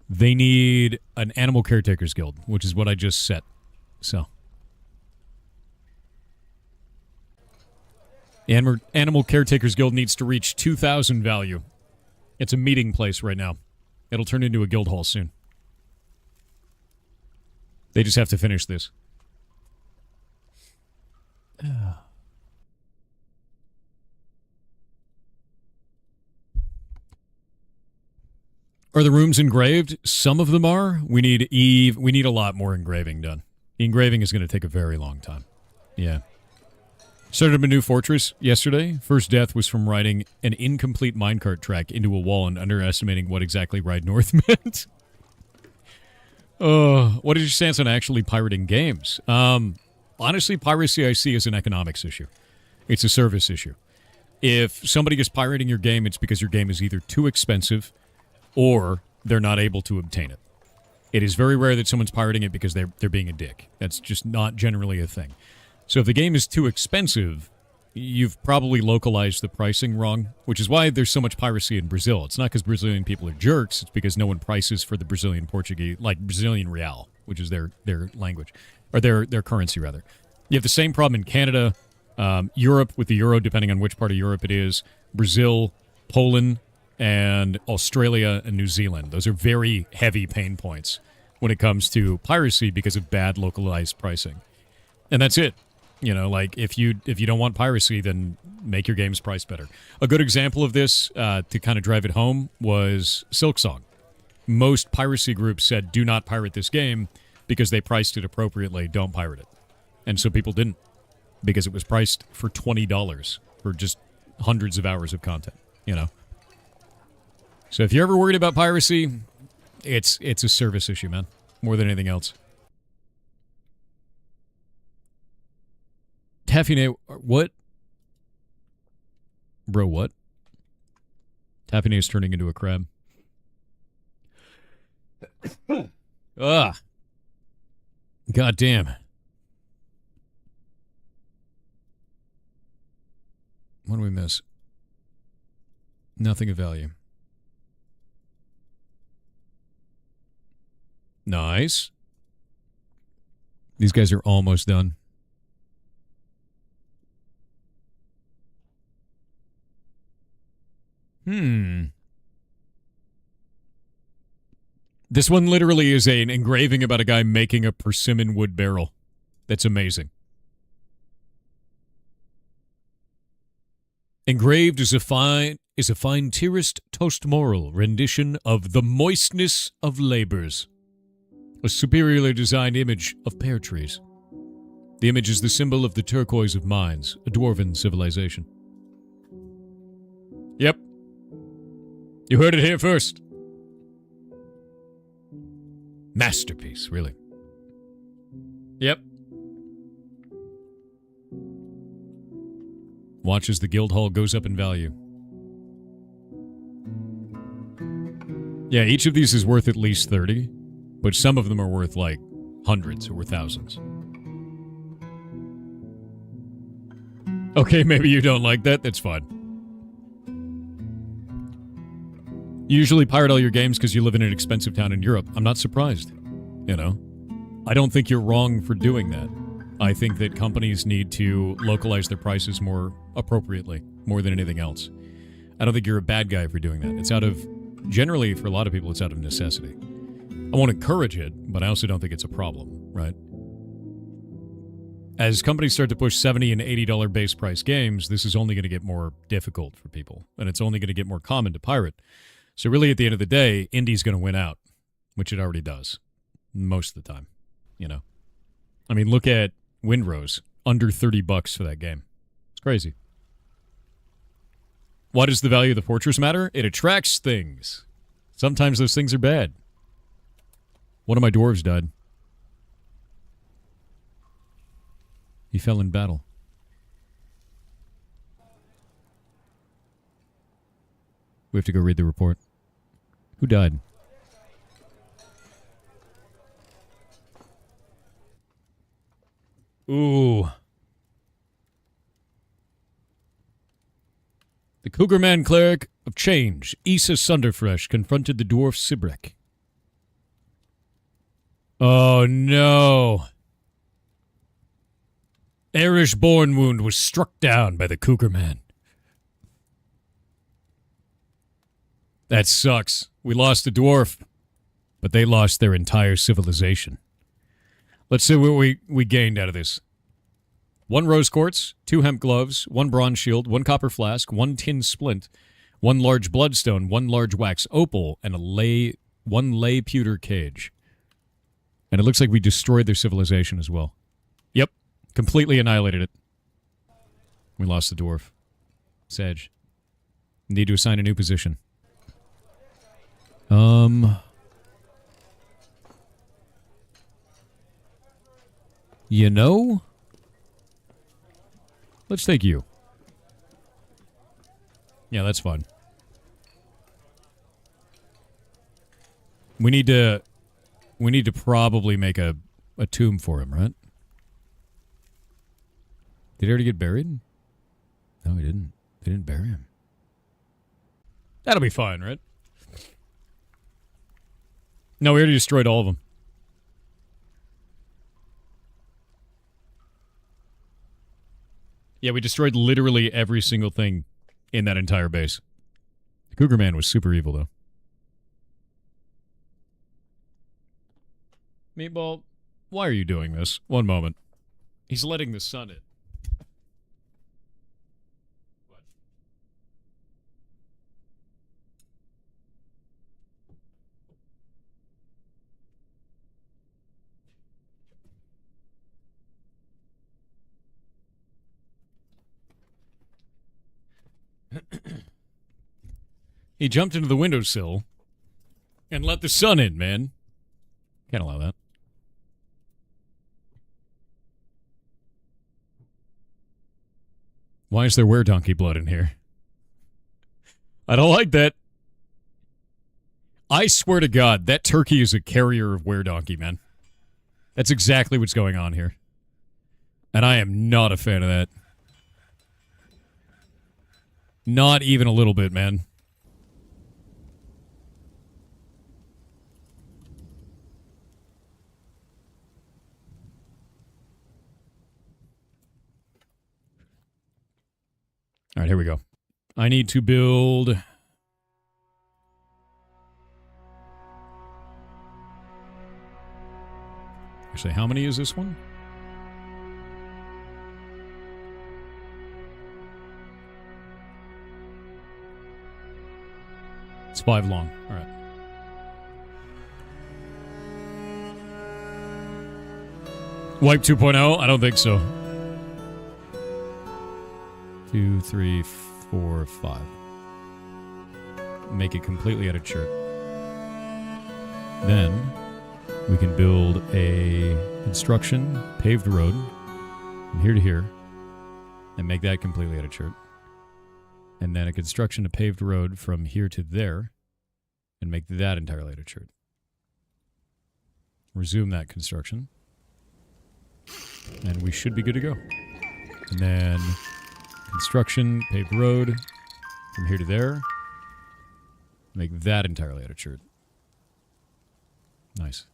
They need an Animal Caretakers Guild, which is what I just set. So. The Animal Caretakers Guild needs to reach 2,000 value. It's a meeting place right now. It'll turn into a guild hall soon. They just have to finish this. Are the rooms engraved? Some of them are. We need a lot more engraving done. The engraving is going to take a very long time. Yeah. Started up a new fortress yesterday. First death was from riding an incomplete minecart track into a wall and underestimating what exactly Ride North meant. What is your stance on actually pirating games? Honestly, piracy I see as an economics issue. It's a service issue. If somebody is pirating your game, it's because your game is either too expensive or they're not able to obtain it. It is very rare that someone's pirating it because they're being a dick. That's just not generally a thing. So if the game is too expensive, you've probably localized the pricing wrong, which is why there's so much piracy in Brazil. It's not because Brazilian people are jerks. It's because no one prices for the Brazilian Portuguese, like Brazilian real, which is their language, or their currency, rather. You have the same problem in Canada, Europe with the euro, depending on which part of Europe it is, Brazil, Poland, and Australia and New Zealand. Those are very heavy pain points when it comes to piracy because of bad localized pricing. And that's it. You know, like, if you don't want piracy, then make your games priced better. A good example of this, to kind of drive it home, was Silksong. Most piracy groups said, do not pirate this game, because they priced it appropriately, don't pirate it. And so people didn't, because it was priced for $20 for just hundreds of hours of content, you know? So if you're ever worried about piracy, it's a service issue, man. More than anything else. Taffy, what? Bro, what? Taffy is turning into a crab. Ugh. God damn. What do we miss? Nothing of value. Nice. These guys are almost done. This one literally is an engraving about a guy making a persimmon wood barrel. That's amazing. Engraved is a fine tirist toast moral rendition of the moistness of labors. A superiorly designed image of pear trees. The image is the symbol of the turquoise of mines, a dwarven civilization. Yep. You heard it here first. Masterpiece, really. Yep. Watch as the guild hall goes up in value. Yeah, each of these is worth at least 30, but some of them are worth like hundreds or thousands. Okay, maybe you don't like that. That's fine. You usually pirate all your games because you live in an expensive town in Europe. I'm not surprised. You know? I don't think you're wrong for doing that. I think that companies need to localize their prices more appropriately, more than anything else. I don't think you're a bad guy for doing that. It's out of, generally, for a lot of people, it's out of necessity. I won't encourage it, but I also don't think it's a problem, right? As companies start to push $70 and $80 base price games, this is only going to get more difficult for people, and it's only going to get more common to pirate. So really, at the end of the day, indie's going to win out, which it already does, most of the time, you know? I mean, look at Windrose, under $30 for that game. It's crazy. Why does the value of the fortress matter? It attracts things. Sometimes those things are bad. One of my dwarves died. He fell in battle. We have to go read the report. Who died? Ooh. The Cougarman cleric of change, Issa Sunderfresh, confronted the dwarf Sibrek. Oh no. Irish born wound was struck down by the Cougarman. That sucks. We lost a dwarf, but they lost their entire civilization. Let's see what we gained out of this. 1 rose quartz, 2 hemp gloves, 1 bronze shield, 1 copper flask, 1 tin splint, 1 large bloodstone, 1 large wax opal, and 1 lay pewter cage. And it looks like we destroyed their civilization as well. Yep, completely annihilated it. We lost the dwarf. Sedge. Need to assign a new position. You know? Let's take you. Yeah, that's fine. We need to probably make a tomb for him, right? Did he already get buried? No, he didn't. They didn't bury him. That'll be fine, right? No, we already destroyed all of them. Yeah, we destroyed literally every single thing in that entire base. The Cougar Man was super evil, though. Meatball, why are you doing this? One moment. He's letting the sun in. He jumped into the windowsill and let the sun in, man. Can't allow that. Why is there were-donkey blood in here? I don't like that. I swear to God, that turkey is a carrier of were-donkey, man. That's exactly what's going on here. And I am not a fan of that. Not even a little bit, man. All right, here we go. I need to build... Actually, how many is this one? It's 5 long. All right. Wipe 2.0? I don't think so. 2, 3, 4, 5. Make it completely out of chert. Then we can build a construction paved road from here to here and make that completely out of chert. And then a construction to paved road from here to there and make that entirely out of chert. Resume that construction. And we should be good to go. And then construction, paved road from here to there. Make that entirely out of chert. Nice.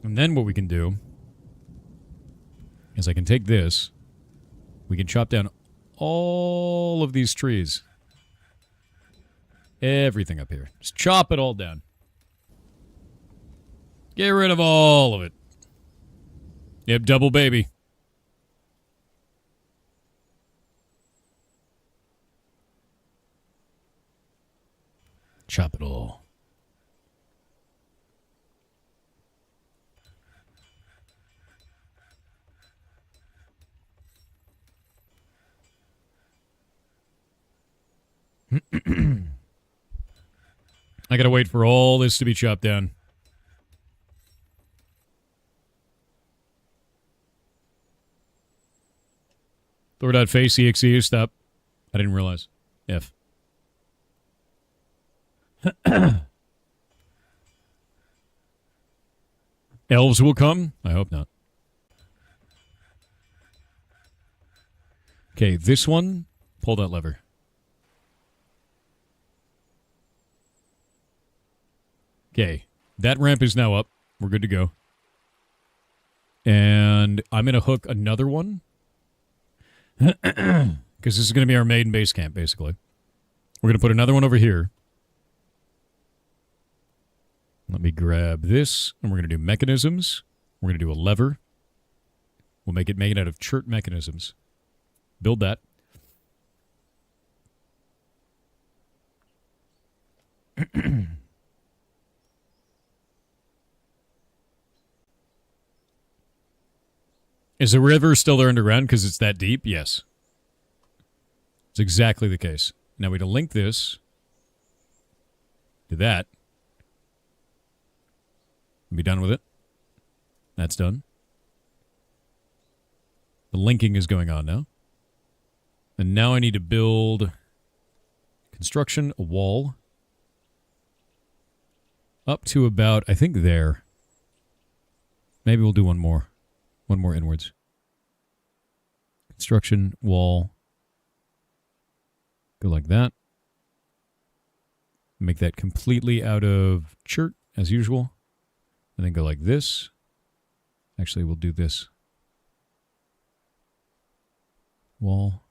And then what we can do is I can take this. We can chop down all of these trees. Everything up here. Just chop it all down. Get rid of all of it. Yep, double baby. Chop it all. I gotta wait for all this to be chopped down. Thor.face exe, stop. I didn't realize. F. Elves will come? I hope not. Okay, this one, pull that lever. Okay, that ramp is now up. We're good to go. And I'm going to hook another one. Because this is going to be our main base camp, basically. We're going to put another one over here. Let me grab this, and we're going to do mechanisms. We're going to do a lever. We'll make it made out of chert mechanisms. Build that. Is the river still there underground because it's that deep? Yes. It's exactly the case. Now we to link this to that. Be done with it. That's done. The linking is going on now. And now I need to build construction, a wall. Up to about, I think there. Maybe we'll do one more. One more inwards. Construction, wall. Go like that. Make that completely out of chert, as usual. And then go like this. Actually, we'll do this. Wall.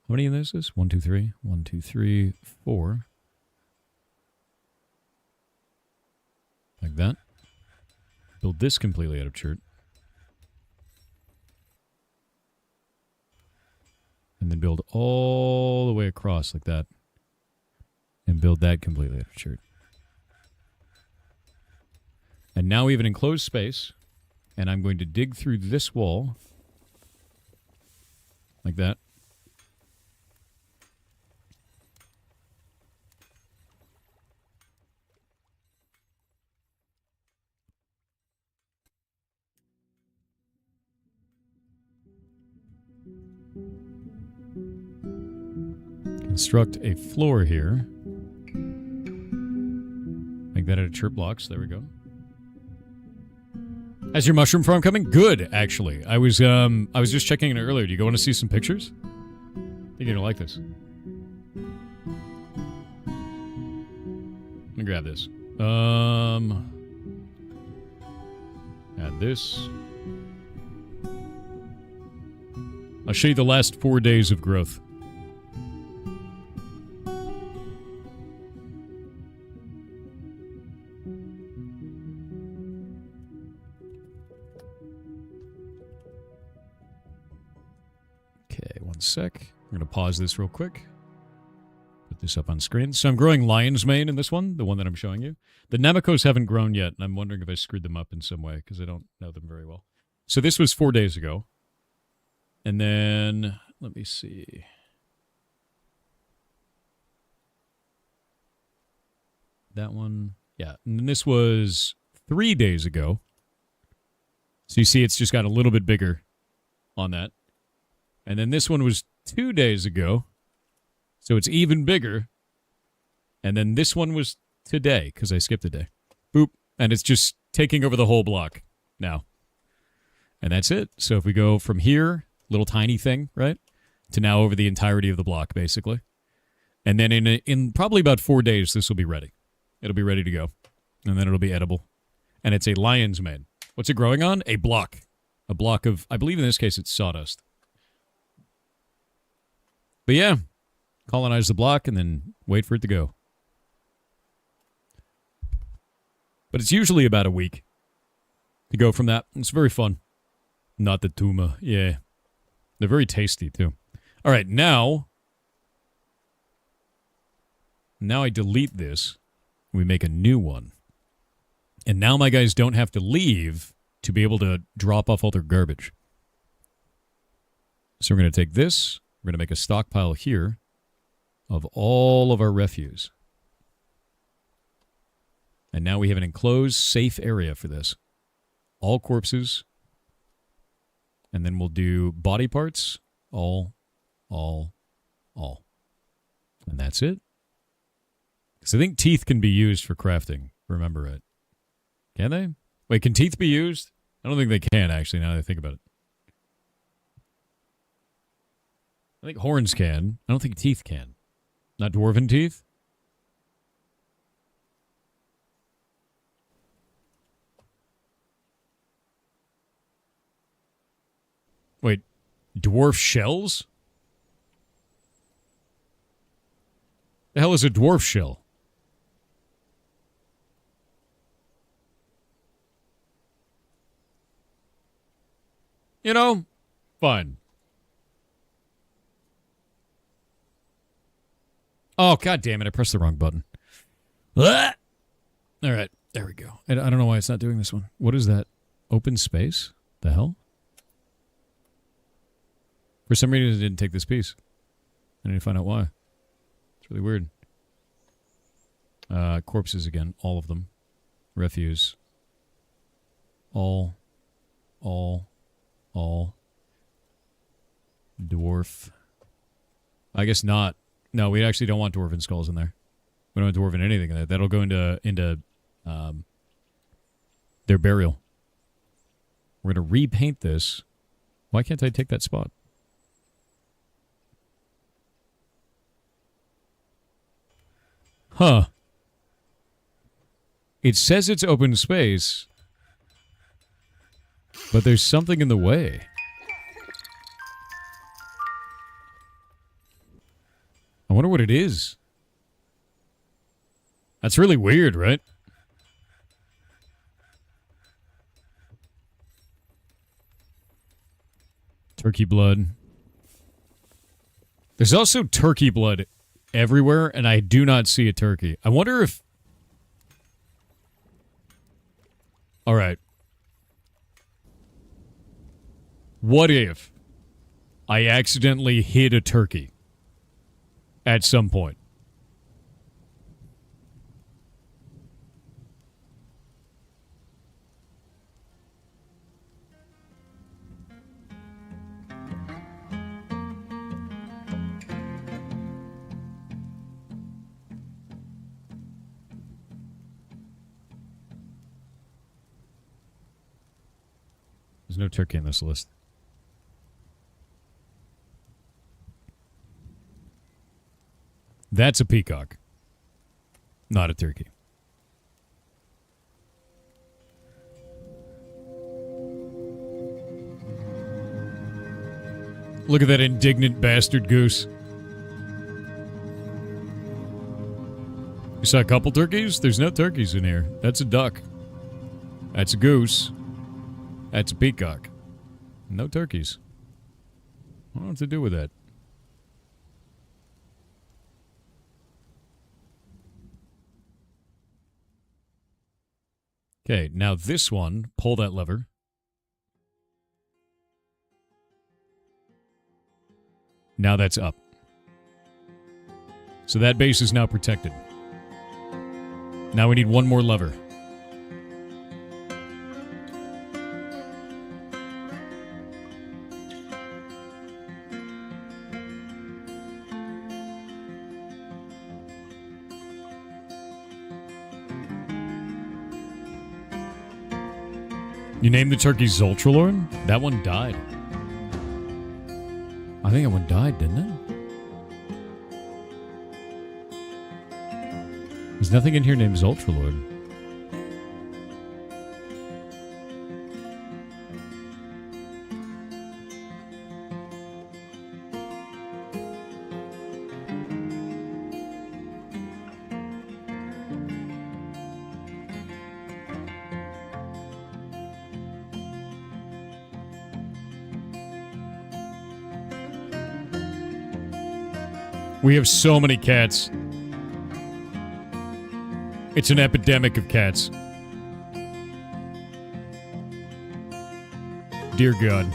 How many of those is this? 1, 2, 3. 1, 2, 3, 4. Like that. Build this completely out of chert. And then build all the way across like that. And build that completely out of chert. And now we have an enclosed space. And I'm going to dig through this wall. Like that. Construct a floor here. Make that out of chirp blocks. There we go. How's your mushroom farm coming? Good, actually. I was just checking it earlier. Do you go want to see some pictures? I think you're gonna like this. Let me grab this. Add this. I'll show you the last 4 days of growth. Sec. I'm going to pause this real quick. Put this up on screen. So I'm growing lion's mane in this one, the one that I'm showing you. The Namekos haven't grown yet, and I'm wondering if I screwed them up in some way, because I don't know them very well. So this was 4 days ago. And then, let me see. That one, yeah. And then this was 3 days ago. So you see it's just got a little bit bigger on that. And then this one was 2 days ago, so it's even bigger. And then this one was today, because I skipped a day. Boop. And it's just taking over the whole block now. And that's it. So if we go from here, little tiny thing, right, to now over the entirety of the block, basically. And then in probably about 4 days, this will be ready. It'll be ready to go. And then it'll be edible. And it's a lion's mane. What's it growing on? A block. A block of, I believe in this case, it's sawdust. But yeah, colonize the block and then wait for it to go. But it's usually about a week to go from that. It's very fun. Not the tuma, yeah. They're very tasty, too. All right, now I delete this. We make a new one. And now my guys don't have to leave to be able to drop off all their garbage. So we're going to take this. We're going to make a stockpile here of all of our refuse. And now we have an enclosed, safe area for this. All corpses. And then we'll do body parts. All. And that's it. Because I think teeth can be used for crafting. Remember it. Can they? Wait, can teeth be used? I don't think they can, actually, now that I think about it. I think horns can. I don't think teeth can. Not dwarven teeth? Wait, dwarf shells? The hell is a dwarf shell? You know, fine. Oh, god damn it, I pressed the wrong button. Ah! All right, there we go. I don't know why it's not doing this one. What is that? Open space? The hell? For some reason, it didn't take this piece. I need to find out why. It's really weird. Corpses again, all of them. Refuse. All. Dwarf. I guess not. No, we actually don't want dwarven skulls in there. We don't want dwarven anything in there. That'll go into their burial. We're going to repaint this. Why can't I take that spot? Huh. It says it's open space, but there's something in the way. I wonder what it is. That's really weird, right? Turkey blood. There's also turkey blood everywhere, and I do not see a turkey. I wonder if... All right. What if I accidentally hid a turkey at some point? There's no turkey on this list. That's a peacock, not a turkey. Look at that indignant bastard goose. You saw a couple turkeys? There's no turkeys in here. That's a duck. That's a goose. That's a peacock. No turkeys. I don't know what to do with that. Okay, now this one, pull that lever. Now that's up. So that base is now protected. Now we need one more lever. You named the turkey Zoltralorn? That one died. I think that one died, didn't it? There's nothing in here named Zoltralorn. We have so many cats. It's an epidemic of cats. Dear God.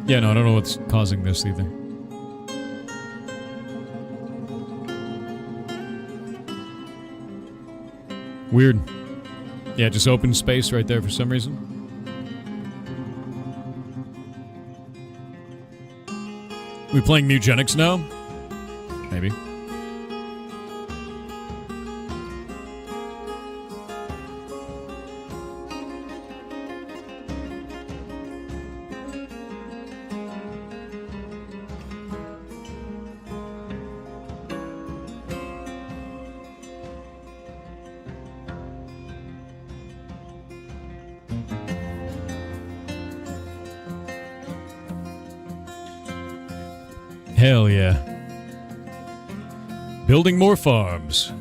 Yeah, no, I don't know what's causing this either. Weird. Yeah, just open space right there for some reason. We playing Mugenics now? Maybe. Hell yeah. Building more farms.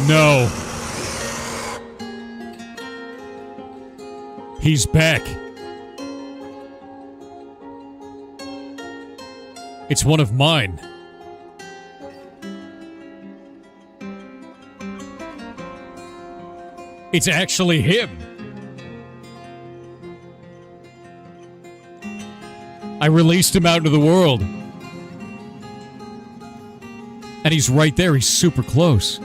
No. He's back. It's one of mine. It's actually him. I released him out into the world. And he's right there. He's super close.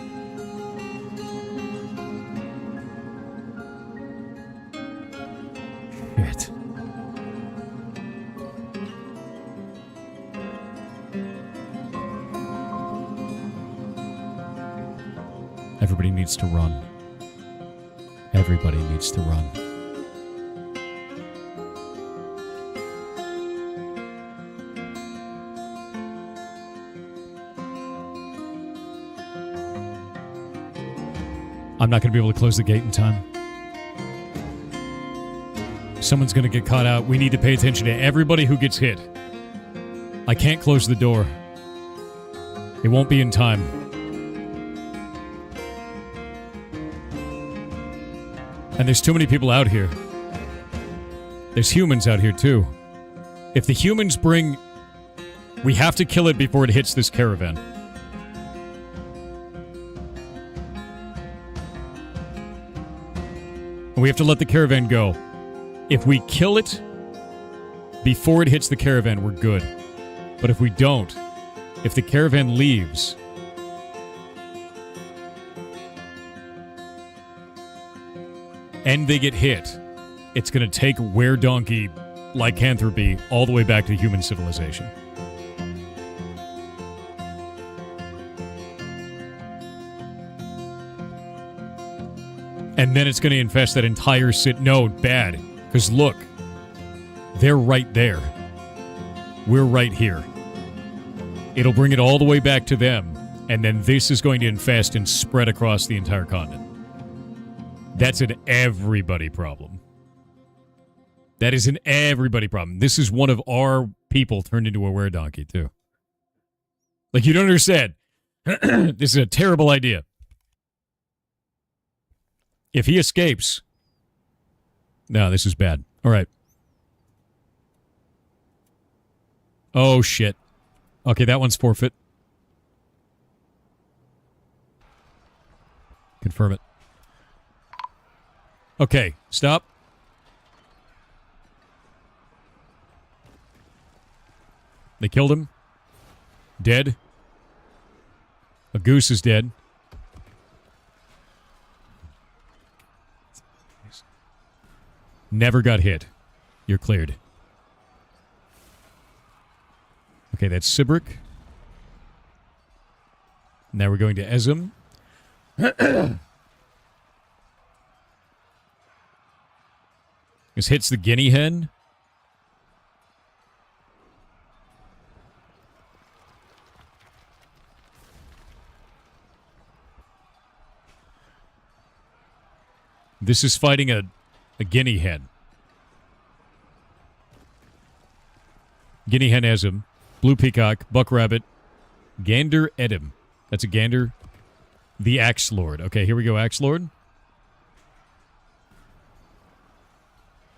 Shit. Everybody needs to run. Everybody needs to run. I'm not going to be able to close the gate in time. Someone's going to get caught out. We need to pay attention to everybody who gets hit. I can't close the door. It won't be in time. And there's too many people out here. There's humans out here, too. If the humans bring... We have to kill it before it hits this caravan. And we have to let the caravan go. If we kill it before it hits the caravan, we're good. But if we don't, if the caravan leaves... and they get hit, it's going to take were-donkey lycanthropy all the way back to human civilization. And then it's going to infest that entire No, bad. Because look, they're right there. We're right here. It'll bring it all the way back to them, and then this is going to infest and spread across the entire continent. That's an everybody problem. That is an everybody problem. This is one of our people turned into a were-donkey, too. Like, you don't understand. This is a terrible idea. If he escapes... No, this is bad. All right. Oh, shit. Okay, that one's forfeit. Confirm it. Okay, stop. They killed him. Dead. A goose is dead. Never got hit. You're cleared. Okay, that's Sibrick. Now we're going to Ezum. This hits the guinea hen. This is fighting a guinea hen. Guinea hen Ezum. Blue peacock. Buck rabbit. Gander Edom. That's a gander. The Axe Lord. Okay, here we go, Axe Lord.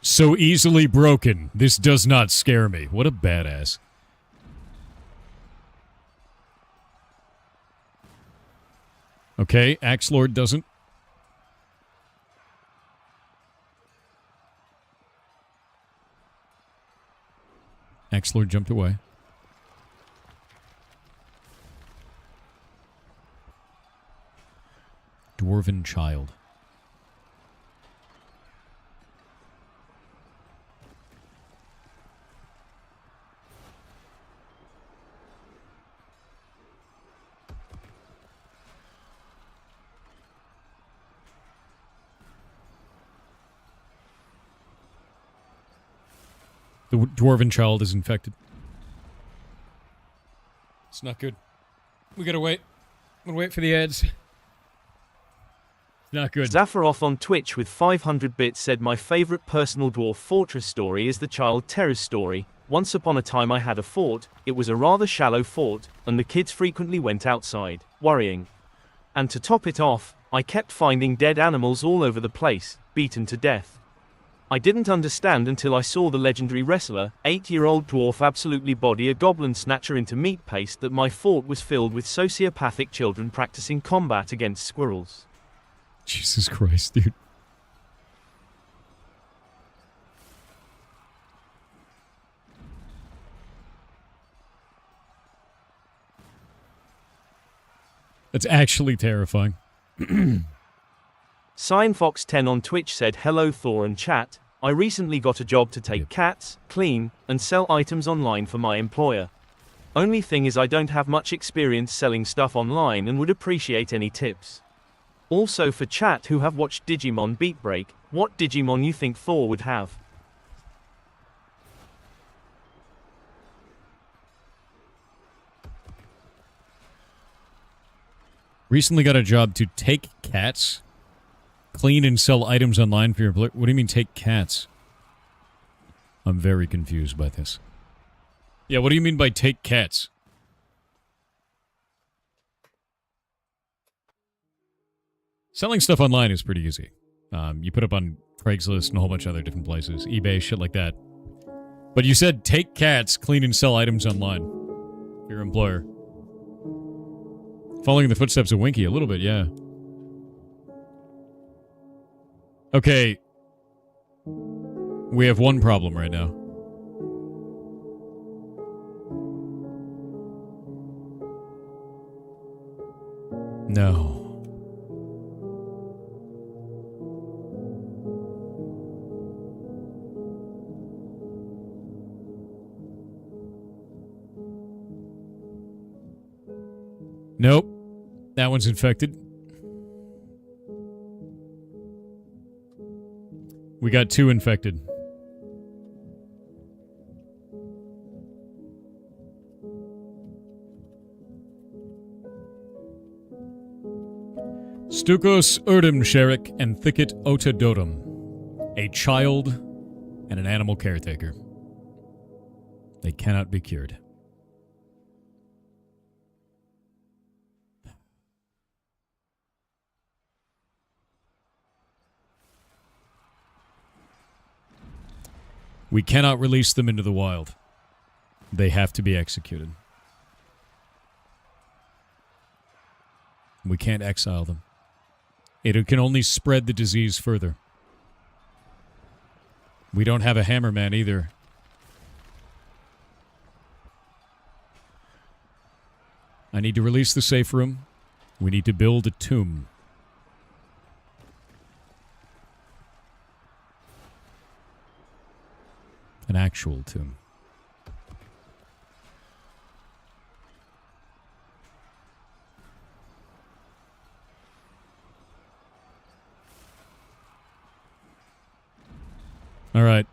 So easily broken. This does not scare me. What a badass. Okay, Axe Lord doesn't. Axe Lord jumped away. Dwarven child. The dwarven child is infected. It's not good. We gotta wait. I'm gonna wait for the ads. Not good. Zaffaroff on Twitch with 500 bits said my favorite personal Dwarf Fortress story is the Child Terror's story. Once upon a time I had a fort, it was a rather shallow fort, and the kids frequently went outside, worrying. And to top it off, I kept finding dead animals all over the place, beaten to death. I didn't understand until I saw the legendary wrestler, 8-year-old dwarf absolutely body a goblin snatcher into meat paste that my fort was filled with sociopathic children practicing combat against squirrels. Jesus Christ, dude. That's actually terrifying. SignFox10 on Twitch said hello Thor and chat, I recently got a job to take cats, clean, and sell items online for my employer. Only thing is I don't have much experience selling stuff online and would appreciate any tips. Also for chat who have watched Digimon Beat Break, what Digimon you think Thor would have? Recently got a job to take cats, Clean and sell items online for your... What do you mean take cats? I'm very confused by this. Yeah, what do you mean by take cats? Selling stuff online is pretty easy. You put up on Craigslist and a whole bunch of other different places. eBay, shit like that. But you said take cats, clean and sell items online. For your employer. Following the footsteps of Winky, a little bit, yeah. Okay. We have one problem right now. No. Nope. That one's infected. We got 2 infected. Stukos Erdem Sherik and Thicket Otadotum. A child and an animal caretaker. They cannot be cured. We cannot release them into the wild. They have to be executed. We can't exile them. It can only spread the disease further. We don't have a hammerman either. I need to release the safe room. We need to build a tomb. An actual tomb. All right.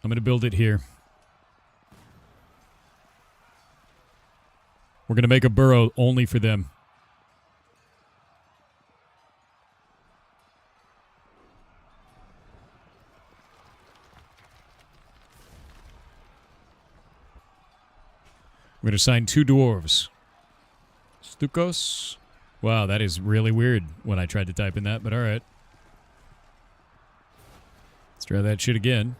I'm going to build it here. We're going to make a burrow only for them. We're going to assign 2 dwarves. Stukos. Wow, that is really weird when I tried to type in that, but alright. Let's try that shit again.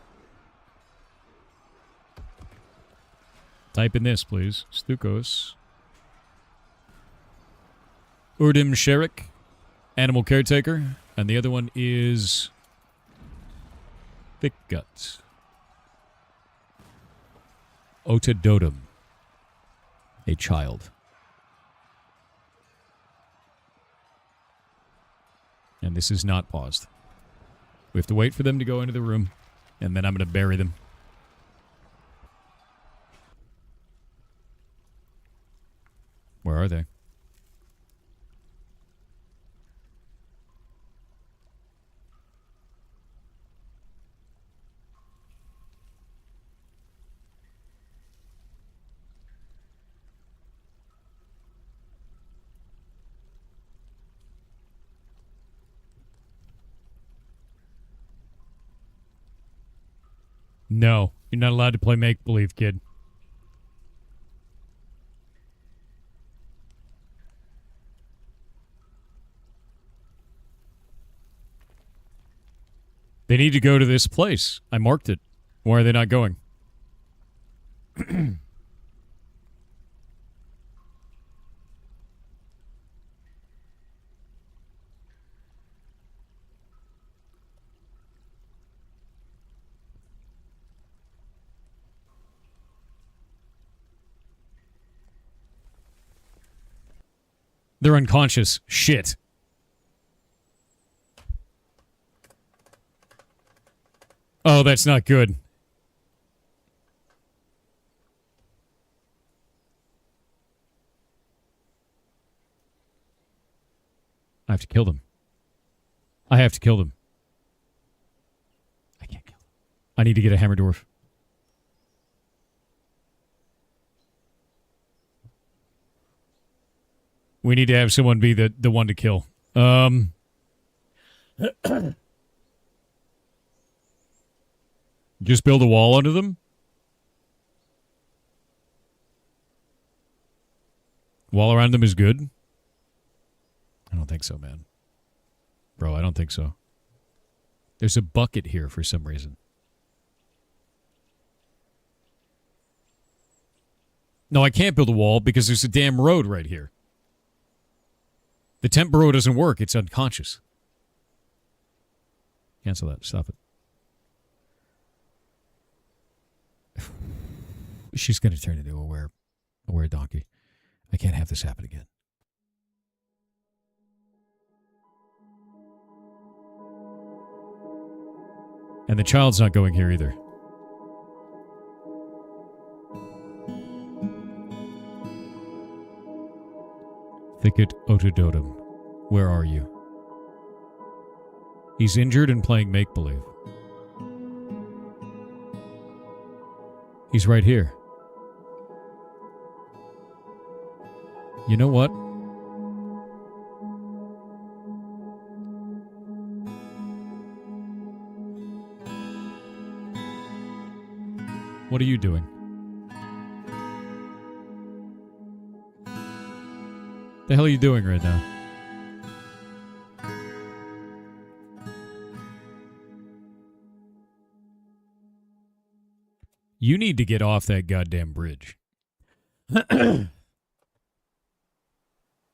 Type in this, please. Stukos. Urdim Sherik. Animal caretaker. And the other one is... Thick Gut. Otadotum. A child. And this is not paused. We have to wait for them to go into the room, and then I'm going to bury them. Where are they? No, you're not allowed to play make-believe, kid. They need to go to this place. I marked it. Why are they not going? They're unconscious. Shit. Oh, that's not good. I have to kill them. I have to kill them. I can't kill them. I need to get a hammer dwarf. We need to have someone be the one to kill. Just build a wall under them? Wall around them is good? I don't think so, man. Bro, I don't think so. There's a bucket here for some reason. No, I can't build a wall because there's a damn road right here. The temp burrow doesn't work. It's unconscious. Cancel that. Stop it. She's going to turn into a were donkey. I can't have this happen again. And the child's not going here either. Thicket Otodotum, where are you? He's injured and playing make-believe. He's right here. You know what? What are you doing? The hell are you doing right now? You need to get off that goddamn bridge.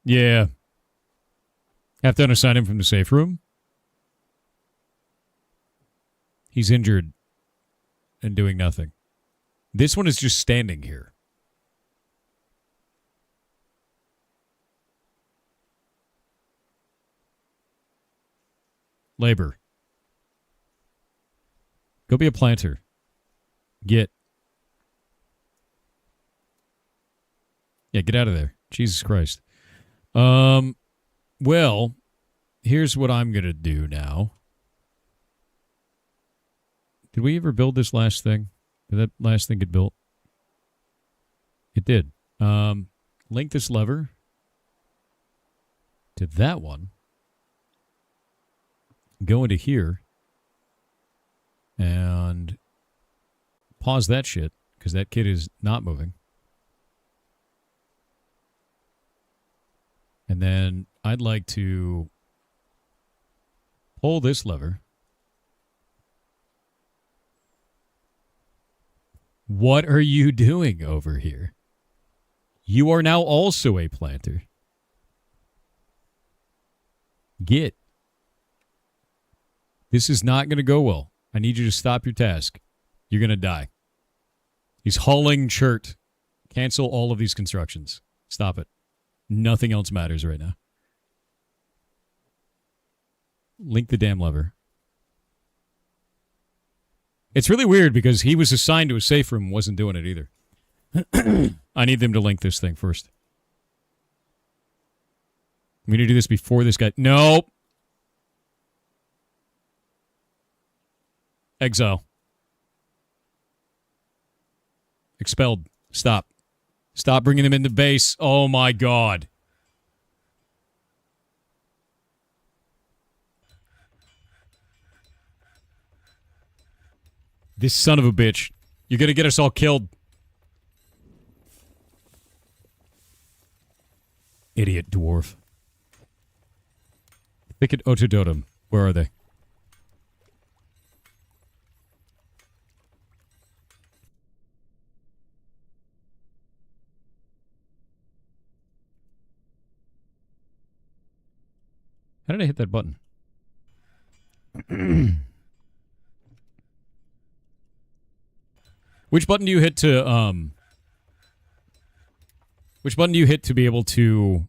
Yeah. Have to unassign him from the safe room? He's injured and doing nothing. This one is just standing here. Labor. Go be a planter. Get. Yeah, get out of there. Jesus Christ. Well, here's what I'm going to do now. Did we ever build this last thing? Did that last thing get built? It did. Link this lever to that one. Go into here. And pause that shit, because that kid is not moving. And then I'd like to pull this lever. What are you doing over here? You are now also a planter. Get. This is not going to go well. I need you to stop your task. You're going to die. He's hauling chert. Cancel all of these constructions. Stop it. Nothing else matters right now. Link the damn lever. It's really weird because he was assigned to a safe room and wasn't doing it either. I need them to link this thing first. We need to do this before this guy... Nope. Exile. Expelled. Stop. Stop bringing them into base. Oh my god. This son of a bitch. You're gonna get us all killed. Idiot dwarf. Thicket Otodotum. Where are they? How did I hit that button? Which button do you hit to, Which button do you hit to be able to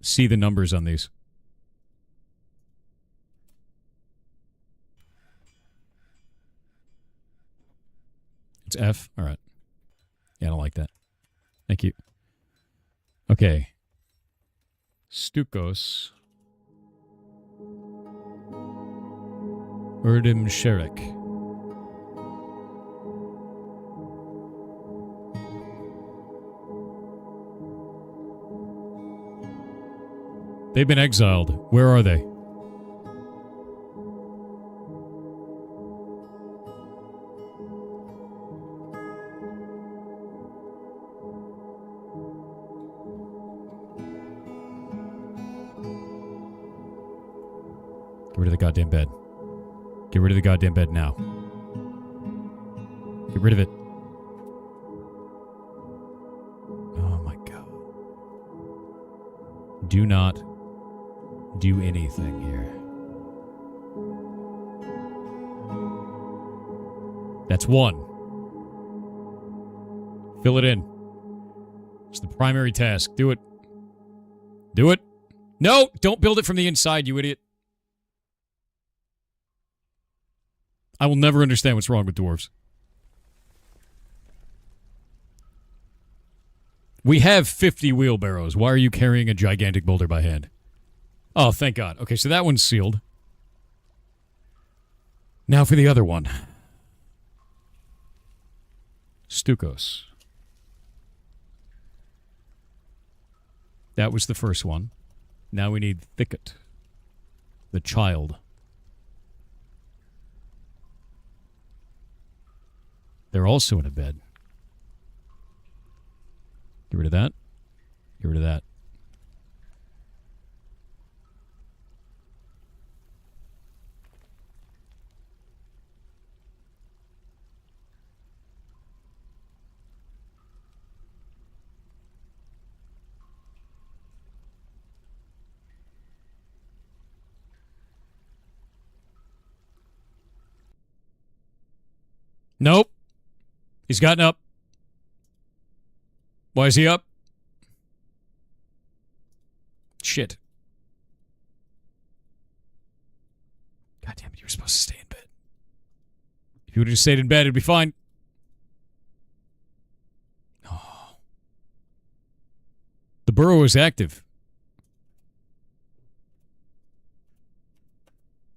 see the numbers on these? It's F? Alright. Yeah, I don't like that. Thank you. Okay. Stukos. Erdim Sherik. They've been exiled. Where are they? Get rid of the goddamn bed. Get rid of the goddamn bed now. Get rid of it. Oh my god. Do not do anything here. That's one. Fill it in. It's the primary task. Do it. Do it. No! Don't build it from the inside, you idiot. I will never understand what's wrong with dwarves. We have 50 wheelbarrows. Why are you carrying a gigantic boulder by hand? Oh, thank God. Okay, so that one's sealed. Now for the other one. Stucos. That was the first one. Now we need Thicket. The child. They're also in a bed. Get rid of that. Get rid of that. Nope. He's gotten up. Why is he up? Shit. God damn it, you were supposed to stay in bed. If you would have just stayed in bed, it'd be fine. Oh. The burrow is active.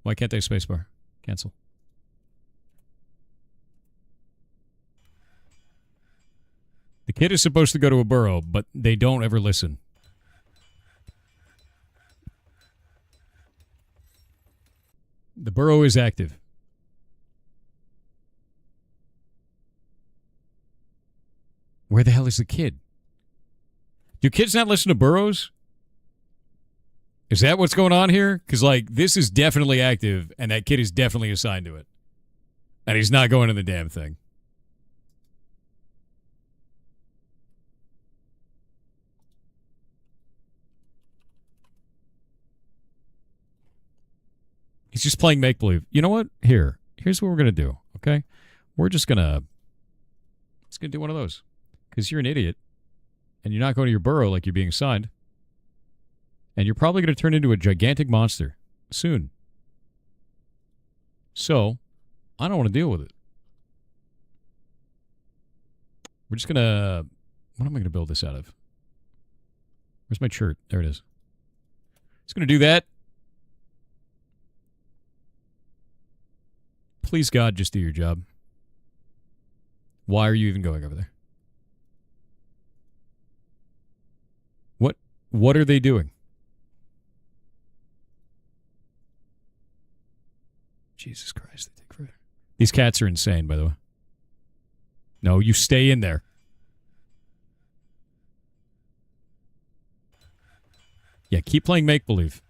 Why can't they spacebar? Cancel. The kid is supposed to go to a burrow, but they don't ever listen. The burrow is active. Where the hell is the kid? Do kids not listen to burrows? Is that what's going on here? Because, like, this is definitely active, and that kid is definitely assigned to it. And he's not going to the damn thing. He's just playing make-believe. You know what? Here's what we're going to do, okay? We're just going to do one of those. Because you're an idiot, and you're not going to your burrow like you're being assigned. And you're probably going to turn into a gigantic monster soon. So, I don't want to deal with it. We're just going to... What am I going to build this out of? Where's my shirt? There it is. Just going to do that. Please, God, just do your job. Why are you even going over there? What are they doing? Jesus Christ, they take forever. These cats are insane, by the way. No, you stay in there. Yeah, keep playing make-believe.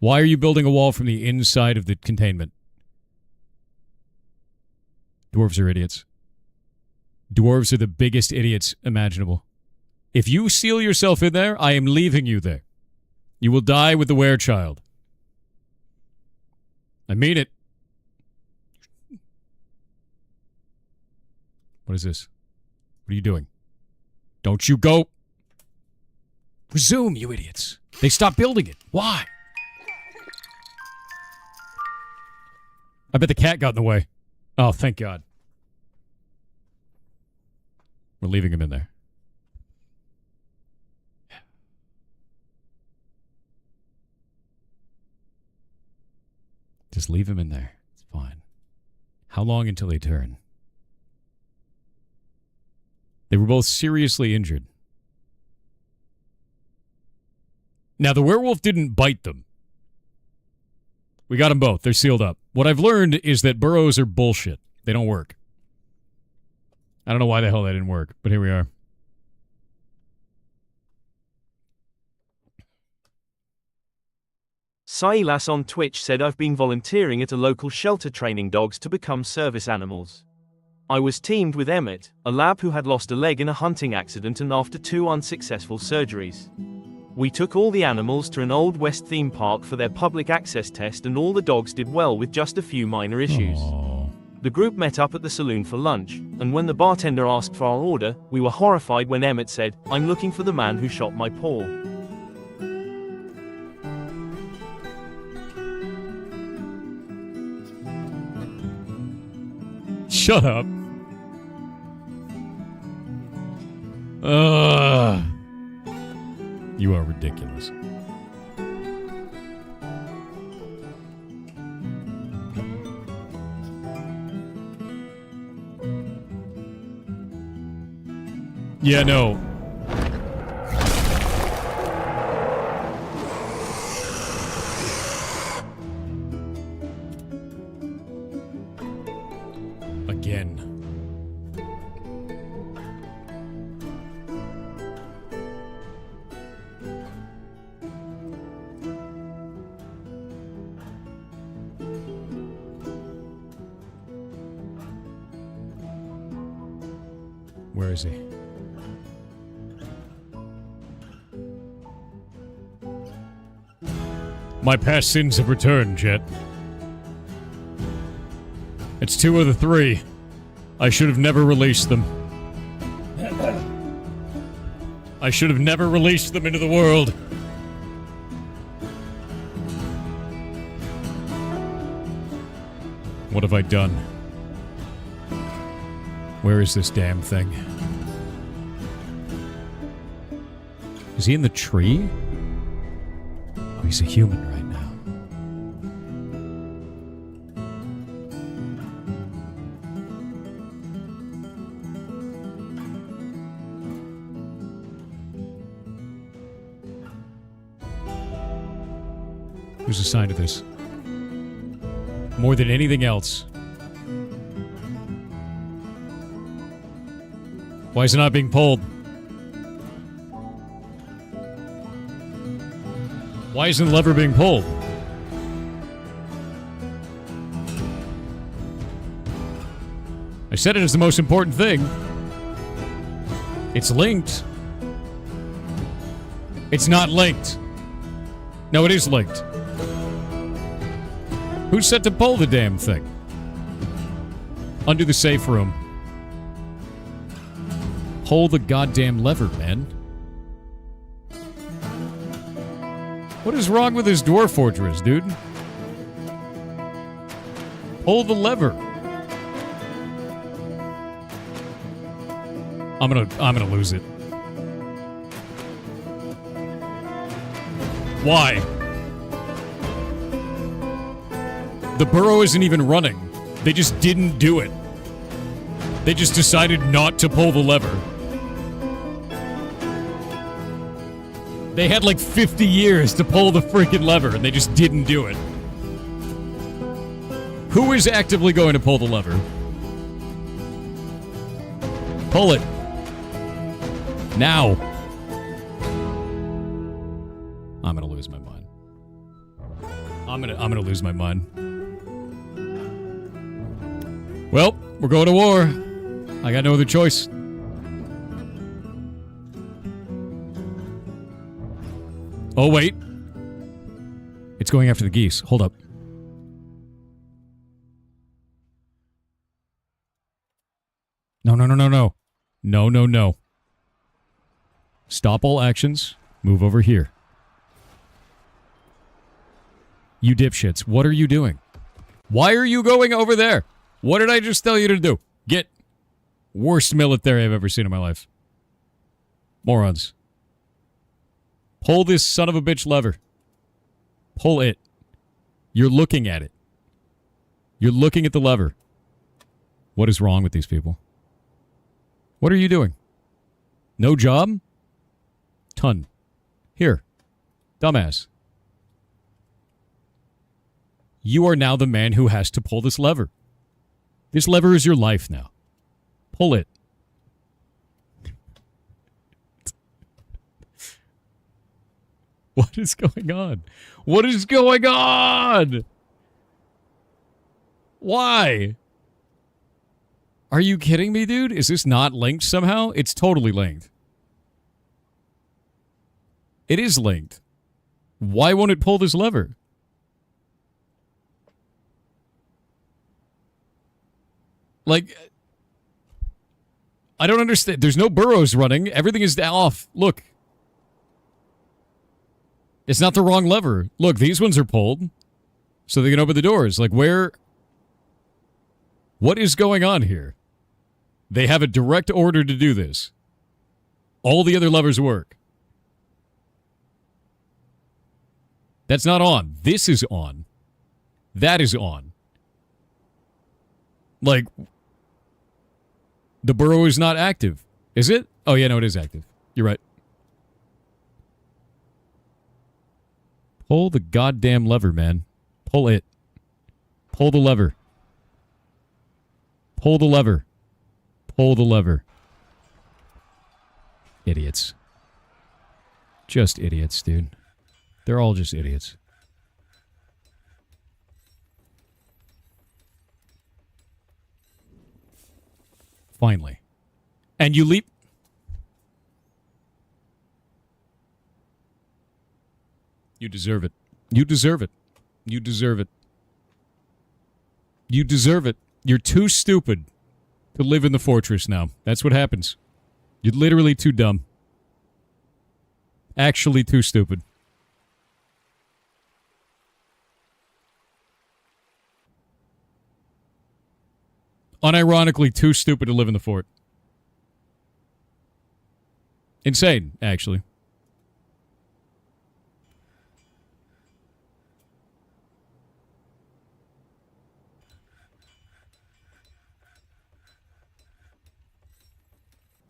Why are you building a wall from the inside of the containment? Dwarves are idiots. Dwarves are the biggest idiots imaginable. If you seal yourself in there, I am leaving you there. You will die with the werechild. I mean it. What is this? What are you doing? Don't you go. Resume, you idiots. They stopped building it. Why? I bet the cat got in the way. Oh, thank God. We're leaving him in there. Just leave him in there. It's fine. How long until they turn? They were both seriously injured. Now, the werewolf didn't bite them. We got them both. They're sealed up. What I've learned is that burrows are bullshit. They don't work. I don't know why the hell that didn't work, but here we are. Silas on Twitch said I've been volunteering at a local shelter training dogs to become service animals. I was teamed with Emmett, a lab who had lost a leg in a hunting accident and after 2 unsuccessful surgeries. We took all the animals to an Old West theme park for their public access test and all the dogs did well with just a few minor issues. Aww. The group met up at the saloon for lunch, and when the bartender asked for our order, we were horrified when Emmett said, "I'm looking for the man who shot my paw." Shut up. You are ridiculous. Yeah, no. Again. Where is he? My past sins have returned, Jet. It's 2 of the 3. I should have never released them. I should have never released them into the world. What have I done? Where is this damn thing? Is he in the tree? Oh, he's a human right now. Who's assigned to this? More than anything else. Why is it not being pulled? Why isn't the lever being pulled? I said it is the most important thing. It's linked. It's not linked. No, it is linked. Who's set to pull the damn thing? Undo the safe room. Pull the goddamn lever, man. What is wrong with this Dwarf Fortress, dude? Pull the lever. I'm gonna lose it. Why? The burrow isn't even running. They just didn't do it. They just decided not to pull the lever. They had like 50 years to pull the freaking lever, and they just didn't do it. Who is actively going to pull the lever? Pull it. Now. I'm gonna lose my mind. I'm gonna lose my mind. Well, we're going to war. I got no other choice. Oh, wait. It's going after the geese. Hold up. No, no, no, no, no. No, no, no. Stop all actions. Move over here. You dipshits, what are you doing? Why are you going over there? What did I just tell you to do? Get. Worst military I've ever seen in my life. Morons. Pull this son of a bitch lever. Pull it. You're looking at it. You're looking at the lever. What is wrong with these people? What are you doing? No job? Ton. Here. Dumbass. You are now the man who has to pull this lever. This lever is your life now. Pull it. What is going on? What is going on? Why? Are you kidding me, dude? Is this not linked somehow? It's totally linked. It is linked. Why won't it pull this lever? Like, I don't understand. There's no burrows running. Everything is off. Look. It's not the wrong lever. Look, these ones are pulled so they can open the doors. Like, where? What is going on here? They have a direct order to do this. All the other levers work. That's not on. This is on. That is on. Like, the burrow is not active. Is it? Oh, yeah, no, it is active. You're right. Pull the goddamn lever, man. Pull it. Pull the lever. Pull the lever. Pull the lever. Idiots. Just idiots, dude. They're all just idiots. Finally. And you leap. You deserve it. You deserve it. You deserve it. You deserve it. You're too stupid to live in the fortress now. That's what happens. You're literally too dumb. Actually too stupid. Unironically too stupid to live in the fort. Insane, actually.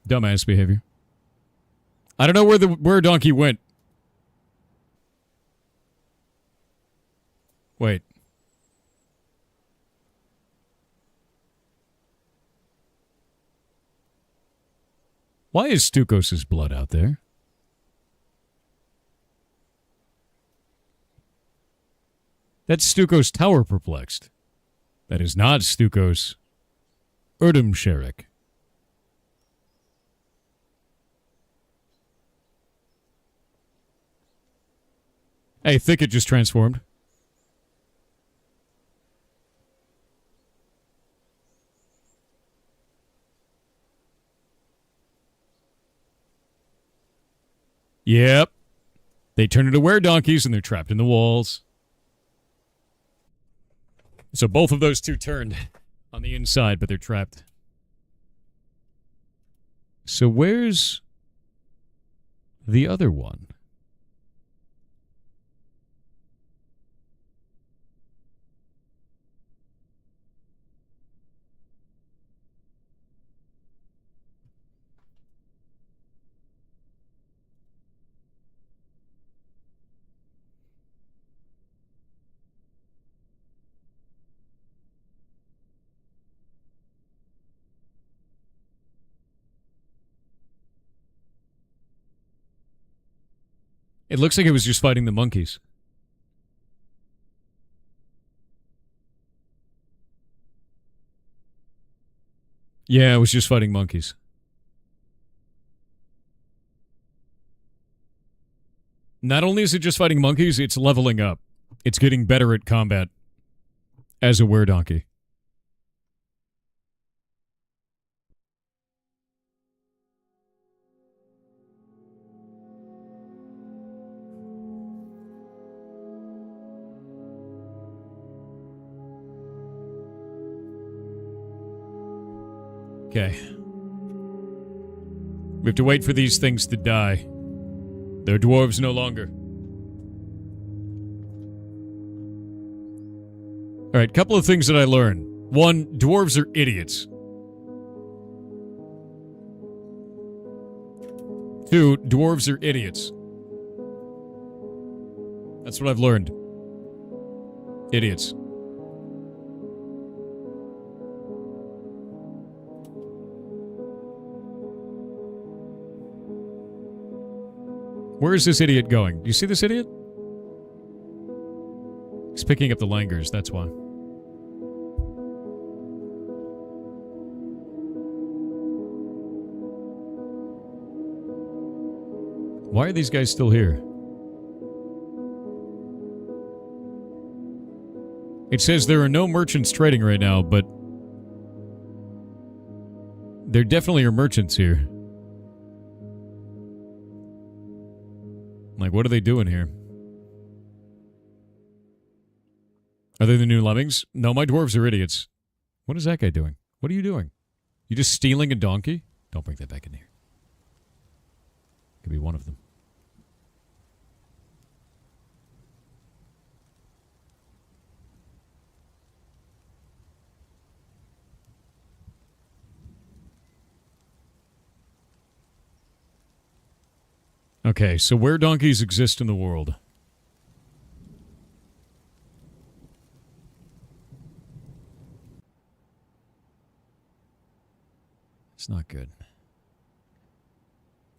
Dumbass behavior. I don't know where Donkey went. Wait. Why is Stukos' blood out there? That's Stukos Tower perplexed. That is not Stukos Erdemsherek. Hey, Thicket just transformed. Yep. They turn into were-donkeys and they're trapped in the walls. So both of those two turned on the inside, but they're trapped. So where's the other one? It looks like it was just fighting the monkeys. Yeah, it was just fighting monkeys. Not only is it just fighting monkeys, it's leveling up. It's getting better at combat as a were-donkey. Okay. We have to wait for these things to die. They're dwarves no longer. Alright, couple of things that I learned. One, dwarves are idiots. Two, dwarves are idiots. That's what I've learned. Idiots. Where is this idiot going? Do you see this idiot? He's picking up the langurs, that's why. Why are these guys still here? It says there are no merchants trading right now, but there definitely are merchants here. Like, what are they doing here? Are they the new lemmings? No, my dwarves are idiots. What is that guy doing? What are you doing? You just stealing a donkey? Don't bring that back in here. Could be one of them. Okay, so where donkeys exist in the world? It's not good.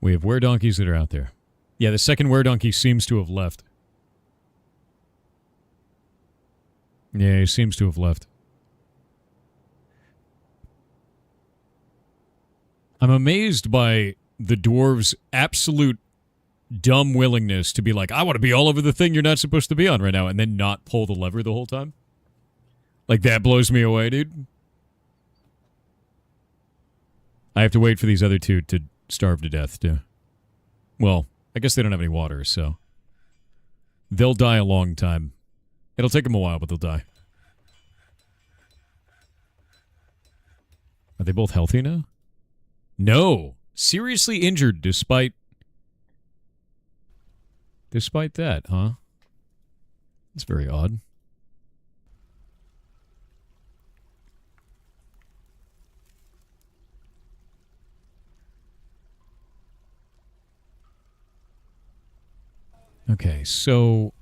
We have were donkeys that are out there. Yeah, the second were donkey seems to have left. Yeah, he seems to have left. I'm amazed by the dwarves' absolute dumb willingness to be like, I want to be all over the thing you're not supposed to be on right now, and then not pull the lever the whole time. Like, that blows me away, dude. I have to wait for these other two to starve to death, too. Well, I guess they don't have any water, so they'll die a long time. It'll take them a while, but they'll die. Are they both healthy now? No. Seriously injured despite that, huh? That's very odd. Okay, so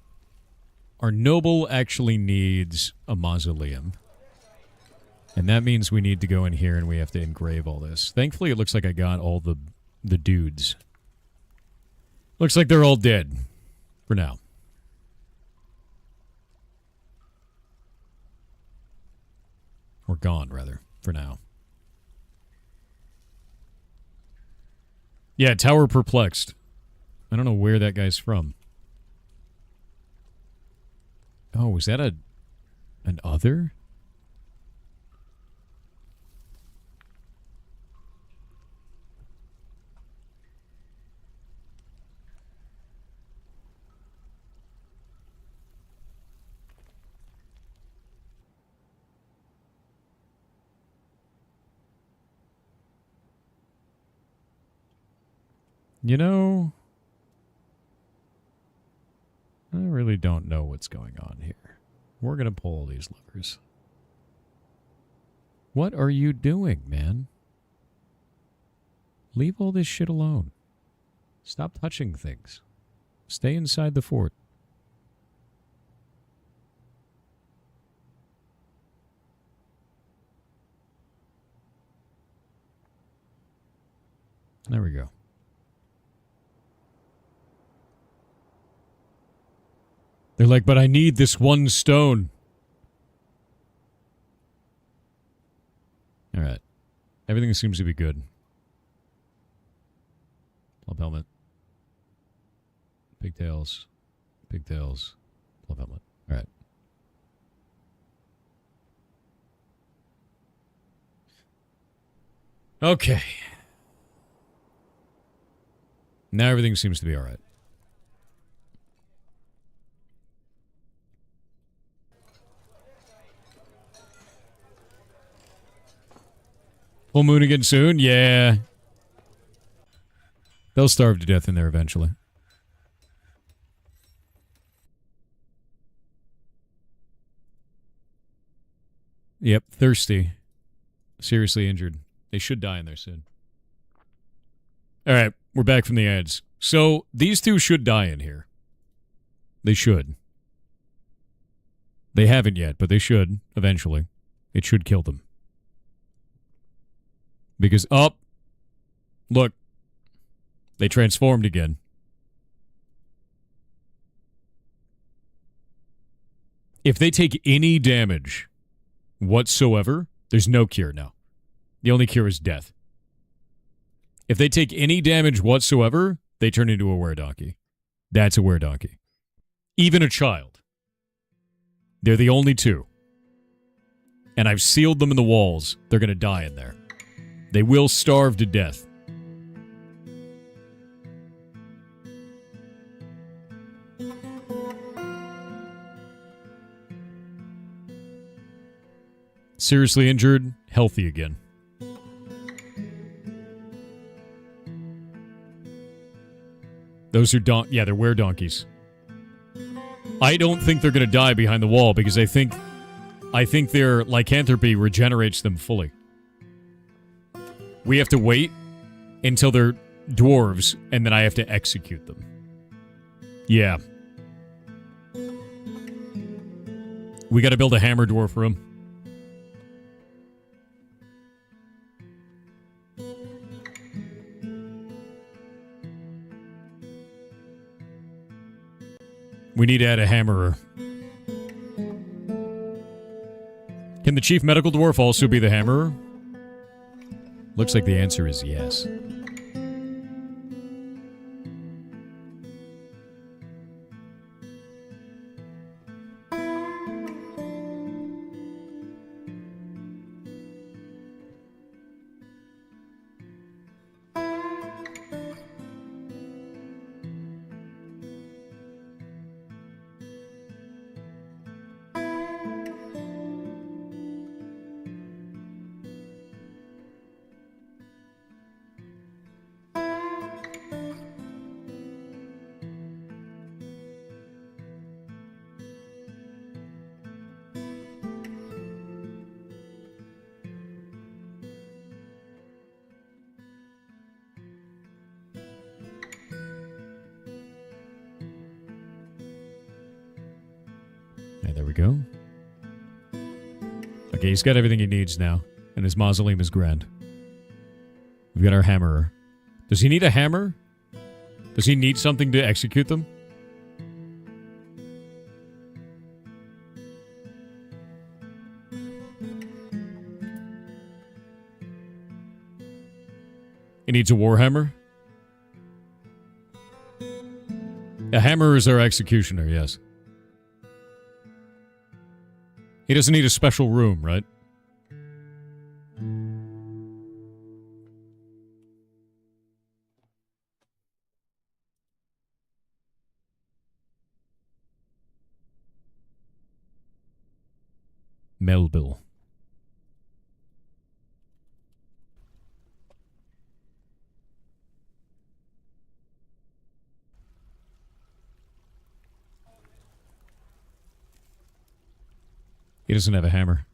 our noble actually needs a mausoleum. And that means we need to go in here and we have to engrave all this. Thankfully, it looks like I got all the dudes. Looks like they're all dead. For now. Or gone, rather. For now. Yeah, Tower Perplexed. I don't know where that guy's from. Oh, was that an other? You know, I really don't know what's going on here. We're going to pull all these levers. What are you doing, man? Leave all this shit alone. Stop touching things. Stay inside the fort. There we go. They're like, but I need this one stone. All right. Everything seems to be good. Club helmet. Pigtails. Pigtails. Club helmet. All right. Okay. Now everything seems to be all right. Full moon again soon? Yeah. They'll starve to death in there eventually. Yep, thirsty. Seriously injured. They should die in there soon. Alright, we're back from the ads. So, these two should die in here. They should. They haven't yet, but they should, eventually. It should kill them. Because, look, they transformed again. If they take any damage whatsoever, there's no cure now. The only cure is death. If they take any damage whatsoever, they turn into a weredonkey. That's a weredonkey. Even a child. They're the only two. And I've sealed them in the walls. They're going to die in there. They will starve to death. Seriously injured, healthy again. Those are they're weredonkeys. I don't think they're going to die behind the wall because I think their lycanthropy regenerates them fully. We have to wait until they're dwarves, and then I have to execute them. Yeah. We got to build a hammer dwarf room. We need to add a hammerer. Can the chief medical dwarf also be the hammerer? Looks like the answer is yes. There we go. Okay, he's got everything he needs now, and his mausoleum is grand. We've got our hammerer. Does he need a hammer? Does he need something to execute them? He needs a warhammer? A hammer is our executioner, yes. He doesn't need a special room, right? Melville. He doesn't have a hammer.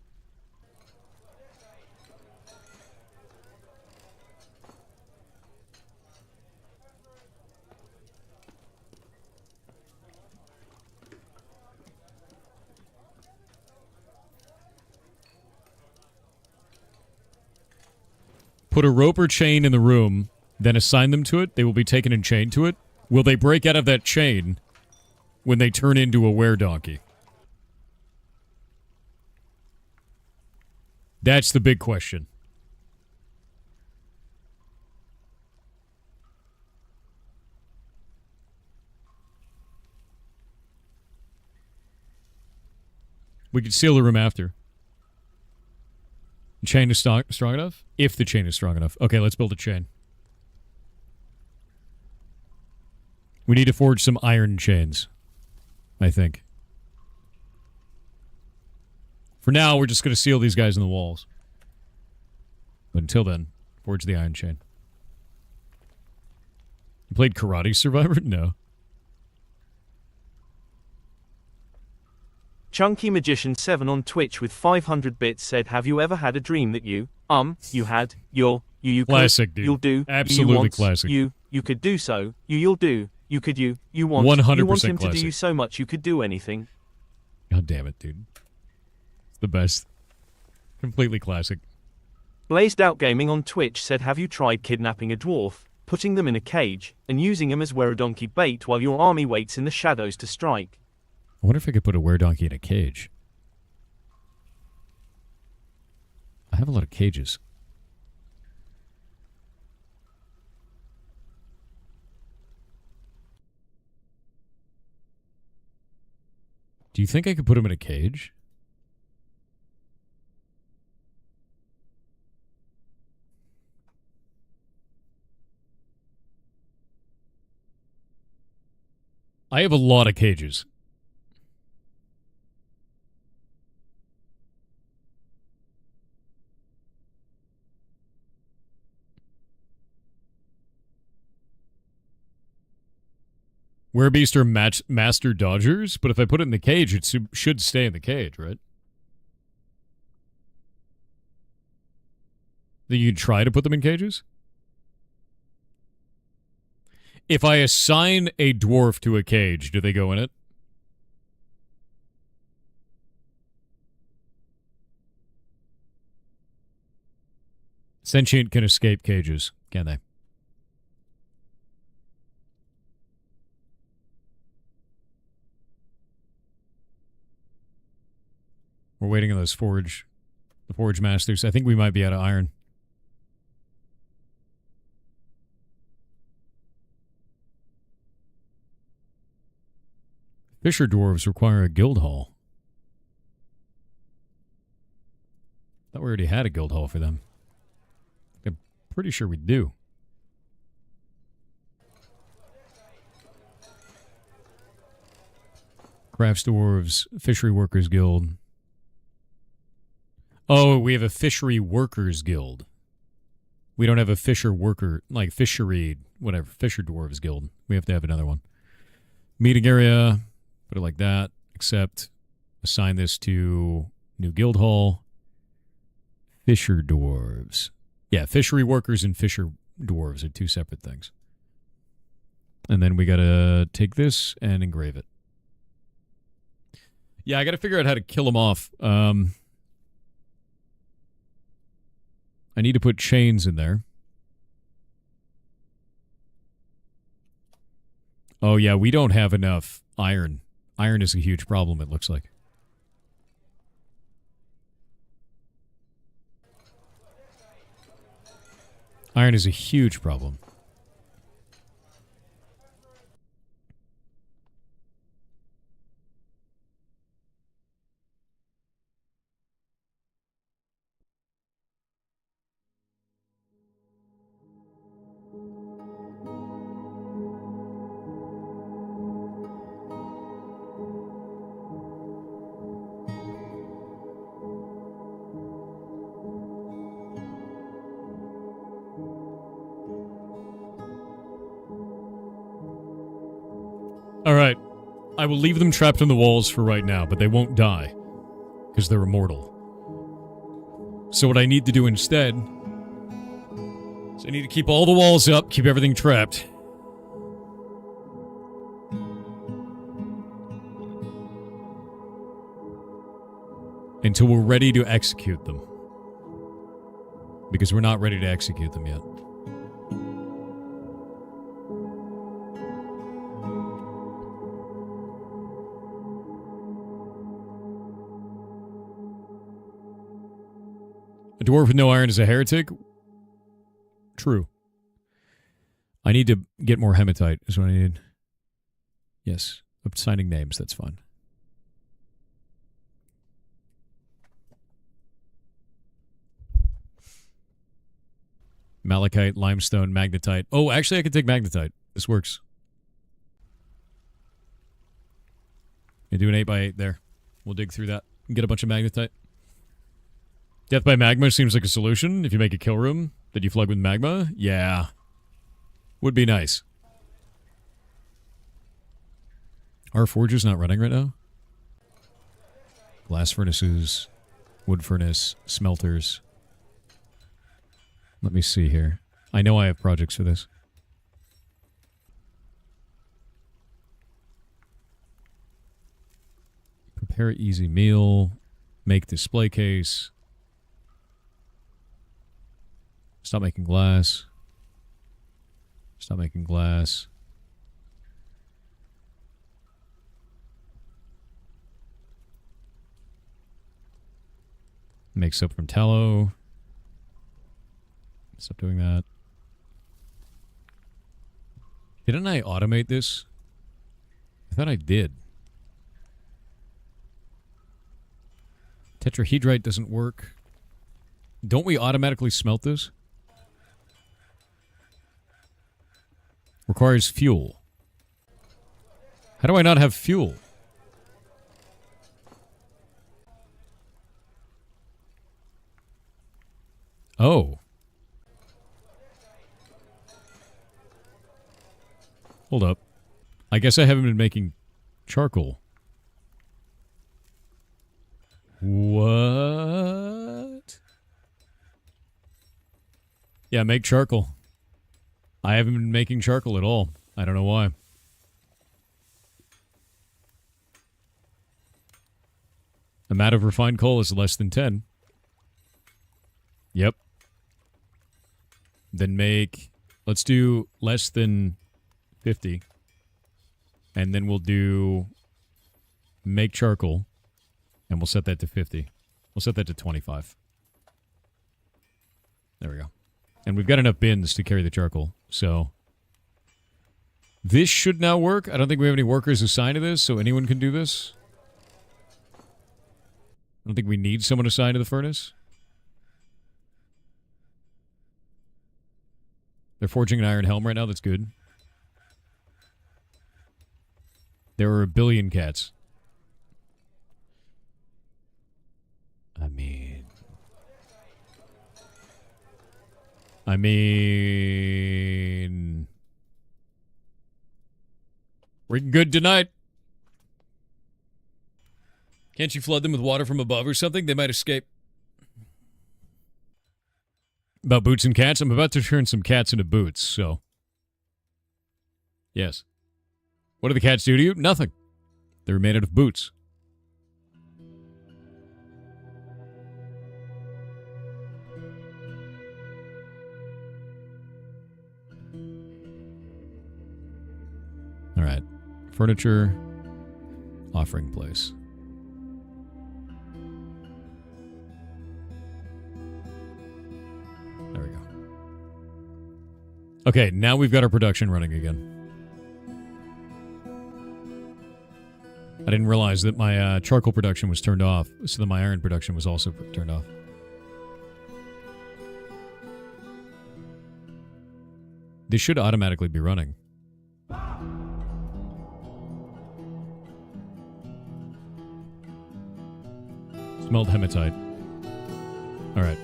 Put a rope or chain in the room, then assign them to it. They will be taken and chained to it. Will they break out of that chain when they turn into a weredonkey? That's the big question. We could seal the room after. The chain is strong enough? If the chain is strong enough. Okay, let's build a chain. We need to forge some iron chains, I think. For now, we're just going to seal these guys in the walls. But until then, forge the iron chain. You played Karate Survivor? No. Chunky Magician 7 on Twitch with 500 bits said, have you ever had a dream that you had, you classic, could, dude. you'll do, Absolutely you want, classic. you could do so, you'll do, you could you want, 100% you want him to classic. do you so much you could do anything. God damn it, dude. It's the best. Completely classic. Blazed Out Gaming on Twitch said, have you tried kidnapping a dwarf, putting them in a cage, and using them as weredonkey bait while your army waits in the shadows to strike? I wonder if I could put a were-donkey in a cage. I have a lot of cages. Do you think I could put him in a cage? I have a lot of cages. Werebeast are master dodgers, but if I put it in the cage, it should stay in the cage, right? Then you'd try to put them in cages? If I assign a dwarf to a cage, do they go in it? Sentient can escape cages, can they? We're waiting on those the forge masters. I think we might be out of iron. Fisher dwarves require a guild hall. Thought we already had a guild hall for them. I'm pretty sure we do. Crafts dwarves, fishery workers guild. Oh, we have a fishery workers guild. We don't have a fisher worker, like fishery, whatever, fisher dwarves guild. We have to have another one. Meeting area, put it like that, except assign this to new guild hall. Fisher dwarves. Yeah, fishery workers and fisher dwarves are two separate things. And then we gotta take this and engrave it. Yeah, I gotta figure out how to kill them off. I need to put chains in there. Oh, yeah, we don't have enough iron. Iron is a huge problem, it looks like. Iron is a huge problem. All right. I will leave them trapped in the walls for right now, but they won't die because they're immortal. So what I need to do instead is I need to keep all the walls up, keep everything trapped. Until we're ready to execute them. Because we're not ready to execute them yet. A dwarf with no iron is a heretic? True. I need to get more hematite is what I need. Yes. Signing names, that's fine. Malachite, limestone, magnetite. Oh, actually I can take magnetite. This works. I do an 8x8 there. We'll dig through that and get a bunch of magnetite. Death by magma seems like a solution. If you make a kill room that you flood with magma, yeah. Would be nice. Our forge is not running right now. Glass furnaces, wood furnace, smelters. Let me see here. I know I have projects for this. Prepare easy meal. Make display case. Stop making glass. Stop making glass. Make soap from tallow. Stop doing that. Didn't I automate this? I thought I did. Tetrahedrite doesn't work. Don't we automatically smelt this? Requires fuel. How do I not have fuel? Oh. Hold up. I guess I haven't been making charcoal. What? Yeah, make charcoal. I haven't been making charcoal at all. I don't know why. Amount of refined coal is less than 10. Yep. Then make... Let's do less than 50. And then we'll do... Make charcoal. And we'll set that to 50. We'll set that to 25. There we go. And we've got enough bins to carry the charcoal, so... This should now work. I don't think we have any workers assigned to this, so anyone can do this. I don't think we need someone assigned to the furnace. They're forging an iron helm right now. That's good. There are a billion cats. I mean... We're good tonight. Can't you flood them with water from above or something? They might escape. About boots and cats? I'm about to turn some cats into boots, so... Yes. What do the cats do to you? Nothing. They're made out of boots. All right. Furniture. Offering place. There we go. Okay, now we've got our production running again. I didn't realize that my charcoal production was turned off, so that my iron production was also turned off. This should automatically be running. Smelled hematite. Alright.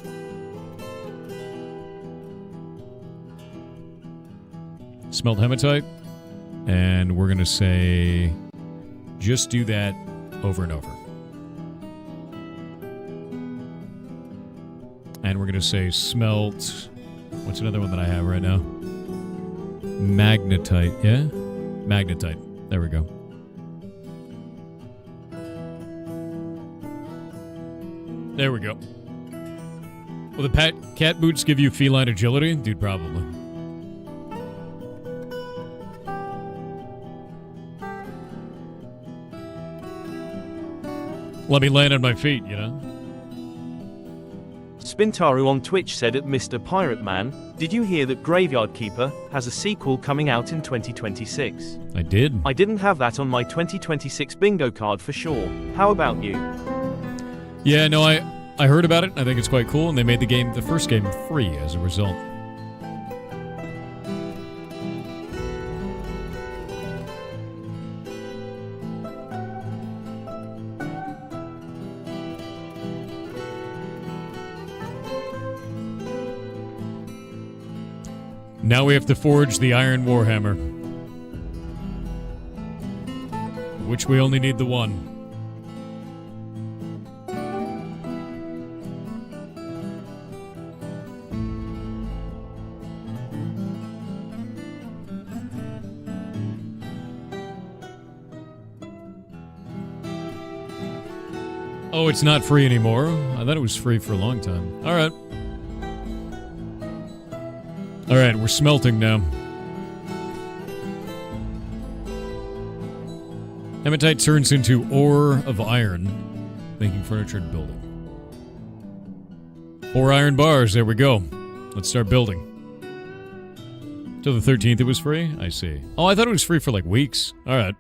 Smelled hematite. And we're going to say... Just do that over and over. And we're going to say smelt... What's another one that I have right now? Magnetite, yeah? Magnetite. There we go. There we go. Will the cat boots give you feline agility? Dude, probably. Let me land on my feet, you know? Spintaru on Twitch said at Mr. Pirate Man, did you hear that Graveyard Keeper has a sequel coming out in 2026? I did. I didn't have that on my 2026 bingo card for sure. How about you? Yeah, no, I heard about it. I think it's quite cool, and they made the first game free as a result. Now we have to forge the Iron Warhammer. Which we only need the one. Oh, it's not free anymore. I thought it was free for a long time. Alright. Alright, we're smelting now. Hematite turns into ore of iron, making furniture and building. 4 iron bars. There we go. Let's start building. Till the 13th it was free? I see. Oh, I thought it was free for like weeks. Alright.